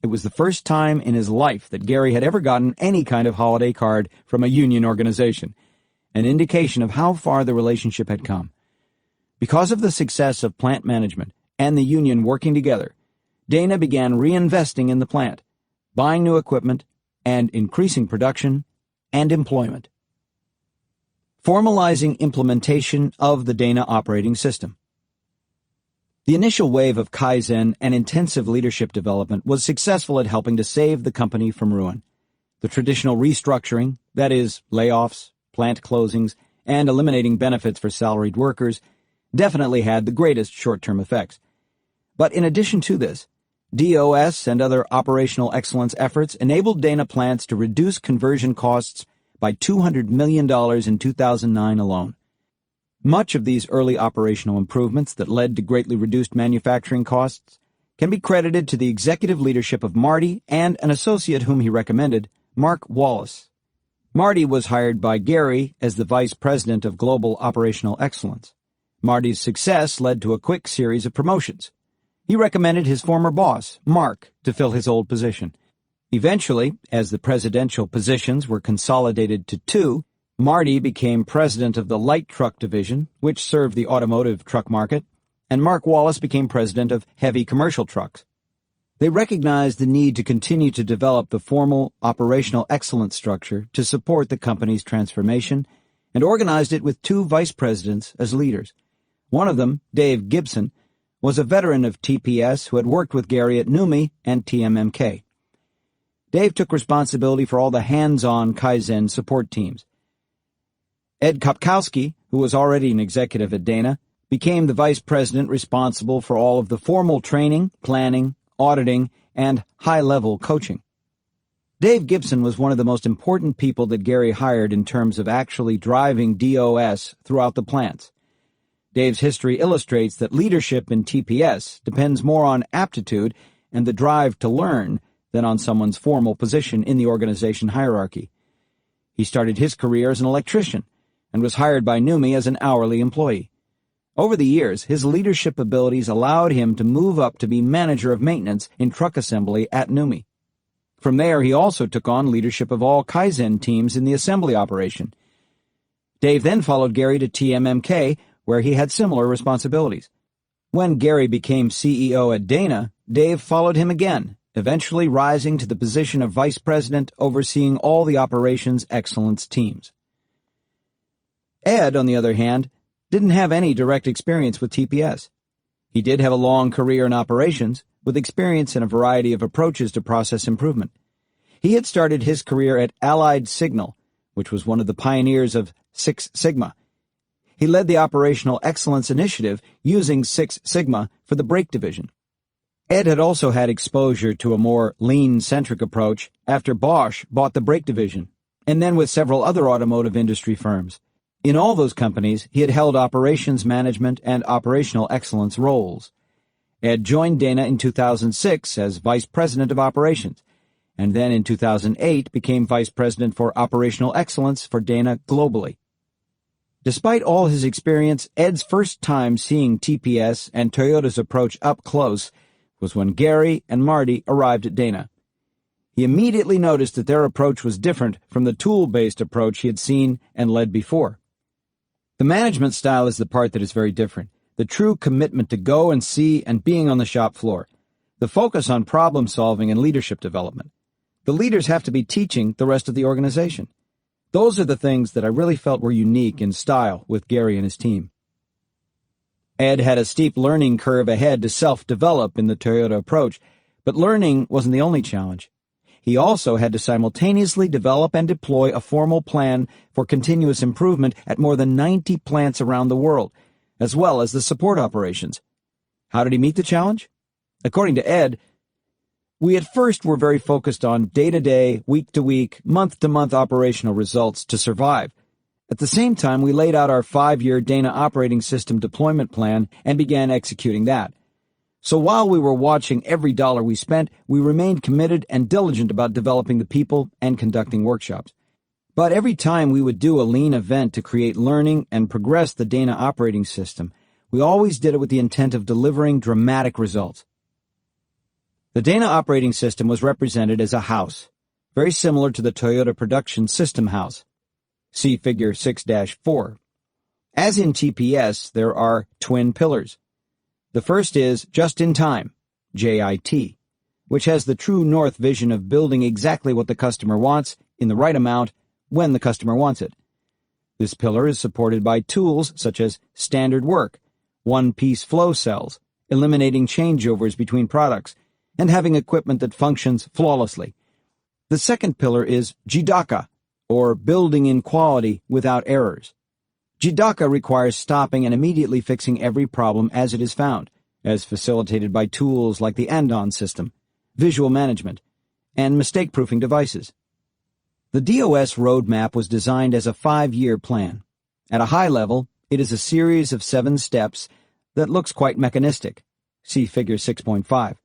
It was the first time in his life that Gary had ever gotten any kind of holiday card from a union organization, an indication of how far the relationship had come. Because of the success of plant management and the union working together, Dana began reinvesting in the plant, buying new equipment, and increasing production and employment. Formalizing implementation of the Dana operating system. The initial wave of Kaizen and intensive leadership development was successful at helping to save the company from ruin. The traditional restructuring, that is, layoffs, plant closings, and eliminating benefits for salaried workers, definitely had the greatest short-term effects. But in addition to this, DOS and other operational excellence efforts enabled Dana plants to reduce conversion costs by $200 million in 2009 alone. Much of these early operational improvements that led to greatly reduced manufacturing costs can be credited to the executive leadership of Marty and an associate whom he recommended, Mark Wallace. Marty was hired by Gary as the Vice President of Global Operational Excellence. Marty's success led to a quick series of promotions. He recommended his former boss, Mark, to fill his old position. Eventually, as the presidential positions were consolidated to two, Marty became president of the light truck division, which served the automotive truck market, and Mark Wallace became president of heavy commercial trucks. They recognized the need to continue to develop the formal operational excellence structure to support the company's transformation and organized it with two vice presidents as leaders. One of them, Dave Gibson, was a veteran of TPS who had worked with Gary at NUMMI and TMMK. Dave took responsibility for all the hands-on Kaizen support teams. Ed Kopkowski, who was already an executive at Dana, became the vice president responsible for all of the formal training, planning, auditing, and high-level coaching. Dave Gibson was one of the most important people that Gary hired in terms of actually driving DOS throughout the plants. Dave's history illustrates that leadership in TPS depends more on aptitude and the drive to learn than on someone's formal position in the organization hierarchy. He started his career as an electrician and was hired by NUMMI as an hourly employee. Over the years, his leadership abilities allowed him to move up to be manager of maintenance in truck assembly at NUMMI. From there, he also took on leadership of all Kaizen teams in the assembly operation. Dave then followed Gary to TMMK, where he had similar responsibilities. When Gary became CEO at Dana, Dave followed him again, eventually rising to the position of vice president overseeing all the operations excellence teams. Ed, on the other hand, didn't have any direct experience with TPS. He did have a long career in operations, with experience in a variety of approaches to process improvement. He had started his career at Allied Signal, which was one of the pioneers of Six Sigma. He led the Operational Excellence Initiative using Six Sigma for the brake division. Ed had also had exposure to a more lean-centric approach after Bosch bought the brake division, and then with several other automotive industry firms. In all those companies, he had held operations management and operational excellence roles. Ed joined Dana in 2006 as Vice President of Operations, and then in 2008 became Vice President for Operational Excellence for Dana globally. Despite all his experience, Ed's first time seeing TPS and Toyota's approach up close was when Gary and Marty arrived at Dana. He immediately noticed that their approach was different from the tool-based approach he had seen and led before. The management style is the part that is very different, the true commitment to go and see and being on the shop floor, the focus on problem-solving and leadership development. The leaders have to be teaching the rest of the organization. Those are the things that I really felt were unique in style with Gary and his team. Ed had a steep learning curve ahead to self-develop in the Toyota approach, but learning wasn't the only challenge. He also had to simultaneously develop and deploy a formal plan for continuous improvement at more than 90 plants around the world, as well as the support operations. How did he meet the challenge? According to Ed, we at first were very focused on day-to-day, week-to-week, month-to-month operational results to survive. At the same time, we laid out our 5-year Dana operating system deployment plan and began executing that. So while we were watching every dollar we spent, we remained committed and diligent about developing the people and conducting workshops. But every time we would do a lean event to create learning and progress the Dana operating system, we always did it with the intent of delivering dramatic results. The Dana operating system was represented as a house, very similar to the Toyota production system house. See Figure 6-4. As in TPS, there are twin pillars. The first is just-in-time, JIT, which has the true north vision of building exactly what the customer wants in the right amount when the customer wants it. This pillar is supported by tools such as standard work, one-piece flow cells, eliminating changeovers between products, and having equipment that functions flawlessly. The second pillar is Jidaka, or building in quality without errors. Jidaka requires stopping and immediately fixing every problem as it is found, as facilitated by tools like the Andon system, visual management, and mistake-proofing devices. The DOS roadmap was designed as a 5-year plan. At a high level, it is a series of 7 steps that looks quite mechanistic. See Figure 6.5.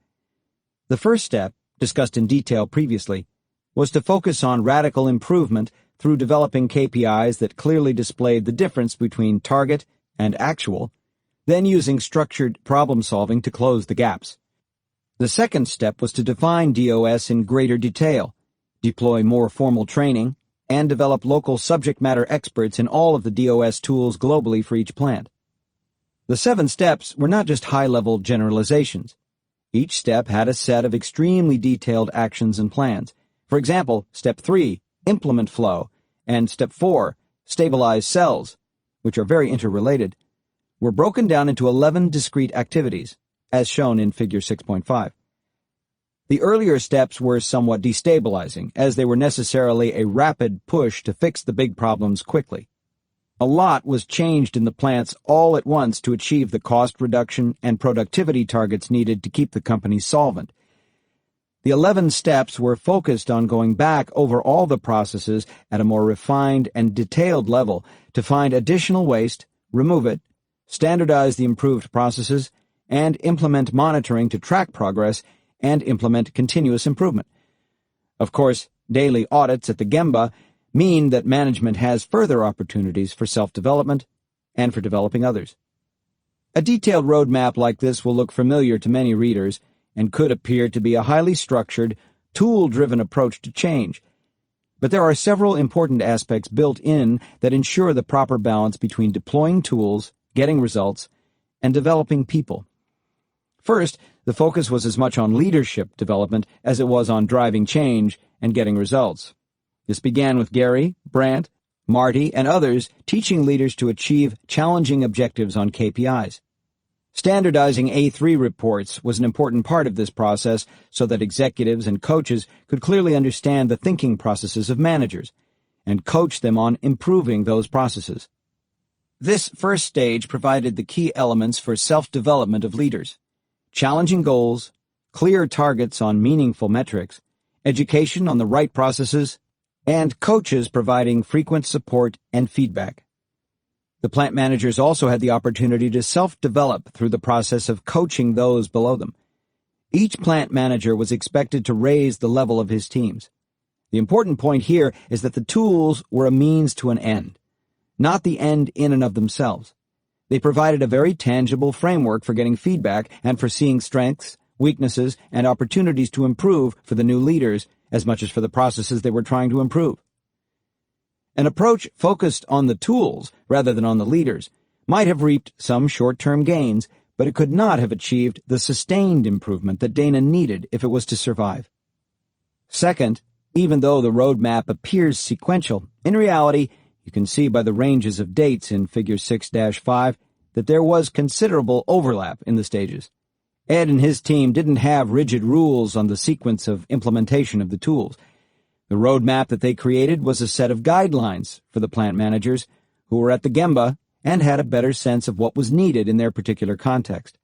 The first step, discussed in detail previously, was to focus on radical improvement through developing KPIs that clearly displayed the difference between target and actual, then using structured problem-solving to close the gaps. The second step was to define DOS in greater detail, deploy more formal training, and develop local subject matter experts in all of the DOS tools globally for each plant. The 7 steps were not just high-level generalizations. Each step had a set of extremely detailed actions and plans. For example, Step 3, Implement Flow, and Step 4, Stabilize Cells, which are very interrelated, were broken down into 11 discrete activities, as shown in Figure 6.5. The earlier steps were somewhat destabilizing, as they were necessarily a rapid push to fix the big problems quickly. A lot was changed in the plants all at once to achieve the cost reduction and productivity targets needed to keep the company solvent. The 11 steps were focused on going back over all the processes at a more refined and detailed level to find additional waste, remove it, standardize the improved processes, and implement monitoring to track progress and implement continuous improvement. Of course, daily audits at the Gemba mean that management has further opportunities for self-development and for developing others. A detailed roadmap like this will look familiar to many readers and could appear to be a highly structured, tool-driven approach to change. But there are several important aspects built in that ensure the proper balance between deploying tools, getting results, and developing people. First, the focus was as much on leadership development as it was on driving change and getting results. This began with Gary, Brandt, Marty, and others teaching leaders to achieve challenging objectives on KPIs. Standardizing A3 reports was an important part of this process so that executives and coaches could clearly understand the thinking processes of managers and coach them on improving those processes. This first stage provided the key elements for self-development of leaders: challenging goals, clear targets on meaningful metrics, education on the right processes, and coaches providing frequent support and feedback. The plant managers also had the opportunity to self-develop through the process of coaching those below them. Each plant manager was expected to raise the level of his teams. The important point here is that the tools were a means to an end, not the end in and of themselves. They provided a very tangible framework for getting feedback and for seeing strengths, weaknesses, and opportunities to improve for the new leaders as much as for the processes they were trying to improve. An approach focused on the tools rather than on the leaders might have reaped some short-term gains, but it could not have achieved the sustained improvement that Dana needed if it was to survive. Second, even though the roadmap appears sequential, in reality, you can see by the ranges of dates in Figure 6-5 that there was considerable overlap in the stages. Ed and his team didn't have rigid rules on the sequence of implementation of the tools. The roadmap that they created was a set of guidelines for the plant managers who were at the Gemba and had a better sense of what was needed in their particular context.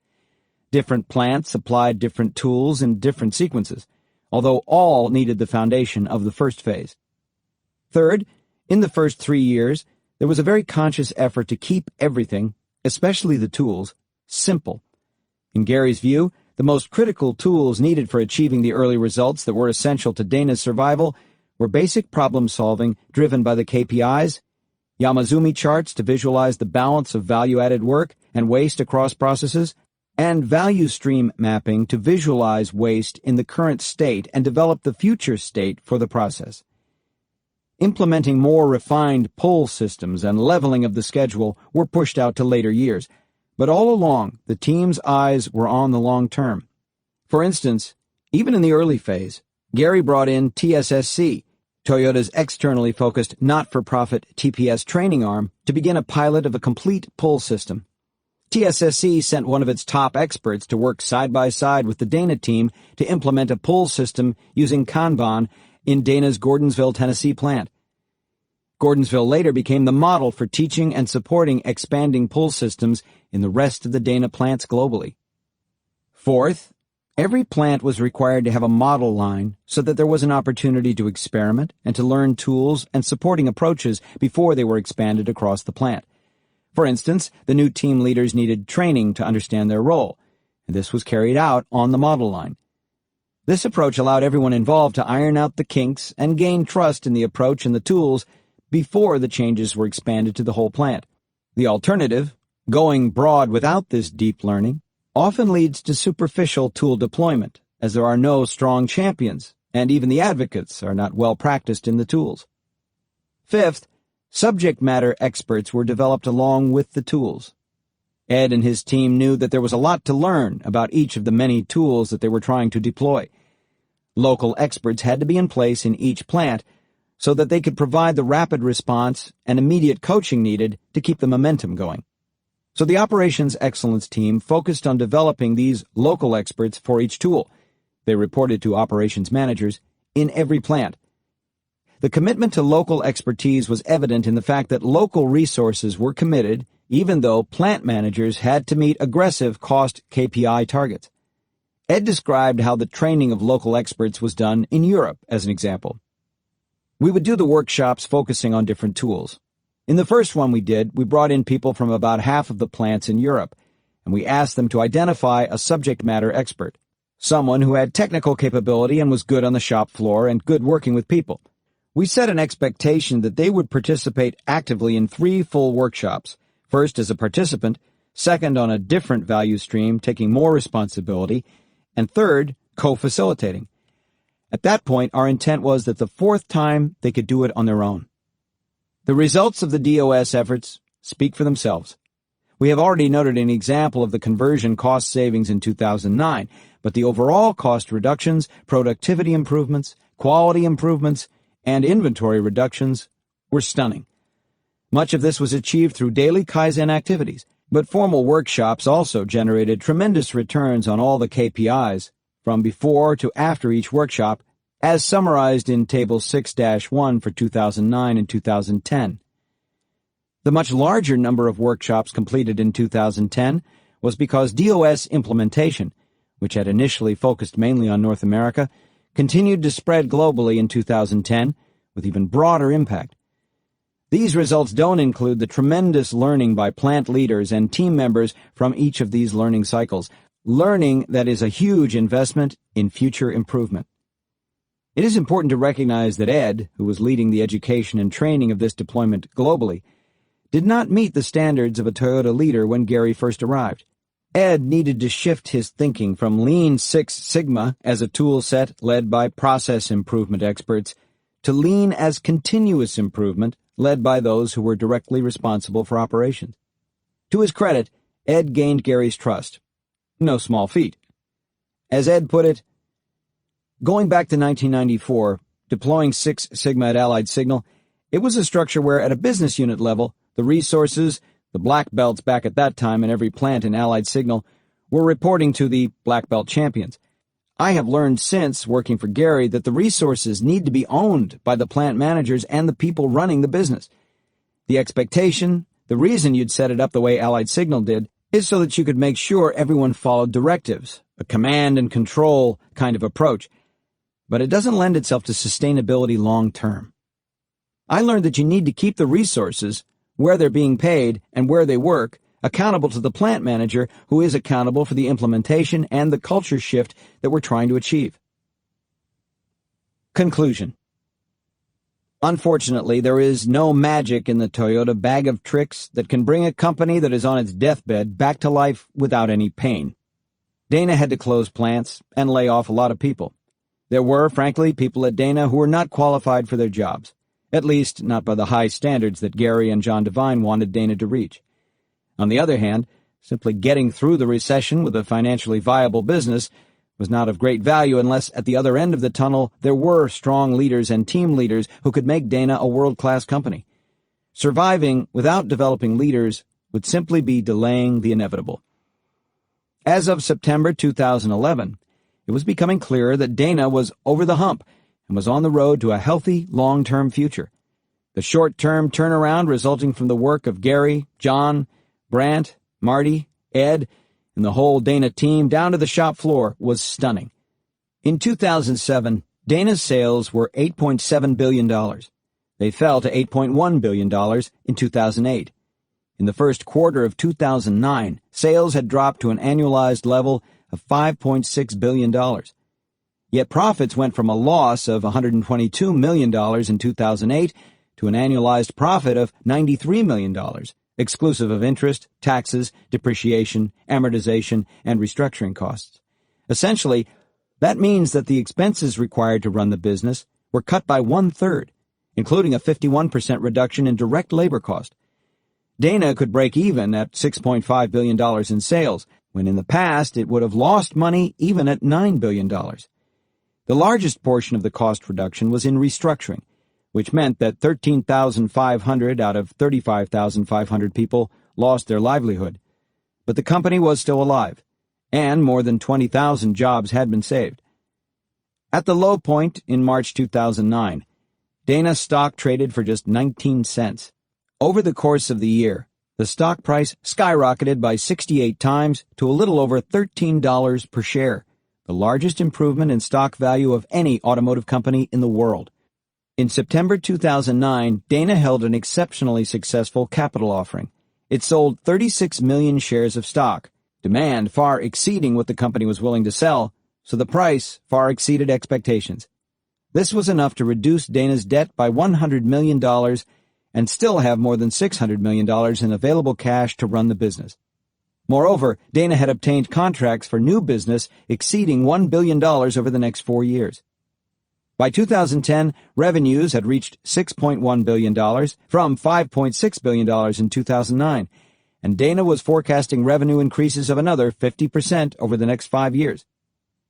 Different plants applied different tools in different sequences, although all needed the foundation of the first phase. Third, in the first 3 years, there was a very conscious effort to keep everything, especially the tools, simple. In Gary's view, the most critical tools needed for achieving the early results that were essential to Dana's survival were basic problem-solving driven by the KPIs, Yamazumi charts to visualize the balance of value-added work and waste across processes, and value stream mapping to visualize waste in the current state and develop the future state for the process. Implementing more refined pull systems and leveling of the schedule were pushed out to later years, but all along the team's eyes were on the long term. For instance, even in the early phase, Gary brought in TSSC, Toyota's externally focused not-for-profit TPS training arm, to begin a pilot of a complete pull system. TSSC sent one of its top experts to work side by side with the Dana team to implement a pull system using Kanban in Dana's Gordonsville, Tennessee plant. Gordonsville later became the model for teaching and supporting expanding pull systems in the rest of the Dana plants globally. Fourth, every plant was required to have a model line so that there was an opportunity to experiment and to learn tools and supporting approaches before they were expanded across the plant. For instance, the new team leaders needed training to understand their role, and this was carried out on the model line. This approach allowed everyone involved to iron out the kinks and gain trust in the approach and the tools before the changes were expanded to the whole plant. The alternative, going broad without this deep learning, often leads to superficial tool deployment, as there are no strong champions, and even the advocates are not well practiced in the tools. Fifth, subject matter experts were developed along with the tools. Ed and his team knew that there was a lot to learn about each of the many tools that they were trying to deploy. Local experts had to be in place in each plant so that they could provide the rapid response and immediate coaching needed to keep the momentum going. So the Operations Excellence team focused on developing these local experts for each tool. They reported to operations managers in every plant. The commitment to local expertise was evident in the fact that local resources were committed, even though plant managers had to meet aggressive cost KPI targets. Ed described how the training of local experts was done in Europe, as an example. We would do the workshops focusing on different tools. In the first one we did, we brought in people from about half of the plants in Europe, and we asked them to identify a subject matter expert, someone who had technical capability and was good on the shop floor and good working with people. We set an expectation that they would participate actively in 3 full workshops, first as a participant, second on a different value stream taking more responsibility, and third, co-facilitating. At that point, our intent was that the 4th time they could do it on their own. The results of the DOS efforts speak for themselves. We have already noted an example of the conversion cost savings in 2009, but the overall cost reductions, productivity improvements, quality improvements, and inventory reductions were stunning. Much of this was achieved through daily Kaizen activities, but formal workshops also generated tremendous returns on all the KPIs, from before to after each workshop, as summarized in Table 6-1 for 2009 and 2010. The much larger number of workshops completed in 2010 was because DOS implementation, which had initially focused mainly on North America, continued to spread globally in 2010 with even broader impact. These results don't include the tremendous learning by plant leaders and team members from each of these learning cycles, learning that is a huge investment in future improvement. It is important to recognize that Ed, who was leading the education and training of this deployment globally, did not meet the standards of a Toyota leader when Gary first arrived. Ed needed to shift his thinking from Lean Six Sigma as a tool set led by process improvement experts to Lean as continuous improvement led by those who were directly responsible for operations. To his credit, Ed gained Gary's trust. No small feat. As Ed put it, going back to 1994, deploying Six Sigma at Allied Signal, it was a structure where, at a business unit level, the resources, the black belts back at that time in every plant in Allied Signal, were reporting to the black belt champions. I have learned since, working for Gary, that the resources need to be owned by the plant managers and the people running the business. The expectation, the reason you'd set it up the way Allied Signal did, is so that you could make sure everyone followed directives, a command and control kind of approach. But it doesn't lend itself to sustainability long term. I learned that you need to keep the resources, where they're being paid and where they work, accountable to the plant manager who is accountable for the implementation and the culture shift that we're trying to achieve. Conclusion. Unfortunately, there is no magic in the Toyota bag of tricks that can bring a company that is on its deathbed back to life without any pain. Dana had to close plants and lay off a lot of people. There were, frankly, people at Dana who were not qualified for their jobs. at least not by the high standards that Gary and John Devine wanted Dana to reach. On the other hand, simply getting through the recession with a financially viable business was not of great value unless at the other end of the tunnel there were strong leaders and team leaders who could make Dana a world-class company. Surviving without developing leaders would simply be delaying the inevitable. As of September 2011, it was becoming clearer that Dana was over the hump and was on the road to a healthy, long-term future. The short-term turnaround resulting from the work of Gary, John, Brant, Marty, Ed, and the whole Dana team down to the shop floor was stunning. In 2007, Dana's sales were $8.7 billion. They fell to $8.1 billion in 2008. In the first quarter of 2009, sales had dropped to an annualized level of $5.6 billion. Yet profits went from a loss of $122 million in 2008 to an annualized profit of $93 million, exclusive of interest, taxes, depreciation, amortization, and restructuring costs. Essentially, that means that the expenses required to run the business were cut by one-third, including a 51% reduction in direct labor cost. Dana could break even at $6.5 billion in sales, when in the past it would have lost money even at $9 billion. The largest portion of the cost reduction was in restructuring, which meant that 13,500 out of 35,500 people lost their livelihood. But the company was still alive, and more than 20,000 jobs had been saved. At the low point in March 2009, Dana stock traded for just 19 cents. Over the course of the year, the stock price skyrocketed by 68 times to a little over $13 per share, the largest improvement in stock value of any automotive company in the world. In September 2009, Dana held an exceptionally successful capital offering. It sold 36 million shares of stock, demand far exceeding what the company was willing to sell, so the price far exceeded expectations. This was enough to reduce Dana's debt by $100 million and still have more than $600 million in available cash to run the business. Moreover, Dana had obtained contracts for new business exceeding $1 billion over the next 4 years. By 2010, revenues had reached $6.1 billion from $5.6 billion in 2009, and Dana was forecasting revenue increases of another 50% over the next 5 years.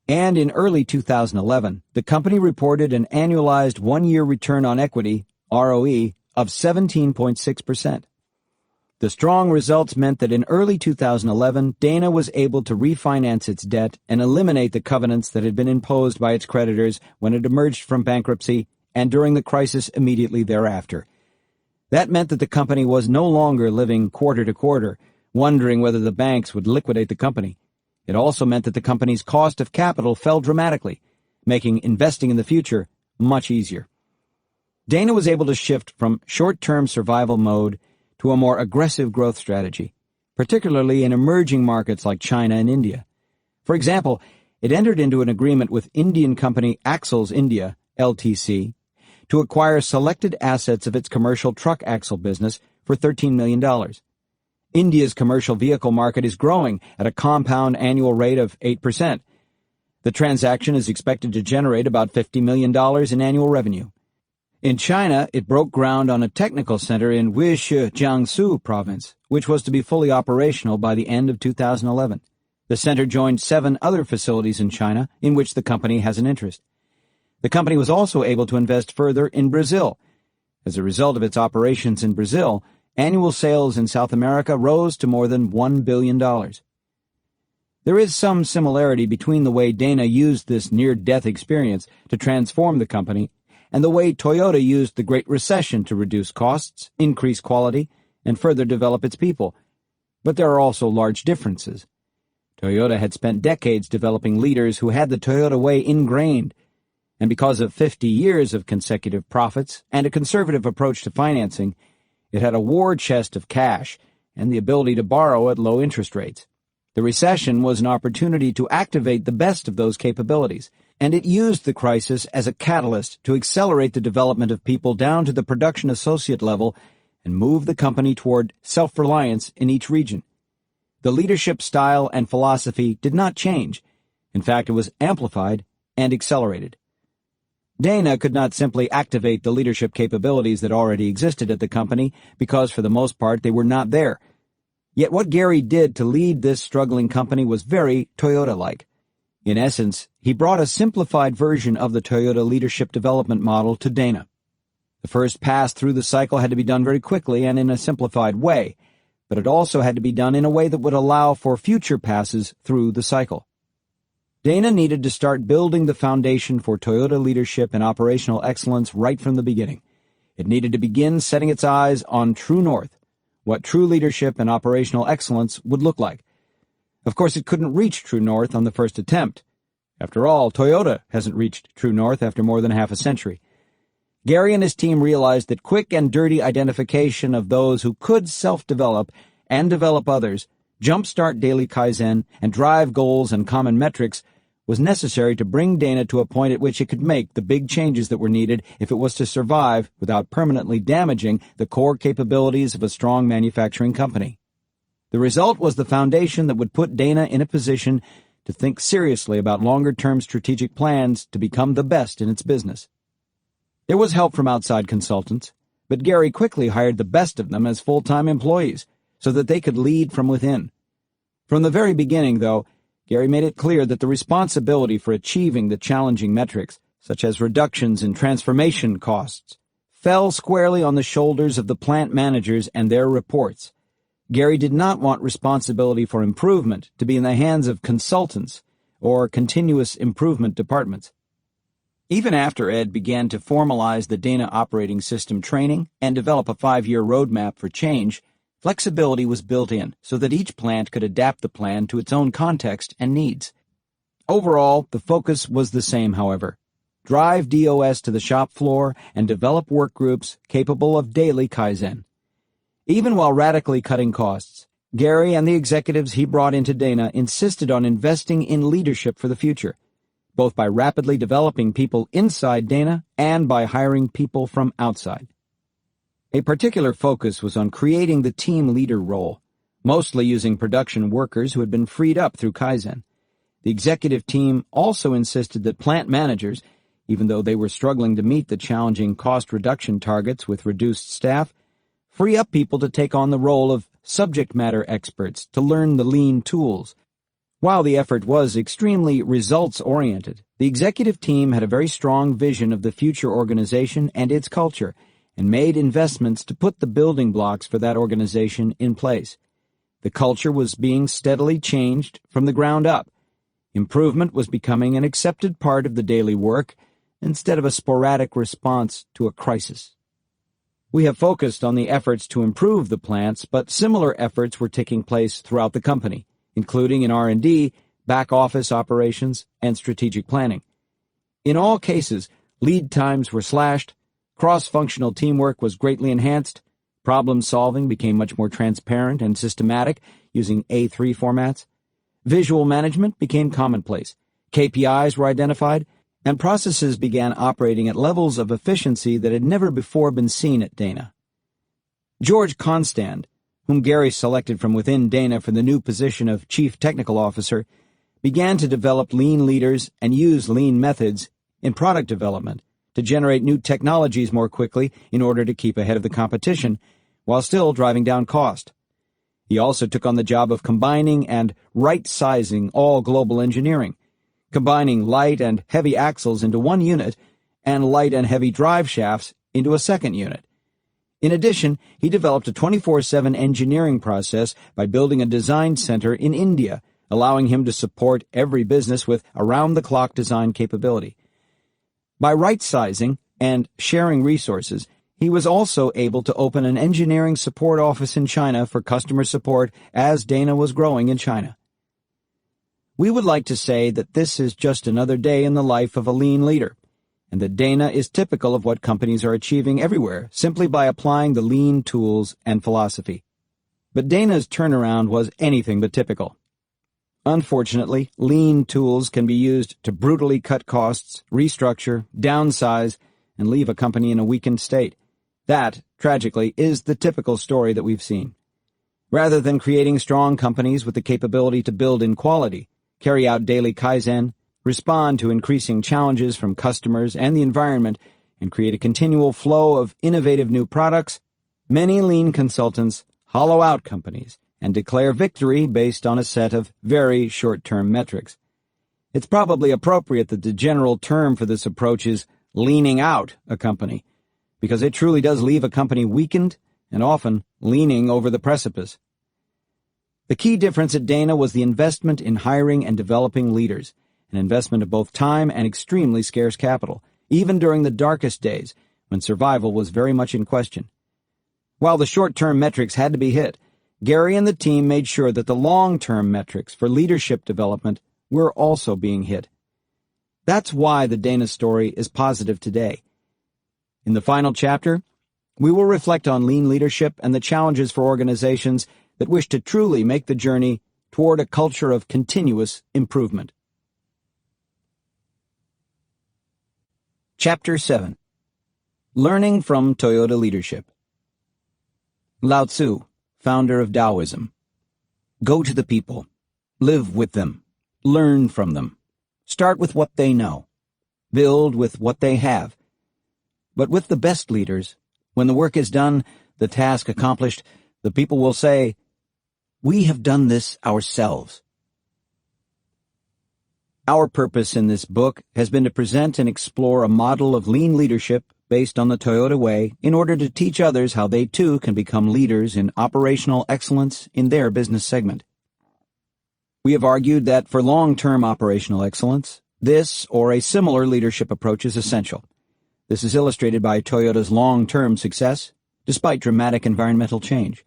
And in early 2011, the company reported an annualized one-year return on equity, ROE, of 17.6%. The strong results meant that in early 2011, Dana was able to refinance its debt and eliminate the covenants that had been imposed by its creditors when it emerged from bankruptcy and during the crisis immediately thereafter. That meant that the company was no longer living quarter to quarter, wondering whether the banks would liquidate the company. It also meant that the company's cost of capital fell dramatically, making investing in the future much easier. Dana was able to shift from short-term survival mode to a more aggressive growth strategy, particularly in emerging markets like China and India. For example, it entered into an agreement with Indian company Axles India, LTC, to acquire selected assets of its commercial truck axle business for $13 million. India's commercial vehicle market is growing at a compound annual rate of 8%. The transaction is expected to generate about $50 million in annual revenue. In China, it broke ground on a technical center in Wuxi, Jiangsu province, which was to be fully operational by the end of 2011. The center joined 7 other facilities in China in which the company has an interest. The company was also able to invest further in Brazil. As a result of its operations in Brazil, annual sales in South America rose to more than $1 billion. There is some similarity between the way Dana used this near-death experience to transform the company and the way Toyota used the Great Recession to reduce costs, increase quality, and further develop its people. But there are also large differences. Toyota had spent decades developing leaders who had the Toyota way ingrained, and because of 50 years of consecutive profits and a conservative approach to financing, it had a war chest of cash and the ability to borrow at low interest rates. The recession was an opportunity to activate the best of those capabilities, and it used the crisis as a catalyst to accelerate the development of people down to the production associate level and move the company toward self-reliance in each region. The leadership style and philosophy did not change. In fact, it was amplified and accelerated. Dana could not simply activate the leadership capabilities that already existed at the company because, for the most part, they were not there. Yet what Gary did to lead this struggling company was very Toyota-like. In essence, he brought a simplified version of the Toyota leadership development model to Dana. The first pass through the cycle had to be done very quickly and in a simplified way, but it also had to be done in a way that would allow for future passes through the cycle. Dana needed to start building the foundation for Toyota leadership and operational excellence right from the beginning. It needed to begin setting its eyes on true north, what true leadership and operational excellence would look like. Of course, it couldn't reach true north on the first attempt. After all, Toyota hasn't reached true north after more than half a century. Gary and his team realized that quick and dirty identification of those who could self-develop and develop others, jumpstart daily Kaizen, and drive goals and common metrics was necessary to bring Dana to a point at which it could make the big changes that were needed if it was to survive without permanently damaging the core capabilities of a strong manufacturing company. The result was the foundation that would put Dana in a position to think seriously about longer-term strategic plans to become the best in its business. There was help from outside consultants, but Gary quickly hired the best of them as full-time employees so that they could lead from within. From the very beginning, though, Gary made it clear that the responsibility for achieving the challenging metrics, such as reductions in transformation costs, fell squarely on the shoulders of the plant managers and their reports. Gary did not want responsibility for improvement to be in the hands of consultants or continuous improvement departments. Even after Ed began to formalize the Dana operating system training and develop a 5-year roadmap for change, flexibility was built in so that each plant could adapt the plan to its own context and needs. Overall, the focus was the same, however. Drive DOS to the shop floor and develop work groups capable of daily Kaizen. Even while radically cutting costs, Gary and the executives he brought into Dana insisted on investing in leadership for the future, both by rapidly developing people inside Dana and by hiring people from outside. A particular focus was on creating the team leader role, mostly using production workers who had been freed up through Kaizen. The executive team also insisted that plant managers, even though they were struggling to meet the challenging cost reduction targets with reduced staff, free up people to take on the role of subject matter experts to learn the lean tools. While the effort was extremely results-oriented, the executive team had a very strong vision of the future organization and its culture, and made investments to put the building blocks for that organization in place. The culture was being steadily changed from the ground up. Improvement was becoming an accepted part of the daily work instead of a sporadic response to a crisis. We have focused on the efforts to improve the plants, but similar efforts were taking place throughout the company, including in R&D, back-office operations, and strategic planning. In all cases, lead times were slashed, cross-functional teamwork was greatly enhanced, problem-solving became much more transparent and systematic using A3 formats, visual management became commonplace, KPIs were identified, and processes began operating at levels of efficiency that had never before been seen at Dana. George Constand, whom Gary selected from within Dana for the new position of Chief Technical Officer, began to develop lean leaders and use lean methods in product development to generate new technologies more quickly in order to keep ahead of the competition, while still driving down cost. He also took on the job of combining and right-sizing all global engineering, combining light and heavy axles into one unit and light and heavy drive shafts into a second unit. In addition, he developed a 24/7 engineering process by building a design center in India, allowing him to support every business with around-the-clock design capability. By right-sizing and sharing resources, he was also able to open an engineering support office in China for customer support as Dana was growing in China. We would like to say that this is just another day in the life of a lean leader, and that Dana is typical of what companies are achieving everywhere simply by applying the lean tools and philosophy. But Dana's turnaround was anything but typical. Unfortunately, lean tools can be used to brutally cut costs, restructure, downsize, and leave a company in a weakened state. That, tragically, is the typical story that we've seen. Rather than creating strong companies with the capability to build in quality, carry out daily Kaizen, respond to increasing challenges from customers and the environment, and create a continual flow of innovative new products, many lean consultants hollow out companies and declare victory based on a set of very short-term metrics. It's probably appropriate that the general term for this approach is leaning out a company, because it truly does leave a company weakened and often leaning over the precipice. The key difference at Dana was the investment in hiring and developing leaders, an investment of both time and extremely scarce capital, even during the darkest days when survival was very much in question. While the short-term metrics had to be hit, Gary and the team made sure that the long-term metrics for leadership development were also being hit. That's why the Dana story is positive today. In the final chapter, we will reflect on lean leadership and the challenges for organizations that wish to truly make the journey toward a culture of continuous improvement. Chapter 7. Learning from Toyoda Leadership. Lao Tzu, founder of Taoism. Go to the people. Live with them. Learn from them. Start with what they know. Build with what they have. But with the best leaders, when the work is done, the task accomplished, the people will say, "We have done this ourselves." Our purpose in this book has been to present and explore a model of lean leadership based on the Toyoda way in order to teach others how they too can become leaders in operational excellence in their business segment. We have argued that for long-term operational excellence, this or a similar leadership approach is essential. This is illustrated by Toyota's long-term success, despite dramatic environmental change.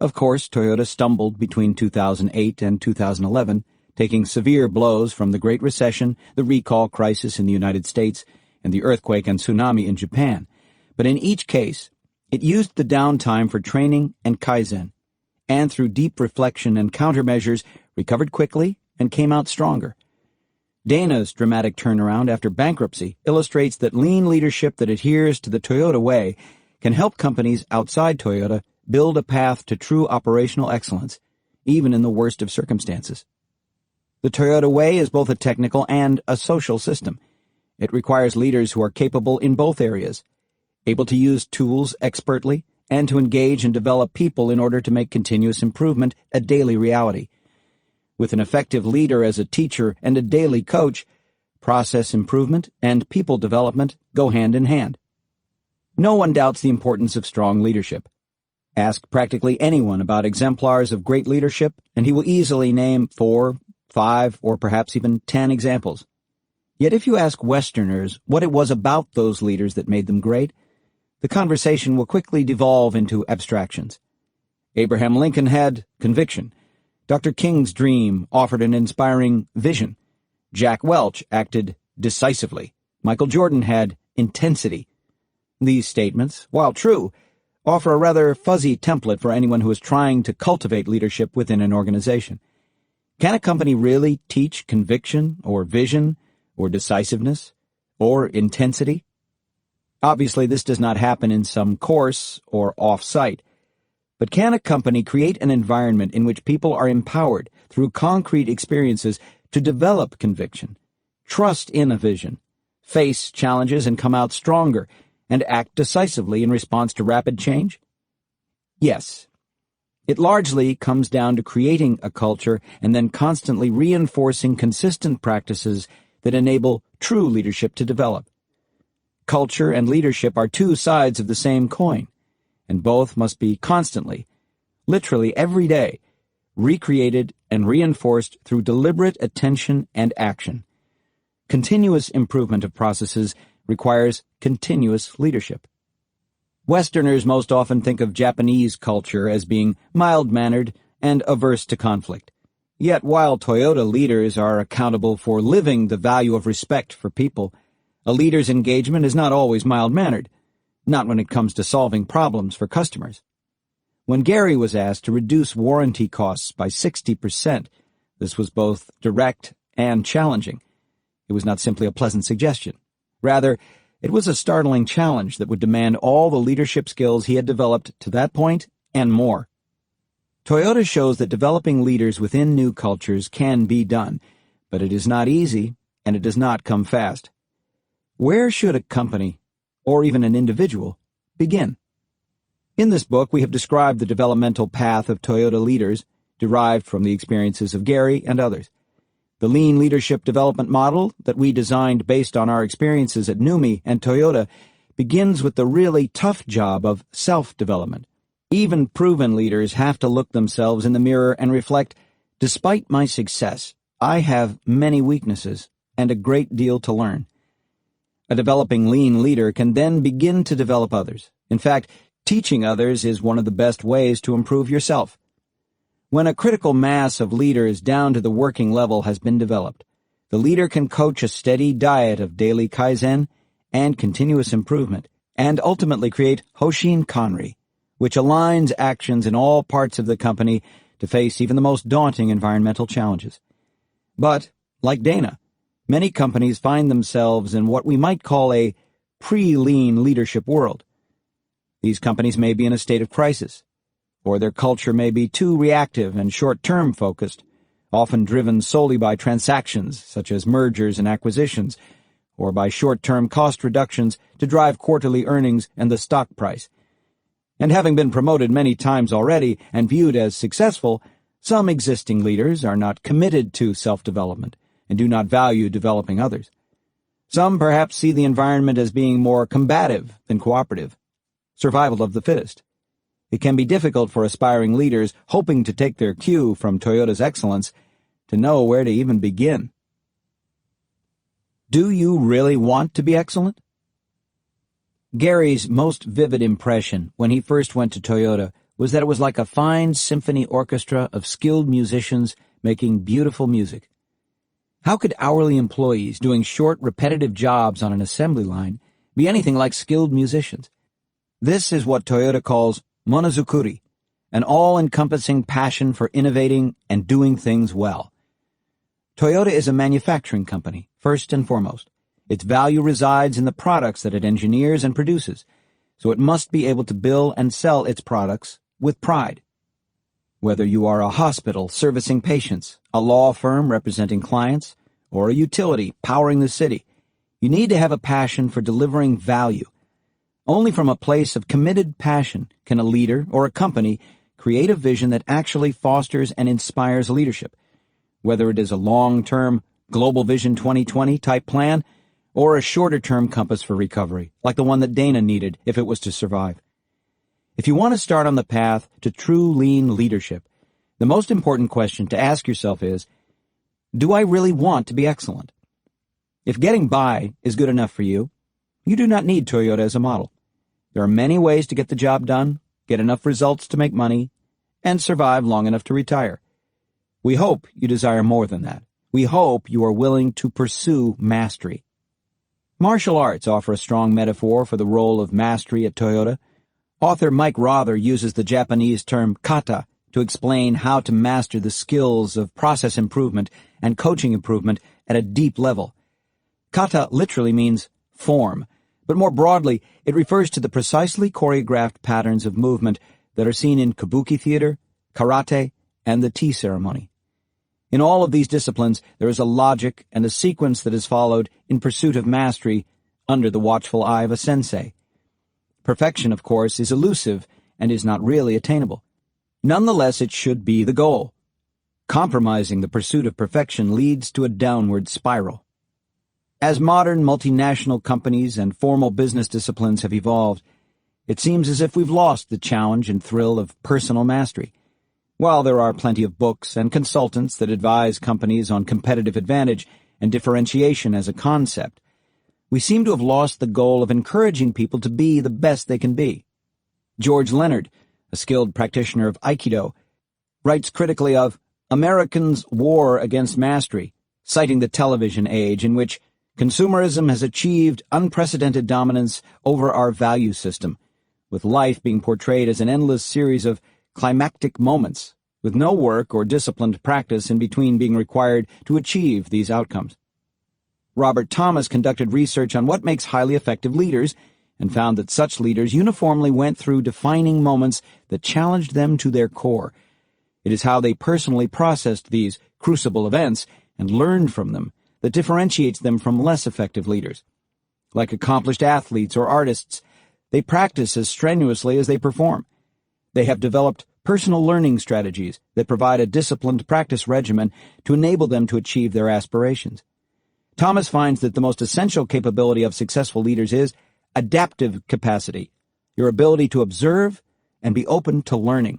Of course, Toyota stumbled between 2008 and 2011, taking severe blows from the Great Recession, the recall crisis in the United States, and the earthquake and tsunami in Japan. But in each case, it used the downtime for training and Kaizen, and through deep reflection and countermeasures, recovered quickly and came out stronger. Dana's dramatic turnaround after bankruptcy illustrates that lean leadership that adheres to the Toyota way can help companies outside Toyota build a path to true operational excellence, even in the worst of circumstances. The Toyota way is both a technical and a social system. It requires leaders who are capable in both areas, able to use tools expertly, and to engage and develop people in order to make continuous improvement a daily reality. With an effective leader as a teacher and a daily coach, process improvement and people development go hand in hand. No one doubts the importance of strong leadership. Ask practically anyone about exemplars of great leadership, and he will easily name 4, 5, or perhaps even 10 examples. Yet if you ask Westerners what it was about those leaders that made them great, the conversation will quickly devolve into abstractions. Abraham Lincoln had conviction. Dr. King's dream offered an inspiring vision. Jack Welch acted decisively. Michael Jordan had intensity. These statements, while true, offer a rather fuzzy template for anyone who is trying to cultivate leadership within an organization. Can a company really teach conviction or vision or decisiveness or intensity? Obviously, this does not happen in some course or off-site. But can a company create an environment in which people are empowered through concrete experiences to develop conviction, trust in a vision, face challenges and come out stronger, and act decisively in response to rapid change? Yes. It largely comes down to creating a culture and then constantly reinforcing consistent practices that enable true leadership to develop. Culture and leadership are two sides of the same coin, and both must be constantly, literally every day, recreated and reinforced through deliberate attention and action. Continuous improvement of processes requires continuous leadership. Westerners most often think of Japanese culture as being mild-mannered and averse to conflict. Yet while Toyota leaders are accountable for living the value of respect for people, a leader's engagement is not always mild-mannered, not when it comes to solving problems for customers. When Gary was asked to reduce warranty costs by 60%, this was both direct and challenging. It was not simply a pleasant suggestion. Rather, it was a startling challenge that would demand all the leadership skills he had developed to that point and more. Toyota shows that developing leaders within new cultures can be done, but it is not easy, and it does not come fast. Where should a company, or even an individual, begin? In this book, we have described the developmental path of Toyota leaders, derived from the experiences of Gary and others. The lean leadership development model that we designed based on our experiences at Numi and Toyota begins with the really tough job of self-development. Even proven leaders have to look themselves in the mirror and reflect, despite my success, I have many weaknesses and a great deal to learn. A developing lean leader can then begin to develop others. In fact, teaching others is one of the best ways to improve yourself. When a critical mass of leaders down to the working level has been developed, the leader can coach a steady diet of daily Kaizen and continuous improvement, and ultimately create Hoshin Kanri, which aligns actions in all parts of the company to face even the most daunting environmental challenges. But, like Dana, many companies find themselves in what we might call a pre-lean leadership world. These companies may be in a state of crisis, or their culture may be too reactive and short-term focused, often driven solely by transactions such as mergers and acquisitions, or by short-term cost reductions to drive quarterly earnings and the stock price. And having been promoted many times already and viewed as successful, some existing leaders are not committed to self-development and do not value developing others. Some perhaps see the environment as being more combative than cooperative, survival of the fittest. It can be difficult for aspiring leaders hoping to take their cue from Toyota's excellence to know where to even begin. Do you really want to be excellent? Gary's most vivid impression when he first went to Toyota was that it was like a fine symphony orchestra of skilled musicians making beautiful music. How could hourly employees doing short, repetitive jobs on an assembly line be anything like skilled musicians? This is what Toyota calls monozukuri, an all-encompassing passion for innovating and doing things well. Toyota is a manufacturing company, first and foremost. Its value resides in the products that it engineers and produces, so it must be able to build and sell its products with pride. Whether you are a hospital servicing patients, a law firm representing clients, or a utility powering the city, you need to have a passion for delivering value. Only from a place of committed passion can a leader or a company create a vision that actually fosters and inspires leadership, whether it is a long-term Global Vision 2020 type plan or a shorter-term compass for recovery, like the one that Dana needed if it was to survive. If you want to start on the path to true lean leadership, the most important question to ask yourself is, do I really want to be excellent? If getting by is good enough for you, you do not need Toyota as a model. There are many ways to get the job done, get enough results to make money, and survive long enough to retire. We hope you desire more than that. We hope you are willing to pursue mastery. Martial arts offer a strong metaphor for the role of mastery at Toyota. Author Mike Rother uses the Japanese term kata to explain how to master the skills of process improvement and coaching improvement at a deep level. Kata literally means form, but more broadly, it refers to the precisely choreographed patterns of movement that are seen in kabuki theater, karate, and the tea ceremony. In all of these disciplines, there is a logic and a sequence that is followed in pursuit of mastery under the watchful eye of a sensei. Perfection, of course, is elusive and is not really attainable. Nonetheless, it should be the goal. Compromising the pursuit of perfection leads to a downward spiral. As modern multinational companies and formal business disciplines have evolved, it seems as if we've lost the challenge and thrill of personal mastery. While there are plenty of books and consultants that advise companies on competitive advantage and differentiation as a concept, we seem to have lost the goal of encouraging people to be the best they can be. George Leonard, a skilled practitioner of Aikido, writes critically of Americans' war against mastery, citing the television age in which consumerism has achieved unprecedented dominance over our value system, with life being portrayed as an endless series of climactic moments, with no work or disciplined practice in between being required to achieve these outcomes. Robert Thomas conducted research on what makes highly effective leaders and found that such leaders uniformly went through defining moments that challenged them to their core. It is how they personally processed these crucible events and learn from them that differentiates them from less effective leaders. Like accomplished athletes or artists, they practice as strenuously as they perform. They have developed personal learning strategies that provide a disciplined practice regimen to enable them to achieve their aspirations. Thomas finds that the most essential capability of successful leaders is adaptive capacity, your ability to observe and be open to learning.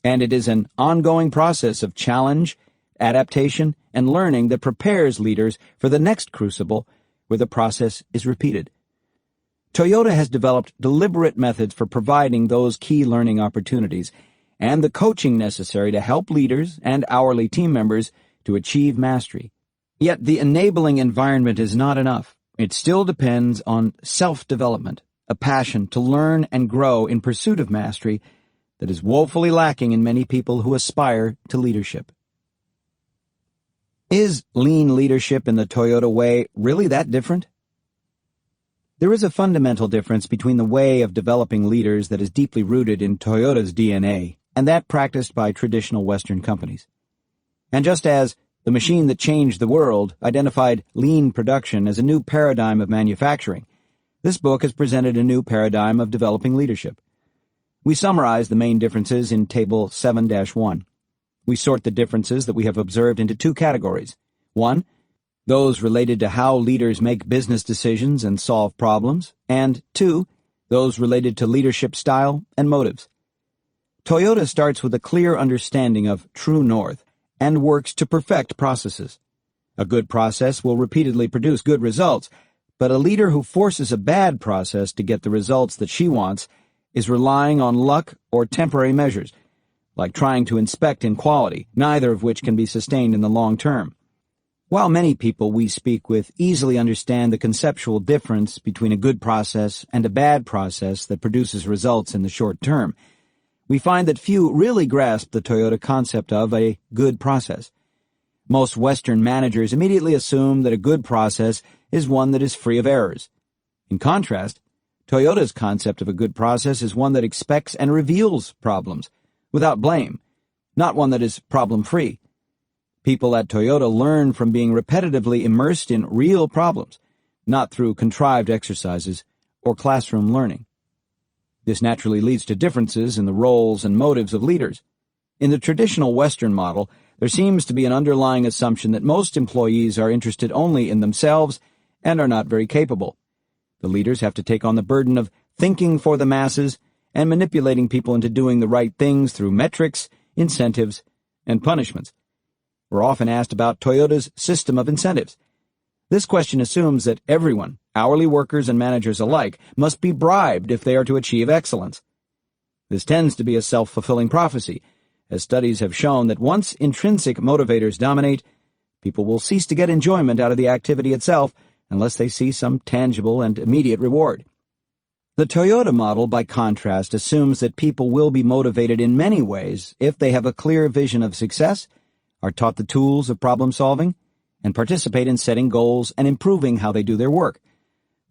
And it is an ongoing process of challenge, adaptation, and learning that prepares leaders for the next crucible where the process is repeated. Toyota has developed deliberate methods for providing those key learning opportunities and the coaching necessary to help leaders and hourly team members to achieve mastery. Yet the enabling environment is not enough. It still depends on self-development, a passion to learn and grow in pursuit of mastery that is woefully lacking in many people who aspire to leadership. Is lean leadership in the Toyota way really that different? There is a fundamental difference between the way of developing leaders that is deeply rooted in Toyota's DNA and that practiced by traditional Western companies. And just as the machine that changed the world identified lean production as a new paradigm of manufacturing, this book has presented a new paradigm of developing leadership. We summarize the main differences in Table 7-1. We sort the differences that we have observed into two categories. 1. Those related to how leaders make business decisions and solve problems, and 2. Those related to leadership style and motives. Toyota starts with a clear understanding of true north and works to perfect processes. A good process will repeatedly produce good results, but a leader who forces a bad process to get the results that she wants is relying on luck or temporary measures, like trying to inspect in quality, neither of which can be sustained in the long term. While many people we speak with easily understand the conceptual difference between a good process and a bad process that produces results in the short term, we find that few really grasp the Toyota concept of a good process. Most Western managers immediately assume that a good process is one that is free of errors. In contrast, Toyota's concept of a good process is one that expects and reveals problems, without blame, not one that is problem-free. People at Toyota learn from being repetitively immersed in real problems, not through contrived exercises or classroom learning. This naturally leads to differences in the roles and motives of leaders. In the traditional Western model, there seems to be an underlying assumption that most employees are interested only in themselves and are not very capable. The leaders have to take on the burden of thinking for the masses and manipulating people into doing the right things through metrics, incentives, and punishments. We're often asked about Toyota's system of incentives. This question assumes that everyone, hourly workers and managers alike, must be bribed if they are to achieve excellence. This tends to be a self-fulfilling prophecy, as studies have shown that once intrinsic motivators dominate, people will cease to get enjoyment out of the activity itself unless they see some tangible and immediate reward. The Toyota model, by contrast, assumes that people will be motivated in many ways if they have a clear vision of success, are taught the tools of problem-solving, and participate in setting goals and improving how they do their work.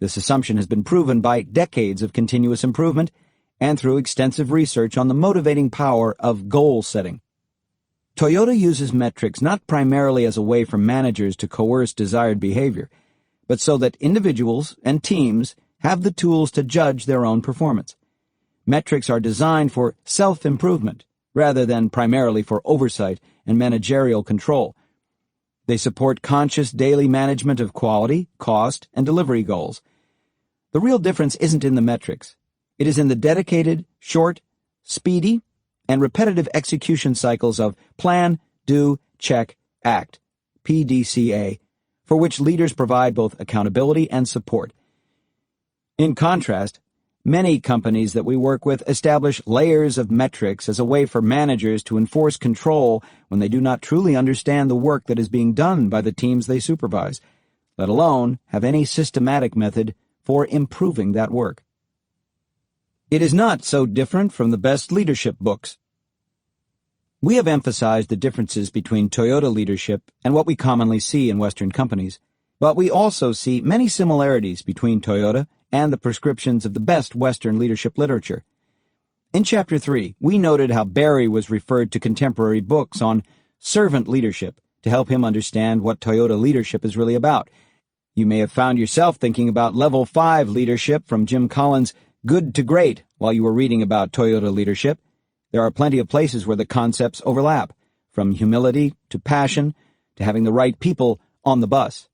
This assumption has been proven by decades of continuous improvement and through extensive research on the motivating power of goal setting. Toyota uses metrics not primarily as a way for managers to coerce desired behavior, but so that individuals and teams have the tools to judge their own performance. Metrics are designed for self-improvement rather than primarily for oversight and managerial control. They support conscious daily management of quality, cost, and delivery goals. The real difference isn't in the metrics. It is in the dedicated, short, speedy, and repetitive execution cycles of plan, do, check, act, PDCA, for which leaders provide both accountability and support. In contrast, many companies that we work with establish layers of metrics as a way for managers to enforce control when they do not truly understand the work that is being done by the teams they supervise, let alone have any systematic method for improving that work. It is not so different from the best leadership books. We have emphasized the differences between Toyota leadership and what we commonly see in Western companies, but we also see many similarities between Toyota and the prescriptions of the best Western leadership literature. In Chapter 3, we noted how Barry was referred to contemporary books on servant leadership to help him understand what Toyota leadership is really about. You may have found yourself thinking about Level 5 leadership from Jim Collins' Good to Great while you were reading about Toyota leadership. There are plenty of places where the concepts overlap, from humility to passion to having the right people on the bus.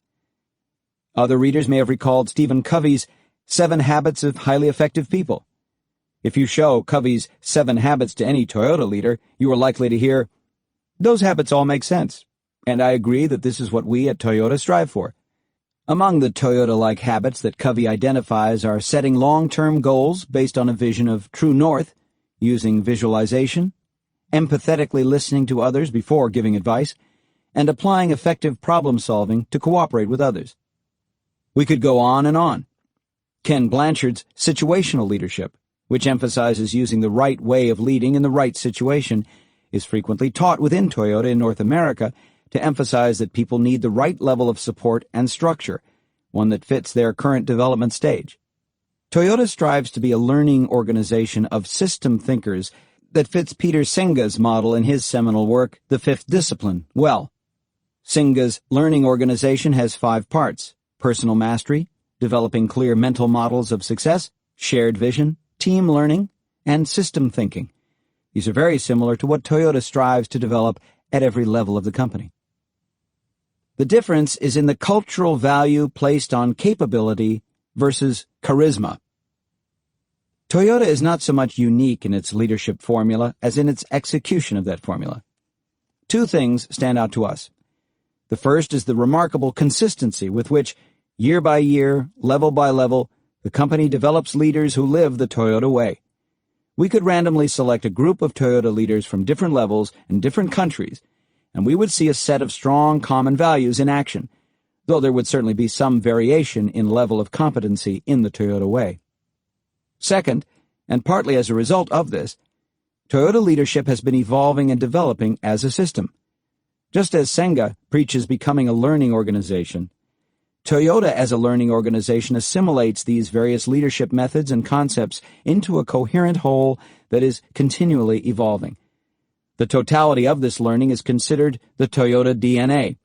Other readers may have recalled Stephen Covey's 7 Habits of Highly Effective People. If you show Covey's 7 Habits to any Toyota leader, you are likely to hear, "Those habits all make sense, and I agree that this is what we at Toyota strive for." Among the Toyota-like habits that Covey identifies are setting long-term goals based on a vision of true north, using visualization, empathetically listening to others before giving advice, and applying effective problem-solving to cooperate with others. We could go on and on. Ken Blanchard's situational leadership, which emphasizes using the right way of leading in the right situation, is frequently taught within Toyota in North America to emphasize that people need the right level of support and structure, one that fits their current development stage. Toyota strives to be a learning organization of system thinkers that fits Peter Singa's model in his seminal work, The Fifth Discipline, well. Singa's learning organization has 5 parts: personal mastery, developing clear mental models of success, shared vision, team learning, and system thinking. These are very similar to what Toyota strives to develop at every level of the company. The difference is in the cultural value placed on capability versus charisma. Toyota is not so much unique in its leadership formula as in its execution of that formula. 2 things stand out to us. The first is the remarkable consistency with which, year by year, level by level, the company develops leaders who live the Toyota way. We could randomly select a group of Toyota leaders from different levels and different countries, and we would see a set of strong common values in action, though there would certainly be some variation in level of competency in the Toyota way. Second, and partly as a result of this, Toyota leadership has been evolving and developing as a system. Just as Senga preaches becoming a learning organization, Toyota as a learning organization assimilates these various leadership methods and concepts into a coherent whole that is continually evolving. The totality of this learning is considered the Toyota DNA.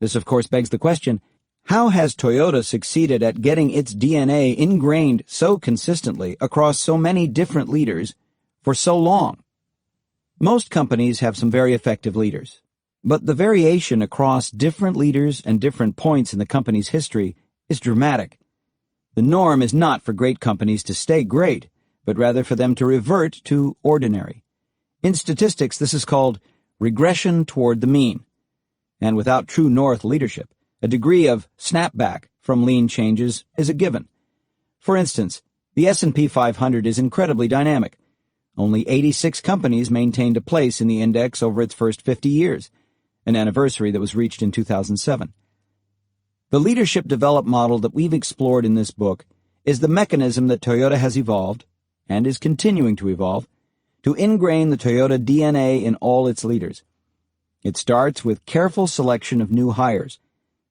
This, of course, begs the question, how has Toyota succeeded at getting its DNA ingrained so consistently across so many different leaders for so long? Most companies have some very effective leaders, but the variation across different leaders and different points in the company's history is dramatic. The norm is not for great companies to stay great, but rather for them to revert to ordinary. In statistics, this is called regression toward the mean. And without true north leadership, a degree of snapback from lean changes is a given. For instance, the S&P 500 is incredibly dynamic. Only 86 companies maintained a place in the index over its first 50 years, an anniversary that was reached in 2007. The leadership develop model that we've explored in this book is the mechanism that Toyota has evolved, and is continuing to evolve, to ingrain the Toyota DNA in all its leaders. It starts with careful selection of new hires.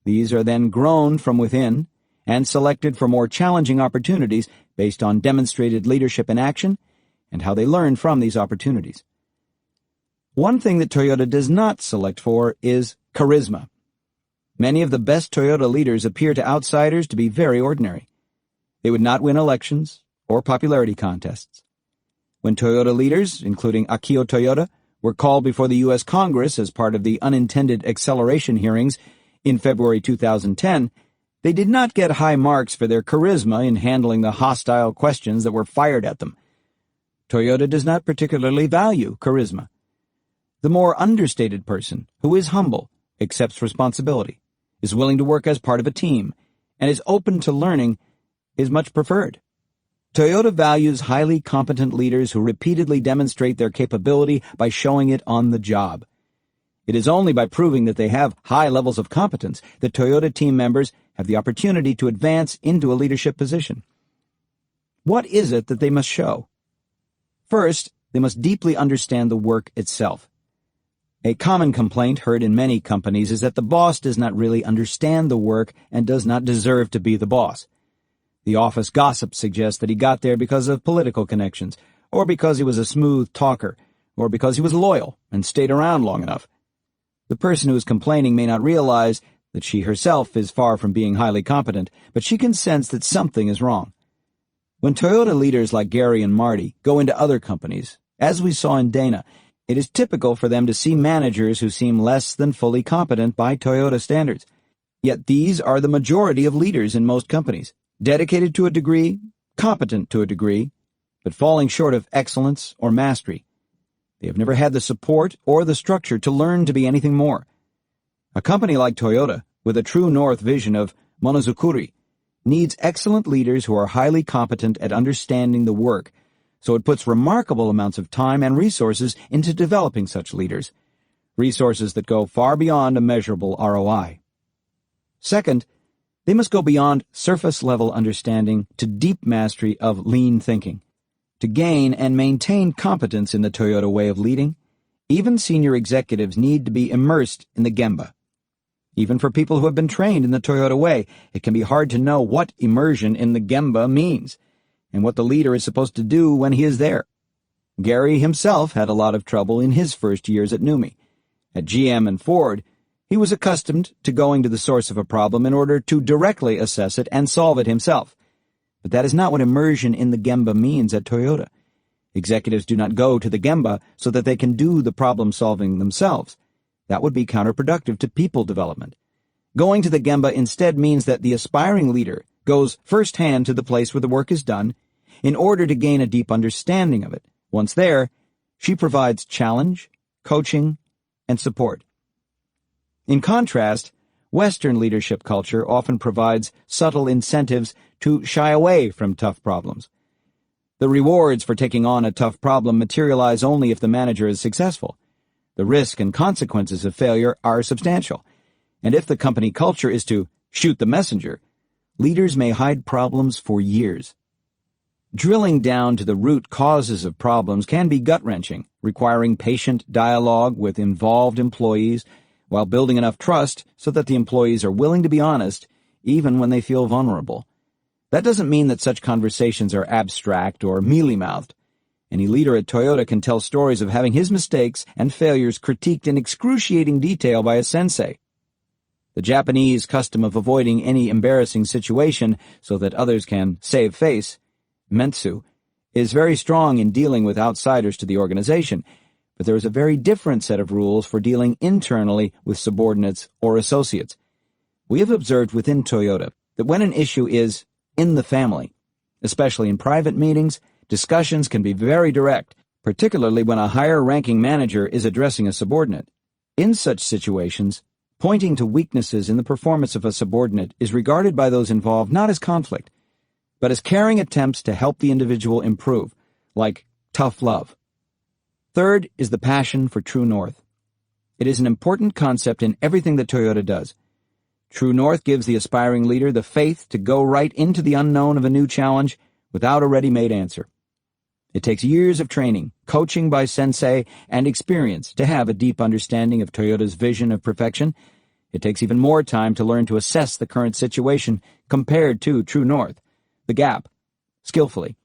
These are then grown from within and selected for more challenging opportunities based on demonstrated leadership in action and how they learn from these opportunities. One thing that Toyota does not select for is charisma. Many of the best Toyota leaders appear to outsiders to be very ordinary. They would not win elections or popularity contests. When Toyota leaders, including Akio Toyoda, were called before the U.S. Congress as part of the unintended acceleration hearings in February 2010, they did not get high marks for their charisma in handling the hostile questions that were fired at them. Toyota does not particularly value charisma. The more understated person, who is humble, accepts responsibility, is willing to work as part of a team, and is open to learning, is much preferred. Toyota values highly competent leaders who repeatedly demonstrate their capability by showing it on the job. It is only by proving that they have high levels of competence that Toyota team members have the opportunity to advance into a leadership position. What is it that they must show? First, they must deeply understand the work itself. A common complaint heard in many companies is that the boss does not really understand the work and does not deserve to be the boss. The office gossip suggests that he got there because of political connections, or because he was a smooth talker, or because he was loyal and stayed around long enough. The person who is complaining may not realize that she herself is far from being highly competent, but she can sense that something is wrong. When Toyota leaders like Gary and Marty go into other companies, as we saw in Dana, it is typical for them to see managers who seem less than fully competent by Toyota standards. Yet these are the majority of leaders in most companies, dedicated to a degree, competent to a degree, but falling short of excellence or mastery. They have never had the support or the structure to learn to be anything more. A company like Toyota, with a true north vision of monozukuri, needs excellent leaders who are highly competent at understanding the work, so it puts remarkable amounts of time and resources into developing such leaders, resources that go far beyond a measurable ROI. Second, they must go beyond surface-level understanding to deep mastery of lean thinking. To gain and maintain competence in the Toyota way of leading, even senior executives need to be immersed in the Gemba. Even for people who have been trained in the Toyota way, it can be hard to know what immersion in the Gemba means, and what the leader is supposed to do when he is there. Gary himself had a lot of trouble in his first years at NUMMI. At GM and Ford, he was accustomed to going to the source of a problem in order to directly assess it and solve it himself. But that is not what immersion in the Gemba means at Toyota. Executives do not go to the Gemba so that they can do the problem-solving themselves. That would be counterproductive to people development. Going to the Gemba instead means that the aspiring leader goes firsthand to the place where the work is done in order to gain a deep understanding of it. Once there, she provides challenge, coaching, and support. In contrast, Western leadership culture often provides subtle incentives to shy away from tough problems. The rewards for taking on a tough problem materialize only if the manager is successful. The risk and consequences of failure are substantial, and if the company culture is to shoot the messenger, leaders may hide problems for years. Drilling down to the root causes of problems can be gut-wrenching, requiring patient dialogue with involved employees while building enough trust so that the employees are willing to be honest even when they feel vulnerable. That doesn't mean that such conversations are abstract or mealy-mouthed. Any leader at Toyota can tell stories of having his mistakes and failures critiqued in excruciating detail by a sensei. The Japanese custom of avoiding any embarrassing situation so that others can save face, mentsu, is very strong in dealing with outsiders to the organization, but there is a very different set of rules for dealing internally with subordinates or associates. We have observed within Toyota that when an issue is in the family, especially in private meetings, discussions can be very direct, particularly when a higher-ranking manager is addressing a subordinate. In such situations, pointing to weaknesses in the performance of a subordinate is regarded by those involved not as conflict, but as caring attempts to help the individual improve, like tough love. Third is the passion for true north. It is an important concept in everything that Toyota does. True north gives the aspiring leader the faith to go right into the unknown of a new challenge without a ready-made answer. It takes years of training, coaching by sensei, and experience to have a deep understanding of Toyota's vision of perfection. It takes even more time to learn to assess the current situation compared to true north, the gap, skillfully.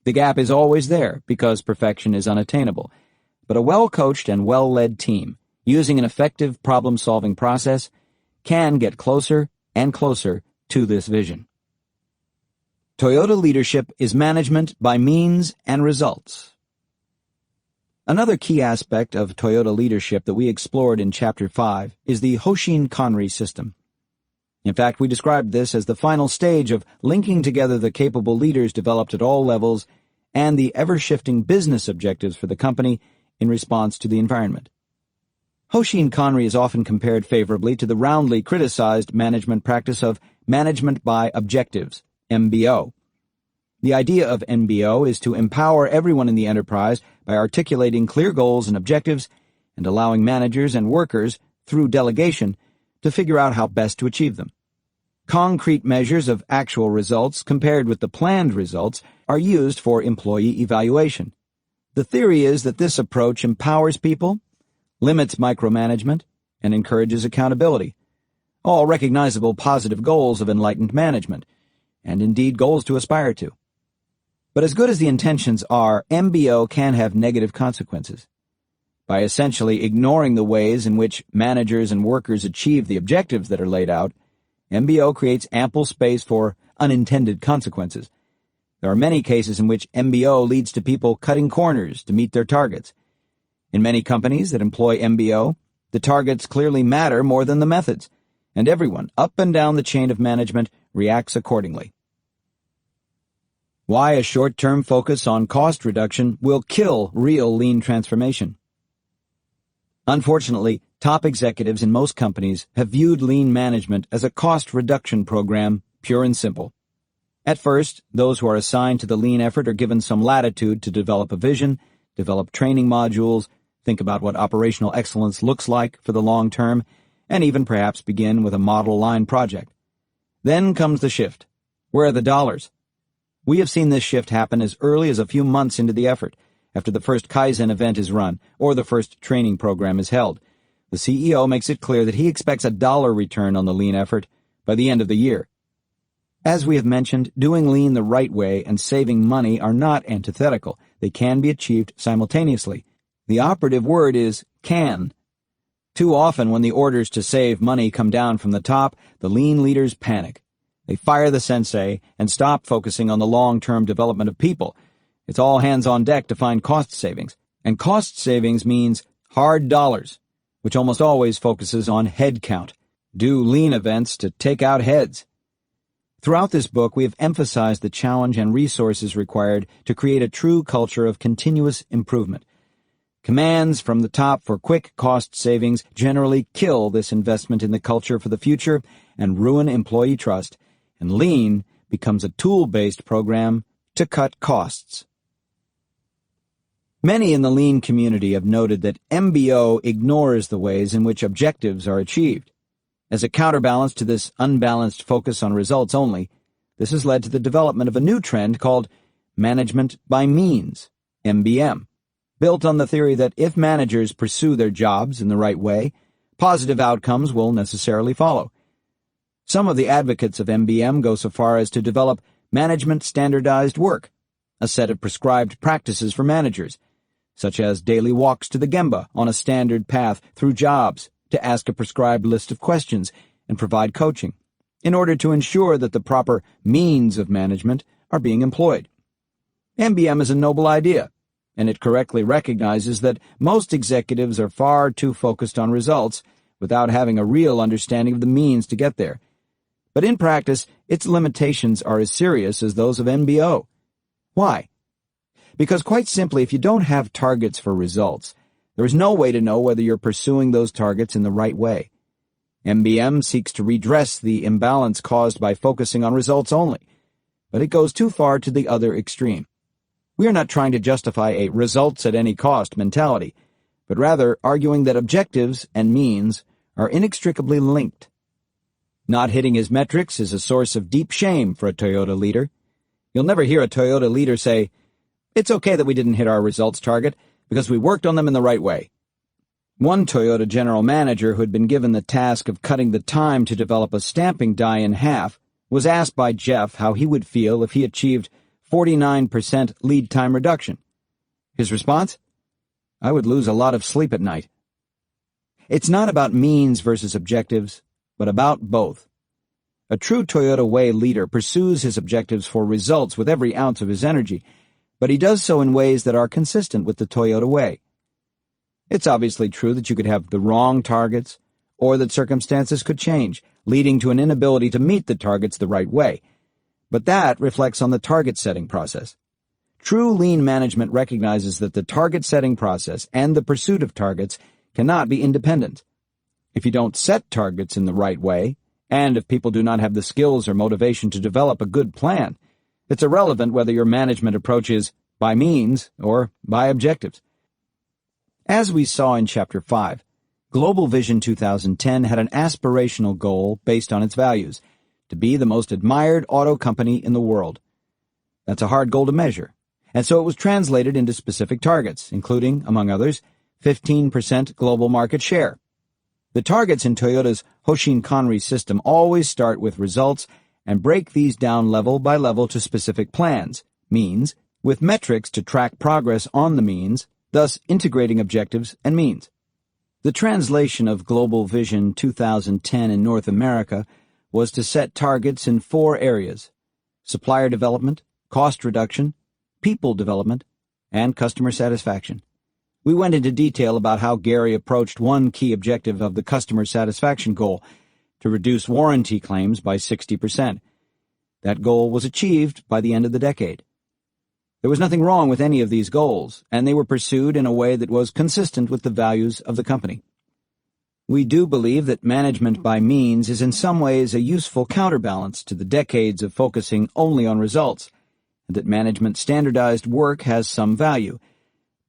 The gap is always there because perfection is unattainable. But a well-coached and well-led team, using an effective problem-solving process, can get closer and closer to this vision. Toyota leadership is management by means and results. Another key aspect of Toyota leadership that we explored in Chapter 5 is the Hoshin Kanri system. In fact, we described this as the final stage of linking together the capable leaders developed at all levels and the ever-shifting business objectives for the company in response to the environment. Hoshin Kanri is often compared favorably to the roundly criticized management practice of management by objectives, MBO. The idea of MBO is to empower everyone in the enterprise by articulating clear goals and objectives and allowing managers and workers, through delegation, to figure out how best to achieve them. Concrete measures of actual results compared with the planned results are used for employee evaluation. The theory is that this approach empowers people, limits micromanagement, and encourages accountability, all recognizable positive goals of enlightened management, and indeed goals to aspire to. But as good as the intentions are, MBO can have negative consequences. By essentially ignoring the ways in which managers and workers achieve the objectives that are laid out, MBO creates ample space for unintended consequences. There are many cases in which MBO leads to people cutting corners to meet their targets. In many companies that employ MBO, the targets clearly matter more than the methods, and everyone up and down the chain of management reacts accordingly. Why a short-term focus on cost reduction will kill real lean transformation. Unfortunately, top executives in most companies have viewed lean management as a cost reduction program, pure and simple. At first, those who are assigned to the lean effort are given some latitude to develop a vision, develop training modules, think about what operational excellence looks like for the long term, and even perhaps begin with a model line project. Then comes the shift. Where are the dollars? We have seen this shift happen as early as a few months into the effort, after the first Kaizen event is run or the first training program is held. The CEO makes it clear that he expects a dollar return on the lean effort by the end of the year. As we have mentioned, doing lean the right way and saving money are not antithetical. They can be achieved simultaneously. The operative word is can. Too often when the orders to save money come down from the top, the lean leaders panic. They fire the sensei and stop focusing on the long-term development of people. It's all hands on deck to find cost savings. And cost savings means hard dollars, which almost always focuses on head count. Do lean events to take out heads. Throughout this book, we have emphasized the challenge and resources required to create a true culture of continuous improvement. Commands from the top for quick cost savings generally kill this investment in the culture for the future and ruin employee trust, and lean becomes a tool-based program to cut costs. Many in the lean community have noted that MBO ignores the ways in which objectives are achieved. As a counterbalance to this unbalanced focus on results only, this has led to the development of a new trend called management by means, MBM, built on the theory that if managers pursue their jobs in the right way, positive outcomes will necessarily follow. Some of the advocates of MBM go so far as to develop management standardized work, a set of prescribed practices for managers, such as daily walks to the Gemba on a standard path through jobs to ask a prescribed list of questions and provide coaching, in order to ensure that the proper means of management are being employed. MBM is a noble idea, and it correctly recognizes that most executives are far too focused on results without having a real understanding of the means to get there. But in practice, its limitations are as serious as those of MBO. Why? Because quite simply, if you don't have targets for results, there is no way to know whether you're pursuing those targets in the right way. MBM seeks to redress the imbalance caused by focusing on results only, but it goes too far to the other extreme. We are not trying to justify a results-at-any-cost mentality, but rather arguing that objectives and means are inextricably linked. Not hitting his metrics is a source of deep shame for a Toyota leader. You'll never hear a Toyota leader say, "It's okay that we didn't hit our results target, because we worked on them in the right way." One Toyota general manager who had been given the task of cutting the time to develop a stamping die in half was asked by Jeff how he would feel if he achieved 49% lead time reduction. His response? "I would lose a lot of sleep at night." It's not about means versus objectives, but about both. A true Toyota Way leader pursues his objectives for results with every ounce of his energy, but he does so in ways that are consistent with the Toyota Way. It's obviously true that you could have the wrong targets, or that circumstances could change, leading to an inability to meet the targets the right way. But that reflects on the target-setting process. True lean management recognizes that the target-setting process and the pursuit of targets cannot be independent. If you don't set targets in the right way, and if people do not have the skills or motivation to develop a good plan, it's irrelevant whether your management approach is by means or by objectives. As we saw in Chapter 5, Global Vision 2010 had an aspirational goal based on its values, to be the most admired auto company in the world. That's a hard goal to measure, and so it was translated into specific targets, including, among others, 15% global market share. The targets in Toyota's Hoshin Kanri system always start with results and break these down level by level to specific plans, means, with metrics to track progress on the means, thus integrating objectives and means. The translation of Global Vision 2010 in North America was to set targets in 4 areas: supplier development, cost reduction, people development, and customer satisfaction. We went into detail about how Gary approached one key objective of the customer satisfaction goal, to reduce warranty claims by 60%. That goal was achieved by the end of the decade. There was nothing wrong with any of these goals, and they were pursued in a way that was consistent with the values of the company. We do believe that management by means is in some ways a useful counterbalance to the decades of focusing only on results, and that management standardized work has some value,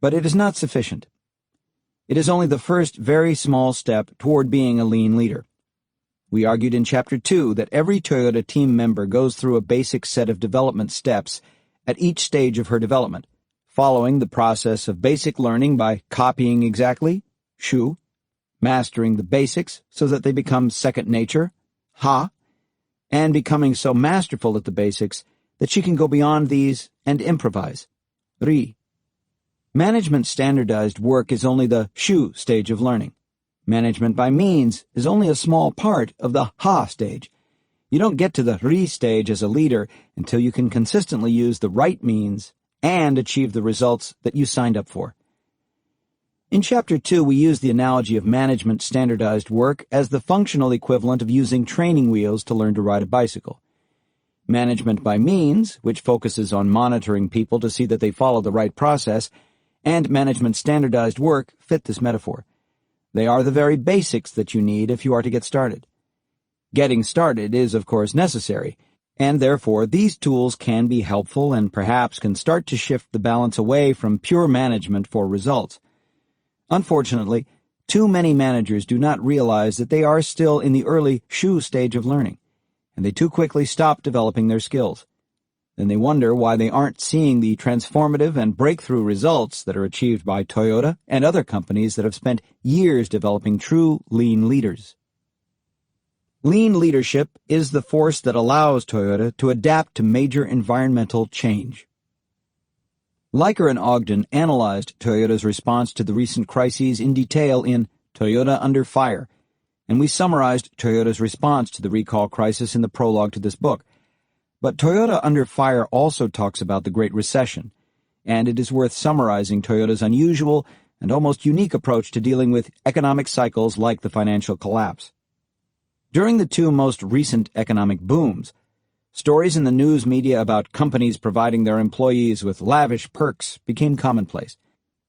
but it is not sufficient. It is only the first very small step toward being a lean leader. We argued in Chapter 2 that every Toyota team member goes through a basic set of development steps at each stage of her development, following the process of basic learning by copying exactly, shu, mastering the basics so that they become second nature, ha, and becoming so masterful at the basics that she can go beyond these and improvise, ri. Management standardized work is only the shu stage of learning. Management by means is only a small part of the ha stage. You don't get to the ri stage as a leader until you can consistently use the right means and achieve the results that you signed up for. In Chapter 2, we use the analogy of management standardized work as the functional equivalent of using training wheels to learn to ride a bicycle. Management by means, which focuses on monitoring people to see that they follow the right process, and management standardized work fit this metaphor. They are the very basics that you need if you are to get started. Getting started is, of course, necessary, and therefore these tools can be helpful and perhaps can start to shift the balance away from pure management for results. Unfortunately, too many managers do not realize that they are still in the early shu stage of learning, and they too quickly stop developing their skills. Then they wonder why they aren't seeing the transformative and breakthrough results that are achieved by Toyota and other companies that have spent years developing true lean leaders. Lean leadership is the force that allows Toyota to adapt to major environmental change. Leiker and Ogden analyzed Toyota's response to the recent crises in detail in Toyota Under Fire, and we summarized Toyota's response to the recall crisis in the prologue to this book. But Toyota Under Fire also talks about the Great Recession, and it is worth summarizing Toyota's unusual and almost unique approach to dealing with economic cycles like the financial collapse. During the 2 most recent economic booms, stories in the news media about companies providing their employees with lavish perks became commonplace.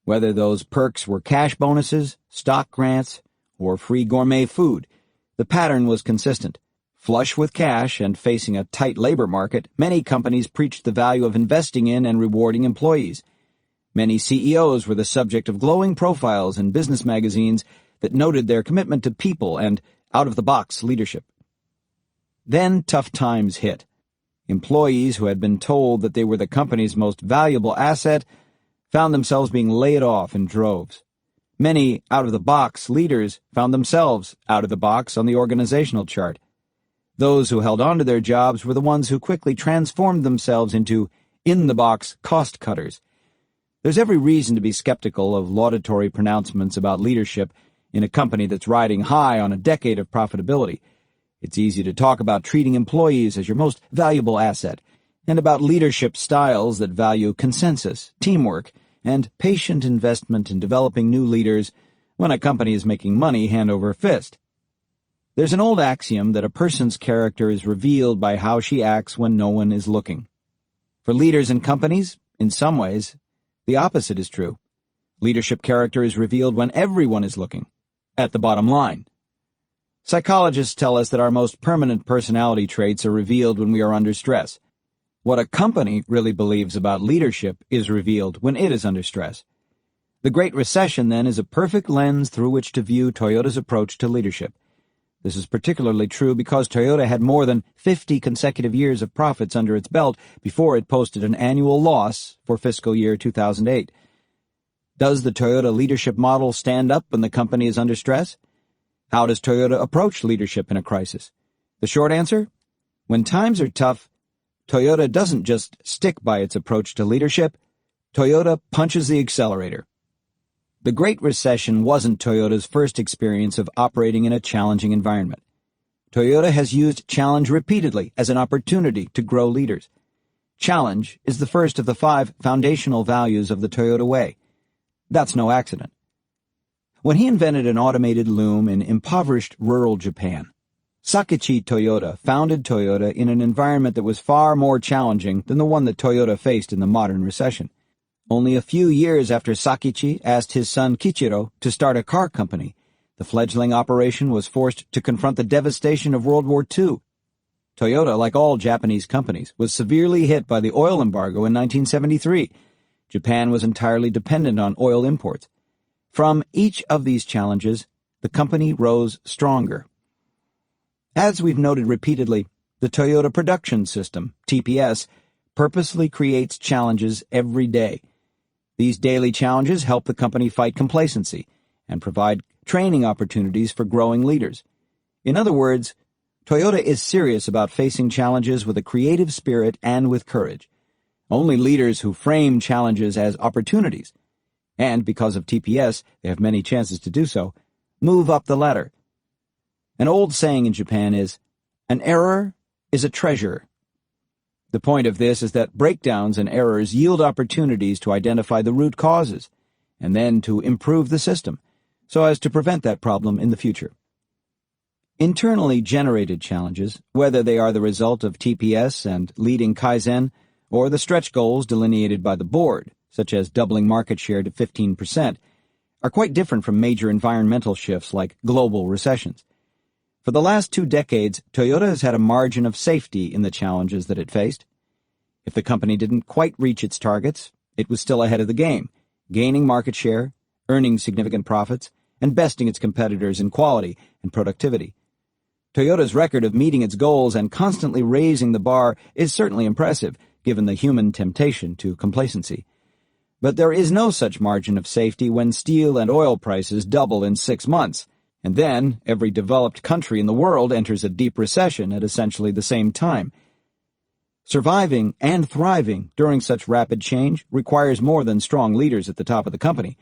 Whether those perks were cash bonuses, stock grants, or free gourmet food, the pattern was consistent. Flush with cash and facing a tight labor market, many companies preached the value of investing in and rewarding employees. Many CEOs were the subject of glowing profiles in business magazines that noted their commitment to people and out-of-the-box leadership. Then tough times hit. Employees who had been told that they were the company's most valuable asset found themselves being laid off in droves. Many out-of-the-box leaders found themselves out of the box on the organizational chart. Those who held on to their jobs were the ones who quickly transformed themselves into in-the-box cost-cutters. There's every reason to be skeptical of laudatory pronouncements about leadership in a company that's riding high on a decade of profitability. It's easy to talk about treating employees as your most valuable asset, and about leadership styles that value consensus, teamwork, and patient investment in developing new leaders when a company is making money hand over fist. There's an old axiom that a person's character is revealed by how she acts when no one is looking. For leaders and companies, in some ways, the opposite is true. Leadership character is revealed when everyone is looking, at the bottom line. Psychologists tell us that our most permanent personality traits are revealed when we are under stress. What a company really believes about leadership is revealed when it is under stress. The Great Recession, then, is a perfect lens through which to view Toyota's approach to leadership. This is particularly true because Toyota had more than 50 consecutive years of profits under its belt before it posted an annual loss for fiscal year 2008. Does the Toyota leadership model stand up when the company is under stress? How does Toyota approach leadership in a crisis? The short answer? When times are tough, Toyota doesn't just stick by its approach to leadership. Toyota punches the accelerator. The Great Recession wasn't Toyota's first experience of operating in a challenging environment. Toyota has used challenge repeatedly as an opportunity to grow leaders. Challenge is the first of the 5 foundational values of the Toyota Way. That's no accident. When he invented an automated loom in impoverished rural Japan, Sakichi Toyoda founded Toyota in an environment that was far more challenging than the one that Toyota faced in the modern recession. Only a few years after Sakichi asked his son Kichiro to start a car company, the fledgling operation was forced to confront the devastation of World War II. Toyota, like all Japanese companies, was severely hit by the oil embargo in 1973. Japan was entirely dependent on oil imports. From each of these challenges, the company rose stronger. As we've noted repeatedly, the Toyota Production System, TPS, purposely creates challenges every day. These daily challenges help the company fight complacency and provide training opportunities for growing leaders. In other words, Toyota is serious about facing challenges with a creative spirit and with courage. Only leaders who frame challenges as opportunities, and because of TPS they have many chances to do so, move up the ladder. An old saying in Japan is, "An error is a treasure." The point of this is that breakdowns and errors yield opportunities to identify the root causes, and then to improve the system, so as to prevent that problem in the future. Internally generated challenges, whether they are the result of TPS and leading Kaizen, or the stretch goals delineated by the board, such as doubling market share to 15%, are quite different from major environmental shifts like global recessions. For the last 2 decades, Toyota has had a margin of safety in the challenges that it faced. If the company didn't quite reach its targets, it was still ahead of the game, gaining market share, earning significant profits, and besting its competitors in quality and productivity. Toyota's record of meeting its goals and constantly raising the bar is certainly impressive, given the human temptation to complacency. But there is no such margin of safety when steel and oil prices double in 6 months, and then every developed country in the world enters a deep recession at essentially the same time. Surviving and thriving during such rapid change requires more than strong leaders at the top of the company.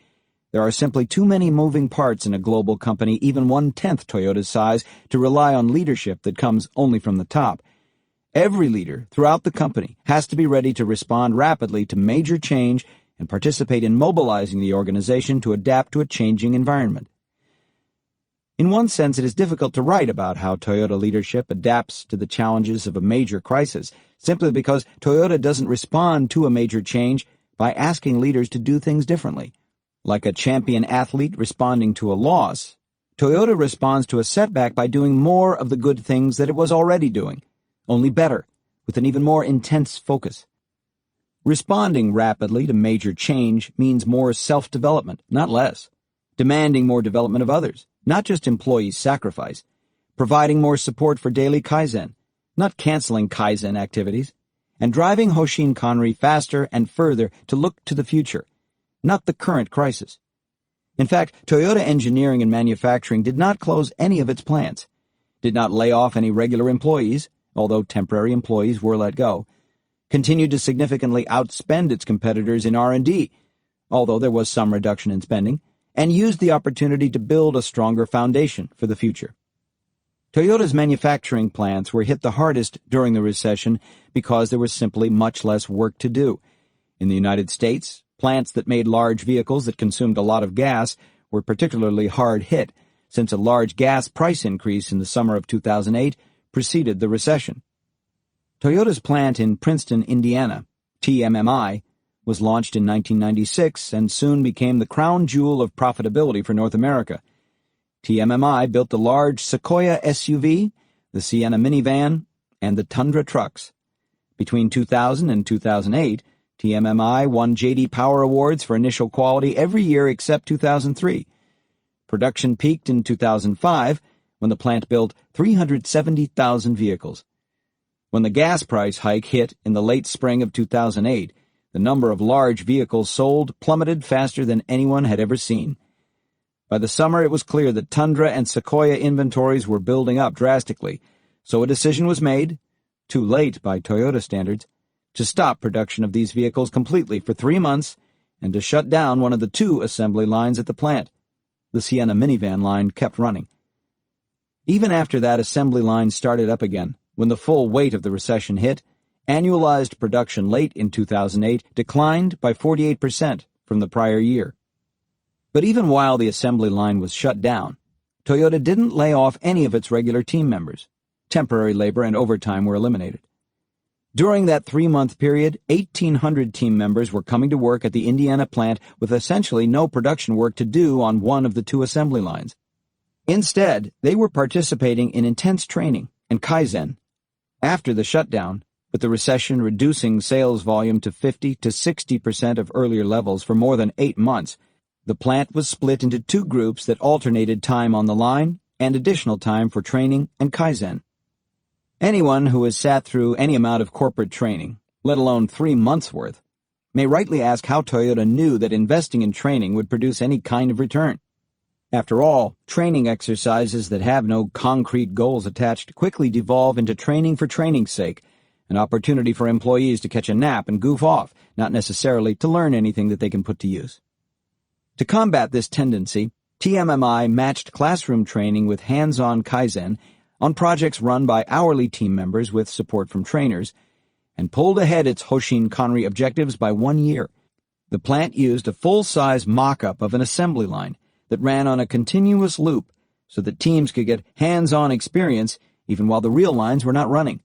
There are simply too many moving parts in a global company, even 1/10 Toyota's size, to rely on leadership that comes only from the top. Every leader throughout the company has to be ready to respond rapidly to major change and participate in mobilizing the organization to adapt to a changing environment. In one sense, it is difficult to write about how Toyota leadership adapts to the challenges of a major crisis, simply because Toyota doesn't respond to a major change by asking leaders to do things differently. Like a champion athlete responding to a loss, Toyota responds to a setback by doing more of the good things that it was already doing, only better, with an even more intense focus. Responding rapidly to major change means more self-development, not less, demanding more development of others, not just employee sacrifice, providing more support for daily Kaizen, not canceling Kaizen activities, and driving Hoshin Kanri faster and further to look to the future, not the current crisis. In fact, Toyota Engineering and Manufacturing did not close any of its plants, did not lay off any regular employees, although temporary employees were let go, continued to significantly outspend its competitors in R&D, although there was some reduction in spending, and used the opportunity to build a stronger foundation for the future. Toyota's manufacturing plants were hit the hardest during the recession because there was simply much less work to do. In the United States, plants that made large vehicles that consumed a lot of gas were particularly hard hit, since a large gas price increase in the summer of 2008 preceded the recession. Toyota's plant in Princeton, Indiana, TMMI, was launched in 1996 and soon became the crown jewel of profitability for North America. TMMI built the large Sequoia SUV, the Sienna minivan, and the Tundra trucks. Between 2000 and 2008, TMMI won J.D. Power Awards for initial quality every year except 2003. Production peaked in 2005 when the plant built 370,000 vehicles. When the gas price hike hit in the late spring of 2008, the number of large vehicles sold plummeted faster than anyone had ever seen. By the summer, it was clear that Tundra and Sequoia inventories were building up drastically, so a decision was made, too late by Toyota standards, to stop production of these vehicles completely for 3 months and to shut down one of the 2 assembly lines at the plant. The Sienna minivan line kept running. Even after that assembly line started up again, when the full weight of the recession hit, annualized production late in 2008 declined by 48% from the prior year. But even while the assembly line was shut down, Toyota didn't lay off any of its regular team members. Temporary labor and overtime were eliminated. During that 3-month period, 1,800 team members were coming to work at the Indiana plant with essentially no production work to do on one of the 2 assembly lines. Instead, they were participating in intense training and Kaizen. After the shutdown, with the recession reducing sales volume to 50 to 60% of earlier levels for more than 8 months, the plant was split into 2 groups that alternated time on the line and additional time for training and Kaizen. Anyone who has sat through any amount of corporate training, let alone 3 months' worth, may rightly ask how Toyota knew that investing in training would produce any kind of return. After all, training exercises that have no concrete goals attached quickly devolve into training for training's sake, an opportunity for employees to catch a nap and goof off, not necessarily to learn anything that they can put to use. To combat this tendency, TMMI matched classroom training with hands-on Kaizen on projects run by hourly team members with support from trainers, and pulled ahead its Hoshin Kanri objectives by 1 year. The plant used a full-size mock-up of an assembly line that ran on a continuous loop so that teams could get hands-on experience even while the real lines were not running.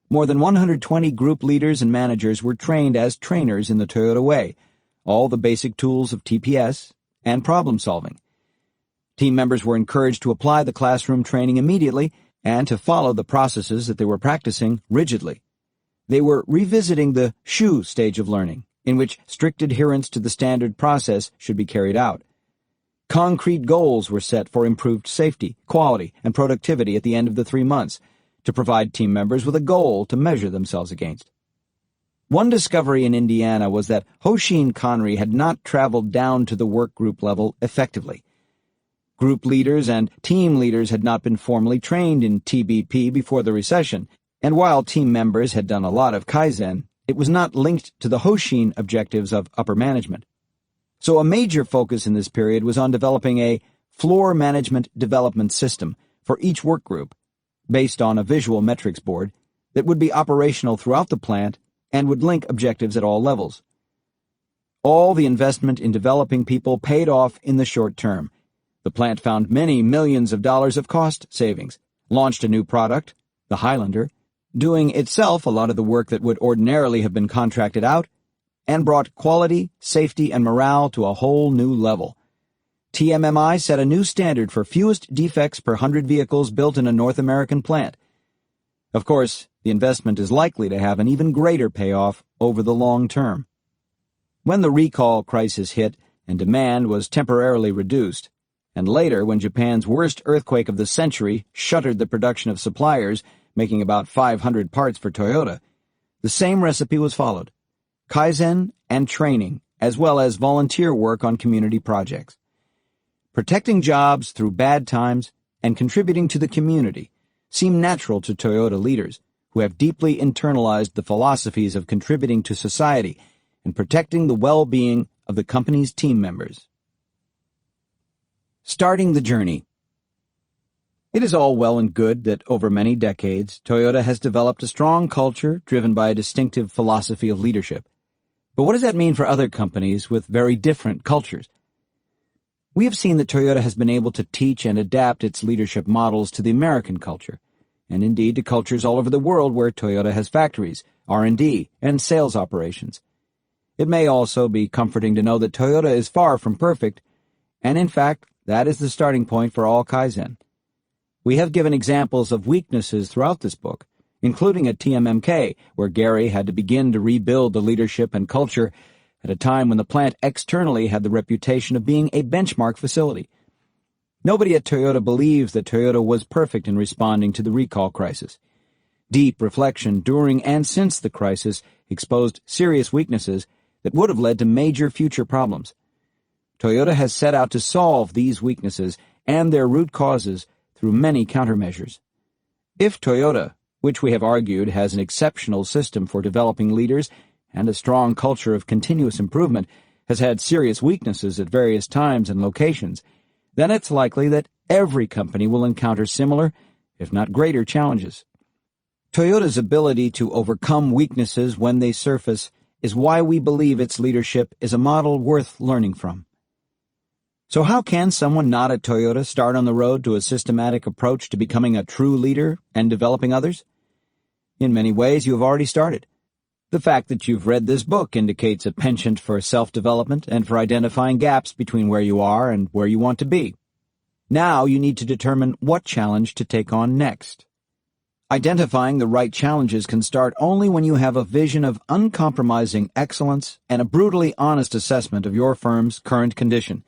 More than 120 group leaders and managers were trained as trainers in the Toyota way, all the basic tools of TPS and problem-solving. Team members were encouraged to apply the classroom training immediately and to follow the processes that they were practicing rigidly. They were revisiting the SHU stage of learning, in which strict adherence to the standard process should be carried out. Concrete goals were set for improved safety, quality, and productivity at the end of the 3 months, to provide team members with a goal to measure themselves against. One discovery in Indiana was that Hoshin Kanri had not traveled down to the work group level effectively. Group leaders and team leaders had not been formally trained in TBP before the recession, and while team members had done a lot of Kaizen, it was not linked to the Hoshin objectives of upper management. So a major focus in this period was on developing a floor management development system for each work group, based on a visual metrics board that would be operational throughout the plant and would link objectives at all levels. All the investment in developing people paid off in the short term. The plant found many millions of dollars of cost savings, launched a new product, the Highlander, doing itself a lot of the work that would ordinarily have been contracted out, and brought quality, safety, and morale to a whole new level. TMMI set a new standard for fewest defects per 100 vehicles built in a North American plant. Of course, the investment is likely to have an even greater payoff over the long term. When the recall crisis hit and demand was temporarily reduced, and later when Japan's worst earthquake of the century shuttered the production of suppliers, making about 500 parts for Toyota, the same recipe was followed: Kaizen and training, as well as volunteer work on community projects. Protecting jobs through bad times and contributing to the community seem natural to Toyota leaders, who have deeply internalized the philosophies of contributing to society and protecting the well-being of the company's team members. Starting the journey. It is all well and good that over many decades, Toyota has developed a strong culture driven by a distinctive philosophy of leadership. But what does that mean for other companies with very different cultures? We have seen that Toyota has been able to teach and adapt its leadership models to the American culture, and indeed to cultures all over the world where Toyota has factories, R&D, and sales operations. It may also be comforting to know that Toyota is far from perfect, and in fact, that is the starting point for all Kaizen. We have given examples of weaknesses throughout this book, including at TMMK, where Gary had to begin to rebuild the leadership and culture at a time when the plant externally had the reputation of being a benchmark facility. Nobody at Toyota believes that Toyota was perfect in responding to the recall crisis. Deep reflection during and since the crisis exposed serious weaknesses that would have led to major future problems. Toyota has set out to solve these weaknesses and their root causes through many countermeasures. If Toyota, which we have argued has an exceptional system for developing leaders and a strong culture of continuous improvement, has had serious weaknesses at various times and locations, then it's likely that every company will encounter similar, if not greater, challenges. Toyota's ability to overcome weaknesses when they surface is why we believe its leadership is a model worth learning from. So how can someone not at Toyota start on the road to a systematic approach to becoming a true leader and developing others? In many ways, you have already started. The fact that you've read this book indicates a penchant for self-development and for identifying gaps between where you are and where you want to be. Now you need to determine what challenge to take on next. Identifying the right challenges can start only when you have a vision of uncompromising excellence and a brutally honest assessment of your firm's current condition.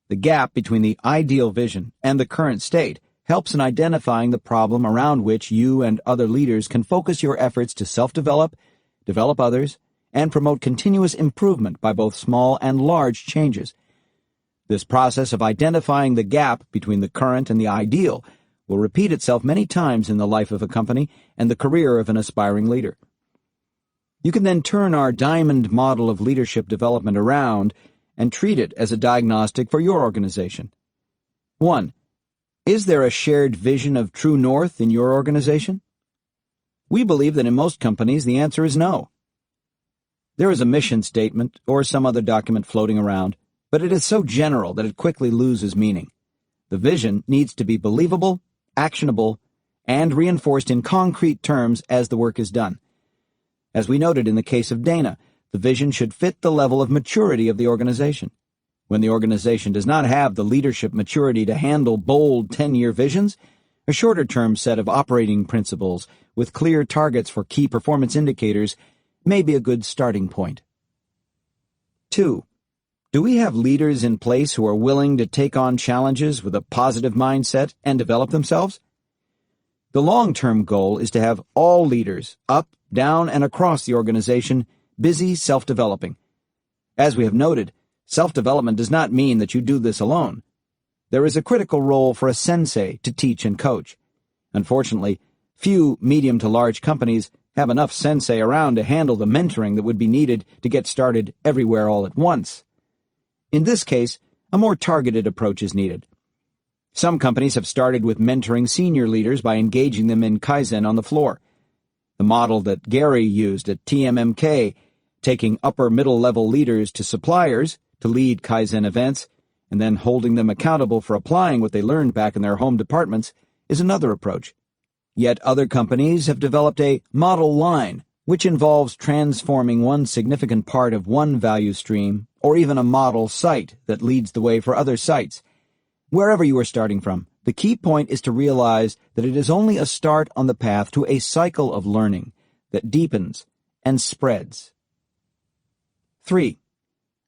The gap between the ideal vision and the current state helps in identifying the problem around which you and other leaders can focus your efforts to self-develop, develop others, and promote continuous improvement by both small and large changes. This process of identifying the gap between the current and the ideal will repeat itself many times in the life of a company and the career of an aspiring leader. You can then turn our diamond model of leadership development around and treat it as a diagnostic for your organization. 1. Is there a shared vision of true north in your organization? We believe that in most companies the answer is no. There is a mission statement or some other document floating around, but it is so general that it quickly loses meaning. The vision needs to be believable, actionable, and reinforced in concrete terms as the work is done. As we noted in the case of Dana, the vision should fit the level of maturity of the organization. When the organization does not have the leadership maturity to handle bold 10-year visions, a shorter-term set of operating principles with clear targets for key performance indicators may be a good starting point. 2. Do we have leaders in place who are willing to take on challenges with a positive mindset and develop themselves? The long-term goal is to have all leaders, up, down, and across the organization, busy self-developing. As we have noted, self-development does not mean that you do this alone. There is a critical role for a sensei to teach and coach. Unfortunately, few medium to large companies have enough sensei around to handle the mentoring that would be needed to get started everywhere all at once. In this case, a more targeted approach is needed. Some companies have started with mentoring senior leaders by engaging them in Kaizen on the floor. The model that Gary used at TMMK, taking upper-middle-level leaders to suppliers to lead Kaizen events, and then holding them accountable for applying what they learned back in their home departments, is another approach. Yet other companies have developed a model line, which involves transforming one significant part of one value stream, or even a model site that leads the way for other sites. Wherever you are starting from, the key point is to realize that it is only a start on the path to a cycle of learning that deepens and spreads. 3.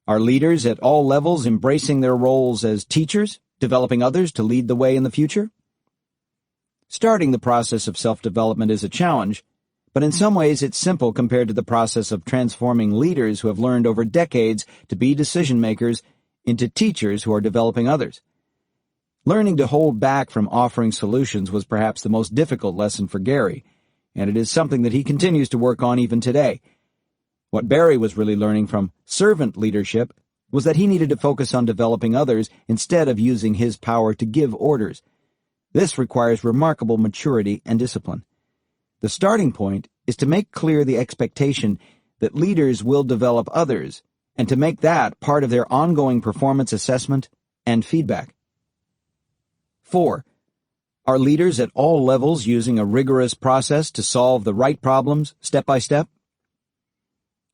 Are leaders at all levels embracing their roles as teachers, developing others to lead the way in the future? Starting the process of self-development is a challenge, but in some ways it's simple compared to the process of transforming leaders who have learned over decades to be decision-makers into teachers who are developing others. Learning to hold back from offering solutions was perhaps the most difficult lesson for Gary, and it is something that he continues to work on even today. What Barry was really learning from servant leadership was that he needed to focus on developing others instead of using his power to give orders. This requires remarkable maturity and discipline. The starting point is to make clear the expectation that leaders will develop others, and to make that part of their ongoing performance assessment and feedback. 4. Are leaders at all levels using a rigorous process to solve the right problems step by step?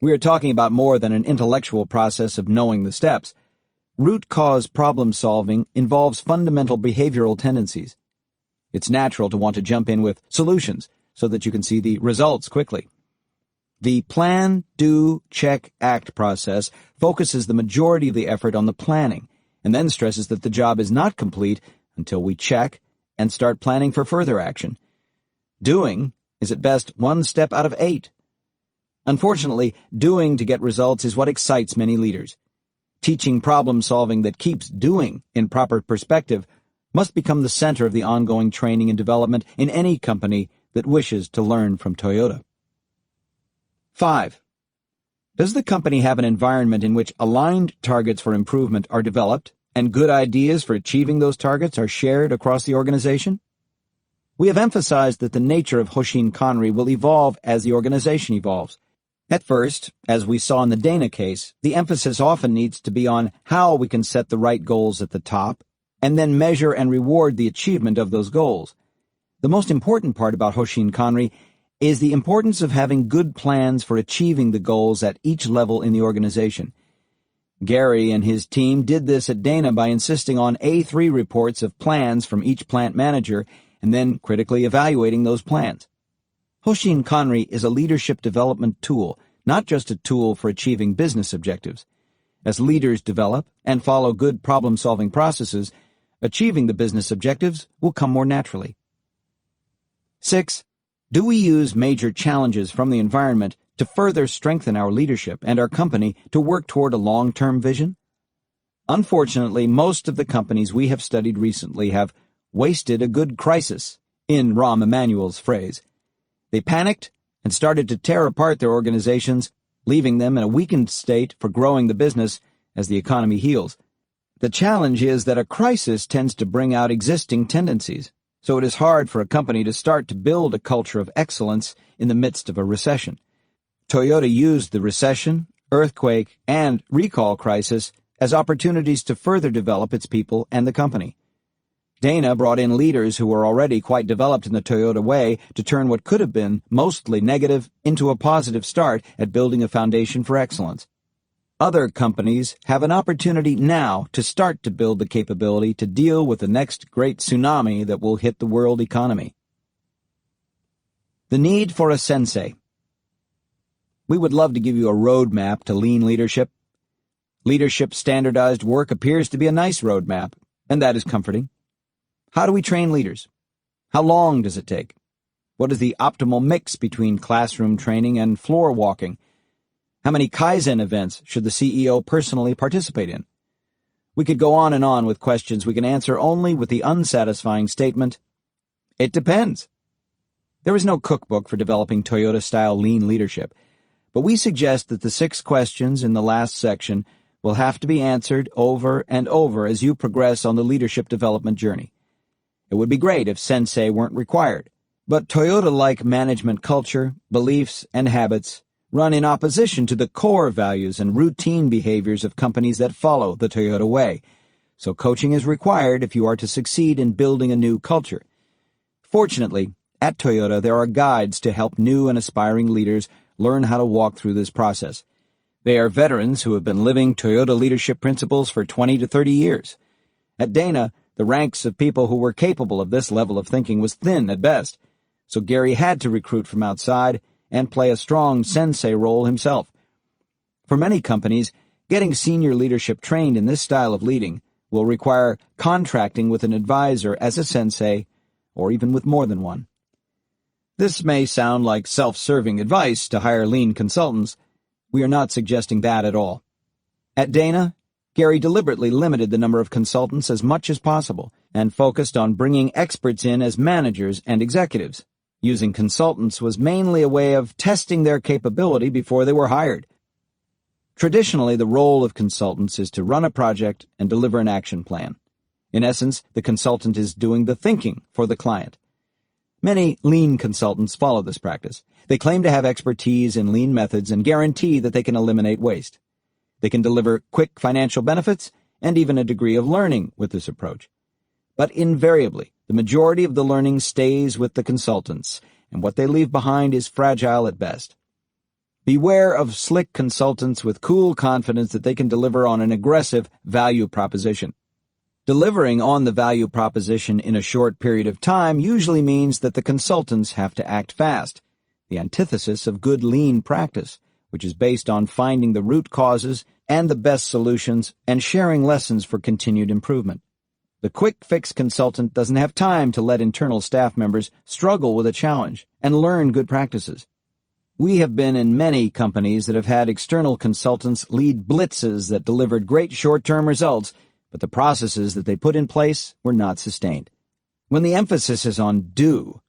We are talking about more than an intellectual process of knowing the steps. Root cause problem solving involves fundamental behavioral tendencies. It's natural to want to jump in with solutions so that you can see the results quickly. The plan, do, check, act process focuses the majority of the effort on the planning, and then stresses that the job is not complete until we check and start planning for further action. Doing is at best 1 step out of 8. Unfortunately, doing to get results is what excites many leaders. Teaching problem-solving that keeps doing in proper perspective must become the center of the ongoing training and development in any company that wishes to learn from Toyota. 5. Does the company have an environment in which aligned targets for improvement are developed and good ideas for achieving those targets are shared across the organization? We have emphasized that the nature of Hoshin Kanri will evolve as the organization evolves. At first, as we saw in the Dana case, the emphasis often needs to be on how we can set the right goals at the top and then measure and reward the achievement of those goals. The most important part about Hoshin Kanri is the importance of having good plans for achieving the goals at each level in the organization. Gary and his team did this at Dana by insisting on A3 reports of plans from each plant manager and then critically evaluating those plans. Hoshin Kanri is a leadership development tool, not just a tool for achieving business objectives. As leaders develop and follow good problem-solving processes, achieving the business objectives will come more naturally. 6. Do we use major challenges from the environment to further strengthen our leadership and our company to work toward a long-term vision? Unfortunately, most of the companies we have studied recently have wasted a good crisis, in Rahm Emanuel's phrase. They panicked and started to tear apart their organizations, leaving them in a weakened state for growing the business as the economy heals. The challenge is that a crisis tends to bring out existing tendencies, so it is hard for a company to start to build a culture of excellence in the midst of a recession. Toyota used the recession, earthquake, and recall crisis as opportunities to further develop its people and the company. Dana brought in leaders who were already quite developed in the Toyota way to turn what could have been mostly negative into a positive start at building a foundation for excellence. Other companies have an opportunity now to start to build the capability to deal with the next great tsunami that will hit the world economy. The need for a sensei. We would love to give you a roadmap to lean leadership. Leadership standardized work appears to be a nice roadmap, and that is comforting. How do we train leaders? How long does it take? What is the optimal mix between classroom training and floor walking? How many Kaizen events should the CEO personally participate in? We could go on and on with questions we can answer only with the unsatisfying statement, "It depends." There is no cookbook for developing Toyota-style lean leadership, but we suggest that the 6 questions in the last section will have to be answered over and over as you progress on the leadership development journey. It would be great if sensei weren't required, but Toyota-like management culture, beliefs, and habits run in opposition to the core values and routine behaviors of companies that follow the Toyota way, so coaching is required if you are to succeed in building a new culture. Fortunately, at Toyota there are guides to help new and aspiring leaders learn how to walk through this process. They are veterans who have been living Toyota leadership principles for 20 to 30 years. At Dana, the ranks of people who were capable of this level of thinking was thin at best, so Gary had to recruit from outside and play a strong sensei role himself. For many companies, getting senior leadership trained in this style of leading will require contracting with an advisor as a sensei, or even with more than one. This may sound like self-serving advice to hire lean consultants. We are not suggesting that at all. At Dana, Gary deliberately limited the number of consultants as much as possible and focused on bringing experts in as managers and executives. Using consultants was mainly a way of testing their capability before they were hired. Traditionally, the role of consultants is to run a project and deliver an action plan. In essence, the consultant is doing the thinking for the client. Many lean consultants follow this practice. They claim to have expertise in lean methods and guarantee that they can eliminate waste. They can deliver quick financial benefits and even a degree of learning with this approach. But invariably, the majority of the learning stays with the consultants, and what they leave behind is fragile at best. Beware of slick consultants with cool confidence that they can deliver on an aggressive value proposition. Delivering on the value proposition in a short period of time usually means that the consultants have to act fast, the antithesis of good lean practice, which is based on finding the root causes and the best solutions and sharing lessons for continued improvement. The quick-fix consultant doesn't have time to let internal staff members struggle with a challenge and learn good practices. We have been in many companies that have had external consultants lead blitzes that delivered great short-term results, but the processes that they put in place were not sustained. When the emphasis is on do,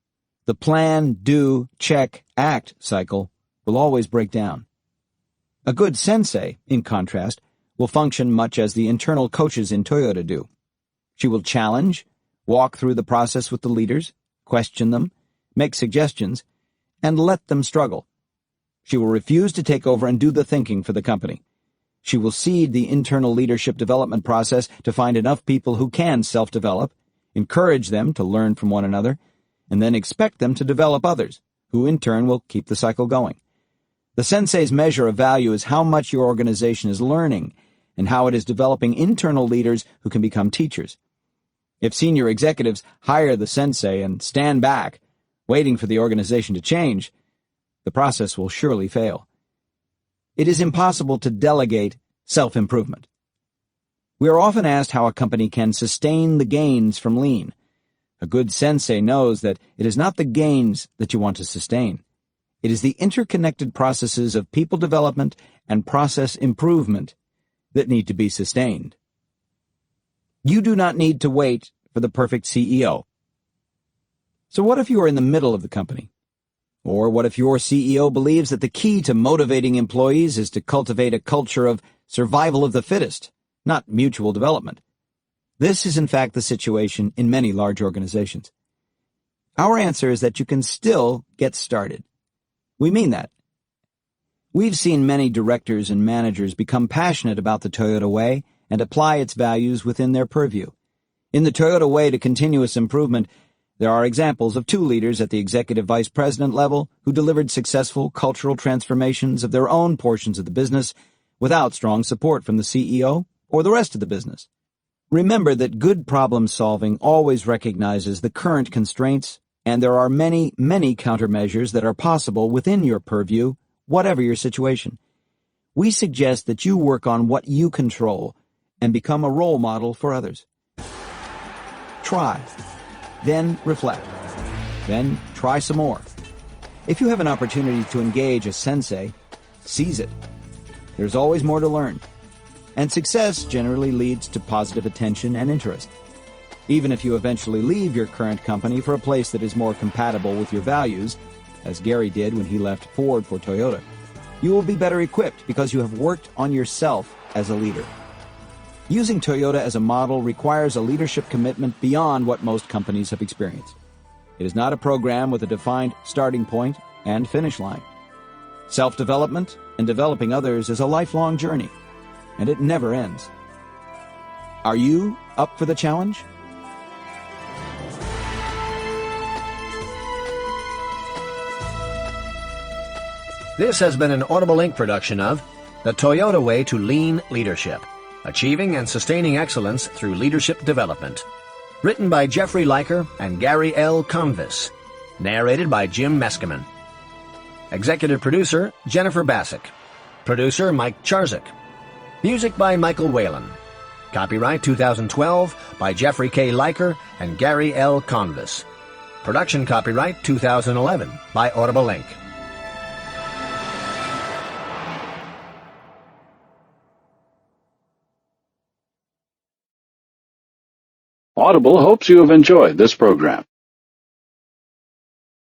the plan, do, check, act cycle will always break down. A good sensei, in contrast, will function much as the internal coaches in Toyota do. She will challenge, walk through the process with the leaders, question them, make suggestions, and let them struggle. She will refuse to take over and do the thinking for the company. She will seed the internal leadership development process to find enough people who can self-develop, encourage them to learn from one another, and then expect them to develop others, who in turn will keep the cycle going. The sensei's measure of value is how much your organization is learning and how it is developing internal leaders who can become teachers. If senior executives hire the sensei and stand back, waiting for the organization to change, the process will surely fail. It is impossible to delegate self-improvement. We are often asked how a company can sustain the gains from lean. A good sensei knows that it is not the gains that you want to sustain. It is the interconnected processes of people development and process improvement that need to be sustained. You do not need to wait for the perfect CEO. So what if you are in the middle of the company? Or what if your CEO believes that the key to motivating employees is to cultivate a culture of survival of the fittest, not mutual development? This is in fact the situation in many large organizations. Our answer is that you can still get started. We mean that. We've seen many directors and managers become passionate about the Toyota Way and apply its values within their purview. In the Toyota Way to continuous improvement, there are examples of 2 leaders at the executive vice president level who delivered successful cultural transformations of their own portions of the business without strong support from the CEO or the rest of the business. Remember that good problem-solving always recognizes the current constraints, and there are many, many countermeasures that are possible within your purview, whatever your situation. We suggest that you work on what you control and become a role model for others. Try. Then reflect. Then try some more. If you have an opportunity to engage a sensei, seize it. There's always more to learn. And success generally leads to positive attention and interest. Even if you eventually leave your current company for a place that is more compatible with your values, as Gary did when he left Ford for Toyota, you will be better equipped because you have worked on yourself as a leader. Using Toyota as a model requires a leadership commitment beyond what most companies have experienced. It is not a program with a defined starting point and finish line. Self-development and developing others is a lifelong journey, and it never ends. Are you up for the challenge? This has been an Audible Link production of The Toyota Way to Lean Leadership, Achieving and Sustaining Excellence Through Leadership Development. Written by Jeffrey Liker and Gary L. Convis. Narrated by Jim Meskimen. Executive Producer, Jennifer Bassick. Producer, Mike Charzik. Music by Michael Whalen. Copyright 2012 by Jeffrey K. Liker and Gary L. Convis. Production copyright 2011 by Audible Link. Audible hopes you have enjoyed this program.